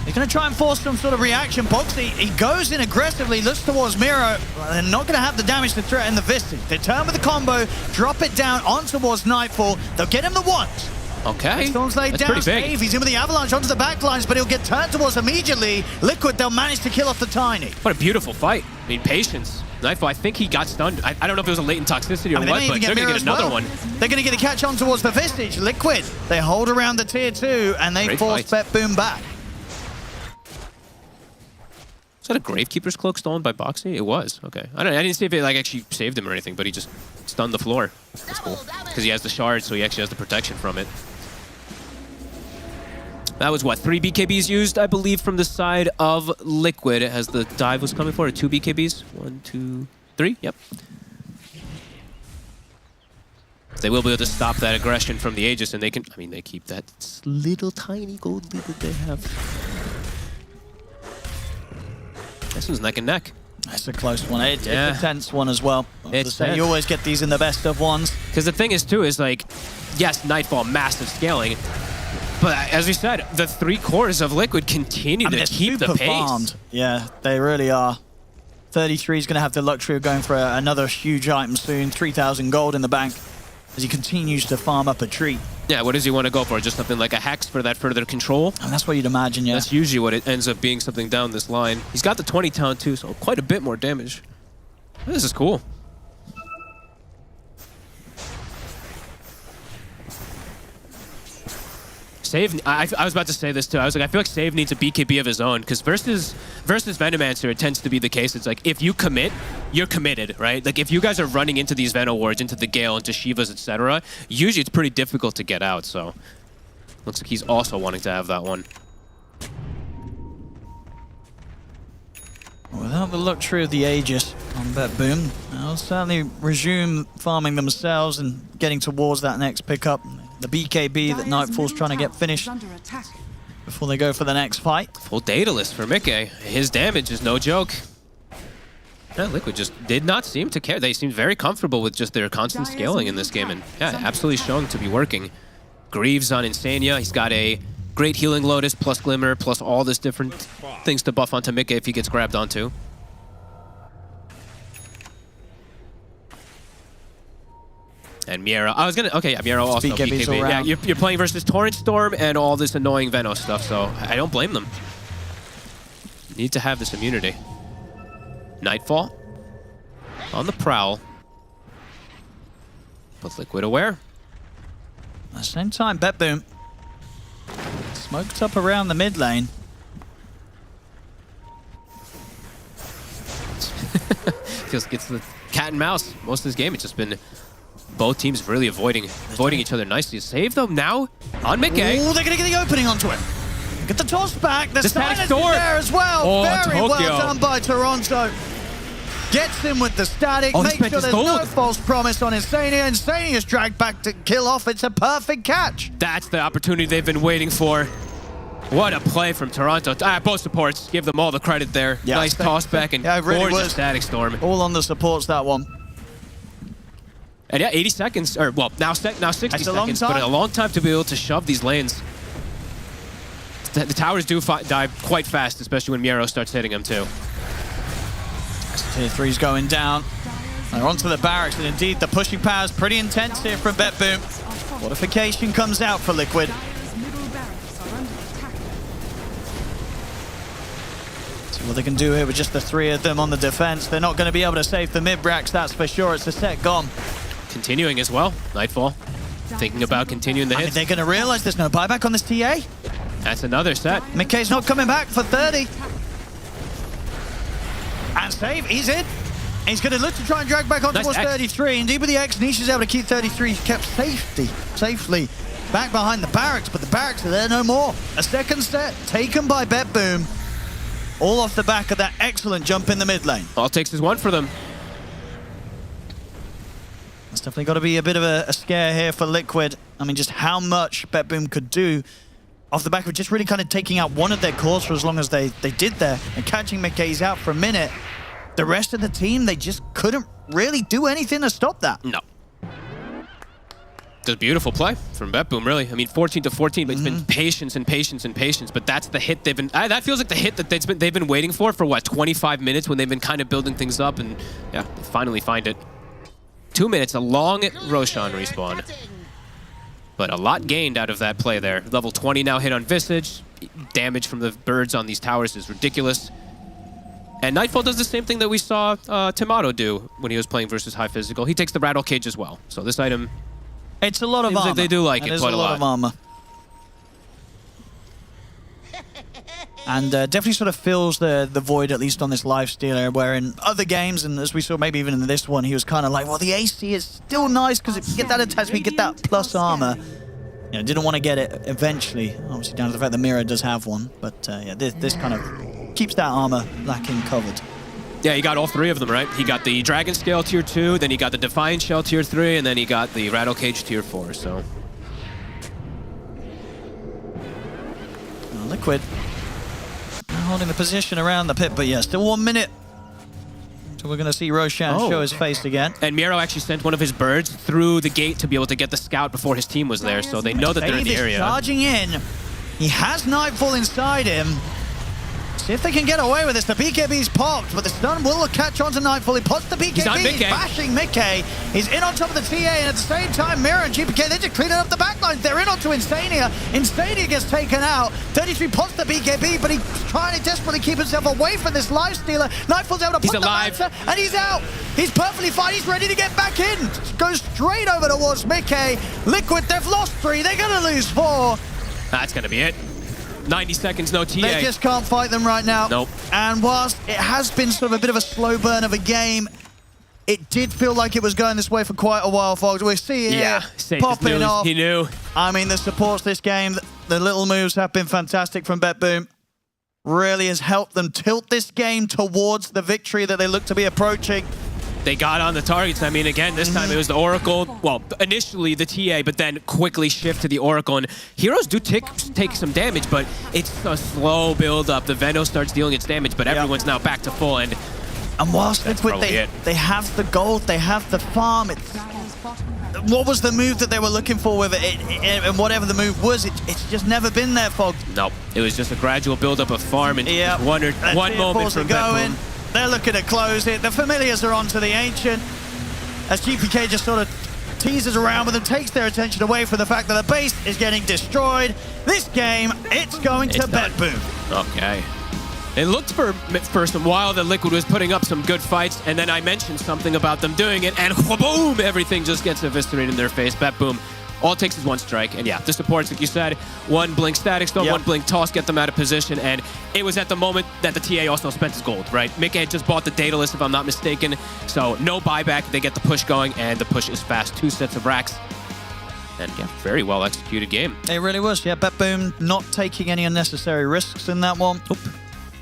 P: He's going to try and force some sort of reaction. Boxy, he goes in aggressively, looks towards Miro. They're not going to have the damage to threaten the Vistage. They turn with the combo, drop it down on towards Nightfall. They'll get him the once.
R: Okay.
P: Storm's laid down. Save. He's in with the avalanche onto the backlines, but he'll get turned towards immediately. Liquid, they'll manage to kill off the Tiny.
R: What a beautiful fight. I mean, patience. Nightfall, I think he got stunned. I don't know if it was a latent toxicity or what, but they're going to get another one.
P: They're going to get a catch on towards the Vistage. Liquid, they hold around the tier 2, and they force BetBoom back.
R: Is that a Gravekeeper's cloak stolen by Boxy? It was. Okay. I didn't see if it like actually saved him or anything, but he just stunned the floor. That's cool. Because he has the shard, so he actually has the protection from it. That was what, 3 BKBs used, I believe, from the side of Liquid as the dive was coming for, or 2 BKBs? 1, 2, 3, yep. They will be able to stop that aggression from the Aegis, and they can, I mean, they keep that little tiny gold lead that they have. This one's neck and neck.
P: It's a close one. It's a tense one as well.
R: It's
P: you always get these in the best of ones.
R: Because the thing is, too, is like, yes, Nightfall, massive scaling, but as we said, the 3 cores of Liquid continue to keep the pace.
P: Farmed. Yeah, they really are. 33 is going to have the luxury of going for another huge item soon. 3,000 gold in the bank as he continues to farm up a tree.
R: Yeah, what does he want to go for? Just something like a Hex for that further control?
P: And that's what you'd imagine, yeah.
R: That's usually what it ends up being, something down this line. He's got the 20 Talon too, so quite a bit more damage. This is cool. Save, I was about to say this too. I was like, I feel like Save needs a BKB of his own, because versus Venomancer, it tends to be the case. It's like, if you commit, you're committed, right? Like, if you guys are running into these Veno wards, into the Gale, into Shivas, etc., usually it's pretty difficult to get out, so looks like he's also wanting to have that one.
P: Without the luxury of the Aegis on BetBoom, they'll certainly resume farming themselves and getting towards that next pickup. The BKB that Nightfall's trying to get finished before they go for the next fight.
R: Full Daedalus for Mickey. His damage is no joke. Yeah, Liquid just did not seem to care. They seemed very comfortable with just their constant scaling in this game, and yeah, absolutely showing to be working. Greaves on Insania. He's got a great healing Lotus plus Glimmer plus all this different things to buff onto Mickey if he gets grabbed onto. And Miera. I was gonna. Okay, yeah, Miera also BKB. Yeah, you're playing versus Torrent Storm and all this annoying Veno stuff, so I don't blame them. Need to have this immunity. Nightfall on the prowl, but Liquid aware.
P: At the same time, BetBoom smoked up around the mid lane.
R: Feels gets the cat and mouse most of this game. It's just been both teams really avoiding each other nicely. Save them now on Mickey.
P: Oh, they're gonna get the opening onto him. Get the toss back. The
R: static
P: silence
R: sword
P: is there as well.
R: Oh,
P: Very
R: Tokyo.
P: well done by Toronto. Gets him with the static. Makes sure there's no false promise on Insania. Insania's dragged back to kill off. It's a perfect catch.
R: That's the opportunity they've been waiting for. What a play from Toronto. Both supports. Give them all the credit there.
P: Yeah,
R: nice toss back and
P: really
R: gorgeous
P: was.
R: static storm.
P: All on the supports, that one.
R: And yeah, 80 seconds, or well, now 60 seconds, but a long time to be able to shove these lanes. The towers do die quite fast, especially when Miero starts hitting them too.
P: Tier 3's going down. They're onto the barracks, and indeed the pushing power is pretty intense here from BetBoom. Fortification comes out for Liquid. See what they can do here with just the 3 of them on the defense. They're not going to be able to save the mid-racks, that's for sure. It's a set gone.
R: Continuing as well, Nightfall. Thinking about continuing the hits.
P: They're going to realize there's no buyback on this TA.
R: That's another set.
P: McKay's not coming back for 30. And save, he's in. He's going to look to try and drag back on towards 33. Indeed, with the X, Niche is able to keep 33. He's kept safely back behind the barracks, but the barracks are there no more. A second set taken by BetBoom. All off the back of that excellent jump in the mid lane.
R: All it takes is one for them.
P: It's definitely got to be a bit of a scare here for Liquid. I mean, just how much BetBoom could do off the back of just really kind of taking out one of their cores for as long as they did there and catching McKay's out for a minute. The rest of the team, they just couldn't really do anything to stop that.
R: No. Just beautiful play from BetBoom, really. I mean, 14 to 14, but it's been patience and patience and patience. But that's the hit they've been. That feels like the hit that they've been waiting for what, 25 minutes when they've been kind of building things up, and yeah, they finally find it. 2 minutes, a long Roshan respawn. But a lot gained out of that play there. Level 20 now hit on Visage. Damage from the birds on these towers is ridiculous. And Nightfall does the same thing that we saw Tomato do when he was playing versus High Physical. He takes the Rattle Cage as well. So this item...
P: It's a lot of armor.
R: Like they do like it quite a lot.
P: Of armor. And definitely sort of fills the void, at least on this lifestealer, where in other games, and as we saw maybe even in this one, he was kind of like, well, the AC is still nice because if you get that attachment, you get that plus armor. Yeah, didn't want to get it eventually, obviously down to the fact that Mira does have one, but yeah, this kind of keeps that armor lacking covered.
R: Yeah, he got all three of them, right? He got the Dragon Scale Tier 2, then he got the Defiant Shell Tier 3, and then he got the Rattle Cage Tier 4, so...
P: Liquid holding the position around the pit, but yeah, still 1 minute. So we're going to see Roshan show his face again.
R: And Miro actually sent one of his birds through the gate to be able to get the scout before his team was there, so they know that they're in the area.
P: Charging in. He has Nightfall inside him. See if they can get away with this. The BKB's popped, but the stun will catch on to Nightfall. He puts the BKB. He's bashing Mickey. He's in on top of the TA, and at the same time, Mira and GPK, they're just cleaning up the backlines. They're in onto Insania. Insania gets taken out. 33 pops the BKB, but he's trying to desperately keep himself away from this Lifestealer. Nightfall's able to put the Lancer, and he's out. He's perfectly fine. He's ready to get back in. Goes straight over towards Mickey. Liquid, they've lost 3. They're going to lose 4.
R: That's going to be it. 90 seconds, no TA.
P: They just can't fight them right now.
R: Nope.
P: And whilst it has been sort of a bit of a slow burn of a game, it did feel like it was going this way for quite a while, folks. We're seeing it popping off.
R: He knew.
P: I mean, the supports this game, the little moves have been fantastic from BetBoom. Really has helped them tilt this game towards the victory that they look to be approaching.
R: They got on the targets. I mean, again, this time it was the Oracle. Well, initially the TA, but then quickly shift to the Oracle. And heroes do take some damage, but it's a slow build-up. The Veno starts dealing its damage, but everyone's now back to full. And
P: whilst Liquid, they have the gold, they have the farm. What was the move that they were looking for with it? And whatever the move was, it's just never been there, Fog.
R: No, it was just a gradual build-up of farm. And one moment from BetBoom.
P: They're looking to close it. The Familiars are onto the Ancient. As GPK just sort of teases around with them, takes their attention away from the fact that the base is getting destroyed. This game, it's going to BetBoom.
R: Okay. It looked for some while that Liquid was putting up some good fights, and then I mentioned something about them doing it, and boom, everything just gets eviscerated in their face. BetBoom. All it takes is one strike, and yeah, the supports, like you said, one blink static storm, one blink toss, get them out of position, and it was at the moment that the TA also spent his gold, right? Mickey had just bought the data list, if I'm not mistaken, so no buyback, they get the push going, and the push is fast, 2 sets of racks, and yeah, very well executed game.
P: It really was, yeah, BetBoom not taking any unnecessary risks in that one. Nope.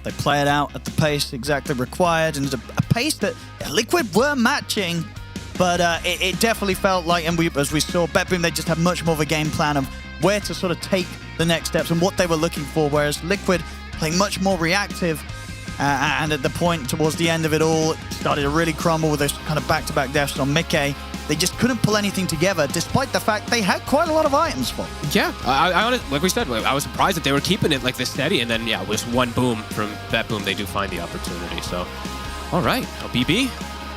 P: They play it out at the pace exactly required, and a pace that Liquid were matching. But it definitely felt like, and as we saw, BetBoom, they just had much more of a game plan of where to sort of take the next steps and what they were looking for, whereas Liquid playing much more reactive. And at the point towards the end of it all, it started to really crumble with those kind of back-to-back deaths on Mickey. They just couldn't pull anything together, despite the fact they had quite a lot of items for.
R: Yeah, I honestly, like we said, I was surprised that they were keeping it like this steady, and then, yeah, with one boom from BetBoom, they do find the opportunity. So, all right, BB.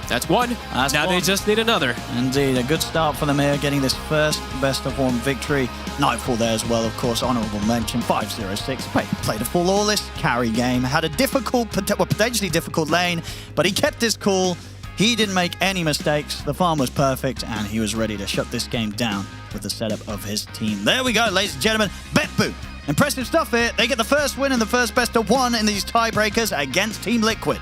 R: That's one. Now they just need another.
P: Indeed, a good start for them here, getting this first best-of-1 victory. Nightfall there as well, of course, honorable mention. 5-0-6, played a full Lawless carry game. Had a potentially difficult lane, but he kept his cool. He didn't make any mistakes. The farm was perfect, and he was ready to shut this game down with the setup of his team. There we go, ladies and gentlemen. BetBoom. Impressive stuff here. They get the first win and the first best-of-1 in these tiebreakers against Team Liquid.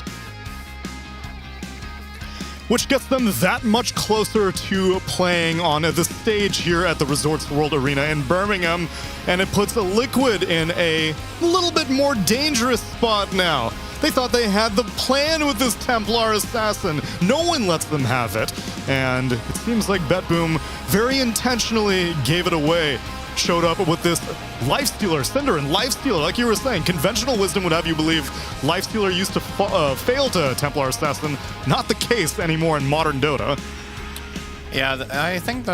L: Which gets them that much closer to playing on the stage here at the Resorts World Arena in Birmingham, and it puts Liquid in a little bit more dangerous spot now. They thought they had the plan with this Templar Assassin. No one lets them have it, and it seems like BetBoom very intentionally gave it away. Showed up with this Lifestealer, Cinder and Lifestealer, like you were saying. Conventional wisdom would have you believe Lifestealer used to fail to Templar Assassin. Not the case anymore in modern Dota.
B: Yeah, I think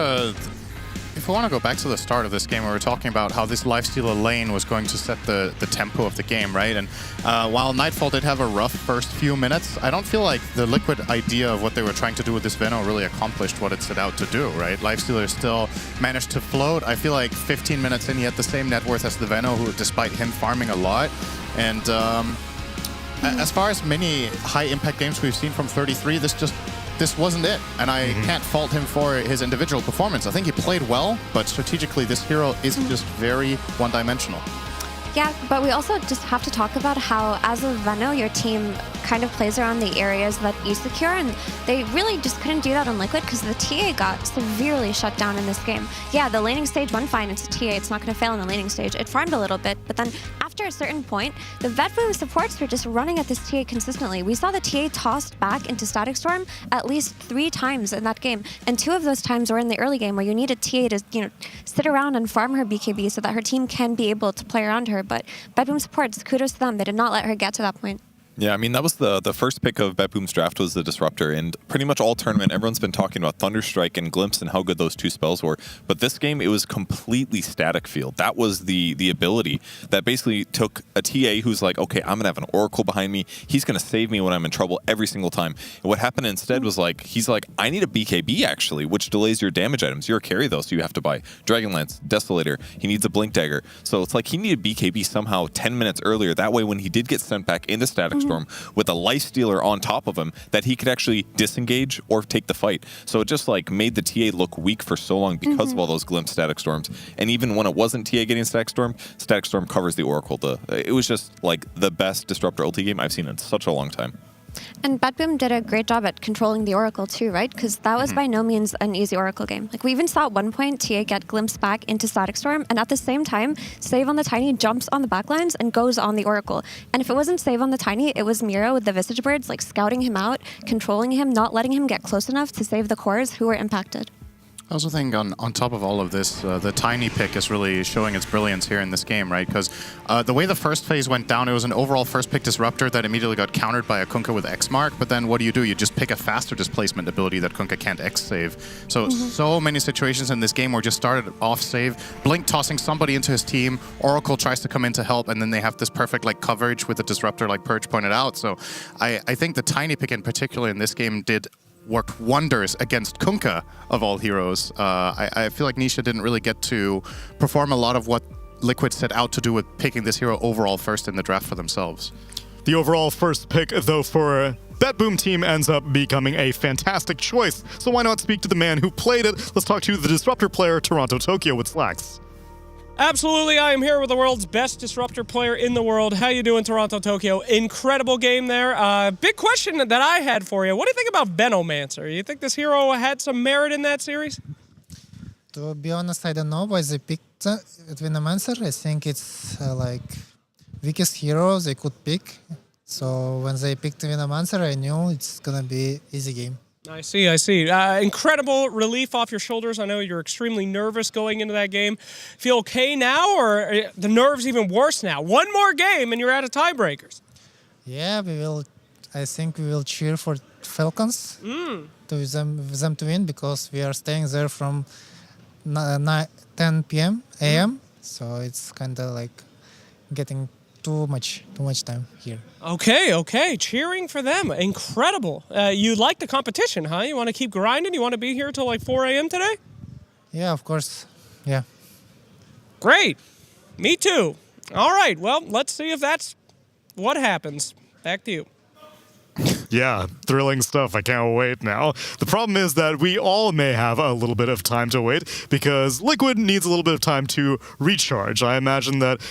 B: if we want to go back to the start of this game, we were talking about how this Lifestealer lane was going to set the tempo of the game, right? And while Nightfall did have a rough first few minutes, I don't feel like the Liquid idea of what they were trying to do with this Veno really accomplished what it set out to do, right? Lifestealer still managed to float. I feel like 15 minutes in, he had the same net worth as the Veno, who, despite him farming a lot. And as far as many high-impact games we've seen from 33, this wasn't it, and I can't fault him for his individual performance. I think he played well, but strategically this hero is just very one-dimensional.
V: Yeah, but we also just have to talk about how, as a Veno, your team kind of plays around the areas that you secure, and they really just couldn't do that on Liquid because the TA got severely shut down in this game. Yeah, the laning stage went fine. It's a TA. It's not going to fail in the laning stage. It farmed a little bit, but then after a certain point, the Vetboom supports were just running at this TA consistently. We saw the TA tossed back into Static Storm at least 3 times in that game, and 2 of those times were in the early game where you needed TA to, sit around and farm her BKB so that her team can be able to play around her. But Vetboom supports, kudos to them. They did not let her get to that point.
T: Yeah, I mean, that was the first pick of BetBoom's draft was the Disruptor, and pretty much all tournament, everyone's been talking about Thunderstrike and Glimpse and how good those 2 spells were. But this game, it was completely static field. That was the ability that basically took a TA who's like, okay, I'm going to have an Oracle behind me. He's going to save me when I'm in trouble every single time. And what happened instead was like, he's like, I need a BKB actually, which delays your damage items. You're a carry though, so you have to buy Dragonlance, Desolator. He needs a Blink Dagger. So it's like he needed BKB somehow 10 minutes earlier. That way when he did get sent back into Static Storm with a Life Stealer on top of him, that he could actually disengage or take the fight. So it just like made the TA look weak for so long because of all those Glimpse Static Storms. And even when it wasn't TA getting Static Storm covers the Oracle. It was just like the best Disruptor ulti game I've seen in such a long time.
V: And BetBoom did a great job at controlling the Oracle too, right? Because that was by no means an easy Oracle game. Like, we even saw at one point TA get glimpsed back into Static Storm, and at the same time, Save on the Tiny jumps on the backlines and goes on the Oracle. And if it wasn't Save on the Tiny, it was Miro with the Visage Birds, like scouting him out, controlling him, not letting him get close enough to save the cores who were impacted.
B: I also think on top of all of this, the Tiny pick is really showing its brilliance here in this game, right? Because the way the first phase went down, it was an overall first pick Disruptor that immediately got countered by a Kunkka with X Mark, but then what do? You just pick a faster displacement ability that Kunkka can't X save. So many situations in this game where just started off save, Blink tossing somebody into his team, Oracle tries to come in to help, and then they have this perfect like coverage with the Disruptor like Purge pointed out. So I think the Tiny pick in particular in this game worked wonders against Kunkka, of all heroes. I feel like Nisha didn't really get to perform a lot of what Liquid set out to do with picking this hero overall first in the draft for themselves.
L: The overall first pick, though, for BetBoom team ends up becoming a fantastic choice. So why not speak to the man who played it? Let's talk to the Disruptor player, Toronto Tokyo, with Slacks.
D: Absolutely, I am here with the world's best Disruptor player in the world. How you doing, Toronto Tokyo? Incredible game there. Big question that I had for you. What do you think about Venomancer? You think this hero had some merit in that series?
G: To be honest, I don't know why they picked Venomancer. I think it's like weakest hero they could pick. So when they picked Venomancer, I knew it's gonna be easy game.
D: I see. Incredible relief off your shoulders. I know you're extremely nervous going into that game. Feel okay now, or are the nerves even worse now? One more game and you're out of tiebreakers.
G: Yeah, I think we will cheer for Falcons to them to win, because we are staying there from 10 p.m. a.m. So it's kind of like getting too much time here.
D: Okay. Cheering for them. Incredible. You like the competition, huh? You want to keep grinding? You want to be here till like 4 a.m. today?
G: Yeah, of course. Yeah.
D: Great. Me too. All right. Well, let's see if that's what happens. Back to you.
L: Yeah, thrilling stuff. I can't wait now. The problem is that we all may have a little bit of time to wait, because Liquid needs a little bit of time to recharge. I imagine that,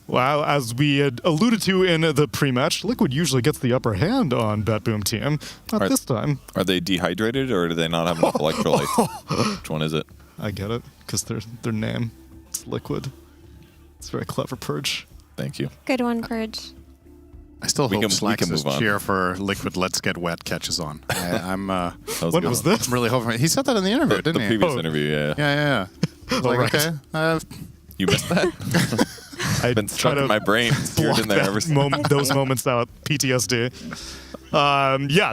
L: well, as we had alluded to in the pre-match, Liquid usually gets the upper hand on BetBoom team. Not this time.
T: Are they dehydrated, or do they not have enough electrolytes? Which one is it?
L: I get it, because their name, it's Liquid. It's very clever, Purge.
T: Thank you.
V: Good one, Purge.
B: I still hope Slacks'
T: move on.
B: cheer for Liquid Let's Get Wet catches on. I'm
L: when was this?
B: I'm really hoping. He said that in the interview, didn't he?
T: The previous interview, yeah.
B: Like, okay.
T: You missed that? I've been stuck in my brain. Seared in there ever since.
L: Those moments out. PTSD.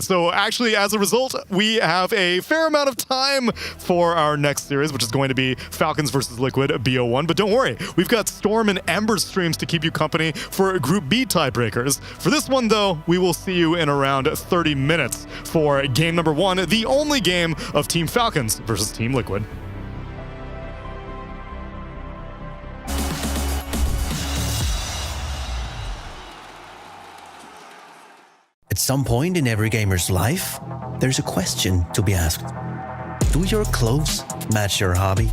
L: So actually, as a result, we have a fair amount of time for our next series, which is going to be Falcons versus Liquid BO1. But don't worry, we've got Storm and Ember streams to keep you company for Group B tiebreakers. For this one, though, we will see you in around 30 minutes for game number 1, the only game of Team Falcons versus Team Liquid.
F: At some point in every gamer's life, there's a question to be asked. Do your clothes match your hobby?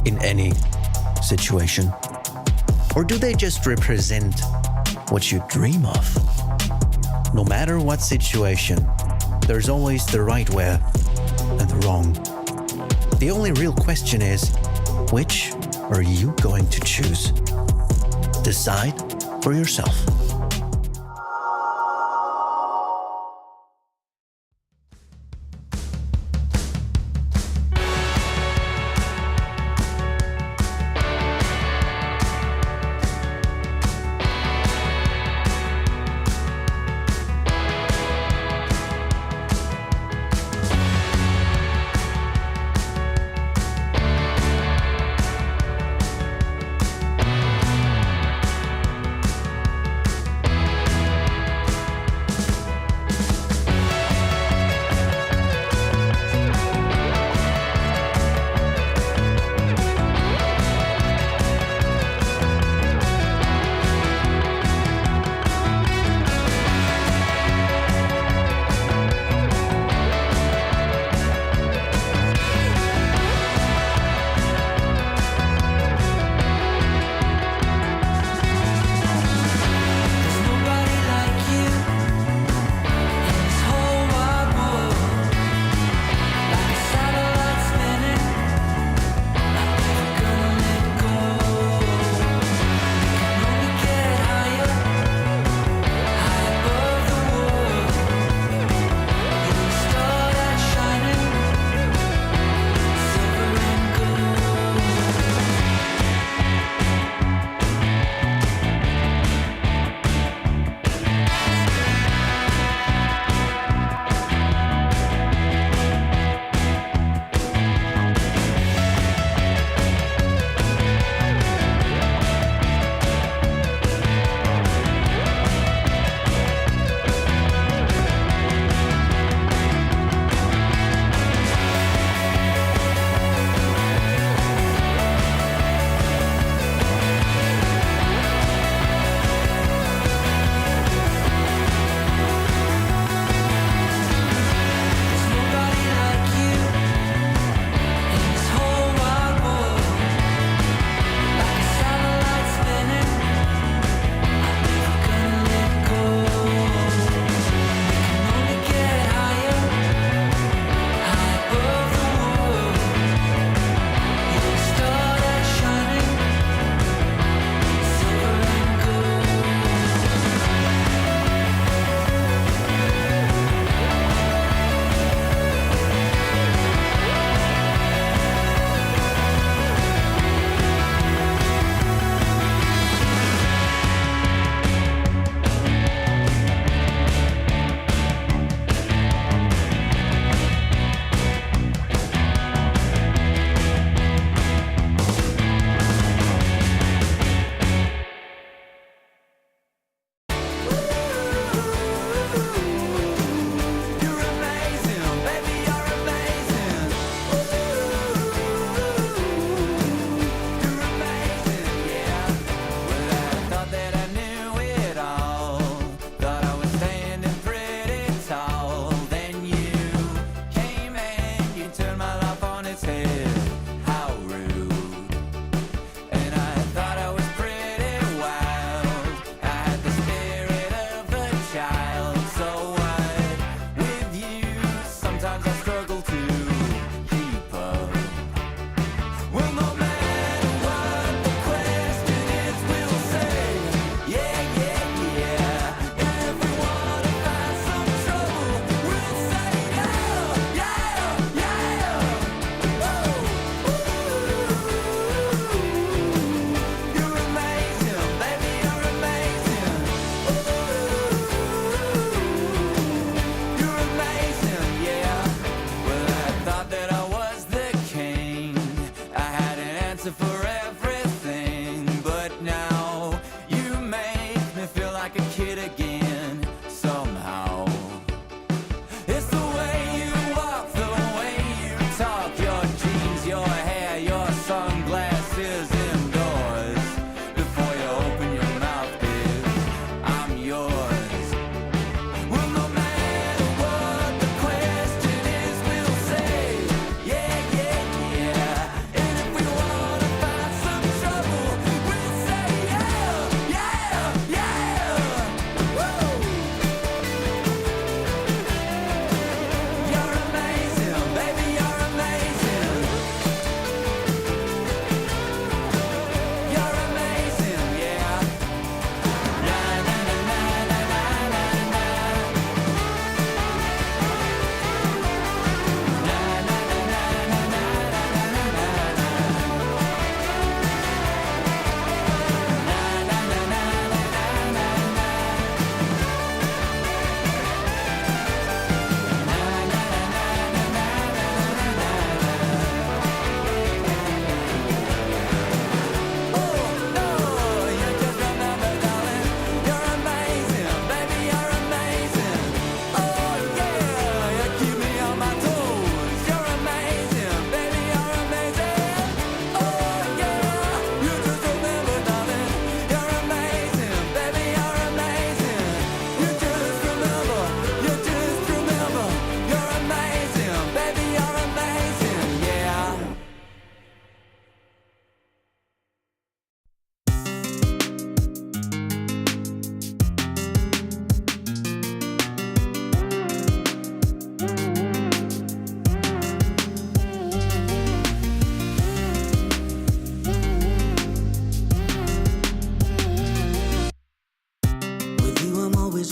F: In any situation. Or do they just represent what you dream of? No matter what situation, there's always the right way and the wrong. The only real question is, which are you going to choose? Decide for yourself.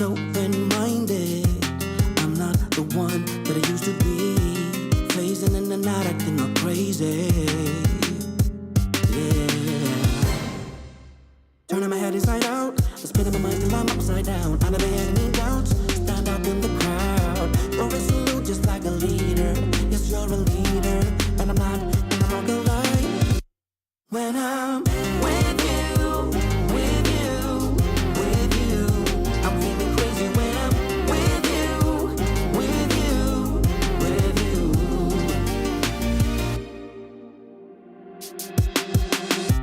O: open-minded. I'm not the one that I used to be. Phasing in and out, acting all crazy. Yeah. Turning my head inside out, spinning my mind till I'm upside down. I never had any doubts. Stand out in the crowd. You're resolute just like a leader. Yes, you're a leader, and I'm not gonna lie. When I'm with you, with you, with you, I'm feeling crazy when I'm with you, with you, with you.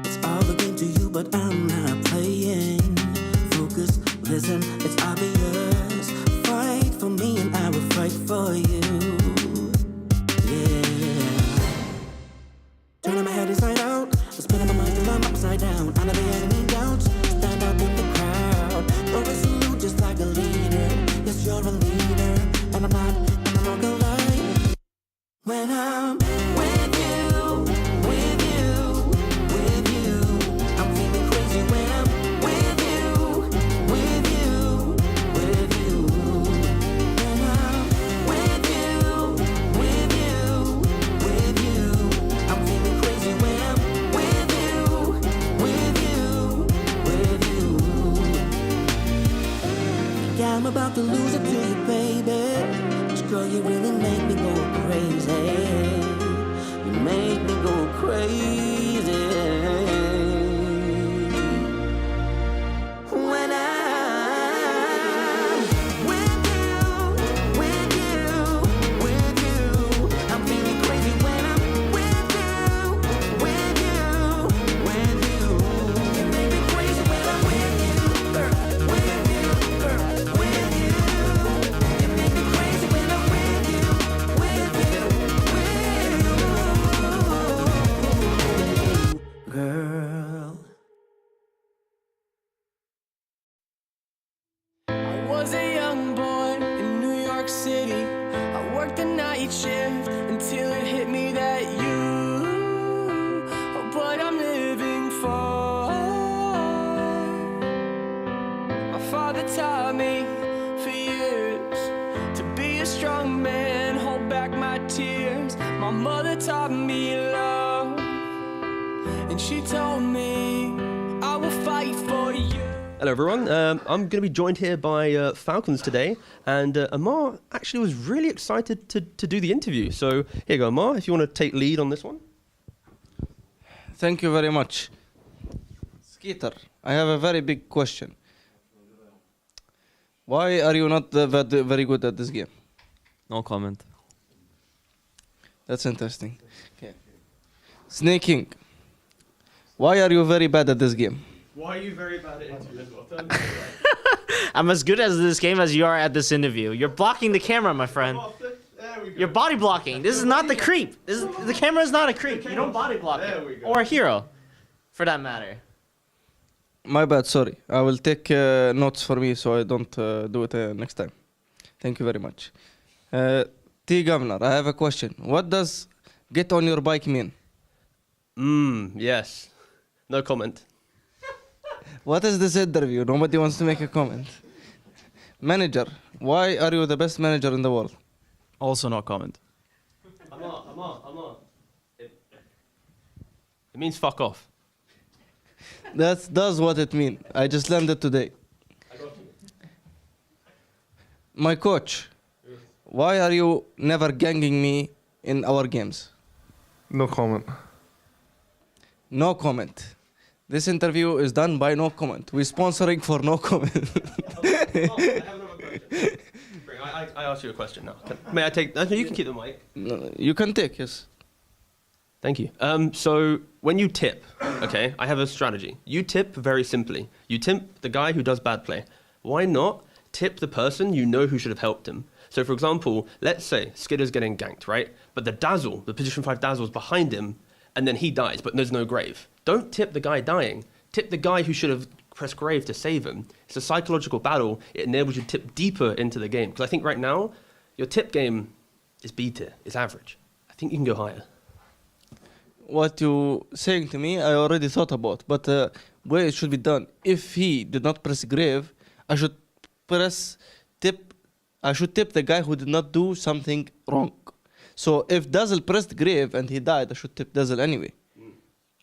O: It's all a game to you, but I'm not playing. Focus, listen, it's obvious. Fight for me and I will fight for you. Yeah. Turning my head inside out, spinning my mind till I'm upside down. I never had any doubts. Stand out in the crowd. You're resolute just like a leader. Yes, you're a leader, and I'm not gonna lie. When I'm with you, with you, with you, I'm feeling crazy when I'm with you, with you, with you. When I'm with you, with you, with you, I'm feeling crazy when I'm with you, with you, with you. Yeah, I'm about to lose it to you, baby. 'Cause girl, you really make me go crazy. You make me go crazy. When I'm with you, with you, with you, I'm feeling crazy when I'm with you, with you, with you. You make me crazy when I'm with you, with you, with you. You make me crazy when I'm with you, with you, with you. Girl.
E: I was a young boy in New York City. I worked the night shift until it hit me that but I'm living for. My father taught me for years to be a strong man, hold back my tears. My mother taught me love, and she told me I will fight for you.
A: Hello everyone, I'm going to be joined here by Falcons today, and Amar actually was really excited to do the interview. So here you go, Amar, if you want to take lead on this one.
Q: Thank you very much. Skeeter, I have a very big question. Why are you not very good at this game?
S: No comment.
Q: That's interesting. Okay. Snaking, why are you very bad at this game?
M: Why are you very bad at interview as well?
X: I'm as good at this game as you are at this interview. You're blocking the camera, my friend. You're body blocking. This is not the creep. The camera is not a creep. You don't body block it. Or a hero, for that matter.
Q: My bad, sorry. I will take notes for me so I don't do it next time. Thank you very much. T. Governor, I have a question. What does get on your bike mean?
A: Yes. No comment.
Q: What is this interview? Nobody wants to make a comment. Manager, why are you the best manager in the world?
S: Also no comment.
A: Amar. It means fuck off.
Q: That's what it means. I just learned it today. My coach, why are you never ganging me in our games?
Y: No comment.
Q: No comment. This interview is done by no comment. We're sponsoring for no comment.
A: I asked you a question now. May I take? No, you can keep the mic.
Q: No, you can take, yes.
A: Thank you. So when you tip, okay, I have a strategy. You tip very simply. You tip the guy who does bad play. Why not tip the person you know who should have helped him? So for example, let's say Skidder's getting ganked, right? But the Dazzle, the position 5 Dazzle is behind him, and then he dies, but there's no grave. Don't tip the guy dying. Tip the guy who should have pressed grave to save him. It's a psychological battle. It enables you to tip deeper into the game. Because I think right now, your tip game is B tier, it's average. I think you can go higher.
Q: What you saying to me, I already thought about, but where it should be done. If he did not press grave, I should tip the guy who did not do something wrong. So if Dazzle pressed Grave and he died, I should tip Dazzle anyway.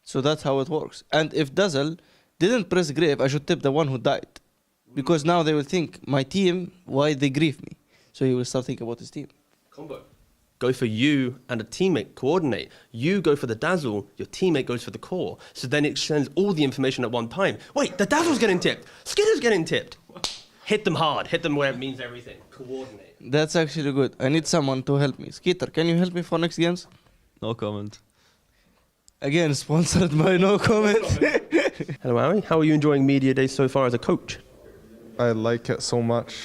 Q: So that's how it works. And if Dazzle didn't press Grave, I should tip the one who died. Because now they will think, my team, why they grieve me? So he will start thinking about his team.
A: Combo. Go for you and a teammate, coordinate. You go for the Dazzle, your teammate goes for the core. So then it sends all the information at one time. Wait, the Dazzle's getting tipped. Skitter's getting tipped. Hit them hard. Hit them where it means everything. Coordinate.
Q: That's actually good. I need someone to help me. Skitter, can you help me for next games?
S: No comment.
Q: Again, sponsored by No Comment.
A: Hello, Ari. How are you enjoying Media Day so far as a coach?
J: I like it so much.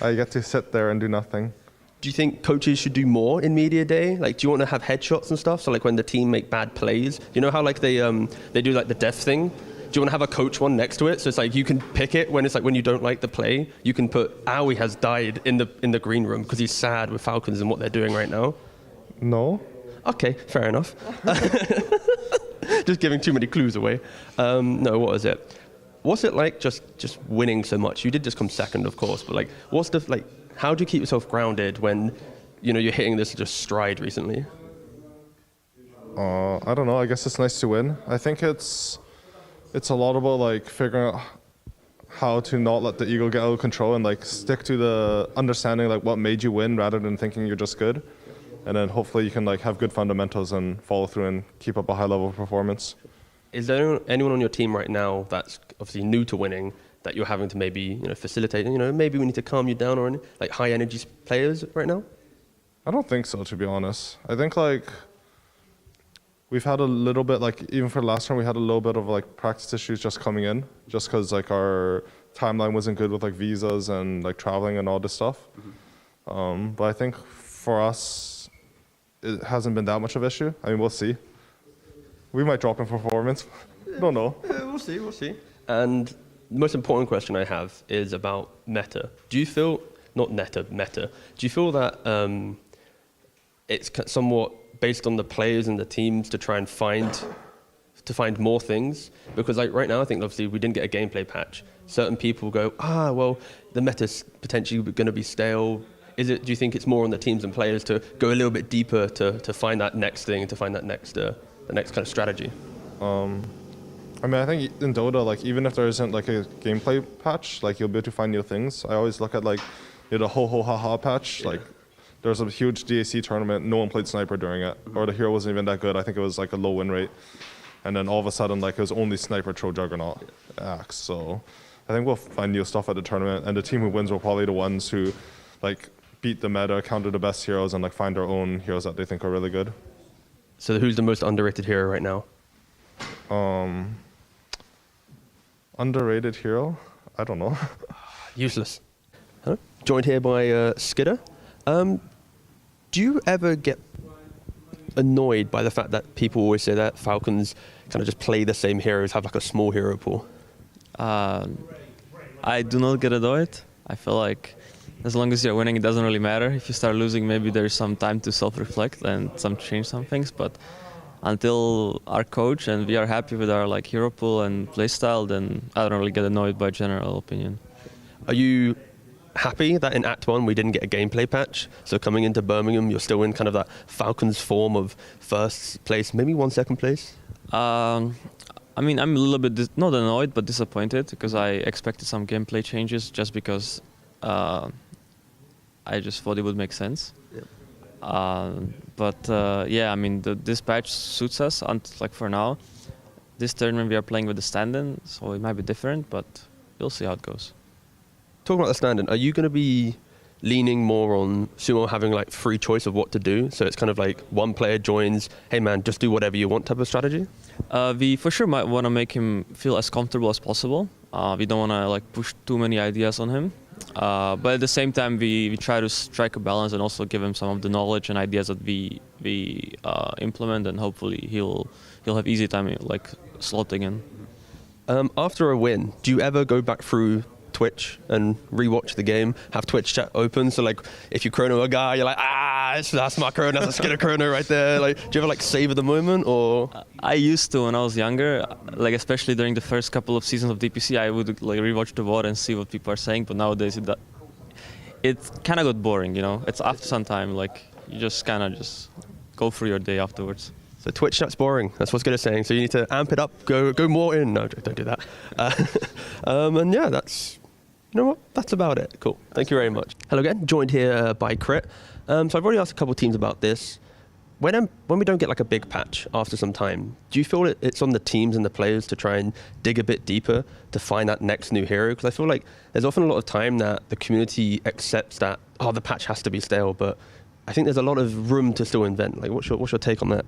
J: I get to sit there and do nothing.
A: Do you think coaches should do more in Media Day? Like, do you want to have headshots and stuff? So, like, when the team make bad plays, you know how like they do like the death thing? Do you want to have a coach one next to it? So it's like you can pick it when it's like when you don't like the play. You can put Aoi has died in the green room because he's sad with Falcons and what they're doing right now.
J: No.
A: Okay, fair enough. Just giving too many clues away. No, what is it? What's it like just winning so much? You did just come second, of course, but like, what's the like? How do you keep yourself grounded when, you know, you're hitting this just stride recently?
J: I don't know. I guess it's nice to win. I think it's a lot about like figuring out how to not let the ego get out of control and like stick to the understanding like what made you win rather than thinking you're just good. And then hopefully you can like have good fundamentals and follow through and keep up a high level of performance.
A: Is there anyone on your team right now that's obviously new to winning that you're having to maybe, you know, facilitate? You know, maybe we need to calm you down or any like high energy players right now?
J: I don't think so, to be honest. I think like we've had a little bit, like even for the last time, we had a little bit of like practice issues just coming in, just because like our timeline wasn't good with like visas and like traveling and all this stuff.
A: Mm-hmm.
J: But I think for us, it hasn't been that much of an issue. I mean, we'll see. We might drop in performance. Don't know.
A: We'll see. And the most important question I have is about meta. Do you feel, not meta, do you feel that it's somewhat based on the players and the teams to try and find more things? Because like right now, I think obviously we didn't get a gameplay patch. Certain people go, well, the meta's potentially going to be stale. Do you think it's more on the teams and players to go a little bit deeper to find that next thing, to find that next the next kind of strategy?
J: I mean, I think in Dota, like even if there isn't like a gameplay patch, like you'll be able to find new things. I always look at like the ho ho ha ha patch. Like there's a huge DAC tournament, no one played sniper during it, or the hero wasn't even that good. I think it was like a low win rate, and then all of a sudden like it was only sniper, troll, juggernaut, axe. So I think we'll find new stuff at the tournament, and the team who wins will probably the ones who like beat the meta, counter the best heroes, and like find their own heroes that they think are really good.
A: So who's the most underrated hero right now?
J: Underrated hero? I don't know.
A: Useless. Huh? Joined here by Skidder. Do you ever get annoyed by the fact that people always say that Falcons kind of just play the same heroes, have like a small hero pool?
S: I do not get annoyed. I feel like as long as you're winning, it doesn't really matter. If you start losing, maybe there's some time to self-reflect and change some things. But until our coach and we are happy with our like hero pool and playstyle, then I don't really get annoyed by general opinion.
A: Are you happy that in Act 1 we didn't get a gameplay patch? So coming into Birmingham, you're still in kind of that Falcons form of first place, maybe 1 second place?
S: I mean, I'm a little bit not annoyed, but disappointed because I expected some gameplay changes just because I just thought it would make sense. Yeah, I mean, this patch suits us, like for now. This tournament we are playing with the stand-in, so it might be different, but we'll see how it goes.
A: Talking about the stand-in, are you going to be leaning more on Sumo having like free choice of what to do? So it's kind of like one player joins, hey man, just do whatever you want type of strategy?
S: We for sure might want to make him feel as comfortable as possible. We don't want to like push too many ideas on him. But at the same time, we try to strike a balance and also give him some of the knowledge and ideas that we implement, and hopefully he'll have easy time like slotting in.
A: After a win, do you ever go back through Twitch and rewatch the game, have Twitch chat open? So like if you chrono a guy, you're like, That's my Corona. That's a skin of Corona right there. Like, do you ever like savor the moment or?
S: I used to when I was younger, like especially during the first couple of seasons of DPC, I would like rewatch the VOD and see what people are saying. But nowadays it kind of got boring, you know. It's after some time, like you just kind of just go through your day afterwards.
A: So Twitch chat's boring. That's what Skid is saying. So you need to amp it up. Go more in. No, don't do that. And yeah, that's. You know what? That's about it. Cool. Thank you very much. Hello again. Joined here by Crit. So I've already asked a couple of teams about this. When we don't get like a big patch after some time, do you feel it's on the teams and the players to try and dig a bit deeper to find that next new hero? Because I feel like there's often a lot of time that the community accepts that, oh, the patch has to be stale, but I think there's a lot of room to still invent. Like, what's your take on that?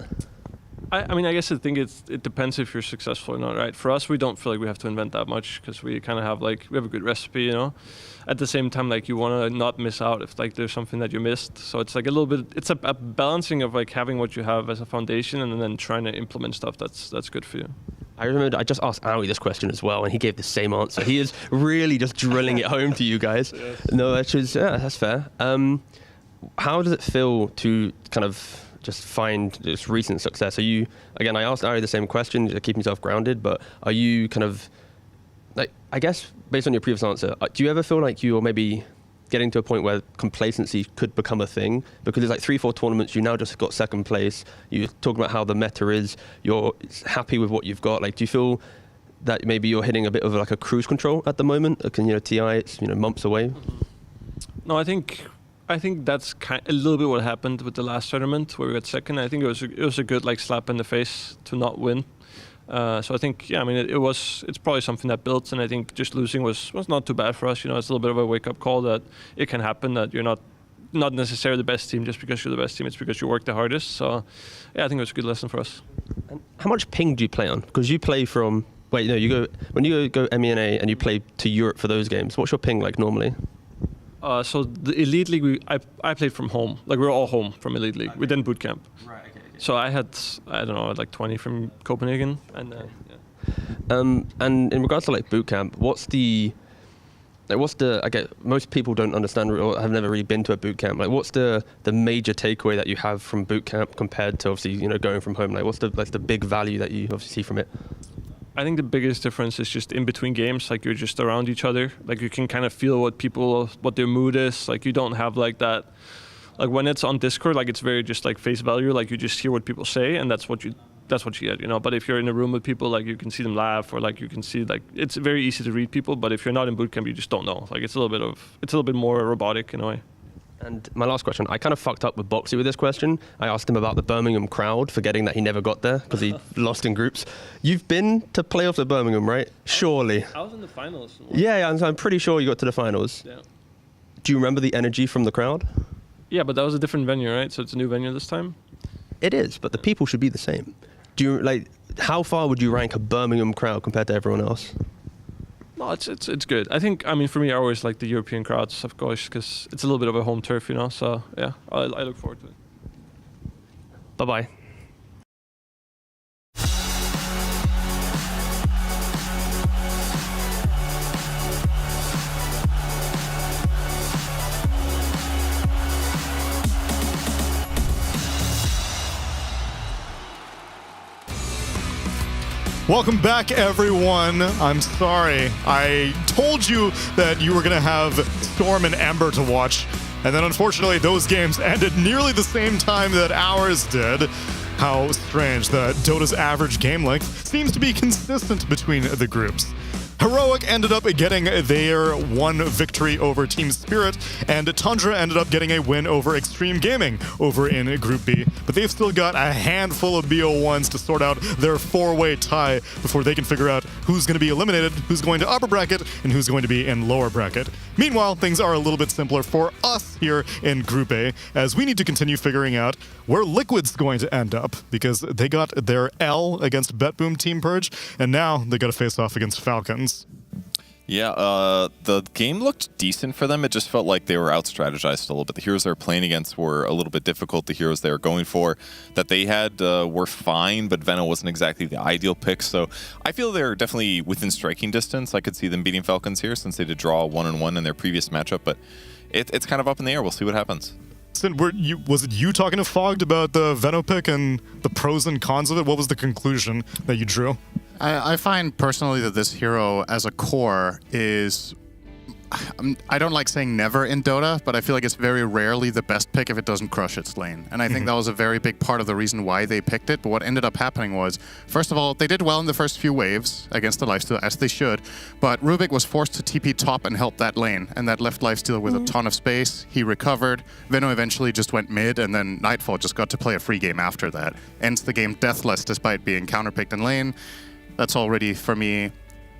H: I mean, I guess I think it depends if you're successful or not, right? For us, we don't feel like we have to invent that much because we kind of have we have a good recipe, you know. At the same time, like you want to not miss out if like there's something that you missed. So it's like a little bit, it's a balancing of like having what you have as a foundation and then trying to implement stuff that's good for you.
A: I remember I just asked Aoi this question as well, and he gave the same answer. He is really just drilling it home to you guys. Yes. No, that's fair. How does it feel to kind of just find this recent success? Are you, again, I asked Ari the same question to keep yourself grounded, but are you kind of, like, I guess based on your previous answer, do you ever feel like you're maybe getting to a point where complacency could become a thing? Because it's like 3-4 tournaments, you now just got second place, you talk about how the meta is, you're happy with what you've got. Like, do you feel that maybe you're hitting a bit of like a cruise control at the moment? TI, it's, months away.
H: No, I think that's a little bit what happened with the last tournament where we got second. I think it was a good like slap in the face to not win. So I think, yeah, I mean, it's probably something that built, and I think just losing was not too bad for us. You know, it's a little bit of a wake-up call that it can happen, that you're not necessarily the best team just because you're the best team. It's because you work the hardest. So yeah, I think it was a good lesson for us.
A: And how much ping do you play on? Because you play from, when you go MENA and you play to Europe for those games, what's your ping like normally?
H: So the Elite League, I played from home. Like, we were all home from Elite League. We didn't boot camp.
A: Right, okay.
H: So I had, I don't know, like 20 from Copenhagen. And
A: and in regards to like boot camp, I get most people don't understand or have never really been to a boot camp. Like, what's the major takeaway that you have from boot camp compared to obviously, going from home? Like, what's the big value that you obviously see from it?
H: I think the biggest difference is just in between games, like you're just around each other. Like, you can kind of feel what their mood is. Like, you don't have like that, like when it's on Discord, like it's very just like face value. Like, you just hear what people say and that's what you get, But if you're in a room with people, like you can see them laugh, or like you can see, like, it's very easy to read people. But if you're not in bootcamp, you just don't know. Like, it's a little bit more robotic in a way.
A: And my last question, I kind of fucked up with Boxy with this question. I asked him about the Birmingham crowd, forgetting that he never got there because he lost in groups. You've been to playoffs at Birmingham, right? Surely.
H: I was in the finals.
A: Yeah, I'm pretty sure you got to the finals.
H: Yeah.
A: Do you remember the energy from the crowd?
H: Yeah, but that was a different venue, right? So it's a new venue this time?
A: It is, but the people should be the same. Do you, like, how far would you rank a Birmingham crowd compared to everyone else?
H: No, it's good. I think, I mean, for me, I always like the European crowds, of course, because it's a little bit of a home turf, So yeah, I look forward to it.
A: Bye-bye.
L: Welcome back, everyone. I'm sorry. I told you that you were going to have Storm and Ember to watch, and then unfortunately those games ended nearly the same time that ours did. How strange that Dota's average game length seems to be consistent between the groups. Heroic ended up getting their one victory over Team Spirit, and Tundra ended up getting a win over Extreme Gaming over in Group B. But they've still got a handful of BO1s to sort out their four-way tie before they can figure out who's going to be eliminated, who's going to upper bracket, and who's going to be in lower bracket. Meanwhile, things are a little bit simpler for us here in Group A, as we need to continue figuring out where Liquid's going to end up, because they got their L against BetBoom Team Purge, and now they got to face off against Falcons.
T: Yeah, the game looked decent for them. It just felt like they were out-strategized a little bit. The heroes they were playing against were a little bit difficult. The heroes they were going for that they had were fine, but Veno wasn't exactly the ideal pick. So I feel they're definitely within striking distance. I could see them beating Falcons here since they did draw 1-1 in their previous matchup, but it's kind of up in the air. We'll see what happens.
L: Was it you talking to Fogged about the Veno pick and the pros and cons of it? What was the conclusion that you drew?
B: I find personally that this hero as a core is... I don't like saying never in Dota, but I feel like it's very rarely the best pick if it doesn't crush its lane. And I think that was a very big part of the reason why they picked it. But what ended up happening was, first of all, they did well in the first few waves against the lifesteal, as they should. But Rubik was forced to TP top and help that lane. And that left lifesteal with a ton of space. He recovered. Veno eventually just went mid, and then Nightfall just got to play a free game after that. Ends the game deathless despite being counterpicked in lane. That's already, for me,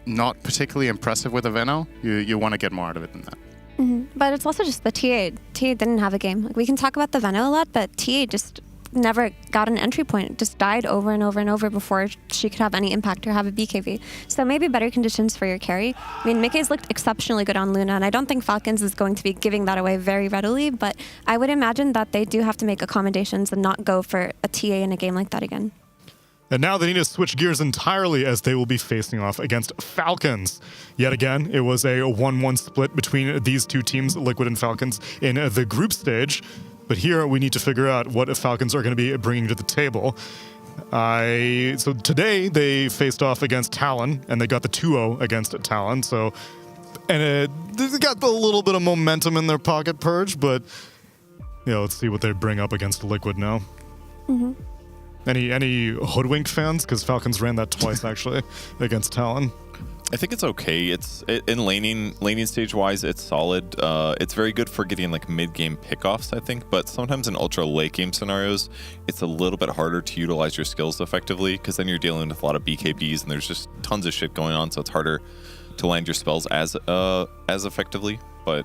B: not particularly impressive with a Veno. You want to get more out of it than that.
V: But it's also just the TA. TA didn't have a game. Like, we can talk about the Veno a lot, but TA just never got an entry point. It just died over and over and over before she could have any impact or have a BKB. So maybe better conditions for your carry. I mean, Mickey's looked exceptionally good on Luna, and I don't think Falcons is going to be giving that away very readily, but I would imagine that they do have to make accommodations and not go for a TA in a game like that again.
L: And now they need to switch gears entirely as they will be facing off against Falcons. Yet again, it was a 1-1 split between these two teams, Liquid and Falcons, in the group stage. But here we need to figure out what Falcons are going to be bringing to the table. So today they faced off against Talon, and they got the 2-0 against Talon. They got a little bit of momentum in their pocket, Purge, but let's see what they bring up against Liquid now. Any Hoodwink fans? Because Falcons ran that twice, actually, against Talon.
T: I think it's okay. In laning stage wise, it's solid. It's very good for getting like mid-game pickoffs, I think. But sometimes in ultra late game scenarios, it's a little bit harder to utilize your skills effectively because then you're dealing with a lot of BKBs and there's just tons of shit going on. So it's harder to land your spells as effectively. But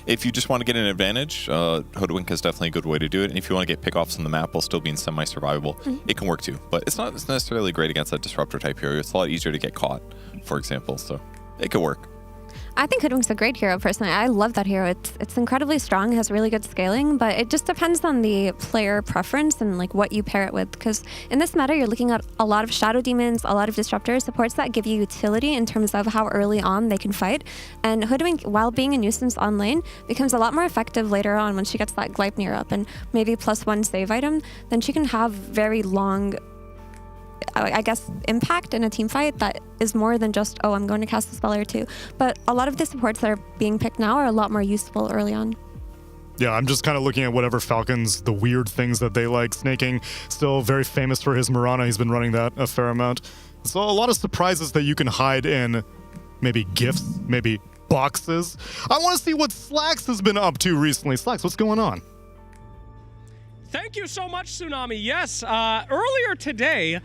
T: if you just want to get an advantage, Hoodwink is definitely a good way to do it. And if you want to get pickoffs on the map while still being semi-survivable, it can work too. But it's not necessarily great against that disruptor type hero. It's a lot easier to get caught, for example. So it could work.
V: I think Hoodwink's a great hero, personally. I love that hero. It's incredibly strong, has really good scaling, but it just depends on the player preference and like what you pair it with. Because in this meta, you're looking at a lot of Shadow Demons, a lot of Disruptors, supports that give you utility in terms of how early on they can fight. And Hoodwink, while being a nuisance on lane, becomes a lot more effective later on when she gets that Gleipnir up and maybe +1 save item. Then she can have very long, I guess, impact in a team fight that is more than just, oh, I'm going to cast a spell or two. But a lot of the supports that are being picked now are a lot more useful early on.
L: Yeah, I'm just kind of looking at whatever Falcons, the weird things that they like. Snaking, still very famous for his Mirana. He's been running that a fair amount. So a lot of surprises that you can hide in maybe gifts, maybe boxes. I want to see what Slacks has been up to recently. Slacks, what's going on?
D: Thank you so much, Tsunami. Yes, earlier today,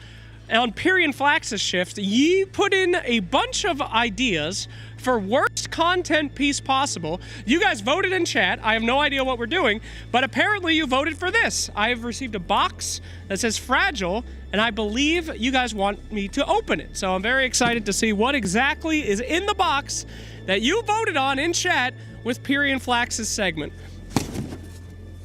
D: on Pyrian Flax's shift, ye put in a bunch of ideas for worst content piece possible. You guys voted in chat. I have no idea what we're doing, but apparently you voted for this. I have received a box that says Fragile, and I believe you guys want me to open it. So I'm very excited to see what exactly is in the box that you voted on in chat with Pyrian Flax's segment.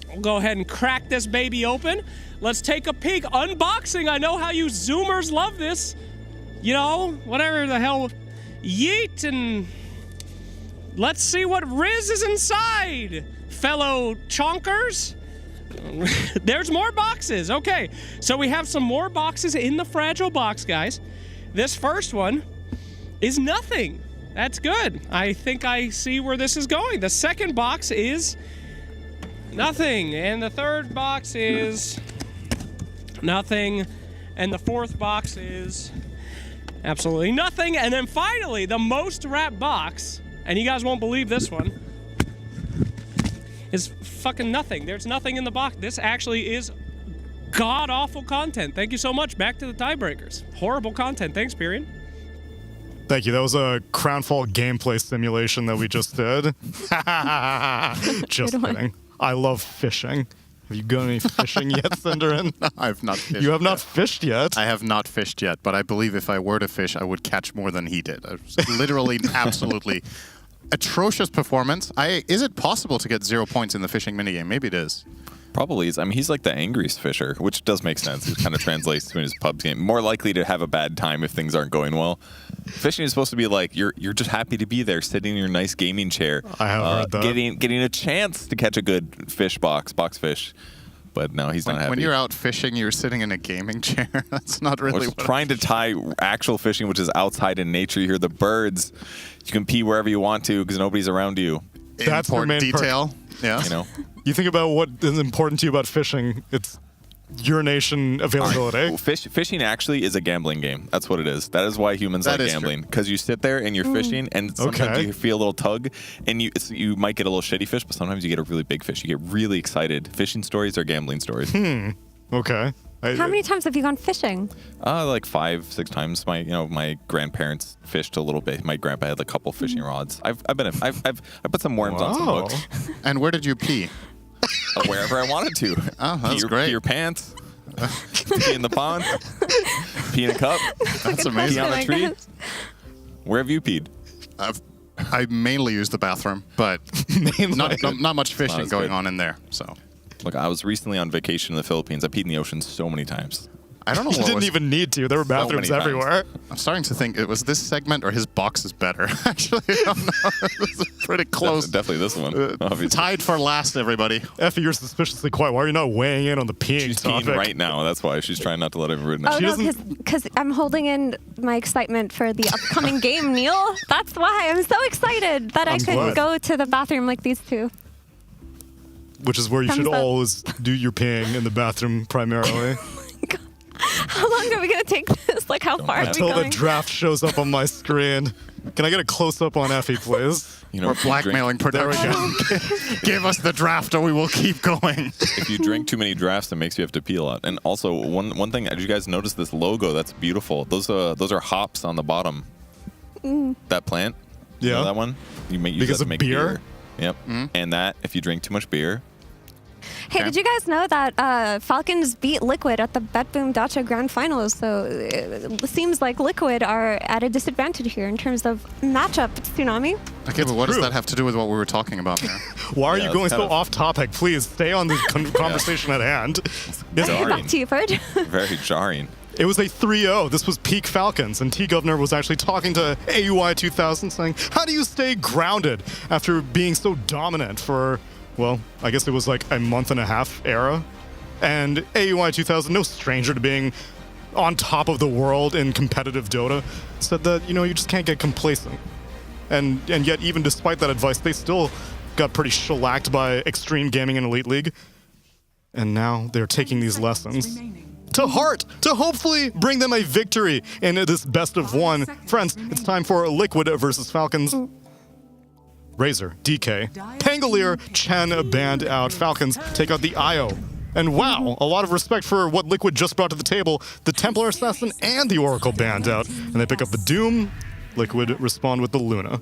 D: We'll go ahead and crack this baby open. Let's take a peek. Unboxing. I know how you Zoomers love this. You know, whatever the hell. Yeet, and let's see what Riz is inside, fellow chonkers. There's more boxes. Okay, so we have some more boxes in the Fragile box, guys. This first one is nothing. That's good. I think I see where this is going. The second box is nothing, and the third box is nothing, and the fourth box is absolutely nothing, and then finally the most wrapped box, and you guys won't believe this one, is fucking nothing. There's nothing in the box. This actually is god-awful content. Thank you so much. Back to the tiebreakers. Horrible content. Thanks, Pyrian.
L: Thank you. That was a Crownfall gameplay simulation that we just did. Just kidding. I love fishing. Have you gone any fishing yet, Cinderin?
B: No, I have not fished.
L: You have not fished yet?
B: I have not fished yet, but I believe if I were to fish, I would catch more than he did. Literally, absolutely atrocious performance. Is it possible to get 0 points in the fishing minigame? Maybe it is.
T: Probably is. I mean, he's like the angriest fisher, which does make sense. It kind of translates to his pub game. More likely to have a bad time if things aren't going well. Fishing is supposed to be like you're just happy to be there, sitting in your nice gaming chair.
L: I have heard that.
T: Getting a chance to catch a good box fish. But no, he's not happy.
B: When you're out fishing, you're sitting in a gaming chair. That's not really what
T: trying to tie actual fishing, which is outside in nature. You hear the birds. You can pee wherever you want to because nobody's around you.
L: That's the main
B: detail. Yeah.
T: You know.
L: You think about what is important to you about fishing. It's urination availability.
T: Fishing actually is a gambling game. That's what it is. That is why humans like gambling. Because you sit there and you're fishing, and sometimes you feel a little tug, and you might get a little shitty fish, but sometimes you get a really big fish. You get really excited. Fishing stories are gambling stories.
L: Okay.
V: How many times have you gone fishing?
T: Like 5-6 times. My grandparents fished a little bit. My grandpa had a couple fishing rods. I put some worms on some hooks.
B: And where did you pee?
T: Wherever I wanted to.
B: Oh, that's great.
T: Pee your pants. Pee in the pond. Pee in a cup.
B: That's amazing.
T: Pee on a tree. Where have you peed?
B: I mainly use the bathroom, but not much fishing going on in there. So,
T: look, I was recently on vacation in the Philippines. I peed in the ocean so many times.
B: I don't know.
L: You didn't even need to. There were bathrooms everywhere.
B: I'm starting to think it was this segment or his box is better. Actually, I don't know. This is pretty close.
T: Definitely this one.
B: Tied for last, everybody.
L: Effie, you're suspiciously quiet. Why are you not weighing in on the peeing
T: She's
L: topic?
T: peeing right now. That's why she's trying not to let everyone know.
V: Oh, no, because I'm holding in my excitement for the upcoming game, Neil. That's why I'm so excited that I could go to the bathroom like these two.
L: Which is where you should always do your peeing in the bathroom primarily.
V: How long are we going to take this? Like, how far are we
L: Until
V: going?
L: the draft shows up on my screen. Can I get a close-up on Effie, please?
B: We're blackmailing production. Give us the draft or we will keep going.
T: If you drink too many drafts, it makes you have to pee a lot. And also, one thing, did you guys notice this logo? That's beautiful. Those are hops on the bottom. That plant?
L: Yeah.
T: You know that one? You use
L: because
T: that to
L: of
T: make
L: beer?
T: Yep. And that, if you drink too much beer.
V: Hey, did you guys know that Falcons beat Liquid at the BetBoom Dota Grand Finals? So it seems like Liquid are at a disadvantage here in terms of matchup, Tsunami.
B: Okay, but what does that have to do with what we were talking about there?
L: Why are you going so off topic? Please stay on the conversation at hand.
V: Back to you, Ferg.
T: Very jarring.
L: It was a 3-0. This was peak Falcons, and T-Governor was actually talking to AUI 2000 saying, how do you stay grounded after being so dominant for, well, I guess it was like a month and a half era? And AUI 2000, no stranger to being on top of the world in competitive Dota, said that, you just can't get complacent. And yet, even despite that advice, they still got pretty shellacked by Extreme Gaming and Elite League. And now they're taking these lessons to heart to hopefully bring them a victory in this best of one. Friends, it's time for Liquid versus Falcons. Razor, DK, Pangolier, Chen banned out. Falcons take out the IO. And wow, a lot of respect for what Liquid just brought to the table. The Templar Assassin and the Oracle banned out. And they pick up the Doom. Liquid respond with the Luna.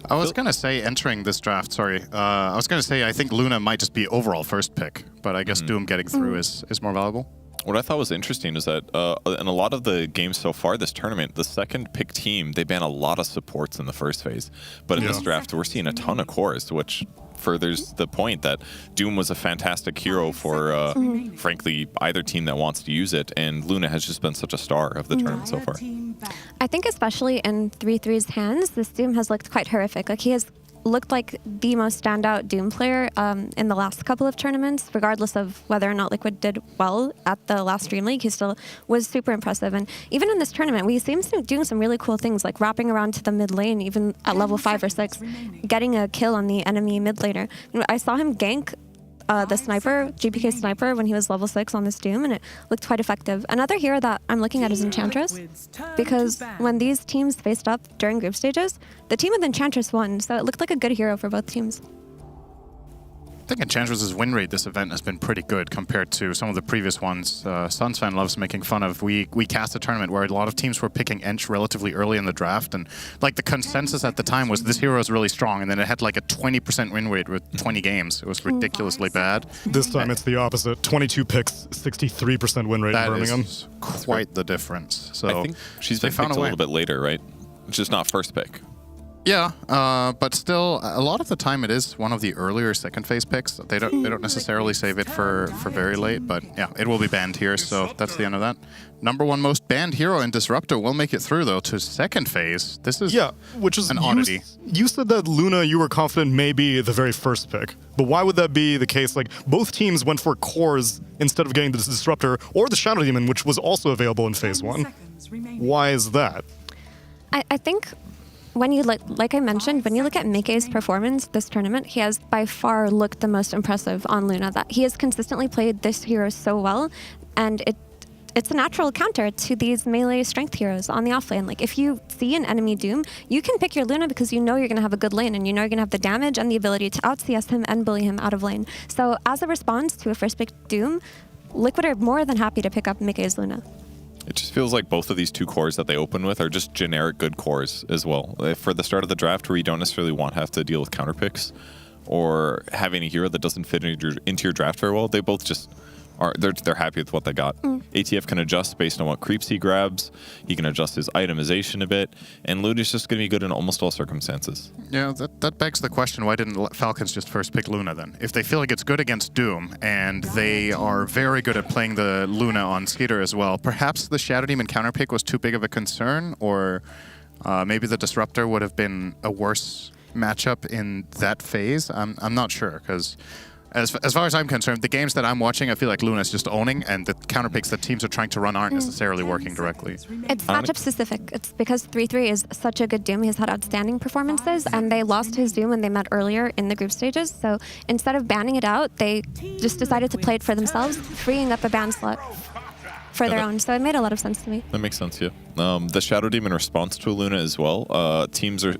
B: I was going to say, entering this draft, I was going to say I think Luna might just be overall first pick, but I guess Doom getting through is more valuable.
T: What I thought was interesting is that in a lot of the games so far this tournament, the second pick team, they ban a lot of supports in the first phase. But in this draft, we're seeing a ton of cores, which furthers the point that Doom was a fantastic hero for, frankly, either team that wants to use it. And Luna has just been such a star of the tournament so far.
V: I think especially in 3-3's hands, this Doom has looked quite horrific. Like, he has looked like the most standout Doom player in the last couple of tournaments, regardless of whether or not Liquid did well at the last Dream League. He still was super impressive. And even in this tournament, we seem to be doing some really cool things, like wrapping around to the mid lane, even at level 5 or 6, getting a kill on the enemy mid laner. I saw him gank the sniper, GPK sniper, when he was level 6 on this Doom, and it looked quite effective. Another hero that I'm looking at is Enchantress, because when these teams faced up during group stages, the team with Enchantress won, so it looked like a good hero for both teams.
B: I think Enchantress's win rate this event has been pretty good compared to some of the previous ones. Sunsfan loves making fun of. We cast a tournament where a lot of teams were picking Ench relatively early in the draft, and like the consensus at the time was this hero is really strong, and then it had like a 20% win rate with 20 games. It was ridiculously bad.
L: This time it's the opposite. 22 picks, 63% win rate in Birmingham.
B: That is quite the difference. So
T: I think she's been picked a little bit later, right? It's just not first pick.
B: Yeah, but still, a lot of the time it is one of the earlier second phase picks. They don't necessarily save it for very late, but yeah, it will be banned here, so that's the end of that. Number 1 most banned hero in Disruptor will make it through, though, to second phase. This is
L: which is
B: an oddity.
L: You said that Luna, you were confident may be the very first pick, but why would that be the case? Like, both teams went for cores instead of getting the Disruptor or the Shadow Demon, which was also available in phase 1. Why is that?
V: I think when you like I mentioned, when you look at Mikke's performance this tournament, he has by far looked the most impressive on Luna. That he has consistently played this hero so well, and it's a natural counter to these melee strength heroes on the offlane. Like, if you see an enemy Doom, you can pick your Luna because you know you're going to have a good lane and you know you're going to have the damage and the ability to out-CS him and bully him out of lane. So as a response to a first pick Doom, Liquid are more than happy to pick up Mikke's Luna.
T: It just feels like both of these 2 cores that they open with are just generic good cores as well. For the start of the draft where you don't necessarily want to have to deal with counter picks or having a hero that doesn't fit into your draft very well, they both just they're happy with what they got. ATF can adjust based on what creeps he grabs. He can adjust his itemization a bit, and Luna's just going to be good in almost all circumstances.
B: Yeah, that begs the question, why didn't Falcons just first pick Luna then? If they feel like it's good against Doom, and they are very good at playing the Luna on Skeeter as well, perhaps the Shadow Demon counter pick was too big of a concern, or maybe the Disruptor would have been a worse matchup in that phase? I'm not sure, because as far as I'm concerned, the games that I'm watching, I feel like Luna's just owning, and the counter picks that teams are trying to run aren't necessarily working directly.
V: It's matchup specific. It's because 3-3 is such a good Doom. He's had outstanding performances, and they lost his Doom when they met earlier in the group stages. So instead of banning it out, they just decided to play it for themselves, freeing up a ban slot for their own. So it made a lot of sense to me.
T: That makes sense, yeah. The Shadow Demon response to Luna as well.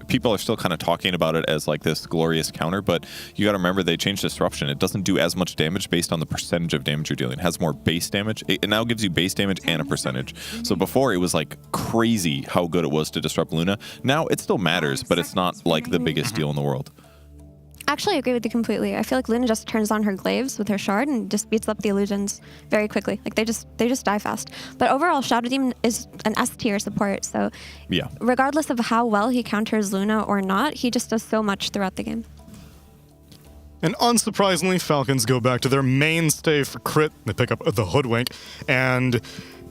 T: People are still kind of talking about it as like this glorious counter, but you got to remember they changed Disruption. It doesn't do as much damage based on the percentage of damage you're dealing. It has more base damage. It now gives you base damage and a percentage. So before it was like crazy how good it was to disrupt Luna. Now it still matters, but it's not like the biggest deal in the world.
V: Actually, I agree with you completely. I feel like Luna just turns on her glaives with her shard and just beats up the illusions very quickly. Like they just die fast. But overall, Shadow Demon is an S tier support, so
T: yeah,
V: regardless of how well he counters Luna or not, he just does so much throughout the game.
L: And unsurprisingly, Falcons go back to their mainstay for crit. They pick up the Hoodwink, and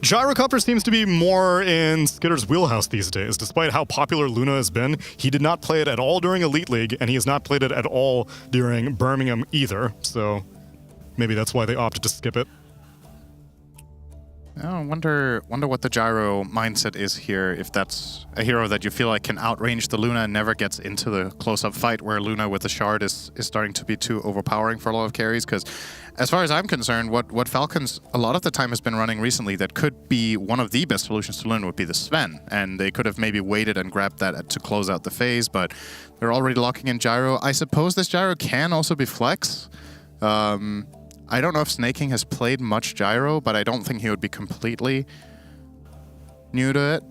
L: Gyrocopter seems to be more in Skitter's wheelhouse these days. Despite how popular Luna has been, he did not play it at all during Elite League, and he has not played it at all during Birmingham either. So maybe that's why they opted to skip it.
B: I wonder what the Gyro mindset is here, if that's a hero that you feel like can outrange the Luna and never gets into the close-up fight where Luna with the shard is starting to be too overpowering for a lot of carries. Because as far as I'm concerned, what Falcons a lot of the time has been running recently that could be one of the best solutions to Luna would be the Sven. And they could have maybe waited and grabbed that to close out the phase, but they're already locking in Gyro. I suppose this Gyro can also be Flex. I don't know if Snaking has played much Gyro, but I don't think he would be completely new to it.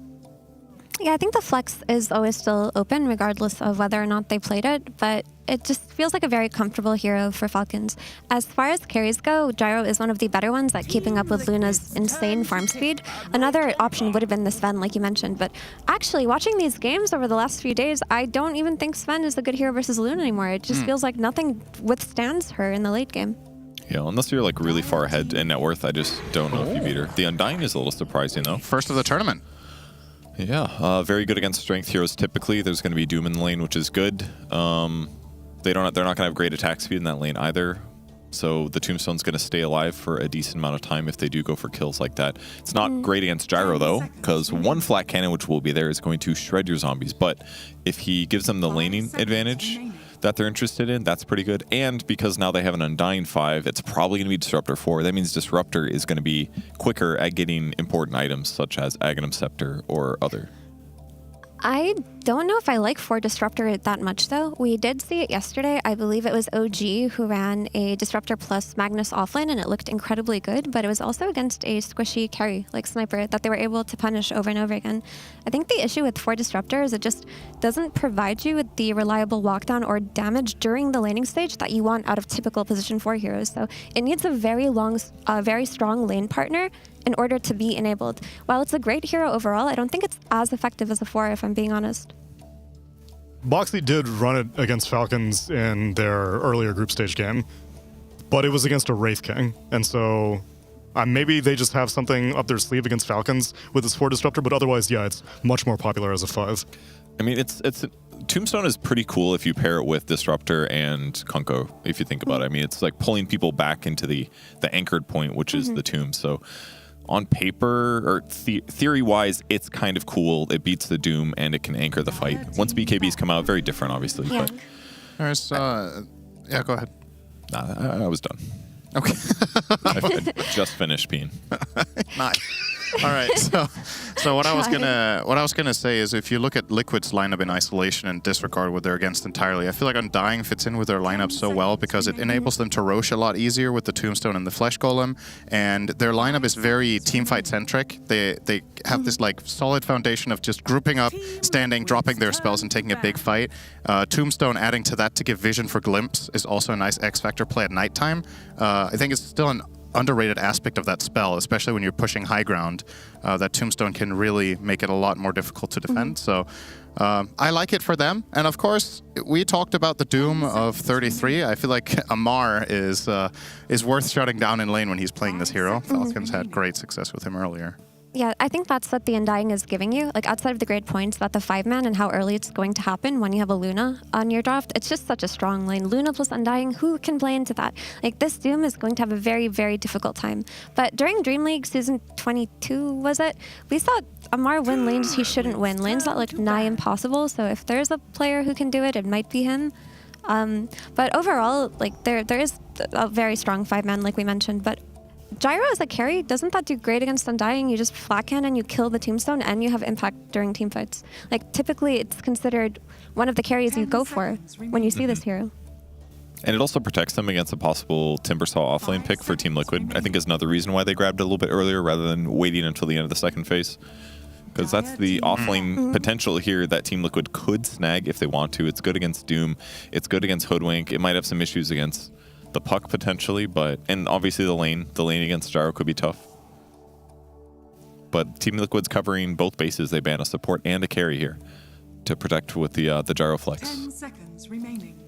V: Yeah, I think the Flex is always still open, regardless of whether or not they played it, but it just feels like a very comfortable hero for Falcons. As far as carries go, Gyro is one of the better ones at keeping up with Luna's insane farm speed. Another option would have been the Sven, like you mentioned, but actually, watching these games over the last few days, I don't even think Sven is a good hero versus Luna anymore. It just feels like nothing withstands her in the late game.
T: Yeah, unless you're like really far ahead in net worth, I just don't know if you beat her. The Undying is a little surprising though.
B: First of the tournament.
T: Yeah, very good against strength heroes typically. There's going to be Doom in the lane, which is good. They're not going to have great attack speed in that lane either. So the Tombstone's going to stay alive for a decent amount of time if they do go for kills like that. It's not great against Gyro though, because one flat cannon, which will be there, is going to shred your zombies. But if he gives them the laning advantage that they're interested in, that's pretty good. And because now they have an Undying 5, it's probably going to be Disruptor 4. That means Disruptor is going to be quicker at getting important items such as Aghanim Scepter or other.
V: I don't know if I like 4 Disruptor that much, though. We did see it yesterday. I believe it was OG who ran a Disruptor plus Magnus offlane, and it looked incredibly good, but it was also against a squishy carry like Sniper that they were able to punish over and over again. I think the issue with 4 Disruptor is it just doesn't provide you with the reliable walkdown or damage during the laning stage that you want out of typical position 4 heroes. So it needs a very strong lane partner in order to be enabled. While it's a great hero overall, I don't think it's as effective as a 4, if I'm being honest.
L: Boxy did run it against Falcons in their earlier group stage game, but it was against a Wraith King, and so maybe they just have something up their sleeve against Falcons with this 4 Disruptor, but otherwise, yeah, it's much more popular as a 5.
T: I mean, it's Tombstone is pretty cool if you pair it with Disruptor and Kunko, if you think about it. I mean, it's like pulling people back into the anchored point, which is the Tomb. So on paper, or theory-wise, it's kind of cool. It beats the Doom, and it can anchor the fight. Once BKBs come out, very different, obviously.
V: Yeah.
T: But
B: There's, yeah, go ahead.
T: Nah, I was done.
B: Okay.
T: I just finished peeing.
B: Nice. All right. So what I was gonna say is, if you look at Liquid's lineup in isolation and disregard what they're against entirely, I feel like Undying fits in with their lineup so well because it enables them to roche a lot easier with the Tombstone and the Flesh Golem, and their lineup is very teamfight centric. They have this like solid foundation of just grouping up, standing, dropping their spells, and taking a big fight. Tombstone adding to that to give vision for Glimpse is also a nice X Factor play at nighttime. I think it's still an underrated aspect of that spell, especially when you're pushing high ground. That Tombstone can really make it a lot more difficult to defend. So I like it for them. And of course, we talked about the Doom of 33. I feel like Amar is worth shutting down in lane when he's playing this hero. Falcons had great success with him earlier.
V: Yeah, I think that's what the Undying is giving you. Like, outside of the great points about the 5-man and how early it's going to happen when you have a Luna on your draft, it's just such a strong lane. Luna plus Undying, who can play into that? Like, this Doom is going to have a very, very difficult time. But during Dream League Season 22, was it? We saw Amar win lanes he shouldn't win. Lanes that looked nigh impossible, so if there's a player who can do it, it might be him. But overall, like, there is a very strong 5-man, like we mentioned, but Gyro as a carry, doesn't that do great against Undying? You just flatcan and you kill the Tombstone and you have impact during teamfights. Like, typically it's considered one of the carries you go for when you see this hero.
T: And it also protects them against a possible Timbersaw offlane pick for Team Liquid. I think is another reason why they grabbed it a little bit earlier rather than waiting until the end of the second phase. Because that's the offlane potential here that Team Liquid could snag if they want to. It's good against Doom. It's good against Hoodwink. It might have some issues against the Puck potentially, and obviously the lane against Gyro could be tough. But Team Liquid's covering both bases. They ban a support and a carry here to protect with the Gyro flex.
K: 10 seconds remaining.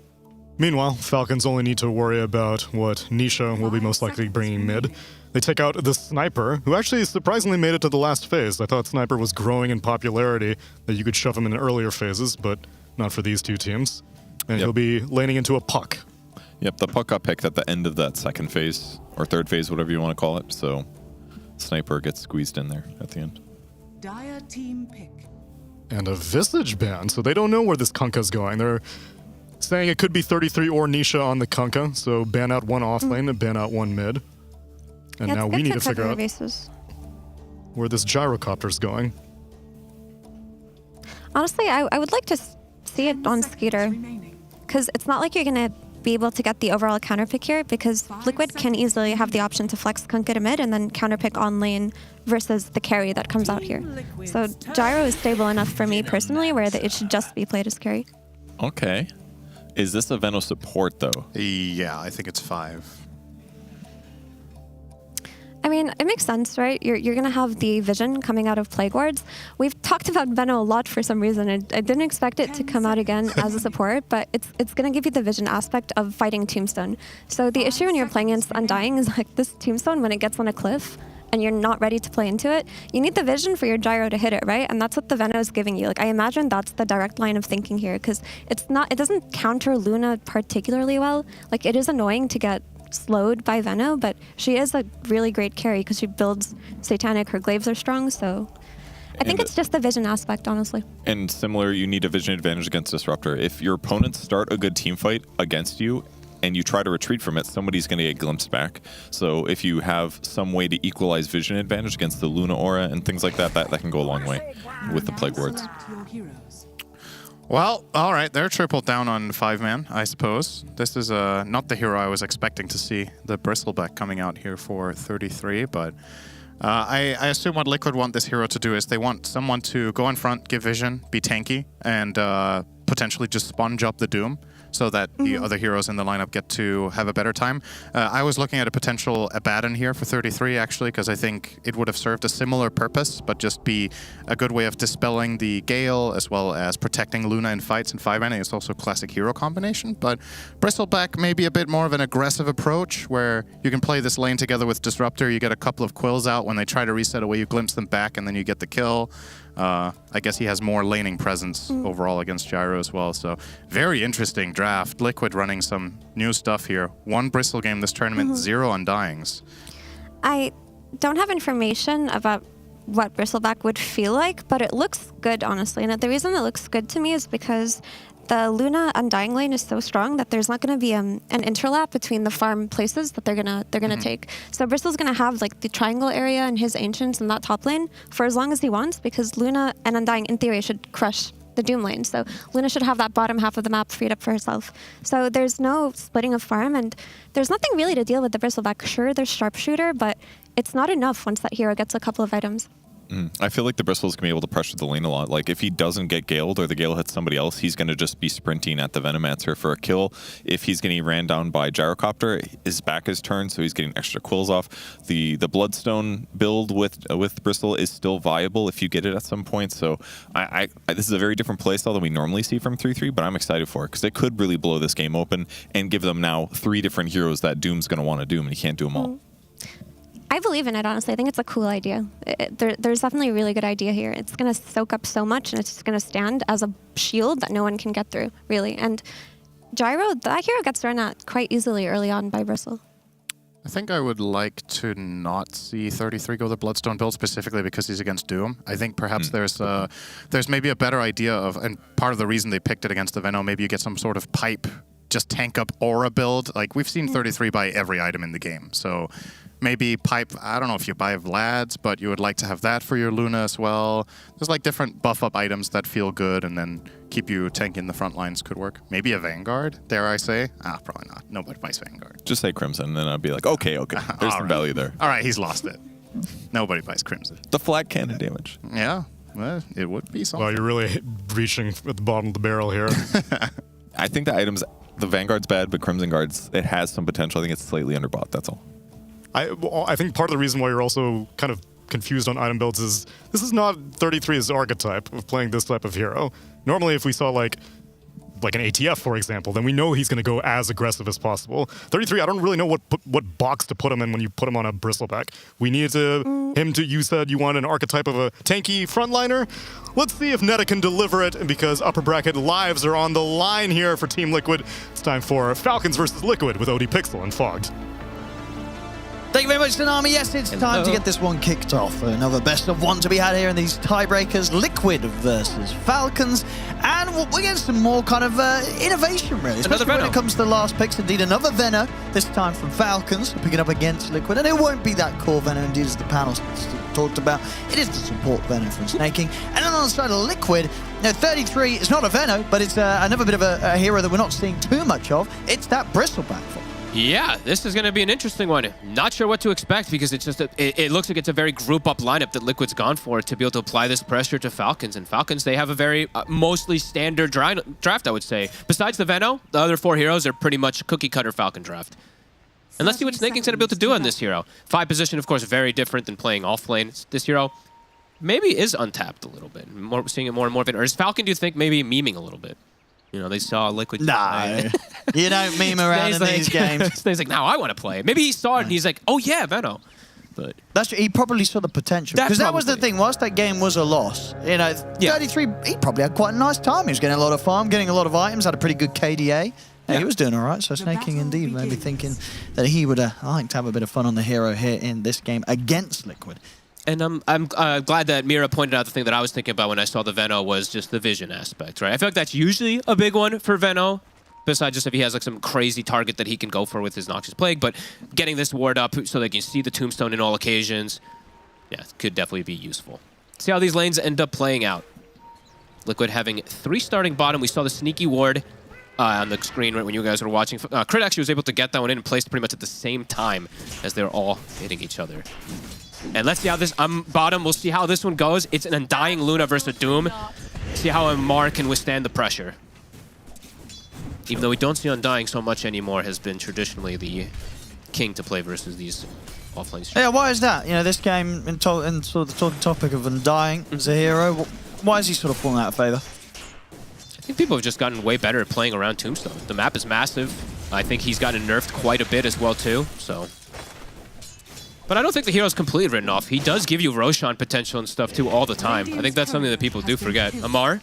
L: Meanwhile, Falcons only need to worry about what Nisha will be most likely bringing mid. They take out the Sniper, who actually surprisingly made it to the last phase. I thought Sniper was growing in popularity, that you could shove him in earlier phases, but not for these two teams. And he'll be laning into a Puck.
T: Yep, the Puck got picked at the end of that second phase, or third phase, whatever you want to call it. So Sniper gets squeezed in there at the end.
K: Dire team pick.
L: And a Visage ban, so they don't know where this Kunkka's going. They're saying it could be 33 or Nisha on the Kunkka, so ban out one off lane and ban out one mid. And now we need to figure out where this gyrocopter's going.
V: Honestly, I would like to see it on Skeeter, because it's not like you're going to be able to get the overall counterpick here, because Liquid can easily have the option to flex Kunkka to mid and then counterpick on lane versus the carry that comes out here. So Gyro is stable enough for me personally where it should just be played as carry.
T: Okay. Is this a Veno support though?
B: Yeah, I think it's 5.
V: I mean, it makes sense, right? You're going to have the vision coming out of Plague Wards. We've talked about Veno a lot for some reason. I didn't expect it to come out again as a support, but it's going to give you the vision aspect of fighting Tombstone. So the issue when you're playing against Undying is like this Tombstone, when it gets on a cliff and you're not ready to play into it, you need the vision for your Gyro to hit it, right? And that's what the Veno is giving you. Like, I imagine that's the direct line of thinking here, because it doesn't counter Luna particularly well. Like, it is annoying to get slowed by Veno, but she is a really great carry because she builds Satanic, her glaives are strong, so I think it's just the vision aspect, honestly.
T: And similar, you need a vision advantage against Disruptor. If your opponents start a good team fight against you and you try to retreat from it, somebody's going to get glimpsed back. So if you have some way to equalize vision advantage against the Luna Aura and things like that, that can go a long way with the Plague Wards.
B: Well, all right, they're tripled down on 5-man, I suppose. This is not the hero I was expecting to see, the Bristleback coming out here for 33, but I assume what Liquid want this hero to do is they want someone to go in front, give vision, be tanky, and potentially just sponge up the Doom. so that the other heroes in the lineup get to have a better time. I was looking at a potential Abaddon here for 33, actually, because I think it would have served a similar purpose, but just be a good way of dispelling the Gale, as well as protecting Luna in fights in 5-mana. It's also a classic hero combination, but Bristleback may be a bit more of an aggressive approach, where you can play this lane together with Disruptor, you get a couple of quills out, when they try to reset away, you glimpse them back, and then you get the kill. I guess he has more laning presence overall against Gyro as well, so very interesting draft. Liquid running some new stuff here. 1 Bristle game this tournament, 0 Undyings.
V: I don't have information about what Bristleback would feel like, but it looks good, honestly. And the reason it looks good to me is because the Luna Undying lane is so strong that there's not going to be an interlap between the farm places that they're gonna take. So Bristle's gonna have like the triangle area and his ancients in that top lane for as long as he wants, because Luna and Undying in theory should crush the Doom lane. So Luna should have that bottom half of the map freed up for herself. So there's no splitting of farm, and there's nothing really to deal with the Bristleback. Sure, there's Sharpshooter, but it's not enough once that hero gets a couple of items.
T: I feel like the Bristle's going to be able to pressure the lane a lot. Like, if he doesn't get Galed or the Gale hits somebody else, he's going to just be sprinting at the Venomancer for a kill. If he's getting ran down by Gyrocopter, his back is turned, so he's getting extra quills off. The Bloodstone build with Bristle is still viable if you get it at some point. So this is a very different playstyle than we normally see from 3-3, but I'm excited for it, because it could really blow this game open and give them now 3 different heroes that Doom's going to want to doom, and he can't do them all.
V: I believe in it, honestly. I think it's a cool idea. There's definitely a really good idea here. It's going to soak up so much, and it's just going to stand as a shield that no one can get through, really. And Gyro, that hero gets run at quite easily early on by Bristle.
B: I think I would like to not see 33 go the Bloodstone build, specifically because he's against Doom. I think perhaps there's maybe a better idea of, and part of the reason they picked it against the Veno, maybe you get some sort of pipe, just tank up aura build. Like, we've seen 33 buy every item in the game, so maybe pipe, I don't know if you buy Vlad's, but you would like to have that for your Luna as well. There's like different buff up items that feel good and then keep you tanking the front lines could work. Maybe a Vanguard, dare I say? Probably not. Nobody buys Vanguard.
T: Just say Crimson, and then I'd be like, okay. There's some value there.
B: All right, he's lost it. Nobody buys Crimson.
T: The flat cannon damage.
B: Yeah, well, it would be something.
L: Well, you're really reaching at the bottom of the barrel here.
T: I think the items, the Vanguard's bad, but Crimson Guard's, it has some potential. I think it's slightly underbought, that's all.
L: I think part of the reason why you're also kind of confused on item builds is this is not 33's archetype of playing this type of hero. Normally, if we saw like an ATF, for example, then we know he's going to go as aggressive as possible. 33, I don't really know what box to put him in when you put him on a Bristleback. We need you said you want an archetype of a tanky frontliner. Let's see if Netta can deliver it, because upper bracket lives are on the line here for Team Liquid. It's time for Falcons versus Liquid with OD Pixel and Fogged.
P: Thank you very much, Tsunami. Yes, it's time to get this one kicked off. Another best of one to be had here in these tiebreakers. Liquid versus Falcons. And we're getting some more kind of innovation, really. Especially when it comes to the last picks. Indeed, another Venom, this time from Falcons, picking up against Liquid. And it won't be that core Venom, indeed, as the panel talked about. It is the support Venom from Snaking. And then on the side of Liquid, 33 is not a Venom, but it's another bit of a hero that we're not seeing too much of. It's that Bristleback for.
R: Yeah, this is going to be an interesting one. Not sure what to expect, because it's just it looks like it's a very group-up lineup that Liquid's gone for to be able to apply this pressure to Falcons. And Falcons, they have a very mostly standard draft, I would say. Besides the Veno, the other 4 heroes are pretty much cookie-cutter Falcon draft. And let's see what Snaking's going to be able to do on this hero. 5 position, of course, very different than playing off-lane. This hero maybe is untapped a little bit. Seeing it more and more of it. Or is Falcon, do you think, maybe memeing a little bit? You know, they saw Liquid.
P: No, you don't meme around in these games.
R: He's like, now I want to play. Maybe he saw it and he's like, oh yeah, Veno. But
P: that's he probably saw the potential, because that was the thing. Whilst that game was a loss, 33, he probably had quite a nice time. He was getting a lot of farm, getting a lot of items, had a pretty good KDA. Yeah, he was doing all right. So Snaking indeed maybe thinking that he would like to have a bit of fun on the hero here in this game against Liquid.
R: And I'm glad that Mira pointed out the thing that I was thinking about when I saw the Veno was just the vision aspect, right? I feel like that's usually a big one for Veno, besides just if he has like some crazy target that he can go for with his Noxious Plague. But getting this ward up so they can see the Tombstone in all occasions, yeah, could definitely be useful. See how these lanes end up playing out. Liquid having 3 starting bottom. We saw the sneaky ward on the screen right when you guys were watching. Crit actually was able to get that one in and placed pretty much at the same time as they're all hitting each other. And let's see how this bottom. We'll see how this one goes. It's an Undying Luna versus a Doom. See how Amar can withstand the pressure. even though we don't see Undying so much anymore, has been traditionally the king to play versus these offlane streamers.
P: Yeah, why is that? You know, this game, in sort of the talking topic of Undying as a hero, why is he sort of falling out of favor?
R: I think people have just gotten way better at playing around Tombstone. The map is massive. I think he's gotten nerfed quite a bit as well, too, so... But I don't think the hero's completely written off. He does give you Roshan potential and stuff, too, all the time. I think that's something that people do forget. Amar,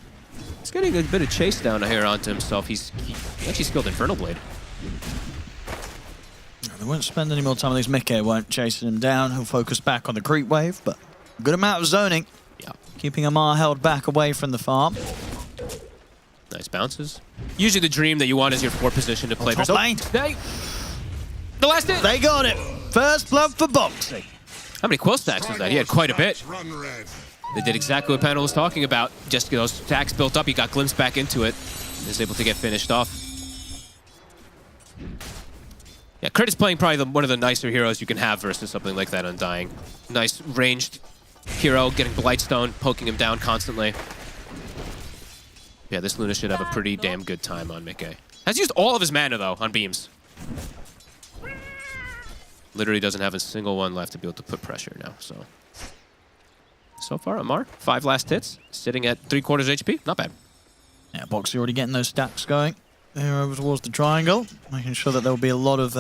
R: he's getting a bit of chase down here onto himself. He actually skilled Infernal Blade.
P: They won't spend any more time on these. Mickey won't chase him down. He'll focus back on the creep wave, but a good amount of zoning.
R: Yeah.
P: Keeping Amar held back away from the farm.
R: Nice bounces. Usually the dream that you want is your 4 position to play.
P: Top lane.
R: The last hit.
P: They got it. First blood for Boxy.
R: How many quill stacks was that? He had quite a bit. They did exactly what Panel was talking about. Just get those stacks built up. He got glimpsed back into it. He was able to get finished off. Yeah, Crit is playing probably one of the nicer heroes you can have versus something like that Undying. Nice ranged hero, getting Blightstone, poking him down constantly. Yeah, this Luna should have a pretty damn good time on Mickey. Has used all of his mana, though, on beams. Literally doesn't have a single one left to be able to put pressure now, so... So far, Amar, 5 last hits, sitting at 3/4 HP. Not bad.
P: Yeah, Boxy already getting those stacks going. There over towards the triangle, making sure that there will be a lot of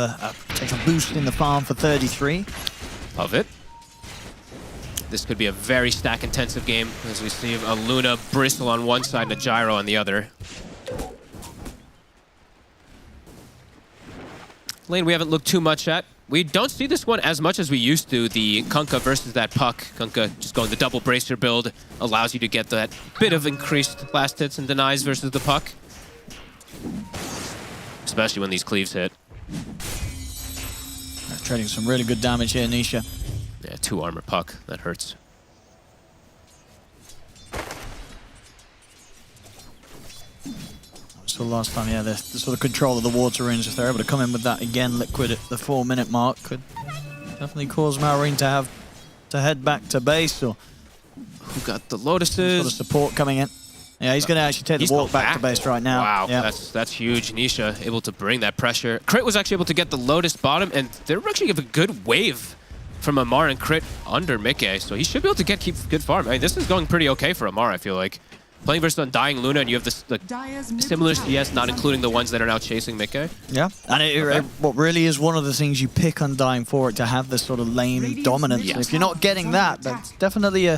P: take a boost in the farm for 33.
R: Love it. This could be a very stack-intensive game, as we see a Luna bristle on one side and a Gyro on the other. Lane we haven't looked too much at. We don't see this one as much as we used to, the Kunkka versus that Puck. Kunkka just going the double bracer build, allows you to get that bit of increased last hits and denies versus the Puck. Especially when these cleaves hit.
P: Trading some really good damage here, Nisha.
R: Yeah, 2 armor Puck. That hurts.
P: So last time, yeah, the sort of control of the water range, if they're able to come in with that again, Liquid at the 4-minute mark, could definitely cause Malrine to have to head back to base. Or
R: who got the Lotuses?
P: Sort of support coming in. Yeah, he's going to actually take the walk back to base right now.
R: Wow,
P: yeah.
R: that's huge. Nisha able to bring that pressure. Crit was actually able to get the Lotus bottom, and they're actually have a good wave from Amar and Crit under Mickey, so he should be able to keep good farm. I mean, this is going pretty okay for Amar, I feel like. Playing versus Undying Luna, and you have this similar CS, not including the ones that are now chasing Mickey.
P: Yeah, and what really is one of the things you pick Undying for it to have this sort of lane dominance.
R: Yes.
P: If you're not getting that, that's definitely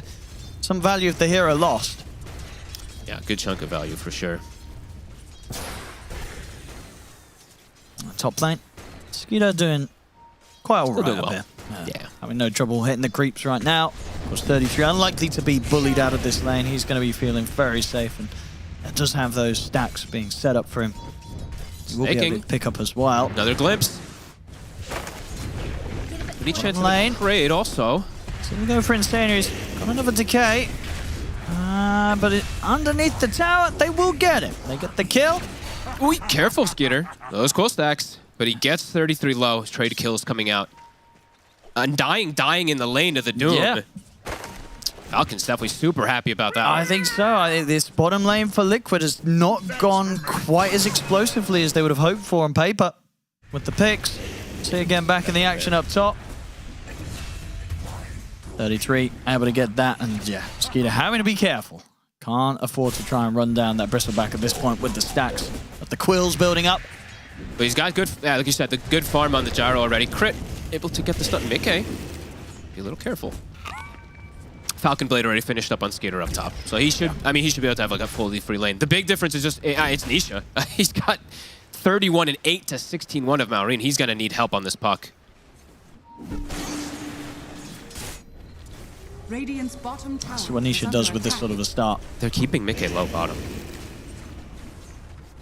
P: some value if the hero lost.
R: Yeah, good chunk of value for sure.
P: Top lane, Skeeter doing quite all right
R: doing
P: up
R: well.
P: here.
R: Yeah.
P: Having no trouble hitting the creeps right now. Of course, 33, unlikely to be bullied out of this lane. He's going to be feeling very safe, and it does have those stacks being set up for him. He will be able to pick up as well.
R: Another glimpse. Any chance of
P: lane.
R: a trade also?
P: So we go for Insania. He's got another decay. But underneath the tower, they will get him. They get the kill.
R: Ooh, careful, Skeeter. Those cool stacks. But he gets 33 low. His trade kills coming out. Undying dying in the lane to the Doom.
P: Yeah.
R: Falcons definitely super happy about that.
P: I think so. I think this bottom lane for Liquid has not gone quite as explosively as they would have hoped for on paper. With the picks. See again back in the action up top. 33, able to get that, and yeah, Skeeter having to be careful. Can't afford to try and run down that Bristleback at this point with the stacks. But the quills building up.
R: But he's got good, like you said, the good farm on the Gyro already. Crit, able to get the stun. Mickey, be a little careful. Falcon Blade already finished up on Skeeter up top. So he should, I mean, he should be able to have like a fully free lane. The big difference is just, it's Nisha. He's got 31 and 8 to 16-1 of Malrine. He's going to need help on this puck.
K: Radiant's bottom tower.
P: That's what Nisha does with this sort of a start.
R: They're keeping Mickey low bottom.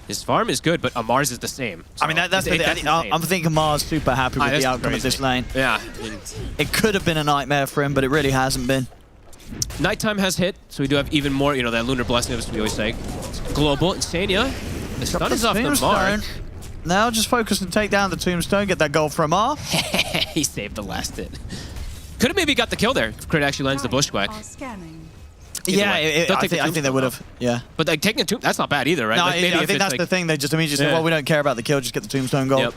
R: His farm is good, but Amar's is the same. So
P: I mean, that's the thing. I'm thinking Amar's super happy with the outcome of this lane.
R: Yeah.
P: It could have been a nightmare for him, but it really hasn't been.
R: Nighttime has hit, so we do have even more, you know, that Lunar Blessing, as we always say. Global, Insania. The stun is off the mark.
P: Now just focus and take down the Tombstone, get that gold from Amar.
R: He saved the last hit. Could have maybe got the kill there if Crit actually lands the Bushwhack.
P: Yeah, I think they would have. Yeah.
R: But like taking a tomb, that's not bad either, right?
P: No,
R: Like, maybe
P: I
R: if
P: think
R: it's,
P: that's
R: like,
P: the thing. They just immediately say,
R: Yeah.
P: well, we don't care about the kill, just get the tombstone gold.
R: Yep.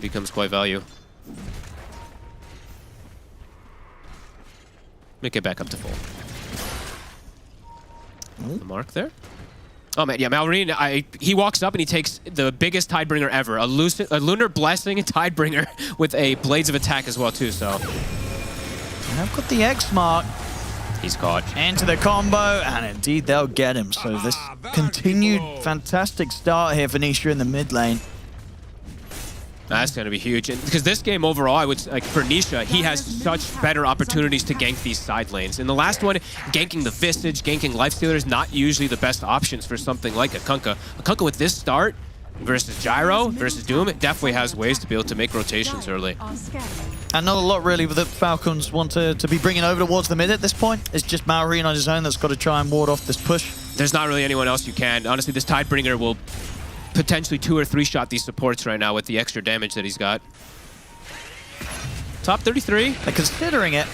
R: Becomes quite value. Make it back up to full. The mark there. Oh man, yeah, Malrine, he walks up and he takes the biggest Tidebringer ever. A Lunar Blessing Tidebringer with a Blades of Attack as well too, so.
P: And I've got the X mark.
R: He's caught.
P: Into the combo, and indeed they'll get him. So this continued fantastic start here for Nisha in the mid lane.
R: That's going to be huge. Because this game overall, I would like for Nisha, he has such better opportunities to gank these side lanes. In the last one, ganking the Visage, ganking Lifestealer is not usually the best options for something like a Kunkka. A Kunkka with this start versus Gyro, versus Doom, it definitely has ways to be able to make rotations early.
P: And not a lot really that Falcons want to be bringing over towards the mid at this point. It's just Malrine on his own that's got to try and ward off this push.
R: There's not really anyone else you can. Honestly, this Tidebringer will potentially 2 or 3 shot these supports right now with the extra damage that he's got. Top 33.
P: They're considering it.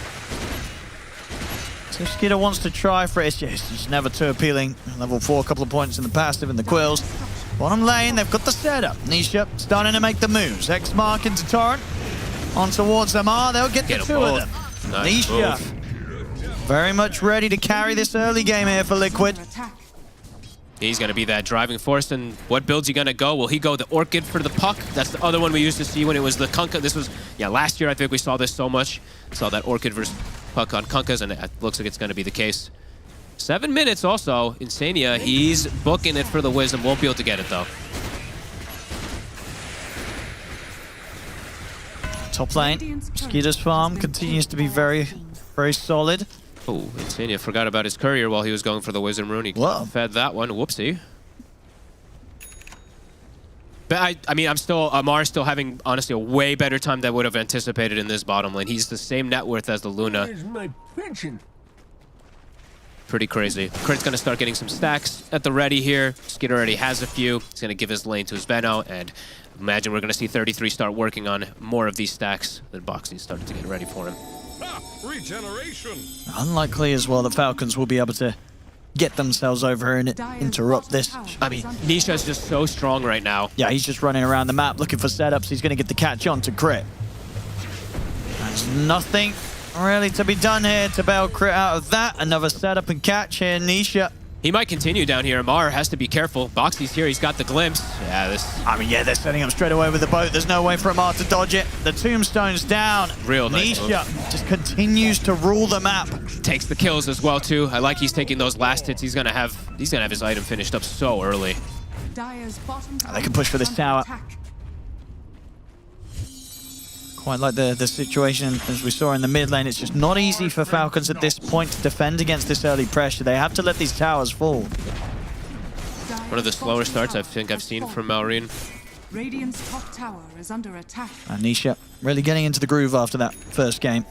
P: So Skeeter wants to try for it. It's just never too appealing. Level 4, a couple of points in the passive in the Quills. Bottom lane, they've got the setup. Nisha starting to make the moves. X mark into Torrent. On towards them. They'll get the 2 of them.
R: Nice
P: Nisha very much ready to carry this early game here for Liquid.
R: He's going to be that driving force, and what build's he going to go? Will he go the Orchid for the puck? That's the other one we used to see when it was the Kunkka. This was, yeah, last year I think we saw this so much. Saw that Orchid versus puck on Kunkkas, and it looks like it's going to be the case. 7 minutes also. Insania, he's booking it for the Wisdom. Won't be able to get it, though.
P: Top lane, Skeeter's farm continues to be very, very solid.
R: Oh, Insania forgot about his courier while he was going for the Wisdom Rune. He fed that one. Whoopsie. But I mean, Amar's still having, honestly, a way better time than I would have anticipated in this bottom lane. He's the same net worth as the Luna. Pretty crazy. Kurt's going to start getting some stacks at the ready here. Skeeter already has a few. He's going to give his lane to his Veno, and imagine we're going to see 33 start working on more of these stacks. Then Boxy's starting to get ready for him.
K: Regeneration.
P: Unlikely as well the Falcons will be able to get themselves over and interrupt this.
R: I mean, Nisha's just so strong right now.
P: Yeah, he's just running around the map looking for setups. He's going to get the catch on to Crit. There's nothing really to be done here to bail Crit out of that. Another setup and catch here, Nisha.
R: He might continue down here. Amar has to be careful. Boxy's here. He's got the glimpse. Yeah,
P: yeah, they're setting up straight away with the boat. There's no way for Amar to dodge it. The tombstone's down.
R: Real nice
P: Nisha just continues to rule the map.
R: Takes the kills as well too. I like he's taking those last hits. He's gonna have his item finished up so early.
P: They can push for this tower. Quite like the situation as we saw in the mid lane. It's just not easy for Falcons at this point to defend against this early pressure. They have to let these towers fall.
R: One of the slower starts I think I've seen from Malrine.
K: Radiant's top tower is under attack.
P: Nisha really getting into the groove after that first game.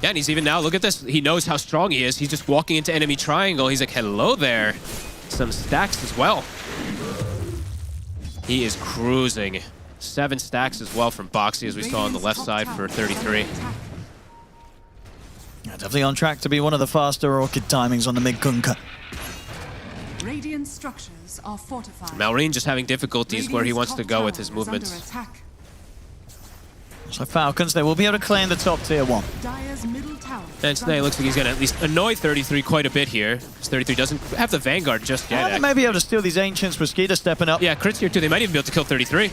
R: Yeah, and he's even now, look at this. He knows how strong he is. He's just walking into enemy triangle. He's like, hello there. Some stacks as well. He is cruising. 7 stacks as well from Boxy, as we saw on the left side for 33.
P: Yeah, definitely on track to be one of the faster Orchid timings on the mid Kunkka.
K: Radiant structures are fortified.
R: Malrine just having difficulties where he wants to go with his movements.
P: So Falcons, they will be able to claim the top tier 1.
K: Dire's middle tower.
R: And today it looks like he's going to at least annoy 33 quite a bit here. Because 33 doesn't have the Vanguard just yet.
P: They may be able to steal these Ancients with Skeeter stepping up.
R: Yeah, Crit's here too. They might even be able to kill 33.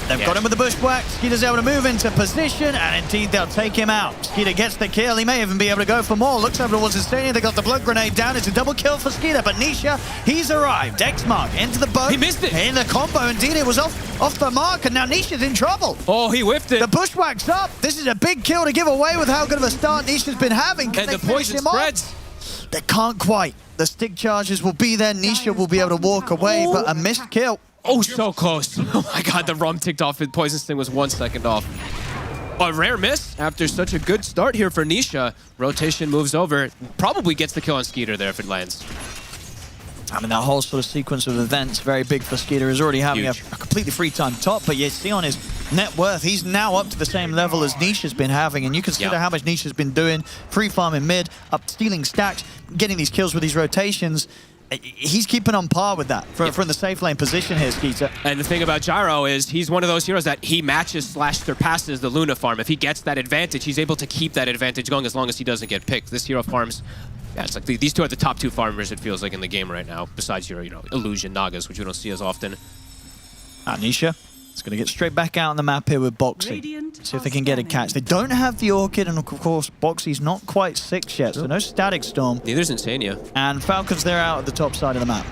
P: They've got him with the bushwhack. Skeeter's able to move into position, and indeed they'll take him out. Skeeter gets the kill. He may even be able to go for more. Looks over towards Insania. They got the blood grenade down. It's a double kill for Skeeter, but Nisha, he's arrived. X mark into the boat.
R: He missed it.
P: In the combo, indeed, it was off the mark, and now Nisha's in trouble.
R: Oh, he whiffed it.
P: The bushwhack's up. This is a big kill to give away with how good of a start Nisha's been having.
R: And the poison spreads.
P: They can't quite. The stick charges will be there. Nisha will be able to walk away, but a missed kill.
R: Oh, so close. Oh my god, the rum ticked off. Poison Sting was 1 second off. A rare miss after such a good start here for Nisha. Rotation moves over. Probably gets the kill on Skeeter there if it lands.
P: I mean, that whole sort of sequence of events, very big for Skeeter, is already having a completely free time top, but yet Sion is net worth, he's now up to the same level as Nisha's been having, and you consider how much Nisha's been doing, free farming mid, up stealing stacks, getting these kills with these rotations. He's keeping on par with that from the safe lane position here, Skeeter.
R: And the thing about Gyro is he's one of those heroes that he matches / surpasses the Luna farm. If he gets that advantage, he's able to keep that advantage going as long as he doesn't get picked. This hero farms, it's like these two are the top 2 farmers, it feels like, in the game right now, besides your, Illusion Nagas, which we don't see as often.
P: Nisha is going to get straight back out on the map here with Boxy. See if they can get a catch. They don't have the Orchid, and of course, Boxy's not quite 6 yet, so no Static Storm.
R: Neither's Insania.
P: And Falcons, they're out at the top side of the map.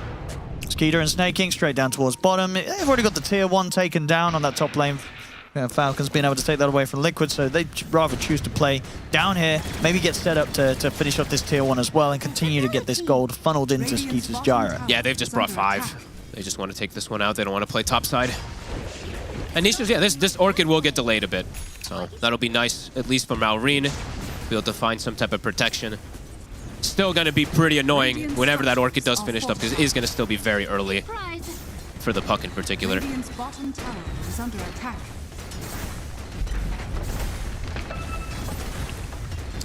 P: Skeeter and Snaking straight down towards bottom. They've already got the tier 1 taken down on that top lane. Falcons being able to take that away from Liquid, so they'd rather choose to play down here, maybe get set up to finish off this tier 1 as well, and continue to get this gold funneled into Skeeter's Gyro.
R: Yeah, they've just brought 5. They just want to take this one out. They don't want to play topside. And Nisha's, this Orchid will get delayed a bit. So that'll be nice, at least for Malrine, be able to find some type of protection. Still going to be pretty annoying whenever that Orchid does finish up, because it is going to still be very early for the Puck in particular.
K: Radiant's bottom tower is under attack.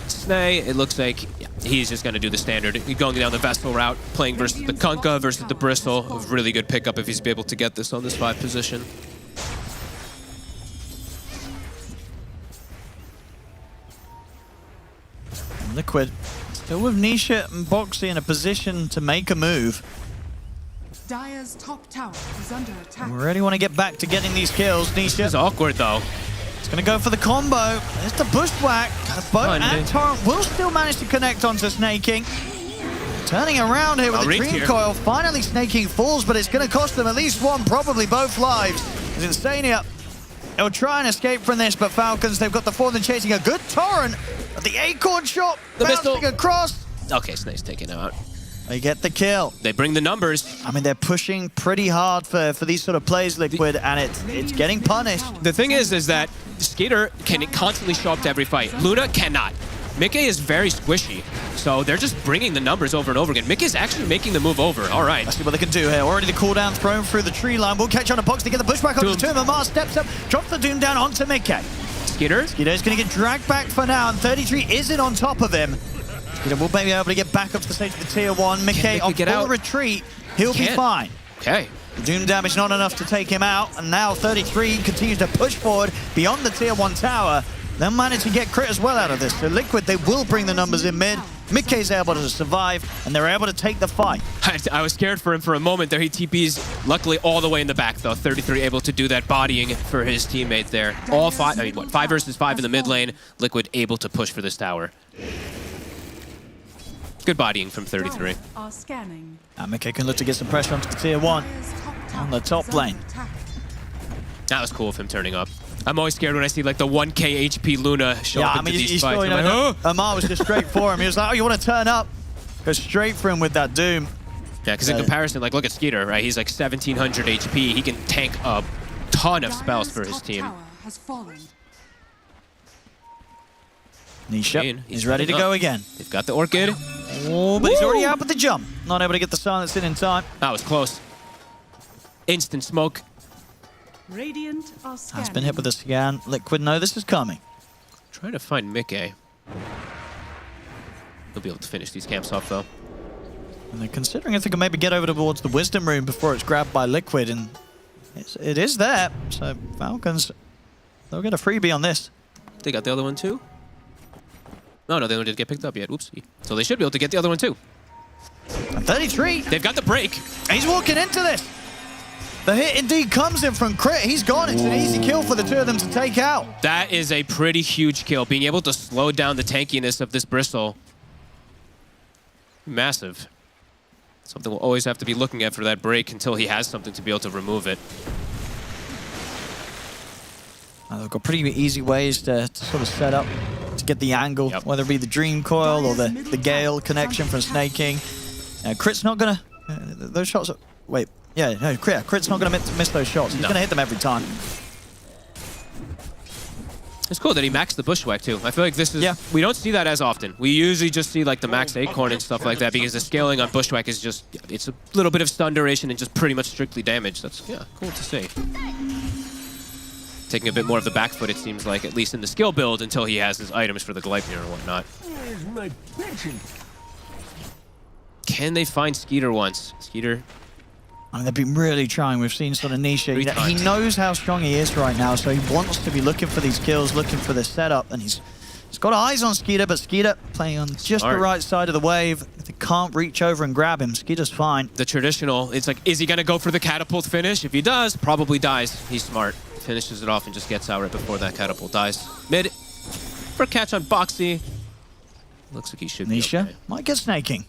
R: Snay, it looks like he's just going to do the standard. He's going down the Vestal route, playing versus the Kunkka versus the Bristle. A really good pickup if he's able to get this on this 5 position.
P: Liquid still with Nisha and Boxy in a position to make a move.
K: Dire's top tower is under attack.
P: We really want to get back to getting these kills. Nisha
R: is awkward though.
P: It's going to go for the combo. There's the bushwhack. Boat and Torrent will still manage to connect onto Snaking. Turning around here with the Dream Coil. Finally Snaking falls, but it's going to cost them at least 1, probably both lives. As Insania, they'll try and escape from this, but Falcons, they've got the 4th and chasing a good Torrent. The Acorn shot bouncing across.
R: Okay, Snake's taken out.
P: They get the kill.
R: They bring the numbers.
P: I mean, they're pushing pretty hard for these sort of plays, Liquid, and it's getting punished.
R: The thing is that Skeeter can constantly show up to every fight. Luna cannot. Mickey is very squishy, so they're just bringing the numbers over and over again. Mickey's actually making the move over. All right.
P: Let's see what they can do here. Already the cooldown thrown through the tree line. We'll catch on a box to get the pushback onto the tomb. Amar steps up, drops the Doom down onto Mickey. Skeeter's going to get dragged back for now, and 33 isn't on top of him. Skeeter will be able to get back up to the stage of the tier 1. Mickey on full retreat. He'll be fine.
R: Okay.
P: Doom damage not enough to take him out, and now 33 continues to push forward beyond the tier 1 tower. They'll manage to get crit as well out of this. So Liquid, they will bring the numbers in mid. Mickey's able to survive, and they're able to take the fight.
R: I was scared for him for a moment there. He TPs, luckily, all the way in the back, though. 33 able to do that bodying for his teammate there. All 5, 5 versus 5 in the mid lane. Liquid able to push for this tower. Good bodying from 33.
P: Now Mickey can look to get some pressure onto the tier 1 on the top lane.
R: That was cool of him turning up. I'm always scared when I see like the 1k HP Luna show up into these fights.
P: Saw, like, oh! Amar was just straight for him. He was like, oh, you want to turn up? Go straight for him with that Doom.
R: Yeah, because in comparison, like, look at Skeeter, right? He's like 1700 HP. He can tank a ton of spells for his team.
P: Nisha, he's ready to go again.
R: They've got the Orchid.
P: Oh, but he's already out with the jump. Not able to get the silence in time.
R: That was close. Instant smoke.
K: Radiant are
P: Has been hit with a scan. Liquid know this is coming.
R: Trying to find Mickey. He'll be able to finish these camps off, though.
P: And they're considering if they can maybe get over towards the Wisdom Room before it's grabbed by Liquid, and it is there. So Falcons, they'll get a freebie on this.
R: They got the other one, too? No, they don't get picked up yet. Oopsie. So they should be able to get the other one, too.
P: And 33.
R: They've got the break.
P: He's walking into this. The hit indeed comes in from crit. He's gone. It's an easy kill for the two of them to take out.
R: That is a pretty huge kill. Being able to slow down the tankiness of this Bristle. Massive. Something we'll always have to be looking at for that break until he has something to be able to remove it.
P: They've got pretty easy ways to sort of set up to get the angle, whether it be the Dream Coil or the Gale connection from Snaking. Crit's not going to... those shots are... Wait. Yeah, no, Crit's not going to miss those shots. He's going to hit them every time.
R: It's cool that he maxed the Bushwhack, too. I feel like this is... We don't see that as often. We usually just see, like, the max Acorn and stuff like that because the scaling on Bushwhack is just... It's a little bit of stun duration and just pretty much strictly damage. That's, cool to see. taking a bit more of the back foot, it seems like, at least in the skill build, until he has his items for the Gleipnir and whatnot. Can they find Skeeter once? Skeeter.
P: I mean, they've been really trying. We've seen sort of Nisha. He knows how strong he is right now, so he wants to be looking for these kills, looking for the setup, and he's got eyes on Skeeter, but Skeeter playing on just the right side of the wave. If they can't reach over and grab him, Skeeter's fine.
R: The traditional, it's like, is he going to go for the catapult finish? If he does, probably dies. He's smart. Finishes it off and just gets out right before that catapult dies. Mid for a catch on Boxy. Looks like he should
P: Nisha
R: be okay.
P: might get snaking.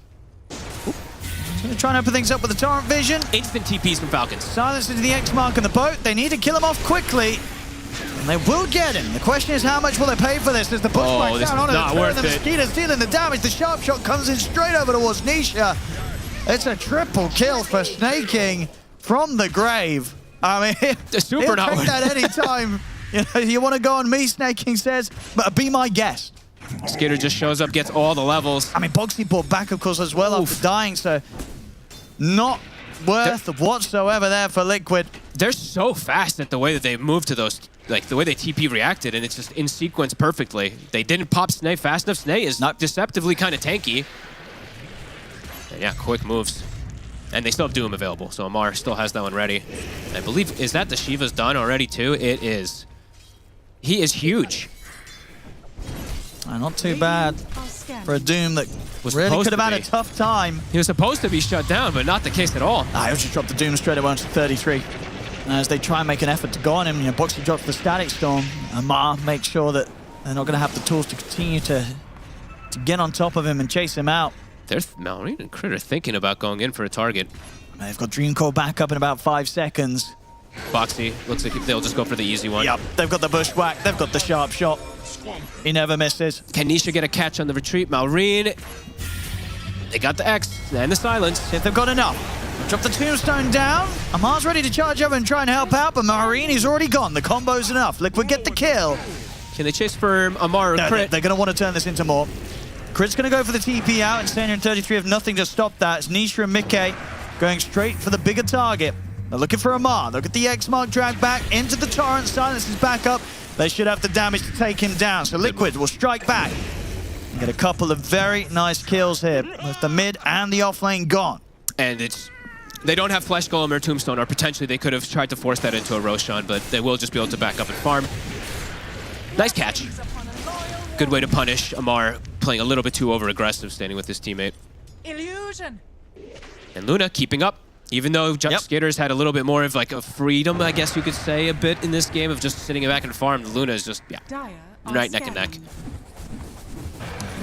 P: Gonna try and open things up with the torrent vision.
R: Instant TPs from Falcons.
P: Silence into the X mark on the boat. They need to kill him off quickly. And they will get him. The question is, how much will they pay for this? As the pushback down on it, and the Mosquito's dealing the damage. The sharp shot comes in straight over towards Nisha. It's a triple kill for snaking from the grave. I mean,
R: super
P: he'll
R: not
P: take
R: worth
P: that any time. You want to go on me, snaking says, but be my guest.
R: Skater just shows up, gets all the levels.
P: I mean, Boxy brought back, of course, as well after dying, so not worth whatsoever there for Liquid.
R: They're so fast at the way that they move to those, like the way they TP reacted, and it's just in sequence perfectly. They didn't pop Snay fast enough. Snay is deceptively kind of tanky. And yeah, quick moves. And they still have Doom available, so Amar still has that one ready. I believe, is that the Shiva's done already too? It is. He is huge.
P: Not too bad for a Doom that really could have had a tough time.
R: He was supposed to be shut down, but not the case at all.
P: He'll just drop the Doom straight away onto 33. As they try and make an effort to go on him, Boxy drops the Static Storm. Amar makes sure that they're not going to have the tools to continue to get on top of him and chase him out.
R: There's Marine and Critter thinking about going in for a target.
P: They've got Dream Core back up in about 5 seconds.
R: Boxy, looks like they'll just go for the easy one.
P: Yep, they've got the bushwhack, they've got the sharp shot. He never misses.
R: Can Nisha get a catch on the retreat? Malrine, they got the X and the silence.
P: If they've got enough. Drop the tombstone down. Amar's ready to charge over and try and help out, but Malrine is already gone. The combo's enough. Liquid get the kill.
R: Can they chase for Amar or Crit?
P: They're going to want to turn this into more. Crit's going to go for the TP out, and Sanya and 33 have nothing to stop that. It's Nisha and Mickey going straight for the bigger target. They're looking for Amar. Look at the X mark drag back into the torrent. Silence is back up. They should have the damage to take him down. So Liquid will strike back and get a couple of very nice kills here with the mid and the off lane gone.
R: And they don't have Flesh Golem or Tombstone, or potentially they could have tried to force that into a Roshan, but they will just be able to back up and farm. Nice catch. Good way to punish Amar, playing a little bit too over-aggressive, standing with his teammate.
K: Illusion.
R: And Luna keeping up. Even though Skaters had a little bit more of like a freedom, I guess you could say, a bit in this game of just sitting back and farm, Luna is just, right neck and neck.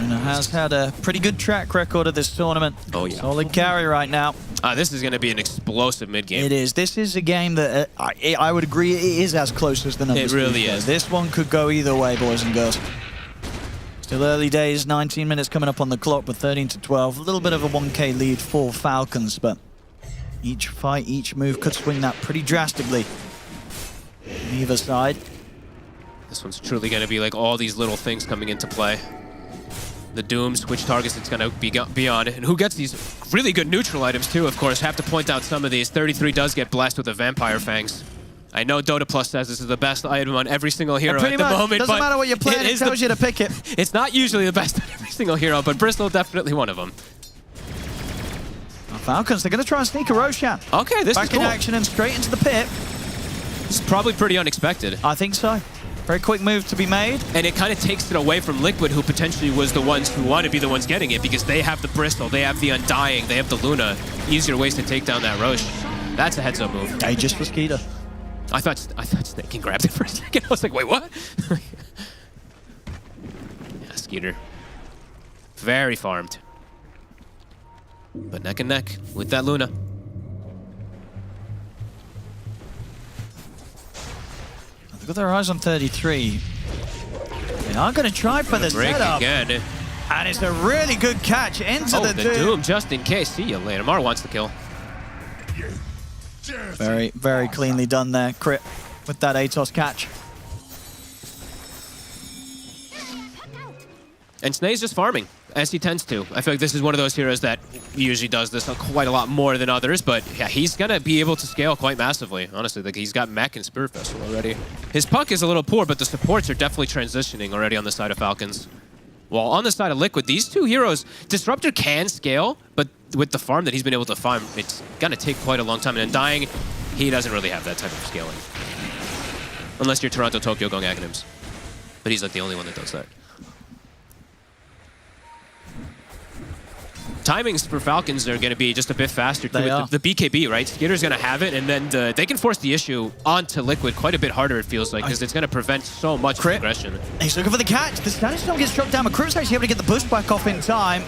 P: Luna has had a pretty good track record of this tournament.
R: Oh, yeah.
P: Solid carry right now.
R: This is going to be an explosive mid-game.
P: It is. This is a game that I would agree it is as close as the numbers.
R: It really is.
P: This one could go either way, boys and girls. Still early days, 19 minutes coming up on the clock with 13 to 12. A little bit of a 1K lead for Falcons, but each fight, each move could swing that pretty drastically on either side.
R: This one's truly going to be like all these little things coming into play. The Dooms, which targets it's going to be beyond, and who gets these really good neutral items too, of course. Have to point out some of these. 33 does get blessed with the Vampire Fangs. I know Dota Plus says this is the best item on every single hero at the moment.
P: Doesn't matter what you're playing, it tells you to pick it.
R: It's not usually the best on every single hero, but Bristol definitely one of them.
P: Falcons, they're going to try and sneak a Roshan.
R: Okay, this
P: Back
R: is cool.
P: in action and straight into the pit.
R: This is probably pretty unexpected.
P: I think so. Very quick move to be made.
R: And it kind of takes it away from Liquid, who potentially was the ones who want to be the ones getting it, because they have the Bristol, they have the Undying, they have the Luna. Easier ways to take down that Roche. That's a heads-up move.
P: Hey, just for Skeeter.
R: I thought Snake grabbed it for a second. I was like, wait, what? Yeah, Skeeter. Very farmed. But neck and neck with that Luna.
P: They've got their eyes on 33. They are going to try for the
R: Break
P: setup.
R: again.
P: And it's a really good catch into the
R: Doom just in case. See you later. Mar wants the kill.
P: Very, very cleanly done there. Crit with that Atos catch.
R: And Snay's just farming, as he tends to. I feel like this is one of those heroes that usually does this quite a lot more than others, but yeah, he's going to be able to scale quite massively, honestly. Like, he's got Mech and Spirit Festival already. His puck is a little poor, but the supports are definitely transitioning already on the side of Falcons. While on the side of Liquid, these two heroes, Disruptor can scale, but with the farm that he's been able to farm, it's going to take quite a long time. And Undying, he doesn't really have that type of scaling. Unless you're Toronto Tokyo going Aghanims. But he's like the only one that does that. Timings for Falcons are going to be just a bit faster too. With the BKB, right? Skitter's going to have it, and then they can force the issue onto Liquid quite a bit harder, it feels like, because it's going to prevent so much aggression.
P: He's looking for the catch. The Spanish don't get struck down, but Cruz actually able to get the push back off in time.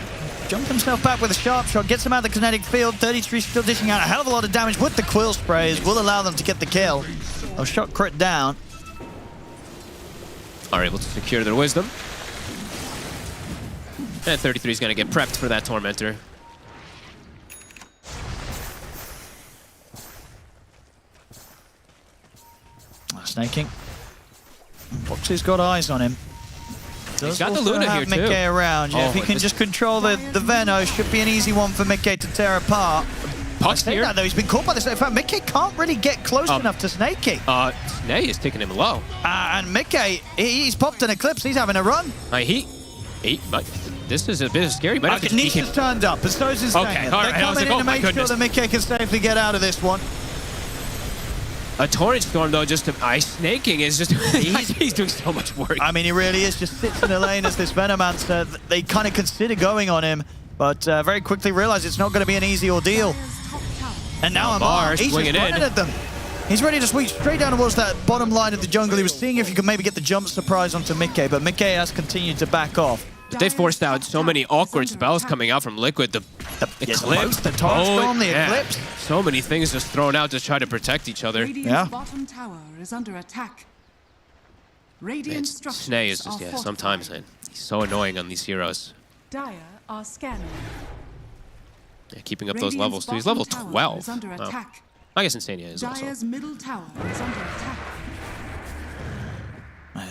P: Jumped himself back with a sharp shot, gets him out of the kinetic field. 33 still dishing out a hell of a lot of damage with the quill sprays. Will allow them to get the kill. A shot crit down.
R: Are able to secure their wisdom. And 33 is going to get prepped for that Tormentor.
P: Snaking. Boxy's got eyes on him.
R: He's got the Luna here, too.
P: Mickey around. Yeah, if he can just control the Veno, should be an easy one for Mickey to tear apart.
R: Puck's here.
P: That, though, he's been caught by this. In fact, Mickey can't really get close enough to Snakey.
R: Snake is taking him low.
P: And Mickey, he's popped an Eclipse. He's having a run.
R: This is a bit scary.
P: Nisha's turned up, and so is his
R: Okay, all right.
P: They're coming in to make sure that Mickey can safely get out of this one.
R: A Torrent Storm, though, just ice snaking is just... he's doing so much work.
P: I mean, he really is. Just sits in the lane as this Venomancer. They kind of consider going on him, but very quickly realize it's not going to be an easy ordeal. And now Amar, he's just running at them. He's ready to sweep straight down towards that bottom line of the jungle. He was seeing if he could maybe get the jump surprise onto Mickey, but Mickey has continued to back off.
R: They forced out so many awkward spells coming out from Liquid. The Eclipse,
P: the Torch Storm, the Eclipse.
R: So many things just thrown out to try to protect each other.
K: Radiant's bottom tower is under attack. Radiant structures
R: Snay is just, sometimes, man, he's so annoying on these heroes.
K: Dire are scanning.
R: Yeah, keeping up those levels too. He's level 12.
K: Is under attack.
R: I guess Insania is
K: Dire's
R: also.
K: middle tower is under attack.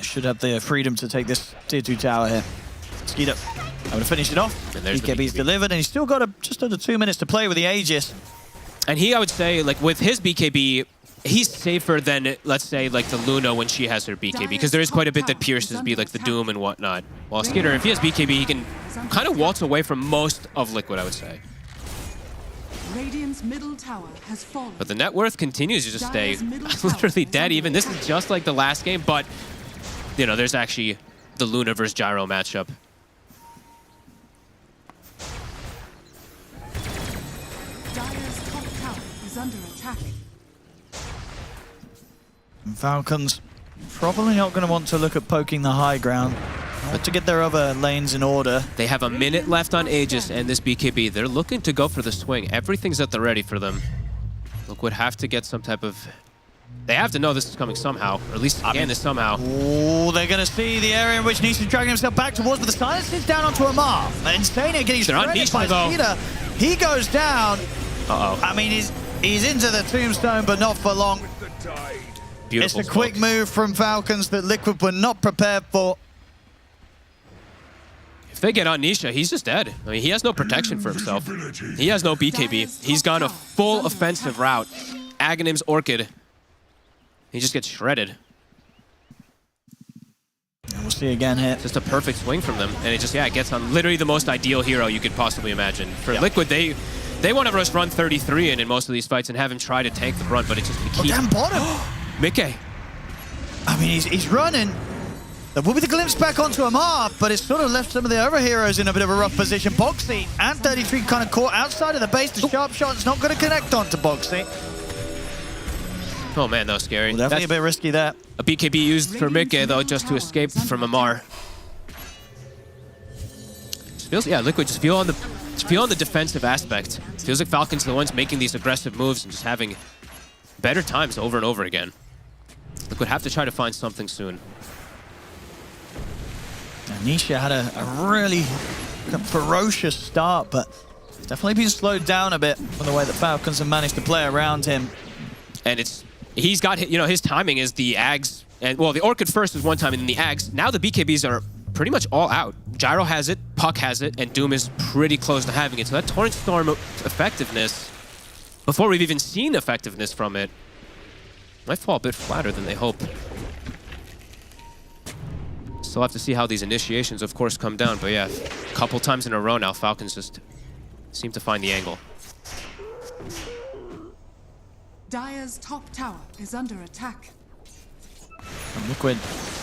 P: Should have the freedom to take this tier 2 tower here. Skeeter able to finish it off.
R: And there's
P: BKB's delivered, and he's still got just under 2 minutes to play with the Aegis.
R: And I would say, like, with his BKB, he's safer than, let's say, like the Luna when she has her BKB, because there is quite a bit that pierces, be like the Doom and whatnot. While Skitter, if he has BKB, he can kind of waltz away from most of Liquid, I would say.
K: Radiant's middle tower has fallen.
R: But the net worth continues to just stay literally dead even. This is just like the last game, but, you know, there's actually the Luna versus Gyro matchup.
K: Dire's top tower is under attack.
P: Falcons probably not going to want to look at poking the high ground, but to get their other lanes in order.
R: They have a minute left on Aegis and this BKB. They're looking to go for the swing. Everything's at the ready for them. Would have to get some type of... They have to know this is coming somehow, or at least scan this somehow.
P: Oh, they're going to see the area in which Nisha's dragging himself back towards, but the silence is down onto Amar. And Insania getting shredded by Skeeter. He goes down. I mean, he's into the tombstone, but not for long.
R: Beautiful
P: it's a quick move from Falcons that Liquid were not prepared for.
R: If they get on Nisha, he's just dead. I mean, he has no protection for himself. He has no BKB. He's gone a full offensive route. Aghanim's Orchid. He just gets shredded.
P: And we'll see again here.
R: Just a perfect swing from them. And it just, it gets on literally the most ideal hero you could possibly imagine. For Liquid, they want to run 33 in most of these fights and have him try to tank the brunt, but it just keeps...
P: Down bottom!
R: Mickey.
P: I mean, he's running. There will be the glimpse back onto Amar, but it's sort of left some of the other heroes in a bit of a rough position. Boxy and 33 kind of caught outside of the base. The sharp shot's not going to connect onto Boxy.
R: Oh man, that was scary.
P: Well, definitely a bit risky there.
R: A BKB used for Mickey, though, just to escape from Amar. Feels, Liquid just feel on the defensive aspect. Feels like Falcons are the ones making these aggressive moves and just having better times over and over again. Liquid have to try to find something soon.
P: Nisha had a really ferocious start, but it's definitely been slowed down a bit from the way that Falcons have managed to play around him.
R: And he's got, his timing is the Ags, and well, the Orchid first was one time, and then the Ags. Now the BKBs are pretty much all out. Gyro has it, Puck has it, and Doom is pretty close to having it. So that Torrent Storm effectiveness, before we've even seen effectiveness from it, might fall a bit flatter than they hope. Still have to see how these initiations, of course, come down. But yeah, a couple times in a row now, Falcons just seem to find the angle.
K: Dire's top tower is under attack.
P: And Liquid,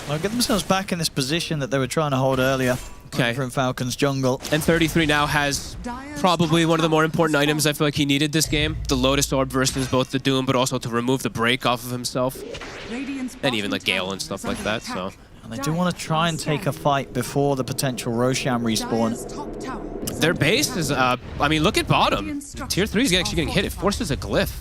P: well, get themselves back in this position that they were trying to hold earlier.
R: Okay.
P: From Falcons jungle.
R: And 33 now has probably one of the more important items I feel like he needed this game. The Lotus Orb versus both the Doom, but also to remove the break off of himself. And even like Gale and stuff like that, so.
P: And they do want to try and take a fight before the potential Roshan respawn.
R: Their base is, I mean, look at bottom. Tier 3 is actually getting hit. It forces a glyph.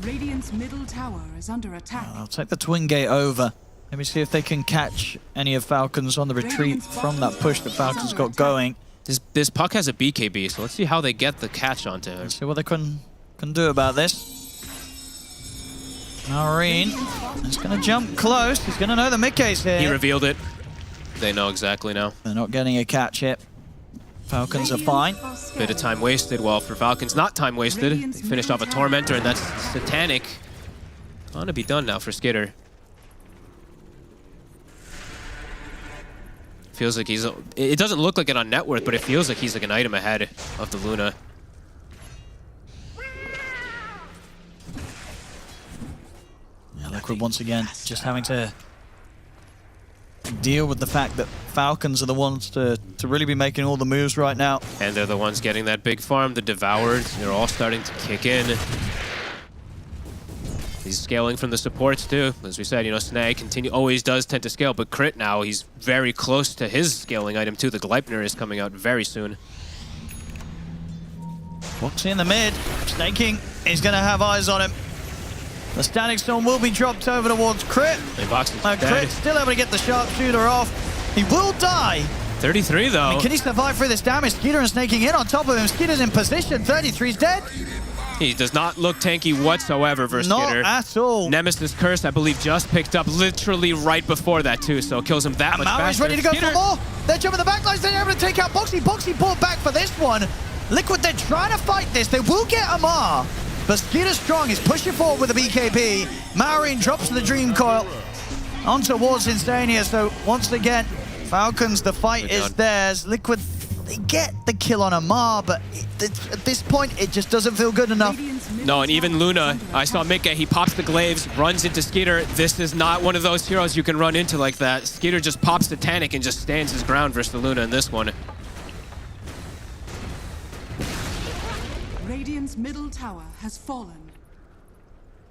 K: Radiant's middle tower is under attack.
P: I'll take the Twin Gate over. Let me see if they can catch any of Falcons on the retreat from that push that Falcons got going.
R: This Puck has a BKB, so let's see how they get the catch onto him.
P: Let's see what they can do about this. Marine is going to jump close. He's going to know the mid-case here.
R: He revealed it. They know exactly now.
P: They're not getting a catch hit. Falcons are fine.
R: Bit of time wasted. Well, for Falcons, not time wasted. They finished off a Tormentor, and that's Satanic. Gonna be done now for Skitter. Feels like he's... It doesn't look like it on net worth, but it feels like he's like an item ahead of the Luna.
P: Yeah, Liquid once again just having to deal with the fact that Falcons are the ones to really be making all the moves right now.
R: And they're the ones getting that big farm, the Devoured. They're all starting to kick in. He's scaling from the supports too. As we said, you know, Snag always does tend to scale, but Crit now, he's very close to his scaling item too. The Gleipnir is coming out very soon.
P: Foxy in the mid. Snaking is going to have eyes on him. The Static Storm will be dropped over towards Crit. Crit still able to get the sharpshooter off. He will die.
R: 33 though.
P: I mean, can he survive through this damage? Skeeter and snaking in on top of him. Skeeter's in position. 33's dead.
R: He does not look tanky whatsoever versus Skitter.
P: Not at all.
R: Nemesis Curse, I believe, just picked up literally right before that too, so kills him that much faster.
P: Ready to go for more. They're jumping the backlines. They're able to take out Boxy. Boxy brought back for this one. Liquid, they're trying to fight this. They will get Amar. But Skeeter's strong. He's pushing forward with a BKB. Marine drops the Dream Coil on towards Insania. So once again, Falcons, the fight is theirs. Liquid, they get the kill on Amar, but at this point, it just doesn't feel good enough.
R: No, and even Luna, I saw Mika, he pops the glaives, runs into Skeeter. This is not one of those heroes you can run into like that. Skeeter just pops the Titanic and just stands his ground versus the Luna in this one.
K: Radiant's middle tower has fallen.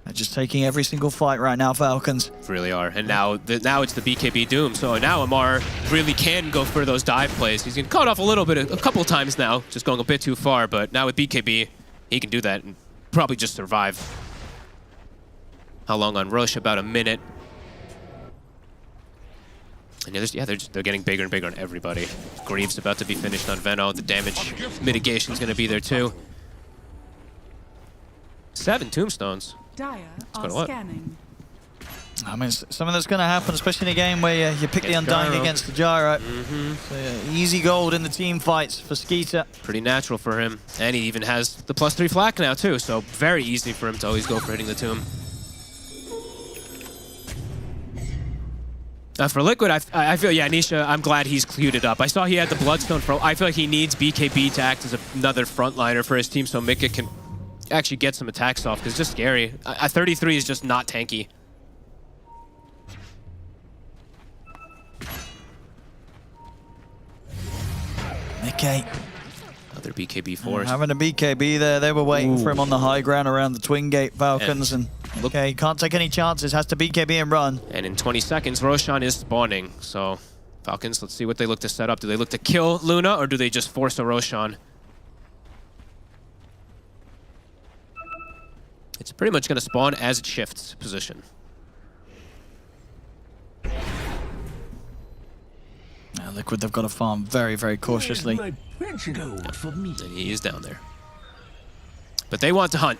P: They're just taking every single fight right now, Falcons.
R: Really are. And now it's the BKB Doom. So now Amar really can go for those dive plays. He's getting caught off a little bit, a couple times now, just going a bit too far. But now with BKB, he can do that and probably just survive. How long on Rush? About a minute. And they're getting bigger and bigger on everybody. Greaves about to be finished on Veno. The damage mitigation is going to be there too. 7 tombstones.
K: Dire are scanning.
P: I mean, some of that's going to happen, especially in a game where you pick the Undying against the Gyro. So, easy gold in the team fights for Skeeter.
R: Pretty natural for him. And he even has the +3 flak now too, so very easy for him to always go for hitting the tomb. For Liquid, I feel, yeah, Nisha, I'm glad he's queued it up. I saw he had the Bloodstone. I feel like he needs BKB to act as another frontliner for his team so Mika can actually get some attacks off, because it's just scary. 33 is just not tanky.
P: Okay.
R: Another BKB force.
P: Having a BKB there, they were waiting for him on the high ground around the Twin Gate Falcons, and okay, can't take any chances, has to BKB and run.
R: And in 20 seconds, Roshan is spawning, so Falcons, let's see what they look to set up. Do they look to kill Luna, or do they just force a Roshan? It's pretty much going to spawn as it shifts position.
P: Now, Liquid, they've got to farm very, very cautiously.
R: And he is down there. But they want to hunt.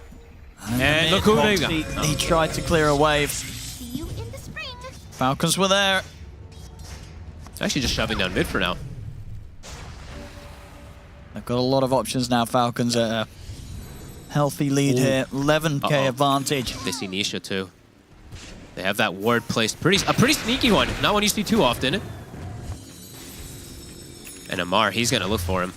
R: And look who they got.
P: He tried to clear a wave. Falcons were there.
R: Actually just shoving down mid for now.
P: They've got a lot of options now, Falcons. A healthy lead here, 11k advantage.
R: They see Nisha too. They have that ward placed, a pretty sneaky one. Not one you see too often. And Amar, he's gonna look for him.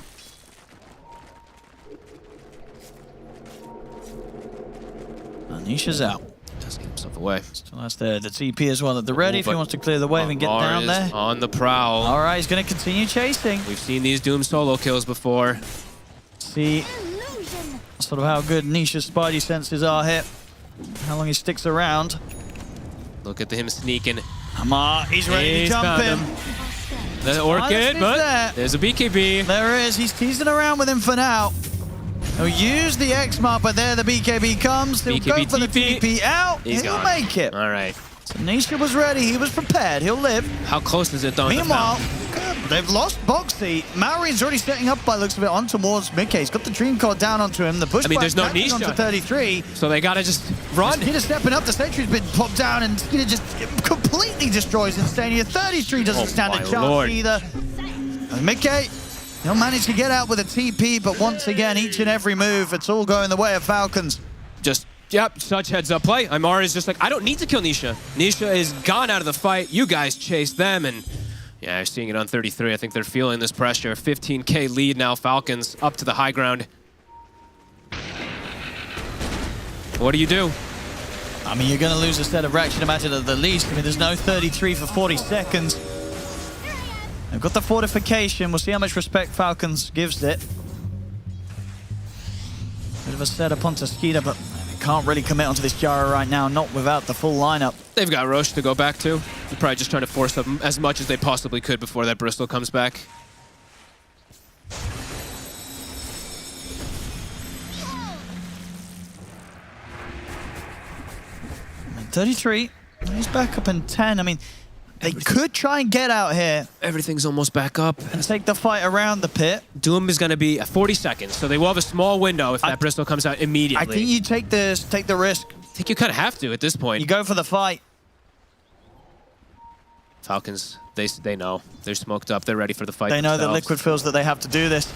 P: Nisha's out.
R: Does get himself away.
P: Still has the TP as well at the ready if he wants to clear the wave and get down there.
R: On the prowl.
P: All right, he's going to continue chasing.
R: We've seen these Doom solo kills before.
P: See sort of how good Nisha's Spidey senses are here. How long he sticks around.
R: Look at him sneaking.
P: Amar, he's ready to jump him.
R: The Orchid, but there's a BKB.
P: There is. He's teasing around with him for now. He'll use the X mark, but there the BKB comes. He'll go for the TP out. He'll make it.
R: All right.
P: So Nisha was ready. He was prepared. He'll live.
R: How close is it, though?
P: Meanwhile, they've lost Boxy. Maori's already setting up by the looks of it on towards Mickey. He's got the Dream Core down onto him. The push
R: there's no
P: Nisha onto 33.
R: So they gotta just run.
P: Skeeter stepping up. The sentry's been popped down, and Skeeter just completely destroys Instania. 33 doesn't stand a chance either. And Mickey, he'll manage to get out with a TP, but once again, each and every move, it's all going the way of Falcons.
R: Just, yep, such heads-up play. Aymar is just like, I don't need to kill Nisha. Nisha is gone out of the fight. You guys chase them, and yeah, you're seeing it on 33. I think they're feeling this pressure. 15k lead now, Falcons up to the high ground. What do you do?
P: I mean, you're going to lose a set of reaction, imagine at the least. I mean, there's no 33 for 40 seconds. They've got the fortification. We'll see how much respect Falcons gives it. Bit of a setup onto Skeeter, but they can't really commit onto this Jara right now, not without the full lineup.
R: They've got Roche to go back to. They're probably just trying to force up as much as they possibly could before that Bristol comes back.
P: And 33. He's back up in 10. I mean, they could try and get out here.
R: Everything's almost back up.
P: And take the fight around the pit.
R: Doom is going to be at 40 seconds, so they will have a small window if that Bristol comes out immediately.
P: I think you take the risk.
R: I think you kind of have to at this point.
P: You go for the fight.
R: Falcons, they know. They're smoked up. They're ready for the fight
P: They know that
R: themselves.
P: Liquid feels that they have to do this.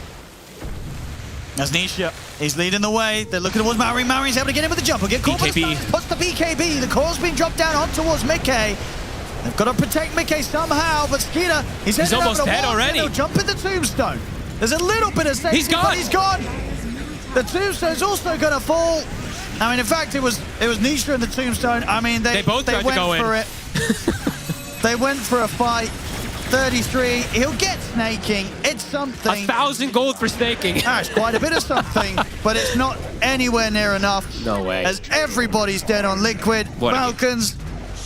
P: As Nisha, he's leading the way. They're looking towards Maori. Maori's able to get in with the jumper. Get caught by the stun. Puts the BKB. The core's been dropped down on towards Mickey. They've got to protect Mickey somehow, but Skeeter, he's
R: almost dead already.
P: He'll jump in the tombstone. There's a little bit of safety,
R: He's gone.
P: but he's gone. The tombstone's also going to fall. I mean, in fact, it was Nisha and the tombstone. I mean, they
R: both tried to go
P: went for
R: in.
P: it. They went for a fight. 33. He'll get snaking. It's something.
R: 1,000 gold for snaking.
P: That's quite a bit of something, but it's not anywhere near enough.
R: No way.
P: As everybody's dead on Liquid. Falcons,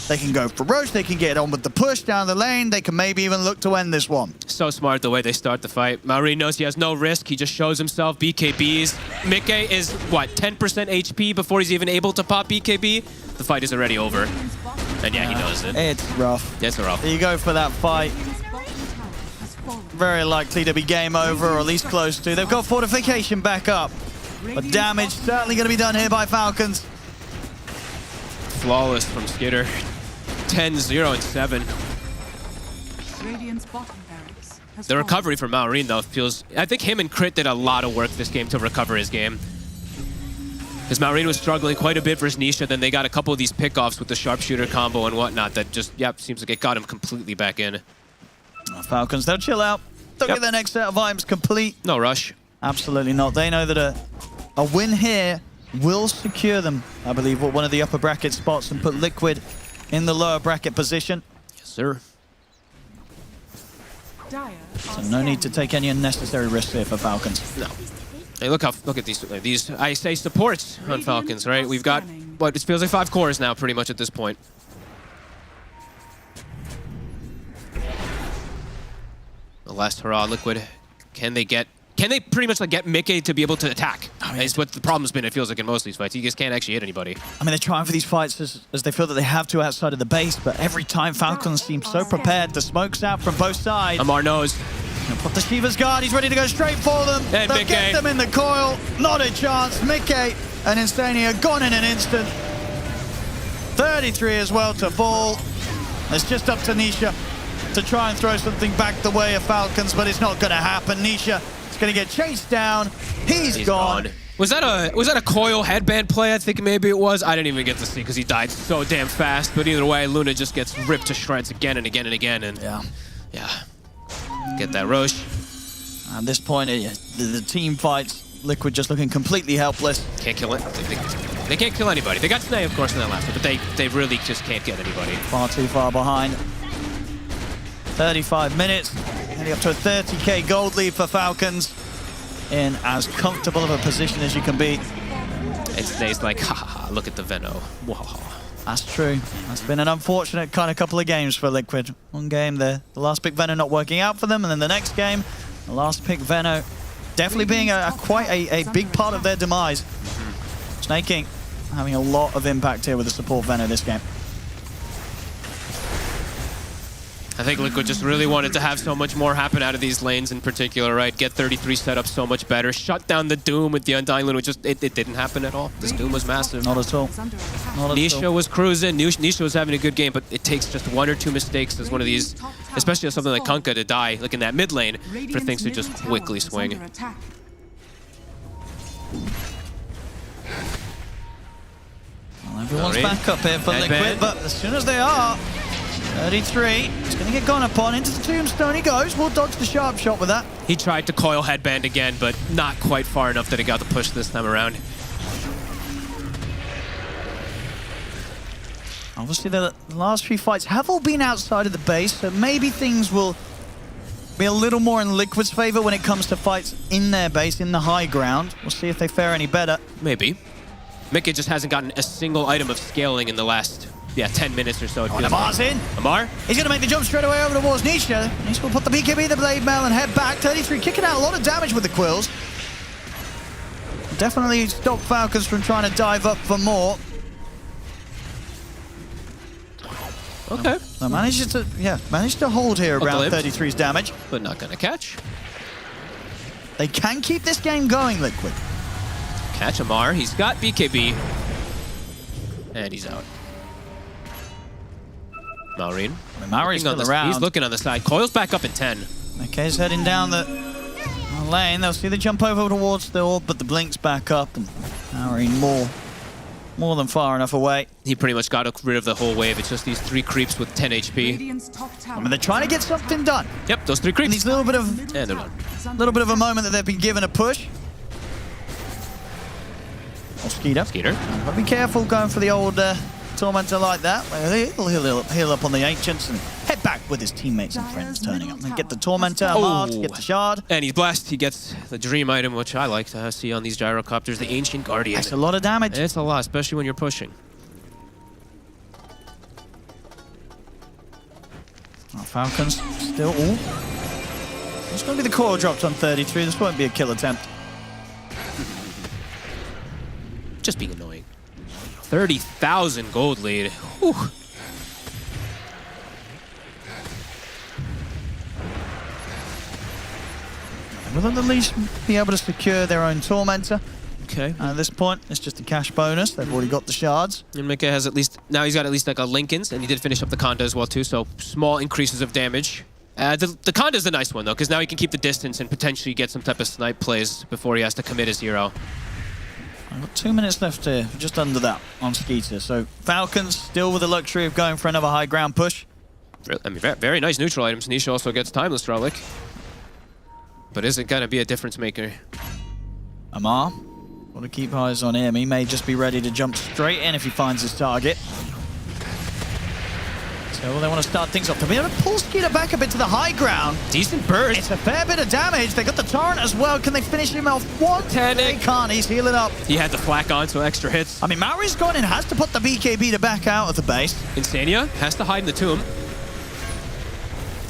P: they can go for Roche. They can get on with the push down the lane. They can maybe even look to end this one.
R: So smart the way they start the fight. Maori knows he has no risk. He just shows himself. BKBs. Mickey is, what, 10% HP before he's even able to pop BKB? The fight is already over. And yeah, he knows it.
P: It's rough.
R: It's rough.
P: You go for that fight. Very likely to be game over, or at least close to. They've got fortification back up. But damage certainly going to be done here by Falcons.
R: Flawless from Skitter. 10, 0, and 7.
K: Radiant's bottom barracks has
R: The recovery from Maureen, though, feels... I think him and Crit did a lot of work this game to recover his game. Because Maureen was struggling quite a bit versus Nisha, then they got a couple of these pickoffs with the sharpshooter combo and whatnot that just, seems like it got him completely back in.
P: Falcons, they'll chill out. They'll get their next set of items complete.
R: No rush.
P: Absolutely not. They know that a win here will secure them, I believe, one of the upper bracket spots and put Liquid in the lower bracket position.
R: Yes, sir.
P: So no need to take any unnecessary risks here for Falcons.
R: No. Hey, look at these I say supports on Falcons, right? We've got, what, it feels like 5 cores now pretty much at this point. The last hurrah, Liquid. Can they pretty much like get Mickey to be able to attack? Is what the problem's been, it feels like, in most of these fights. You just can't actually hit anybody.
P: I mean, they're trying for these fights as they feel that they have to outside of the base, but every time Falcons seem so prepared. The smoke's out from both sides.
R: Amar knows.
P: Put the Shiva's guard, he's ready to go straight for them.
R: And
P: They'll
R: Mickey.
P: get them in the coil. Not a chance. Mickey and Instania gone in an instant. 33 as well to fall. It's just up to Nisha. to try and throw something back the way of Falcons, but it's not going to happen. Nisha is going to get chased down. He's gone.
R: Was that a coil headband play? I think maybe it was. I didn't even get to see because he died so damn fast. But either way, Luna just gets ripped to shreds again and again and again. And yeah, get that Roche.
P: At this point, the team fights. Liquid just looking completely helpless.
R: Can't kill it. They can't kill anybody. They got Snay, of course, in that last one, but they really just can't get anybody.
P: Far too far behind. 35 minutes, heading up to a 30k gold lead for Falcons. In as comfortable of a position as you can be.
R: And Snay's like, ha ha ha, look at the Veno. Wow.
P: That's true. That's been an unfortunate kind of couple of games for Liquid. One game, the last pick Veno not working out for them, and then the next game, the last pick Veno definitely being quite a big part of their demise. Snake King having a lot of impact here with the support Veno this game.
R: I think Liquid just really wanted to have so much more happen out of these lanes in particular, right? Get 33 set up so much better. Shut down the Doom with the Undying Luna. It didn't happen at all. This Doom was massive.
P: Not at all.
R: Nisha was cruising. Nisha was having a good game, but it takes just 1 or 2 mistakes as one of these, especially as something like Kunkka to die, like in that mid lane, for things to just quickly swing.
P: Well, everyone's back up here for Liquid, but as soon as they are, 33, he's going to get gone upon. Into the tombstone he goes. Will dodge the sharp shot with that.
R: He tried to coil headband again, but not quite far enough that he got the push this time around.
P: Obviously, the last few fights have all been outside of the base, so maybe things will be a little more in Liquid's favor when it comes to fights in their base, in the high ground. We'll see if they fare any better.
R: Maybe. Mickey just hasn't gotten a single item of scaling in the last 10 minutes or so.
P: Amar's in.
R: Amar?
P: He's going to make the jump straight away over towards Nisha. Nisha will put the BKB, the blade mail, and head back. 33 kicking out a lot of damage with the quills. Definitely stop Falcons from trying to dive up for more.
R: Okay.
P: So managed to hold here around 33's damage.
R: But not going to catch.
P: They can keep this game going, Liquid.
R: Catch Amar. He's got BKB. And he's out. Malrine.
P: Malrine's still around.
R: He's looking on the side. Coil's back up in 10.
P: McKay's heading down the lane. They'll see the jump over towards the orb, but the blink's back up. And Malrine more than far enough away.
R: He pretty much got rid of the whole wave. It's just these 3 creeps with 10 HP.
P: I mean, they're trying to get something done.
R: Yep, those 3 creeps.
P: And these little bit of a moment that they've been given a push. Or Skeeter. But be careful going for the old Tormentor like that. He'll heal up on the Ancients and head back with his teammates and friends turning up. And get the Tormentor, Amar to get the shard.
R: And he's blessed. He gets the dream item, which I like to see on these gyrocopters, the Ancient Guardian.
P: That's a lot of damage.
R: It's a lot, especially when you're pushing.
P: Falcons still. It's going to be the core dropped on 33. This won't be a kill attempt.
R: Just being annoying. 30,000 gold lead. Whew.
P: Will at least be able to secure their own Tormentor.
R: Okay.
P: At this point, it's just a cash bonus. They've already got the shards.
R: And Mika has now he's got at least like a Lincoln's, and he did finish up the Conda as well too, so small increases of damage. The Conda's the nice one though, because now he can keep the distance and potentially get some type of snipe plays before he has to commit his hero.
P: I've got 2 minutes left here, just under that on Skeeter. So Falcons still with the luxury of going for another high ground push.
R: I mean, very nice neutral items. Nisha also gets Timeless Relic. But is it going to be a difference maker?
P: Amar, want to keep eyes on him. He may just be ready to jump straight in if he finds his target. So they want to start things off. They'll be able to pull Skeeter back a bit to the high ground.
R: Decent burst.
P: It's a fair bit of damage. They got the Torrent as well. Can they finish him off? They can't. He's healing up.
R: He had the flak on, so extra hits.
P: I mean, Maori's gone in, has to put the BKB to back out of the base.
R: Insania has to hide in the tomb.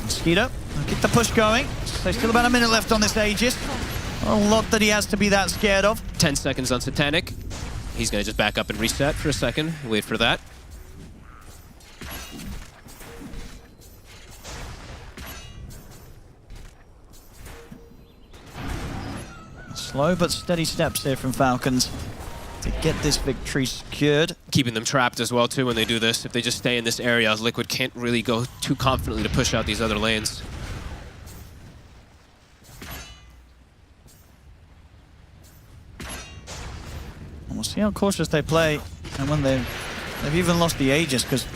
P: Skeeter, keep the push going. There's still about a minute left on this Aegis. A lot that he has to be that scared of.
R: 10 seconds on Satanic. He's going to just back up and reset for a second. Wait for that.
P: Slow but steady steps here from Falcons to get this victory secured.
R: keeping them trapped as well, too, when they do this. If they just stay in this area, Liquid can't really go too confidently to push out these other lanes.
P: And we'll see how cautious they play, and when they've even lost the Aegis, because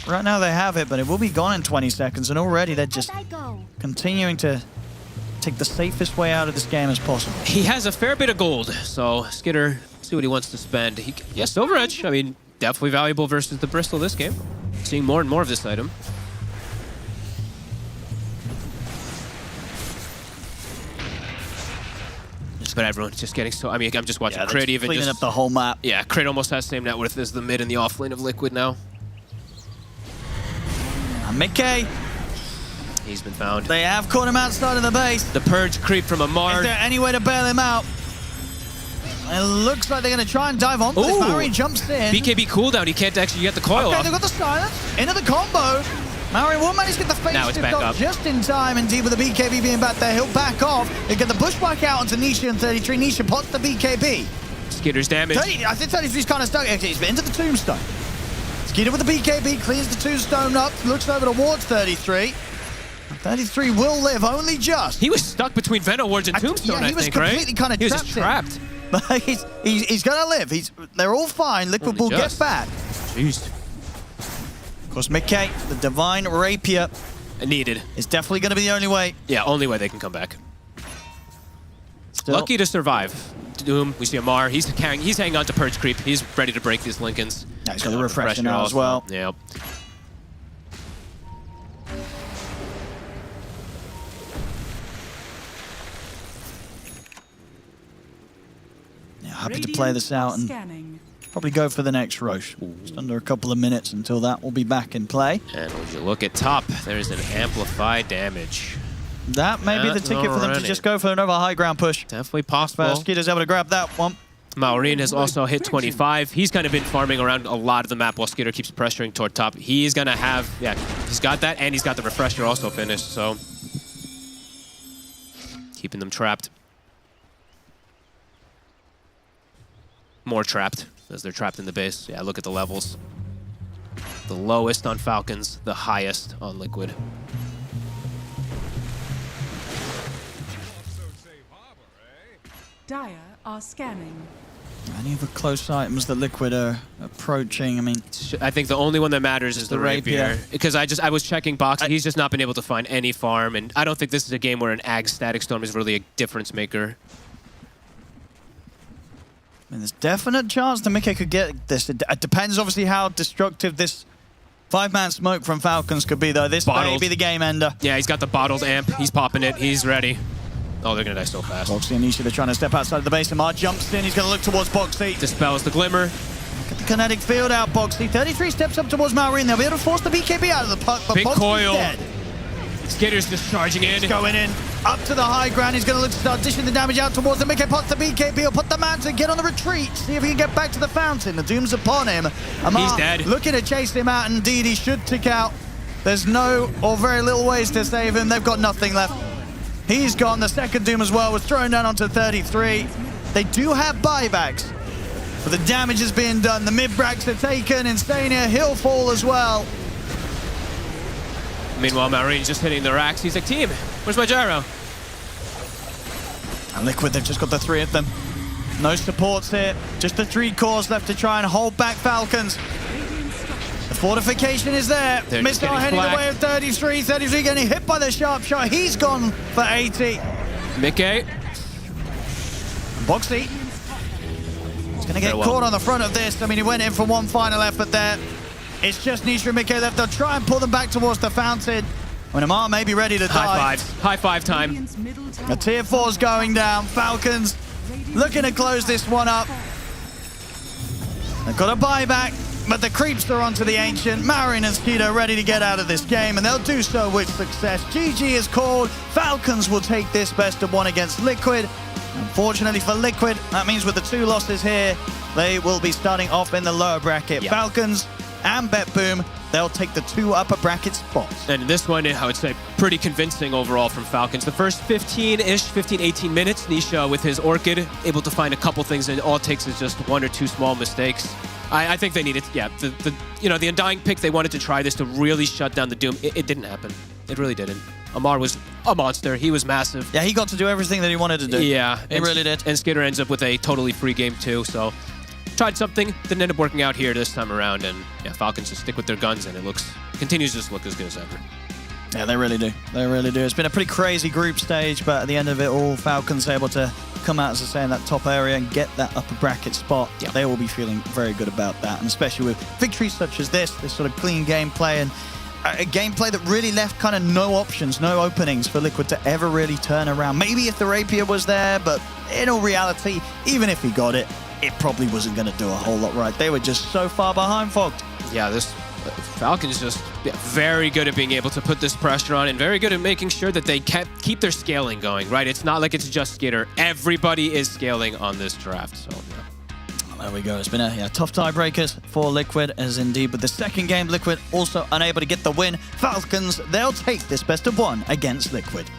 P: right now they have it, but it will be gone in 20 seconds, and already they're just continuing to take the safest way out of this game as possible.
R: He has a fair bit of gold, so Skitter, see what he wants to spend. Yes, Silver Edge, I mean, definitely valuable versus the Bristol this game. Seeing more and more of this item. But everyone's just getting so... I mean, I'm just watching Crit even
P: cleaning
R: just...
P: up the whole map.
R: Yeah, Crit almost has the same net worth as the mid and the off lane of Liquid now.
P: And Mickey.
R: He's been found.
P: They have caught him outside of the base.
R: The Purge creep from Amar.
P: Is there any way to bail him out? It looks like they're going to try and dive on.
R: Ooh.
P: Maori jumps in.
R: BKB cooldown. He can't actually get the coil
P: Okay,
R: off.
P: they've got the silence. Into the combo. Maori will manage to get the face
R: Now it's
P: shift
R: back
P: off
R: up.
P: just in time. Indeed, with the BKB being back there, he'll back off. They get the bushwhack out onto Nisha and 33. Nisha pots the BKB.
R: Skitter's damage.
P: I think 33's kind of stuck. Okay, he's been into the tombstone. Skitter with the BKB, cleans the tombstone up, looks over towards 33. 33 will live, only just.
R: He was stuck between Venom Wards and Tombstone,
P: he was
R: think,
P: completely
R: right?
P: kind of
R: He was just trapped.
P: But he's going to live. They're all fine. Liquid will get back.
R: Jeez.
P: Of course, Mickey, the Divine Rapier.
R: Needed.
P: It's definitely going to be the only way.
R: Yeah, only way they can come back.
P: Still.
R: Lucky to survive. Doom, we see Amar. He's hanging on to Purge Creep. He's ready to break these Lincolns.
P: Yeah, he's got the refresher now as well.
R: Yep.
P: Yeah, happy to play this out and probably go for the next Roche. Just under a couple of minutes until that will be back in play.
R: And when you look at top, there's an amplified damage.
P: That may be the ticket for them to just go for another high ground push.
R: Definitely possible.
P: First, Skitter's able to grab that one.
R: Maureen has also hit 25. He's kind of been farming around a lot of the map while Skitter keeps pressuring toward top. He's going to have, yeah, he's got that, and he's got the refresher also finished, so keeping them trapped. More trapped, as they're trapped in the base. Yeah, look at the levels. The lowest on Falcons, the highest on Liquid.
K: Dire are scanning.
P: Any of the close items that Liquid are approaching? I mean,
R: I think the only one that matters is the rapier. Because I was checking box, he's just not been able to find any farm, and I don't think this is a game where an Ag Static Storm is really a difference maker.
P: I mean, there's definite chance that Mickey could get this. It depends, obviously, how destructive this 5-man smoke from Falcons could be, though. This may be the game ender.
R: Yeah, he's got the bottled amp. He's popping it. He's ready. Oh, they're going to die so fast.
P: Boxy and Nisha, they're trying to step outside of the base. Amar jumps in. He's going to look towards Boxy.
R: Dispels the glimmer.
P: Get the kinetic field out, Boxy. 33 steps up towards Maureen. They'll be able to force the BKB out of the puck, but
R: Big
P: Boxy's
R: coil.
P: dead.
R: Skitter's just charging in.
P: He's going in. Up to the high ground. He's going to look to start dishing the damage out towards the Mickey. Pots the BKB. He'll put the man to get on the retreat. See if he can get back to the fountain. The doom's upon him. Amar
R: He's dead.
P: Looking to chase him out. Indeed, he should tick out. There's no or very little ways to save him. They've got nothing left. He's gone. The second doom as well was thrown down onto 33. They do have buybacks, but the damage is being done. The mid-bracks are taken. Instania, he'll fall as well.
R: Meanwhile, Maureen's just hitting the racks. He's like, team, where's my gyro?
P: And Liquid, they've just got the 3 of them. No supports here. Just the 3 cores left to try and hold back Falcons. The fortification is there. Missile heading the way of 33. 33 getting hit by the sharp shot. He's gone for 80.
R: Mickey.
P: Boxy. He's going to get caught on the front of this. I mean, he went in for one final effort there. It's just Nisha and Mickey left. They'll try and pull them back towards the fountain. When Amar may be ready to
R: High
P: dive.
R: five. High five time.
P: The tier 4's going down. Falcons looking to close this one up. They've got a buyback, but the creeps are onto the Ancient. Marin and Skeeter ready to get out of this game, and they'll do so with success. GG is called. Falcons will take this best of 1 against Liquid. Unfortunately for Liquid, that means with the 2 losses here, they will be starting off in the lower bracket.
R: Yep.
P: Falcons and BetBoom, they'll take the 2 upper bracket spots.
R: And this one, I would say, pretty convincing overall from Falcons. The first 15, 18 minutes, Nisha with his Orchid, able to find a couple things, and all it takes is just 1 or 2 small mistakes. I think they needed, the Undying pick, they wanted to try this to really shut down the Doom. It didn't happen. It really didn't. Amar was a monster. He was massive.
P: Yeah, he got to do everything that he wanted to do.
R: Yeah.
P: He really did.
R: And Skitter ends up with a totally free game too, so tried something, didn't end up working out here this time around, and yeah, Falcons just stick with their guns, and it continues to just look as good as ever.
P: Yeah, they really do. They really do. It's been a pretty crazy group stage, but at the end of it all, Falcons able to come out, as I say, in that top area and get that upper bracket spot. Yeah. They will be feeling very good about that, and especially with victories such as this sort of clean gameplay and a gameplay that really left kind of no options, no openings for Liquid to ever really turn around. Maybe if the Rapier was there, but in all reality, even if he got it, it probably wasn't going to do a whole lot right. They were just so far behind, Fogged.
R: Yeah, this Falcons just very good at being able to put this pressure on and very good at making sure that they keep their scaling going, right? It's not like it's just Skitter. Everybody is scaling on this draft, so yeah.
P: There we go. It's been a tough tiebreakers for Liquid, as indeed with the second game, Liquid also unable to get the win. Falcons, they'll take this best of one against Liquid.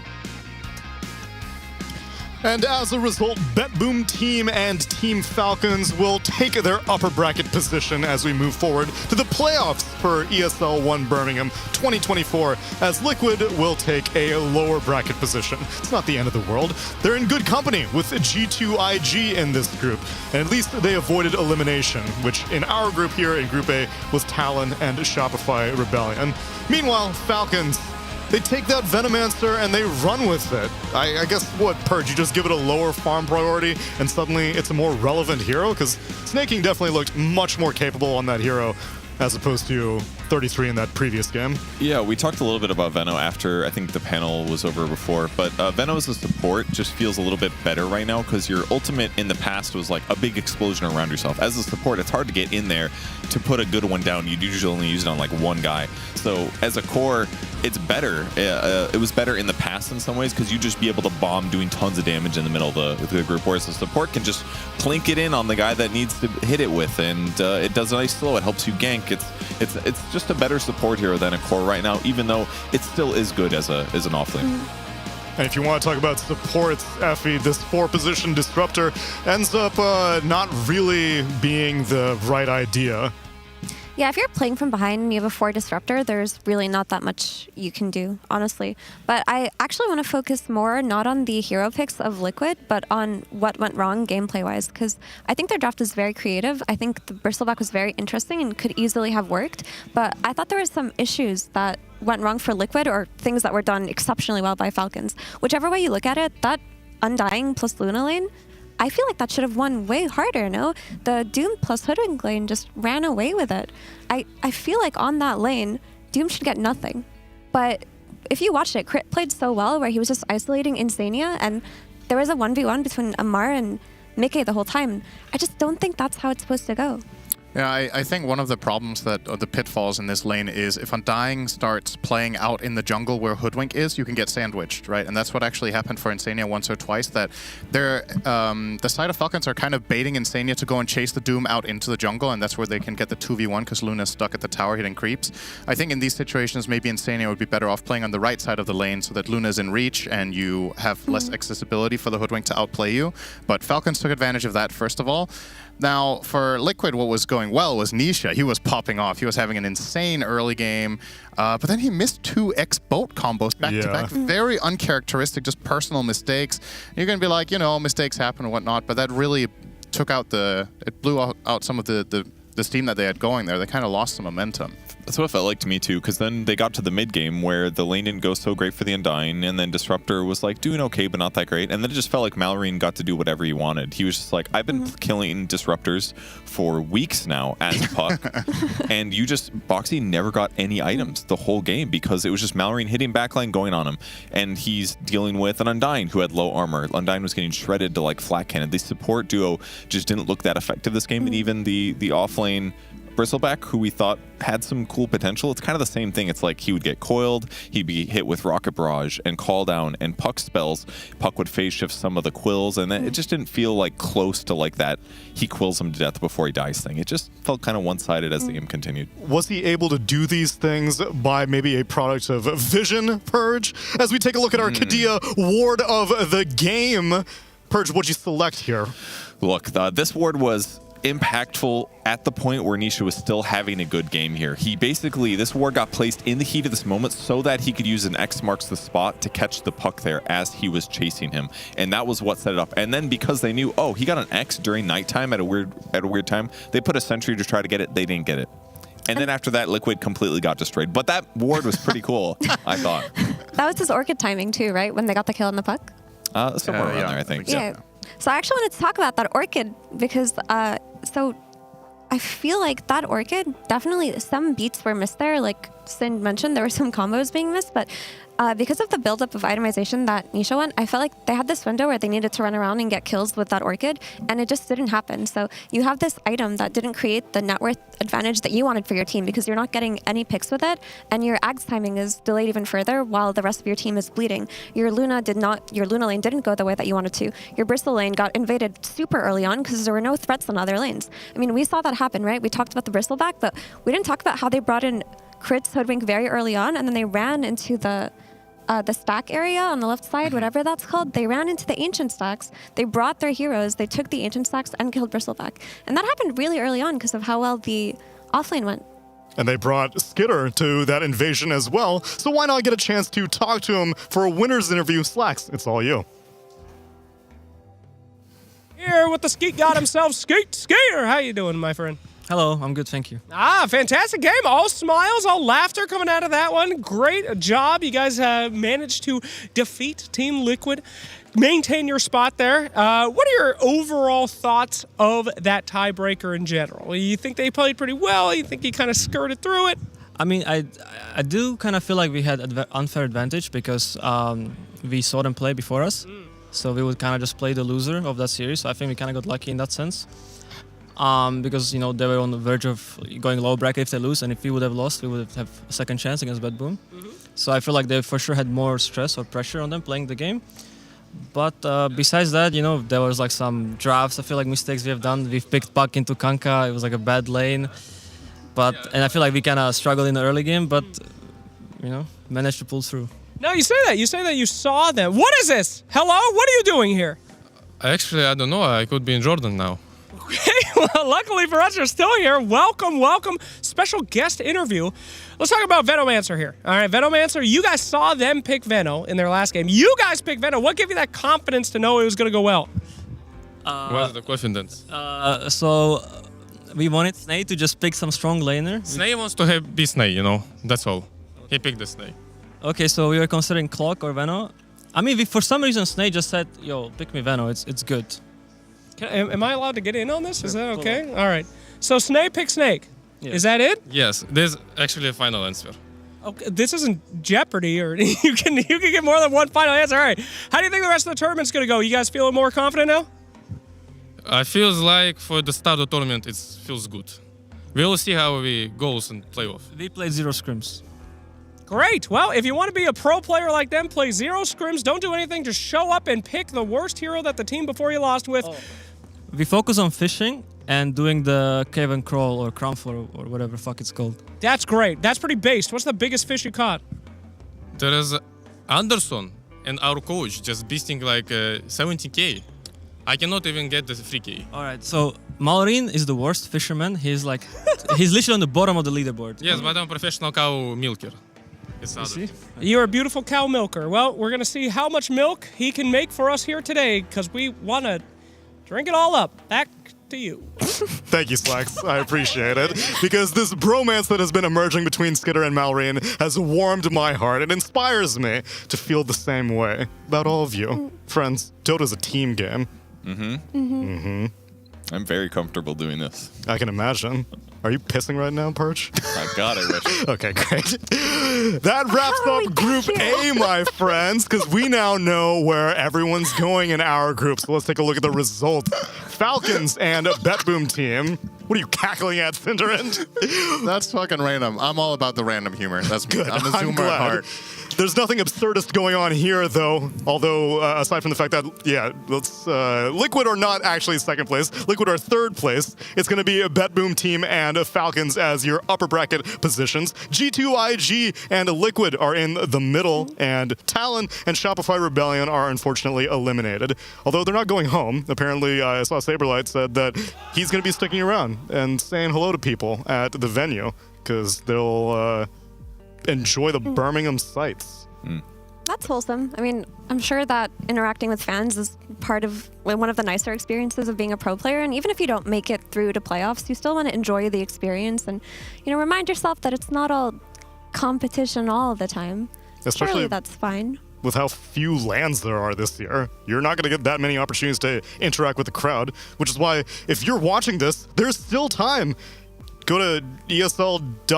L: And as a result, BetBoom Team and Team Falcons will take their upper bracket position as we move forward to the playoffs for ESL 1 Birmingham 2024, as Liquid will take a lower bracket position. It's not the end of the world. They're in good company with G2IG in this group, and at least they avoided elimination, which in our group here in Group A was Talon and Shopify Rebellion. Meanwhile, Falcons, they take that Venomancer and they run with it. I guess, what, Purge, you just give it a lower farm priority and suddenly it's a more relevant hero? Because Snaking definitely looked much more capable on that hero as opposed to 33 in that previous game.
T: Yeah, we talked a little bit about Veno after I think the panel was over before, but Veno as a support just feels a little bit better right now because your ultimate in the past was like a big explosion around yourself. As a support, it's hard to get in there to put a good one down. You'd usually only use it on like one guy. So as a core, it's better. It was better in the past in some ways because you just be able to bomb doing tons of damage in the middle of the group, whereas the support can just plink it in on the guy that needs to hit it with, and it does a nice slow. It helps you gank. It's just a better support hero than a core right now, even though it still is good as an offlane.
L: And if you want to talk about supports, Effie, this 4-position Disruptor ends up not really being the right idea.
V: Yeah, if you're playing from behind and you have a 4 Disruptor, there's really not that much you can do, honestly. But I actually want to focus more not on the hero picks of Liquid, but on what went wrong gameplay-wise, because I think their draft is very creative. I think the Bristleback was very interesting and could easily have worked, but I thought there were some issues that went wrong for Liquid or things that were done exceptionally well by Falcons. Whichever way you look at it, that Undying plus Luna lane, I feel like that should have won way harder, no? The Doom plus Hoodwink lane just ran away with it. I feel like on that lane, Doom should get nothing. But if you watched it, Crit played so well where he was just isolating Insania, and there was a 1v1 between Amar and Mickey the whole time. I just don't think that's how it's supposed to go.
B: Yeah, I think one of the problems or the pitfalls in this lane is if Undying starts playing out in the jungle where Hoodwink is, you can get sandwiched, right? And that's what actually happened for Insania once or twice, that the side of Falcons are kind of baiting Insania to go and chase the Doom out into the jungle, and that's where they can get the 2v1 because Luna's stuck at the tower hitting creeps. I think in these situations, maybe Insania would be better off playing on the right side of the lane so that Luna's in reach and you have less accessibility for the Hoodwink to outplay you. But Falcons took advantage of that, first of all. Now, for Liquid, what was going well was Nisha. He was popping off. He was having an insane early game, but then he missed 2 X-Boat combos back-to-back. Very uncharacteristic, just personal mistakes. You're going to be like, mistakes happen and whatnot, but that really took out it blew out some of the steam that they had going there. They kind of lost some momentum.
T: That's what it felt like to me too, because then they got to the mid game where the lane didn't go so great for the Undying, and then Disruptor was like doing okay but not that great, and then it just felt like Mallory got to do whatever he wanted. He was just like, I've been killing Disruptors for weeks now as Puck, and Boxy never got any items the whole game because it was just Mallory hitting backline going on him, and he's dealing with an Undying who had low armor. Undying was getting shredded to like flat cannon. The support duo just didn't look that effective this game, and even the offlane Bristleback, who we thought had some cool potential, it's kind of the same thing. It's like he would get coiled, he'd be hit with Rocket Barrage and Call Down and Puck spells. Puck would phase shift some of the quills, and then it just didn't feel like close to like that he quills him to death before he dies thing. It just felt kind of one-sided as the game continued.
L: Was he able to do these things by maybe a product of vision, Purge? As we take a look at our Kadia ward of the game, Purge, what'd you select here?
T: Look, this ward was impactful at the point where Nisha was still having a good game here. He basically, this ward got placed in the heat of this moment so that he could use an X marks the spot to catch the puck there as he was chasing him. And that was what set it up. And then because they knew, oh, he got an X during nighttime at a weird time, they put a sentry to try to get it. They didn't get it. And then after that, Liquid completely got destroyed. But that ward was pretty cool, I thought.
V: That was his Orchid timing too, right? When they got the kill on the puck?
T: Somewhere around there, I think.
V: Yeah. So I actually wanted to talk about that Orchid because, so I feel like that Orchid, definitely some beats were missed there. Like Sin mentioned, there were some combos being missed, but because of the buildup of itemization that Nisha went, I felt like they had this window where they needed to run around and get kills with that Orchid, and it just didn't happen. So you have this item that didn't create the net worth advantage that you wanted for your team because you're not getting any picks with it, and your Ags timing is delayed even further while the rest of your team is bleeding. Your Luna lane didn't go the way that you wanted to. Your Bristle lane got invaded super early on because there were no threats on other lanes. I mean, we saw that happen, right? We talked about the Bristle back, but we didn't talk about how they brought in crits Hoodwink very early on, and then they ran into the stack area on the left side, whatever that's called. They ran into the ancient stacks. They brought their heroes. They took the ancient stacks and killed Bristleback. And that happened really early on because of how well the offlane went.
L: And they brought Skitter to that invasion as well. So why not get a chance to talk to him for a winner's interview? Slacks, it's all you.
D: Here with the Skeet God himself, Skeet Skater. How you doing, my friend?
I: Hello, I'm good, thank you.
D: Fantastic game. All smiles, all laughter coming out of that one. Great job. You guys managed to defeat Team Liquid, maintain your spot there. What are your overall thoughts of that tiebreaker in general? You think they played pretty well? You think you kind of skirted through it?
I: I mean, I do kind of feel like we had unfair advantage because we saw them play before us. So we would kind of just play the loser of that series. So I think we kind of got lucky in that sense. Because, you know, they were on the verge of going low bracket if they lose, and if we would have lost, we would have a second chance against Bad Boom. So I feel like they for sure had more stress or pressure on them playing the game. But besides that, you know, there was like some drafts, I feel like mistakes we have done. We've picked puck into Kanka, it was like a bad lane. And I feel like we kind of struggled in the early game, but, you know, managed to pull through.
D: No, you say that. You say that you saw them. What is this? Hello? What are you doing here?
N: I don't know. I could be in Jordan now.
D: Okay, well, luckily for us, you're still here. Welcome, welcome. Special guest interview. Let's talk about Venomancer here. All right, Venomancer, you guys saw them pick Veno in their last game. You guys picked Veno. What gave you that confidence to know it was going to go well?
N: What's the question then?
I: We wanted Snake to just pick some strong laner.
N: Snake wants to be Snake, you know. That's all. He picked the Snake.
I: Okay, so we were considering Clock or Veno. I mean, for some reason, Snake just said, yo, pick me Veno. It's good.
D: Am I allowed to get in on this? Is that okay? All right. So Snake pick Snake.
N: Yes.
D: Is that it?
N: Yes. There's actually a final answer.
D: Okay, this isn't Jeopardy, or you can get more than one final answer. All right. How do you think the rest of the tournament's going to go? You guys feeling more confident now?
N: I feels like for the start of the tournament, it feels good. We will see how we goes in playoff.
I: We played 0 scrims.
D: Great. Well, if you want to be a pro player like them, play 0 scrims, don't do anything, just show up and pick the worst hero that the team before you lost with.
I: We focus on fishing and doing the cave and crawl or crownfall or whatever the fuck it's called.
D: That's great. That's pretty based. What's the biggest fish you caught?
N: There is Anderson and our coach just beasting like 70k. I cannot even get the 3k.
I: All right, so Maureen is the worst fisherman. He's like, he's literally on the bottom of the leaderboard.
N: Yes, but I'm a professional cow milker. It's not.
D: You're a beautiful cow milker. Well, we're going to see how much milk he can make for us here today because we want to drink it all up. Back to you.
L: Thank you, Slacks. I appreciate it. Because this bromance that has been emerging between Skitter and Malrine has warmed my heart. It inspires me to feel the same way about all of you. Friends, Dota's a team game.
T: I'm very comfortable doing this.
L: I can imagine. Are you pissing right now, Perch?
T: My God, I wish.
L: Okay, great. That wraps up Group A, my friends, because we now know where everyone's going in our group. So let's take a look at the results. Falcons and BetBoom team. What are you cackling at, Cinderant?
B: That's fucking random. I'm all about the random humor. That's
L: good.
B: I'm a zoomer at heart.
L: There's nothing absurdist going on here, though. Although, aside from the fact that, yeah, Liquid are not actually second place. Liquid are third place. It's going to be a BetBoom team and Falcons as your upper bracket positions. G2IG and Liquid are in the middle, and Talon and Shopify Rebellion are unfortunately eliminated. Although they're not going home. Apparently, I saw Saberlight said that he's going to be sticking around and saying hello to people at the venue because they'll enjoy the Birmingham sights.
V: That's wholesome. I mean, I'm sure that interacting with fans is part of one of the nicer experiences of being a pro player. And even if you don't make it through to playoffs, you still want to enjoy the experience and, remind yourself that it's not all competition all the time.
L: Especially
V: Surely that's fine.
L: With how few lands there are this year. You're not going to get that many opportunities to interact with the crowd, which is why if you're watching this, there's still time. Go to esl.gg/BMH.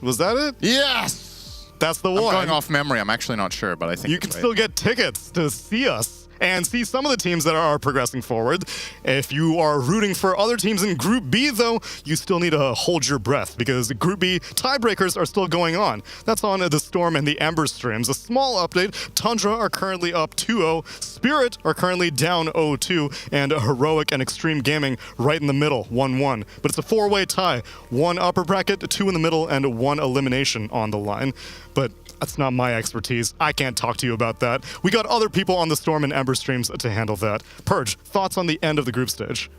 L: Was that it?
B: Yes!
L: That's the one.
B: I'm going off memory. I'm actually not sure, but I think
L: you can still get tickets to see us and see some of the teams that are progressing forward. If you are rooting for other teams in Group B, though, you still need to hold your breath because Group B tiebreakers are still going on. That's on the Storm and the Ember streams. A small update, Tundra are currently up 2-0, Spirit are currently down 0-2, and Heroic and Extreme Gaming right in the middle, 1-1. But it's a four-way tie. One upper bracket, two in the middle, and one elimination on the line. But that's not my expertise. I can't talk to you about that. We got other people on the Storm and Ember streams to handle that. Purge, thoughts on the end of the group stage?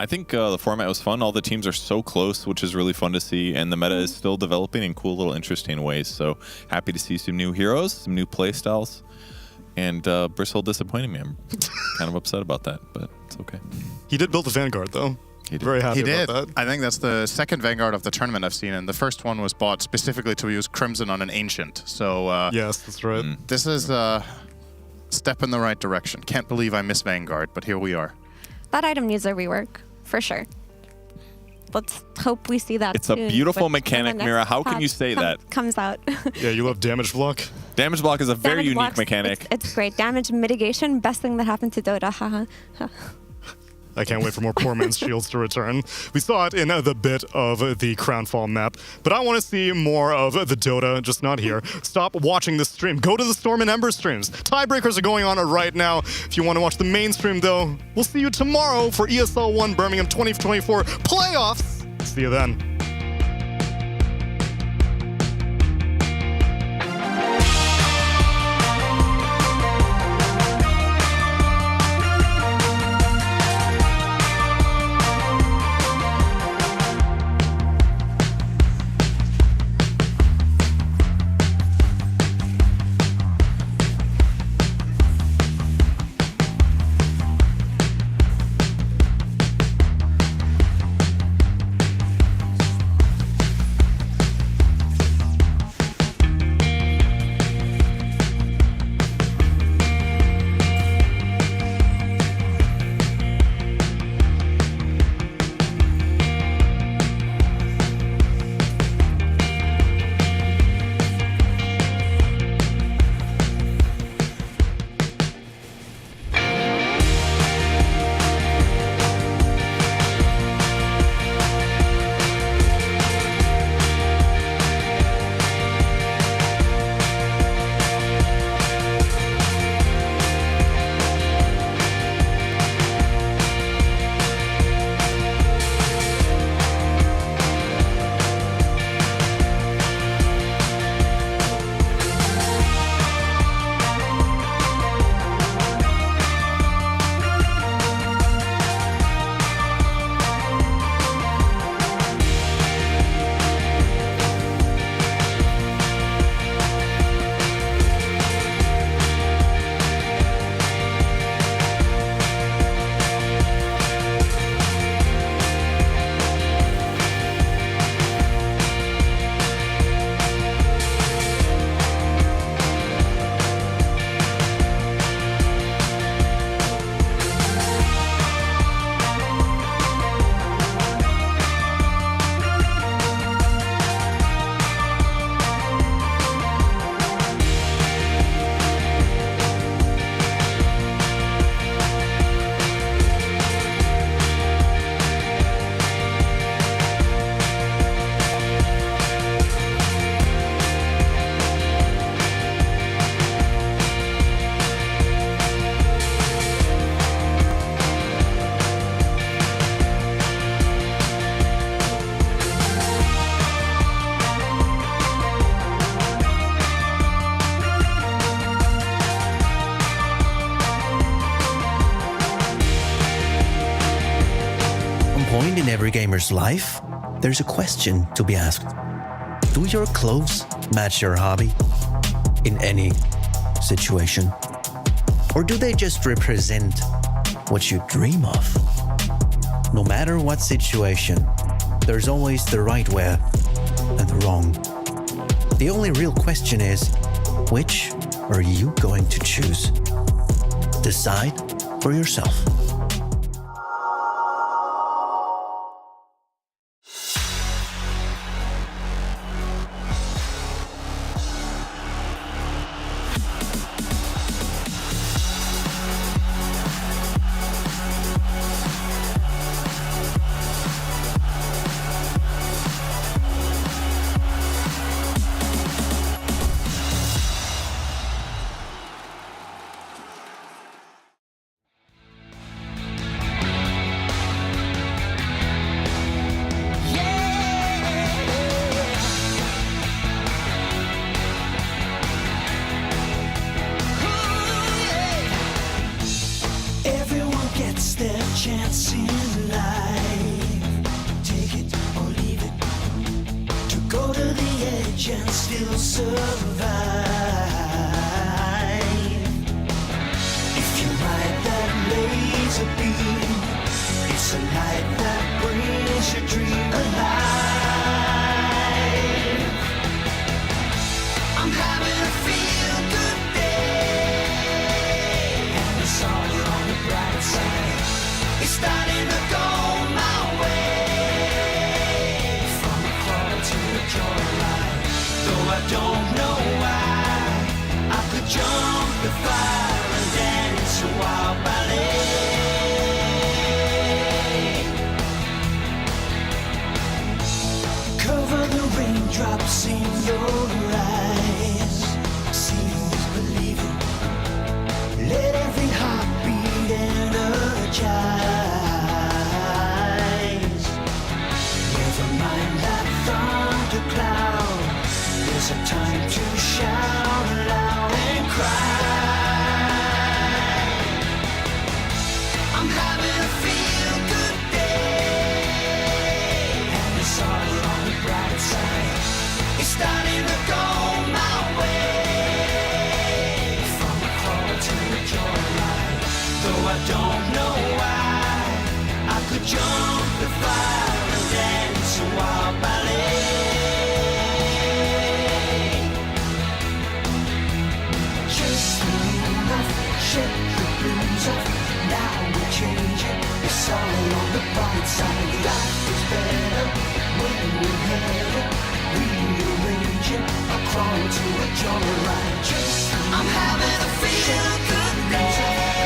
T: I think the format was fun. All the teams are so close, which is really fun to see, and the meta is still developing in cool little interesting ways. So happy to see some new heroes, some new play styles, and Bristle disappointing me. I'm kind of upset about that, but it's okay.
L: He did build the Vanguard, though. Very happy about that.
B: I think that's the second Vanguard of the tournament I've seen, and the first one was bought specifically to use Crimson on an Ancient. So
L: yes, that's right.
B: This is a step in the right direction. Can't believe I miss Vanguard, but here we are.
V: That item needs a rework, for sure. Let's hope we see that
T: It's
V: soon
T: a beautiful
V: when
T: mechanic,
V: the
T: Mira.
V: next
T: How can you
V: patch
T: say that?
V: Comes out.
L: Yeah, you love damage block?
T: Damage block is a very
V: Damage
T: unique
V: blocks,
T: mechanic.
V: It's great. Damage mitigation, best thing that happened to Dota. Haha.
L: I can't wait for more Poor Man's Shields to return. We saw it in the bit of the Crownfall map, but I want to see more of the Dota, just not here. Stop watching the stream. Go to the Storm and Ember streams. Tiebreakers are going on right now. If you want to watch the main stream, though, we'll see you tomorrow for ESL 1 Birmingham 2024 playoffs. See you then.
F: in every gamer's life, there's a question to be asked. Do your clothes match your hobby in any situation? Or do they just represent what you dream of? No matter what situation, there's always the right way and the wrong. The only real question is, which are you going to choose? Decide for yourself.
E: Everyone gets their chance in life. Take it or leave it. To go to the edge and still survive. If you ride that laser beam, it's a light that brings your dream alive. I'm having a feel-good day, and it's all on the bright side. It's starting to go my way, from a crawl to a joyride. Though I don't know why, I could jump the fire and dance a wild ballet. Cover the raindrops in your eyes. Seeing is believing. Let every heartbeat energize. Never mind that thundercloud. There's a time to shout aloud and cry. I'm having a feel-good day, and it's all on the bright side. It's starting to go my way, from a crawl to a joyride. Though I don't know why, I could jump the fire and dance a wild ballet. Just enough, shake the blues off. Now we're changing, it's all on the bright side. Life is better when we're headed, rearranging, a crawl to a joyride. I'm having a feel-good day.